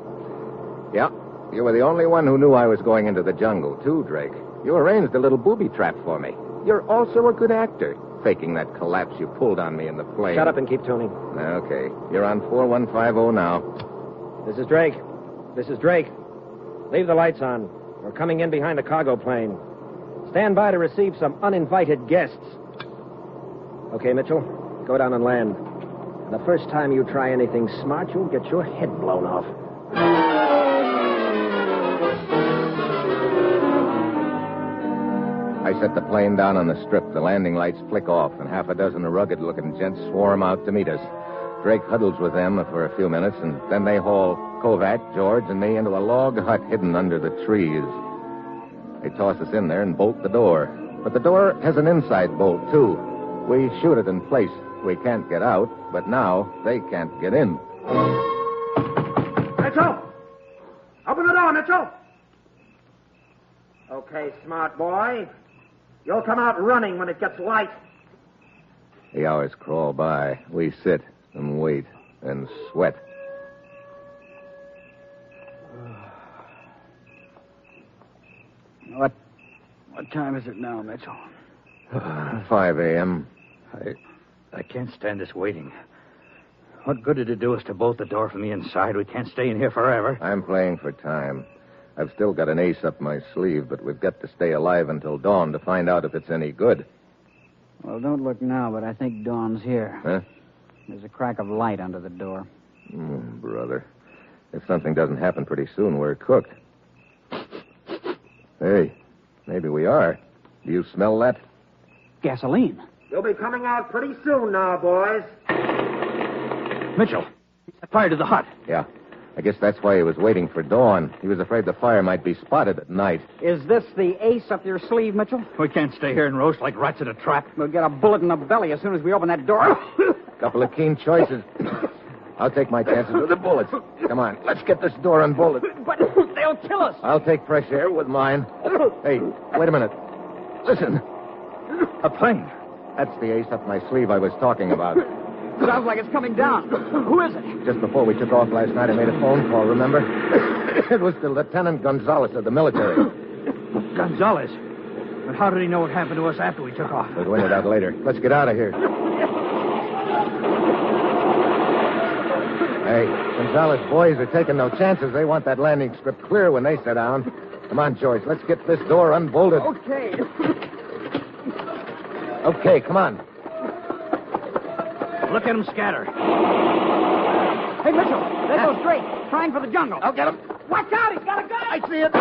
Yeah, you were the only one who knew I was going into the jungle, too, Drake. You arranged a little booby trap for me. You're also a good actor, faking that collapse you pulled on me in the plane. Shut up and keep tuning. Okay. You're on 4150 now. This is Drake. This is Drake. Leave the lights on. We're coming in behind the cargo plane. Stand by to receive some uninvited guests. Okay, Mitchell, go down and land. And the first time you try anything smart, you'll get your head blown off. I set the plane down on the strip. The landing lights flick off, and half a dozen rugged-looking gents swarm out to meet us. Drake huddles with them for a few minutes, and then they haul Kovat, George, and me into a log hut hidden under the trees. They toss us in there and bolt the door. But the door has an inside bolt, too. We shoot it in place. We can't get out, but now they can't get in. Mitchell! Open the door, Mitchell! Okay, smart boy. You'll come out running when it gets light. The hours crawl by. We sit and wait and sweat. What time is it now, Mitchell? 5 a.m. I can't stand this waiting. What good did it do us to bolt the door from the inside? We can't stay in here forever. I'm playing for time. I've still got an ace up my sleeve, but we've got to stay alive until dawn to find out if it's any good. Well, don't look now, but I think Dawn's here. Huh? There's a crack of light under the door. Brother. If something doesn't happen pretty soon, we're cooked. Hey, maybe we are. Do you smell that? Gasoline. You'll be coming out pretty soon now, boys. Mitchell, he set fire to the hut. Yeah. I guess that's why he was waiting for dawn. He was afraid the fire might be spotted at night. Is this the ace up your sleeve, Mitchell? We can't stay here and roast like rats in a trap. We'll get a bullet in the belly as soon as we open that door. Couple of keen choices. I'll take my chances with the bullets. Come on, let's get this door unbolted. But they'll kill us. I'll take fresh air with mine. Hey, wait a minute. Listen. A plane. That's the ace up my sleeve I was talking about. Sounds like it's coming down. Who is it? Just before we took off last night, I made a phone call, remember? It was to Lieutenant Gonzalez of the military. Gonzalez? But how did he know what happened to us after we took off? We'll find it out later. Let's get out of here. Hey, Gonzalez boys are taking no chances. They want that landing strip clear when they sit down. Come on, George. Let's get this door unbolted. Okay. Okay, come on. Look at him scatter. Hey, Mitchell, there goes Drake, trying for the jungle. I'll get him. Watch out, he's got a gun. I see it.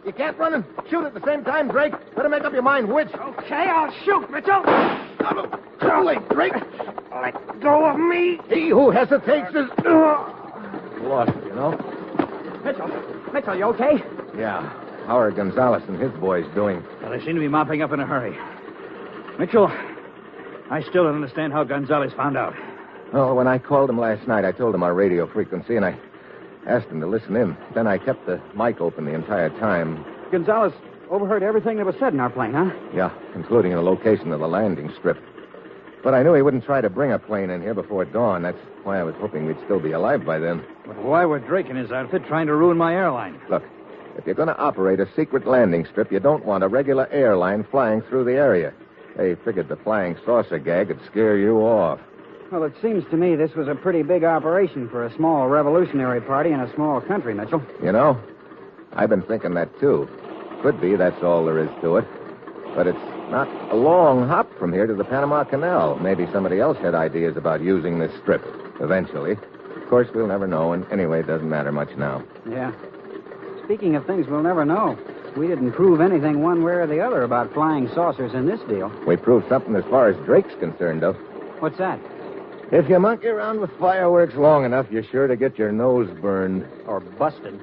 You can't run and shoot at the same time, Drake. Better make up your mind which. Okay, I'll shoot, Mitchell. Too late, Drake. Let go of me. He who hesitates is lost, you know. Mitchell, you okay? Yeah. How are Gonzalez and his boys doing? Well, they seem to be mopping up in a hurry. Mitchell, I still don't understand how Gonzalez found out. Oh, when I called him last night, I told him our radio frequency, and I asked him to listen in. Then I kept the mic open the entire time. Gonzalez overheard everything that was said in our plane, huh? Yeah, including the location of the landing strip. But I knew he wouldn't try to bring a plane in here before dawn. That's why I was hoping we'd still be alive by then. But why were Drake and his outfit trying to ruin my airline? Look, if you're going to operate a secret landing strip, you don't want a regular airline flying through the area. They figured the flying saucer gag would scare you off. Well, it seems to me this was a pretty big operation for a small revolutionary party in a small country, Mitchell. You know, I've been thinking that, too. Could be that's all there is to it. But it's not a long hop from here to the Panama Canal. Maybe somebody else had ideas about using this strip eventually. Of course, we'll never know, and anyway, it doesn't matter much now. Yeah. Speaking of things we'll never know, we didn't prove anything one way or the other about flying saucers in this deal. We proved something as far as Drake's concerned, though. What's that? If you monkey around with fireworks long enough, you're sure to get your nose burned. Or busted.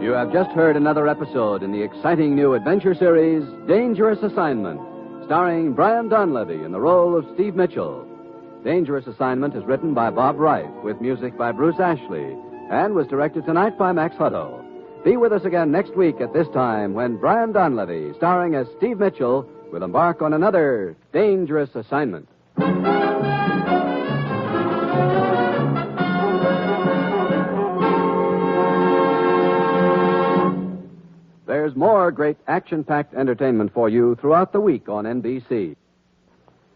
You have just heard another episode in the exciting new adventure series, Dangerous Assignment, starring Brian Donlevy in the role of Steve Mitchell. Dangerous Assignment is written by Bob Reif, with music by Bruce Ashley, and was directed tonight by Max Hutto. Be with us again next week at this time when Brian Donlevy, starring as Steve Mitchell, will embark on another Dangerous Assignment. There's more great action-packed entertainment for you throughout the week on NBC.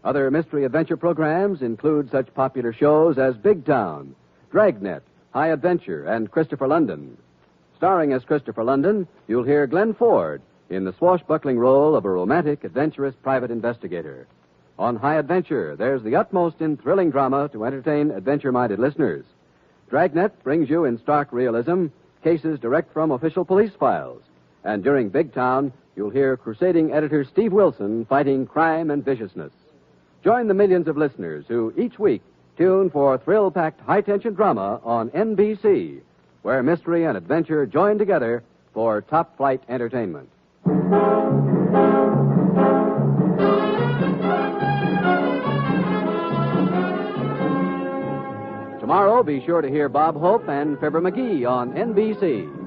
Other mystery adventure programs include such popular shows as Big Town, Dragnet, High Adventure, and Christopher London. Starring as Christopher London, you'll hear Glenn Ford in the swashbuckling role of a romantic, adventurous private investigator. On High Adventure, there's the utmost in thrilling drama to entertain adventure-minded listeners. Dragnet brings you in stark realism cases direct from official police files. And during Big Town, you'll hear crusading editor Steve Wilson fighting crime and viciousness. Join the millions of listeners who each week tune for thrill-packed high-tension drama on NBC, where mystery and adventure join together for top-flight entertainment. Tomorrow, be sure to hear Bob Hope and Fibber McGee on NBC.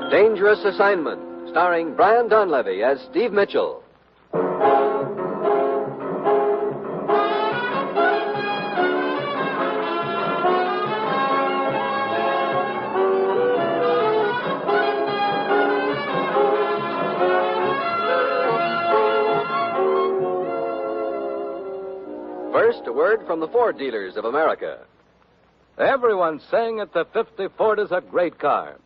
Dangerous Assignment, starring Brian Donlevy as Steve Mitchell. First, a word from the Ford dealers of America. Everyone's saying that the 50 Ford is a great car.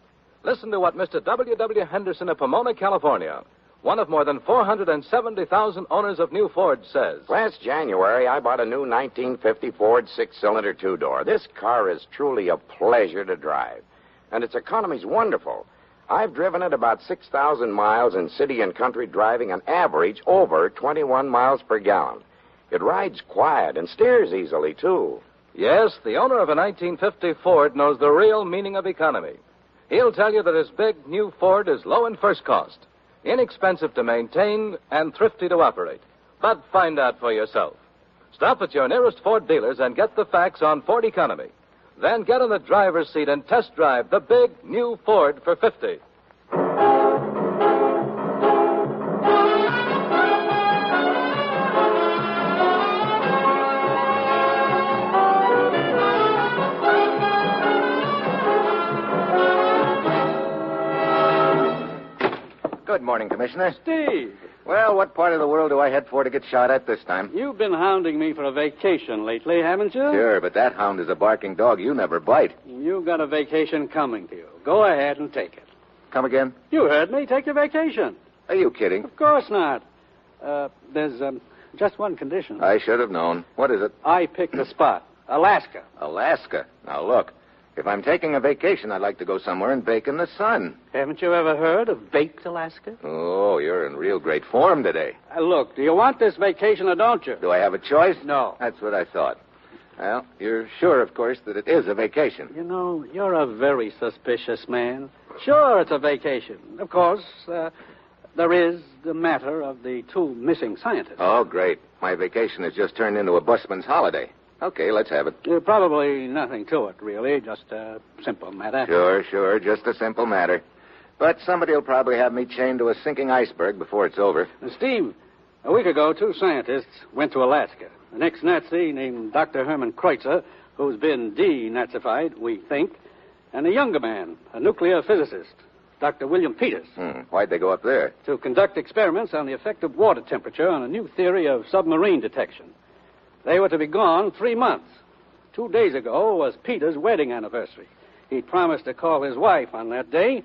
Listen to what Mr. W. Henderson of Pomona, California, one of more than 470,000 owners of new Fords, says. Last January, I bought a new 1950 Ford six-cylinder two-door. This car is truly a pleasure to drive, and its economy's wonderful. I've driven it about 6,000 miles in city and country driving, an average over 21 miles per gallon. It rides quiet and steers easily, too. Yes, the owner of a 1950 Ford knows the real meaning of economy. He'll tell you that his big new Ford is low in first cost, inexpensive to maintain, and thrifty to operate. But find out for yourself. Stop at your nearest Ford dealers and get the facts on Ford economy. Then get in the driver's seat and test drive the big new Ford for 50. Good morning, Commissioner. Steve! Well, what part of the world do I head for to get shot at this time? You've been hounding me for a vacation lately, haven't you? Sure, but that hound is a barking dog. You never bite. You've got a vacation coming to you. Go ahead and take it. Come again? You heard me. Take your vacation. Are you kidding? Of course not. There's just one condition. I should have known. What is it? I picked the spot. Alaska. Alaska? Now, look. If I'm taking a vacation, I'd like to go somewhere and bake in the sun. Haven't you ever heard of Baked Alaska? Oh, you're in real great form today. Look, do you want this vacation or don't you? Do I have a choice? No. That's what I thought. Well, you're sure, of course, that it is a vacation. You know, you're a very suspicious man. Sure, it's a vacation. Of course, there is the matter of the two missing scientists. Oh, great. My vacation has just turned into a busman's holiday. Okay, let's have it. Probably nothing to it, really. Just a simple matter. Sure. Just a simple matter. But somebody will probably have me chained to a sinking iceberg before it's over. Steve, a week ago, two scientists went to Alaska. An ex-Nazi named Dr. Herman Kreutzer, who's been denazified, we think, and a younger man, a nuclear physicist, Dr. William Peters. Why'd they go up there? To conduct experiments on the effect of water temperature on a new theory of submarine detection. They were to be gone 3 months. 2 days ago was Peter's wedding anniversary. He promised to call his wife on that day.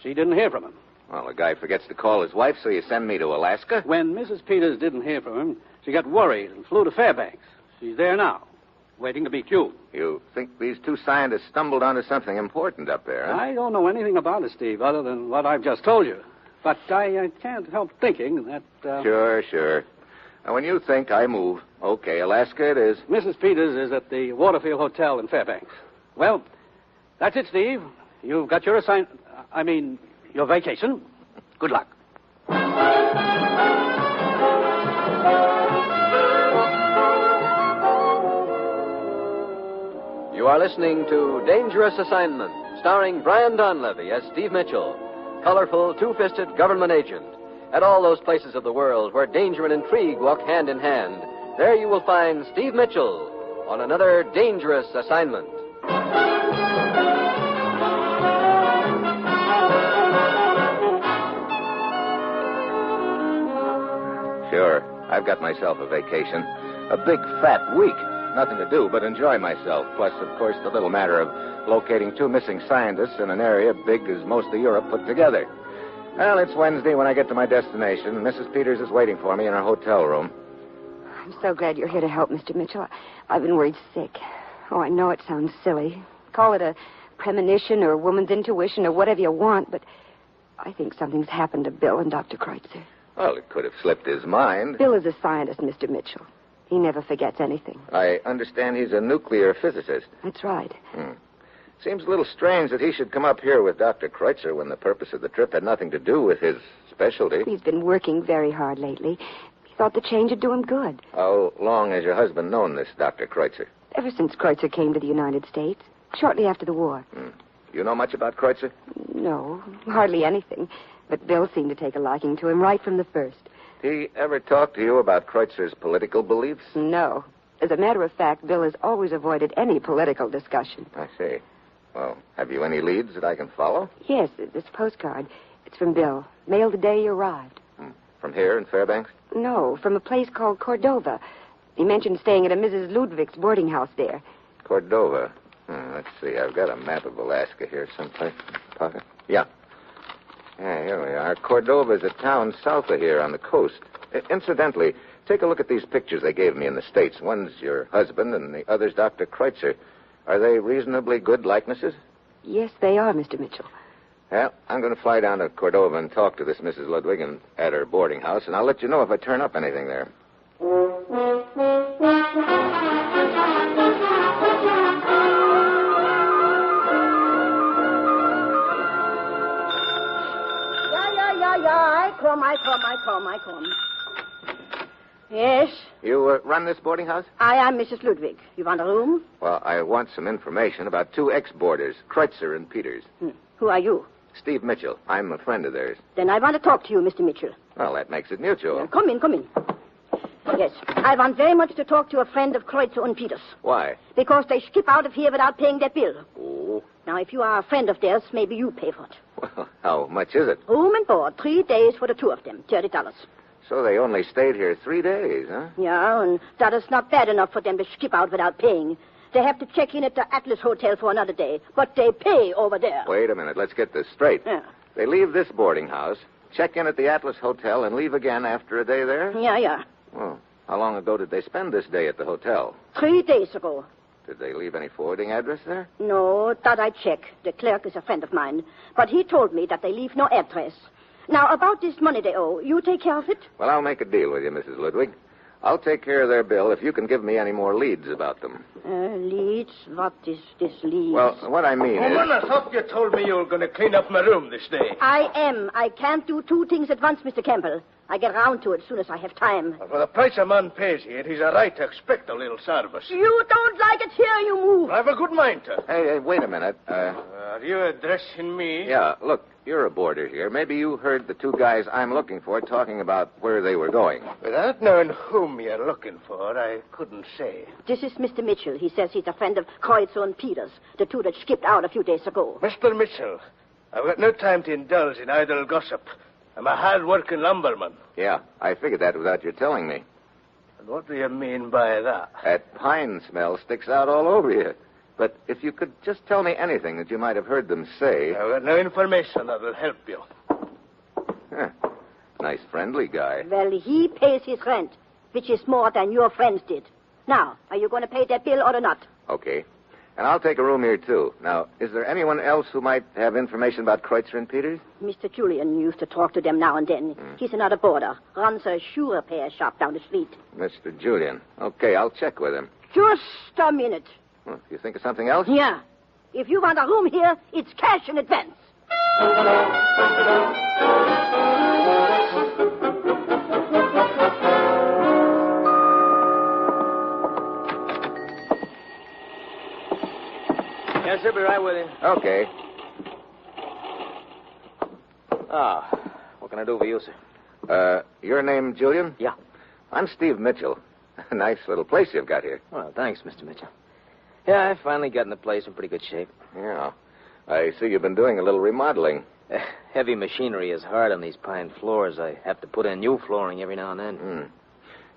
She didn't hear from him. Well, a guy forgets to call his wife, so you send me to Alaska? When Mrs. Peters didn't hear from him, she got worried and flew to Fairbanks. She's there now, waiting to meet you. You think these two scientists stumbled onto something important up there, huh? I don't know anything about it, Steve, other than what I've just told you. But I can't help thinking that... Sure. Now, when you think, I move. Okay, Alaska it is. Mrs. Peters is at the Waterfield Hotel in Fairbanks. Well, that's it, Steve. You've got your your vacation. Good luck. You are listening to Dangerous Assignment, starring Brian Donlevy as Steve Mitchell, colorful, two-fisted government agent. At all those places of the world where danger and intrigue walk hand in hand, there you will find Steve Mitchell on another dangerous assignment. Sure, I've got myself a vacation. A big, fat week. Nothing to do but enjoy myself. Plus, of course, the little matter of locating 2 missing scientists in an area big as most of Europe put together. Well, it's Wednesday when I get to my destination. Mrs. Peters is waiting for me in her hotel room. I'm so glad you're here to help, Mr. Mitchell. I've been worried sick. Oh, I know it sounds silly. Call it a premonition or a woman's intuition or whatever you want, but I think something's happened to Bill and Dr. Kreutzer. Well, it could have slipped his mind. Bill is a scientist, Mr. Mitchell. He never forgets anything. I understand he's a nuclear physicist. That's right. Seems a little strange that he should come up here with Dr. Kreutzer when the purpose of the trip had nothing to do with his specialty. He's been working very hard lately. He thought the change would do him good. How long has your husband known this Dr. Kreutzer? Ever since Kreutzer came to the United States, shortly after the war. You know much about Kreutzer? No, hardly anything. But Bill seemed to take a liking to him right from the first. He ever talked to you about Kreutzer's political beliefs? No. As a matter of fact, Bill has always avoided any political discussion. I see. Well, have you any leads that I can follow? Yes, this postcard. It's from Bill. Mailed the day he arrived. From here in Fairbanks? No, from a place called Cordova. He mentioned staying at a Mrs. Ludwig's boarding house there. Cordova. Let's see. I've got a map of Alaska here someplace. Pocket? Yeah. Yeah, here we are. Cordova is a town south of here on the coast. Incidentally, take a look at these pictures they gave me in the States. One's your husband and the other's Dr. Kreutzer. Are they reasonably good likenesses? Yes, they are, Mr. Mitchell. Well, I'm going to fly down to Cordova and talk to this Mrs. Ludwig at her boarding house, and I'll let you know if I turn up anything there. I come. Yes? You run this boarding house? I am Mrs. Ludwig. You want a room? Well, I want some information about 2 ex-boarders, Kreutzer and Peters. Who are you? Steve Mitchell. I'm a friend of theirs. Then I want to talk to you, Mr. Mitchell. Well, that makes it mutual. Yeah, come in. Yes, I want very much to talk to a friend of Kreutzer and Peters. Why? Because they skip out of here without paying their bill. Oh. Now, if you are a friend of theirs, maybe you pay for it. Well, how much is it? Room and board, 3 days for the 2 of them, $30. So they only stayed here 3 days, huh? Yeah, and that is not bad enough for them to skip out without paying. They have to check in at the Atlas Hotel for another day, but they pay over there. Wait a minute. Let's get this straight. Yeah. They leave this boarding house, check in at the Atlas Hotel, and leave again after a day there? Yeah. Well, how long ago did they spend this day at the hotel? 3 days ago. Did they leave any forwarding address there? No, that I check. The clerk is a friend of mine. But he told me that they leave no address. Now, about this money they owe, you take care of it? Well, I'll make a deal with you, Mrs. Ludwig. I'll take care of their bill if you can give me any more leads about them. Leads? What is this leads? Well, what I mean is... Woman, I thought you told me you were going to clean up my room this day. I am. I can't do 2 things at once, Mr. Campbell. I get around to it as soon as I have time. For the price a man pays here, he's a right to expect a little service. You don't like it here, you move. I have a good mind to. Hey, wait a minute. Are you addressing me? Yeah, look, you're a boarder here. Maybe you heard the 2 guys I'm looking for talking about where they were going. Without knowing whom you're looking for, I couldn't say. This is Mr. Mitchell. He says he's a friend of Kreutzer and Peters, the 2 that skipped out a few days ago. Mr. Mitchell, I've got no time to indulge in idle gossip. I'm a hard-working lumberman. Yeah, I figured that without your telling me. And what do you mean by that? That pine smell sticks out all over you. But if you could just tell me anything that you might have heard them say... I've got no information that will help you. Huh. Nice, friendly guy. Well, he pays his rent, which is more than your friends did. Now, are you going to pay that bill or not? Okay. And I'll take a room here, too. Now, is there anyone else who might have information about Kreutzer and Peters? Mr. Julian used to talk to them now and then. He's another boarder. Runs a shoe repair shop down the street. Mr. Julian. Okay, I'll check with him. Just a minute. Well, you think of something else? Yeah. If you want a room here, it's cash in advance. Yes, sir, be right with you. Okay. What can I do for you, sir? Your name, Julian? Yeah. I'm Steve Mitchell. Nice little place you've got here. Well, thanks, Mr. Mitchell. Yeah, I finally got in the place in pretty good shape. Yeah. I see you've been doing a little remodeling. Heavy machinery is hard on these pine floors. I have to put in new flooring every now and then.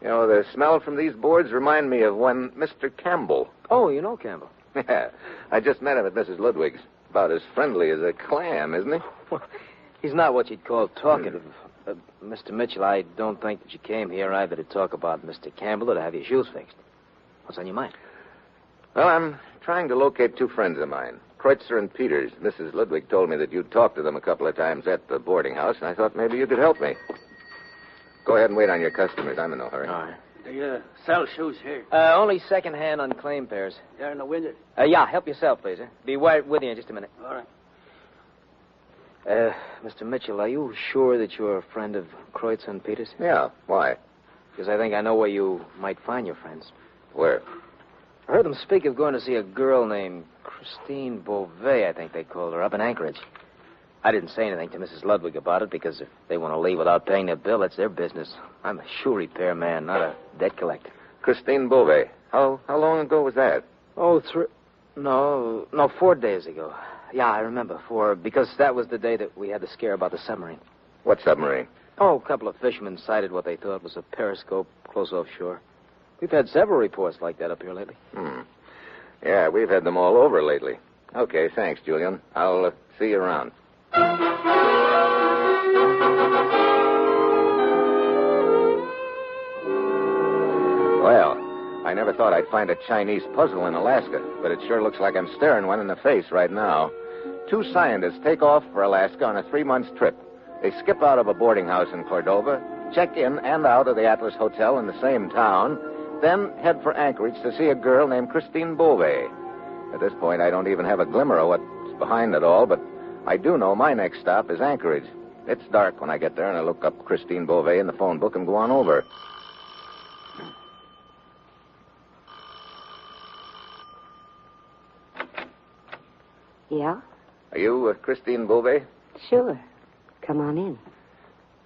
You know, the smell from these boards remind me of one Mr. Campbell. Oh, you know Campbell? Yeah. I just met him at Mrs. Ludwig's. About as friendly as a clam, isn't he? He's not what you'd call talkative. Mr. Mitchell, I don't think that you came here either to talk about Mr. Campbell or to have your shoes fixed. What's on your mind? Well, I'm trying to locate two friends of mine, Kreutzer and Peters. Mrs. Ludwig told me that you'd talked to them a couple of times at the boarding house, and I thought maybe you could help me. Go ahead and wait on your customers. I'm in no hurry. All right. Do you sell shoes here? Only second-hand unclaimed pairs. They're in the window. Yeah, help yourself, please. Be right with you in just a minute. All right. Mr. Mitchell, are you sure that you're a friend of Kreutzer and Peters? Yeah. Why? Because I think I know where you might find your friends. Where? I heard them speak of going to see a girl named Christine Beauvais, I think they called her, up in Anchorage. I didn't say anything to Mrs. Ludwig about it because if they want to leave without paying their bill, it's their business. I'm a shoe repair man, not a debt collector. Christine Beauvais. How long ago was that? Oh, 4 days ago. Yeah, I remember. Because that was the day that we had the scare about the submarine. What submarine? Oh, a couple of fishermen sighted what they thought was a periscope close offshore. We've had several reports like that up here lately. Yeah, we've had them all over lately. Okay, thanks, Julian. I'll see you around. Well, I never thought I'd find a Chinese puzzle in Alaska, but it sure looks like I'm staring one in the face right now. Two scientists take off for Alaska on a 3-month trip. They skip out of a boarding house in Cordova, check in and out of the Atlas Hotel in the same town, then head for Anchorage to see a girl named Christine Beauvais. At this point, I don't even have a glimmer of what's behind it all, but I do know my next stop is Anchorage. It's dark when I get there, and I look up Christine Beauvais in the phone book and go on over. Yeah? Are you Christine Beauvais? Sure. Come on in.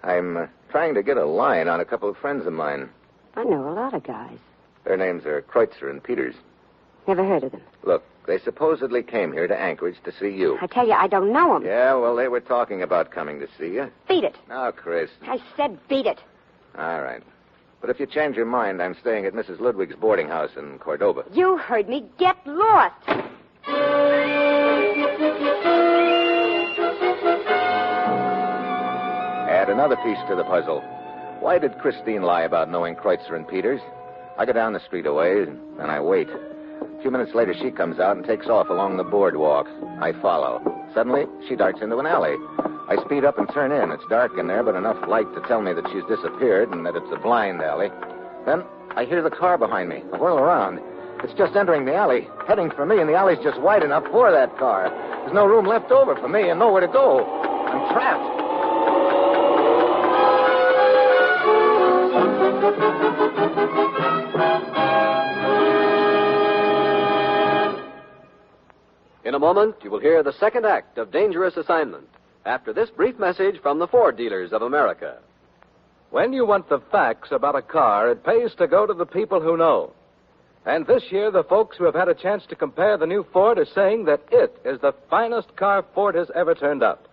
I'm trying to get a line on a couple of friends of mine. I know a lot of guys. Their names are Kreutzer and Peters. Never heard of them. Look, they supposedly came here to Anchorage to see you. I tell you, I don't know them. Yeah, well, they were talking about coming to see you. Beat it. Now, Chris. I said beat it. All right. But if you change your mind, I'm staying at Mrs. Ludwig's boarding house in Cordova. You heard me. Get lost. Add another piece to the puzzle. Why did Christine lie about knowing Kreutzer and Peters? I go down the street a ways, and I wait. A few minutes later, she comes out and takes off along the boardwalk. I follow. Suddenly, she darts into an alley. I speed up and turn in. It's dark in there, but enough light to tell me that she's disappeared and that it's a blind alley. Then I hear the car behind me. I whirl around. It's just entering the alley, heading for me, and the alley's just wide enough for that car. There's no room left over for me and nowhere to go. I'm trapped. In a moment, you will hear the second act of Dangerous Assignment after this brief message from the Ford dealers of America. When you want the facts about a car, it pays to go to the people who know. And this year, the folks who have had a chance to compare the new Ford are saying that it is the finest car Ford has ever turned out.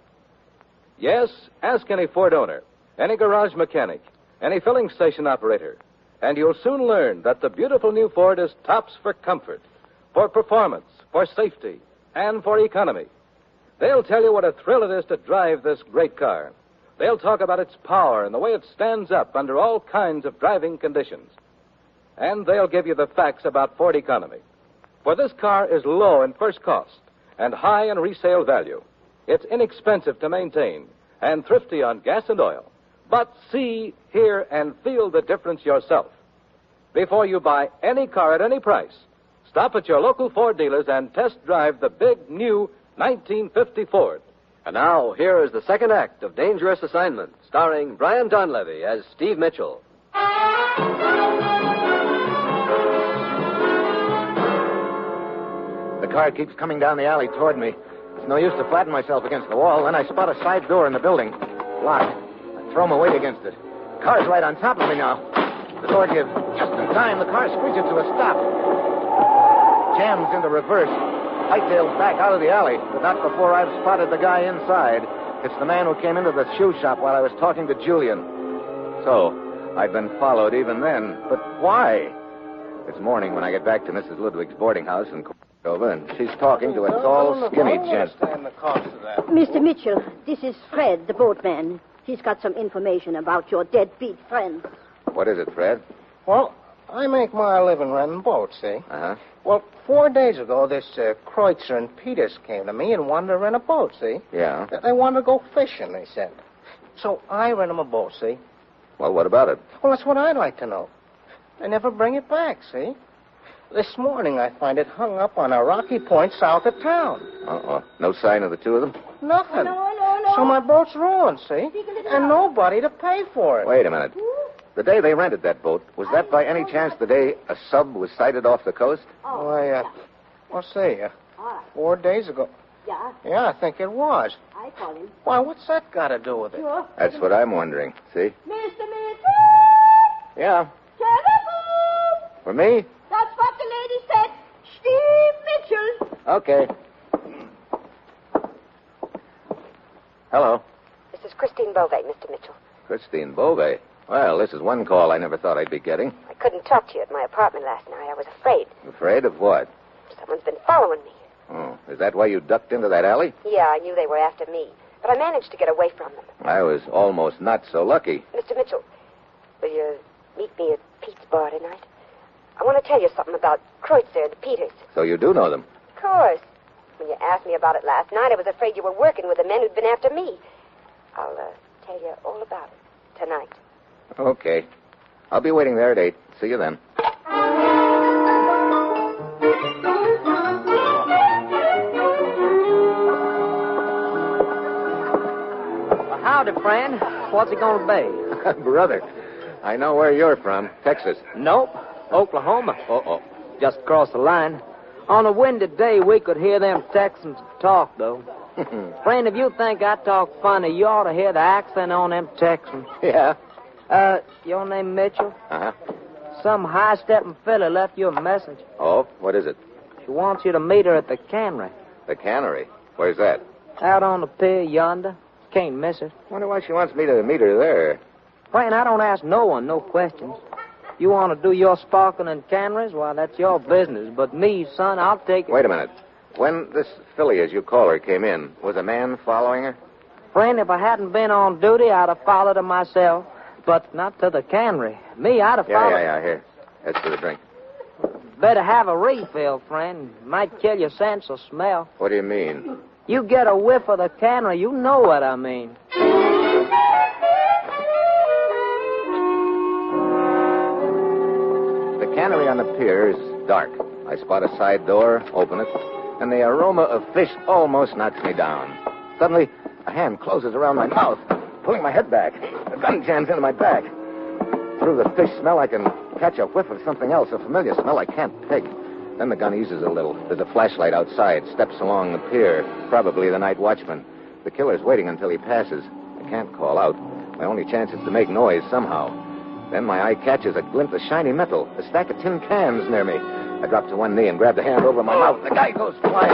Yes, ask any Ford owner, any garage mechanic, any filling station operator, and you'll soon learn that the beautiful new Ford is tops for comfort, for performance, for safety, and for economy. They'll tell you what a thrill it is to drive this great car. They'll talk about its power and the way it stands up under all kinds of driving conditions. And they'll give you the facts about Ford economy. For this car is low in first cost and high in resale value. It's inexpensive to maintain and thrifty on gas and oil. But see, hear, and feel the difference yourself. Before you buy any car at any price, stop at your local Ford dealers and test drive the big new 1950 Ford. And now, here is the second act of Dangerous Assignment, starring Brian Donlevy as Steve Mitchell. The car keeps coming down the alley toward me. It's no use to flatten myself against the wall. Then I spot a side door in the building. Locked. I throw my weight against it. The car's right on top of me now. The door gives. Just in time, the car screeches to a stop. Jams into reverse. Hightails back out of the alley, but not before I've spotted the guy inside. It's the man who came into the shoe shop while I was talking to Julian. So, I'd been followed even then. But why? It's morning when I get back to Mrs. Ludwig's boarding house in Cordova, and she's talking to a tall, skinny gent. Mr. Mitchell, this is Fred, the boatman. He's got some information about your deadbeat friend. What is it, Fred? Well, I make my living running boats, see? Uh-huh. Well, 4 days ago, this Kreutzer and Peters came to me and wanted to rent a boat, see? Yeah. They wanted to go fishing, they said. So I rent them a boat, see? Well, what about it? Well, that's what I'd like to know. They never bring it back, see? This morning I find it hung up on a rocky point south of town. Uh-oh. No sign of the two of them? Nothing. No. So my boat's ruined, see? And nobody to pay for it. Wait a minute. The day they rented that boat, was that by any chance the day a sub was sighted off the coast? Why, I'll say, 4 days ago. Yeah? Yeah, I think it was. I call him. Why, what's that got to do with it? Sure. That's what I'm wondering. See? Mr. Mitchell! Yeah. Telephone! For me? That's what the lady said. Steve Mitchell. Okay. Hello. This is Christine Beauvais, Mr. Mitchell. Christine Beauvais. Well, this is one call I never thought I'd be getting. I couldn't talk to you at my apartment last night. I was afraid. Afraid of what? Someone's been following me. Oh, is that why you ducked into that alley? Yeah, I knew they were after me. But I managed to get away from them. I was almost not so lucky. Mr. Mitchell, will you meet me at Pete's bar tonight? I want to tell you something about Kreutzer and Peters. So you do know them? Of course. When you asked me about it last night, I was afraid you were working with the men who'd been after me. I'll tell you all about it tonight. Okay. I'll be waiting there at 8. See you then. Well, howdy, friend. What's it going to be? Brother, I know where you're from. Texas. Nope. Oklahoma. Uh-oh. Just across the line. On a windy day, we could hear them Texans talk, though. Friend, if you think I talk funny, you ought to hear the accent on them Texans. Yeah? Your name Mitchell? Uh-huh. Some high-stepping fella left you a message. Oh, what is it? She wants you to meet her at the cannery. The cannery? Where's that? Out on the pier yonder. Can't miss it. Wonder why she wants me to meet her there. Friend, I don't ask no one no questions. You want to do your sparkling and canneries? Well, that's your business. But me, son, I'll take it. Wait a minute. When this filly, as you call her, came in, was a man following her? Friend, if I hadn't been on duty, I'd have followed her myself. But not to the cannery. Me, I'd have followed... Yeah. Here. That's for the drink. Better have a refill, friend. Might kill your sense of smell. What do you mean? You get a whiff of the cannery, you know what I mean. The cannery on the pier is dark. I spot a side door, open it, and the aroma of fish almost knocks me down. Suddenly, a hand closes around my mouth, pulling my head back. The gun jams into my back. Through the fish smell, I can catch a whiff of something else, a familiar smell I can't peg. Then the gun eases a little. There's a flashlight outside, steps along the pier, probably the night watchman. The killer's waiting until he passes. I can't call out. My only chance is to make noise somehow. Then my eye catches a glint of shiny metal, a stack of tin cans near me. I drop to one knee and grab the hand over my mouth. The guy goes flying.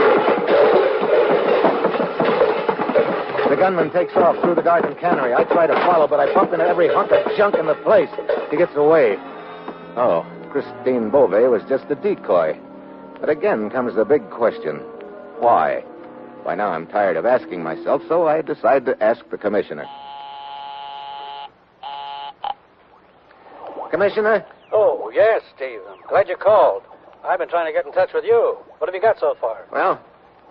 The gunman takes off through the garden cannery. I try to follow, but I bump into every hunk of junk in the place. He gets away. Oh, Christine Beauvais was just a decoy. But again comes the big question. Why? By now I'm tired of asking myself, so I decide to ask the commissioner. Commissioner? Oh, yes, Steve. I'm glad you called. I've been trying to get in touch with you. What have you got so far? Well,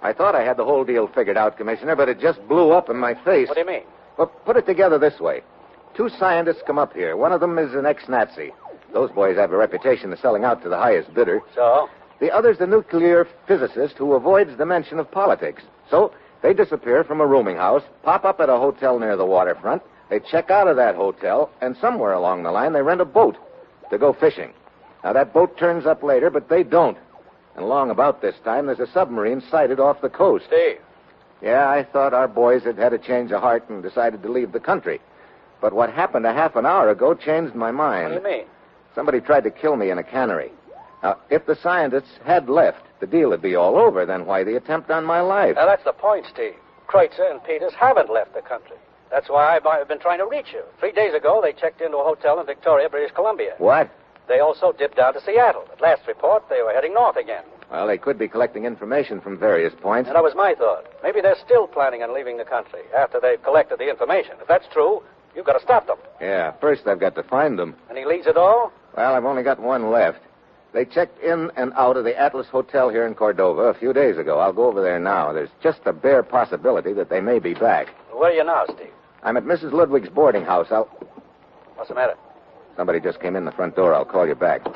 I thought I had the whole deal figured out, Commissioner, but it just blew up in my face. What do you mean? Well, put it together this way. 2 scientists come up here. One of them is an ex-Nazi. Those boys have a reputation of selling out to the highest bidder. So? The other's the nuclear physicist who avoids the mention of politics. So they disappear from a rooming house, pop up at a hotel near the waterfront. They check out of that hotel, and somewhere along the line, they rent a boat to go fishing. Now, that boat turns up later, but they don't. And along about this time, there's a submarine sighted off the coast. Steve. Yeah, I thought our boys had had a change of heart and decided to leave the country. But what happened a half an hour ago changed my mind. What do you mean? Somebody tried to kill me in a cannery. Now, if the scientists had left, the deal would be all over. Then why the attempt on my life? Now, that's the point, Steve. Kreutzer and Peters haven't left the country. That's why I've been trying to reach you. 3 days ago, they checked into a hotel in Victoria, British Columbia. What? They also dipped down to Seattle. At last report, they were heading north again. Well, they could be collecting information from various points. And that was my thought. Maybe they're still planning on leaving the country after they've collected the information. If that's true, you've got to stop them. Yeah, first I've got to find them. Any leads at all? Well, I've only got one left. They checked in and out of the Atlas Hotel here in Cordova a few days ago. I'll go over there now. There's just a bare possibility that they may be back. Where are you now, Steve? I'm at Mrs. Ludwig's boarding house. What's the matter? Somebody just came in the front door. I'll call you back.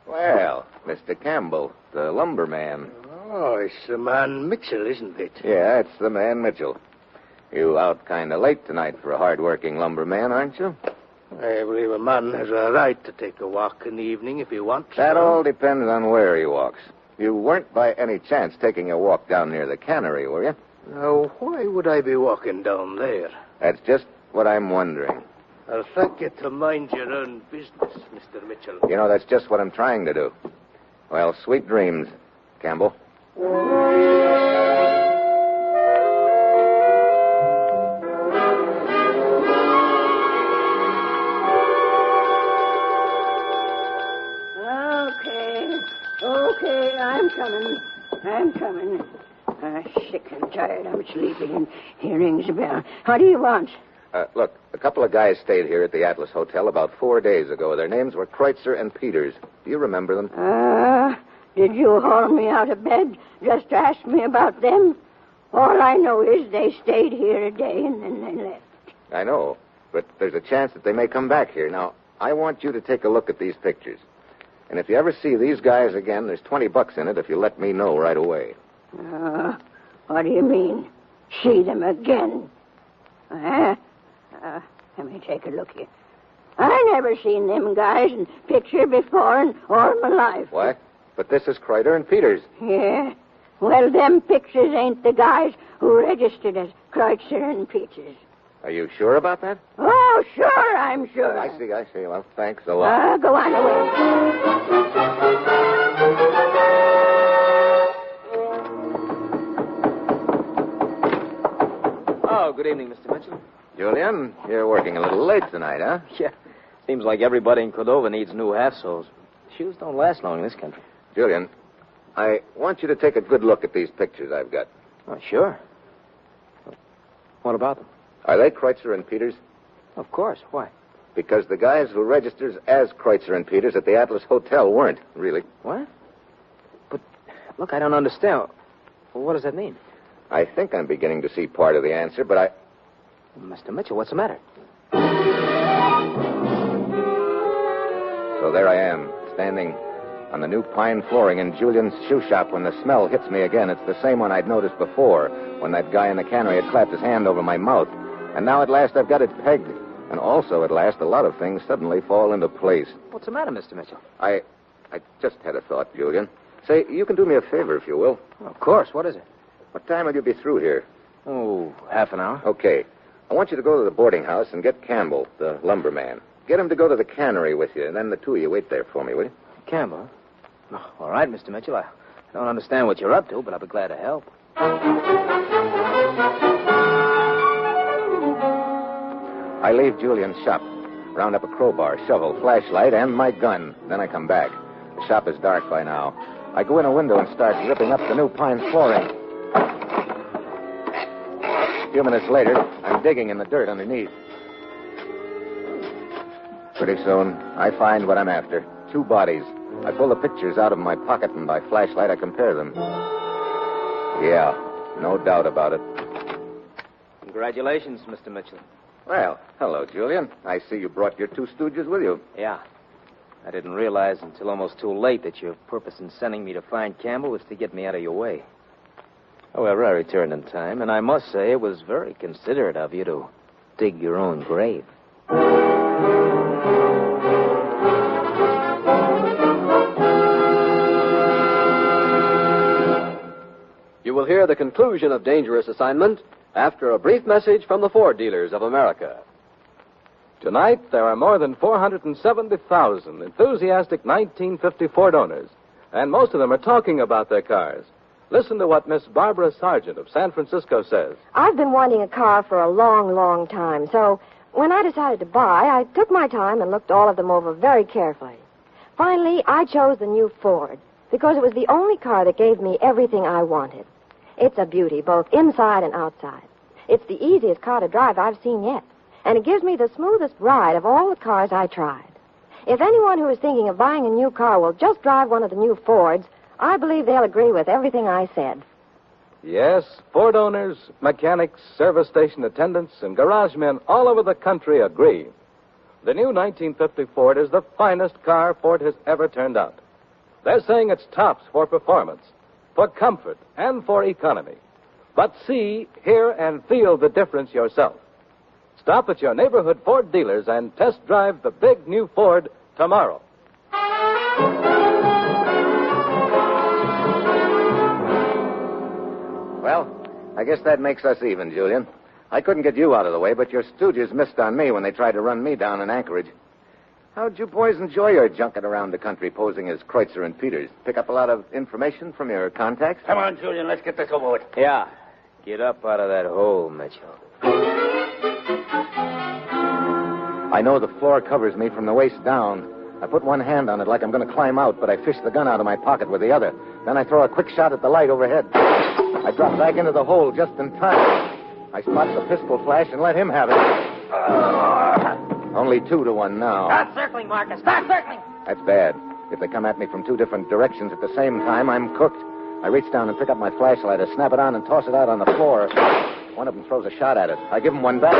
Well, Mr. Campbell, the lumberman. Oh, it's the man Mitchell, isn't it? Yeah, it's the man Mitchell. You out kind of late tonight for a hard-working lumberman, aren't you? I believe a man has a right to take a walk in the evening if he wants. That all depends on where he walks. You weren't by any chance taking a walk down near the cannery, were you? Now, why would I be walking down there? That's just what I'm wondering. I'll thank you to mind your own business, Mr. Mitchell. You know, that's just what I'm trying to do. Well, sweet dreams, Campbell. Okay, I'm coming. Sick and tired. I'm sleeping and here rings a bell. What do you want? Look, a couple of guys stayed here at the Atlas Hotel about 4 days ago. Their names were Kreutzer and Peters. Do you remember them? Did you haul me out of bed just to ask me about them? All I know is they stayed here a day and then they left. I know, but there's a chance that they may come back here. Now, I want you to take a look at these pictures. And if you ever see these guys again, there's $20 in it if you let me know right away. What do you mean? See them again? Let me take a look here. I never seen them guys in picture before in all my life. What? But this is Kreutzer and Peters. Yeah? Well, them pictures ain't the guys who registered as Kreutzer and Peters. Are you sure about that? Oh, sure, I'm sure. I see. Well, thanks a lot. Go on away. Oh, good evening, Mr. Mitchell. Julian, you're working a little late tonight, huh? Yeah. Seems like everybody in Cordova needs new half-soles. Shoes don't last long in this country. Julian, I want you to take a good look at these pictures I've got. Oh, sure. What about them? Are they Kreutzer and Peters? Of course. Why? Because the guys who registered as Kreutzer and Peters at the Atlas Hotel weren't, really. What? But, look, I don't understand. Well, what does that mean? I think I'm beginning to see part of the answer, but Mr. Mitchell, what's the matter? So there I am, standing on the new pine flooring in Julian's shoe shop when the smell hits me again. It's the same one I'd noticed before, when that guy in the cannery had clapped his hand over my mouth. And now at last I've got it pegged. And also at last a lot of things suddenly fall into place. What's the matter, Mr. Mitchell? I just had a thought, Julian. Say, you can do me a favor if you will. Of course. What is it? What time will you be through here? Oh, half an hour. Okay. I want you to go to the boarding house and get Campbell, the lumberman. Get him to go to the cannery with you, and then the two of you wait there for me, will you? Campbell? Oh, all right, Mr. Mitchell. I don't understand what you're up to, but I'll be glad to help. I leave Julian's shop, round up a crowbar, shovel, flashlight, and my gun. Then I come back. The shop is dark by now. I go in a window and start ripping up the new pine flooring. A few minutes later, I'm digging in the dirt underneath. Pretty soon, I find what I'm after. 2 bodies. I pull the pictures out of my pocket, and by flashlight I compare them. Yeah, no doubt about it. Congratulations, Mr. Mitchell. Well, hello, Julian. I see you brought your 2 stooges with you. Yeah. I didn't realize until almost too late that your purpose in sending me to find Campbell was to get me out of your way. However, I returned in time, and I must say it was very considerate of you to dig your own grave. You will hear the conclusion of Dangerous Assignment after a brief message from the Ford dealers of America. Tonight, there are more than 470,000 enthusiastic 1950 Ford owners, and most of them are talking about their cars. Listen to what Miss Barbara Sargent of San Francisco says. I've been wanting a car for a long, long time, so when I decided to buy, I took my time and looked all of them over very carefully. Finally, I chose the new Ford because it was the only car that gave me everything I wanted. It's a beauty, both inside and outside. It's the easiest car to drive I've seen yet, and it gives me the smoothest ride of all the cars I tried. If anyone who is thinking of buying a new car will just drive one of the new Fords, I believe they'll agree with everything I said. Yes, Ford owners, mechanics, service station attendants, and garage men all over the country agree. The new 1950 Ford is the finest car Ford has ever turned out. They're saying it's tops for performance, for comfort, and for economy. But see, hear, and feel the difference yourself. Stop at your neighborhood Ford dealers and test drive the big new Ford tomorrow. Well, I guess that makes us even, Julian. I couldn't get you out of the way, but your stooges missed on me when they tried to run me down in Anchorage. How'd you boys enjoy your junket around the country posing as Kreutzer and Peters? Pick up a lot of information from your contacts? Come on, Julian, let's get this over with. Yeah. Get up out of that hole, Mitchell. I know the floor covers me from the waist down. I put one hand on it like I'm going to climb out, but I fish the gun out of my pocket with the other. Then I throw a quick shot at the light overhead. I drop back into the hole just in time. I spot the pistol flash and let him have it. Only 2-1 now. Start circling, Marcus. Start circling. That's bad. If they come at me from 2 different directions at the same time, I'm cooked. I reach down and pick up my flashlight. I snap it on and toss it out on the floor. One of them throws a shot at it. I give him one back.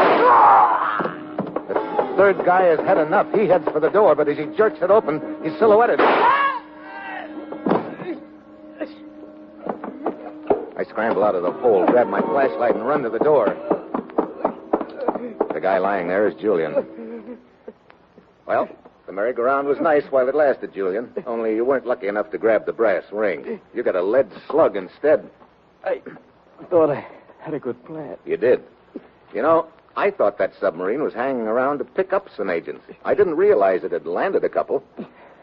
The third guy has had enough. He heads for the door, but as he jerks it open, he's silhouetted. I scramble out of the hole, grab my flashlight, and run to the door. The guy lying there is Julian. Well, the merry-go-round was nice while it lasted, Julian. Only you weren't lucky enough to grab the brass ring. You got a lead slug instead. I thought I had a good plan. You did. You know, I thought that submarine was hanging around to pick up some agents. I didn't realize it had landed a couple.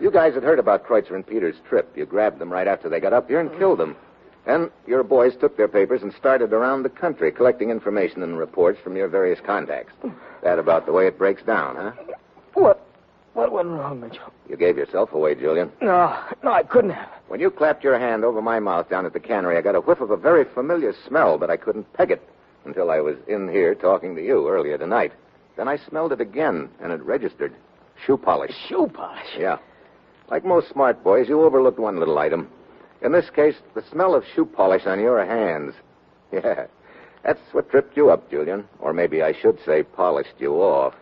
You guys had heard about Kreutzer and Peters' trip. You grabbed them right after they got up here and killed them. Then your boys took their papers and started around the country collecting information and reports from your various contacts. That about the way it breaks down, huh? What went wrong, Mitchell? You gave yourself away, Julian. No, I couldn't have. When you clapped your hand over my mouth down at the cannery, I got a whiff of a very familiar smell, but I couldn't peg it until I was in here talking to you earlier tonight. Then I smelled it again, and it registered. Shoe polish. Shoe polish? Yeah. Like most smart boys, you overlooked one little item. In this case, the smell of shoe polish on your hands. Yeah, that's what tripped you up, Julian. Or maybe I should say polished you off.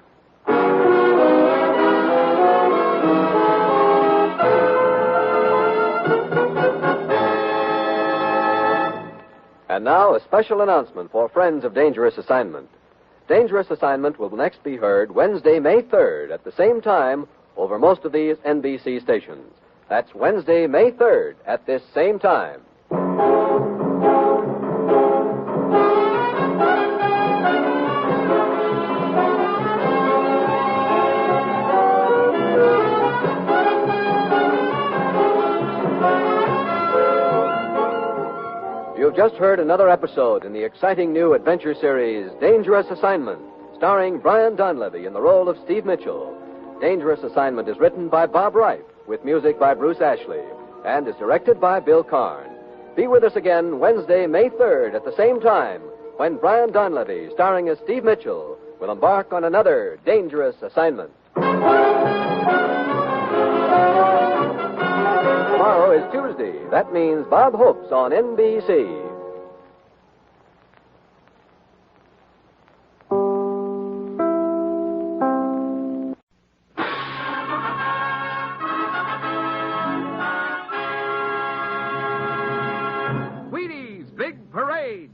And now, a special announcement for friends of Dangerous Assignment. Dangerous Assignment will next be heard Wednesday, May 3rd, at the same time, over most of these NBC stations. That's Wednesday, May 3rd, at this same time. You've just heard another episode in the exciting new adventure series, Dangerous Assignment, starring Brian Donlevy in the role of Steve Mitchell. Dangerous Assignment is written by Bob Reif, with music by Bruce Ashley, and is directed by Bill Karn. Be with us again Wednesday, May 3rd, at the same time, when Brian Donlevy, starring as Steve Mitchell, will embark on another Dangerous Assignment. Tomorrow is Tuesday. That means Bob Hope's on NBC. Wheaties Big Parade.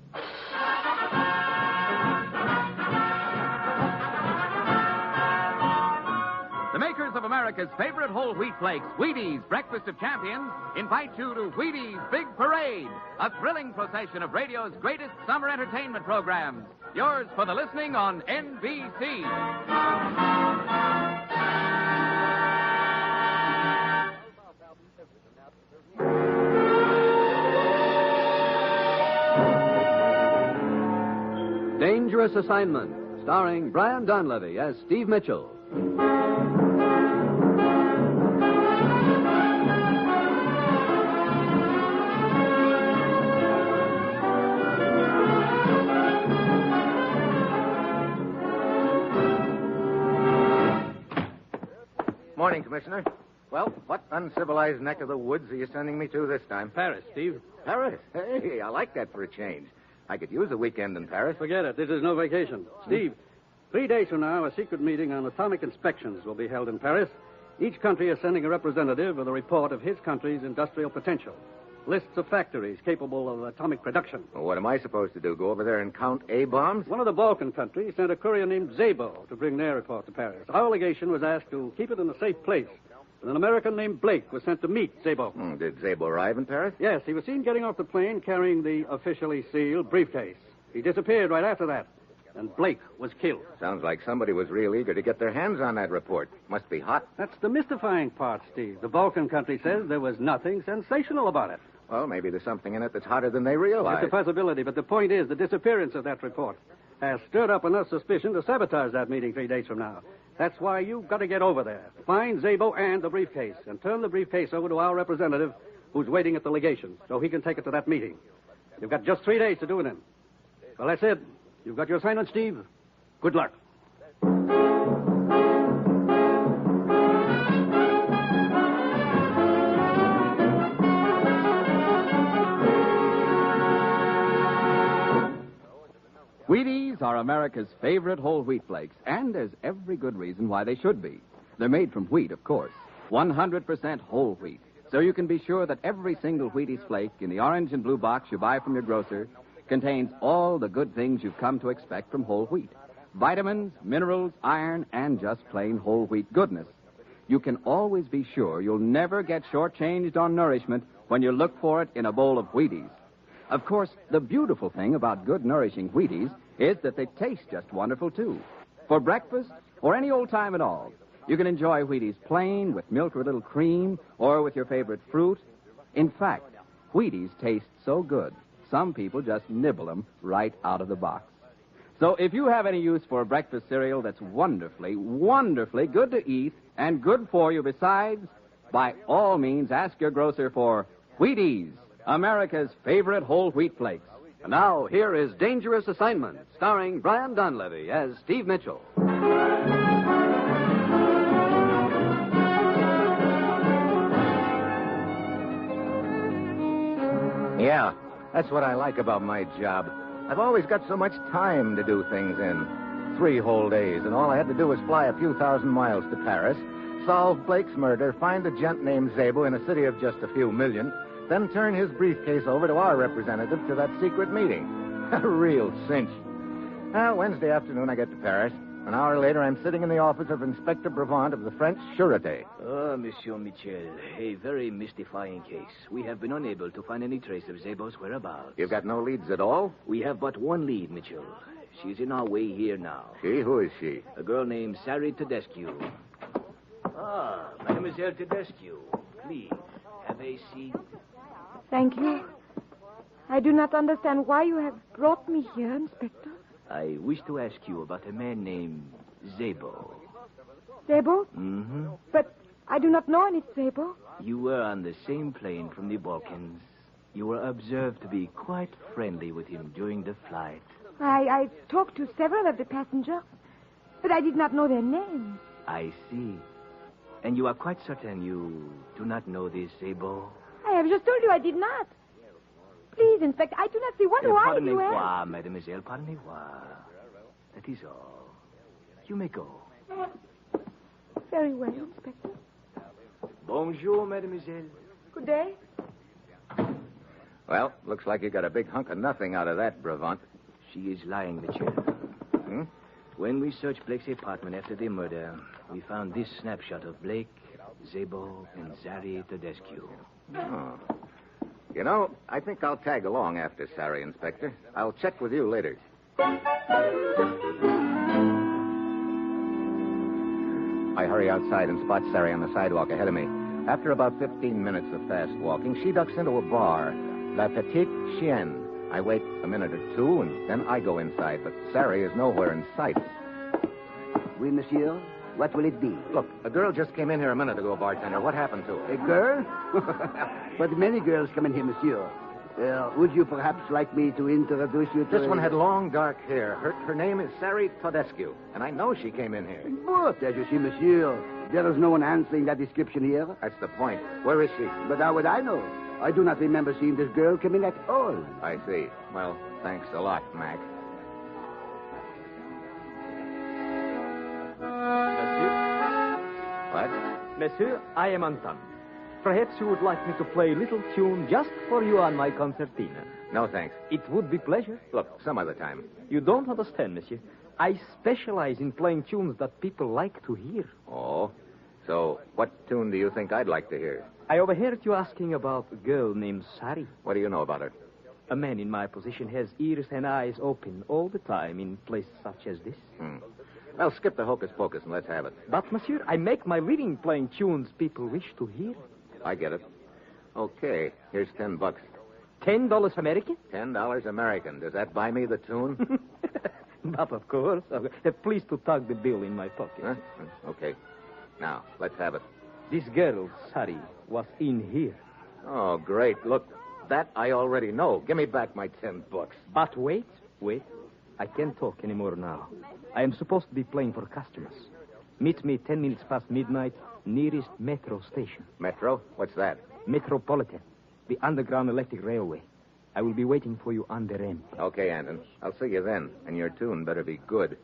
The makers of America's favorite whole wheat flakes, Wheaties Breakfast of Champions, invite you to Wheaties Big Parade, a thrilling procession of radio's greatest summer entertainment programs. Yours for the listening on NBC. Dangerous Assignment, starring Brian Donlevy as Steve Mitchell. Morning, Commissioner. Well, what uncivilized neck of the woods are you sending me to this time? Paris, Steve. Paris? Hey, I like that for a change. I could use a weekend in Paris. Forget it. This is no vacation. Steve, 3 days from now, a secret meeting on atomic inspections will be held in Paris. Each country is sending a representative with a report of his country's industrial potential. Lists of factories capable of atomic production. Well, what am I supposed to do? Go over there and count A-bombs? One of the Balkan countries sent a courier named Szabo to bring their report to Paris. Our legation was asked to keep it in a safe place. And an American named Blake was sent to meet Szabo. Did Szabo arrive in Paris? Yes, he was seen getting off the plane carrying the officially sealed briefcase. He disappeared right after that. And Blake was killed. Sounds like somebody was real eager to get their hands on that report. Must be hot. That's the mystifying part, Steve. The Balkan country says there was nothing sensational about it. Well, maybe there's something in it that's hotter than they realize. It's a possibility, but the point is the disappearance of that report has stirred up enough suspicion to sabotage that meeting 3 days from now. That's why you've got to get over there. Find Szabo and the briefcase, and turn the briefcase over to our representative who's waiting at the legation so he can take it to that meeting. You've got just 3 days to do it in. Well, that's it. You've got your assignment, Steve. Good luck. Wheaties are America's favorite whole wheat flakes, and there's every good reason why they should be. They're made from wheat, of course. 100% whole wheat. So you can be sure that every single Wheaties flake in the orange and blue box you buy from your grocer contains all the good things you've come to expect from whole wheat. Vitamins, minerals, iron, and just plain whole wheat goodness. You can always be sure you'll never get shortchanged on nourishment when you look for it in a bowl of Wheaties. Of course, the beautiful thing about good, nourishing Wheaties is that they taste just wonderful, too. For breakfast or any old time at all, you can enjoy Wheaties plain with milk or a little cream or with your favorite fruit. In fact, Wheaties taste so good, some people just nibble them right out of the box. So if you have any use for a breakfast cereal that's wonderfully, wonderfully good to eat and good for you besides, by all means ask your grocer for Wheaties, America's favorite whole wheat flakes. And now, here is Dangerous Assignment, starring Brian Donlevy as Steve Mitchell. Yeah, that's what I like about my job. I've always got so much time to do things in. 3 whole days, and all I had to do was fly a few thousand miles to Paris, solve Blake's murder, find a gent named Szabo in a city of just a few million, then turn his briefcase over to our representative to that secret meeting. A real cinch. Well, Wednesday afternoon I get to Paris. An hour later, I'm sitting in the office of Inspector Brevant of the French Sûreté. Oh, Monsieur Mitchell, a very mystifying case. We have been unable to find any trace of Szabo's whereabouts. You've got no leads at all? We have but one lead, Mitchell. She's in our way here now. She? Who is she? A girl named Sari Tedescu. Ah, Mademoiselle Tedescu. Please, have a seat. Thank you. I do not understand why you have brought me here, Inspector. I wish to ask you about a man named Szabo. Szabo? Mm-hmm. But I do not know any Szabo. You were on the same plane from the Balkans. You were observed to be quite friendly with him during the flight. I talked to several of the passengers, but I did not know their names. I see. And you are quite certain you do not know this Sabo? I have just told you I did not. Please, Inspector, I do not see what why you have. Pardonnez-moi, mademoiselle, pardonnez-moi. That is all. You may go. Very well, Inspector. Bonjour, mademoiselle. Good day. Well, looks like you got a big hunk of nothing out of that, Bravant. She is lying, monsieur. Hmm? When we searched Blake's apartment after the murder, we found this snapshot of Blake, Zabo, and Zari Tedescu. Oh. You know, I think I'll tag along after Sari, Inspector. I'll check with you later. I hurry outside and spot Sari on the sidewalk ahead of me. After about 15 minutes of fast walking, she ducks into a bar, La Petite Chienne. I wait a minute or two, and then I go inside, but Sari is nowhere in sight. Oui, monsieur. What will it be? Look, a girl just came in here a minute ago, bartender. What happened to her? A girl? But many girls come in here, monsieur. Would you perhaps like me to introduce you to... This one had long, dark hair. Her name is Sari Tedescu, and I know she came in here. But, as you see, monsieur, there is no one answering that description here. That's the point. Where is she? But how would I know? I do not remember seeing this girl come in at all. I see. Well, thanks a lot, Mac. What? Monsieur, I am Anton. Perhaps you would like me to play a little tune just for you on my concertina. No, thanks. It would be pleasure. Look, some other time. You don't understand, monsieur. I specialize in playing tunes that people like to hear. Oh? So, what tune do you think I'd like to hear? I overheard you asking about a girl named Sari. What do you know about her? A man in my position has ears and eyes open all the time in places such as this. Well, skip the hocus-pocus and let's have it. But, monsieur, I make my living playing tunes people wish to hear. I get it. Okay, here's $10. $10 American? $10 American. Does that buy me the tune? Not of course. Please to tuck the bill in my pocket. Huh? Okay. Now, let's have it. This girl, Sari, was in here. Oh, great. Look, that I already know. Give me back my $10. But wait. I can't talk anymore now. I am supposed to be playing for customers. Meet me 10 minutes past midnight, nearest metro station. Metro? What's that? Metropolitan, the underground electric railway. I will be waiting for you on the end. Okay, Anton. I'll see you then, and your tune better be good.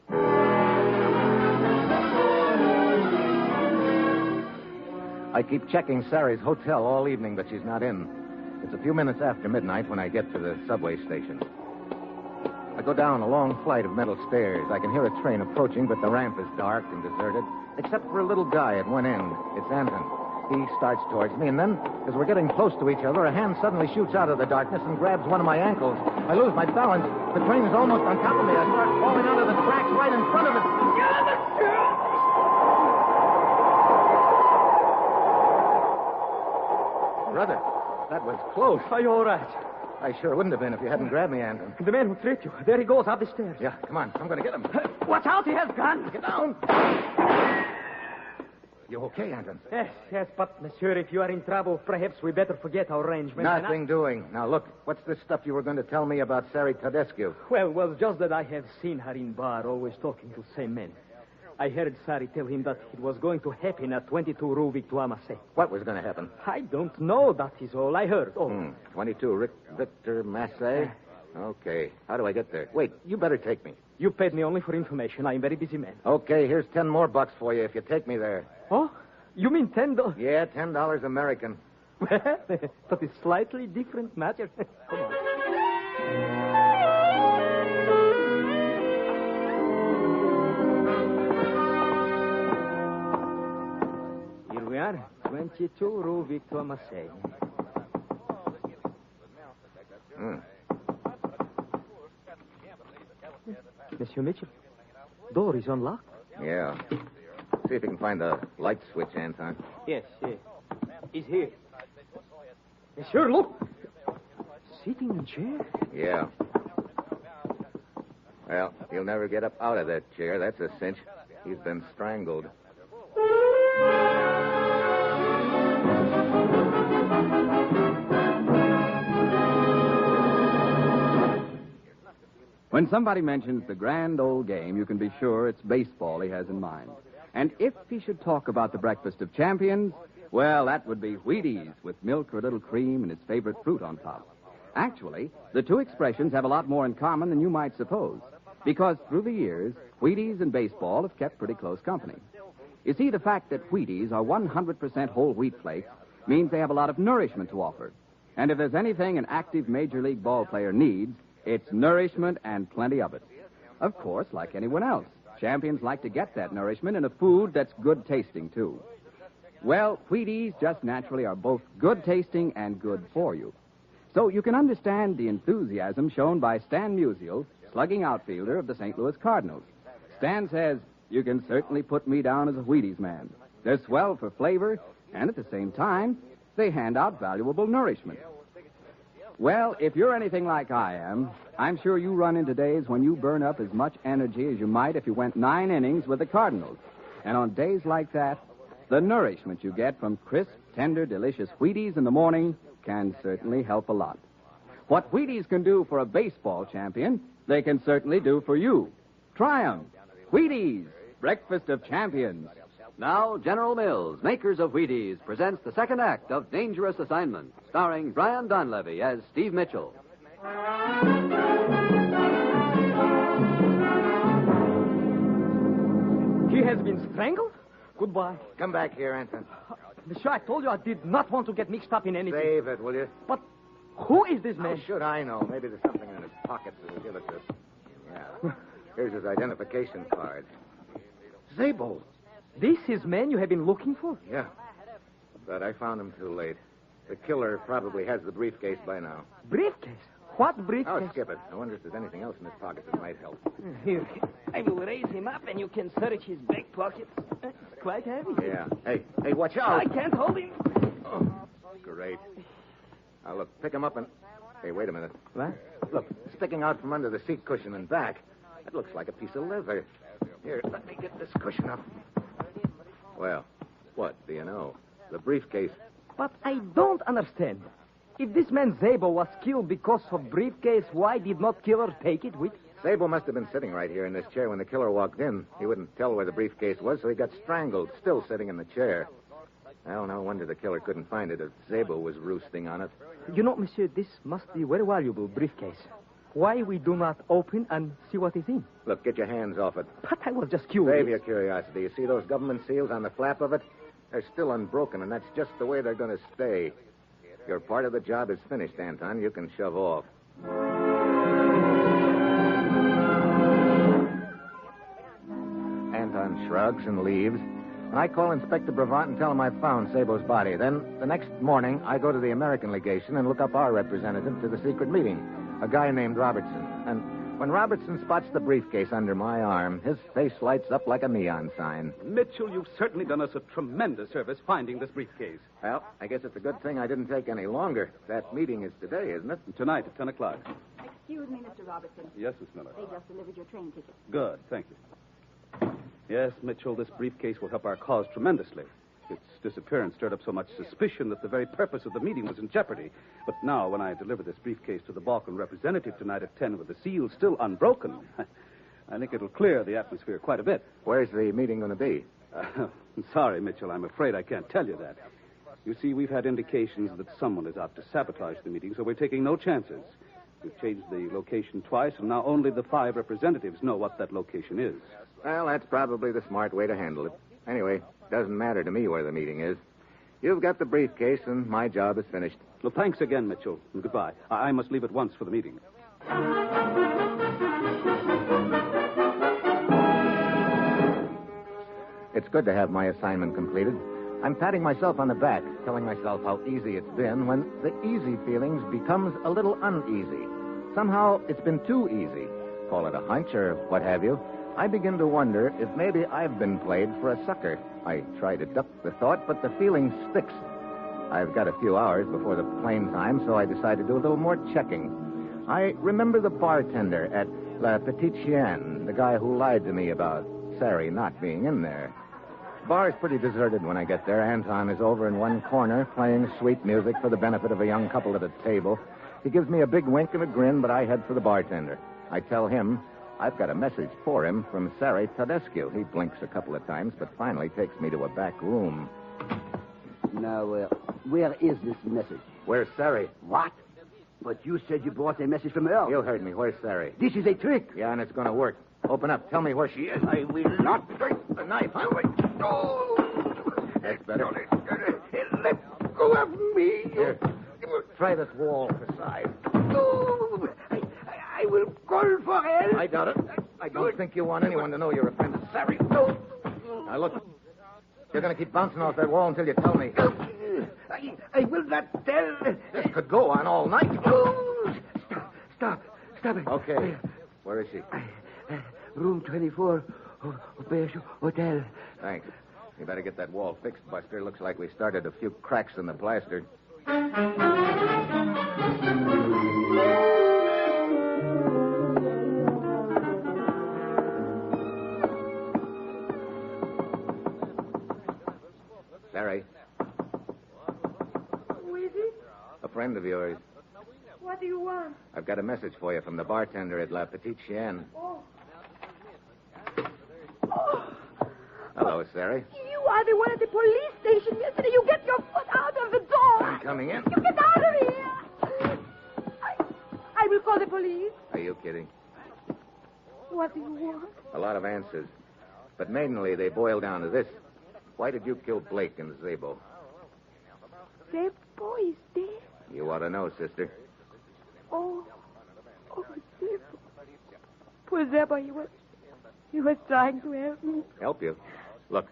I keep checking Sari's hotel all evening, but she's not in. It's a few minutes after midnight when I get to the subway station. I go down a long flight of metal stairs. I can hear a train approaching, but the ramp is dark and deserted, except for a little guy at one end. It's Anton. He starts towards me, and then, as we're getting close to each other, a hand suddenly shoots out of the darkness and grabs one of my ankles. I lose my balance. The train is almost on top of me. I start falling onto the tracks right in front of it. Brother, that was close. Are you all right? I sure wouldn't have been if you hadn't grabbed me, Anton. The man who tricked you. There he goes, up the stairs. Yeah, come on. I'm going to get him. Watch out, he has gun. Get down. You okay, Anton? Yes, but, monsieur, if you are in trouble, perhaps we better forget our arrangement. Nothing doing. Now, look, what's this stuff you were going to tell me about Sari Tedescu? Well, just that I have seen her in bar, always talking to the same men. I heard Sari tell him that it was going to happen at 22 Rue Victoire Massé. What was going to happen? I don't know. That is all I heard. 22 Victor Massé? Okay. How do I get there? Wait, you better take me. You paid me only for information. I am a very busy man. Okay, here's 10 more bucks for you if you take me there. Oh? You mean $10? Yeah, $10 American. But it's slightly different matter. Come on. Here we are, 22 Rue Victoire Massé. Monsieur Mitchell, door is unlocked. Yeah. See if you can find the light switch, Anton. Yes. He's here. Monsieur, look. Sitting in a chair. Yeah. Well, he'll never get up out of that chair. That's a cinch. He's been strangled. When somebody mentions the grand old game, you can be sure it's baseball he has in mind. And if he should talk about the breakfast of champions, well, that would be Wheaties with milk or a little cream and his favorite fruit on top. Actually, the two expressions have a lot more in common than you might suppose, because through the years, Wheaties and baseball have kept pretty close company. You see, the fact that Wheaties are 100% whole wheat flakes means they have a lot of nourishment to offer. And if there's anything an active Major League ball player needs, it's nourishment and plenty of it. Of course, like anyone else, champions like to get that nourishment in a food that's good tasting, too. Well, Wheaties just naturally are both good tasting and good for you. So you can understand the enthusiasm shown by Stan Musial, slugging outfielder of the St. Louis Cardinals. Stan says, "You can certainly put me down as a Wheaties man. They're swell for flavor, and at the same time, they hand out valuable nourishment." Well, if you're anything like I am, I'm sure you run into days when you burn up as much energy as you might if you went 9 innings with the Cardinals. And on days like that, the nourishment you get from crisp, tender, delicious Wheaties in the morning can certainly help a lot. What Wheaties can do for a baseball champion, they can certainly do for you. Try 'em. Wheaties, breakfast of champions. Now, General Mills, makers of Wheaties, presents the second act of Dangerous Assignment, starring Brian Donlevy as Steve Mitchell. He has been strangled? Goodbye. Come back here, Anton. Monsieur, I told you I did not want to get mixed up in anything. Save it, will you? But who is this man? How should I know? Maybe there's something in his pockets that will give us this. Yeah. Here's his identification card. Zabel. This is man you have been looking for? Yeah. But I found him too late. The killer probably has the briefcase by now. Briefcase? What briefcase? Oh, skip it. I wonder if there's anything else in his pockets that might help. Here, I will raise him up and you can search his back pockets. It's quite heavy. Yeah. Hey, watch out. I can't hold him. Oh, great. Now, look, pick him up and... Hey, wait a minute. What? Look, sticking out from under the seat cushion and back. That looks like a piece of leather. Here, let me get this cushion up. Well, what do you know? The briefcase. But I don't understand. If this man Zabel was killed because of briefcase, why did not killer take it with? Zabel must have been sitting right here in this chair when the killer walked in. He wouldn't tell where the briefcase was, so he got strangled, still sitting in the chair. Well, no wonder the killer couldn't find it if Zabel was roosting on it. You know, monsieur, this must be a very valuable briefcase. Why we do not open and see what is in? Look, get your hands off it. But I was just curious. Save your curiosity. You see those government seals on the flap of it? They're still unbroken, and that's just the way they're going to stay. Your part of the job is finished, Anton. You can shove off. Anton shrugs and leaves. I call Inspector Bravant and tell him I've found Sabo's body. Then, the next morning, I go to the American legation and look up our representative to the secret meeting, a guy named Robertson. And when Robertson spots the briefcase under my arm, his face lights up like a neon sign. Mitchell, you've certainly done us a tremendous service finding this briefcase. Well, I guess it's a good thing I didn't take any longer. That meeting is today, isn't it? Tonight at 10 o'clock. Excuse me, Mr. Robertson. Yes, Miss Miller. They just delivered your train ticket. Good, thank you. Yes, Mitchell, this briefcase will help our cause tremendously. Its disappearance stirred up so much suspicion that the very purpose of the meeting was in jeopardy. But now, when I deliver this briefcase to the Balkan representative tonight at 10 with the seal still unbroken, I think it'll clear the atmosphere quite a bit. Where's the meeting going to be? Sorry, Mitchell, I'm afraid I can't tell you that. You see, we've had indications that someone is out to sabotage the meeting, so we're taking no chances. We've changed the location twice, and now only the 5 representatives know what that location is. Well, that's probably the smart way to handle it. Anyway, doesn't matter to me where the meeting is. You've got the briefcase, and my job is finished. Well, thanks again, Mitchell, and goodbye. I must leave at once for the meeting. It's good to have my assignment completed. I'm patting myself on the back, telling myself how easy it's been when the easy feelings becomes a little uneasy. Somehow, it's been too easy. Call it a hunch or what have you. I begin to wonder if maybe I've been played for a sucker. I try to duck the thought, but the feeling sticks. I've got a few hours before the plane time, so I decide to do a little more checking. I remember the bartender at La Petite Chienne, the guy who lied to me about Sari not being in there. The bar is pretty deserted when I get there. Anton is over in one corner, playing sweet music for the benefit of a young couple at a table. He gives me a big wink and a grin, but I head for the bartender. I tell him, I've got a message for him from Sari Tedescu. He blinks a couple of times, but finally takes me to a back room. Now, where is this message? Where's Sari? What? But you said you brought a message from her. You heard me. Where's Sari? This is a trick. Yeah, and it's going to work. Open up. Tell me where she is. I will not break the knife. That's better. Let go of me. Here. Try this wall for size. I will call for help. I doubt it. I don't think you want anyone to know you're a friend of Sari. Now, look. You're going to keep bouncing off that wall until you tell me. I will not tell. This could go on all night. Stop it. Okay. Where is she? Room 24, Auberge Hotel. Thanks. You better get that wall fixed, Buster. Looks like we started a few cracks in the plaster. Sari. Who is it? A friend of yours. What do you want? I've got a message for you from the bartender at La Petite Chienne. Oh. Hello, Sari. You are the one at the police station yesterday. You get your foot out of the door. I'm coming in. You get out of here. I will call the police. Are you kidding? What do you want? A lot of answers. But mainly they boil down to this. Why did you kill Blake and Zabo? Zabo is dead. You ought to know, sister. Oh, Zabo. Poor Zabo, he was trying to help me. Help you? Look,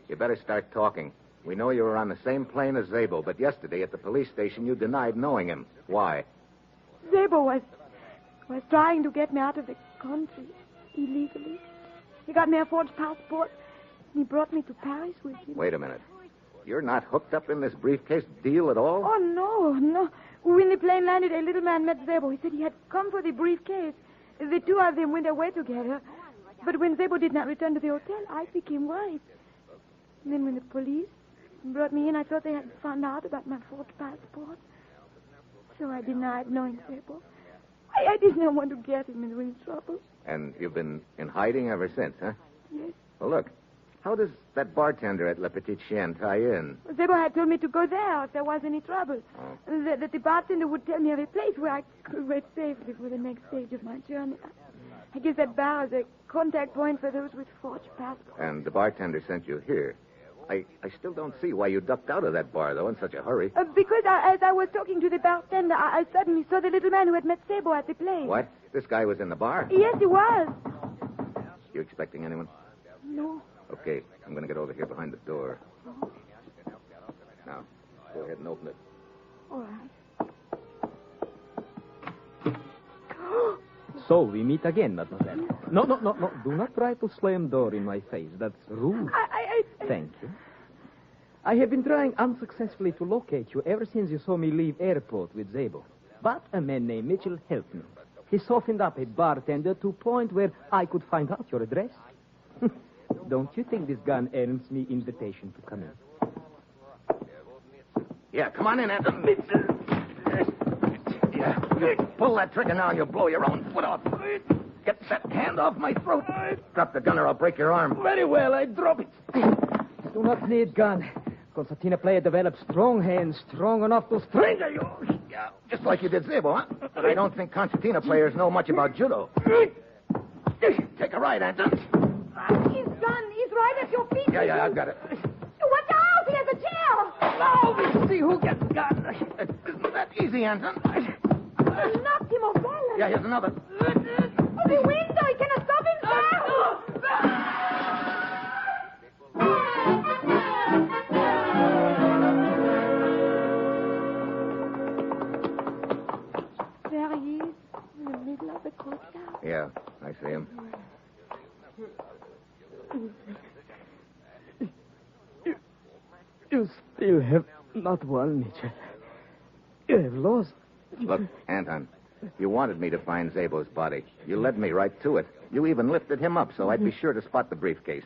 you better start talking. We know you were on the same plane as Zabo, but yesterday at the police station you denied knowing him. Why? Zabo was trying to get me out of the country illegally. He got me a forged passport, and he brought me to Paris with him. Wait a minute. You're not hooked up in this briefcase deal at all? Oh, no. When the plane landed, a little man met Zabo. He said he had come for the briefcase. The two of them went away together. But when Zabo did not return to the hotel, I became worried. And then when the police brought me in, I thought they had found out about my forged passport. So I denied knowing Zabo. I did not want to get him into any trouble. And you've been in hiding ever since, huh? Yes. Well, look. How does that bartender at La Petite Chienne tie in? Zabo had told me to go there if there was any trouble. Oh. That the bartender would tell me of a place where I could wait safely for the next stage of my journey. I guess that bar is a contact point for those with forged passports. And the bartender sent you here. I still don't see why you ducked out of that bar, though, in such a hurry. Because as I was talking to the bartender, I suddenly saw the little man who had met Zabo at the place. What? This guy was in the bar? Yes, he was. You expecting anyone? No. Okay, I'm going to get over here behind the door. Now, go ahead and open it. All right. So we meet again, mademoiselle. No. Do not try to slam door in my face. That's rude. Thank you. I have been trying unsuccessfully to locate you ever since you saw me leave airport with Zabo. But a man named Mitchell helped me. He softened up a bartender to a point where I could find out your address. Don't you think this gun earns me invitation to come in? Yeah, come on in, Anton. Yeah, you pull that trigger now and you'll blow your own foot off. Get that hand off my throat. Drop the gun or I'll break your arm. Very well, I drop it. Do not need gun. Concertina player develops strong hands, strong enough to strangle you. Yeah, just like you did Zabo, huh? But I don't think concertina players know much about judo. Take a ride, Anton. His gun is right at your feet. Yeah, I've got it. Watch out! He has a jail. Now we see who gets gun. Isn't that easy, Anton? I knocked him off balance. Yeah, here's another. The window! He cannot stop himself! There he is, in the middle of the courtyard. Yeah, I see him. You still have not won, Mitchell. You have lost. Look, Anton, you wanted me to find Zabo's body. You led me right to it. You even lifted him up so I'd be sure to spot the briefcase.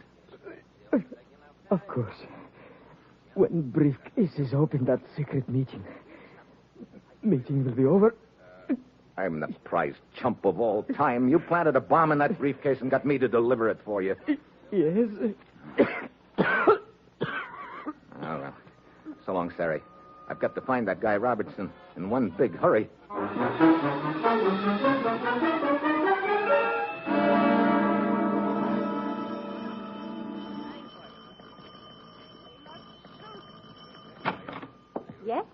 Of course. When briefcase is opened, that secret meeting will be over. I'm the prized chump of all time. You planted a bomb in that briefcase and got me to deliver it for you. Yes. Oh, well. So long, Sari. I've got to find that guy Robertson in one big hurry. Yes?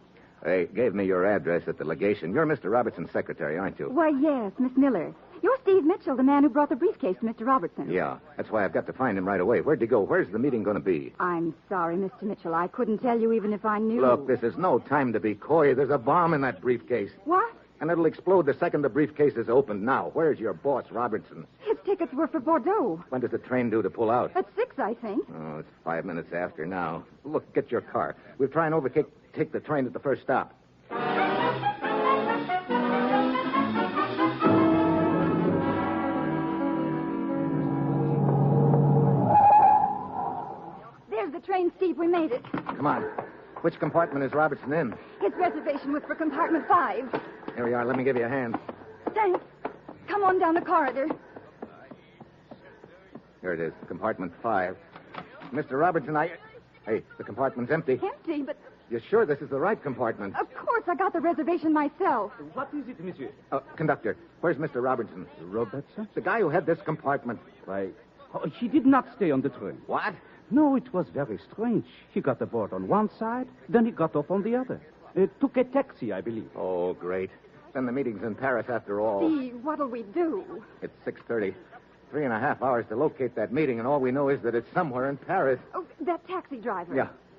They gave me your address at the legation. You're Mr. Robertson's secretary, aren't you? Why, yes, Miss Miller. You're Steve Mitchell, the man who brought the briefcase to Mr. Robertson. Yeah, that's why I've got to find him right away. Where'd he go? Where's the meeting going to be? I'm sorry, Mr. Mitchell. I couldn't tell you even if I knew. Look, this is no time to be coy. There's a bomb in that briefcase. What? And it'll explode the second the briefcase is opened. Now, where's your boss, Robertson? His tickets were for Bordeaux. When does the train due to pull out? At 6, I think. Oh, it's 5 minutes after now. Look, get your car. We'll try and take the train at the first stop. There's the train, Steve. We made it. Come on. Which compartment is Robertson in? His reservation was for compartment 5. Here we are. Let me give you a hand. Thanks. Come on down the corridor. Here it is, compartment 5. Mr. Robertson, Hey, the compartment's empty. Empty, but... You're sure this is the right compartment? Of course, I got the reservation myself. What is it, monsieur? Conductor, where's Mr. Robertson? Robertson? The guy who had this compartment. Why, he did not stay on the train. What? No, it was very strange. He got aboard on one side, then he got off on the other. Took a taxi, I believe. Oh, great. Then the meeting's in Paris after all. Steve, what'll we do? It's 6:30. 3.5 hours to locate that meeting, and all we know is that it's somewhere in Paris. Oh, that taxi driver.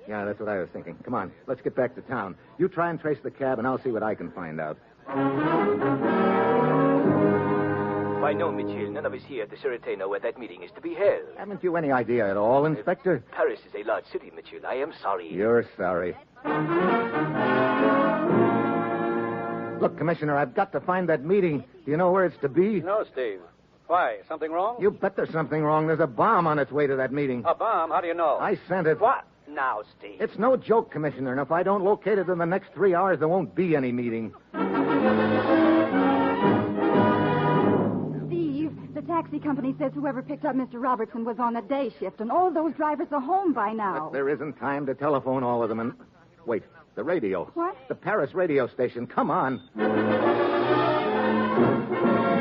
Yeah, that's what I was thinking. Come on, let's get back to town. You try and trace the cab, and I'll see what I can find out. Why, no, Mitchell. None of us here at the Sûreté know where that meeting is to be held. Haven't you any idea at all, Inspector? Paris is a large city, Mitchell. I am sorry. You're sorry. Look, Commissioner, I've got to find that meeting. Do you know where it's to be? No, Steve. Why? Something wrong? You bet there's something wrong. There's a bomb on its way to that meeting. A bomb? How do you know? I sent it. What? Now, Steve. It's no joke, Commissioner, and if I don't locate it in the next 3 hours, there won't be any meeting. Steve, the taxi company says whoever picked up Mr. Robertson was on a day shift, and all those drivers are home by now. But there isn't time to telephone all of them, and... Wait, the radio. What? The Paris radio station. Come on.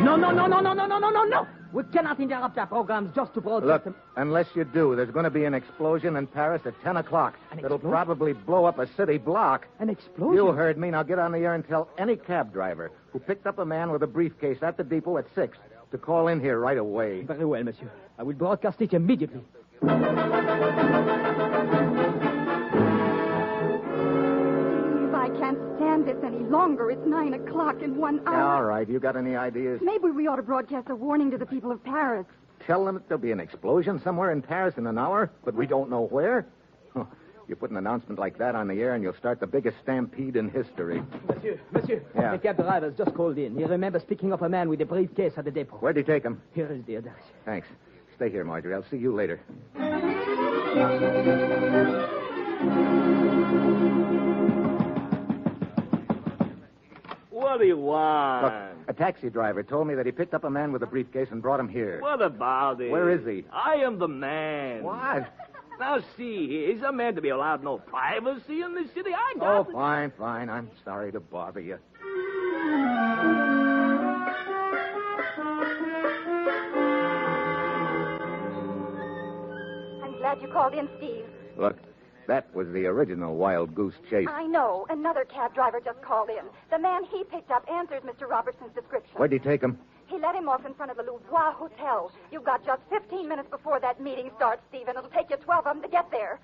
No. We cannot interrupt our programs just to broadcast Look, unless you do, there's going to be an explosion in Paris at 10 o'clock. It'll probably blow up a city block. An explosion? You heard me. Now get on the air and tell any cab driver who picked up a man with a briefcase at the depot at 6 to call in here right away. Very well, monsieur. I will broadcast it immediately. I can't stand this any longer. It's 9 o'clock in 1 hour. All right. You got any ideas? Maybe we ought to broadcast a warning to the people of Paris. Tell them that there'll be an explosion somewhere in Paris in an hour, but we don't know where? Huh. You put an announcement like that on the air, and you'll start the biggest stampede in history. Monsieur. Yeah. The cab driver's just called in. He remembers picking up a man with a briefcase at the depot. Where'd he take him? Here is the address. Thanks. Stay here, Marjorie. I'll see you later. What do you want? Look, a taxi driver told me that he picked up a man with a briefcase and brought him here. What about it? Where is he? I am the man. What? Now, see, is a man to be allowed no privacy in this city? I got Oh, fine. I'm sorry to bother you. I'm glad you called in, Steve. Look, that was the original wild goose chase. I know. Another cab driver just called in. The man he picked up answers Mr. Robertson's description. Where'd he take him? He let him off in front of the Louvois Hotel. You've got just 15 minutes before that meeting starts, Steve, and it'll take you 12 of them to get there.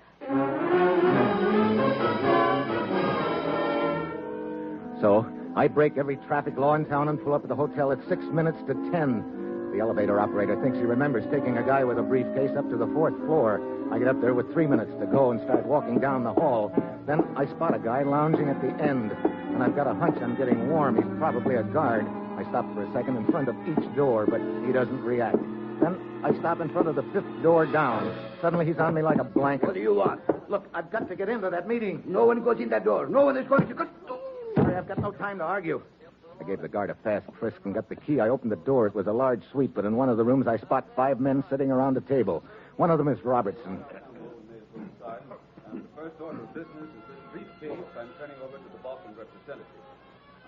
So, I break every traffic law in town and pull up at the hotel at 6 minutes to 10. The elevator operator thinks he remembers taking a guy with a briefcase up to the 4th floor. I get up there with 3 minutes to go and start walking down the hall. Then I spot a guy lounging at the end, and I've got a hunch I'm getting warm. He's probably a guard. I stop for a second in front of each door, but he doesn't react. Then I stop in front of the 5th door down. Suddenly he's on me like a blanket. What do you want? Look, I've got to get into that meeting. No one goes in that door. No one is going to go. Sorry, I've got no time to argue. The gave the guard a fast frisk and got the key. I opened the door. It was a large suite, but in one of the rooms I spot 5 men sitting around a table. One of them is Robertson. The first order of business is this briefcase I'm turning over to the Balkan representative.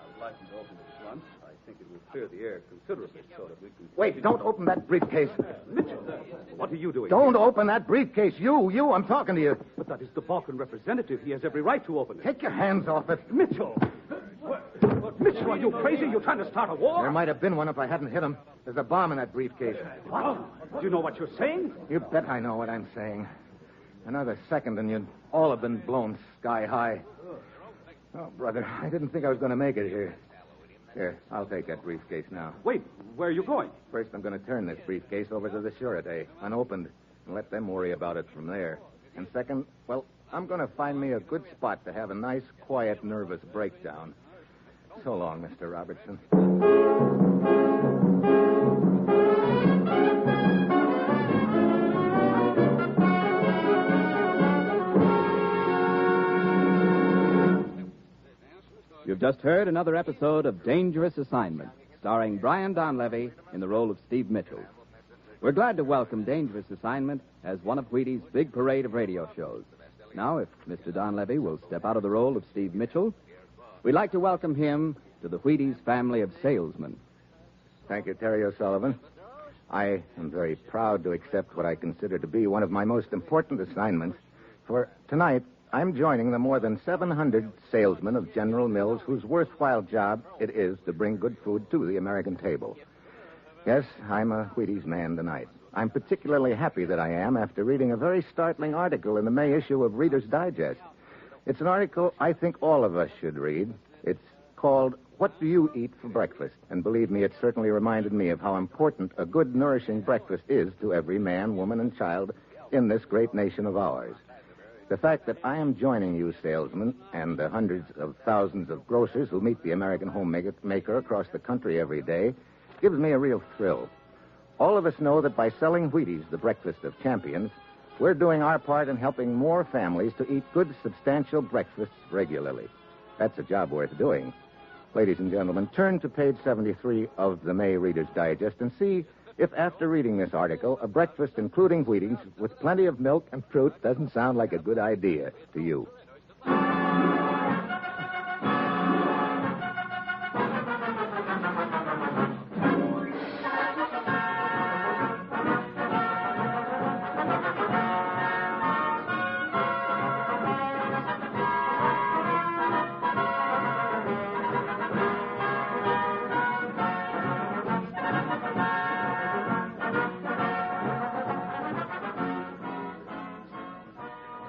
I would like him to open it at once. I think it will clear the air considerably so that we can... Wait, don't open that briefcase. Mitchell, what are you doing? Don't open that briefcase. You, I'm talking to you. But that is the Balkan representative. He has every right to open it. Take your hands off it. Mitchell! Mitchell, are you crazy? You're trying to start a war? There might have been one if I hadn't hit him. There's a bomb in that briefcase. What? Do you know what you're saying? You bet I know what I'm saying. Another second and you'd all have been blown sky high. Oh, brother, I didn't think I was going to make it here. Here, I'll take that briefcase now. Wait, where are you going? First, I'm going to turn this briefcase over to the surety, unopened, and let them worry about it from there. And second, well, I'm going to find me a good spot to have a nice, quiet, nervous breakdown. So long, Mr. Robertson. You've just heard another episode of Dangerous Assignment, starring Brian Donlevy in the role of Steve Mitchell. We're glad to welcome Dangerous Assignment as one of Wheaties' big parade of radio shows. Now, if Mr. Donlevy will step out of the role of Steve Mitchell, we'd like to welcome him to the Wheaties family of salesmen. Thank you, Terry O'Sullivan. I am very proud to accept what I consider to be one of my most important assignments. For tonight, I'm joining the more than 700 salesmen of General Mills whose worthwhile job it is to bring good food to the American table. Yes, I'm a Wheaties man tonight. I'm particularly happy that I am after reading a very startling article in the May issue of Reader's Digest. It's an article I think all of us should read. It's called What Do You Eat for Breakfast? And believe me, it certainly reminded me of how important a good, nourishing breakfast is to every man, woman, and child in this great nation of ours. The fact that I am joining you salesmen and the hundreds of thousands of grocers who meet the American homemaker across the country every day gives me a real thrill. All of us know that by selling Wheaties, the breakfast of champions, we're doing our part in helping more families to eat good, substantial breakfasts regularly. That's a job worth doing. Ladies and gentlemen, turn to page 73 of the May Reader's Digest and see if after reading this article, a breakfast including Wheaties with plenty of milk and fruit doesn't sound like a good idea to you.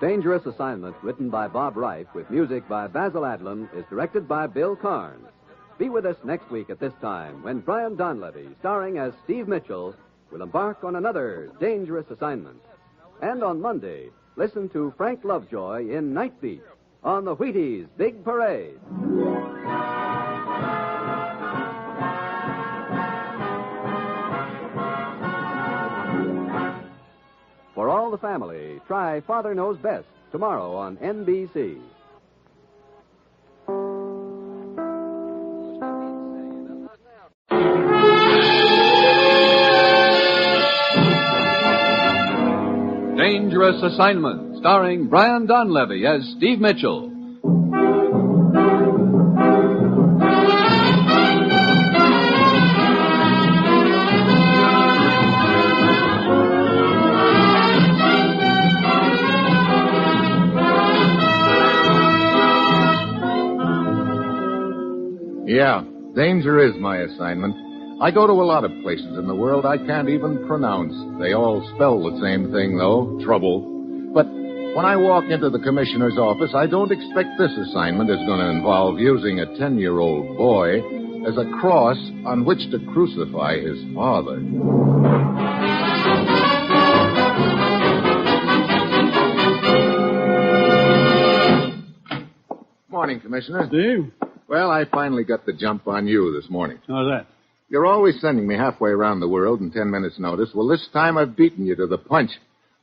Dangerous Assignment, written by Bob Reif, with music by Basil Adlam, is directed by Bill Carnes. Be with us next week at this time when Brian Donlevy, starring as Steve Mitchell, will embark on another Dangerous Assignment. And on Monday, listen to Frank Lovejoy in Night Beat on the Wheaties' Big Parade. For all the family, try Father Knows Best tomorrow on NBC. Dangerous Assignment, starring Brian Donlevy as Steve Mitchell. Yeah, danger is my assignment. I go to a lot of places in the world I can't even pronounce. They all spell the same thing, though, trouble. But when I walk into the commissioner's office, I don't expect this assignment is going to involve using a 10-year-old boy as a cross on which to crucify his father. Morning, Commissioner. Steve? Well, I finally got the jump on you this morning. How's that? You're always sending me halfway around the world in 10 minutes' notice. Well, this time I've beaten you to the punch.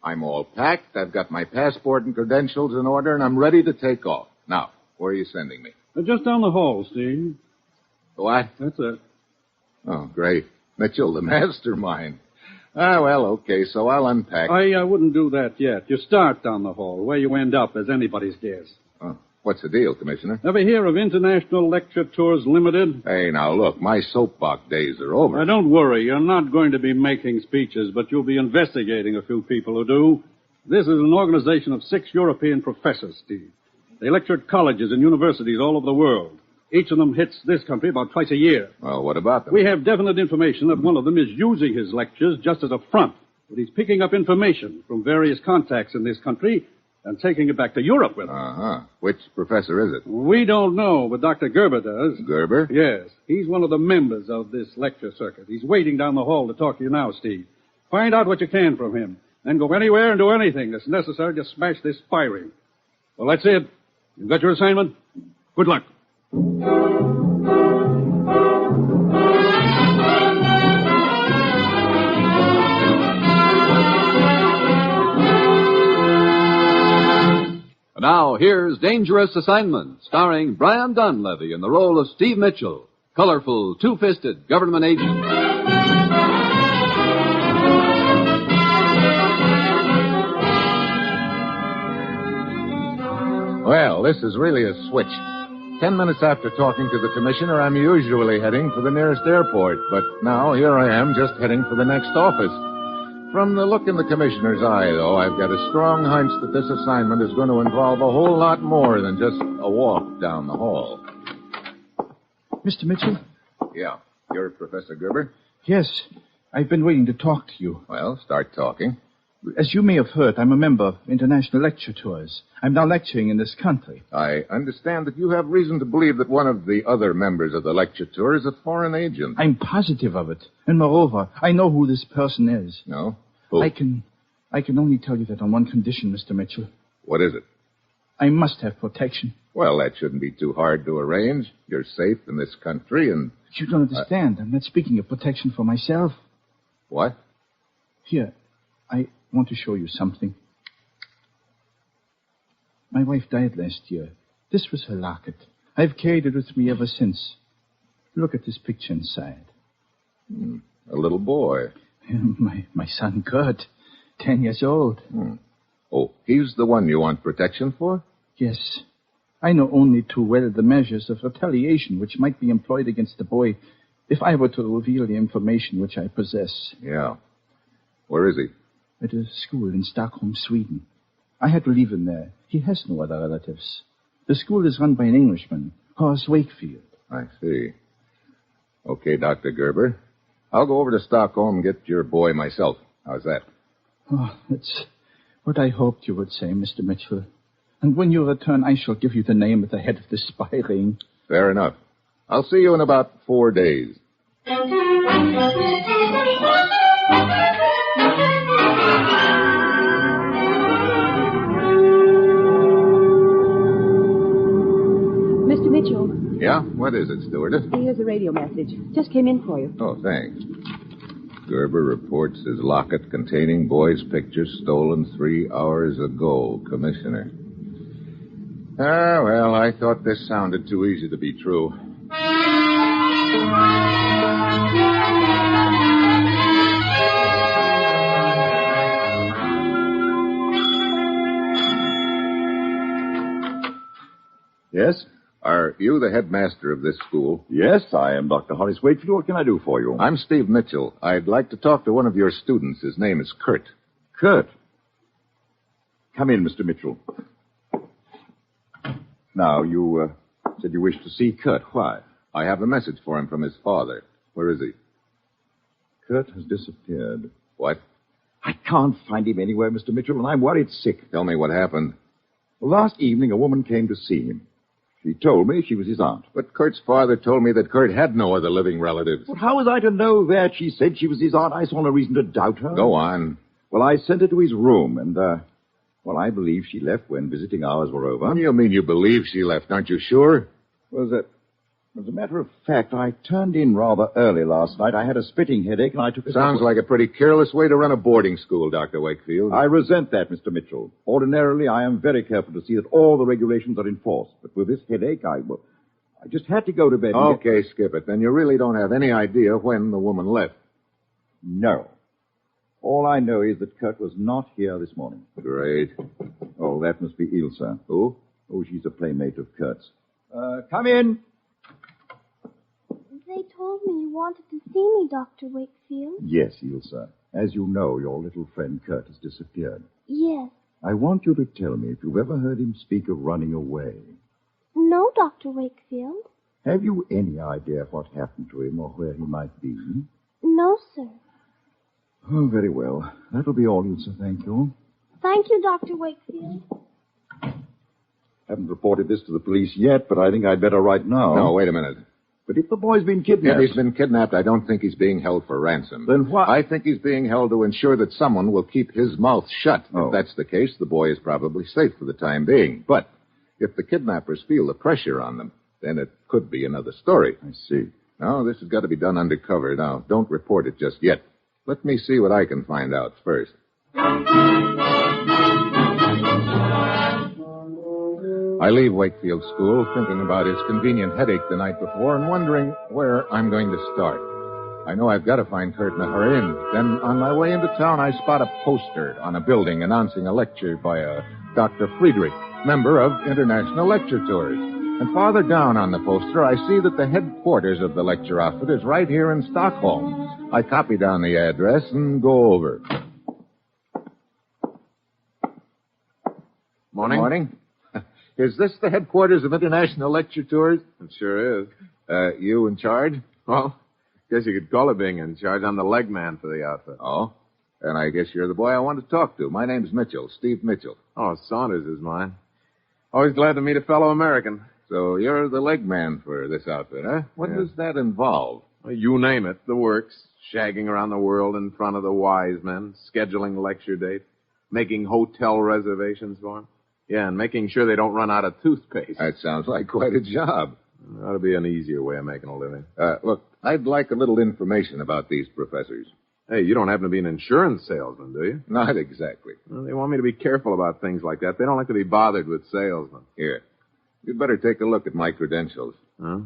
I'm all packed, I've got my passport and credentials in order, and I'm ready to take off. Now, where are you sending me? Just down the hall, Steve. What? That's it. Oh, great. Mitchell, the mastermind. Well, okay, so I'll unpack. I wouldn't do that yet. You start down the hall. Where you end up is anybody's guess. Oh, what's the deal, Commissioner? Ever hear of International Lecture Tours Limited? Hey, now, look, my soapbox days are over. Now, don't worry. You're not going to be making speeches, but you'll be investigating a few people who do. This is an organization of 6 European professors, Steve. They lecture at colleges and universities all over the world. Each of them hits this country about twice a year. Well, what about them? We have definite information that one of them is using his lectures just as a front. But he's picking up information from various contacts in this country and taking it back to Europe with him. Uh-huh. Which professor is it? We don't know, but Dr. Gerber does. Gerber? Yes. He's one of the members of this lecture circuit. He's waiting down the hall to talk to you now, Steve. Find out what you can from him. Then go anywhere and do anything that's necessary to smash this spy ring. Well, that's it. You've got your assignment. Good luck. Now, here's Dangerous Assignment, starring Brian Donlevy in the role of Steve Mitchell, colorful, two-fisted government agent. Well, this is really a switch. 10 minutes after talking to the commissioner, I'm usually heading for the nearest airport. But now, here I am, just heading for the next office. From the look in the commissioner's eye, though, I've got a strong hunch that this assignment is going to involve a whole lot more than just a walk down the hall. Mr. Mitchell? Yeah. You're Professor Gerber? Yes. I've been waiting to talk to you. Well, start talking. As you may have heard, I'm a member of International Lecture Tours. I'm now lecturing in this country. I understand that you have reason to believe that one of the other members of the lecture tour is a foreign agent. I'm positive of it. And moreover, I know who this person is. No? Who? I can only tell you that on one condition, Mr. Mitchell. What is it? I must have protection. Well, that shouldn't be too hard to arrange. You're safe in this country and... But you don't understand. I'm not speaking of protection for myself. What? Here, I want to show you something. My wife died last year. This was her locket. I've carried it with me ever since. Look at this picture inside. A little boy. My son Kurt, 10 years old. Oh, he's the one you want protection for? Yes. I know only too well the measures of retaliation which might be employed against the boy if I were to reveal the information which I possess. Yeah. Where is he? At a school in Stockholm, Sweden. I had to leave him there. He has no other relatives. The school is run by an Englishman, Horace Wakefield. I see. Okay, Dr. Gerber. I'll go over to Stockholm and get your boy myself. How's that? Oh, that's what I hoped you would say, Mr. Mitchell. And when you return, I shall give you the name at the head of the spy ring. Fair enough. I'll see you in about 4 days. Mr. Mitchell. Yeah? What is it, stewardess? Here's a radio message. Just came in for you. Oh, thanks. Gerber reports his locket containing boy's pictures stolen 3 hours ago, Commissioner. Ah, well, I thought this sounded too easy to be true. Yes? Are you the headmaster of this school? Yes, I am Dr. Horace Wakefield. What can I do for you? I'm Steve Mitchell. I'd like to talk to one of your students. His name is Kurt. Kurt? Come in, Mr. Mitchell. Now, you said you wished to see Kurt. Why? I have a message for him from his father. Where is he? Kurt has disappeared. What? I can't find him anywhere, Mr. Mitchell, and I'm worried sick. Tell me what happened. Well, last evening, a woman came to see him. She told me she was his aunt. But Kurt's father told me that Kurt had no other living relatives. Well, how was I to know that? She said she was his aunt. I saw no reason to doubt her. Go on. Well, I sent her to his room, and, I believe she left when visiting hours were over. What do you mean you believe she left? Aren't you sure? As a matter of fact, I turned in rather early last night. I had a splitting headache, and I took a... Sounds like a pretty careless way to run a boarding school, Dr. Wakefield. I resent that, Mr. Mitchell. Ordinarily, I am very careful to see that all the regulations are enforced. But with this headache, I just had to go to bed. Okay, skip it. Then you really don't have any idea when the woman left. No. All I know is that Kurt was not here this morning. Great. Oh, that must be Ilsa. Who? Oh, she's a playmate of Kurt's. Come in. They told me you wanted to see me, Dr. Wakefield. Yes, Ilsa. As you know, your little friend Kurt has disappeared. Yes. I want you to tell me if you've ever heard him speak of running away. No, Dr. Wakefield. Have you any idea what happened to him or where he might be? No, sir. Oh, very well. That'll be all, Ilsa. Thank you. Thank you, Dr. Wakefield. Haven't reported this to the police yet, but I think I'd better right now. No, wait a minute. But if the boy's been kidnapped... If he's been kidnapped, I don't think he's being held for ransom. Then what? I think he's being held to ensure that someone will keep his mouth shut. Oh. If that's the case, the boy is probably safe for the time being. But if the kidnappers feel the pressure on them, then it could be another story. I see. No, this has got to be done undercover. Now, don't report it just yet. Let me see what I can find out first. I leave Wakefield School thinking about his convenient headache the night before and wondering where I'm going to start. I know I've got to find Kurt in a hurry, and then on my way into town, I spot a poster on a building announcing a lecture by a Dr. Friedrich, member of International Lecture Tours. And farther down on the poster, I see that the headquarters of the lecture outfit is right here in Stockholm. I copy down the address and go over. Morning. Morning. Is this the headquarters of International Lecture Tours? It sure is. You in charge? Well, guess you could call it being in charge. I'm the leg man for the outfit. Oh? And I guess you're the boy I want to talk to. My name's Mitchell, Steve Mitchell. Oh, Saunders is mine. Always glad to meet a fellow American. So you're the leg man for this outfit, huh? What does that involve? Well, you name it, the works. Shagging around the world in front of the wise men, scheduling lecture dates, making hotel reservations for them. Yeah, and making sure they don't run out of toothpaste. That sounds like quite a job. There ought to be an easier way of making a living. Look, I'd like a little information about these professors. Hey, you don't happen to be an insurance salesman, do you? Not exactly. Well, they want me to be careful about things like that. They don't like to be bothered with salesmen. Here. You'd better take a look at my credentials. Huh?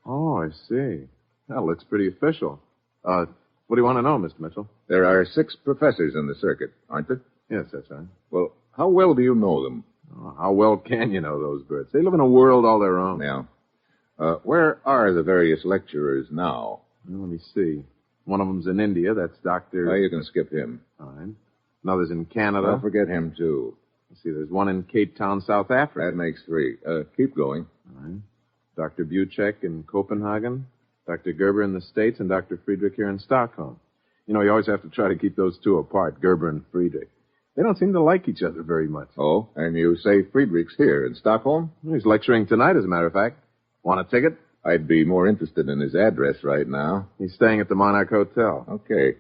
Oh, I see. That looks pretty official. What do you want to know, Mr. Mitchell? There are 6 professors in the circuit, aren't there? Yes, that's right. Well, how well do you know them? Oh, how well can you know those birds? They live in a world all their own. Yeah. Where are the various lecturers now? Well, let me see. One of them's in India. That's Dr. Oh, you can skip him. All right. Another's in Canada. Don't forget him, too. Let's see, there's one in Cape Town, South Africa. That makes 3. Keep going. All right. Dr. Buchek in Copenhagen, Dr. Gerber in the States, and Dr. Friedrich here in Stockholm. You know, you always have to try to keep those two apart, Gerber and Friedrich. They don't seem to like each other very much. Oh, and you say Friedrich's here in Stockholm? He's lecturing tonight, as a matter of fact. Want a ticket? I'd be more interested in his address right now. He's staying at the Monarch Hotel. Okay.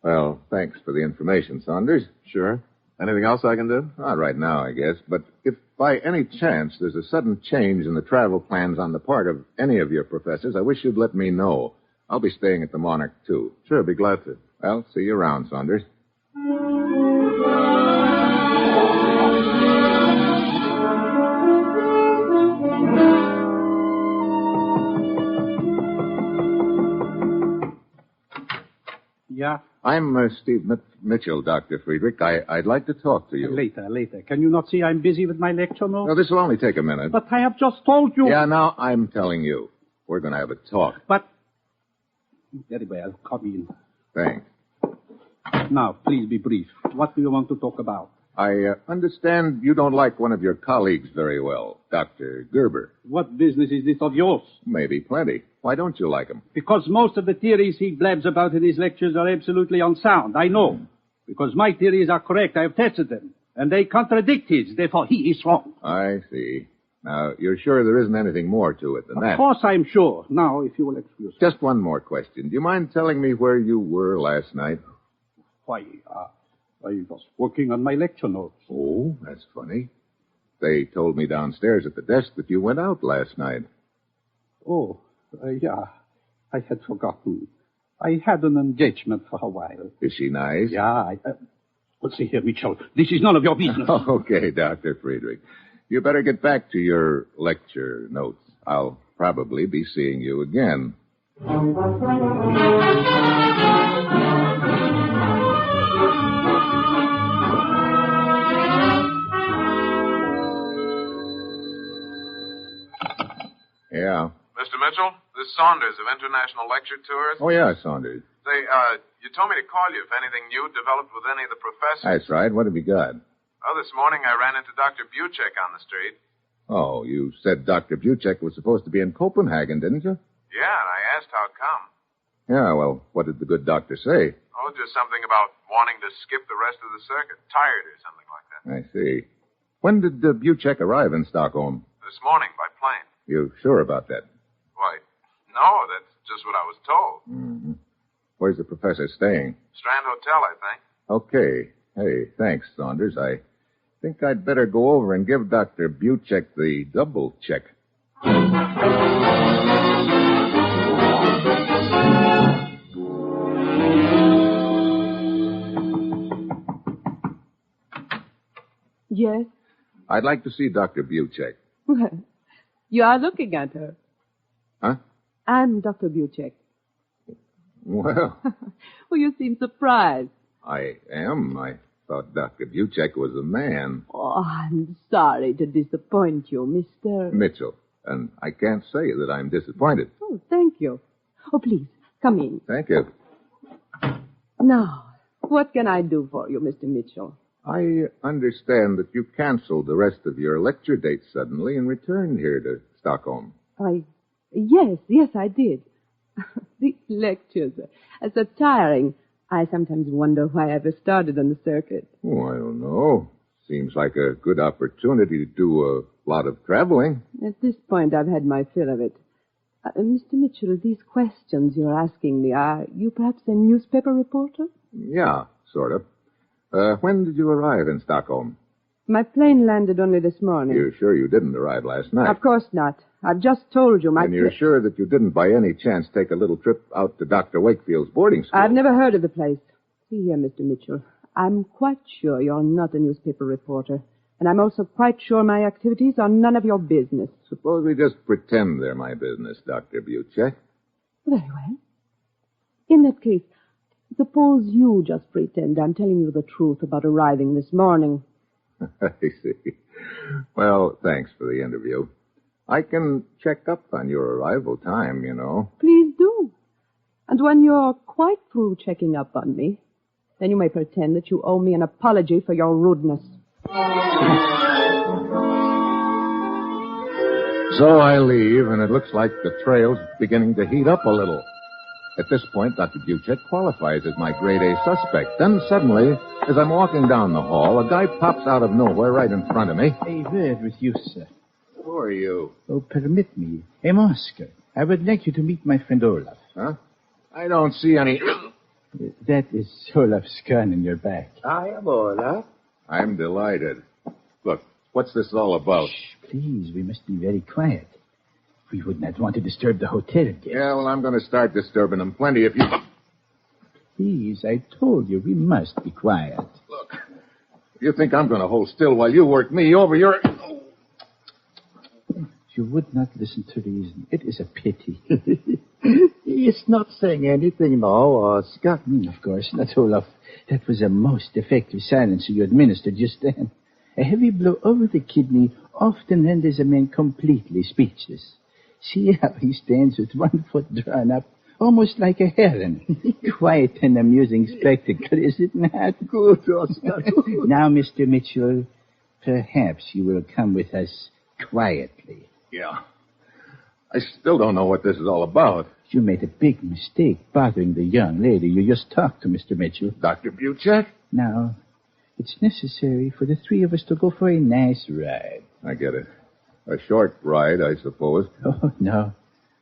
Well, thanks for the information, Saunders. Sure. Anything else I can do? Not right now, I guess. But if by any chance there's a sudden change in the travel plans on the part of any of your professors, I wish you'd let me know. I'll be staying at the Monarch, too. Sure, be glad to. Well, see you around, Saunders. Yeah? I'm Steve Mitchell, Dr. Friedrich. I'd like to talk to you. Later. Can you not see I'm busy with my lecture notes? No, this will only take a minute. But I have just told you. Yeah, now I'm telling you. We're going to have a talk. But... Very well. Come in. Thanks. Now, please be brief. What do you want to talk about? I understand you don't like one of your colleagues very well, Dr. Gerber. What business is this of yours? Maybe plenty. Why don't you like him? Because most of the theories he blabs about in his lectures are absolutely unsound. I know. Because my theories are correct. I have tested them. And they contradict his. Therefore, he is wrong. I see. Now, you're sure there isn't anything more to it than that? Of course I'm sure. Now, if you will excuse me. Just one more question. Do you mind telling me where you were last night? Why, I was working on my lecture notes. Oh, that's funny. They told me downstairs at the desk that you went out last night. Oh, yeah. I had forgotten. I had an engagement for a while. Is she nice? Yeah, well, see here, Mitchell. This is none of your business. Okay, Dr. Friedrich. You better get back to your lecture notes. I'll probably be seeing you again. Yeah. Mr. Mitchell, this is Saunders of International Lecture Tours. Oh, yeah, Saunders. Say, you told me to call you if anything new developed with any of the professors. That's right. What have you got? Oh, this morning I ran into Dr. Buchek on the street. Oh, you said Dr. Buchek was supposed to be in Copenhagen, didn't you? Yeah, and I asked how come. Yeah, well, what did the good doctor say? Oh, just something about wanting to skip the rest of the circuit. Tired or something like that. I see. When did Buchek arrive in Stockholm? This morning by plane. You sure about that? Why, no, that's just what I was told. Mm-hmm. Where's the professor staying? Strand Hotel, I think. Okay. Hey, thanks, Saunders. I think I'd better go over and give Dr. Buchek the double check. Yes? I'd like to see Dr. Buchek. Well, you are looking at her. Huh? I'm Dr. Buchek. Well, Well, you seem surprised. I am. I thought Dr. Buchek was a man. Oh, I'm sorry to disappoint you, Mr. Mitchell. And I can't say that I'm disappointed. Oh, thank you. Oh, please, come in. Thank you. Now, what can I do for you, Mr. Mitchell? I understand that you canceled the rest of your lecture dates suddenly and returned here to Stockholm. Yes, I did. These lectures are so tiring. I sometimes wonder why I ever started on the circuit. Oh, I don't know. Seems like a good opportunity to do a lot of traveling. At this point, I've had my fill of it. Mr. Mitchell, these questions you're asking me, are you perhaps a newspaper reporter? Yeah, sort of. When did you arrive in Stockholm? My plane landed only this morning. You're sure you didn't arrive last night? Of course not. I've just told you my... And you're sure that you didn't by any chance take a little trip out to Dr. Wakefield's boarding school? I've never heard of the place. See here, Mr. Mitchell. I'm quite sure you're not a newspaper reporter. And I'm also quite sure my activities are none of your business. Suppose we just pretend they're my business, Dr. Buchek. Very well. In that case, suppose you just pretend I'm telling you the truth about arriving this morning. I see. Well, thanks for the interview. I can check up on your arrival time, you know. Please do. And when you're quite through checking up on me, then you may pretend that you owe me an apology for your rudeness. So I leave, and it looks like the trail's beginning to heat up a little. At this point, Dr. Buchek qualifies as my grade A suspect. Then suddenly, as I'm walking down the hall, a guy pops out of nowhere right in front of me. A word with you, sir. Who are you? Oh, permit me. I'm Oscar. I would like you to meet my friend Olaf. Huh? I don't see any... That is Olaf's gun in your back. I am Olaf. I'm delighted. Look, what's this all about? Shh, please, we must be very quiet. We would not want to disturb the hotel guests. Yeah, well, I'm going to start disturbing them plenty if you... Please, I told you, we must be quiet. Look, if you think I'm going to hold still while you work me over, you're... You would not listen to reason. It is a pity. He is not saying anything now, Oscar. Of course not, Olaf. That was a most effective silencer you administered just then. A heavy blow over the kidney often renders a man completely speechless. See how he stands with one foot drawn up, almost like a heron. Quite an amusing spectacle, is it not? Good, Oscar. Now, Mr. Mitchell, perhaps you will come with us quietly. Yeah. I still don't know what this is all about. You made a big mistake bothering the young lady you just talked to, Mr. Mitchell. Dr. Buchek? Now, it's necessary for the three of us to go for a nice ride. I get it. A short ride, I suppose. Oh, no.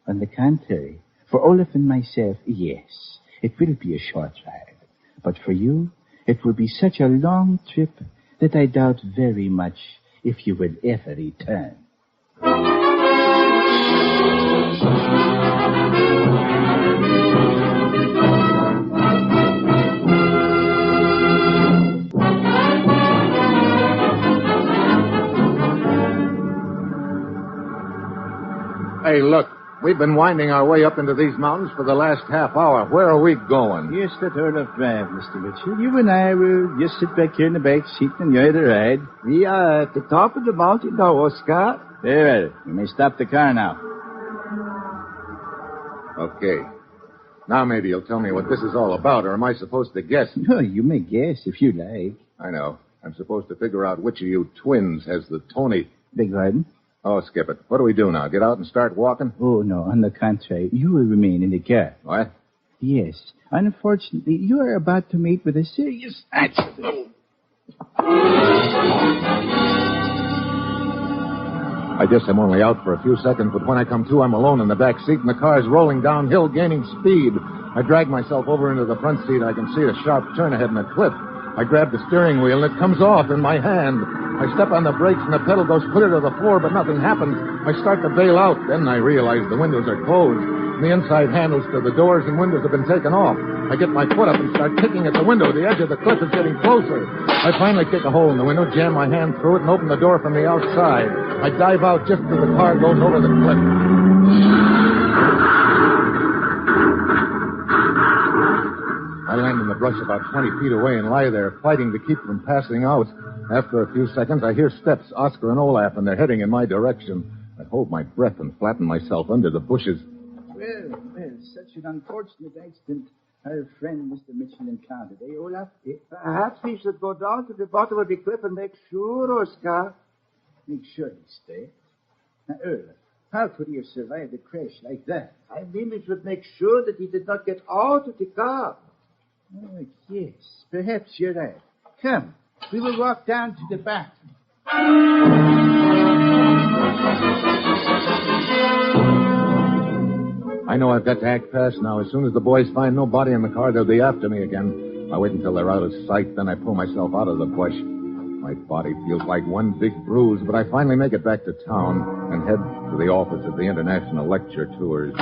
On the contrary. For Olaf and myself, yes, it will be a short ride. But for you, it will be such a long trip that I doubt very much if you will ever return. Hey, look. We've been winding our way up into these mountains for the last half hour. Where are we going? Yes, that Olaf Drive, Mr. Mitchell. You and I will just sit back here in the back seat and enjoy the ride. We are at the top of the mountain now, Oscar. Very well. You may stop the car now. Okay. Now maybe you'll tell me what this is all about, or am I supposed to guess? No, you may guess if you like. I know. I'm supposed to figure out which of you twins has the Tony. Beg pardon? Oh, skip it. What do we do now? Get out and start walking? Oh, no. On the contrary, you will remain in the car. What? Yes. Unfortunately, you are about to meet with a serious accident. I guess I'm only out for a few seconds, but when I come to, I'm alone in the back seat, and the car's rolling downhill, gaining speed. I drag myself over into the front seat. I can see a sharp turn ahead in a cliff. I grab the steering wheel, and it comes off in my hand. I step on the brakes, and the pedal goes clear to the floor, but nothing happens. I start to bail out. Then I realize the windows are closed. And the inside handles to the doors and windows have been taken off. I get my foot up and start kicking at the window. The edge of the cliff is getting closer. I finally kick a hole in the window, jam my hand through it, and open the door from the outside. I dive out just as the car goes over the cliff. I land in the brush about 20 feet away and lie there, fighting to keep from passing out. After a few seconds, I hear steps, Oscar and Olaf, and they're heading in my direction. I hold my breath and flatten myself under the bushes. Well, such an unfortunate accident our friend Mr. Mitchell encountered, eh, Olaf? Perhaps we should go down to the bottom of the cliff and make sure, Oscar. Make sure he stays. Now, Olaf, how could he have survived a crash like that? I mean, we should make sure that he did not get out of the car. Oh, yes, perhaps you're right. Come, we will walk down to the back. I know I've got to act fast now. As soon as the boys find no body in the car, they'll be after me again. I wait until they're out of sight, then I pull myself out of the bush. My body feels like one big bruise, but I finally make it back to town and head to the office of the International Lecture Tours.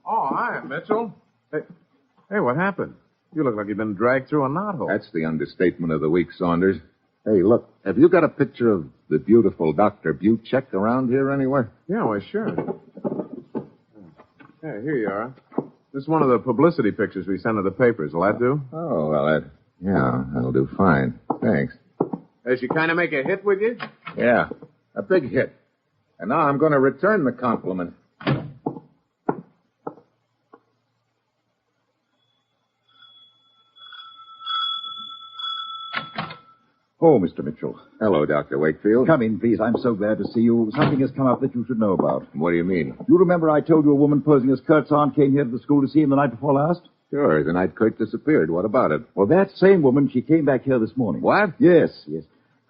Oh, hi, Mitchell. Hey, what happened? You look like you've been dragged through a knothole. That's the understatement of the week, Saunders. Hey, look, have you got a picture of the beautiful Dr. Buchek around here anywhere? Yeah, why, sure. Hey, here you are. This is one of the publicity pictures we sent to the papers. Will that do? Oh, well, that'll do fine. Thanks. Hey, she kind of make a hit with you? Yeah, a big hit. And now I'm going to return the compliment. Oh, Mr. Mitchell. Hello, Dr. Wakefield. Come in, please. I'm so glad to see you. Something has come up that you should know about. What do you mean? You remember I told you a woman posing as Kurt's aunt came here to the school to see him the night before last? Sure, the night Kurt disappeared. What about it? Well, that same woman, she came back here this morning. What? Yes.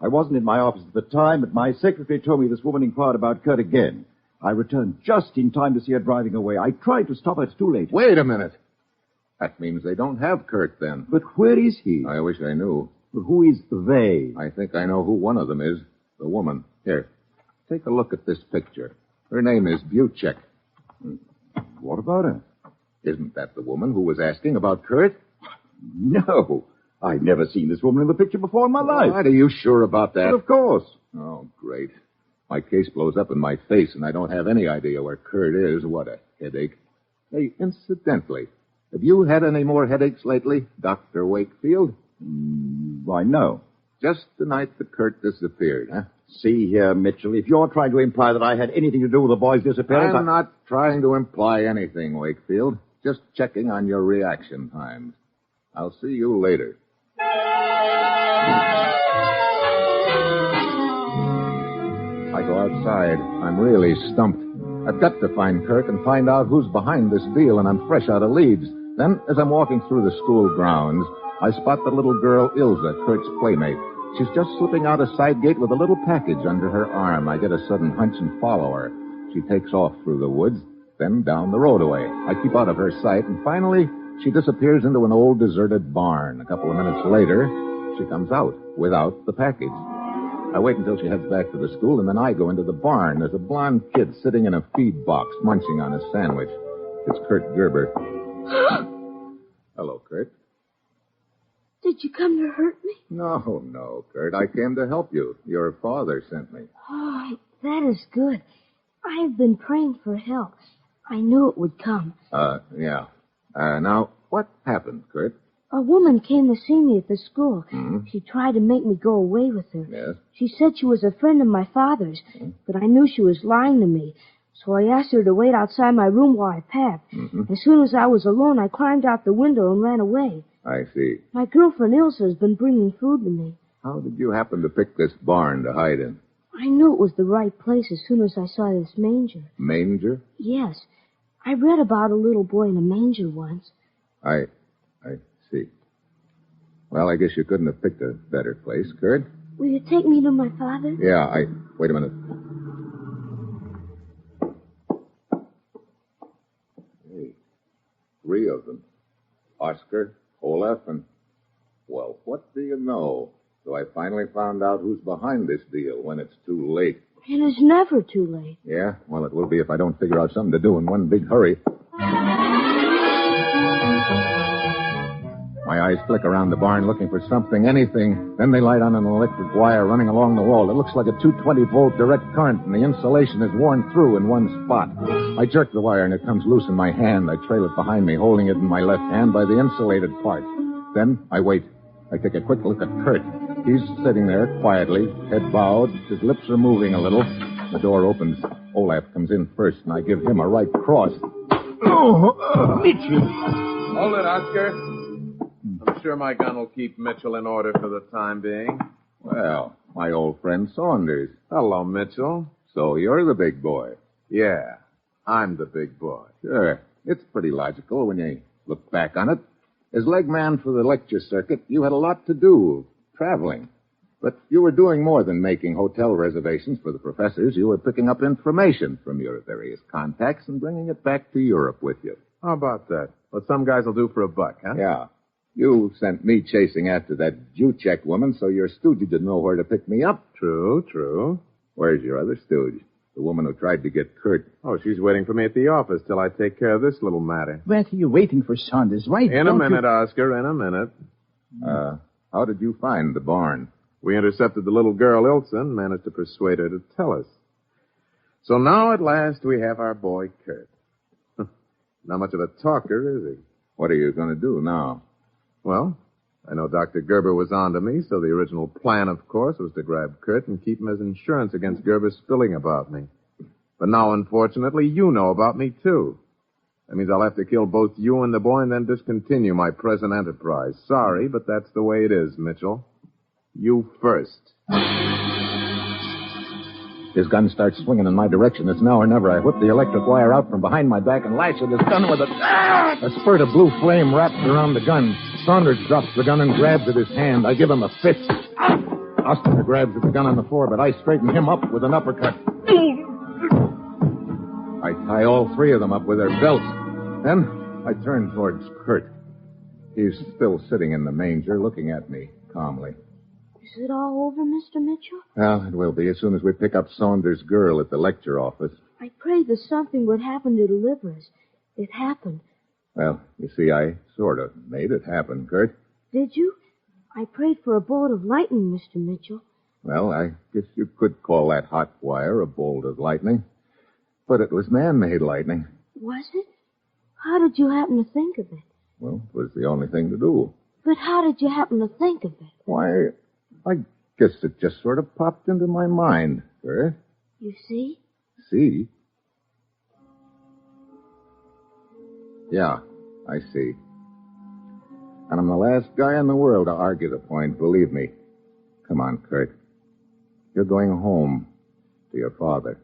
I wasn't in my office at the time, but my secretary told me this woman inquired about Kurt again. I returned just in time to see her driving away. I tried to stop her. It's too late. Wait a minute. That means they don't have Kurt, then. But where is he? I wish I knew. But who is they? I think I know who one of them is. The woman. Here, take a look at this picture. Her name is Buchek. What about her? Isn't that the woman who was asking about Kurt? No. I've never seen this woman in the picture before in my life. What, are you sure about that? But of course. Oh, great. My case blows up in my face, and I don't have any idea where Kurt is. What a headache. Hey, incidentally, have you had any more headaches lately, Dr. Wakefield? Why, no. Just the night that Kurt disappeared, huh? See here, Mitchell, if you're trying to imply that I had anything to do with the boy's disappearance... I'm not trying to imply anything, Wakefield. Just checking on your reaction times. I'll see you later. I go outside. I'm really stumped. I've got to find Kurt and find out who's behind this deal, and I'm fresh out of Leeds. Then, as I'm walking through the school grounds, I spot the little girl, Ilsa, Kurt's playmate. She's just slipping out a side gate with a little package under her arm. I get a sudden hunch and follow her. She takes off through the woods, then down the roadway. I keep out of her sight, and finally, she disappears into an old deserted barn. A couple of minutes later, she comes out without the package. I wait until she heads back to the school, and then I go into the barn. There's a blonde kid sitting in a feed box, munching on a sandwich. It's Kurt Gerber. Hello, Kurt. Did you come to hurt me? No, Kurt. I came to help you. Your father sent me. Oh, that is good. I have been praying for help. I knew it would come. Yeah. Now, what happened, Kurt? A woman came to see me at the school. Mm-hmm. She tried to make me go away with her. Yes. She said she was a friend of my father's, but I knew she was lying to me. So I asked her to wait outside my room while I packed. Mm-hmm. As soon as I was alone, I climbed out the window and ran away. I see. My girlfriend Ilsa has been bringing food to me. How did you happen to pick this barn to hide in? I knew it was the right place as soon as I saw this manger. Manger? Yes. I read about a little boy in a manger once. I see. Well, I guess you couldn't have picked a better place, Kurt. Will you take me to my father? Yeah, Wait a minute. Hey, 3 of them. Oscar, Olaf, and... Well, what do you know? So I finally found out who's behind this deal when it's too late. It is never too late. Yeah? Well, it will be if I don't figure out something to do in one big hurry. My eyes flick around the barn looking for something, anything. Then they light on an electric wire running along the wall. It looks like a 220-volt direct current, and the insulation is worn through in one spot. I jerk the wire, and it comes loose in my hand. I trail it behind me, holding it in my left hand by the insulated part. Then I wait. I take a quick look at Kurt. He's sitting there quietly, head bowed. His lips are moving a little. The door opens. Olaf comes in first, and I give him a right cross. Mitchell! Hold it, Oscar. I'm sure my gun will keep Mitchell in order for the time being. Well, my old friend Saunders. Hello, Mitchell. So you're the big boy. Yeah, I'm the big boy. Sure. It's pretty logical when you look back on it. As leg man for the lecture circuit, you had a lot to do, traveling. But you were doing more than making hotel reservations for the professors. You were picking up information from your various contacts and bringing it back to Europe with you. How about that? What some guys will do for $1, huh? Yeah. You sent me chasing after that Jew-check woman, so your stooge didn't know where to pick me up. True. Where's your other stooge? The woman who tried to get Kurt. Oh, she's waiting for me at the office till I take care of this little matter. What are you waiting for, Saunders? Why In a minute, Oscar, in a minute. How did you find the barn? We intercepted the little girl, Ilsa, and managed to persuade her to tell us. So now, at last, we have our boy, Kurt. Not much of a talker, is he? What are you going to do now? Well, I know Dr. Gerber was on to me, so the original plan, of course, was to grab Kurt and keep him as insurance against Gerber spilling about me. But now, unfortunately, you know about me, too. That means I'll have to kill both you and the boy and then discontinue my present enterprise. Sorry, but that's the way it is, Mitchell. You first. His gun starts swinging in my direction. It's now or never. I whip the electric wire out from behind my back and lash at his gun with it. A spurt of blue flame wraps around the gun. Saunders drops the gun and grabs at his hand. I give him a fist. Oscar grabs at the gun on the floor, but I straighten him up with an uppercut. I tie all 3 of them up with their belts. Then I turn towards Kurt. He's still sitting in the manger, looking at me calmly. Is it all over, Mr. Mitchell? Well, it will be as soon as we pick up Saunders' girl at the lecture office. I prayed that something would happen to deliver us. It happened. Well, you see, I sort of made it happen, Kurt. Did you? I prayed for a bolt of lightning, Mr. Mitchell. Well, I guess you could call that hot wire a bolt of lightning. But it was man-made lightning. Was it? How did you happen to think of it? Well, it was the only thing to do. But how did you happen to think of it? Why, I guess it just sort of popped into my mind, Kurt. You see? See? Yeah, I see. And I'm the last guy in the world to argue the point, believe me. Come on, Kurt. You're going home to your father.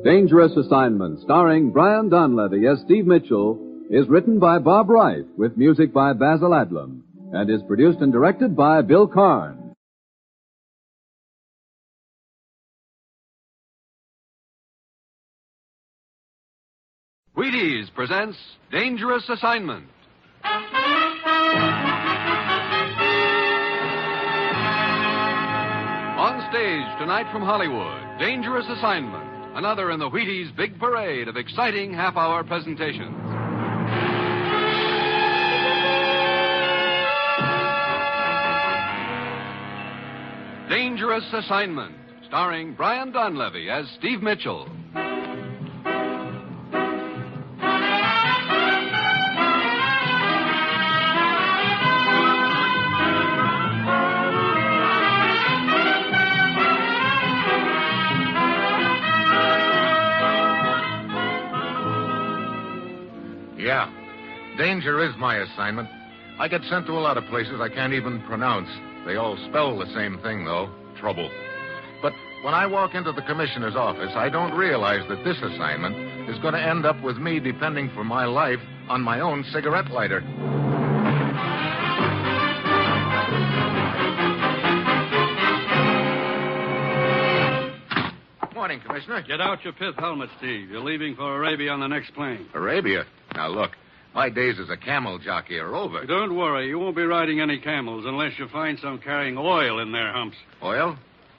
Dangerous Assignment, starring Brian Donlevy as Steve Mitchell, is written by Bob Wright with music by Basil Adlam and is produced and directed by Bill Karn. Wheaties presents Dangerous Assignment. On stage tonight from Hollywood, Dangerous Assignment, another in the Wheaties' big parade of exciting half-hour presentations. Dangerous Assignment, starring Brian Donlevy as Steve Mitchell. Yeah, danger is my assignment. I get sent to a lot of places I can't even pronounce. They all spell the same thing, though, trouble. But when I walk into the commissioner's office, I don't realize that this assignment is going to end up with me depending for my life on my own cigarette lighter. Morning, Commissioner. Get out your pith helmet, Steve. You're leaving for Arabia on the next plane. Arabia? Now, look, my days as a camel jockey are over. Don't worry. You won't be riding any camels unless you find some carrying oil in their humps. Oil?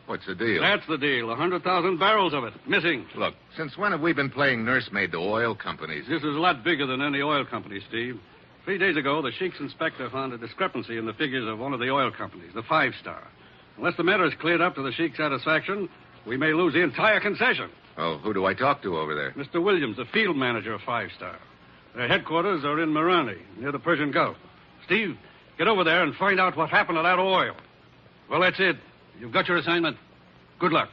What's the deal? That's the deal. 100,000 barrels of it. Missing. Look, since when have we been playing nursemaid to oil companies? This is a lot bigger than any oil company, Steve. 3 days ago, the Shiek's inspector found a discrepancy in the figures of one of the oil companies, the 5-Star. Unless the matter is cleared up to the Shiek's satisfaction, we may lose the entire concession. Oh, who do I talk to over there? Mr. Williams, the field manager of 5-Star. Their headquarters are in Marani, near the Persian Gulf. Steve, get over there and find out what happened to that oil. Well, that's it. You've got your assignment. Good luck.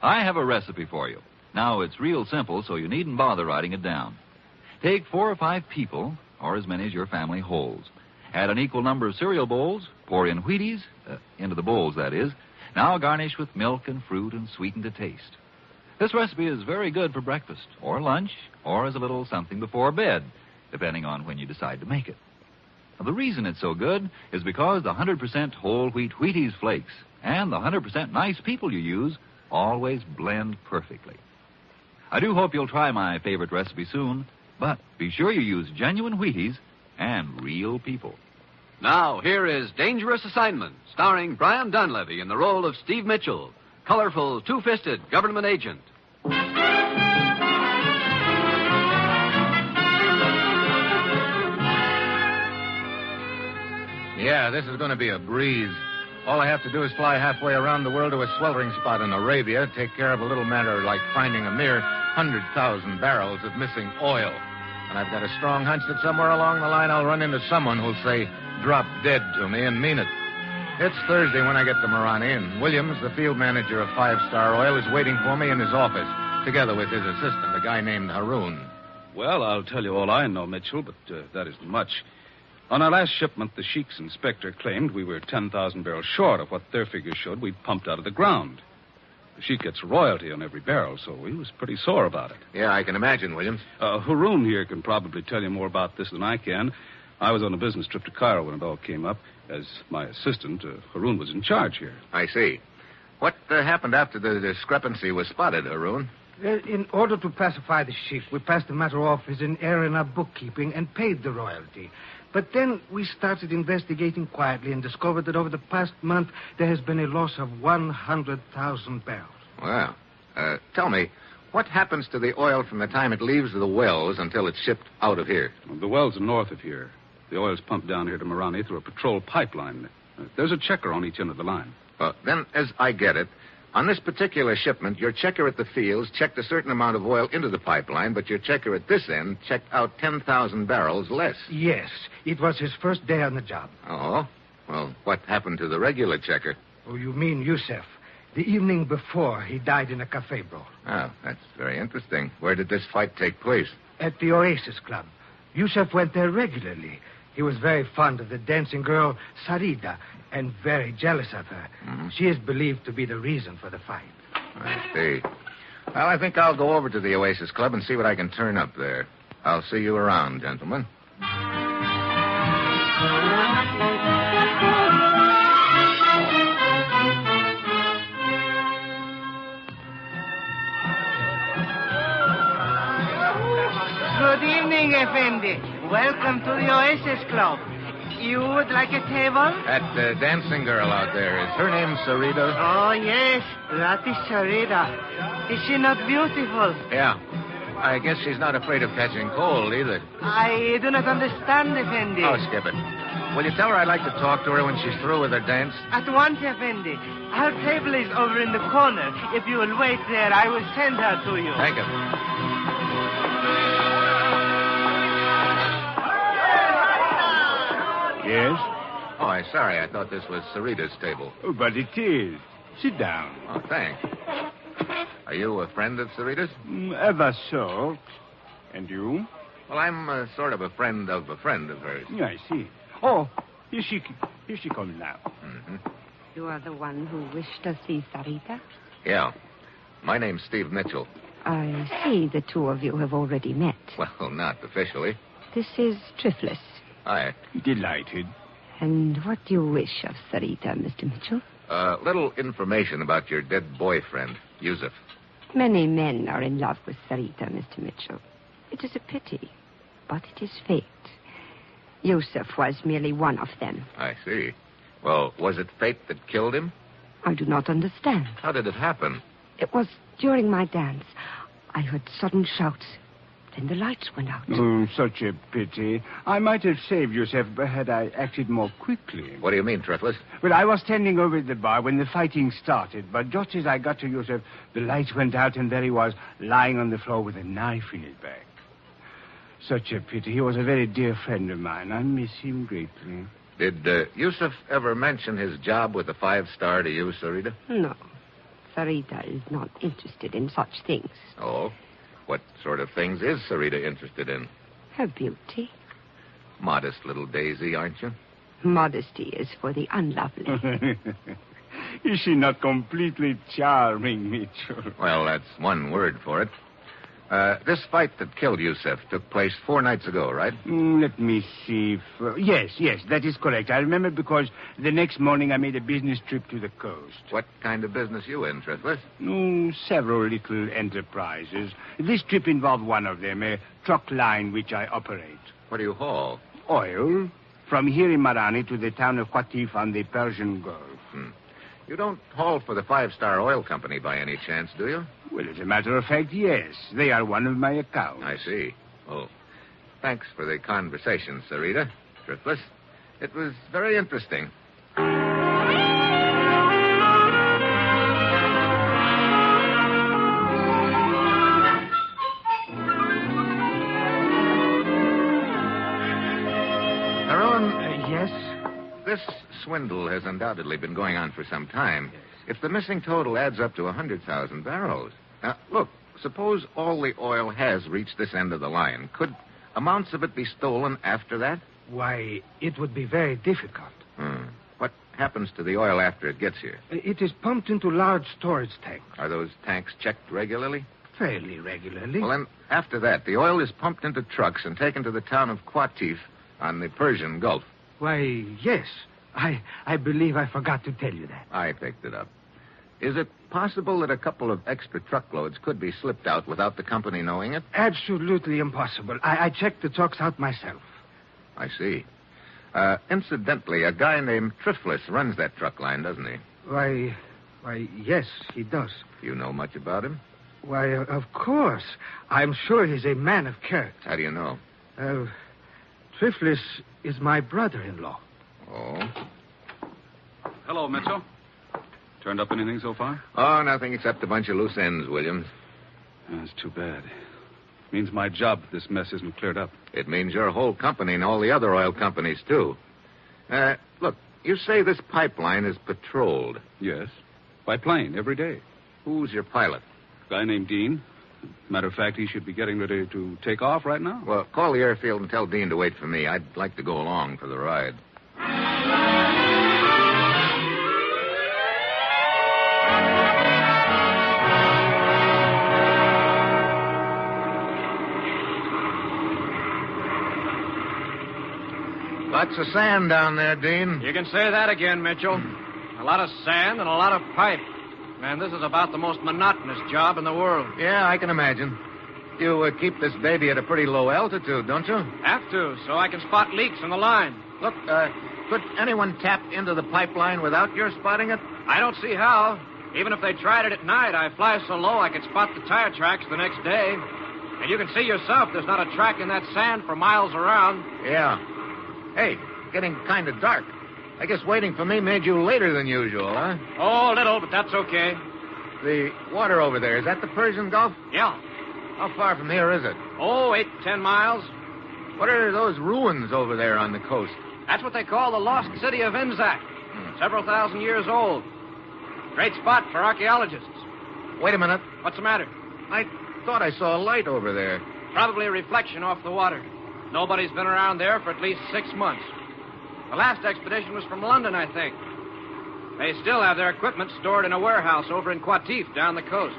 I have a recipe for you. Now, it's real simple, so you needn't bother writing it down. Take 4 or 5 people, or as many as your family holds. Add an equal number of cereal bowls, pour in Wheaties, into the bowls, that is. Now garnish with milk and fruit and sweeten to taste. This recipe is very good for breakfast, or lunch, or as a little something before bed, depending on when you decide to make it. Now, the reason it's so good is because the 100% whole wheat Wheaties flakes and the 100% nice people you use always blend perfectly. I do hope you'll try my favorite recipe soon, but be sure you use genuine Wheaties and real people. Now, here is Dangerous Assignment, starring Brian Donlevy in the role of Steve Mitchell, colorful, two-fisted government agent. Yeah, this is going to be a breeze. All I have to do is fly halfway around the world to a sweltering spot in Arabia, take care of a little matter like finding a mere 100,000 barrels of missing oil. And I've got a strong hunch that somewhere along the line I'll run into someone who'll say, drop dead to me and mean it. It's Thursday when I get to Marani, and Williams, the field manager of 5-Star Oil, is waiting for me in his office, together with his assistant, a guy named Haroon. Well, I'll tell you all I know, Mitchell, but that isn't much. On our last shipment, the Shiek's inspector claimed we were 10,000 barrels short of what their figures showed we'd pumped out of the ground. The Shiek gets royalty on every barrel, so he was pretty sore about it. Yeah, I can imagine, Williams. Haroon here can probably tell you more about this than I can. I was on a business trip to Cairo when it all came up. As my assistant, Haroon was in charge here. I see. What happened after the discrepancy was spotted, Haroon? In order to pacify the Shiek, we passed the matter off as an error in our bookkeeping and paid the royalty. But then we started investigating quietly and discovered that over the past month there has been a loss of 100,000 barrels. Well, tell me, what happens to the oil from the time it leaves the wells until it's shipped out of here? Well, the wells are north of here. The oil's pumped down here to Marani through a patrol pipeline. There's a checker on each end of the line. Then, as I get it, on this particular shipment, your checker at the fields checked a certain amount of oil into the pipeline, but your checker at this end checked out 10,000 barrels less. Yes. It was his first day on the job. Oh? Well, what happened to the regular checker? Oh, you mean Yusef. The evening before, he died in a cafe brawl. Oh, that's very interesting. Where did this fight take place? At the Oasis Club. Yusef went there regularly. He was very fond of the dancing girl, Sarida, and very jealous of her. Mm-hmm. She is believed to be the reason for the fight. I see. Well, I think I'll go over to the Oasis Club and see what I can turn up there. I'll see you around, gentlemen. Good evening, Effendi. Welcome to the Oasis Club. You would like a table? That dancing girl out there, is her name Sarita? Oh, yes. That is Sarita. Is she not beautiful? Yeah. I guess she's not afraid of catching cold either. I do not understand, Effendi. Oh, skip it. Will you tell her I'd like to talk to her when she's through with her dance? At once, Effendi. Her table is over in the corner. If you will wait there, I will send her to you. Thank you. Yes? Oh, I'm sorry. I thought this was Sarita's table. Oh, but it is. Sit down. Oh, thanks. Are you a friend of Sarita's? Ever so. And you? Well, I'm sort of a friend of hers. I see. Oh, here she comes now. Mm-hmm. You are the one who wished to see Sarita? Yeah. My name's Steve Mitchell. I see the two of you have already met. Well, not officially. This is Triflis. Hi. Delighted. And what do you wish of Sarita, Mr. Mitchell? Little information about your dead boyfriend, Yusuf. Many men are in love with Sarita, Mr. Mitchell. It is a pity, but it is fate. Yusuf was merely one of them. I see. Well, was it fate that killed him? I do not understand. How did it happen? It was during my dance. I heard sudden shouts. Then the lights went out. Oh, such a pity. I might have saved Yusuf had I acted more quickly. What do you mean, Triflis? Well, I was standing over at the bar when the fighting started, but just as I got to Yusuf, the lights went out and there he was, lying on the floor with a knife in his back. Such a pity. He was a very dear friend of mine. I miss him greatly. Did Yusuf ever mention his job with the 5-star to you, Sarita? No. Sarita is not interested in such things. Oh? What sort of things is Sarita interested in? Her beauty. Modest little daisy, aren't you? Modesty is for the unlovely. Is she not completely charming, Mitchell? Well, that's one word for it. This fight that killed Yusuf took place 4 nights ago, right? Let me see. Yes, that is correct. I remember because the next morning I made a business trip to the coast. What kind of business you in, Triflis? Several little enterprises. This trip involved one of them, a truck line which I operate. What do you haul? Oil. From here in Marani to the town of Qatif on the Persian Gulf. You don't haul for the 5-star oil company by any chance, do you? Well, as a matter of fact, yes. They are one of my accounts. I see. Oh, thanks for the conversation, Sarita. Triflis. It was very interesting. Yes? This swindle has undoubtedly been going on for some time. Yes. If the missing total adds up to 100,000 barrels. Now, look, suppose all the oil has reached this end of the line. Could amounts of it be stolen after that? Why, it would be very difficult. What happens to the oil after it gets here? It is pumped into large storage tanks. Are those tanks checked regularly? Fairly regularly. Well, then, after that, the oil is pumped into trucks and taken to the town of Qatif on the Persian Gulf. Why, yes. I believe I forgot to tell you that. I picked it up. Is it possible that a couple of extra truckloads could be slipped out without the company knowing it? Absolutely impossible. I checked the trucks out myself. I see. Incidentally, a guy named Triflis runs that truck line, doesn't he? Why, yes, he does. You know much about him? Why, of course. I'm sure he's a man of character. How do you know? Triflis is my brother-in-law. Oh? Hello, Mitchell. Turned up anything so far? Oh, nothing except a bunch of loose ends, Williams. That's too bad. Means my job if this mess isn't cleared up. It means your whole company and all the other oil companies, too. Look, you say this pipeline is patrolled. Yes. By plane, every day. Who's your pilot? A guy named Dean. Matter of fact, he should be getting ready to take off right now. Well, call the airfield and tell Dean to wait for me. I'd like to go along for the ride. Lots of sand down there, Dean. You can say that again, Mitchell. A lot of sand and a lot of pipe. Man, this is about the most monotonous job in the world. Yeah, I can imagine. You keep this baby at a pretty low altitude, don't you? Have to, so I can spot leaks in the line. Look, could anyone tap into the pipeline without your spotting it? I don't see how. Even if they tried it at night, I fly so low I could spot the tire tracks the next day. And you can see yourself there's not a track in that sand for miles around. Yeah. Hey, getting kind of dark. I guess waiting for me made you later than usual, huh? Oh, a little, but that's okay. The water over there, is that the Persian Gulf? Yeah. How far from here is it? Oh, 8 to 10 miles. What are those ruins over there on the coast? That's what they call the lost city of Inzak. Several thousand years old. Great spot for archaeologists. Wait a minute. What's the matter? I thought I saw a light over there. Probably a reflection off the water. Nobody's been around there for at least 6 months. The last expedition was from London, I think. They still have their equipment stored in a warehouse over in Qatif down the coast.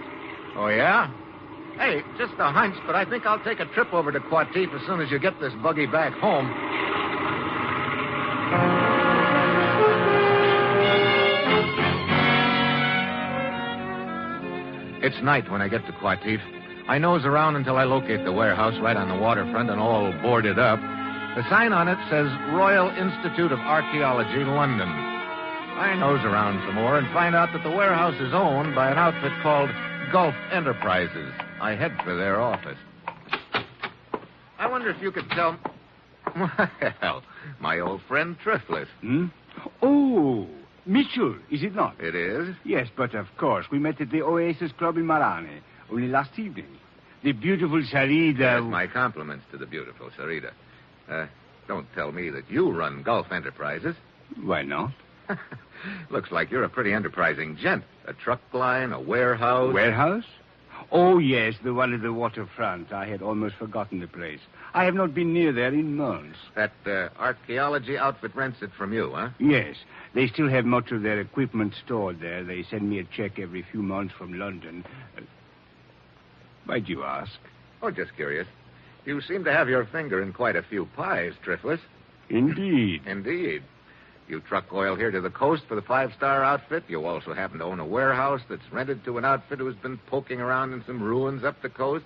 Oh, yeah? Hey, just a hunch, but I think I'll take a trip over to Qatif as soon as you get this buggy back home. It's night when I get to Qatif. I nose around until I locate the warehouse right on the waterfront and all boarded up. The sign on it says Royal Institute of Archaeology, London. I nose around some more and find out that the warehouse is owned by an outfit called Gulf Enterprises. I head for their office. I wonder if you could tell... Well, my old friend Triflis. Oh, Mitchell, is it not? It is? Yes, but of course. We met at the Oasis Club in Marane only last evening. The beautiful Sarita... Yes, my compliments to the beautiful Sarita. Don't tell me that you run Gulf Enterprises. Why not? Looks like you're a pretty enterprising gent. A truck line, a warehouse. Warehouse? Oh, yes, the one at the waterfront. I had almost forgotten the place. I have not been near there in months. That archaeology outfit rents it from you, huh? Yes. They still have much of their equipment stored there. They send me a check every few months from London. Why'd you ask? Oh, just curious. You seem to have your finger in quite a few pies, Triflis. Indeed. Indeed. You truck oil here to the coast for the 5-star outfit. You also happen to own a warehouse that's rented to an outfit who's been poking around in some ruins up the coast.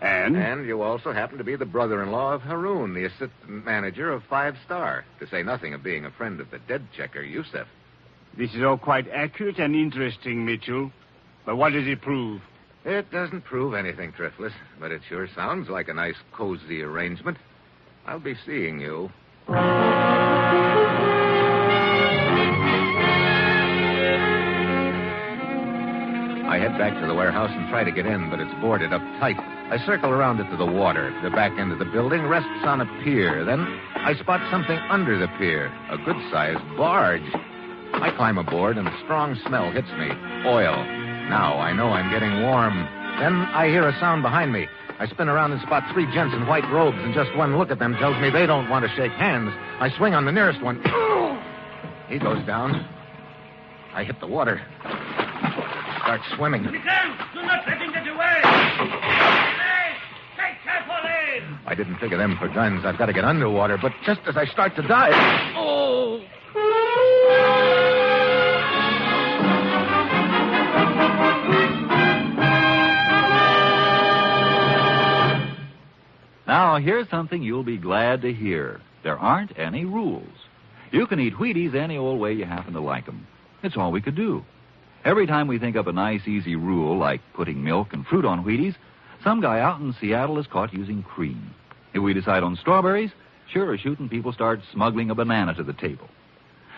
And? And you also happen to be the brother-in-law of Haroun, the assistant manager of 5-star, to say nothing of being a friend of the dead checker, Yusef. This is all quite accurate and interesting, Mitchell. But what does it prove? It doesn't prove anything, Triflis, but it sure sounds like a nice, cozy arrangement. I'll be seeing you. I head back to the warehouse and try to get in, but it's boarded up tight. I circle around it to the water. The back end of the building rests on a pier. Then I spot something under the pier, a good-sized barge. I climb aboard, and a strong smell hits me. Oil. Now I know I'm getting warm. Then I hear a sound behind me. I spin around and spot 3 gents in white robes, and just one look at them tells me they don't want to shake hands. I swing on the nearest one. He goes down. I hit the water. Start swimming. Do not let him get away! Take careful aim! I didn't figure them for guns. I've got to get underwater, but just as I start to dive... Oh! Now, here's something you'll be glad to hear. There aren't any rules. You can eat Wheaties any old way you happen to like them. It's all we could do. Every time we think up a nice, easy rule, like putting milk and fruit on Wheaties, some guy out in Seattle is caught using cream. If we decide on strawberries, sure as shooting, people start smuggling a banana to the table.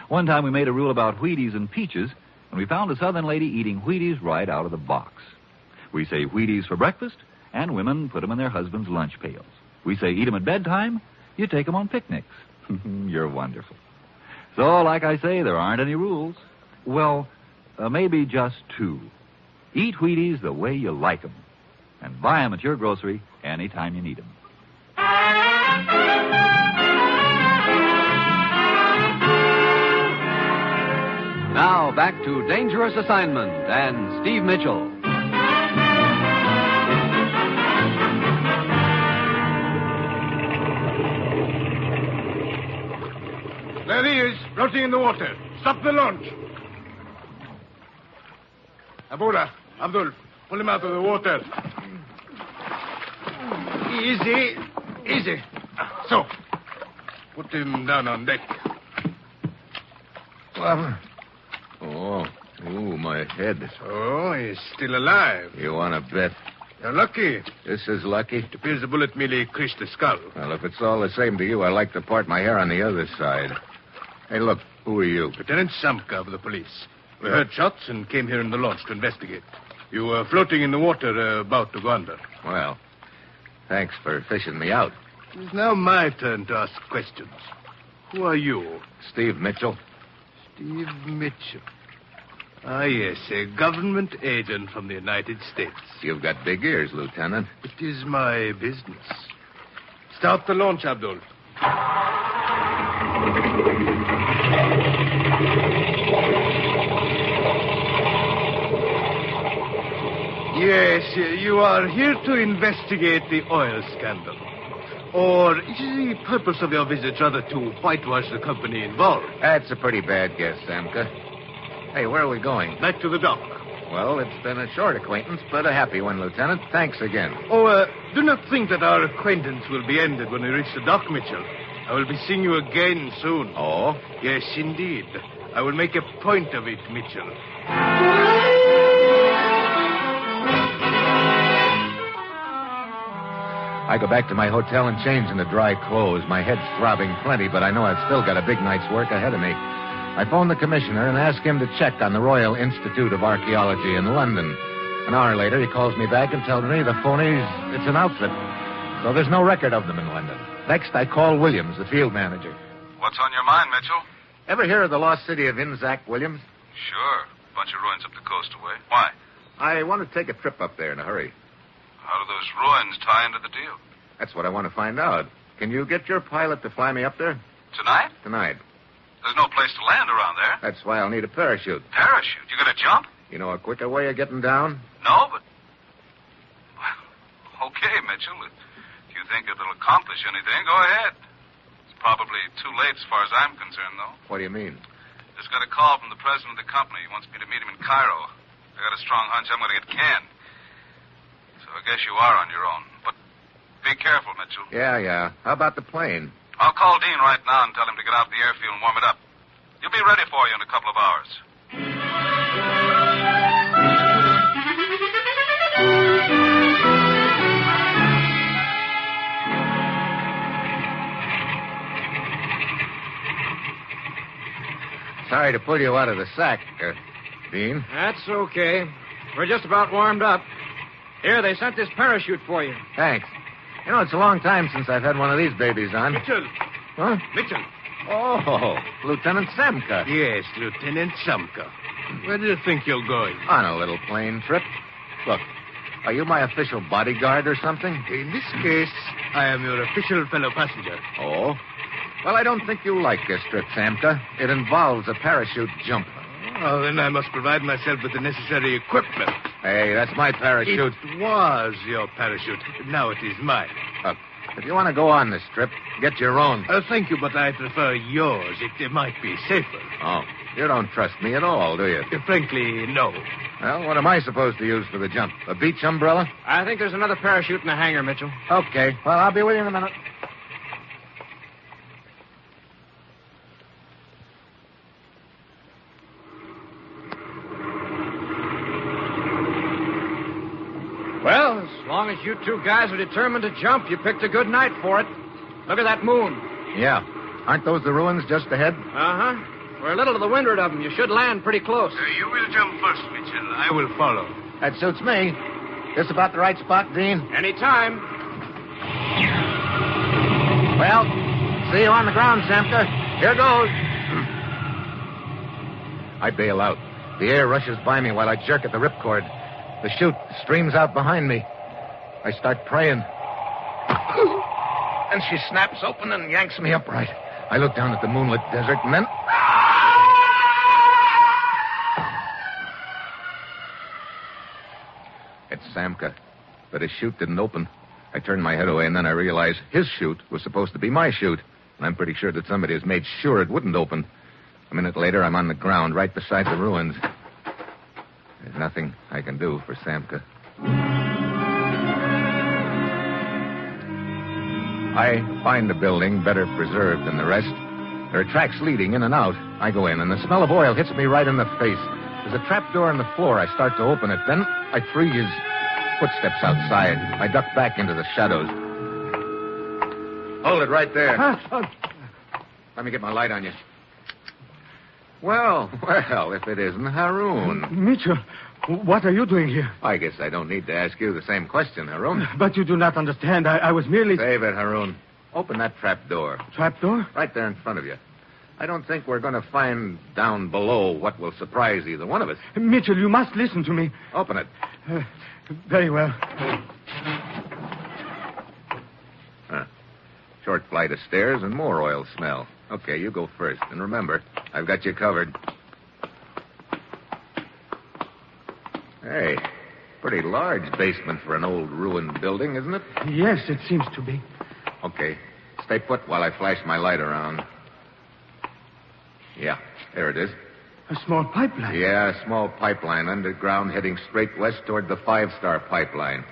One time we made a rule about Wheaties and peaches, and we found a southern lady eating Wheaties right out of the box. We say Wheaties for breakfast, and women put them in their husbands' lunch pails. We say eat them at bedtime, you take them on picnics. You're wonderful. So, like I say, there aren't any rules. Well, maybe just 2. Eat Wheaties the way you like them, and buy them at your grocery anytime you need them. Now, back to Dangerous Assignment and Steve Mitchell. There he is, floating in the water. Stop the launch. Abura, Abdul, pull him out of the water. Easy. Easy. So, put him down on deck. Oh, my head. Oh, he's still alive. You want to bet? You're lucky. This is lucky? It appears the bullet merely creased the skull. Well, if it's all the same to you, I like to part my hair on the other side. Hey, look, who are you? Lieutenant Samka of the police. We heard shots and came here in the launch to investigate. You were floating in the water about to go under. Well, thanks for fishing me out. It's now my turn to ask questions. Who are you? Steve Mitchell. Steve Mitchell. Ah, yes, a government agent from the United States. You've got big ears, Lieutenant. It is my business. Start the launch, Abdul. Yes, you are here to investigate the oil scandal. Or is the purpose of your visit rather to whitewash the company involved? That's a pretty bad guess, Samka. Hey, where are we going? Back to the dock. Well, it's been a short acquaintance, but a happy one, Lieutenant. Thanks again. Oh, do not think that our acquaintance will be ended when we reach the dock, Mitchell. I will be seeing you again soon. Oh? Yes, indeed. I will make a point of it, Mitchell. I go back to my hotel and change into dry clothes. My head's throbbing plenty, but I know I've still got a big night's work ahead of me. I phone the commissioner and ask him to check on the Royal Institute of Archaeology in London. An hour later, he calls me back and tells me the phonies, it's an outfit. So there's no record of them in London. Next, I call Williams, the field manager. What's on your mind, Mitchell? Ever hear of the lost city of Inzac, Williams? Sure. Bunch of ruins up the coast away. Why? I want to take a trip up there in a hurry. How do those ruins tie into the deal? That's what I want to find out. Can you get your pilot to fly me up there? Tonight? Tonight. There's no place to land around there. That's why I'll need a parachute. Parachute? You gonna jump? You know a quicker way of getting down? No, but... Well, okay, Mitchell. If you think it'll accomplish anything, go ahead. It's probably too late as far as I'm concerned, though. What do you mean? Just got a call from the president of the company. He wants me to meet him in Cairo. I got a strong hunch I'm going to get canned. So I guess you are on your own. But be careful, Mitchell. Yeah. How about the plane? I'll call Dean right now and tell him to get out to the airfield and warm it up. He'll be ready for you in a couple of hours. Sorry to pull you out of the sack, Dean. That's okay. We're just about warmed up. Here, they sent this parachute for you. Thanks. You know, it's a long time since I've had one of these babies on. Mitchell. Huh? Mitchell. Oh, Lieutenant Samka. Yes, Lieutenant Samka. Where do you think you're going? On a little plane trip. Look, are you my official bodyguard or something? In this case, I am your official fellow passenger. Oh? Well, I don't think you'll like this trip, Samka. It involves a parachute jump. Oh, then I must provide myself with the necessary equipment. Hey, that's my parachute. It was your parachute. Now it is mine. Look, if you want to go on this trip, get your own. Thank you, but I prefer yours. It might be safer. Oh, you don't trust me at all, do you? Frankly, no. Well, what am I supposed to use for the jump? A beach umbrella? I think there's another parachute in the hangar, Mitchell. Okay. Well, I'll be with you in a minute. Well, as long as you two guys are determined to jump, you picked a good night for it. Look at that moon. Yeah. Aren't those the ruins just ahead? Uh-huh. We're a little to the windward of them. You should land pretty close. You will jump first, Mitchell. I will follow. That suits me. This about the right spot, Dean? Anytime. Well, see you on the ground, Samka. Here goes. I bail out. The air rushes by me while I jerk at the ripcord. The chute streams out behind me. I start praying. And she snaps open and yanks me upright. I look down at the moonlit desert and then... It's Samka. But his chute didn't open. I turned my head away and then I realized his chute was supposed to be my chute. And I'm pretty sure that somebody has made sure it wouldn't open. A minute later, I'm on the ground right beside the ruins. There's nothing I can do for Samka. I find the building better preserved than the rest. There are tracks leading in and out. I go in, and the smell of oil hits me right in the face. There's a trap door in the floor. I start to open it. Then I freeze. Footsteps outside. I duck back into the shadows. Hold it right there. Let me get my light on you. Well, if it isn't Haroun. Mitchell, what are you doing here? I guess I don't need to ask you the same question, Haroun. But you do not understand. I was merely... Save it, Haroun. Open that trap door. Trap door? Right there in front of you. I don't think we're going to find down below what will surprise either one of us. Mitchell, you must listen to me. Open it. Very well. Short flight of stairs and more oil smell. Okay, you go first. And remember, I've got you covered. Hey, pretty large basement for an old ruined building, isn't it? Yes, it seems to be. Okay. Stay put while I flash my light around. Yeah, there it is. A small pipeline? Yeah, a small pipeline underground heading straight west toward the 5-star pipeline.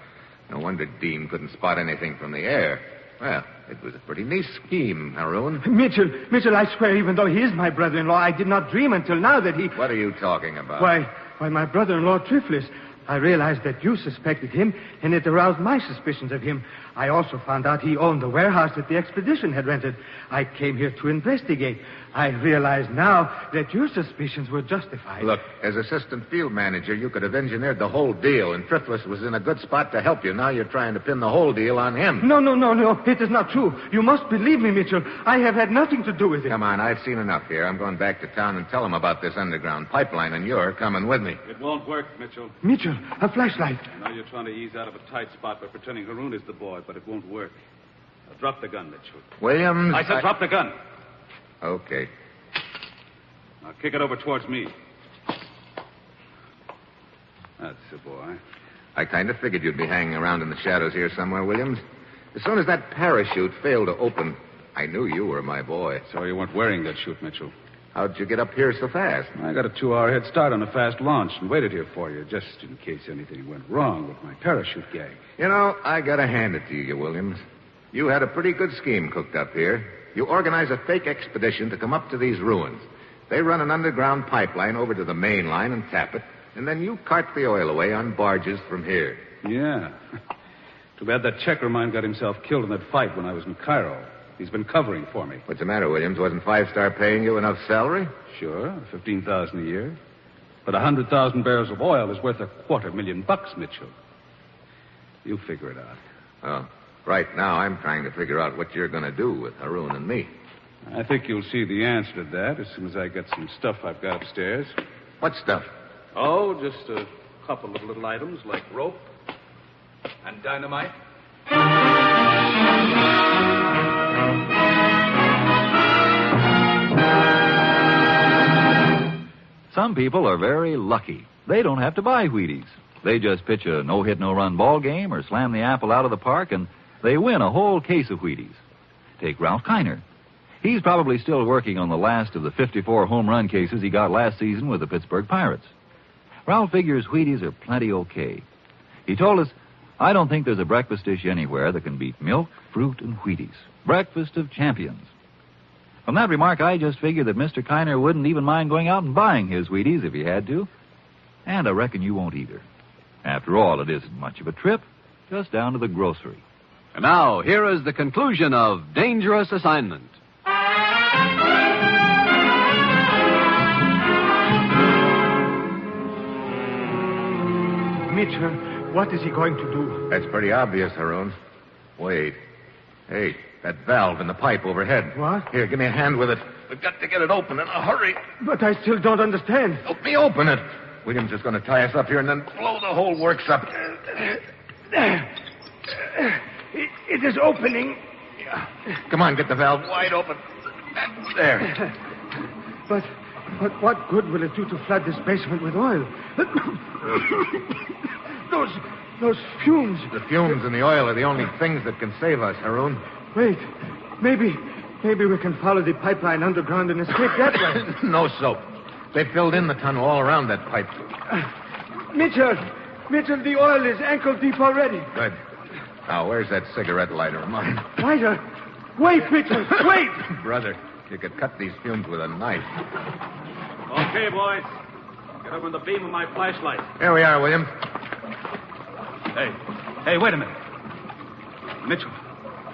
No wonder Dean couldn't spot anything from the air. Well, it was a pretty neat scheme, Haroun. Mitchell, I swear, even though he is my brother-in-law, I did not dream until now that he... What are you talking about? Why, my brother-in-law, Triflis. I realized that you suspected him, and it aroused my suspicions of him. I also found out he owned the warehouse that the expedition had rented. I came here to investigate. I realize now that your suspicions were justified. Look, as assistant field manager, you could have engineered the whole deal, and Triflis was in a good spot to help you. Now you're trying to pin the whole deal on him. No. It is not true. You must believe me, Mitchell. I have had nothing to do with it. Come on, I've seen enough here. I'm going back to town and tell him about this underground pipeline, and you're coming with me. It won't work, Mitchell. Mitchell, a flashlight. I know you're trying to ease out of a tight spot by pretending Haroun is the boy, but it won't work. Now, drop the gun, Mitchell. Williams... I said drop the gun. Okay. Now, kick it over towards me. That's the boy. I kind of figured you'd be hanging around in the shadows here somewhere, Williams. As soon as that parachute failed to open, I knew you were my boy. So you weren't wearing that chute, Mitchell. How'd you get up here so fast? I got a 2-hour head start on a fast launch and waited here for you, just in case anything went wrong with my parachute gag. You know, I gotta hand it to you, Williams. You had a pretty good scheme cooked up here. You organize a fake expedition to come up to these ruins. They run an underground pipeline over to the main line and tap it, and then you cart the oil away on barges from here. Yeah. Too bad that checker of mine got himself killed in that fight when I was in Cairo. He's been covering for me. What's the matter, Williams? Wasn't 5-star paying you enough salary? Sure, $15,000 a year. But 100,000 barrels of oil is worth $250,000, Mitchell. You figure it out. Well, right now I'm trying to figure out what you're going to do with Haroun and me. I think you'll see the answer to that as soon as I get some stuff I've got upstairs. What stuff? Oh, just a couple of little items like rope and dynamite. Some people are very lucky. They don't have to buy Wheaties. They just pitch a no-hit, no-run ball game or slam the apple out of the park, and they win a whole case of Wheaties. Take Ralph Kiner. He's probably still working on the last of the 54 home run cases he got last season with the Pittsburgh Pirates. Ralph figures Wheaties are plenty okay. He told us, I don't think there's a breakfast dish anywhere that can beat milk, fruit, and Wheaties. Breakfast of champions. From that remark, I just figured that Mr. Kiner wouldn't even mind going out and buying his Wheaties if he had to. And I reckon you won't either. After all, it isn't much of a trip, just down to the grocery. And now, here is the conclusion of Dangerous Assignment. Mitchell, what is he going to do? That's pretty obvious, Haroun. Wait. Hey, that valve in the pipe overhead. What? Here, give me a hand with it. We've got to get it open in a hurry. But I still don't understand. Help me open it. Williams is going to tie us up here and then blow the whole works up. It is opening. Come on, get the valve wide open. There. But what good will it do to flood this basement with oil? Those fumes. The fumes and the oil are the only things that can save us, Haroun. Wait. Maybe we can follow the pipeline underground and escape that way. No soap. They filled in the tunnel all around that pipe. Mitchell, the oil is ankle deep already. Good. Now, where's that cigarette lighter of mine? Lighter? Wait, Mitchell, wait! Brother, you could cut these fumes with a knife. Okay, boys. Get over the beam of my flashlight. Here we are, Williams. Hey, wait a minute. Mitchell,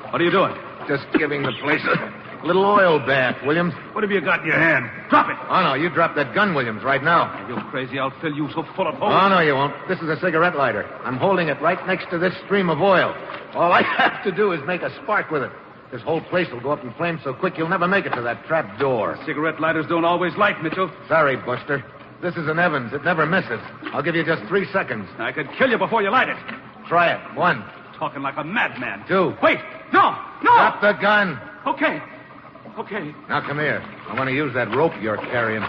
what are you doing? Just giving the place a little oil bath, Williams. What have you got in your hand? Drop it! Oh, no, you drop that gun, Williams, right now. Are you crazy? I'll fill you so full of holes. Oh, no, you won't. This is a cigarette lighter. I'm holding it right next to this stream of oil. All I have to do is make a spark with it. This whole place will go up in flames so quick you'll never make it to that trap door. Cigarette lighters don't always light, Mitchell. Sorry, Buster. This is an Evans. It never misses. I'll give you just 3 seconds. I could kill you before you light it. Try it. 1. Talking like a madman. 2. Wait! No! Drop the gun. Okay. Now, come here. I want to use that rope you're carrying.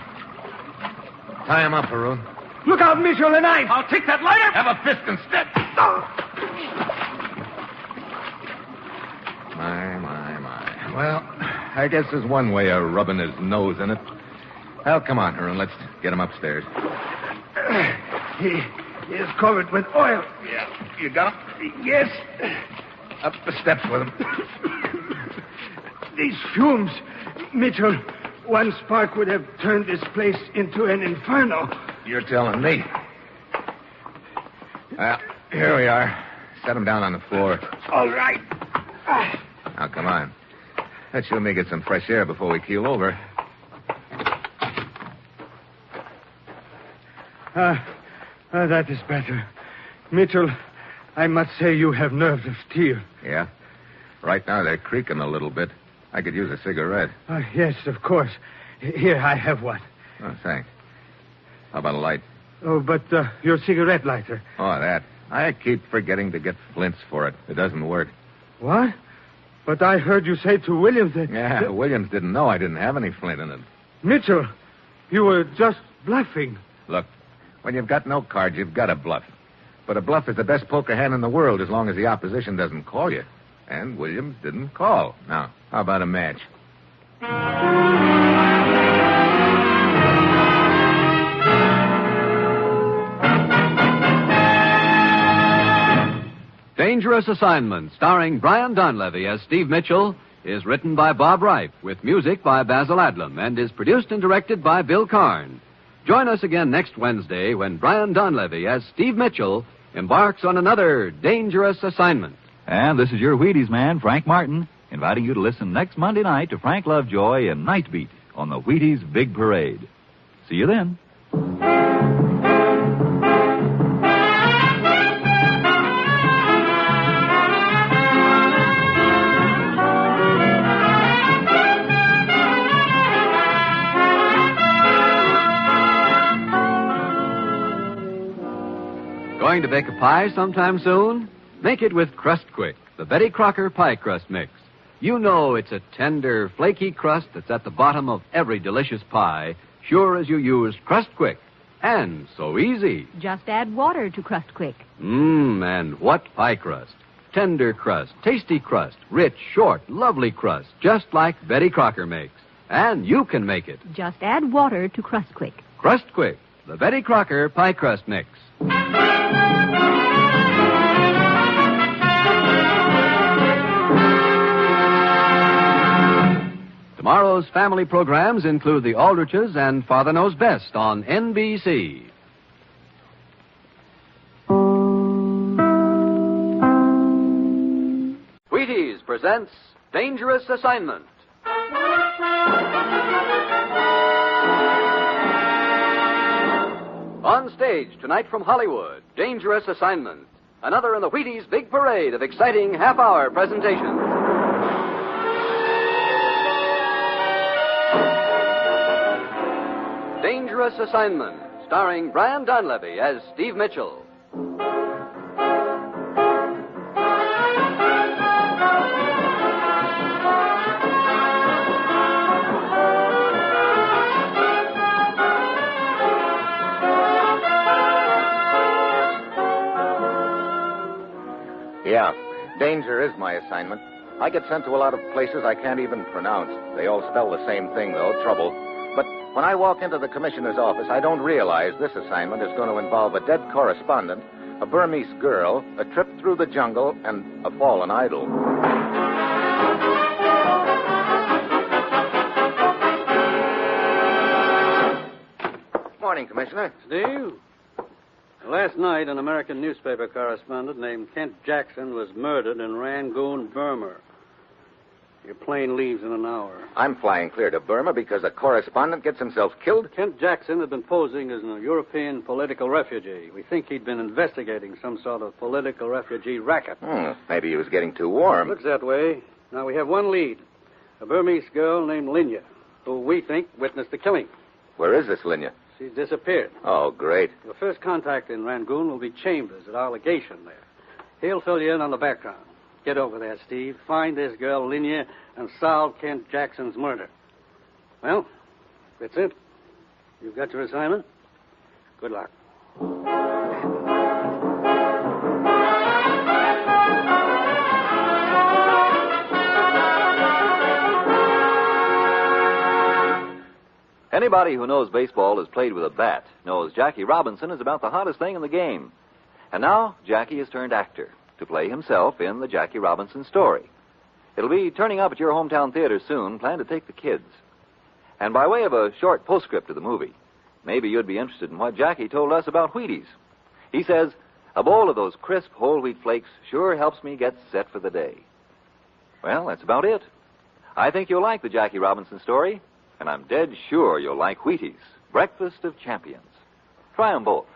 Tie him up, Haroon. Look out, Mitchell, a knife! I'll take that lighter! Have a fist and step. My. Well, I guess there's one way of rubbing his nose in it. Well, come on, Haroon. Let's get him upstairs. He is covered with oil. Yeah. You got him? Yes. Up the steps with him. These fumes, Mitchell, one spark would have turned this place into an inferno. You're telling me. Well, here we are. Set him down on the floor. All right. Now, come on. Let's you and me get some fresh air before we keel over. That is better. Mitchell, I must say you have nerves of steel. Yeah? Right now they're creaking a little bit. I could use a cigarette. Yes, of course. Here, I have one. Oh, thanks. How about a light? Oh, but your cigarette lighter. Oh, that. I keep forgetting to get flints for it. It doesn't work. What? But I heard you say to Williams that... Yeah, Williams didn't know I didn't have any flint in it. Mitchell, you were just bluffing. Look, when you've got no cards, you've got to bluff. But a bluff is the best poker hand in the world as long as the opposition doesn't call you. And Williams didn't call. Now, how about a match? Dangerous Assignment, starring Brian Donlevy as Steve Mitchell, is written by Bob Reif with music by Basil Adlam and is produced and directed by Bill Karn. Join us again next Wednesday when Brian Donlevy as Steve Mitchell embarks on another dangerous assignment. And this is your Wheaties man, Frank Martin, inviting you to listen next Monday night to Frank Lovejoy and Night Beat on the Wheaties Big Parade. See you then. Going to bake a pie sometime soon? Make it with Crust Quick, the Betty Crocker pie crust mix. You know it's a tender, flaky crust that's at the bottom of every delicious pie, sure as you used Crust Quick. And so easy. Just add water to Crust Quick. And what pie crust. Tender crust, tasty crust, rich, short, lovely crust, just like Betty Crocker makes. And you can make it. Just add water to Crust Quick. Crust Quick, the Betty Crocker pie crust mix. Tomorrow's family programs include The Aldriches and Father Knows Best on NBC. Wheaties presents Dangerous Assignment. On stage tonight from Hollywood, Dangerous Assignment. Another in the Wheaties Big Parade of exciting half-hour presentations. Dangerous Assignment, starring Brian Donlevy as Steve Mitchell. Yeah, danger is my assignment. I get sent to a lot of places I can't even pronounce. They all spell the same thing, though, trouble. But when I walk into the commissioner's office, I don't realize this assignment is going to involve a dead correspondent a Burmese girl, a trip through the jungle, and a fallen idol. Morning, Commissioner. Steve? Last night, an American newspaper correspondent named Kent Jackson was murdered in Rangoon, Burma. Your plane leaves in an hour. I'm flying clear to Burma because a correspondent gets himself killed? Kent Jackson had been posing as a European political refugee. We think he'd been investigating some sort of political refugee racket. Maybe he was getting too warm. Looks that way. Now, we have one lead. A Burmese girl named Linya, who we think witnessed the killing. Where is this Linya? She's disappeared. Oh, great. Your first contact in Rangoon will be Chambers at our legation there. He'll fill you in on the background. Get over there, Steve. Find this girl, Linya, and solve Kent Jackson's murder. Well, that's it. You've got your assignment. Good luck. Anybody who knows baseball has played with a bat knows Jackie Robinson is about the hottest thing in the game. And now, Jackie has turned actor to play himself in the Jackie Robinson story. It'll be turning up at your hometown theater soon. Plan to take the kids. And by way of a short postscript to the movie, maybe you'd be interested in what Jackie told us about Wheaties. He says, a bowl of those crisp whole wheat flakes sure helps me get set for the day. Well, that's about it. I think you'll like the Jackie Robinson story. And I'm dead sure you'll like Wheaties, breakfast of champions. Try them both.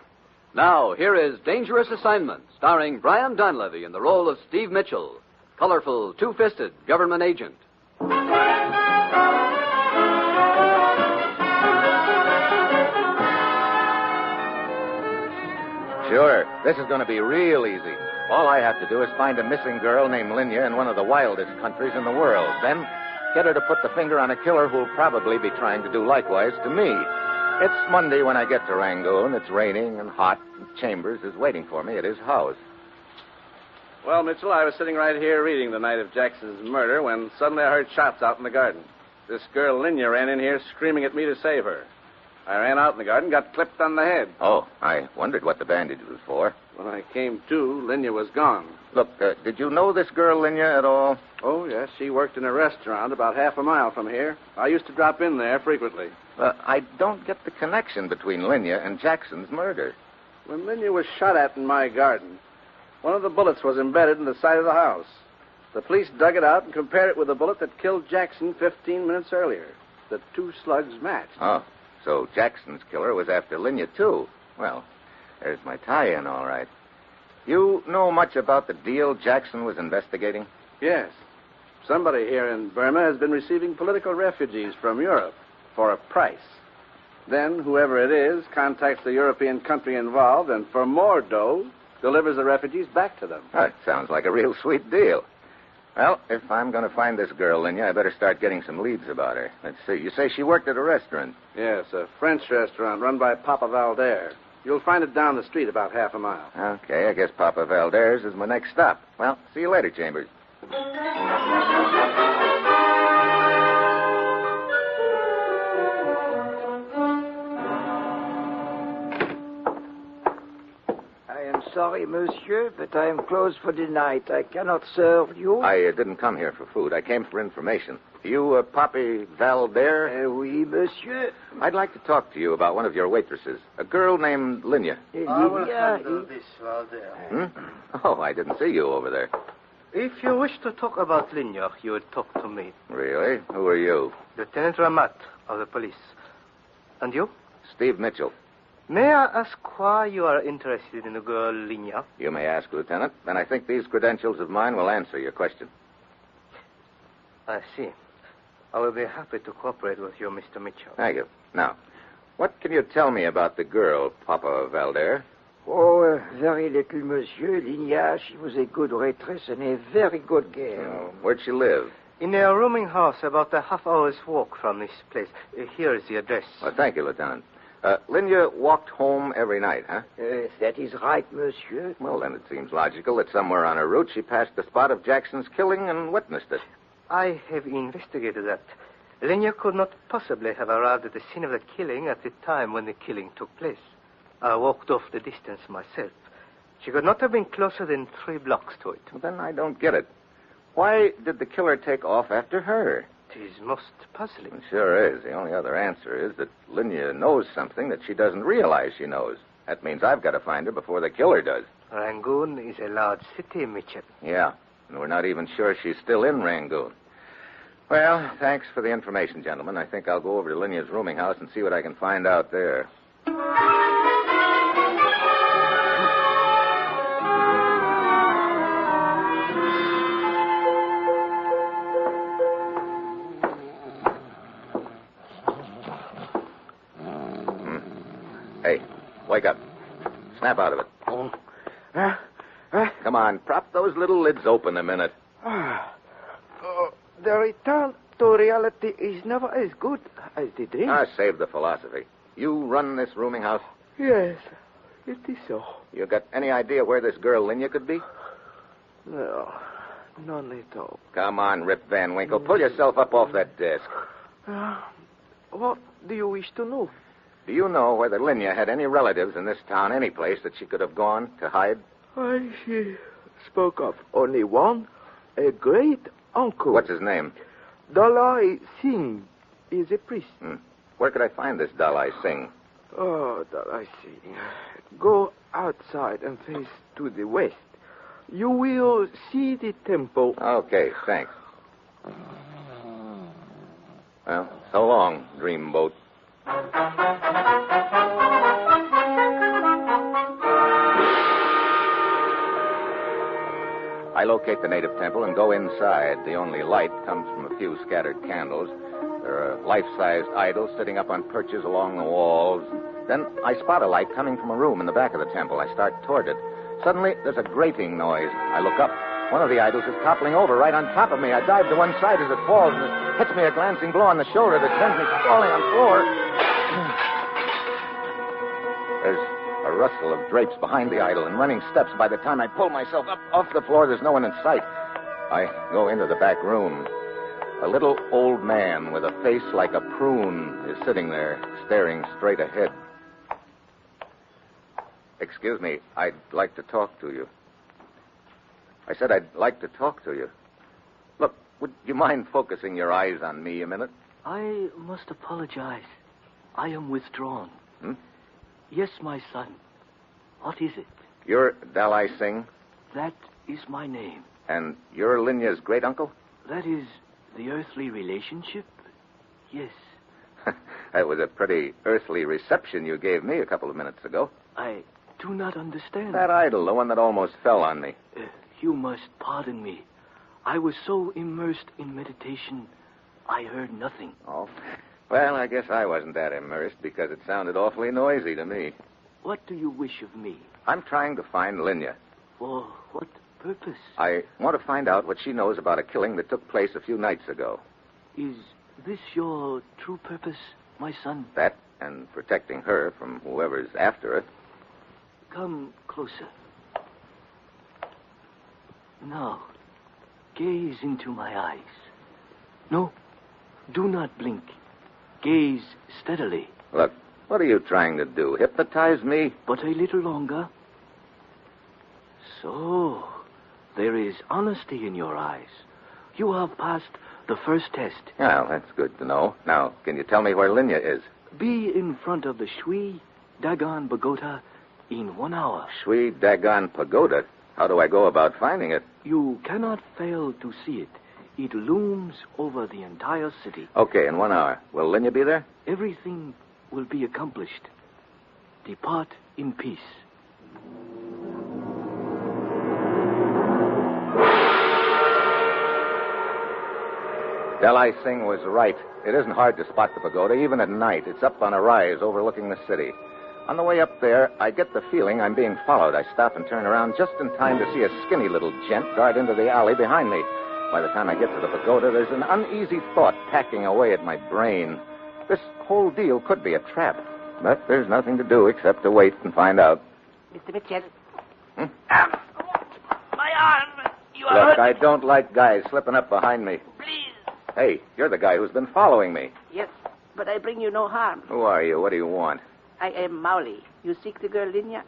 Now, here is Dangerous Assignment, starring Brian Donlevy in the role of Steve Mitchell, colorful, two-fisted government agent. Sure, this is going to be real easy. All I have to do is find a missing girl named Linya in one of the wildest countries in the world. Then get her to put the finger on a killer who'll probably be trying to do likewise to me. It's Monday when I get to Rangoon. It's raining and hot, and Chambers is waiting for me at his house. Well, Mitchell, I was sitting right here reading the night of Jackson's murder when suddenly I heard shots out in the garden. This girl, Linya, ran in here screaming at me to save her. I ran out in the garden, got clipped on the head. Oh, I wondered what the bandage was for. When I came to, Linya was gone. Look, did you know this girl, Linya, at all? Oh, yes. She worked in a restaurant about half a mile from here. I used to drop in there frequently. I don't get the connection between Linya and Jackson's murder. When Linya was shot at in my garden, one of the bullets was embedded in the side of the house. The police dug it out and compared it with the bullet that killed Jackson 15 minutes earlier. The two slugs matched. Oh, so Jackson's killer was after Linya, too. Well, there's my tie-in, all right. You know much about the deal Jackson was investigating? Yes. Somebody here in Burma has been receiving political refugees from Europe for a price. Then, whoever it is contacts the European country involved and, for more dough, delivers the refugees back to them. That sounds like a real sweet deal. Well, if I'm going to find this girl, Linya, I better start getting some leads about her. Let's see. You say she worked at a restaurant? Yes, a French restaurant run by Papa Valder. You'll find it down the street about half a mile. Okay, I guess Papa Valder's is my next stop. Well, see you later, Chambers. I am sorry, monsieur, but I am closed for the night. I cannot serve you. I didn't come here for food. I came for information. You, Papi Valder? Oui, monsieur. I'd like to talk to you about one of your waitresses, a girl named Linya. I will handle this, Valder. Oh, I didn't see you over there. If you wish to talk about Linya, you would talk to me. Really? Who are you? Lieutenant Ramat of the police. And you? Steve Mitchell. May I ask why you are interested in the girl Linya? You may ask, Lieutenant. Then I think these credentials of mine will answer your question. I see. I will be happy to cooperate with you, Mr. Mitchell. Thank you. Now, what can you tell me about the girl, Papa Valder? Oh, very little, monsieur. Linya, she was a good waitress and a very good girl. Oh, where'd she live? In a rooming house about a half-hour's walk from this place. Here is the address. Well, thank you, Lieutenant. Linya walked home every night, huh? That is right, monsieur. Well, then it seems logical that somewhere on her route she passed the spot of Jackson's killing and witnessed it. I have investigated that. Linya could not possibly have arrived at the scene of the killing at the time when the killing took place. I walked off the distance myself. She could not have been closer than 3 blocks to it. Well, then I don't get it. Why did the killer take off after her? It is most puzzling. It sure is. The only other answer is that Linya knows something that she doesn't realize she knows. That means I've got to find her before the killer does. Rangoon is a large city, Mitchell. Yeah, and we're not even sure she's still in Rangoon. Well, thanks for the information, gentlemen. I think I'll go over to Linya's rooming house and see what I can find out there. Hey, wake up. Snap out of it. Come on, prop those little lids open a minute. The return to reality is never as good as the dream. Save the philosophy. You run this rooming house? Yes, it is so. You got any idea where this girl Linya could be? No, none at all. Come on, Rip Van Winkle. Pull yourself up off that desk. What do you wish to know? Do you know whether Linya had any relatives in this town, any place that she could have gone to hide? She spoke of only one, a great uncle. What's his name? Dalai Singh is a priest. Where could I find this Dalai Singh? Oh, Dalai Singh. Go outside and face to the west. You will see the temple. Okay, thanks. Well, so long, dreamboat. I locate the native temple and go inside. The only light comes from a few scattered candles. There are life-sized idols sitting up on perches along the walls. Then I spot a light coming from a room in the back of the temple. I start toward it. Suddenly, there's a grating noise. I look up. One of the idols is toppling over right on top of me. I dive to one side as it falls, and it hits me a glancing blow on the shoulder that sends me falling on the floor. There's a rustle of drapes behind the idol and running steps. By the time I pull myself up off the floor, there's no one in sight. I go into the back room. A little old man with a face like a prune is sitting there, staring straight ahead. Excuse me, I'd like to talk to you. I said I'd like to talk to you. Look, would you mind focusing your eyes on me a minute? I must apologize. I am withdrawn. Yes, my son. What is it? You're Dalai Singh? That is my name. And you're Linya's great-uncle? That is the earthly relationship? Yes. That was a pretty earthly reception you gave me a couple of minutes ago. I do not understand. That idol, the one that almost fell on me. You must pardon me. I was so immersed in meditation, I heard nothing. Oh, well, I guess I wasn't that immersed because it sounded awfully noisy to me. What do you wish of me? I'm trying to find Linya. For what purpose? I want to find out what she knows about a killing that took place a few nights ago. Is this your true purpose, my son? That and protecting her from whoever's after her. Come closer. Now, gaze into my eyes. No, do not blink. Gaze steadily. Look, what are you trying to do? Hypnotize me? But a little longer. So, there is honesty in your eyes. You have passed the first test. Well, that's good to know. Now, can you tell me where Linya is? Be in front of the Shui Dagon Pagoda in 1 hour. Shui Dagon Pagoda? How do I go about finding it? You cannot fail to see it. It looms over the entire city. Okay, in 1 hour. Will Linya be there? Everything will be accomplished. Depart in peace. Dalai Singh was right. It isn't hard to spot the pagoda, even at night. It's up on a rise overlooking the city. On the way up there, I get the feeling I'm being followed. I stop and turn around just in time to see a skinny little gent dart into the alley behind me. By the time I get to the pagoda, there's an uneasy thought packing away at my brain. This whole deal could be a trap. But there's nothing to do except to wait and find out. Mr. Mitchell. My arm! You are Look, hurt. I don't like guys slipping up behind me. Please. Hey, you're the guy who's been following me. Yes, but I bring you no harm. Who are you? What do you want? I am Mauli. You seek the girl Linya?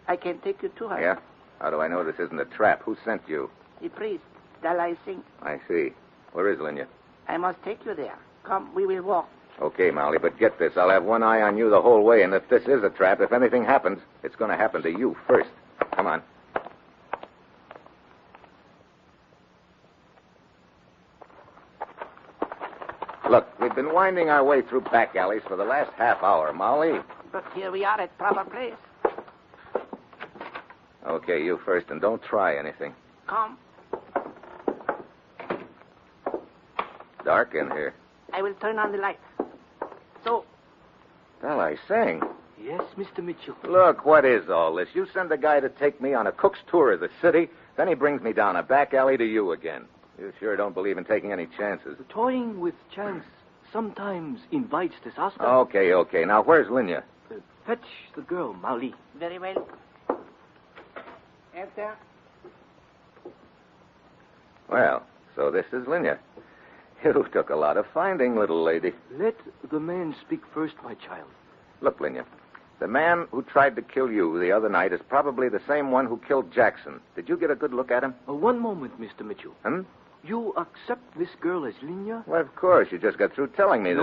I can take you to her. Yeah? How do I know this isn't a trap? Who sent you? The priest, Dalai Singh. I see. Where is Linya? I must take you there. Come, we will walk. Okay, Molly, but get this. I'll have one eye on you the whole way, and if this is a trap, if anything happens, it's going to happen to you first. Come on. Look, we've been winding our way through back alleys for the last half hour, Molly. But here we are at proper place. Okay, you first, and don't try anything. Come. Dark in here. I will turn on the light. So. Dalai Singh. Yes, Mr. Mitchell. Look, what is all this? You send a guy to take me on a cook's tour of the city, then he brings me down a back alley to you again. You sure don't believe in taking any chances. Toying with chance sometimes invites disaster. Okay. Now, where's Linya? Fetch the girl, Mali. Very well. Enter. Well, so this is Linya. You took a lot of finding, little lady. Let the man speak first, my child. Look, Linya, the man who tried to kill you the other night is probably the same one who killed Jackson. Did you get a good look at him? One moment, Mr. Mitchell. Hmm? You accept this girl as Linya? Well, of course. You just got through telling me that...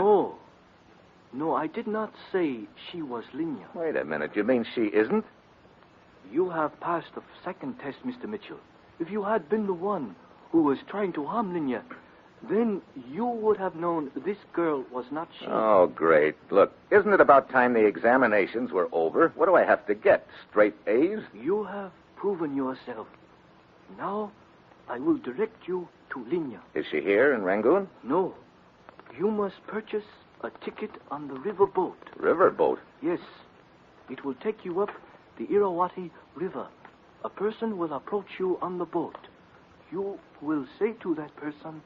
No, I did not say she was Linya. Wait a minute. You mean she isn't? You have passed the second test, Mr. Mitchell. If you had been the one who was trying to harm Linya, then you would have known this girl was not she. Oh, great. Look, isn't it about time the examinations were over? What do I have to get? Straight A's? You have proven yourself. Now, I will direct you to Linya. Is she here in Rangoon? No. You must purchase a ticket on the river boat. River boat? Yes. It will take you up the Irrawaddy River. A person will approach you on the boat. You will say to that person,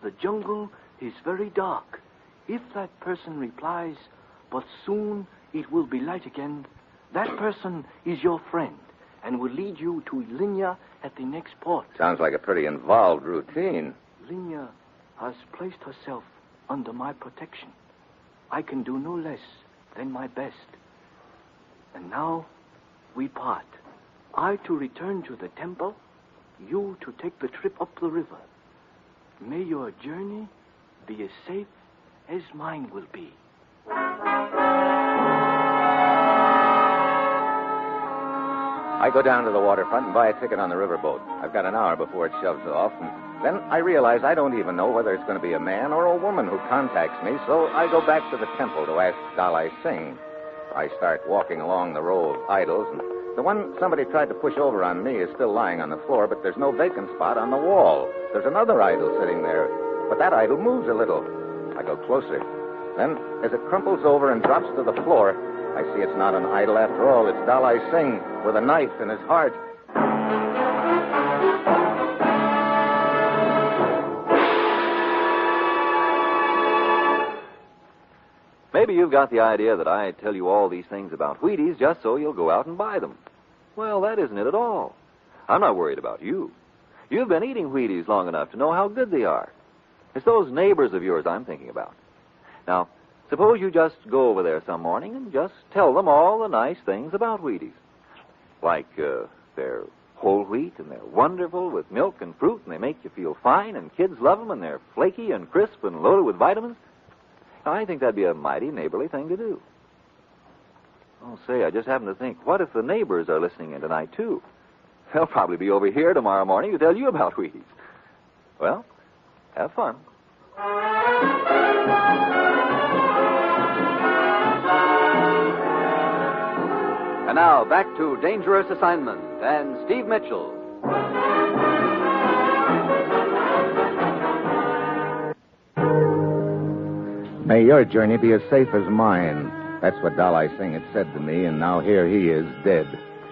"The jungle is very dark." If that person replies, "But soon it will be light again," that person is your friend and will lead you to Linya at the next port. Sounds like a pretty involved routine. Linya has placed herself under my protection. I can do no less than my best. And now we part. I to return to the temple, you to take the trip up the river. May your journey be as safe as mine will be. I go down to the waterfront and buy a ticket on the riverboat. I've got an hour before it shoves off, and then I realize I don't even know whether it's going to be a man or a woman who contacts me, so I go back to the temple to ask Dalai Singh. I start walking along the row of idols, and the one somebody tried to push over on me is still lying on the floor, but there's no vacant spot on the wall. There's another idol sitting there, but that idol moves a little. I go closer. Then, as it crumples over and drops to the floor, I see it's not an idol after all. It's Dalai Singh with a knife in his heart. Maybe you've got the idea that I tell you all these things about Wheaties just so you'll go out and buy them. Well, that isn't it at all. I'm not worried about you. You've been eating Wheaties long enough to know how good they are. It's those neighbors of yours I'm thinking about. Now, suppose you just go over there some morning and just tell them all the nice things about Wheaties. Like, they're whole wheat and they're wonderful with milk and fruit and they make you feel fine and kids love them and they're flaky and crisp and loaded with vitamins. I think that'd be a mighty neighborly thing to do. Oh, say, I just happened to think, what if the neighbors are listening in tonight, too? They'll probably be over here tomorrow morning to tell you about Wheaties. Well, have fun. And now, back to Dangerous Assignment and Steve Mitchell. May your journey be as safe as mine. That's what Dalai Singh had said to me, and now here he is, dead.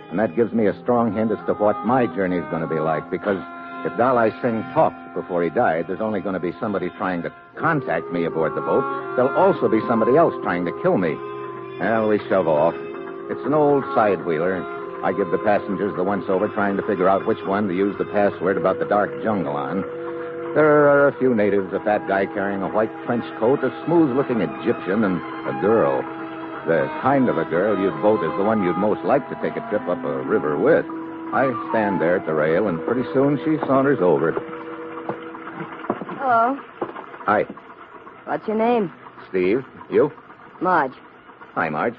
And that gives me a strong hint as to what my journey is going to be like, because if Dalai Singh talked before he died, there's only going to be somebody trying to contact me aboard the boat. There'll also be somebody else trying to kill me. Well, we shove off. It's an old side-wheeler. I give the passengers the once-over trying to figure out which one to use the password about the dark jungle on. There are a few natives, a fat guy carrying a white trench coat, a smooth-looking Egyptian, and a girl. The kind of a girl you'd vote as the one you'd most like to take a trip up a river with. I stand there at the rail, and pretty soon she saunters over. Hello. Hi. What's your name? Steve. You? Marge. Hi, Marge.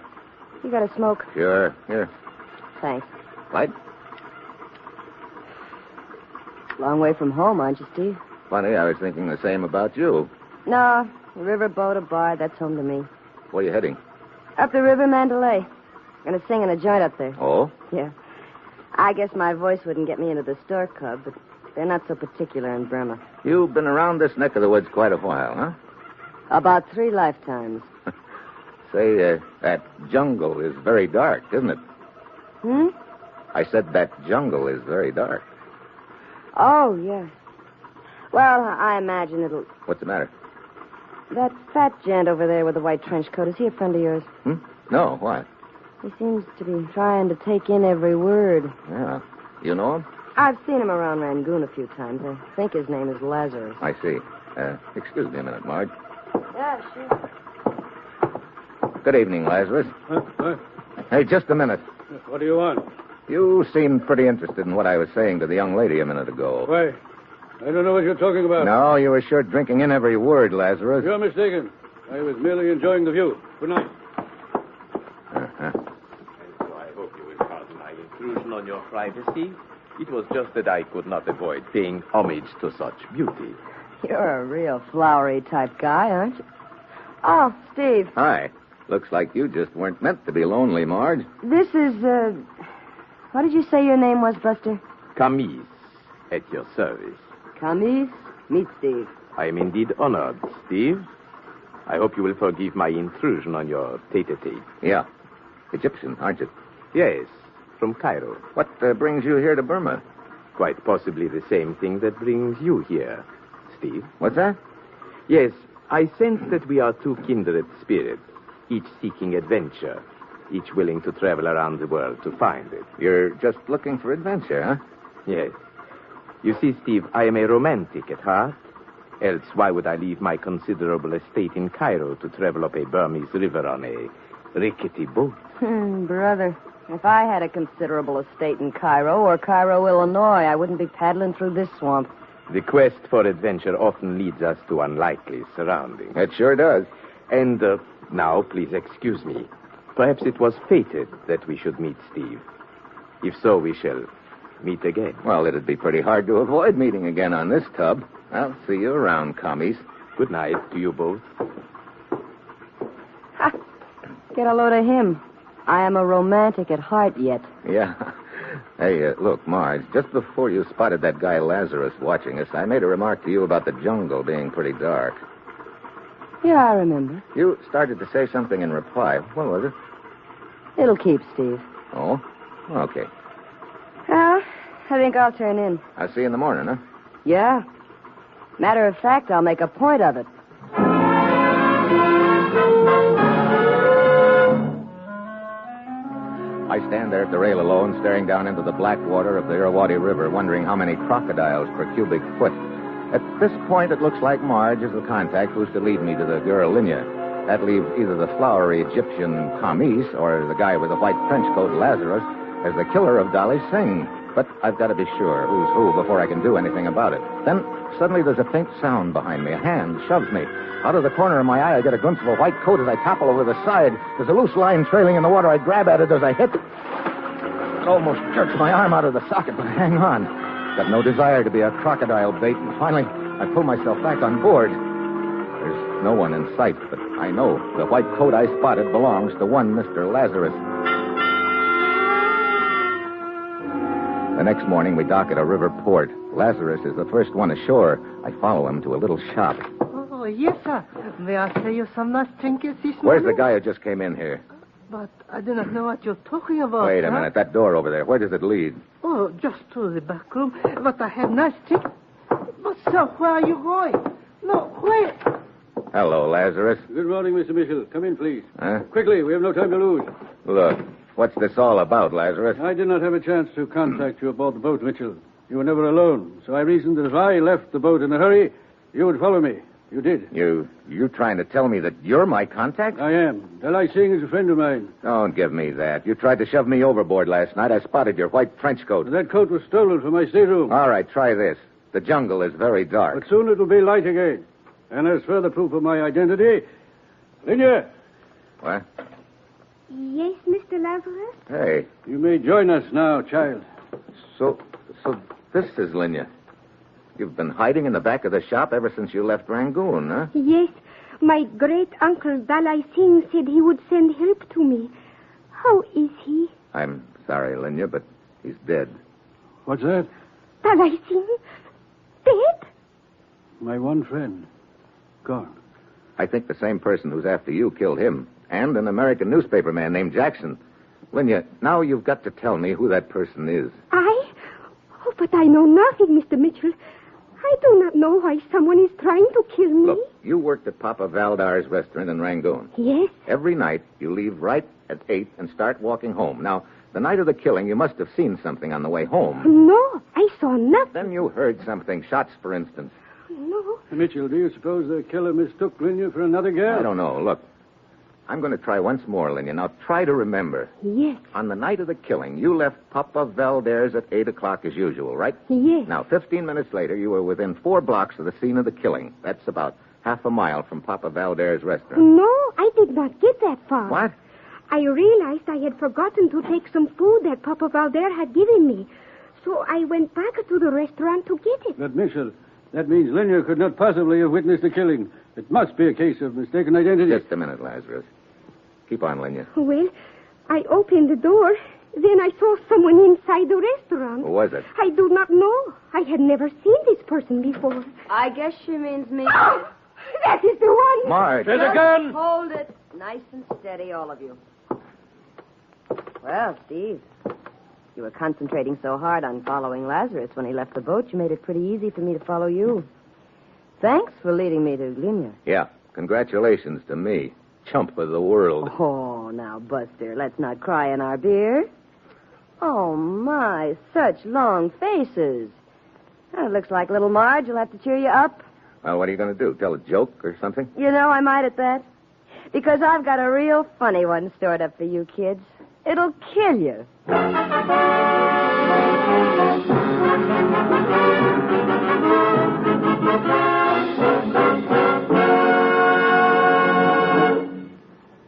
You got a smoke? Sure. Here. Thanks. Light? Long way from home, aren't you, Steve? Funny, I was thinking the same about you. No, a riverboat, a bar, that's home to me. Where are you heading? Up the river, Mandalay. Gonna sing in a joint up there. Oh? Yeah. I guess my voice wouldn't get me into the store club, but they're not so particular in Burma. You've been around this neck of the woods quite a while, huh? About 3 lifetimes. Say, that jungle is very dark, isn't it? Hmm? I said that jungle is very dark. Oh, yeah. Well, I imagine it'll... What's the matter? That fat gent over there with the white trench coat, is he a friend of yours? No, why? He seems to be trying to take in every word. Yeah. You know him? I've seen him around Rangoon a few times. I think his name is Lazarus. I see. Excuse me a minute, Marge. Yeah, sure. Good evening, Lazarus. Hey, just a minute. What do you want? You seemed pretty interested in what I was saying to the young lady a minute ago. Why? I don't know what you're talking about. No, you were sure drinking in every word, Lazarus. You're mistaken. I was merely enjoying the view. Good night. Uh-huh. So I hope you will pardon my intrusion on your privacy. It was just that I could not avoid paying homage to such beauty. You're a real flowery type guy, aren't you? Oh, Steve. Hi. Looks like you just weren't meant to be lonely, Marge. This is, what did you say your name was, Buster? Camise, at your service. Camise? Meet Steve. I am indeed honored, Steve. I hope you will forgive my intrusion on your tete-a-tete. Yeah. Egyptian, aren't you? Yes, from Cairo. What brings you here to Burma? Quite possibly the same thing that brings you here, Steve. What's that? Yes, I sense that we are two kindred spirits, each seeking adventure, each willing to travel around the world to find it. You're just looking for adventure, huh? Yes. You see, Steve, I am a romantic at heart. Else, why would I leave my considerable estate in Cairo to travel up a Burmese river on a rickety boat? Brother, if I had a considerable estate in Cairo or Cairo, Illinois, I wouldn't be paddling through this swamp. The quest for adventure often leads us to unlikely surroundings. It sure does. And now, please excuse me. Perhaps it was fated that we should meet, Steve. If so, we shall meet again. Well, it'd be pretty hard to avoid meeting again on this tub. I'll see you around, commies. Good night to you both. Ha! Get a load of him. I am a romantic at heart yet. Yeah. Hey, look, Marge, just before you spotted that guy Lazarus watching us, I made a remark to you about the jungle being pretty dark. Yeah, I remember. You started to say something in reply. What was it? It'll keep, Steve. Oh? Okay. Well, I think I'll turn in. I'll see you in the morning, huh? Yeah. Matter of fact, I'll make a point of it. I stand there at the rail alone, staring down into the black water of the Irrawaddy River, wondering how many crocodiles per cubic foot. At this point, it looks like Marge is the contact who's to lead me to the girl Linya. That leaves either the flowery Egyptian Camise or the guy with the white trench coat, Lazarus, as the killer of Dolly Singh. But I've got to be sure who's who before I can do anything about it. Then, suddenly, there's a faint sound behind me. A hand shoves me. Out of the corner of my eye, I get a glimpse of a white coat as I topple over the side. There's a loose line trailing in the water. I grab at it as I hit. It almost jerks my arm out of the socket, but I hang on. Got no desire to be a crocodile bait, and finally, I pull myself back on board. There's no one in sight, but I know the white coat I spotted belongs to one Mr. Lazarus. The next morning, we dock at a river port. Lazarus is the first one ashore. I follow him to a little shop. Oh, yes, sir. May I say you some nice trinkets this morning? Where's the guy who just came in here? But I do not know what you're talking about. Wait a minute. That door over there, where does it lead? Oh, just to the back room. But I have nice trinkets. But, sir, where are you going? No, wait. Hello, Lazarus. Good morning, Mr. Mitchell. Come in, please. Huh? Quickly, we have no time to lose. Look, what's this all about, Lazarus? I did not have a chance to contact you aboard the boat, Mitchell. You were never alone, so I reasoned that if I left the boat in a hurry, you would follow me. You did. You trying to tell me that you're my contact? I am. Deli Singh is a friend of mine. Don't give me that. You tried to shove me overboard last night. I spotted your white trench coat. That coat was stolen from my stateroom. All right, try this. The jungle is very dark. But soon it'll be light again. And as further proof of my identity, Linya. What? Yes, Mr. Lazarus? Hey. You may join us now, child. So this is Linya. You've been hiding in the back of the shop ever since you left Rangoon, huh? Yes. My great-uncle Dalai Singh said he would send help to me. How is he? I'm sorry, Linya, but he's dead. What's that? Dalai Singh? Dead? My one friend. Gone. I think the same person who's after you killed him. And an American newspaper man named Jackson. Linya, now you've got to tell me who that person is. I? Oh, but I know nothing, Mr. Mitchell. I do not know why someone is trying to kill me. Look, you worked at Papa Valdar's restaurant in Rangoon. Yes. Every night, you leave right at 8 and start walking home. Now, the night of the killing, you must have seen something on the way home. No, I saw nothing. Then you heard something. Shots, for instance. No. Mitchell, do you suppose the killer mistook Linya for another girl? I don't know. Look, I'm going to try once more, Linya. Now, try to remember. Yes. On the night of the killing, you left Papa Valdar's at 8 o'clock as usual, right? Yes. Now, 15 minutes later, you were within 4 blocks of the scene of the killing. That's about half a mile from Papa Valdar's restaurant. No, I did not get that far. What? I realized I had forgotten to take some food that Papa Valder had given me. So I went back to the restaurant to get it. But, Mitchell, that means Linya could not possibly have witnessed the killing. It must be a case of mistaken identity. Just a minute, Lazarus. Keep on, Linya. Well, I opened the door. Then I saw someone inside the restaurant. Who was it? I do not know. I had never seen this person before. I guess she means me. Oh, that is the one. Marge. There's a gun. Hold it. Nice and steady, all of you. Well, Steve, you were concentrating so hard on following Lazarus when he left the boat, you made it pretty easy for me to follow you. Thanks for leading me to Linya. Yeah. Congratulations to me. Chump of the world. Oh, now, Buster, let's not cry in our beer. Oh, my, such long faces. Well, it looks like little Marge will have to cheer you up. Well, what are you going to do? Tell a joke or something? You know, I might at that. Because I've got a real funny one stored up for you kids. It'll kill you.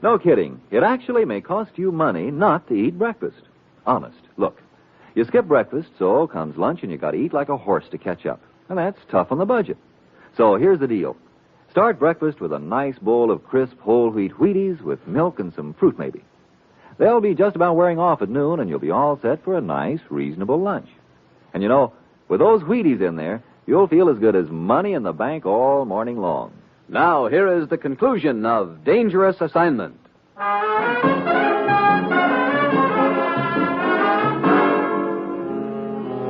No kidding. It actually may cost you money not to eat breakfast. Honest. Look, you skip breakfast, so comes lunch, and you got to eat like a horse to catch up. And that's tough on the budget. So here's the deal. Start breakfast with a nice bowl of crisp whole wheat Wheaties with milk and some fruit maybe. They'll be just about wearing off at noon, and you'll be all set for a nice, reasonable lunch. And you know, with those Wheaties in there, you'll feel as good as money in the bank all morning long. Now, here is the conclusion of Dangerous Assignment.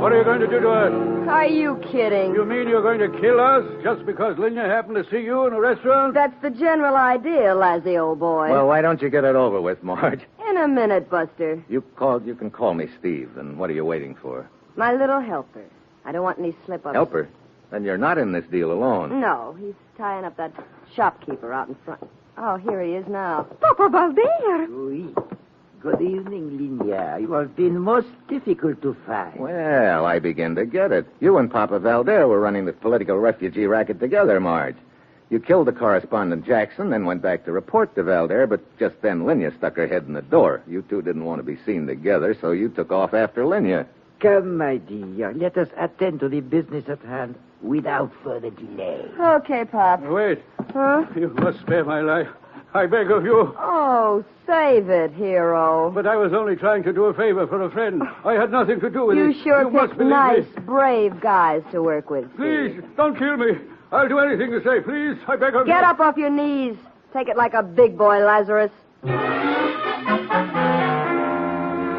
What are you going to do to us? Are you kidding? You mean you're going to kill us just because Linya happened to see you in a restaurant? That's the general idea, Lazzy, old boy. Well, why don't you get it over with, Marge? In a minute, Buster. You can call me Steve, and what are you waiting for? My little helper. I don't want any slip-ups. Helper? Then you're not in this deal alone. No, he's tying up that shopkeeper out in front. Oh, here he is now. Papa Valder. Oui. Good evening, Linya. You have been most difficult to find. Well, I begin to get it. You and Papa Valder were running the political refugee racket together, Marge. You killed the correspondent Jackson, then went back to report to Valder, but just then Linya stuck her head in the door. You two didn't want to be seen together, so you took off after Linya. Come, my dear. Let us attend to the business at hand without further delay. Okay, Pop. Wait. Huh? You must spare my life. I beg of you. Oh, save it, hero. But I was only trying to do a favor for a friend. I had nothing to do with it. You sure must picked believe nice, me. brave guys to work with. Please, don't kill me. I'll do anything to say. Please, I beg of you. Get up off your knees. Take it like a big boy, Lazarus.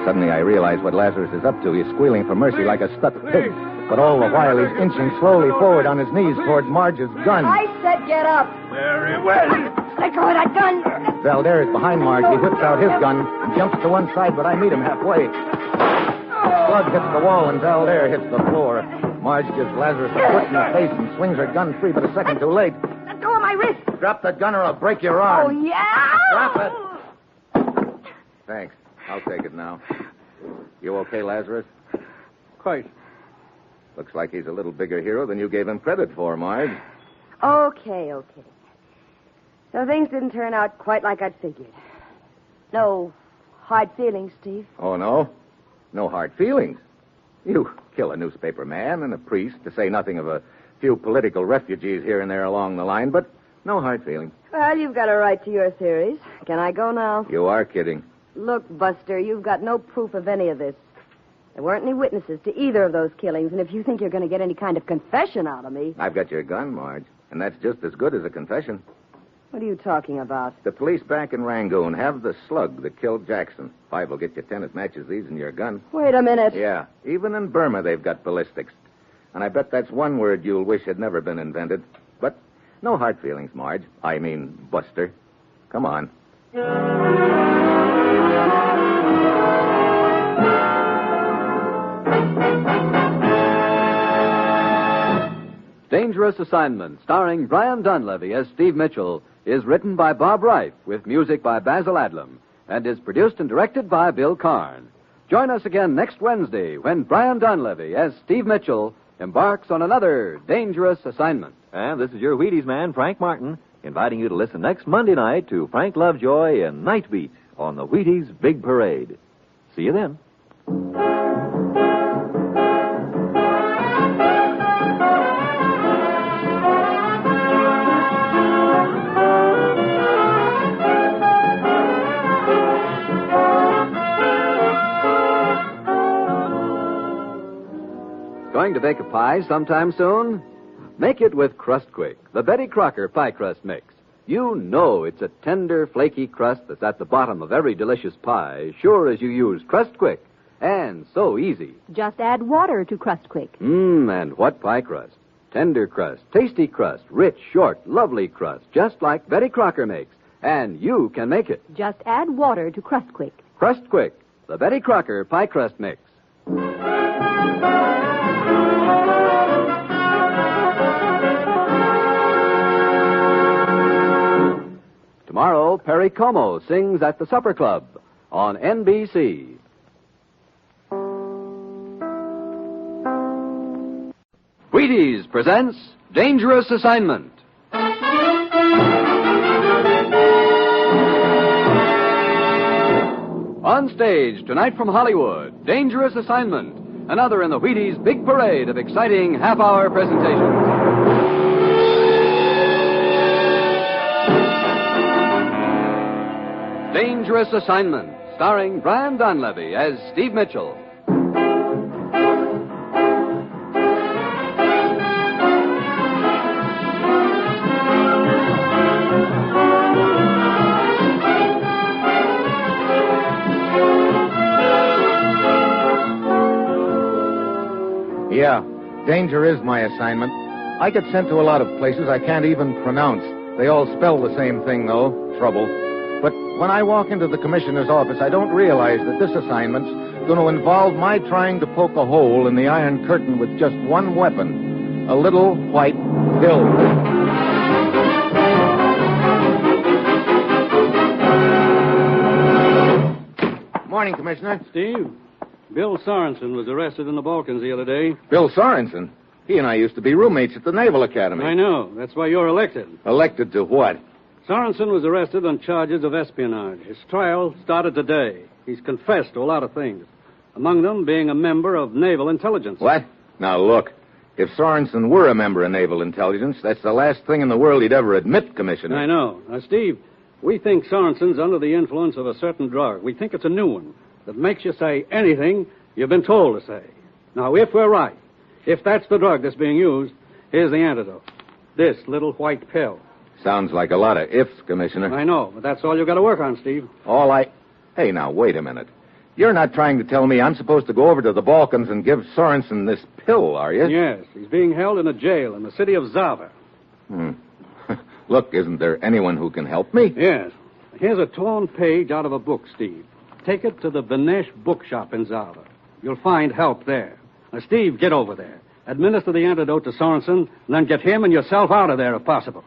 Suddenly I realize what Lazarus is up to. He's squealing for mercy like a stuck pig. But all the while he's inching slowly forward on his knees toward Marge's gun. I said get up. Very well. Let go of that gun. Valder is behind Marge. He whips out his gun and jumps to one side, but I meet him halfway. Blood hits the wall and Valder hits the floor. Marge gives Lazarus a foot in the face and swings her gun free, but a second too late. go of my wrist. Drop that gun or I'll break your arm. Oh, yeah? Drop it. Thanks. I'll take it now. You okay, Lazarus? Quite. Looks like he's a little bigger hero than you gave him credit for, Marge. Okay. So things didn't turn out quite like I'd figured. No hard feelings, Steve. Oh, no? No hard feelings? You kill a newspaper man and a priest, to say nothing of a few political refugees here and there along the line, but no hard feelings. Well, you've got a right to your theories. Can I go now? You are kidding. Look, Buster, you've got no proof of any of this. There weren't any witnesses to either of those killings, and if you think you're going to get any kind of confession out of me... I've got your gun, Marge, and that's just as good as a confession. What are you talking about? The police back in Rangoon have the slug that killed Jackson. 5 will get you 10 that matches these in your gun. Wait a minute. Yeah, even in Burma they've got ballistics. And I bet that's one word you'll wish had never been invented. But no hard feelings, Marge. I mean, Buster. Come on. Dangerous Assignment, starring Brian Donlevy as Steve Mitchell, is written by Bob Reif with music by Basil Adlam and is produced and directed by Bill Karn. Join us again next Wednesday when Brian Donlevy as Steve Mitchell embarks on another dangerous assignment. And this is your Wheaties man, Frank Martin, inviting you to listen next Monday night to Frank Lovejoy and Night Beat on the Wheaties Big Parade. See you then. Going to bake a pie sometime soon? Make it with Crust Quick, the Betty Crocker pie crust mix. You know it's a tender, flaky crust that's at the bottom of every delicious pie, sure as you use Crust Quick. And so easy. Just add water to Crust Quick. And what pie crust? Tender crust, tasty crust, rich, short, lovely crust, just like Betty Crocker makes. And you can make it. Just add water to Crust Quick. Crust Quick, the Betty Crocker pie crust mix. Tomorrow, Perry Como sings at the Supper Club on NBC. Wheaties presents Dangerous Assignment. On stage tonight from Hollywood, Dangerous Assignment, another in the Wheaties big parade of exciting half-hour presentations. Dangerous Assignment, starring Brian Donlevy as Steve Mitchell. Yeah, danger is my assignment. I get sent to a lot of places I can't even pronounce. They all spell the same thing, though, trouble. But when I walk into the commissioner's office, I don't realize that this assignment's going to involve my trying to poke a hole in the Iron Curtain with just one weapon, a little white pill. Morning, Commissioner. Steve, Bill Sorensen was arrested in the Balkans the other day. Bill Sorensen? He and I used to be roommates at the Naval Academy. I know. That's why you're elected. Elected to what? Sorensen was arrested on charges of espionage. His trial started today. He's confessed to a lot of things, among them being a member of Naval Intelligence. What? Now, look, if Sorensen were a member of Naval Intelligence, that's the last thing in the world he'd ever admit, Commissioner. I know. Now, Steve, we think Sorensen's under the influence of a certain drug. We think it's a new one that makes you say anything you've been told to say. Now, if we're right, if that's the drug that's being used, here's the antidote. This little white pill. Sounds like a lot of ifs, Commissioner. I know, but that's all you've got to work on, Steve. Hey, now, wait a minute. You're not trying to tell me I'm supposed to go over to the Balkans and give Sorensen this pill, are you? Yes, he's being held in a jail in the city of Zava. Look, isn't there anyone who can help me? Yes. Here's a torn page out of a book, Steve. Take it to the Vinesh bookshop in Zava. You'll find help there. Now, Steve, get over there. Administer the antidote to Sorensen, and then get him and yourself out of there if possible.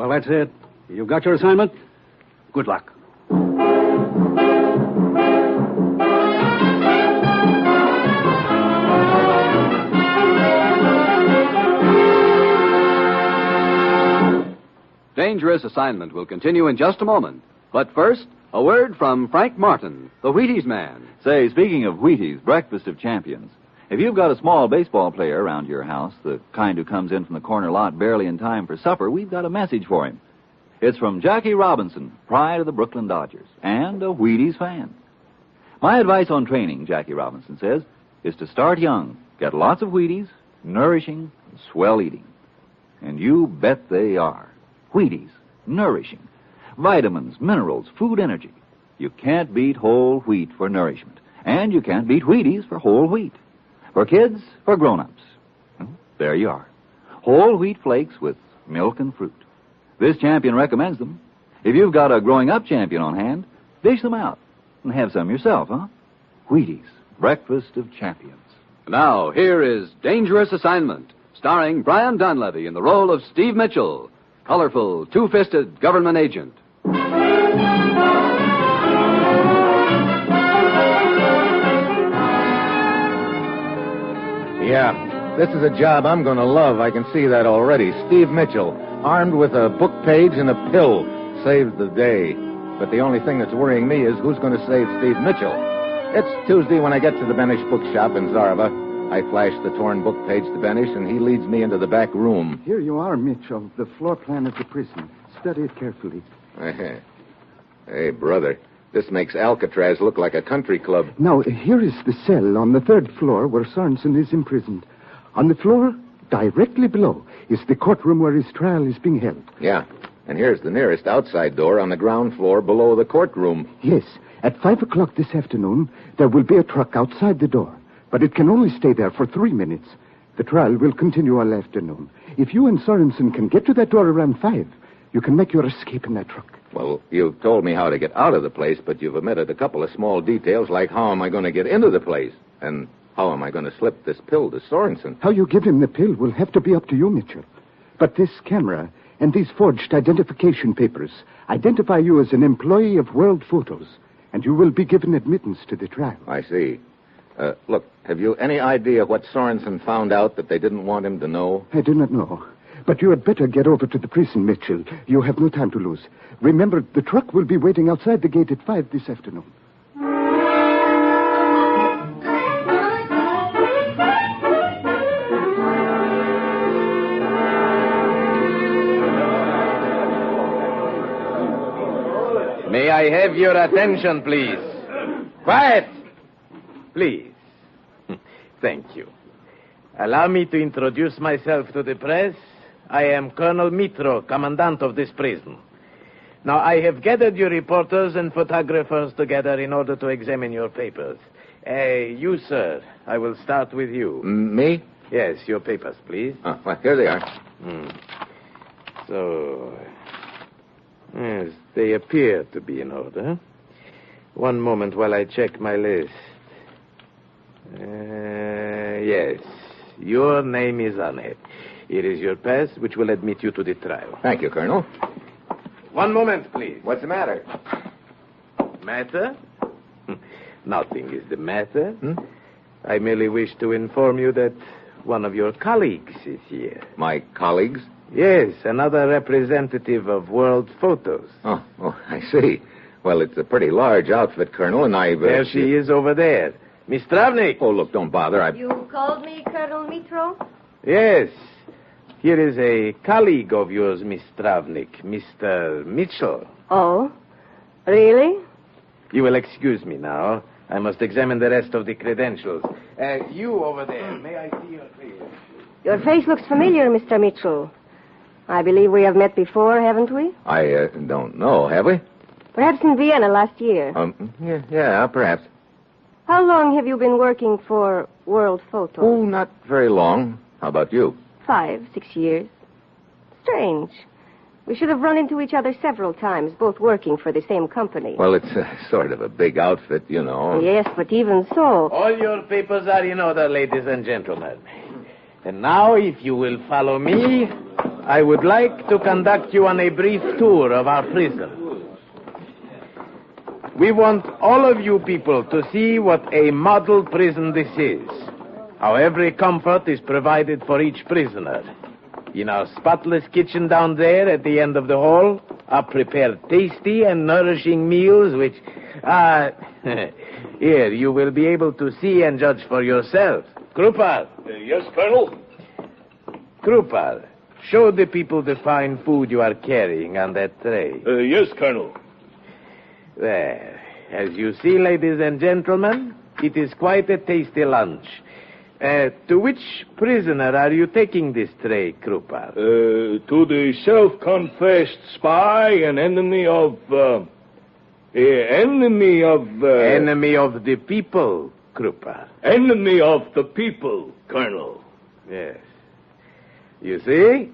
Well, that's it. You've got your assignment. Good luck. Dangerous Assignment will continue in just a moment. But first, a word from Frank Martin, the Wheaties man. Say, speaking of Wheaties, breakfast of champions, if you've got a small baseball player around your house, the kind who comes in from the corner lot barely in time for supper, we've got a message for him. It's from Jackie Robinson, pride of the Brooklyn Dodgers, and a Wheaties fan. My advice on training, Jackie Robinson says, is to start young, get lots of Wheaties, nourishing, and swell eating. And you bet they are. Wheaties, nourishing, vitamins, minerals, food energy. You can't beat whole wheat for nourishment. And you can't beat Wheaties for whole wheat. For kids, for grown-ups. There you are. Whole wheat flakes with milk and fruit. This champion recommends them. If you've got a growing-up champion on hand, dish them out and have some yourself, huh? Wheaties, breakfast of champions. Now, here is Dangerous Assignment, starring Brian Donlevy in the role of Steve Mitchell, colorful, two-fisted government agent. Yeah, this is a job I'm going to love. I can see that already. Steve Mitchell, armed with a book page and a pill, saved the day. But the only thing that's worrying me is who's going to save Steve Mitchell. It's Tuesday when I get to the Benish bookshop in Zarva. I flash the torn book page to Benish, and he leads me into the back room. Here you are, Mitchell, the floor plan of the prison. Study it carefully. Hey, brother, this makes Alcatraz look like a country club. Now, here is the cell on the 3rd floor where Sorensen is imprisoned. On the floor, directly below, is the courtroom where his trial is being held. Yeah, and here's the nearest outside door on the ground floor below the courtroom. Yes, at 5 o'clock this afternoon, there will be a truck outside the door. But it can only stay there for 3 minutes. The trial will continue all afternoon. If you and Sorensen can get to that door around 5, you can make your escape in that truck. Well, you've told me how to get out of the place, but you've omitted a couple of small details, like how am I going to get into the place? And how am I going to slip this pill to Sorensen? How you give him the pill will have to be up to you, Mitchell. But this camera and these forged identification papers identify you as an employee of World Photos, and you will be given admittance to the trial. I see. Look, have you any idea what Sorensen found out that they didn't want him to know? I do not know. But you had better get over to the prison, Mitchell. You have no time to lose. Remember, the truck will be waiting outside the gate at 5 this afternoon. May I have your attention, please? Quiet! Please. Thank you. Allow me to introduce myself to the press. I am Colonel Mitro, commandant of this prison. Now, I have gathered your reporters and photographers together in order to examine your papers. You, sir, I will start with you. Me? Yes, your papers, please. Well, here they are. So, yes, they appear to be in order. One moment while I check my list. Yes, your name is on it. Here is your pass, which will admit you to the trial. Thank you, Colonel. One moment, please. What's the matter? Matter? Nothing is the matter. I merely wish to inform you that one of your colleagues is here. My colleagues? Yes, another representative of World Photos. Oh, I see. Well, it's a pretty large outfit, Colonel, and I... There she is over there. Miss Travnik. Oh, look, don't bother. You called me Colonel Mitro? Yes. Here is a colleague of yours, Miss Travnik, Mr. Mitchell. Oh, really? You will excuse me now. I must examine the rest of the credentials. You over there, may I see your face? Your face looks familiar, Mr. Mitchell. I believe we have met before, haven't we? I don't know, have we? Perhaps in Vienna last year. Yeah, perhaps. How long have you been working for World Photos? Oh, not very long. How about you? 5, 6 years. Strange. We should have run into each other several times, both working for the same company. Well, it's sort of a big outfit, you know. Yes, but even so... All your papers are in order, ladies and gentlemen. And now, if you will follow me... I would like to conduct you on a brief tour of our prison. We want all of you people to see what a model prison this is. How every comfort is provided for each prisoner. In our spotless kitchen down there at the end of the hall are prepared tasty and nourishing meals which here you will be able to see and judge for yourself. Krupal. Yes, Colonel? Krupal, show the people the fine food you are carrying on that tray. Yes, Colonel. There. As you see, ladies and gentlemen, it is quite a tasty lunch. To which prisoner are you taking this tray, Krupal? To the self-confessed spy and enemy of Enemy of the people, Krupal. Enemy of the people, Colonel. Yes. You see?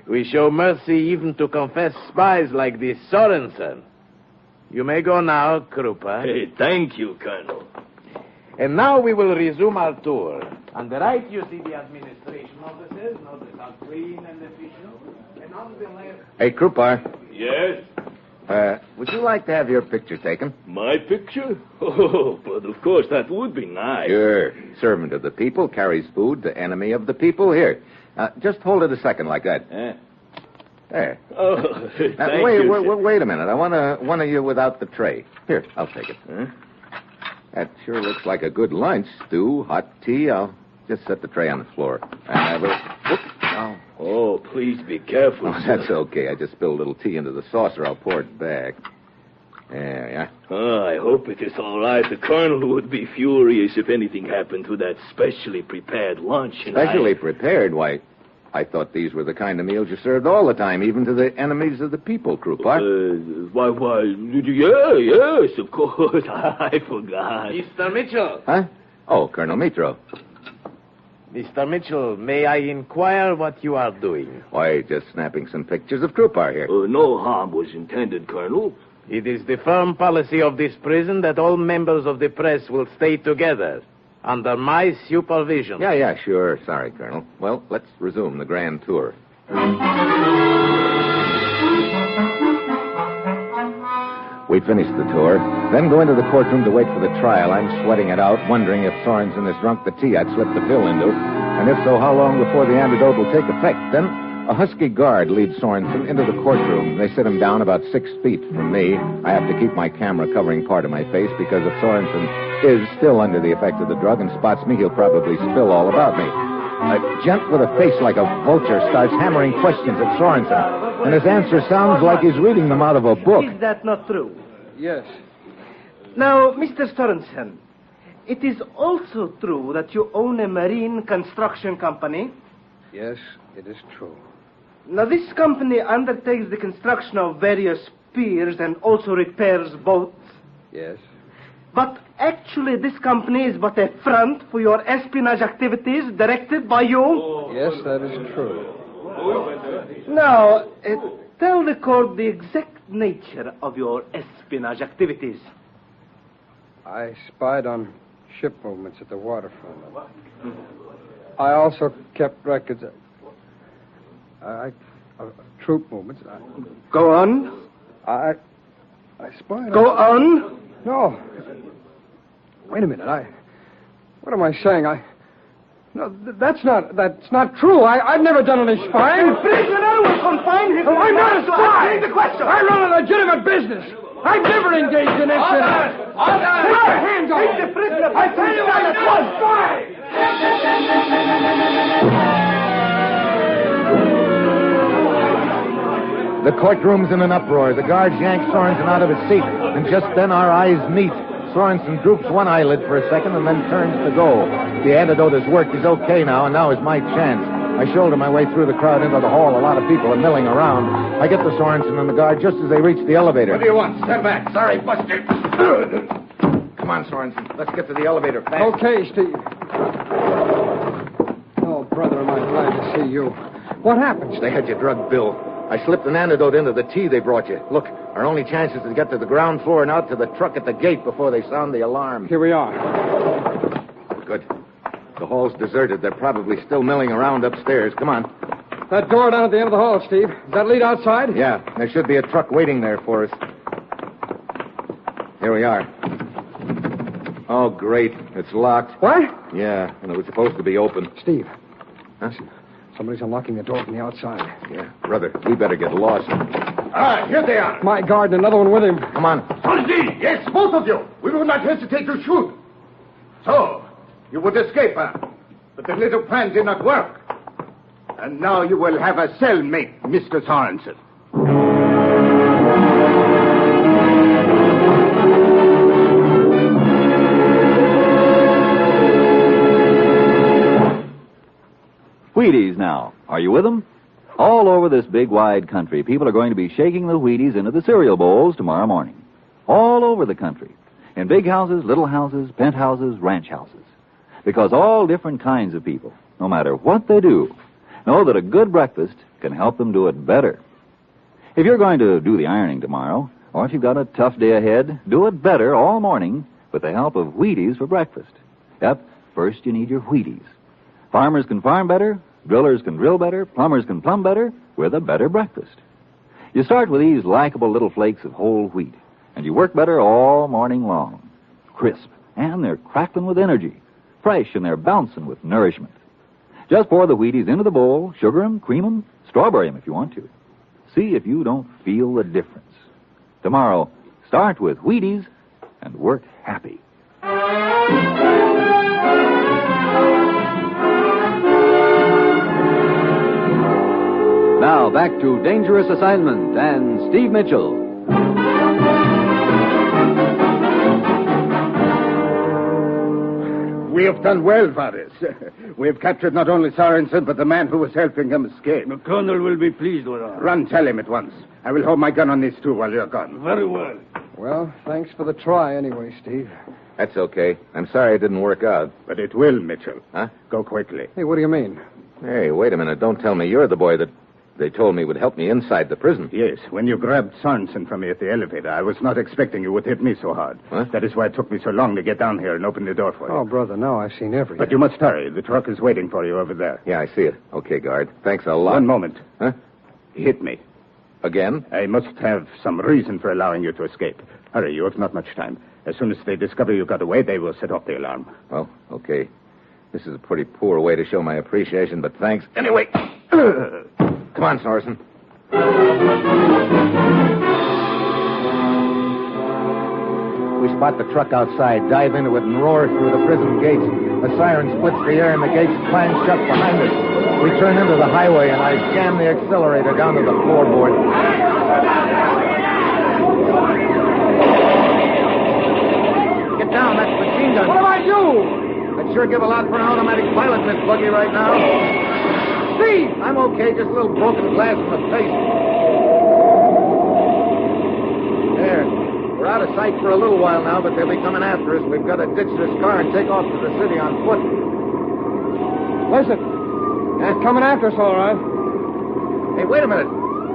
We show mercy even to confessed spies like this Sorensen. You may go now, Krupal. Hey, thank you, Colonel. And now we will resume our tour. On the right, you see the administration officers. Notice how clean and official. And on the left... Hey, Krupar. Yes? Would you like to have your picture taken? My picture? Oh, but of course, that would be nice. Sure. Servant of the people, carries food to enemy of the people. Here. Just hold it a second like that. There. Oh, wait a minute. I want one of you without the tray. Here, I'll take it. That sure looks like a good lunch. Stew, hot tea. I'll just set the tray on the floor. And I will... Oh, please be careful. Oh, that's okay. I just spilled a little tea into the saucer. I'll pour it back. There, yeah. Oh, I hope it is all right. The colonel would be furious if anything happened to that specially prepared lunch. Specially prepared? Why, I thought these were the kind of meals you served all the time, even to the enemies of the people, Krupar. Yes, of course. I forgot. Mr. Mitchell. Huh? Oh, Colonel Mitro. Mr. Mitchell, may I inquire what you are doing? Why, just snapping some pictures of Krupar here. No harm was intended, Colonel. It is the firm policy of this prison that all members of the press will stay together, under my supervision. Yeah, sure. Sorry, Colonel. Well, let's resume the grand tour. We finished the tour, then go into the courtroom to wait for the trial. I'm sweating it out, wondering if Sorensen has drunk the tea I'd slipped the pill into, and if so, how long before the antidote will take effect. Then a husky guard leads Sorensen into the courtroom. They sit him down about 6 feet from me. I have to keep my camera covering part of my face because if Sorensen is still under the effect of the drug and spots me, he'll probably spill all about me. A gent with a face like a vulture starts hammering questions at Sorensen, and his answer sounds like he's reading them out of a book. Is that not true? Yes. Now, Mr. Sorensen, it is also true that you own a marine construction company. Yes, it is true. Now, this company undertakes the construction of various piers and also repairs boats. Yes. But actually, this company is but a front for your espionage activities directed by you. Yes, that is true. Now, tell the court the exact nature of your espionage activities. I spied on ship movements at the waterfront. I also kept records of troop movements. Go on. I spied Go on. No. Wait a minute. What am I saying? No, that's not true. I've never done any spying. The prisoner will confine him. No, I'm not a spy. Answer the question. I run a legitimate business. I've never engaged in espionage. Take your hands off. Take the prisoner. I tell you, I'm not a spy. The courtroom's in an uproar. The guards yank Sorensen out of his seat, and just then our eyes meet. Sorensen droops one eyelid for a second and then turns to go. The antidote has worked. He's okay now, and now is my chance. I shoulder my way through the crowd into the hall. A lot of people are milling around. I get to Sorensen and the guard just as they reach the elevator. What do you want? Stand back. Sorry, Buster. Come on, Sorensen. Let's get to the elevator fast. Okay, Steve. Oh, brother, am I glad to see you. What happened? They had your drug bill. I slipped an antidote into the tea they brought you. Look, our only chance is to get to the ground floor and out to the truck at the gate before they sound the alarm. Here we are. Good. The hall's deserted. They're probably still milling around upstairs. Come on. That door down at the end of the hall, Steve. Does that lead outside? Yeah, there should be a truck waiting there for us. Here we are. Oh, great. It's locked. What? Yeah, and it was supposed to be open. Steve. Huh? Somebody's unlocking the door from the outside. Yeah, brother, we better get lost. Ah, here they are. My guard and another one with him. Come on. Sonji! Yes, both of you. We will not hesitate to shoot. So, you would escape, huh? But the little plan did not work. And now you will have a cellmate, Mr. Sorensen. Wheaties now. Are you with them? All over this big, wide country, people are going to be shaking the Wheaties into the cereal bowls tomorrow morning. All over the country. In big houses, little houses, penthouses, ranch houses. Because all different kinds of people, no matter what they do, know that a good breakfast can help them do it better. If you're going to do the ironing tomorrow, or if you've got a tough day ahead, do it better all morning with the help of Wheaties for breakfast. Yep, first you need your Wheaties. Farmers can farm better, drillers can drill better, plumbers can plumb better with a better breakfast. You start with these likable little flakes of whole wheat, and you work better all morning long. Crisp, and they're crackling with energy. Fresh, and they're bouncing with nourishment. Just pour the Wheaties into the bowl, sugar them, cream them, strawberry them if you want to. See if you don't feel the difference. Tomorrow, start with Wheaties and work happy. Now back to Dangerous Assignment and Steve Mitchell. We have done well, Varys. We have captured not only Sorensen, but the man who was helping him escape. The colonel will be pleased with us. Run, tell him at once. I will hold my gun on these two while you're gone. Very well. Well, thanks for the try anyway, Steve. That's okay. I'm sorry it didn't work out. But it will, Mitchell. Huh? Go quickly. Hey, what do you mean? Hey, wait a minute. Don't tell me you're the boy that they told me would help me inside the prison. Yes, when you grabbed Sorensen from me at the elevator, I was not expecting you would hit me so hard. Huh? That is why it took me so long to get down here and open the door for you. Oh, brother, now I've seen everything. But you must hurry. The truck is waiting for you over there. Yeah, I see it. Okay, guard. Thanks a lot. One moment. Huh? Hit me. Again? I must have some reason for allowing you to escape. Hurry, you have not much time. As soon as they discover you got away, they will set off the alarm. Well, okay. This is a pretty poor way to show my appreciation, but thanks. Anyway, come on, Sorensen. We spot the truck outside, dive into it, and roar through the prison gates. A siren splits the air, and the gates clang shut behind us. We turn into the highway, and I jam the accelerator down to the floorboard. Get down, that's machine gun. What do I do? I'd sure give a lot for an automatic pilot in this buggy right now. Steve! I'm okay, just a little broken glass in the face. There. We're out of sight for a little while now, but they'll be coming after us. We've got to ditch this car and take off to the city on foot. Listen. They're coming after us, all right. Hey, wait a minute.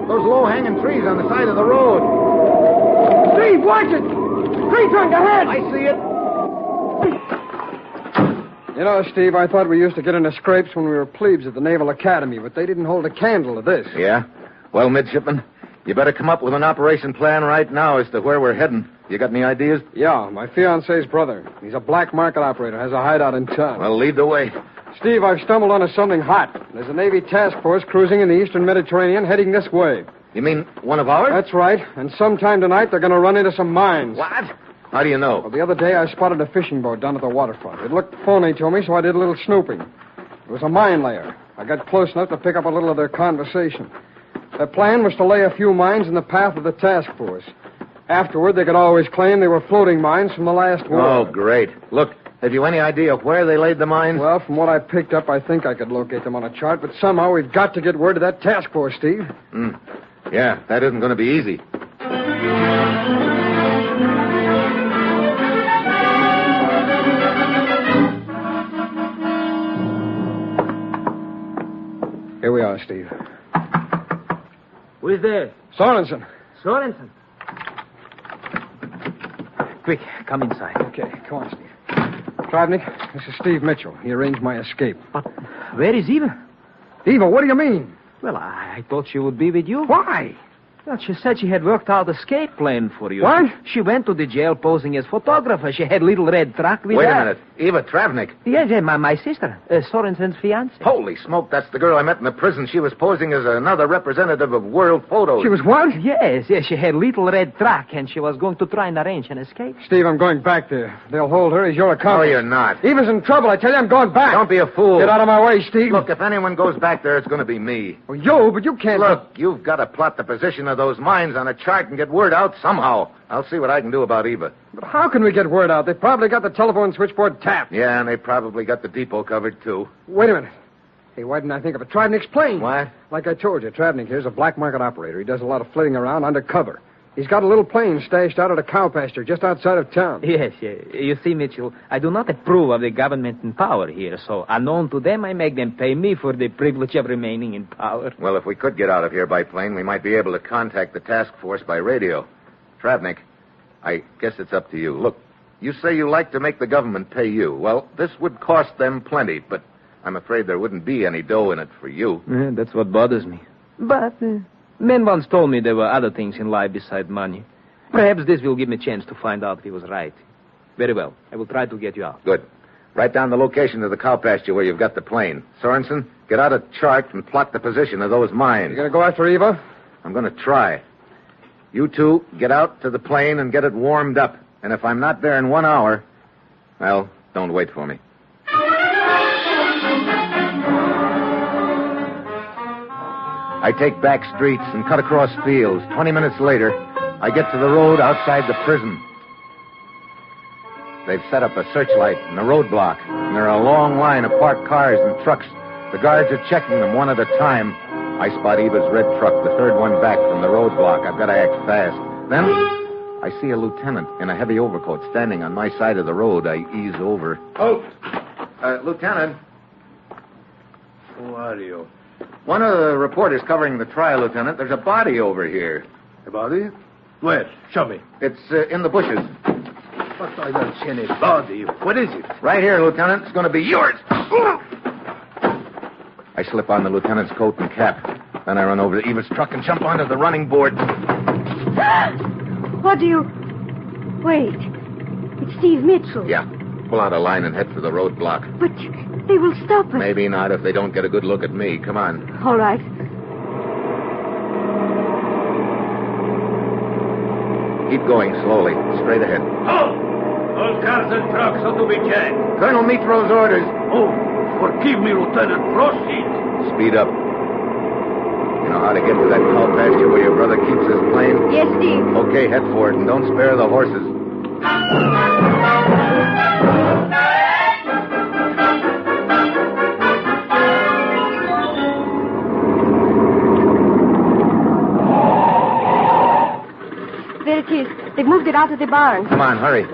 Those low-hanging trees on the side of the road. Steve, watch it! Tree trunk ahead! I see it. You know, Steve, I thought we used to get into scrapes when we were plebes at the Naval Academy, but they didn't hold a candle to this. Yeah? Well, midshipman, you better come up with an operation plan right now as to where we're heading. You got any ideas? Yeah, my fiancé's brother. He's a black market operator, has a hideout in town. Well, lead the way. Steve, I've stumbled onto something hot. There's a Navy task force cruising in the eastern Mediterranean heading this way. You mean one of ours? That's right. And sometime tonight they're going to run into some mines. What? How do you know? Well, the other day I spotted a fishing boat down at the waterfront. It looked phony to me, so I did a little snooping. It was a mine layer. I got close enough to pick up a little of their conversation. Their plan was to lay a few mines in the path of the task force. Afterward, they could always claim they were floating mines from the last war. Oh, great. Look, have you any idea where they laid the mines? Well, from what I picked up, I think I could locate them on a chart, but somehow we've got to get word to that task force, Steve. Yeah, that isn't going to be easy. Here we are, Steve. Who is there? Sorensen. Sorensen. Quick, come inside. Okay, come on, Steve. Travnik, this is Steve Mitchell. He arranged my escape. But where is Eva? Eva, what do you mean? Well, I thought she would be with you. Why? Well, she said she had worked out escape plan for you. What? She went to the jail posing as photographer. She had little red truck with her. Wait a minute. Eva Travnik. Yes, my sister. Sorensen's fiancée. Holy smoke, that's the girl I met in the prison. She was posing as another representative of World Photos. She was what? Yes, she had little red truck, and she was going to try and arrange an escape. Steve, I'm going back there. They'll hold her as your No, accomplice. you're not. Eva's in trouble, I tell you. I'm going back. Don't be a fool. Get out of my way, Steve. Look, if anyone goes back there, it's going to be me. Well, you, but you can't... Look, you've got to plot the position of those mines on a chart and get word out somehow. I'll see what I can do about Eva. But how can we get word out? They probably got the telephone switchboard tapped. Yeah, and they probably got the depot covered, too. Wait a minute. Hey, why didn't I think of it? Travnik's plane. What? Like I told you, Travnik here's a black market operator. He does a lot of flitting around undercover. He's got a little plane stashed out at a cow pasture just outside of town. Yes. You see, Mitchell, I do not approve of the government in power here, so unknown to them, I make them pay me for the privilege of remaining in power. Well, if we could get out of here by plane, we might be able to contact the task force by radio. Travnik, I guess it's up to you. Look, you say you like to make the government pay you. Well, this would cost them plenty, but I'm afraid there wouldn't be any dough in it for you. That's what bothers me. But men once told me there were other things in life besides money. Perhaps this will give me a chance to find out if he was right. Very well. I will try to get you out. Good. Write down the location of the cow pasture where you've got the plane. Sorensen, get out a chart and plot the position of those mines. You going to go after Eva? I'm going to try. You two, get out to the plane and get it warmed up. And if I'm not there in 1 hour, well, don't wait for me. I take back streets and cut across fields. 20 minutes later, I get to the road outside the prison. They've set up a searchlight and a roadblock, and there are a long line of parked cars and trucks. The guards are checking them one at a time. I spot Eva's red truck, the third one back from the roadblock. I've got to act fast. Then I see a lieutenant in a heavy overcoat standing on my side of the road. I ease over. Oh! Lieutenant. Who are you? One of the reporters covering the trial, Lieutenant. There's a body over here. A body? Where? Show me. It's in the bushes. But I don't see any body. What is it? Right here, Lieutenant. It's going to be yours. I slip on the lieutenant's coat and cap. Then I run over to Eva's truck and jump onto the running board. What do you... Wait. It's Steve Mitchell. Yeah. Pull out a line and head for the roadblock. But they will stop us. Maybe not if they don't get a good look at me. Come on. All right. Keep going slowly. Straight ahead. Oh! Those cars and trucks ought to be jacked. Colonel Mitro's orders. Oh, forgive me, Lieutenant. Proceed. Speed up. You know how to get to that cow pasture where your brother keeps his plane? Yes, Steve. Okay, head for it, and don't spare the horses. There it is. They've moved it out of the barn. Come on, hurry.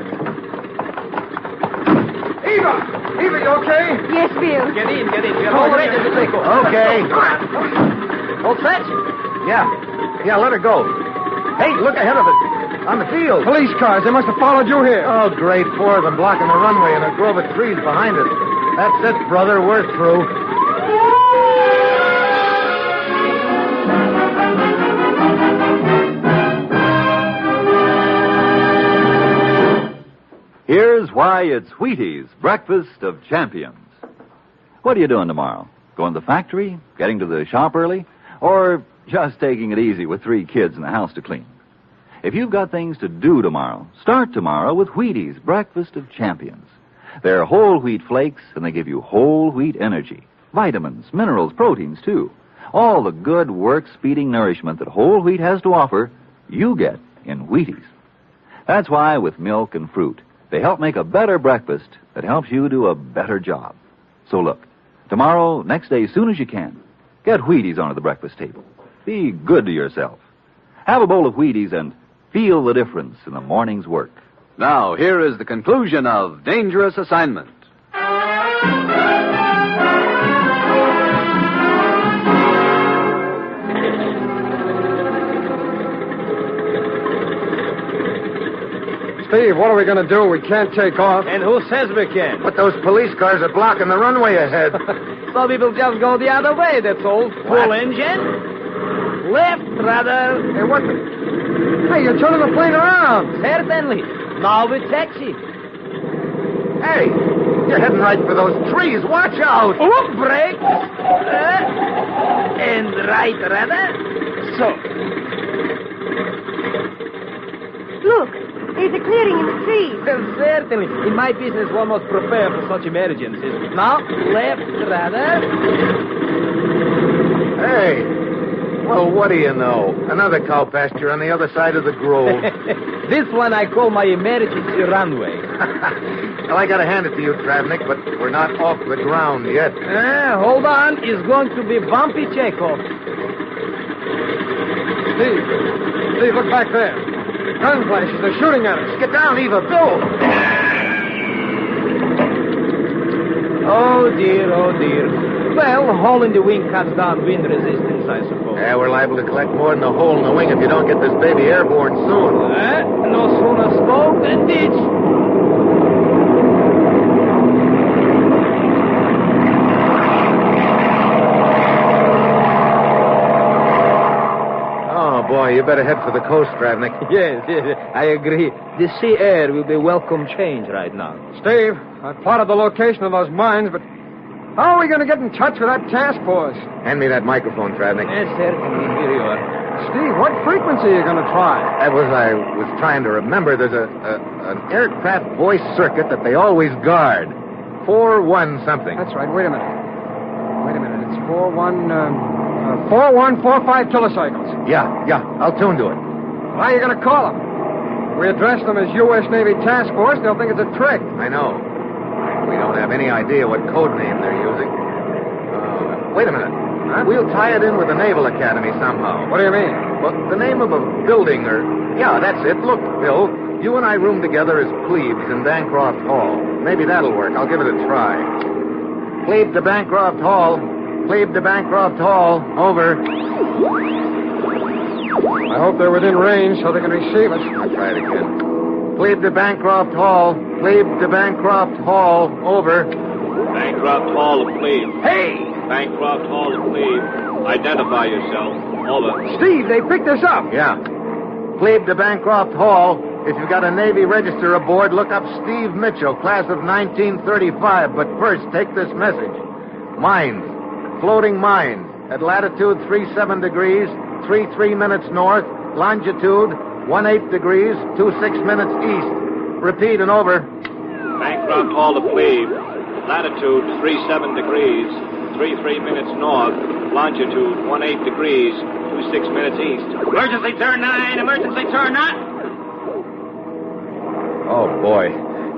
Eva! Eva, you okay? Yes, Bill. Get in. We are all ready to take off. Okay. All set? Yeah, let her go. Hey, look ahead of us. On the field. Police cars. They must have followed you here. Oh, great. 4 of them blocking the runway and a grove of trees behind us. That's it, brother. We're through. Here's why it's Wheaties, breakfast of champions. What are you doing tomorrow? Going to the factory? Getting to the shop early? Or just taking it easy with 3 kids and the house to clean? If you've got things to do tomorrow, start tomorrow with Wheaties, breakfast of champions. They're whole wheat flakes, and they give you whole wheat energy. Vitamins, minerals, proteins, too. All the good, work-speeding nourishment that whole wheat has to offer, you get in Wheaties. That's why with milk and fruit, they help make a better breakfast that helps you do a better job. So look, tomorrow, next day, as soon as you can, get Wheaties onto the breakfast table. Be good to yourself. Have a bowl of Wheaties and feel the difference in the morning's work. Now, here is the conclusion of Dangerous Assignment. Steve, what are we going to do? We can't take off. And who says we can? But those police cars are blocking the runway ahead. So we will just go the other way, that's all. Full engine. Left, rather. Hey, what the... Hey, you're turning the plane around. Certainly. Now it's taxi. Hey, you're heading right for those trees. Watch out. Oh, brake. And right, rather. So. Look, there's a clearing in the trees. Certainly. In my business, one must prepare for such emergencies. Now, left, rather. Hey. Well, what do you know? Another cow pasture on the other side of the grove. This one I call my emergency runway. Well, I gotta hand it to you, Travnik, but we're not off the ground yet. Hold on. It's going to be bumpy takeoff. Steve, look back there. Gun flashes. They're shooting at us. Get down, Eva. Go! Oh, dear, oh, dear. Well, a hole in the wing cuts down wind resistance, I suppose. Yeah, we're liable to collect more than a hole in the wing if you don't get this baby airborne soon. No sooner spoke than did. Oh, boy, you better head for the coast, Travnik. Yes, I agree. The sea air will be welcome change right now. Steve, I plotted the location of those mines, but how are we going to get in touch with that task force? Hand me that microphone, Travnik. Yes, certainly. Here you are. Steve, what frequency are you going to try? I was trying to remember. There's an aircraft voice circuit that they always guard. 4-1 something. That's right. Wait a minute. It's 4145 kilocycles. Yeah. I'll tune to it. How are you going to call them? We address them as U.S. Navy Task Force. They'll think it's a trick. I know. We don't have any idea what code name they're using. Wait a minute. Huh? We'll tie it in with the Naval Academy somehow. What do you mean? Well, the name of a building or... Yeah, that's it. Look, Bill, you and I room together as plebes in Bancroft Hall. Maybe that'll work. I'll give it a try. Plebe to Bancroft Hall. Plebe to Bancroft Hall. Over. I hope they're within range so they can receive us. I'll try it again. Plebe to Bancroft Hall. Plebe to Bancroft Hall. Over. Bancroft Hall of Plebe. Hey! Bancroft Hall of Plebe. Identify yourself. Over. Steve, they picked us up. Yeah. Plebe to Bancroft Hall. If you've got a Navy register aboard, look up Steve Mitchell, class of 1935. But first, take this message. Mines. Floating mines. At latitude 37 degrees, 33 minutes north. Longitude 18 degrees, 26 minutes east. Repeat and over. Bancroft Hall of Plebe. Latitude 37 degrees, 33 minutes north. Longitude 18 degrees, 26 minutes east. Emergency turn 9, emergency turn 9. Oh, boy.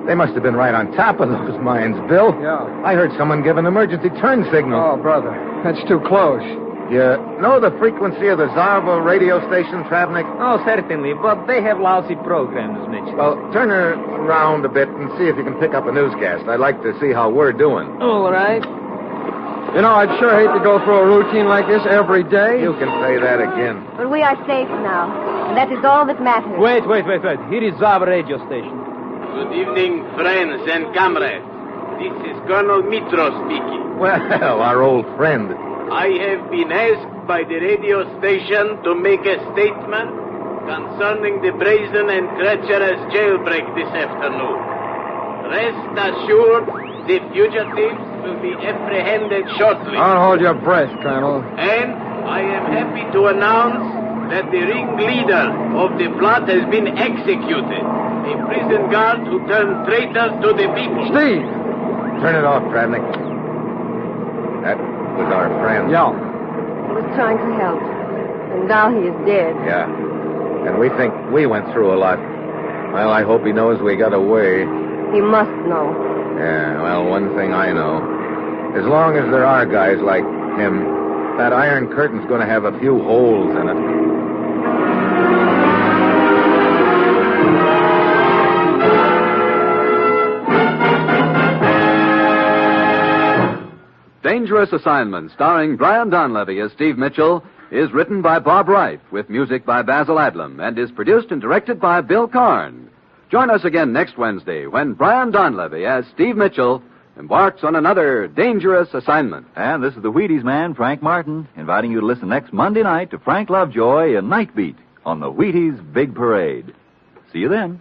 They must have been right on top of those mines, Bill. Yeah. I heard someone give an emergency turn signal. Oh, brother. That's too close. You know the frequency of the Zarva radio station, Travnik? Oh, certainly, but they have lousy programs, Mitch. Well, turn her around a bit and see if you can pick up a newscast. I'd like to see how we're doing. All right. You know, I'd sure hate to go through a routine like this every day. You can say that again. But we are safe now, and that is all that matters. Wait. Here is Zarva radio station. Good evening, friends and comrades. This is Colonel Mitro speaking. Well, our old friend. I have been asked by the radio station to make a statement concerning the brazen and treacherous jailbreak this afternoon. Rest assured, the fugitives will be apprehended shortly. Don't hold your breath, Colonel. And I am happy to announce that the ringleader of the plot has been executed. A prison guard who turned traitor to the people. Steve! Turn it off, Travnik. That was our friend. Yeah. He was trying to help, and now he is dead. Yeah. And we think we went through a lot. Well, I hope he knows we got away. He must know. Yeah, well, one thing I know. As long as there are guys like him, that Iron Curtain's going to have a few holes in it. Dangerous Assignment, starring Brian Donlevy as Steve Mitchell, is written by Bob Reif with music by Basil Adlam and is produced and directed by Bill Karn. Join us again next Wednesday when Brian Donlevy as Steve Mitchell embarks on another dangerous assignment. And this is the Wheaties man, Frank Martin, inviting you to listen next Monday night to Frank Lovejoy in Night Beat on the Wheaties Big Parade. See you then.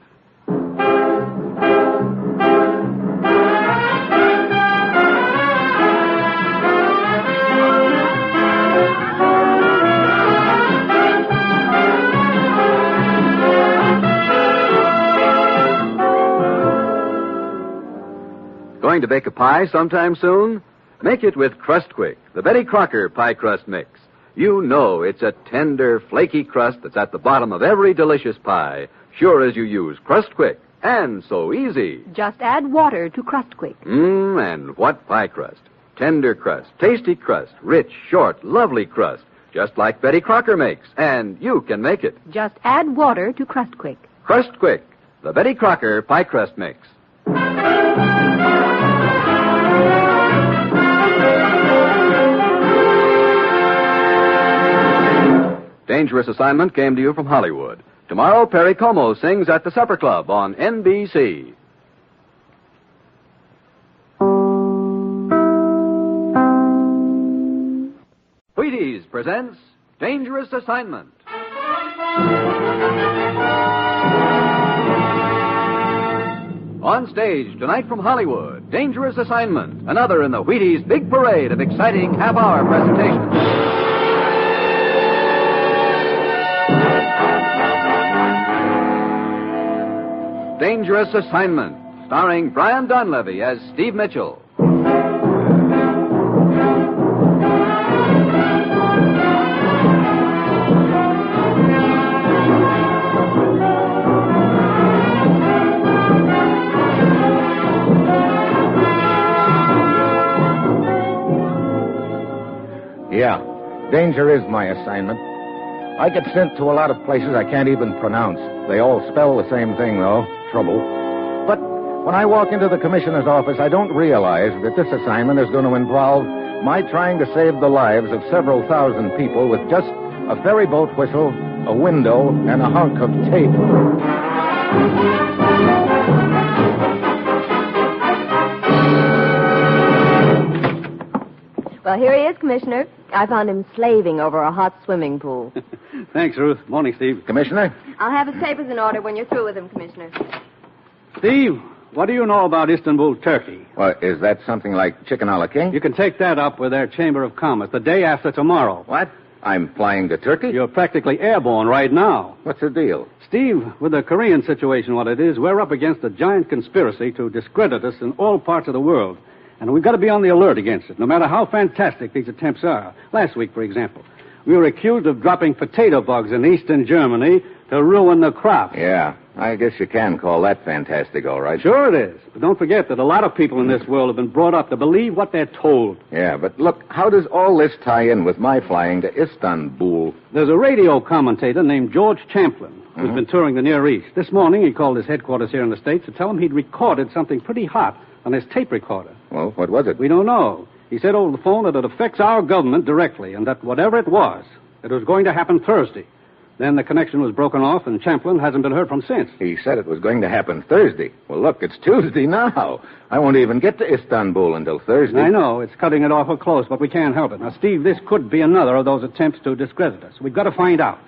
Going to bake a pie sometime soon? Make it with Crust Quick, the Betty Crocker pie crust mix. You know it's a tender, flaky crust that's at the bottom of every delicious pie, sure as you use Crust Quick. And so easy. Just add water to Crust Quick. And what pie crust? Tender crust, tasty crust, rich, short, lovely crust, just like Betty Crocker makes. And you can make it. Just add water to Crust Quick. Crust Quick, the Betty Crocker pie crust mix. Dangerous Assignment came to you from Hollywood. Tomorrow, Perry Como sings at the Supper Club on NBC. Wheaties presents Dangerous Assignment. On stage tonight from Hollywood, Dangerous Assignment, another in the Wheaties big parade of exciting half-hour presentations. Dangerous Assignment, starring Brian Donlevy as Steve Mitchell. Yeah, danger is my assignment. I get sent to a lot of places I can't even pronounce. They all spell the same thing, though, trouble. But when I walk into the commissioner's office, I don't realize that this assignment is going to involve my trying to save the lives of several thousand people with just a ferry boat whistle, a window, and a hunk of tape. Well, here he is, Commissioner. I found him slaving over a hot swimming pool. Thanks, Ruth. Morning, Steve. Commissioner? I'll have his papers in order when you're through with him, Commissioner. Steve, what do you know about Istanbul, Turkey? Well, is that something like Chicken a la King? You can take that up with their Chamber of Commerce the day after tomorrow. What? I'm flying to Turkey? You're practically airborne right now. What's the deal? Steve, with the Korean situation, what it is, we're up against a giant conspiracy to discredit us in all parts of the world. And we've got to be on the alert against it, no matter how fantastic these attempts are. Last week, for example, we were accused of dropping potato bugs in eastern Germany to ruin the crops. Yeah, I guess you can call that fantastic, all right. Sure it is. But don't forget that a lot of people in this world have been brought up to believe what they're told. Yeah, but look, how does all this tie in with my flying to Istanbul? There's a radio commentator named George Champlin who's been touring the Near East. This morning he called his headquarters here in the States to tell him he'd recorded something pretty hot on his tape recorder. Well, what was it? We don't know. He said over the phone that it affects our government directly, and that whatever it was was going to happen Thursday. Then the connection was broken off, and Champlin hasn't been heard from since. He said it was going to happen Thursday. Well, look, it's Tuesday now. I won't even get to Istanbul until Thursday. I know. It's cutting it awful close, but we can't help it. Now, Steve, this could be another of those attempts to discredit us. We've got to find out.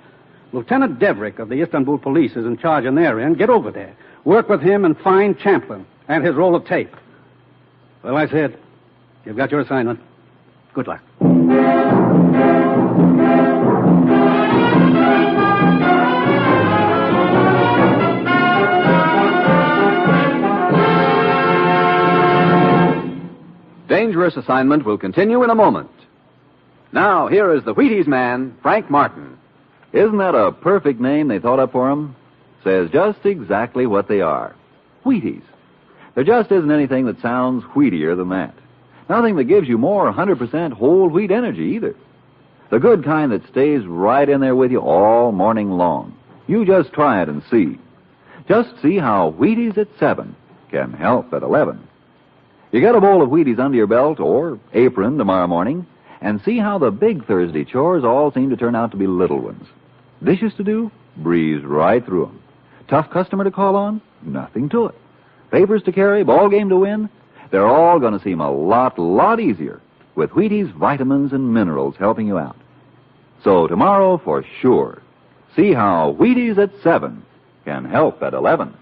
Lieutenant Deverick of the Istanbul police is in charge on their end. Get over there. Work with him and find Champlin and his roll of tape. Well, I said, you've got your assignment. Good luck. Dangerous Assignment will continue in a moment. Now, here is the Wheaties man, Frank Martin. Isn't that a perfect name they thought up for him? Says just exactly what they are. Wheaties. There just isn't anything that sounds wheatier than that. Nothing that gives you more 100% whole wheat energy either. The good kind that stays right in there with you all morning long. You just try it and see. Just see how Wheaties at 7 can help at 11. You get a bowl of Wheaties under your belt or apron tomorrow morning and see how the big Thursday chores all seem to turn out to be little ones. Dishes to do? Breeze right through them. Tough customer to call on? Nothing to it. Papers to carry? Ball game to win? they're all going to seem a lot easier with Wheaties vitamins and minerals helping you out. So tomorrow, for sure, see how Wheaties at 7 can help at 11.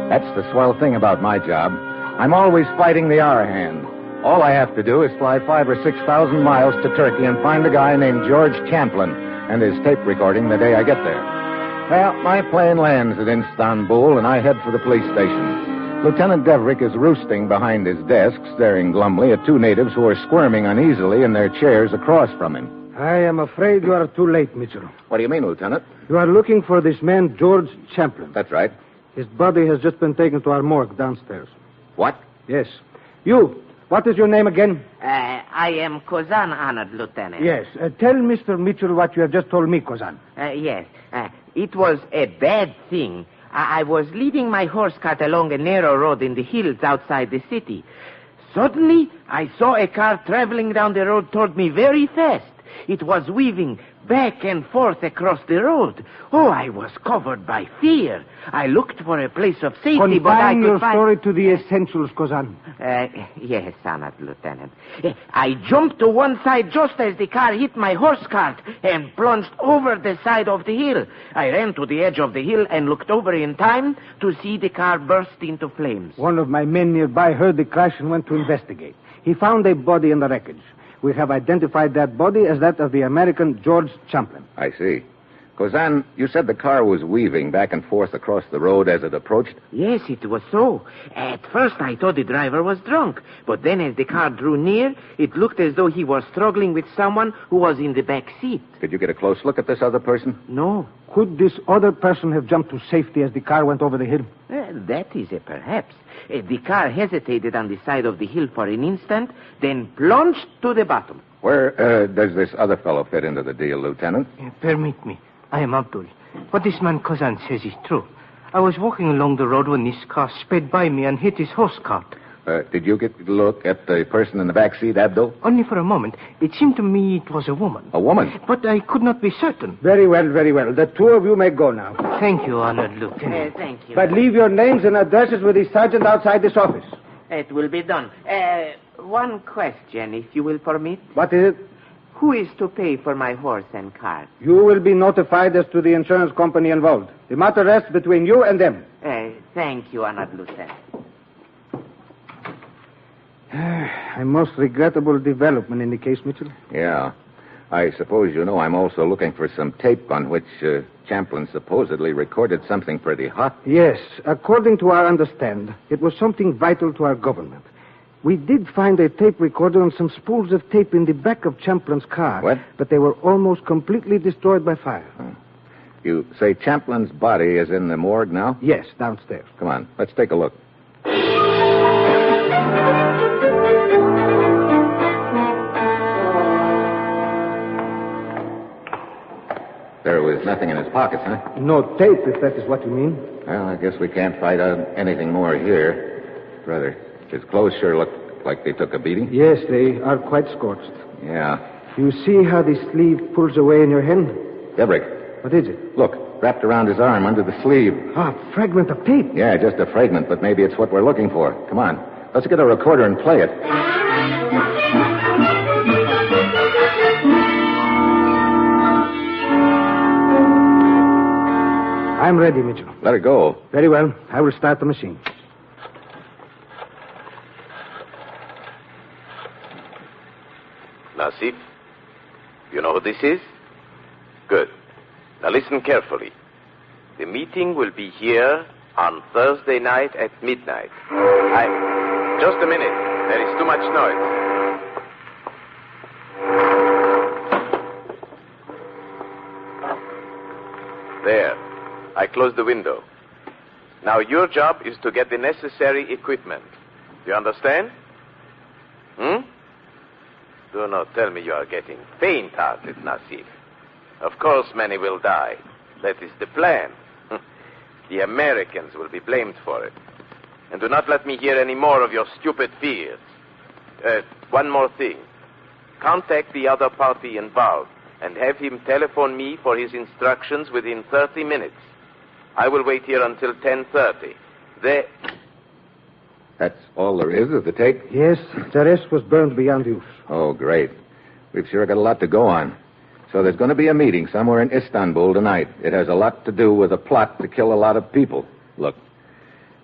That's the swell thing about my job. I'm always fighting the hour hand. All I have to do is fly 5,000 or 6,000 miles to Turkey and find a guy named George Champlin and his tape recording the day I get there. Well, my plane lands at Istanbul, and I head for the police station. Lieutenant Deverick is roosting behind his desk, staring glumly at two natives who are squirming uneasily in their chairs across from him. I am afraid you are too late, Mitchell. What do you mean, Lieutenant? You are looking for this man, George Champlin. That's right. His body has just been taken to our morgue downstairs. What? Yes. You, what is your name again? I am Kozan, honored lieutenant. Yes. Tell Mr. Mitchell what you have just told me, Kozan. Yes. It was a bad thing. I was leading my horse cart along a narrow road in the hills outside the city. Suddenly, I saw a car traveling down the road toward me very fast. It was weaving back and forth across the road. Oh, I was covered by fear. I looked for a place of safety, but I could your story to the essentials, Kozan. Yes, honored lieutenant. I jumped to one side just as the car hit my horse cart and plunged over the side of the hill. I ran to the edge of the hill and looked over in time to see the car burst into flames. One of my men nearby heard the crash and went to investigate. He found a body in the wreckage. We have identified that body as that of the American George Champlin. I see. Kozan, you said the car was weaving back and forth across the road as it approached? Yes, it was so. At first, I thought the driver was drunk. But then as the car drew near, it looked as though he was struggling with someone who was in the back seat. Did you get a close look at this other person? No. Could this other person have jumped to safety as the car went over the hill? That is a perhaps. The car hesitated on the side of the hill for an instant, then plunged to the bottom. Where does this other fellow fit into the deal, Lieutenant? Permit me. I am Abdul. What this man Kozan says is true. I was walking along the road when this car sped by me and hit his horse cart. Did you get a look at the person in the back seat, Abdul? Only for a moment. It seemed to me it was a woman. A woman? But I could not be certain. Very well, very well. The two of you may go now. Thank you, honored lieutenant. Thank you. But leave your names and addresses with the sergeant outside this office. It will be done. One question, if you will permit. What is it? Who is to pay for my horse and cart? You will be notified as to the insurance company involved. The matter rests between you and them. Thank you, honored lieutenant. A most regrettable development in the case, Mitchell. Yeah. I suppose you know I'm also looking for some tape on which Champlin supposedly recorded something pretty hot. Yes. According to our understand, it was something vital to our government. We did find a tape recorder and some spools of tape in the back of Champlin's car. What? But they were almost completely destroyed by fire. You say Champlin's body is in the morgue now? Yes, downstairs. Come on, let's take a look. There was nothing in his pockets, huh? No tape, if that is what you mean. Well, I guess we can't find out anything more here. Brother, his clothes sure look like they took a beating. Yes, they are quite scorched. Yeah. You see how the sleeve pulls away in your hand? Deverick. What is it? Look, wrapped around his arm under the sleeve. Ah, a fragment of tape. Yeah, just a fragment, but maybe it's what we're looking for. Come on, let's get a recorder and play it. I'm ready, Mitchell. Let it go. Very well. I will start the machine. Nasif, you know who this is? Good. Now listen carefully. The meeting will be here on Thursday night at midnight. Just a minute. There is too much noise. There. I closed the window. Now your job is to get the necessary equipment. Do you understand? Do not tell me you are getting faint-hearted, Nasif. Of course many will die. That is the plan. The Americans will be blamed for it. And do not let me hear any more of your stupid fears. One more thing. Contact the other party involved. and have him telephone me for his instructions within 30 minutes. I will wait here until 10:30. That's all there is of the tape? Yes, the rest was burned beyond use. Oh, great. We've sure got a lot to go on. So there's going to be a meeting somewhere in Istanbul tonight. It has a lot to do with a plot to kill a lot of people. Look,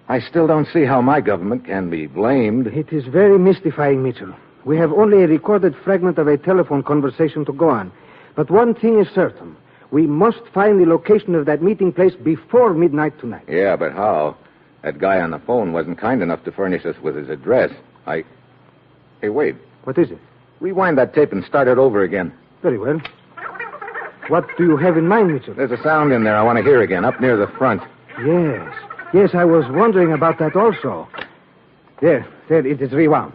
I still don't see how my government can be blamed. It is very mystifying, Mitchell. We have only a recorded fragment of a telephone conversation to go on. But one thing is certain. We must find the location of that meeting place before midnight tonight. Yeah, but how? That guy on the phone wasn't kind enough to furnish us with his address. Hey, wait. What is it? Rewind that tape and start it over again. Very well. What do you have in mind, Mitchell? There's a sound in there I want to hear again, up near the front. Yes, I was wondering about that also. There, it is rewound.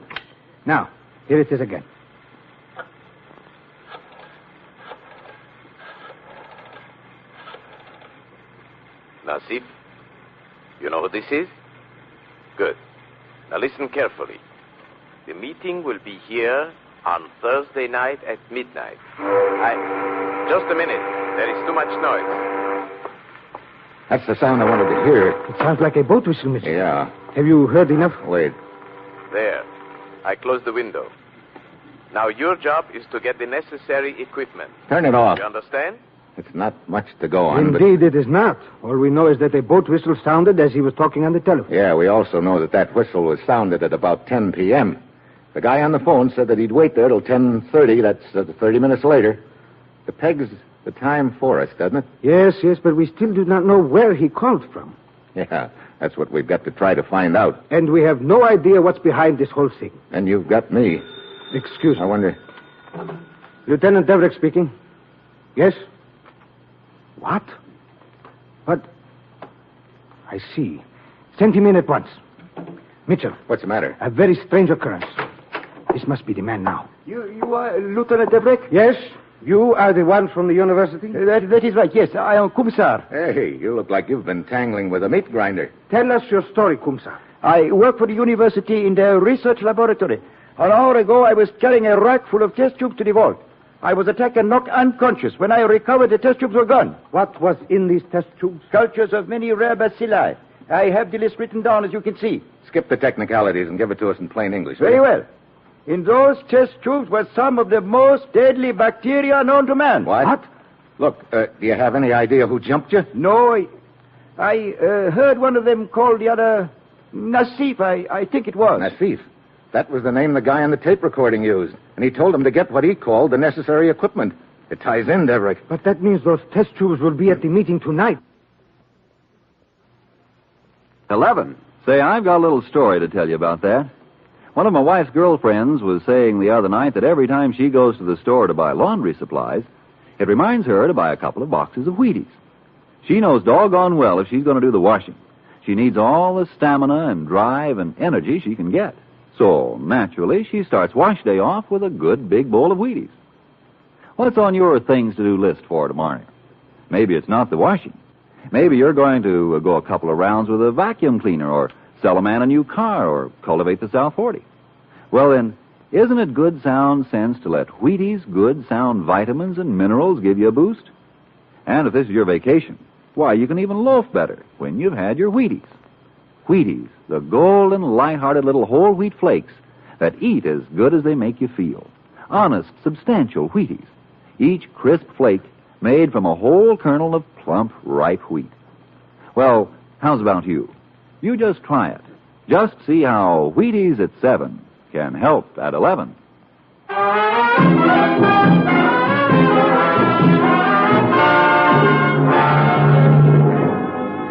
Now, here it is again. Nasif, you know what this is? Good. Now listen carefully. The meeting will be here on Thursday night at midnight. Just a minute. There is too much noise. That's the sound I wanted to hear. It sounds like a boat whistle, Mitchell. Yeah. Have you heard enough? Wait. There. I closed the window. Now your job is to get the necessary equipment. Turn it off. You understand? It's not much to go on, Indeed, it is not. All we know is that a boat whistle sounded as he was talking on the telephone. Yeah, we also know that whistle was sounded at about 10 p.m. The guy on the phone said that he'd wait there till 10:30. That's 30 minutes later. The pegs the time for us, doesn't it? Yes, but we still do not know where he called from. Yeah, that's what we've got to try to find out. And we have no idea what's behind this whole thing. And you've got me. Excuse me. I wonder... Lieutenant Deverick speaking. Yes? What? But... I see. Send him in at once. Mitchell. What's the matter? A very strange occurrence. This must be the man now. You are Lieutenant Deverick? Yes. You are the one from the university? That is right, yes. I am Kumsar. Hey, you look like you've been tangling with a meat grinder. Tell us your story, Kumsar. I work for the university in the research laboratory. An hour ago, I was carrying a rack full of test tubes to the vault. I was attacked and knocked unconscious. When I recovered, the test tubes were gone. What was in these test tubes? Cultures of many rare bacilli. I have the list written down, as you can see. Skip the technicalities and give it to us in plain English. Very well. In those test tubes were some of the most deadly bacteria known to man. What? Look, do you have any idea who jumped you? No, I heard one of them call the other Nasif, I think it was. Nasif? That was the name the guy on the tape recording used. And he told him to get what he called the necessary equipment. It ties in, Deverick. But that means those test tubes will be at the meeting tonight. 11. Say, I've got a little story to tell you about that. One of my wife's girlfriends was saying the other night that every time she goes to the store to buy laundry supplies, it reminds her to buy a couple of boxes of Wheaties. She knows doggone well if she's going to do the washing, she needs all the stamina and drive and energy she can get. So, naturally, she starts wash day off with a good big bowl of Wheaties. What's on your things to do list for tomorrow? Maybe it's not the washing. Maybe you're going to go a couple of rounds with a vacuum cleaner, or sell a man a new car, or cultivate the South 40. Well, then, isn't it good sound sense to let Wheaties' good sound vitamins and minerals give you a boost? And if this is your vacation, why, you can even loaf better when you've had your Wheaties. Wheaties, the golden, light-hearted little whole wheat flakes that eat as good as they make you feel. Honest, substantial Wheaties. Each crisp flake made from a whole kernel of plump, ripe wheat. Well, how's about you? You just try it. Just see how Wheaties at 7 can help at 11.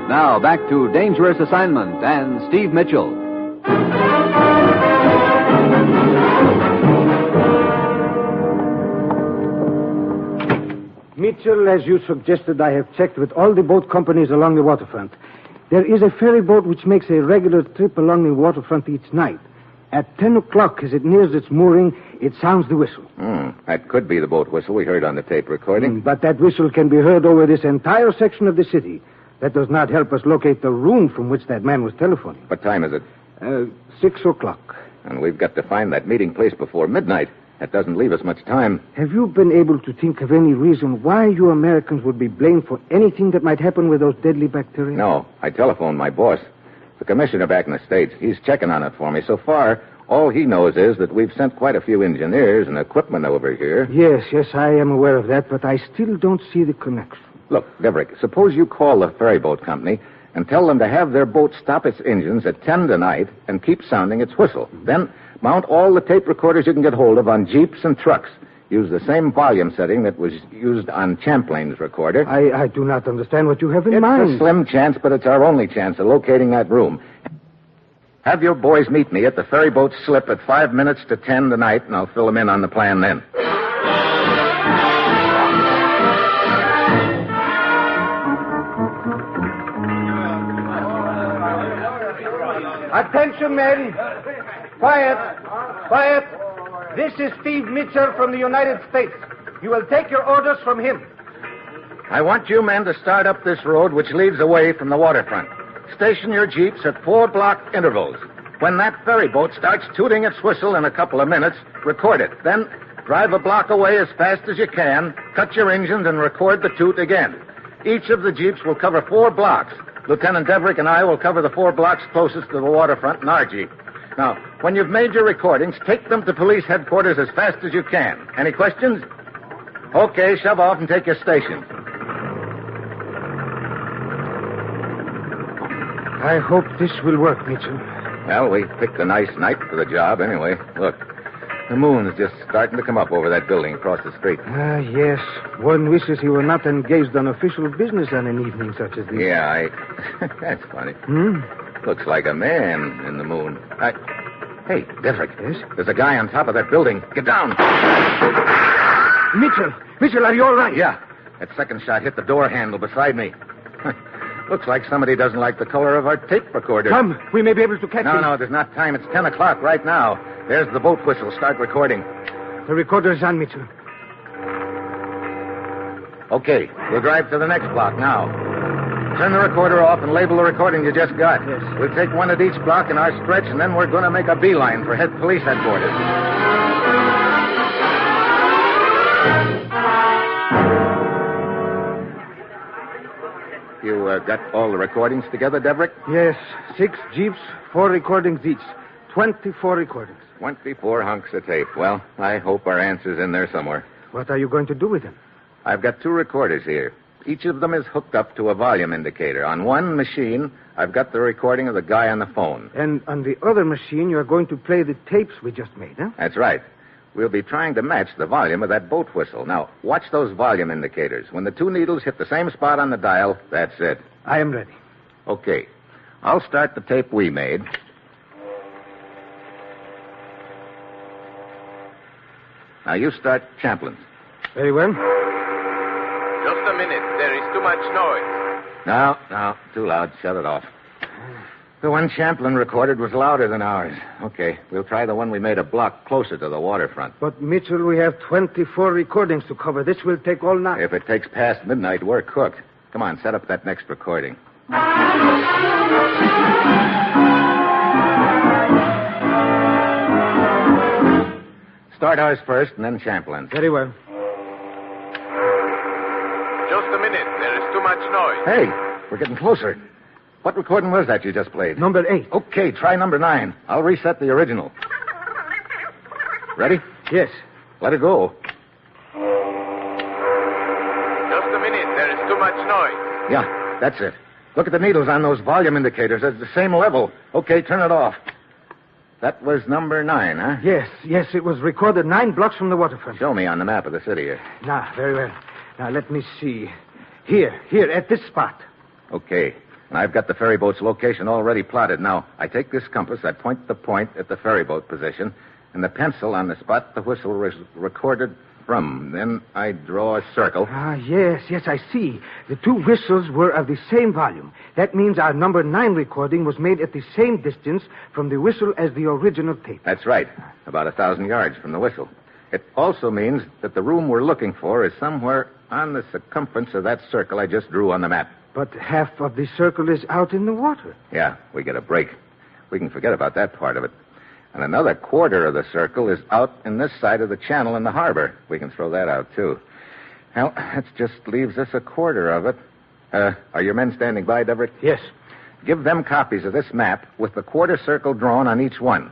Now, back to Dangerous Assignment and Steve Mitchell. Mitchell, as you suggested, I have checked with all the boat companies along the waterfront. There is a ferry boat which makes a regular trip along the waterfront each night. At 10 o'clock, as it nears its mooring, it sounds the whistle. That could be the boat whistle we heard on the tape recording. But that whistle can be heard over this entire section of the city. That does not help us locate the room from which that man was telephoning. What time is it? 6 o'clock. And we've got to find that meeting place before midnight. That doesn't leave us much time. Have you been able to think of any reason why you Americans would be blamed for anything that might happen with those deadly bacteria? No. I telephoned my boss, the commissioner back in the States. He's checking on it for me. So far, all he knows is that we've sent quite a few engineers and equipment over here. Yes, I am aware of that, but I still don't see the connection. Look, Deverick, suppose you call the ferry boat company and tell them to have their boat stop its engines at 10 tonight and keep sounding its whistle. Then mount all the tape recorders you can get hold of on jeeps and trucks. Use the same volume setting that was used on Champlain's recorder. I do not understand what you have in mind. It's a slim chance, but it's our only chance of locating that room. Have your boys meet me at the ferry boat slip at 5 minutes to 10 tonight, and I'll fill them in on the plan then. Attention, men. Quiet. This is Steve Mitchell from the United States. You will take your orders from him. I want you men to start up this road which leads away from the waterfront. Station your jeeps at 4-block intervals. When that ferry boat starts tooting its whistle in a couple of minutes, record it. Then drive a block away as fast as you can, cut your engines, and record the toot again. Each of the jeeps will cover 4 blocks. Lieutenant Deverick and I will cover the 4 blocks closest to the waterfront in our jeep. Now, when you've made your recordings, take them to police headquarters as fast as you can. Any questions? Okay, shove off and take your station. I hope this will work, Mitchell. Well, we picked a nice night for the job anyway. Look, the moon's just starting to come up over that building across the street. Yes. One wishes he were not engaged on official business on an evening such as this. Yeah, that's funny. Looks like a man in the moon. Hey, Deverick. Yes? There's a guy on top of that building. Get down. Mitchell, are you all right? Yeah. That second shot hit the door handle beside me. Looks like somebody doesn't like the color of our tape recorder. Come, we may be able to catch him. No, there's not time. It's 10 o'clock right now. There's the boat whistle. Start recording. The recorder is on, Mitchell. Okay, we'll drive to the next block now. Turn the recorder off and label the recording you just got. Yes. We'll take one at each block in our stretch, and then we're going to make a beeline for police headquarters. You got all the recordings together, Deverick? Yes. 6 jeeps, 4 recordings each. 24 recordings. 24 hunks of tape. Well, I hope our answer's in there somewhere. What are you going to do with them? I've got 2 recorders here. Each of them is hooked up to a volume indicator. On one machine, I've got the recording of the guy on the phone. And on the other machine, you're going to play the tapes we just made, huh? That's right. We'll be trying to match the volume of that boat whistle. Now, watch those volume indicators. When the 2 needles hit the same spot on the dial, that's it. I am ready. Okay. I'll start the tape we made. Now, you start Champlin's. Very well. Just a minute. There is too much noise. No. Too loud. Shut it off. The one Champlin recorded was louder than ours. Okay, we'll try the one we made a block closer to the waterfront. But, Mitchell, we have 24 recordings to cover. This will take all night. If it takes past midnight, we're cooked. Come on, set up that next recording. Start ours first, and then Champlin's. Very well. Just a minute. There is too much noise. Hey, we're getting closer. What recording was that you just played? Number 8. Okay, try number 9. I'll reset the original. Ready? Yes. Let it go. Just a minute. There is too much noise. Yeah, that's it. Look at the needles on those volume indicators. They're the same level. Okay, turn it off. That was number 9, huh? Yes. It was recorded 9 blocks from the waterfront. Show me on the map of the city here. Very well. Now, let me see. Here, at this spot. Okay. And I've got the ferry boat's location already plotted. Now, I take this compass, I point the point at the ferry boat position, and the pencil on the spot the whistle was recorded from. Then I draw a circle. Yes, I see. The 2 whistles were of the same volume. That means our number 9 recording was made at the same distance from the whistle as the original tape. That's right. About 1,000 yards from the whistle. It also means that the room we're looking for is somewhere on the circumference of that circle I just drew on the map. But half of the circle is out in the water. Yeah, we get a break. We can forget about that part of it. And another quarter of the circle is out in this side of the channel in the harbor. We can throw that out, too. Well, that just leaves us a quarter of it. Are your men standing by, Deverett? Yes. Give them copies of this map with the quarter circle drawn on each one.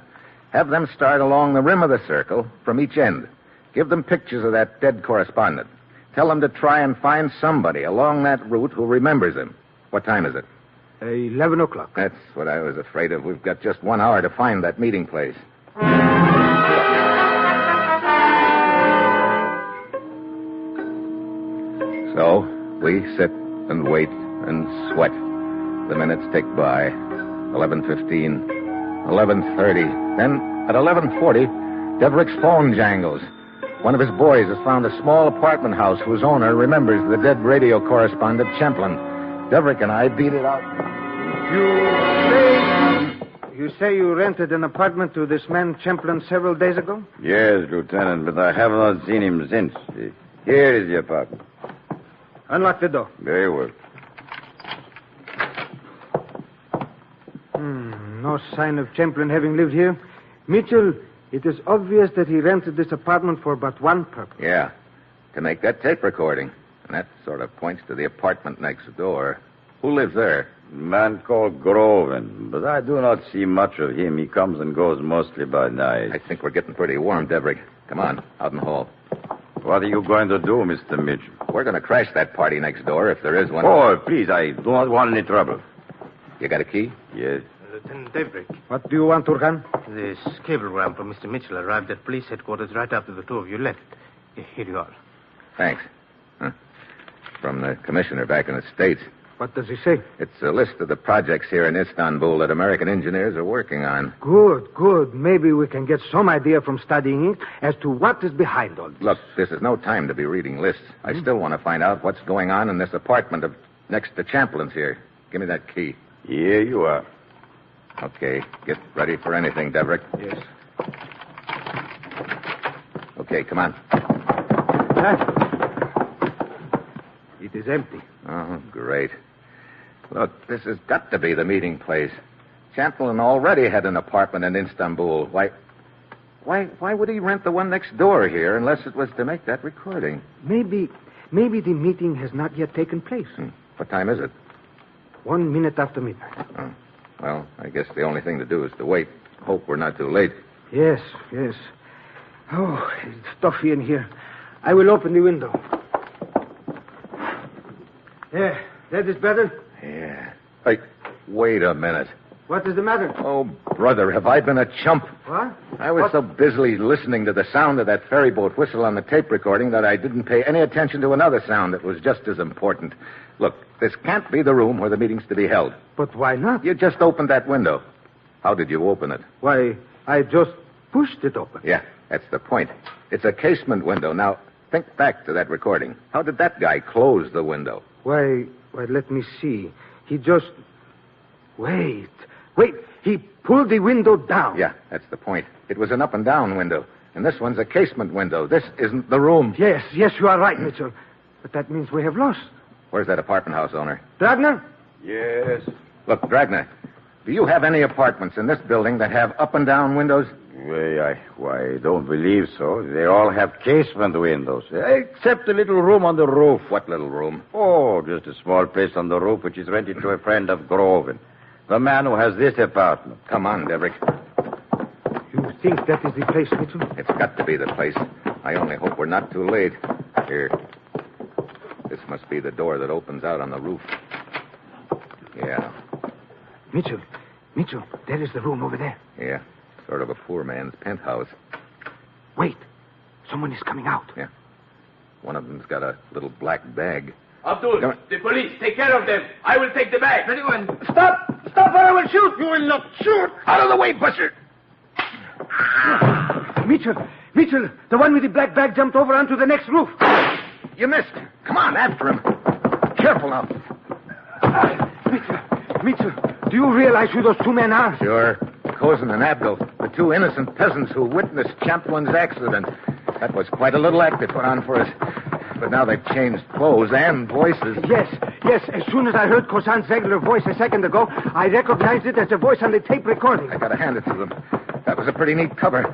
Have them start along the rim of the circle from each end. Give them pictures of that dead correspondent. Tell them to try and find somebody along that route who remembers him. What time is it? 11 o'clock. That's what I was afraid of. We've got just 1 hour to find that meeting place. So, we sit and wait and sweat. The minutes tick by. 11:15, 11:30. Then, at 11:40, Deverick's phone jangles. One of his boys has found a small apartment house whose owner remembers the dead radio correspondent, Champlin. Deverick and I beat it out. You say you rented an apartment to this man Champlin several days ago? Yes, Lieutenant, but I have not seen him since. Here is the apartment. Unlock the door. Very well. No sign of Champlin having lived here. Mitchell, it is obvious that he rented this apartment for but one purpose. Yeah, to make that tape recording. And that sort of points to the apartment next door. Who lives there? A man called Groven, but I do not see much of him. He comes and goes mostly by night. I think we're getting pretty warm, Deverick. Come on, out in the hall. What are you going to do, Mr. Mitchell? We're going to crash that party next door if there is one. Oh, please, I do not want any trouble. You got a key? Yes. Lieutenant Deverick. What do you want, Turhan? This cablegram from Mr. Mitchell arrived at police headquarters right after the two of you left. Here you are. Thanks. Huh. From the commissioner back in the States. What does he say? It's a list of the projects here in Istanbul that American engineers are working on. Good. Maybe we can get some idea from studying it as to what is behind all this. Look, this is no time to be reading lists. I still want to find out what's going on in this apartment next to Champlin's here. Give me that key. Here you are. Okay, get ready for anything, Deverick. Yes. Okay, come on. It is empty. Oh, great. Look, this has got to be the meeting place. Champlin already had an apartment in Istanbul. Why would he rent the one next door here unless it was to make that recording? Maybe the meeting has not yet taken place. What time is it? 1 minute after midnight. Oh. Well, I guess the only thing to do is to wait. Hope we're not too late. Yes. Oh, it's stuffy in here. I will open the window. There. That is better? Yeah. Hey, wait a minute. What is the matter? Oh, brother, have I been a chump? What? I was so busy listening to the sound of that ferry boat whistle on the tape recording that I didn't pay any attention to another sound that was just as important. Look, this can't be the room where the meeting's to be held. But why not? You just opened that window. How did you open it? Why, I just pushed it open. Yeah, that's the point. It's a casement window. Now, think back to that recording. How did that guy close the window? Why, let me see. He just... Wait. He pulled the window down. Yeah, that's the point. It was an up and down window. And this one's a casement window. This isn't the room. Yes, you are right, Mitchell. But that means we have lost. Where's that apartment house owner? Dragner? Yes. Look, Dragner, do you have any apartments in this building that have up and down windows? I don't believe so. They all have casement windows, except a little room on the roof. What little room? Oh, just a small place on the roof which is rented to a friend of Groven, the man who has this apartment. Come on, Deverick. You think that is the place, Mitchell? It's got to be the place. I only hope we're not too late. Here. This must be the door that opens out on the roof. Yeah. Mitchell, there is the room over there. Yeah. Sort of a poor man's penthouse. Wait. Someone is coming out. Yeah. One of them's got a little black bag. Abdul, the police, take care of them. I will take the bag. Very well. Stop, or I will shoot. You will not shoot. Out of the way, Buster. Mitchell, the one with the black bag jumped over onto the next roof. You missed. Come on, after him. Careful now. Mitchell, do you realize who those two men are? Sure. Cozen and Abdul, the two innocent peasants who witnessed Champlin's accident. That was quite a little act they put on for us. But now they've changed clothes and voices. Yes. As soon as I heard Kozan's regular voice a second ago, I recognized it as a voice on the tape recording. I gotta hand it to them. That was a pretty neat cover.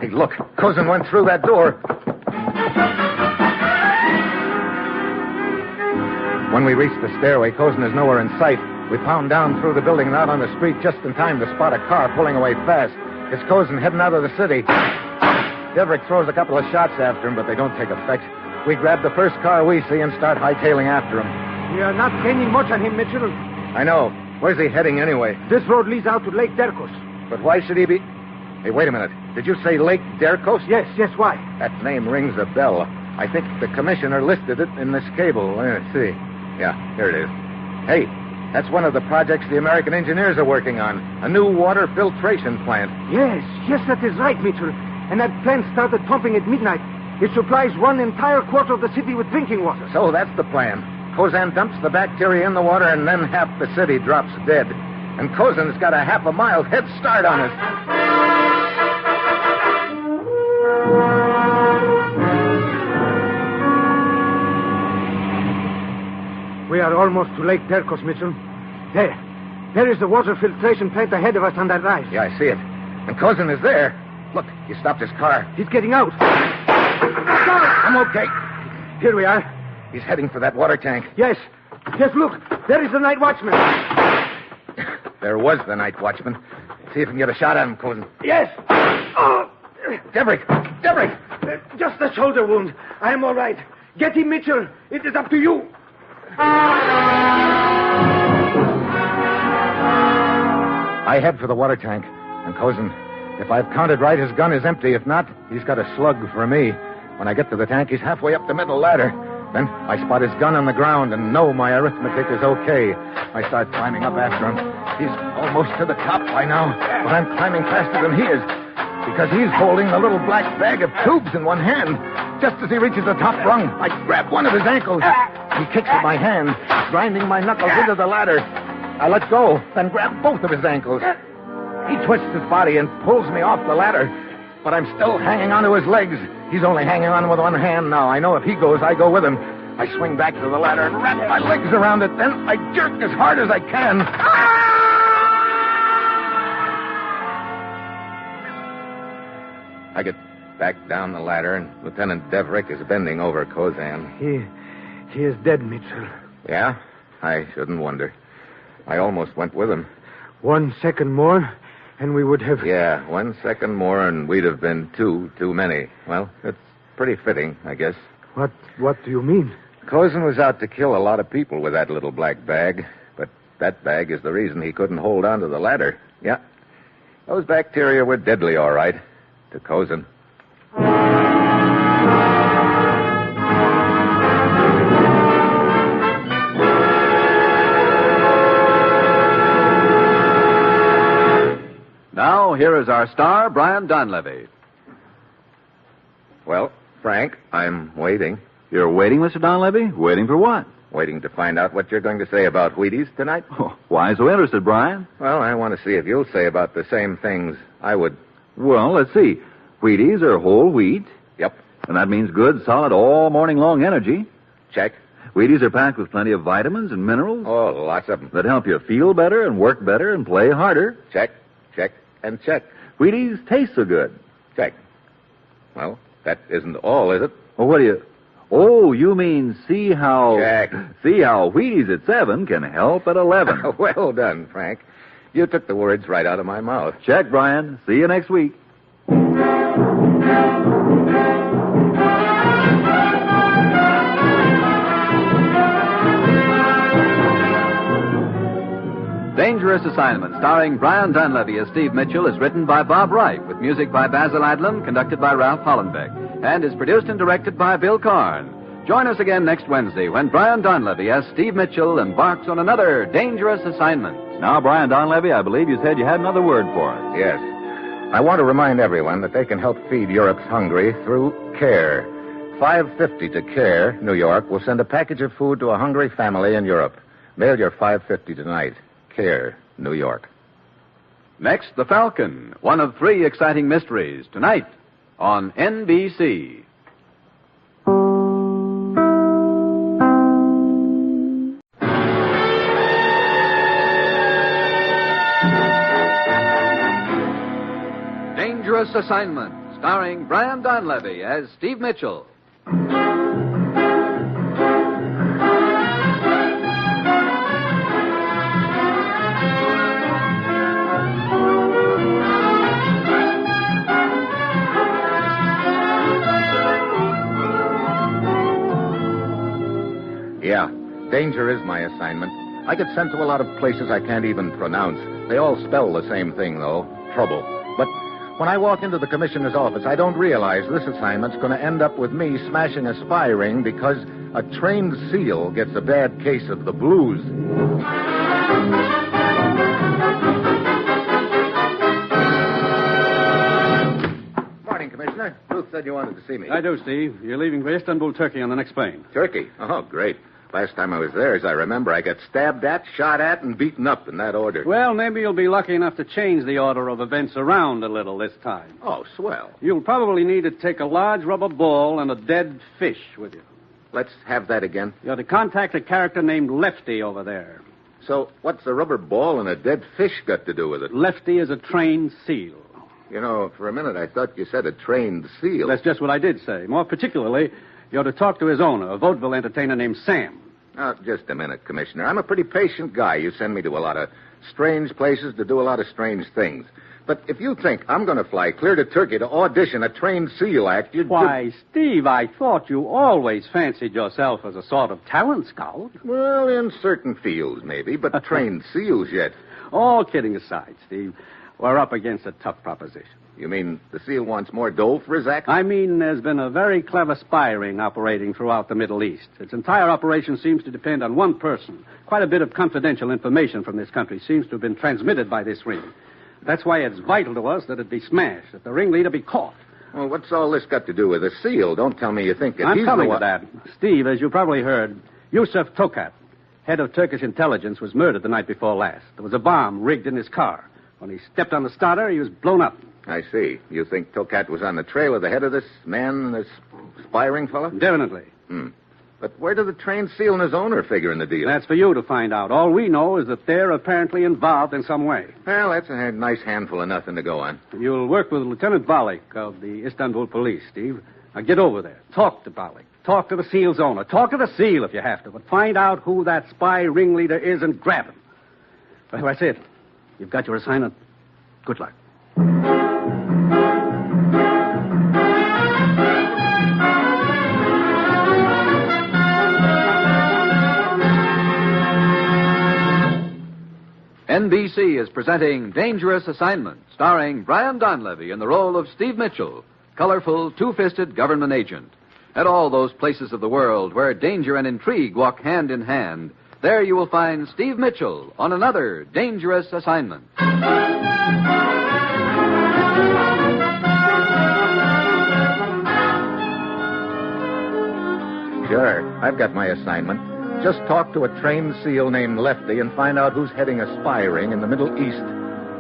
Hey, look. Cousin went through that door. When we reached the stairway, Cousin is nowhere in sight. We pound down through the building and out on the street just in time to spot a car pulling away fast. It's Cousin heading out of the city. Deverick throws a couple of shots after him, but they don't take effect. We grab the first car we see and start hightailing after him. We are not gaining much on him, Mitchell. I know. Where's he heading anyway? This road leads out to Lake Dercos. But why should he be... Hey, wait a minute. Did you say Lake Dercos? Yes, why? That name rings a bell. I think the commissioner listed it in this cable. Let's see. Yeah, here it is. Hey, that's one of the projects the American engineers are working on. A new water filtration plant. Yes, that is right, Mitchell. And that plant started pumping at midnight. It supplies one entire quarter of the city with drinking water. So that's the plan. Kozan dumps the bacteria in the water, and then half the city drops dead. And Kozan's got a half a mile head start on us. We are almost to Lake Dercos, Mitchell. There is the water filtration plant ahead of us on that rise. Yeah, I see it. And Kozan is there. Look, he stopped his car. He's getting out. I'm okay. Here we are. He's heading for that water tank. Yes, look. There is the night watchman. There was the night watchman. See if we can get a shot at him, Kozan. Yes. Deverick! Just a shoulder wound. I am all right. Get him, Mitchell. It is up to you. I head for the water tank. And Kozan, if I've counted right, his gun is empty. If not, he's got a slug for me. When I get to the tank, he's halfway up the middle ladder. Then I spot his gun on the ground and know my arithmetic is okay. I start climbing up after him. He's almost to the top by now, but I'm climbing faster than he is because he's holding the little black bag of tubes in one hand. Just as he reaches the top rung, I grab one of his ankles. He kicks at my hand, grinding my knuckles into the ladder. I let go, then grab both of his ankles. He twists his body and pulls me off the ladder, but I'm still hanging onto his legs. He's only hanging on with one hand now. I know if he goes, I go with him. I swing back to the ladder and wrap my legs around it. Then I jerk as hard as I can. I get back down the ladder, and Lieutenant Deverick is bending over Kozan. He is dead, Mitchell. Yeah? I shouldn't wonder. I almost went with him. 1 second more, and we would have... Yeah, 1 second more, and we'd have been too many. Well, it's pretty fitting, I guess. What do you mean? Kozan was out to kill a lot of people with that little black bag, but that bag is the reason he couldn't hold on to the ladder. Yeah. Those bacteria were deadly, all right, to Kozan. Now, here is our star, Brian Donlevy. Well, Frank, I'm waiting. You're waiting, Mr. Donlevy? Waiting for what? Waiting to find out what you're going to say about Wheaties tonight. Oh, why so interested, Brian? Well, I want to see if you'll say about the same things I would. Well, let's see. Wheaties are whole wheat. Yep. And that means good, solid, all morning long energy. Check. Wheaties are packed with plenty of vitamins and minerals. Oh, lots of them. That help you feel better and work better and play harder. Check, check, and check. Wheaties taste so good. Check. Well, that isn't all, is it? Well, what do you... Oh, you mean see how... Check. See how Wheaties at 7 can help at 11. Well done, Frank. You took the words right out of my mouth. Check, Brian. See you next week. Dangerous Assignment, starring Brian Donlevy as Steve Mitchell, is written by Bob Wright, with music by Basil Adlam, conducted by Ralph Hollenbeck, and is produced and directed by Bill Karn. Join us again next Wednesday when Brian Donlevy as Steve Mitchell embarks on another dangerous assignment. Now, Brian Donlevy, I believe you said you had another word for us. Yes. I want to remind everyone that they can help feed Europe's hungry through CARE. $5.50 to CARE, New York, will send a package of food to a hungry family in Europe. Mail your $5.50 tonight. CARE, New York. Next, The Falcon, one of 3 exciting mysteries, tonight on NBC. Dangerous Assignment, starring Brian Donlevy as Steve Mitchell. Yeah, danger is my assignment. I get sent to a lot of places I can't even pronounce. They all spell the same thing, though, trouble. But when I walk into the commissioner's office, I don't realize this assignment's going to end up with me smashing a spy ring because a trained SEAL gets a bad case of the blues. Morning, Commissioner. Ruth said you wanted to see me. I do, Steve. You're leaving for Istanbul, Turkey on the next plane. Turkey? Oh, great. Last time I was there, as I remember, I got stabbed at, shot at, and beaten up in that order. Well, maybe you'll be lucky enough to change the order of events around a little this time. Oh, swell. You'll probably need to take a large rubber ball and a dead fish with you. Let's have that again. You're to contact a character named Lefty over there. So, what's a rubber ball and a dead fish got to do with it? Lefty is a trained SEAL. You know, for a minute I thought you said a trained SEAL. That's just what I did say. More particularly, you're to talk to his owner, a vaudeville entertainer named Sam. Oh, just a minute, Commissioner. I'm a pretty patient guy. You send me to a lot of strange places to do a lot of strange things. But if you think I'm going to fly clear to Turkey to audition a trained SEAL act, you'd... Why, Steve, I thought you always fancied yourself as a sort of talent scout. Well, in certain fields, maybe, but trained SEALs yet. All kidding aside, Steve, we're up against a tough proposition. You mean the SEAL wants more dough for his act? I mean, there's been a very clever spy ring operating throughout the Middle East. Its entire operation seems to depend on one person. Quite a bit of confidential information from this country seems to have been transmitted by this ring. That's why it's vital to us that it be smashed, that the ringleader be caught. Well, what's all this got to do with a SEAL? Don't tell me you think that I'm coming to that. Steve, as you probably heard, Yusuf Tokat, head of Turkish intelligence, was murdered the night before last. There was a bomb rigged in his car. When he stepped on the starter, he was blown up. I see. You think Tokat was on the trail of the head of this man, this spy ring fella? Definitely. But where do the trained SEAL and his owner figure in the deal? That's for you to find out. All we know is that they're apparently involved in some way. Well, that's a nice handful of nothing to go on. You'll work with Lieutenant Balik of the Istanbul police, Steve. Now get over there. Talk to Balik. Talk to the SEAL's owner. Talk to the SEAL if you have to. But find out who that spy ringleader is and grab him. Well, that's it. You've got your assignment. Good luck. NBC is presenting Dangerous Assignment, starring Brian Donlevy in the role of Steve Mitchell, colorful, two-fisted government agent. At all those places of the world where danger and intrigue walk hand in hand, there you will find Steve Mitchell on another Dangerous Assignment. Sure, I've got my assignment. Just talk to a trained SEAL named Lefty and find out who's heading a spy ring in the Middle East.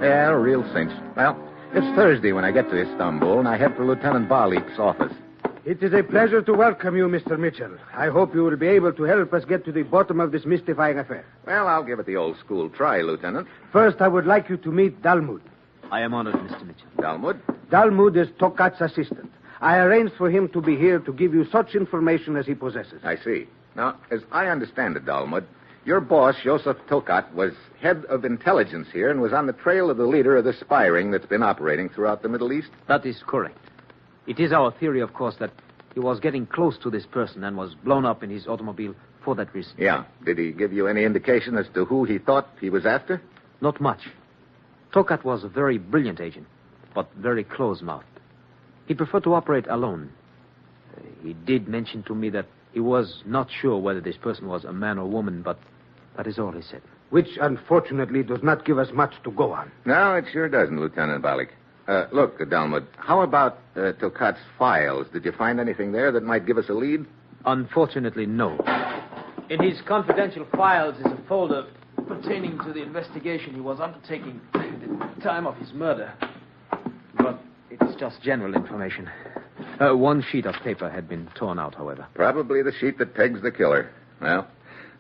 Yeah, a real cinch. Well, it's Thursday when I get to Istanbul, and I head for Lieutenant Balik's office. It is a pleasure to welcome you, Mr. Mitchell. I hope you will be able to help us get to the bottom of this mystifying affair. Well, I'll give it the old school try, Lieutenant. First, I would like you to meet Dalmud. I am honored, Mr. Mitchell. Dalmud? Dalmud is Tokat's assistant. I arranged for him to be here to give you such information as he possesses. I see. Now, as I understand it, Dalmud, your boss, Yusuf Tokat, was head of intelligence here and was on the trail of the leader of the spy ring that's been operating throughout the Middle East? That is correct. It is our theory, of course, that he was getting close to this person and was blown up in his automobile for that reason. Yeah. Did he give you any indication as to who he thought he was after? Not much. Tokat was a very brilliant agent, but very close-mouthed. He preferred to operate alone. He did mention to me that he was not sure whether this person was a man or woman, but that is all he said. Which, unfortunately, does not give us much to go on. No, it sure doesn't, Lieutenant Balik. Look, Dalmud, how about Tokat's files? Did you find anything there that might give us a lead? Unfortunately, no. In his confidential files is a folder pertaining to the investigation he was undertaking at the time of his murder. But it's just general information. One sheet of paper had been torn out, however. Probably the sheet that pegs the killer. Well,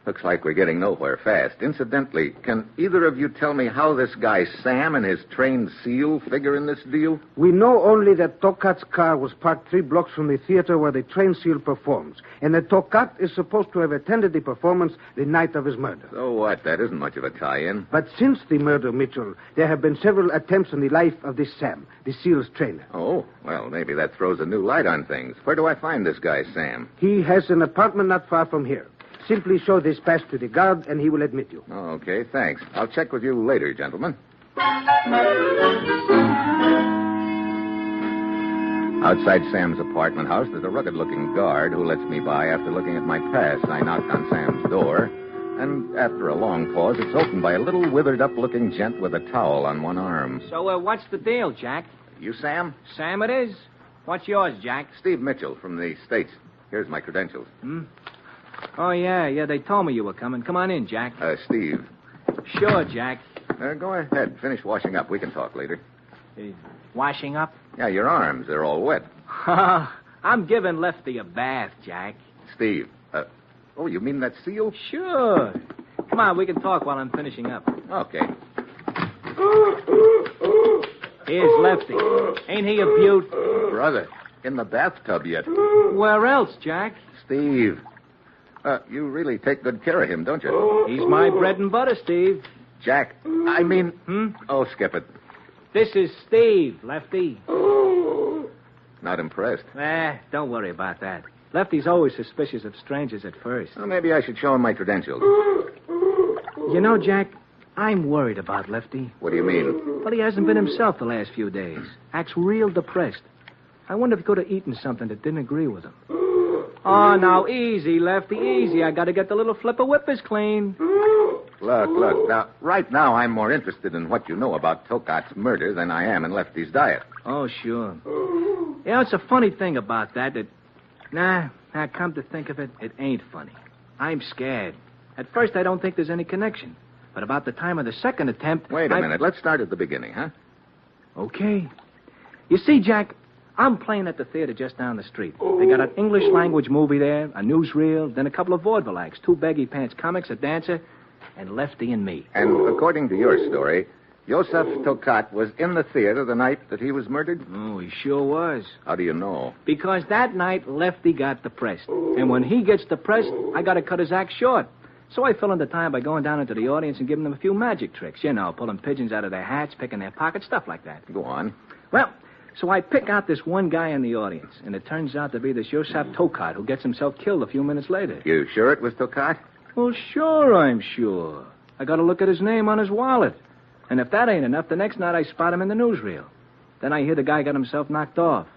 Looks like we're getting nowhere fast. Incidentally, can either of you tell me how this guy Sam and his trained SEAL figure in this deal? We know only that Tokat's car was parked 3 blocks from the theater where the trained SEAL performs, and that Tokat is supposed to have attended the performance the night of his murder. So what? That isn't much of a tie-in. But since the murder, Mitchell, there have been several attempts on the life of this Sam, the SEAL's trainer. Oh, well, maybe that throws a new light on things. Where do I find this guy Sam? He has an apartment not far from here. Simply show this pass to the guard, and he will admit you. Oh, okay, thanks. I'll check with you later, gentlemen. Outside Sam's apartment house, there's a rugged-looking guard who lets me by after looking at my pass. I knocked on Sam's door, and after a long pause, it's opened by a little withered-up-looking gent with a towel on one arm. So, what's the deal, Jack? You Sam? Sam it is. What's yours, Jack? Steve Mitchell from the States. Here's my credentials. Oh, yeah, they told me you were coming. Come on in, Jack. Steve. Sure, Jack. Go ahead. Finish washing up. We can talk later. Washing up? Yeah, your arms. They're all wet. I'm giving Lefty a bath, Jack. Steve. Oh, you mean that SEAL? Sure. Come on, we can talk while I'm finishing up. Okay. Here's Lefty. Ain't he a beaut? Brother, in the bathtub yet. Where else, Jack? Steve. You really take good care of him, don't you? He's my bread and butter, Steve. Jack, I mean... Oh, skip it. This is Steve, Lefty. Not impressed. Don't worry about that. Lefty's always suspicious of strangers at first. Well, maybe I should show him my credentials. You know, Jack, I'm worried about Lefty. What do you mean? Well, he hasn't been himself the last few days. Acts real depressed. I wonder if he could have eaten something that didn't agree with him. Oh, now, easy, Lefty, easy. I got to get the little flipper whippers clean. Look. Now, right now, I'm more interested in what you know about Tokat's murder than I am in Lefty's diet. Oh, sure. Yeah, it's a funny thing about that. Nah, come to think of it, it ain't funny. I'm scared. At first, I don't think there's any connection. But about the time of the second attempt... Wait a minute. Let's start at the beginning, huh? Okay. You see, Jack, I'm playing at the theater just down the street. They got an English-language movie there, a newsreel, then a couple of vaudeville acts, 2 baggy pants comics, a dancer, and Lefty and me. And according to your story, Joseph Tokat was in the theater the night that he was murdered? Oh, he sure was. How do you know? Because that night, Lefty got depressed. And when he gets depressed, I got to cut his act short. So I fill in the time by going down into the audience and giving them a few magic tricks. You know, pulling pigeons out of their hats, picking their pockets, stuff like that. Go on. Well, so I pick out this one guy in the audience, and it turns out to be this Joseph Tokat who gets himself killed a few minutes later. You sure it was Tokat? Well, sure I'm sure. I got to look at his name on his wallet. And if that ain't enough, the next night I spot him in the newsreel. Then I hear the guy got himself knocked off.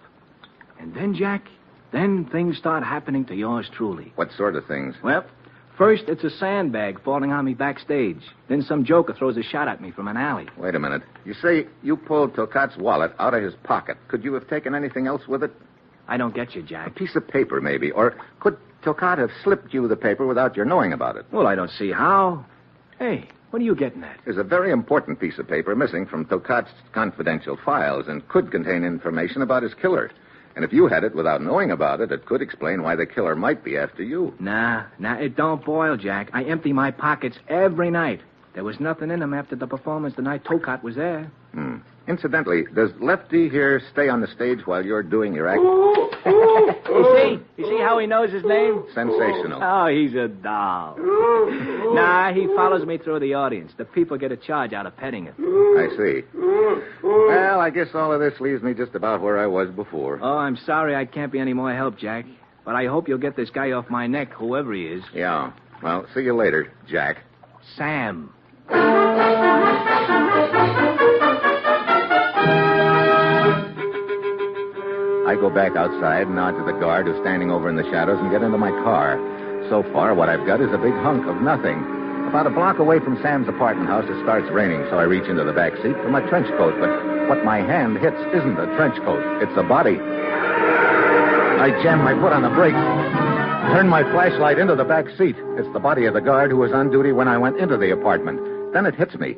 And then, Jack, then things start happening to yours truly. What sort of things? Well, first it's a sandbag falling on me backstage. Then some joker throws a shot at me from an alley. Wait a minute. You say you pulled Tokat's wallet out of his pocket. Could you have taken anything else with it? I don't get you, Jack. A piece of paper, maybe. Or could Tokat have slipped you the paper without your knowing about it? Well, I don't see how. Hey, what are you getting at? There's a very important piece of paper missing from Tokat's confidential files and could contain information about his killer. And if you had it without knowing about it, it could explain why the killer might be after you. Nah, it don't boil, Jack. I empty my pockets every night. There was nothing in them after the performance the night Tokat was there. Incidentally, does Lefty here stay on the stage while you're doing your act? You see how he knows his name? Sensational. Oh, he's a doll. Nah, he follows me through the audience. The people get a charge out of petting him. I see. Well, I guess all of this leaves me just about where I was before. Oh, I'm sorry I can't be any more help, Jack. But I hope you'll get this guy off my neck, whoever he is. Yeah. Well, see you later, Jack. Sam. I go back outside, nod to the guard who's standing over in the shadows, and get into my car. So far, what I've got is a big hunk of nothing. About a block away from Sam's apartment house, it starts raining, so I reach into the back seat for my trench coat. But what my hand hits isn't a trench coat. It's a body. I jam my foot on the brakes, turn my flashlight into the back seat. It's the body of the guard who was on duty when I went into the apartment. Then it hits me.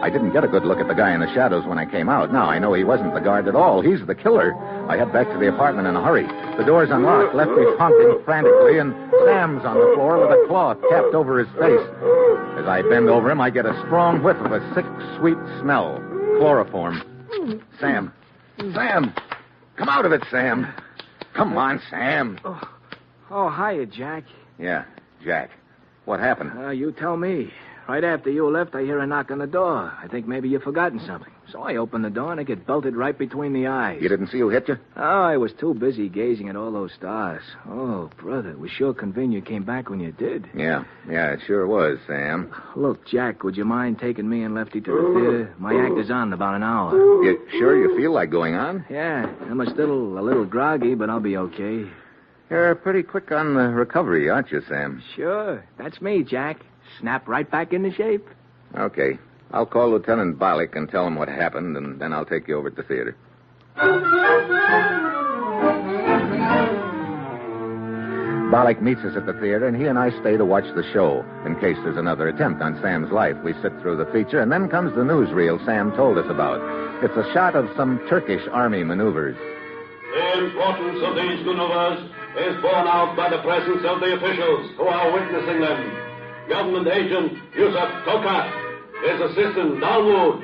I didn't get a good look at the guy in the shadows when I came out. Now I know he wasn't the guard at all. He's the killer. I head back to the apartment in a hurry. The door's unlocked. Lefty's honking frantically, and Sam's on the floor with a cloth capped over his face. As I bend over him, I get a strong whiff of a sick, sweet smell. Chloroform. Sam. Sam! Come out of it, Sam. Come on, Sam. Oh, hiya, Jack. Yeah, Jack. What happened? You tell me. Right after you left, I hear a knock on the door. I think maybe you've forgotten something. So I open the door, and I get belted right between the eyes. You didn't see who hit you? Oh, I was too busy gazing at all those stars. Oh, brother, it was sure convenient you came back when you did. Yeah, it sure was, Sam. Look, Jack, would you mind taking me and Lefty to the theater? My act is on in about an hour. You sure you feel like going on? Yeah, I'm still a little groggy, but I'll be okay. You're pretty quick on the recovery, aren't you, Sam? Sure. That's me, Jack. Snap right back into shape. Okay. I'll call Lieutenant Balik and tell him what happened, and then I'll take you over to the theater. Balik meets us at the theater, and he and I stay to watch the show. In case there's another attempt on Sam's life, we sit through the feature, and then comes the newsreel Sam told us about. It's a shot of some Turkish army maneuvers. The importance of these maneuvers is borne out by the presence of the officials who are witnessing them. Government agent Yusuf Tokat, his assistant Dalmud,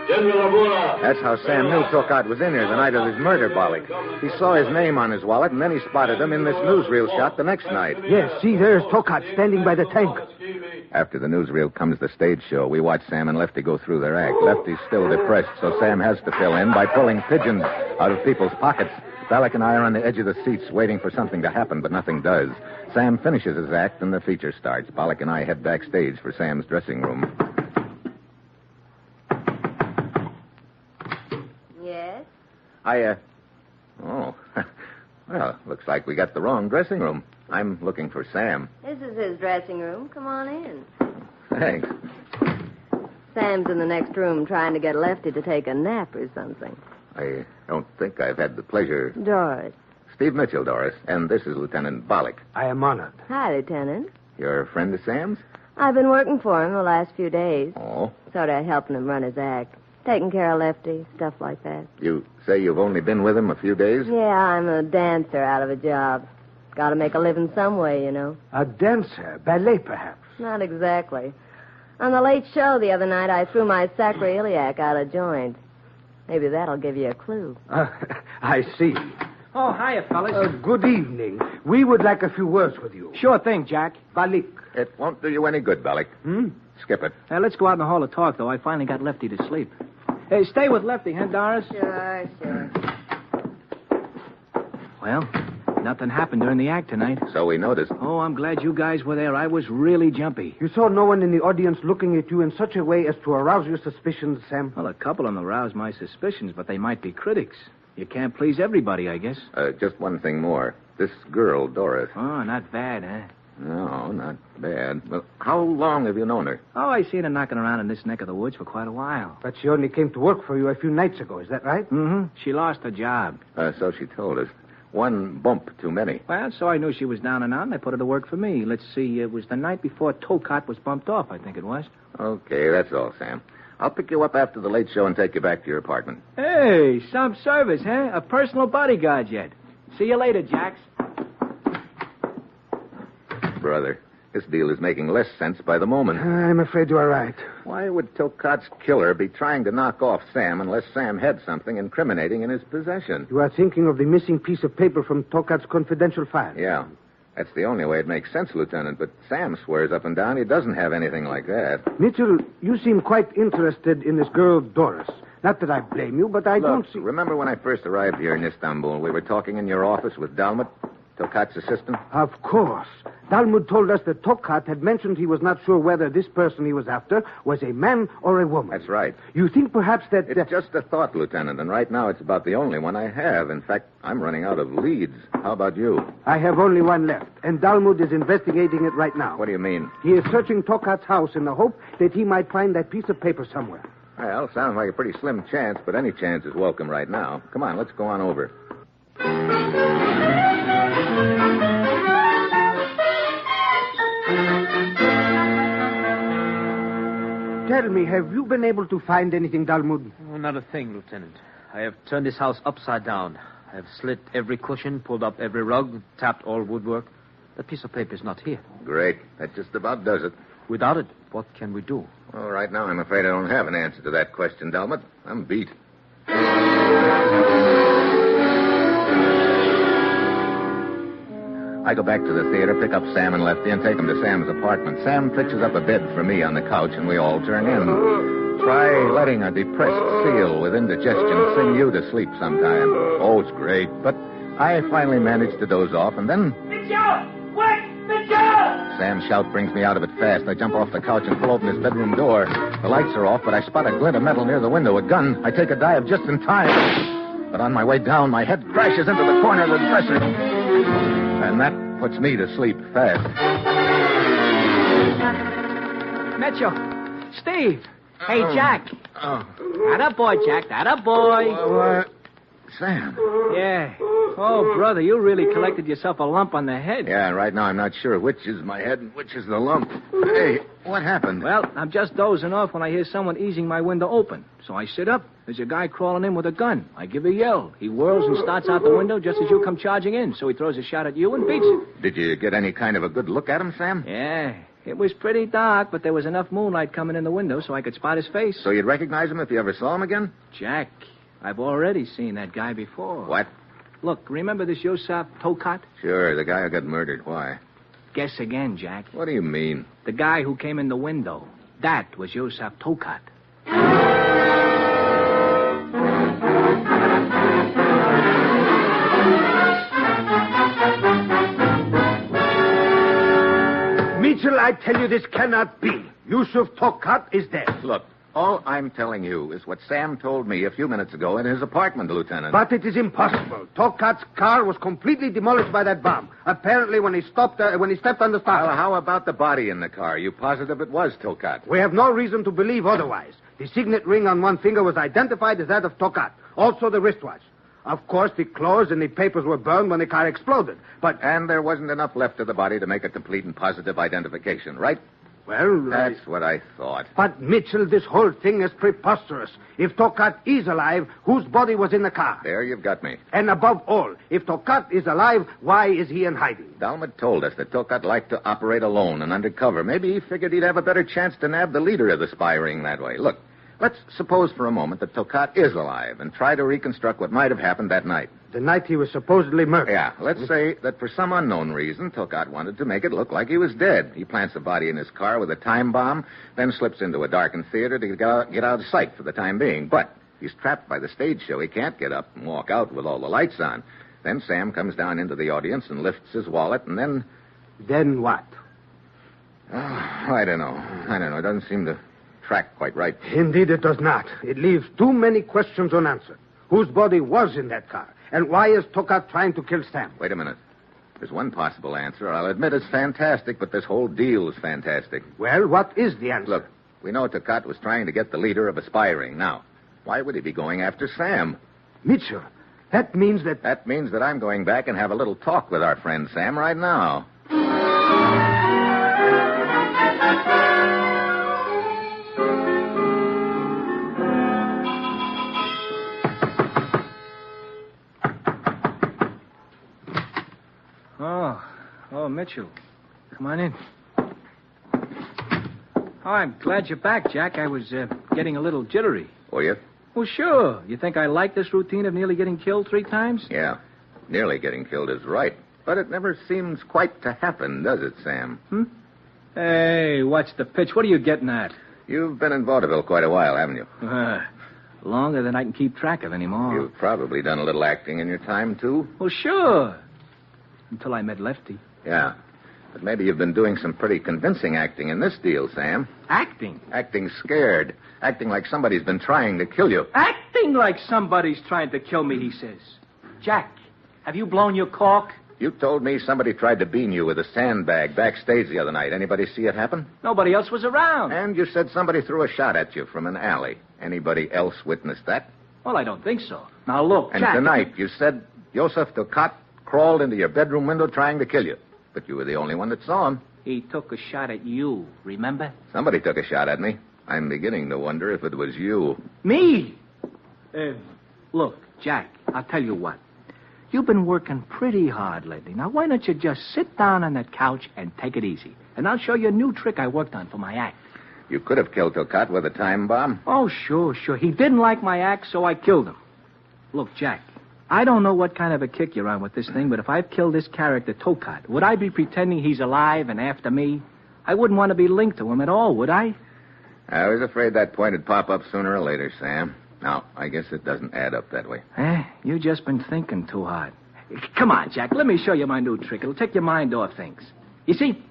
General Abura. That's how Sam knew Tokat was in here the night of his murder, Balik. He saw his name on his wallet, and then he spotted him in this newsreel shot the next night. Yes, see, there's Tokat standing by the tank. After the newsreel comes the stage show. We watch Sam and Lefty go through their act. Lefty's still depressed, so Sam has to fill in by pulling pigeons out of people's pockets. Balik and I are on the edge of the seats waiting for something to happen, but nothing does. Sam finishes his act, and the feature starts. Balik and I head backstage for Sam's dressing room. Yes? Oh. Well, looks like we got the wrong dressing room. I'm looking for Sam. This is his dressing room. Come on in. Thanks. Sam's in the next room trying to get Lefty to take a nap or something. I don't think I've had the pleasure. Doris. Steve Mitchell, Doris, and this is Lieutenant Balik. I am honored. Hi, Lieutenant. You're a friend of Sam's? I've been working for him the last few days. Oh? Sort of helping him run his act. Taking care of Lefty, stuff like that. You say you've only been with him a few days? Yeah, I'm a dancer out of a job. Got to make a living some way, you know. A dancer? Ballet, perhaps? Not exactly. On the late show the other night, I threw my sacroiliac out of joint. Maybe that'll give you a clue. I see. Oh, hiya, fellas. Good evening. We would like a few words with you. Sure thing, Jack. Balik. It won't do you any good, Balik. Skip it. Let's go out in the hall to talk, though. I finally got Lefty to sleep. Hey, stay with Lefty, huh, Doris? Sure. Well, nothing happened during the act tonight. So we noticed. Oh, I'm glad you guys were there. I was really jumpy. You saw no one in the audience looking at you in such a way as to arouse your suspicions, Sam? Well, a couple of them aroused my suspicions, but they might be critics. You can't please everybody, I guess. Just one thing more. This girl, Doris. Oh, not bad, huh? No, not bad. Well, how long have you known her? Oh, I seen her knocking around in this neck of the woods for quite a while. But she only came to work for you a few nights ago, is that right? Mm-hmm. She lost her job. So she told us. One bump too many. Well, so I knew she was down and out, and I put her to work for me. Let's see, it was the night before Tokat was bumped off, I think it was. Okay, that's all, Sam. I'll pick you up after the late show and take you back to your apartment. Hey, some service, huh? A personal bodyguard yet. See you later, Jax. Brother, this deal is making less sense by the moment. I'm afraid you are right. Why would Tokat's killer be trying to knock off Sam unless Sam had something incriminating in his possession? You are thinking of the missing piece of paper from Tokat's confidential file. Yeah. That's the only way it makes sense, Lieutenant, but Sam swears up and down he doesn't have anything like that. Mitchell, you seem quite interested in this girl, Doris. Not that I blame you, but I don't see... Remember when I first arrived here in Istanbul, we were talking in your office with Dalmut, Tokat's assistant? Of course. Dalmud told us that Tokat had mentioned he was not sure whether this person he was after was a man or a woman. That's right. You think perhaps that... It's just a thought, Lieutenant, and right now it's about the only one I have. In fact, I'm running out of leads. How about you? I have only one left, and Dalmud is investigating it right now. What do you mean? He is searching Tokat's house in the hope that he might find that piece of paper somewhere. Well, sounds like a pretty slim chance, but any chance is welcome right now. Come on, let's go on over. Tell Tell me, have you been able to find anything, Dalmud? Oh, not a thing, Lieutenant. I have turned this house upside down. I have slit every cushion, pulled up every rug, tapped all woodwork. That piece of paper is not here. Great. That just about does it. Without it, what can we do? Well, right now, I'm afraid I don't have an answer to that question, Dalmut. I'm beat. I go back to the theater, pick up Sam and Lefty, and take them to Sam's apartment. Sam fixes up a bed for me on the couch, and we all turn in. Try letting a depressed seal with indigestion sing you to sleep sometime. Oh, it's great. But I finally manage to doze off, and then... Mitchell! Wait! Mitchell! Sam's shout brings me out of it fast. I jump off the couch and pull open his bedroom door. The lights are off, but I spot a glint of metal near the window. A gun. I take a dive just in time. But on my way down, my head crashes into the corner of the dresser. And that puts me to sleep fast. Mitchell. Steve. Hey, Jack. Atta boy, Jack. Atta boy. Sam. Yeah. Oh, brother, you really collected yourself a lump on the head. Yeah, right now I'm not sure which is my head and which is the lump. Hey, what happened? Well, I'm just dozing off when I hear someone easing my window open. So I sit up. There's a guy crawling in with a gun. I give a yell. He whirls and starts out the window just as you come charging in. So he throws a shot at you and beats it. Did you get any kind of a good look at him, Sam? Yeah. It was pretty dark, but there was enough moonlight coming in the window so I could spot his face. So you'd recognize him if you ever saw him again? Jack, I've already seen that guy before. What? Look, remember this Yosef Tokat? Sure, the guy who got murdered. Why? Guess again, Jack. What do you mean? The guy who came in the window. That was Yosef Tokat. Mitchell, I tell you this cannot be. Yusuf Tokat is dead. Look, all I'm telling you is what Sam told me a few minutes ago in his apartment, Lieutenant. But it is impossible. Tokat's car was completely demolished by that bomb. Apparently, when he stepped on the start. Well, how about the body in the car? You positive it was Tokat? We have no reason to believe otherwise. The signet ring on one finger was identified as that of Tokat. Also the wristwatch. Of course, the clothes and the papers were burned when the car exploded. And there wasn't enough left of the body to make a complete and positive identification, right? Well, that's what I thought. But, Mitchell, this whole thing is preposterous. If Tokat is alive, whose body was in the car? There you've got me. And above all, if Tokat is alive, why is he in hiding? Dalmat told us that Tokat liked to operate alone and undercover. Maybe he figured he'd have a better chance to nab the leader of the spy ring that way. Look, let's suppose for a moment that Tokat is alive and try to reconstruct what might have happened that night. The night he was supposedly murdered. Yeah, let's say that for some unknown reason, Tokat wanted to make it look like he was dead. He plants a body in his car with a time bomb, then slips into a darkened theater to get out of sight for the time being. But he's trapped by the stage show. He can't get up and walk out with all the lights on. Then Sam comes down into the audience and lifts his wallet, and then... Then what? Oh, I don't know. It doesn't seem to track quite right. Indeed, it does not. It leaves too many questions unanswered. Whose body was in that car? And why is Tokat trying to kill Sam? Wait a minute. There's one possible answer. I'll admit it's fantastic, but this whole deal is fantastic. Well, what is the answer? Look, we know Tokat was trying to get the leader of a spy ring. Now, why would he be going after Sam? Mitchell, that means that... That means that I'm going back and have a little talk with our friend Sam right now. Oh, Mitchell. Come on in. Oh, I'm glad you're back, Jack. I was getting a little jittery. Were you? Well, sure. You think I like this routine of nearly getting killed 3 times? Yeah. Nearly getting killed is right. But it never seems quite to happen, does it, Sam? Hey, what's the pitch? What are you getting at? You've been in vaudeville quite a while, haven't you? Longer than I can keep track of anymore. You've probably done a little acting in your time, too. Well, sure. Until I met Lefty. Yeah. But maybe you've been doing some pretty convincing acting in this deal, Sam. Acting? Acting scared. Acting like somebody's been trying to kill you. Acting like somebody's trying to kill me, he says. Jack, have you blown your cork? You told me somebody tried to bean you with a sandbag backstage the other night. Anybody see it happen? Nobody else was around. And you said somebody threw a shot at you from an alley. Anybody else witnessed that? Well, I don't think so. Now, look, and Jack... And tonight, you said Yosef Tokat crawled into your bedroom window trying to kill you. But you were the only one that saw him. He took a shot at you, remember? Somebody took a shot at me. I'm beginning to wonder if it was you. Me? Look, Jack, I'll tell you what. You've been working pretty hard lately. Now, why don't you just sit down on that couch and take it easy? And I'll show you a new trick I worked on for my act. You could have killed Tokat with a time bomb. Oh, sure. He didn't like my act, so I killed him. Look, Jack, I don't know what kind of a kick you're on with this thing, but if I've killed this character, Tokat, would I be pretending he's alive and after me? I wouldn't want to be linked to him at all, would I? I was afraid that point would pop up sooner or later, Sam. Now, I guess it doesn't add up that way. You just been thinking too hard. Come on, Jack, let me show you my new trick. It'll take your mind off things. You see,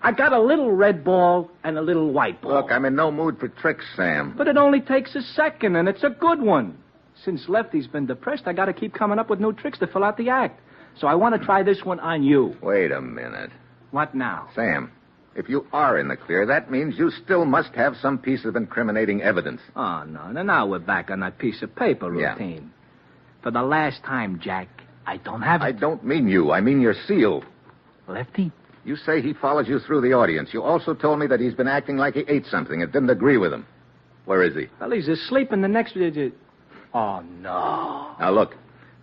I got a little red ball and a little white ball. Look, I'm in no mood for tricks, Sam. But it only takes a second, and it's a good one. Since Lefty's been depressed, I got to keep coming up with new tricks to fill out the act. So I want to try this one on you. Wait a minute. What now? Sam, if you are in the clear, that means you still must have some piece of incriminating evidence. Oh, no. Now we're back on that piece of paper routine. Yeah. For the last time, Jack, I don't have it. I don't mean you. I mean your seal. Lefty? You say he follows you through the audience. You also told me that he's been acting like he ate something and didn't agree with him. Where is he? Well, he's asleep in the next... Oh, no. Now, look.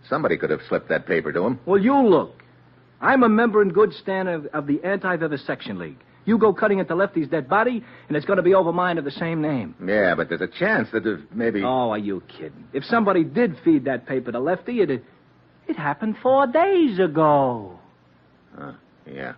Somebody could have slipped that paper to him. Well, you look. I'm a member in good stand of the Anti-Vivisection League. You go cutting into Lefty's dead body, and it's going to be over mine of the same name. Yeah, but there's a chance that if maybe... Oh, are you kidding? If somebody did feed that paper to Lefty, it happened 4 days ago. Yeah.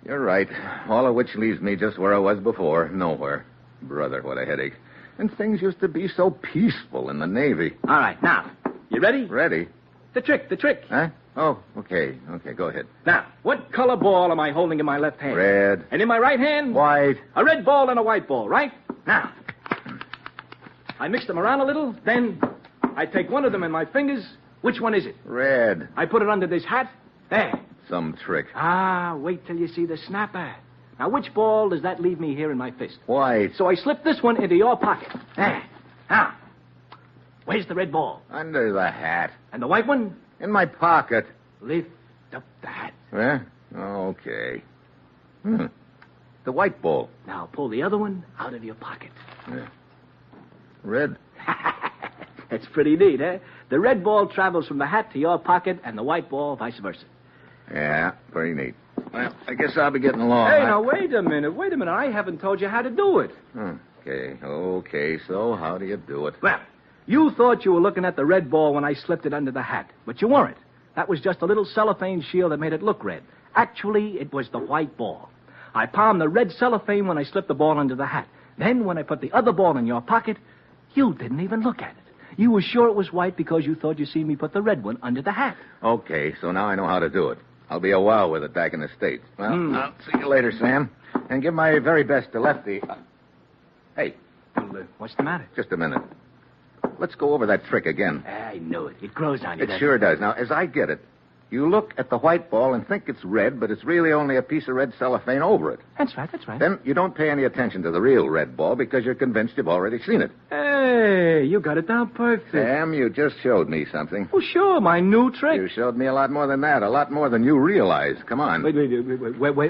You're right. All of which leaves me just where I was before. Nowhere. Brother, what a headache. And things used to be so peaceful in the Navy. All right, now, you ready? Ready. The trick. Huh? Oh, okay, go ahead. Now, what color ball am I holding in my left hand? Red. And in my right hand? White. A red ball and a white ball, right? Now, I mix them around a little, then I take one of them in my fingers. Which one is it? Red. I put it under this hat. There. Some trick. Wait till you see the snapper. Now, which ball does that leave me here in my fist? White. So I slip this one into your pocket. There. Now, where's the red ball? Under the hat. And the white one? In my pocket. Lift up the hat. Okay. The white ball. Now, pull the other one out of your pocket. Red. That's pretty neat, eh? The red ball travels from the hat to your pocket, and the white ball vice versa. Yeah, pretty neat. Well, I guess I'll be getting along. Hey, now, wait a minute. I haven't told you how to do it. Okay, so how do you do it? Well, you thought you were looking at the red ball when I slipped it under the hat, but you weren't. That was just a little cellophane shield that made it look red. Actually, it was the white ball. I palmed the red cellophane when I slipped the ball under the hat. Then, when I put the other ball in your pocket, you didn't even look at it. You were sure it was white because you thought you seen me put the red one under the hat. Okay, so now I know how to do it. I'll be a while with it back in the States. Well, I'll see you later, Sam. And give my very best to Lefty. Hey. What's the matter? Just a minute. Let's go over that trick again. I knew it. It grows on you. It sure does. Now, as I get it, you look at the white ball and think it's red, but it's really only a piece of red cellophane over it. That's right. Then you don't pay any attention to the real red ball because you're convinced you've already seen it. Hey, you got it down perfect. Sam, you just showed me something. Oh, sure, my new trick. You showed me a lot more than that, a lot more than you realize. Come on. Wait,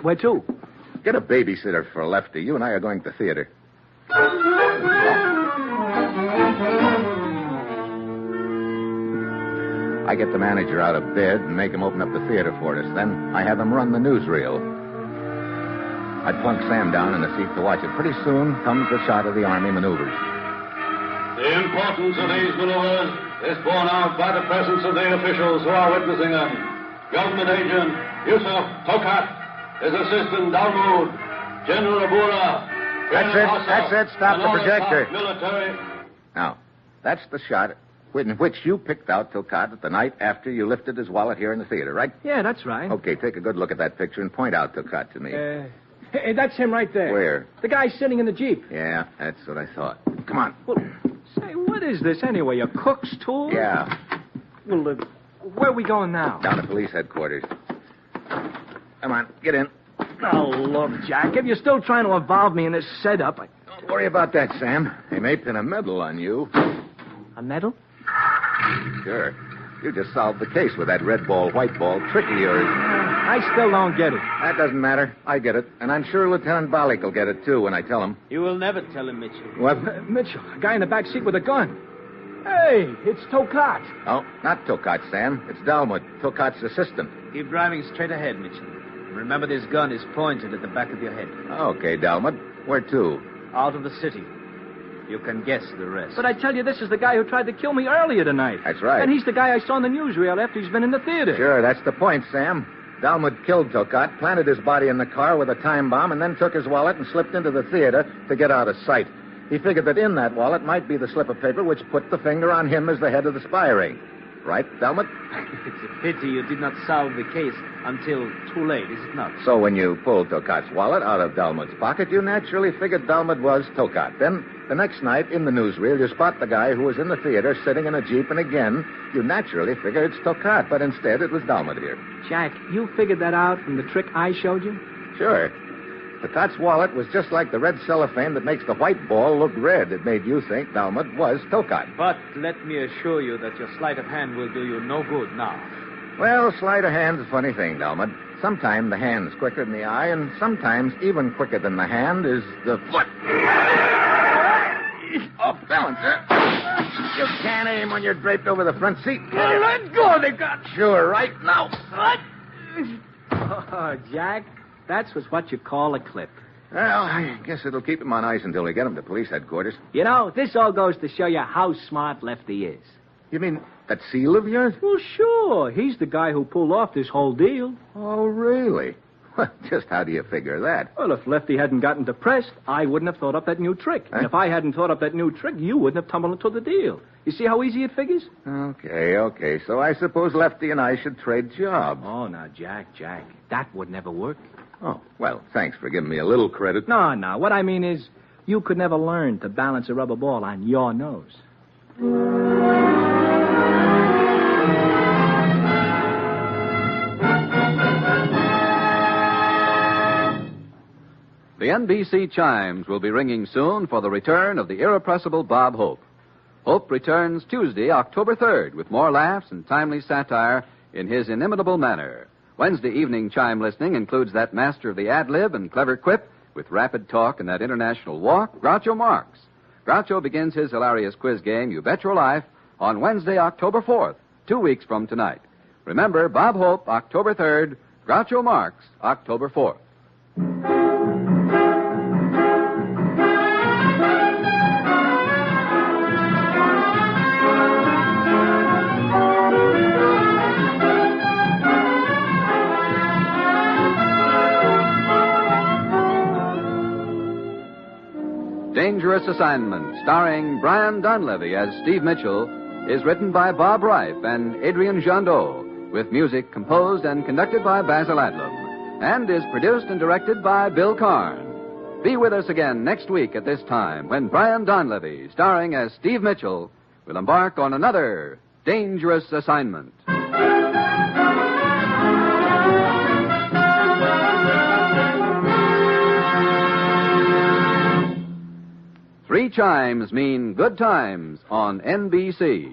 where to? Get a babysitter for Lefty. You and I are going to theater. I get the manager out of bed and make him open up the theater for us. Then I have him run the newsreel. I plunk Sam down in the seat to watch it. Pretty soon comes the shot of the Army maneuvers. The importance of these maneuvers is borne out by the presence of the officials who are witnessing them. Government agent Yusuf Tokat, his assistant Dalmud, General Abura. That's it. Stop the projector. Military. Now, that's the shot in which you picked out Tokat the night after you lifted his wallet here in the theater, right? Yeah, that's right. Okay, take a good look at that picture and point out Tokat to me. Hey, that's him right there. Where? The guy sitting in the Jeep. Yeah, that's what I thought. Come on. Well, say, what is this anyway, a cook's tool? Yeah. Well, where are we going now? Down to police headquarters. Come on, get in. Oh, look, Jack, if you're still trying to involve me in this setup, Don't worry about that, Sam. They may pin a medal on you. A medal? Sure. You just solved the case with that red ball, white ball trick of yours. I still don't get it. That doesn't matter. I get it. And I'm sure Lieutenant Balik will get it, too, when I tell him. You will never tell him, Mitchell. What? Mitchell, a guy in the back seat with a gun. Hey, it's Tokat. Oh, not Tokat, Sam. It's Dalmud, Tokat's assistant. Keep driving straight ahead, Mitchell. Remember, this gun is pointed at the back of your head. Okay, Dalmud. Where to? Out of the city. You can guess the rest. But I tell you, this is the guy who tried to kill me earlier tonight. That's right. And he's the guy I saw in the newsreel after he's been in the theater. Sure, that's the point, Sam. Dalmud killed Tokat, planted his body in the car with a time bomb, and then took his wallet and slipped into the theater to get out of sight. He figured that in that wallet might be the slip of paper which put the finger on him as the head of the spy ring. Right, Dalmud? It's a pity you did not solve the case until too late, is it not? So when you pulled Tokat's wallet out of Dalmud's pocket, you naturally figured Dalmud was Tokat. Then, the next night, in the newsreel, you spot the guy who was in the theater sitting in a Jeep, and again, you naturally figure it's Tokat, but instead it was Dalmud here. Jack, you figured that out from the trick I showed you? Sure. Tokat's wallet was just like the red cellophane that makes the white ball look red. It made you think Dalmud was Tokat. But let me assure you that your sleight of hand will do you no good now. Well, sleight of hand's a funny thing, Dalmud. Sometimes the hand's quicker than the eye, and sometimes even quicker than the hand is the foot. Off balance, huh? You can't aim when you're draped over the front seat. Well, let go, they got... Sure, right now. What? Oh, Jack, that's what you call a clip. Well, I guess it'll keep him on ice until we get him to police headquarters. You know, this all goes to show you how smart Lefty is. You mean that seal of yours? Well, sure. He's the guy who pulled off this whole deal. Oh, really? Well, just how do you figure that? Well, if Lefty hadn't gotten depressed, I wouldn't have thought up that new trick. Huh? And if I hadn't thought up that new trick, you wouldn't have tumbled into the deal. You see how easy it figures? Okay. So I suppose Lefty and I should trade jobs. Oh, now, Jack, that would never work. Oh, well, thanks for giving me a little credit. No. What I mean is, you could never learn to balance a rubber ball on your nose. The NBC chimes will be ringing soon for the return of the irrepressible Bob Hope. Hope returns Tuesday, October 3rd, with more laughs and timely satire in his inimitable manner. Wednesday evening chime listening includes that master of the ad-lib and clever quip with rapid talk and that international walk, Groucho Marx. Groucho begins his hilarious quiz game, You Bet Your Life, on Wednesday, October 4th, 2 weeks from tonight. Remember, Bob Hope, October 3rd, Groucho Marx, October 4th. Dangerous Assignment, starring Brian Donlevy as Steve Mitchell, is written by Bob Reif and Adrian Jandot, with music composed and conducted by Basil Adlam, and is produced and directed by Bill Karn. Be with us again next week at this time when Brian Donlevy, starring as Steve Mitchell, will embark on another Dangerous Assignment. Three chimes mean good times on NBC.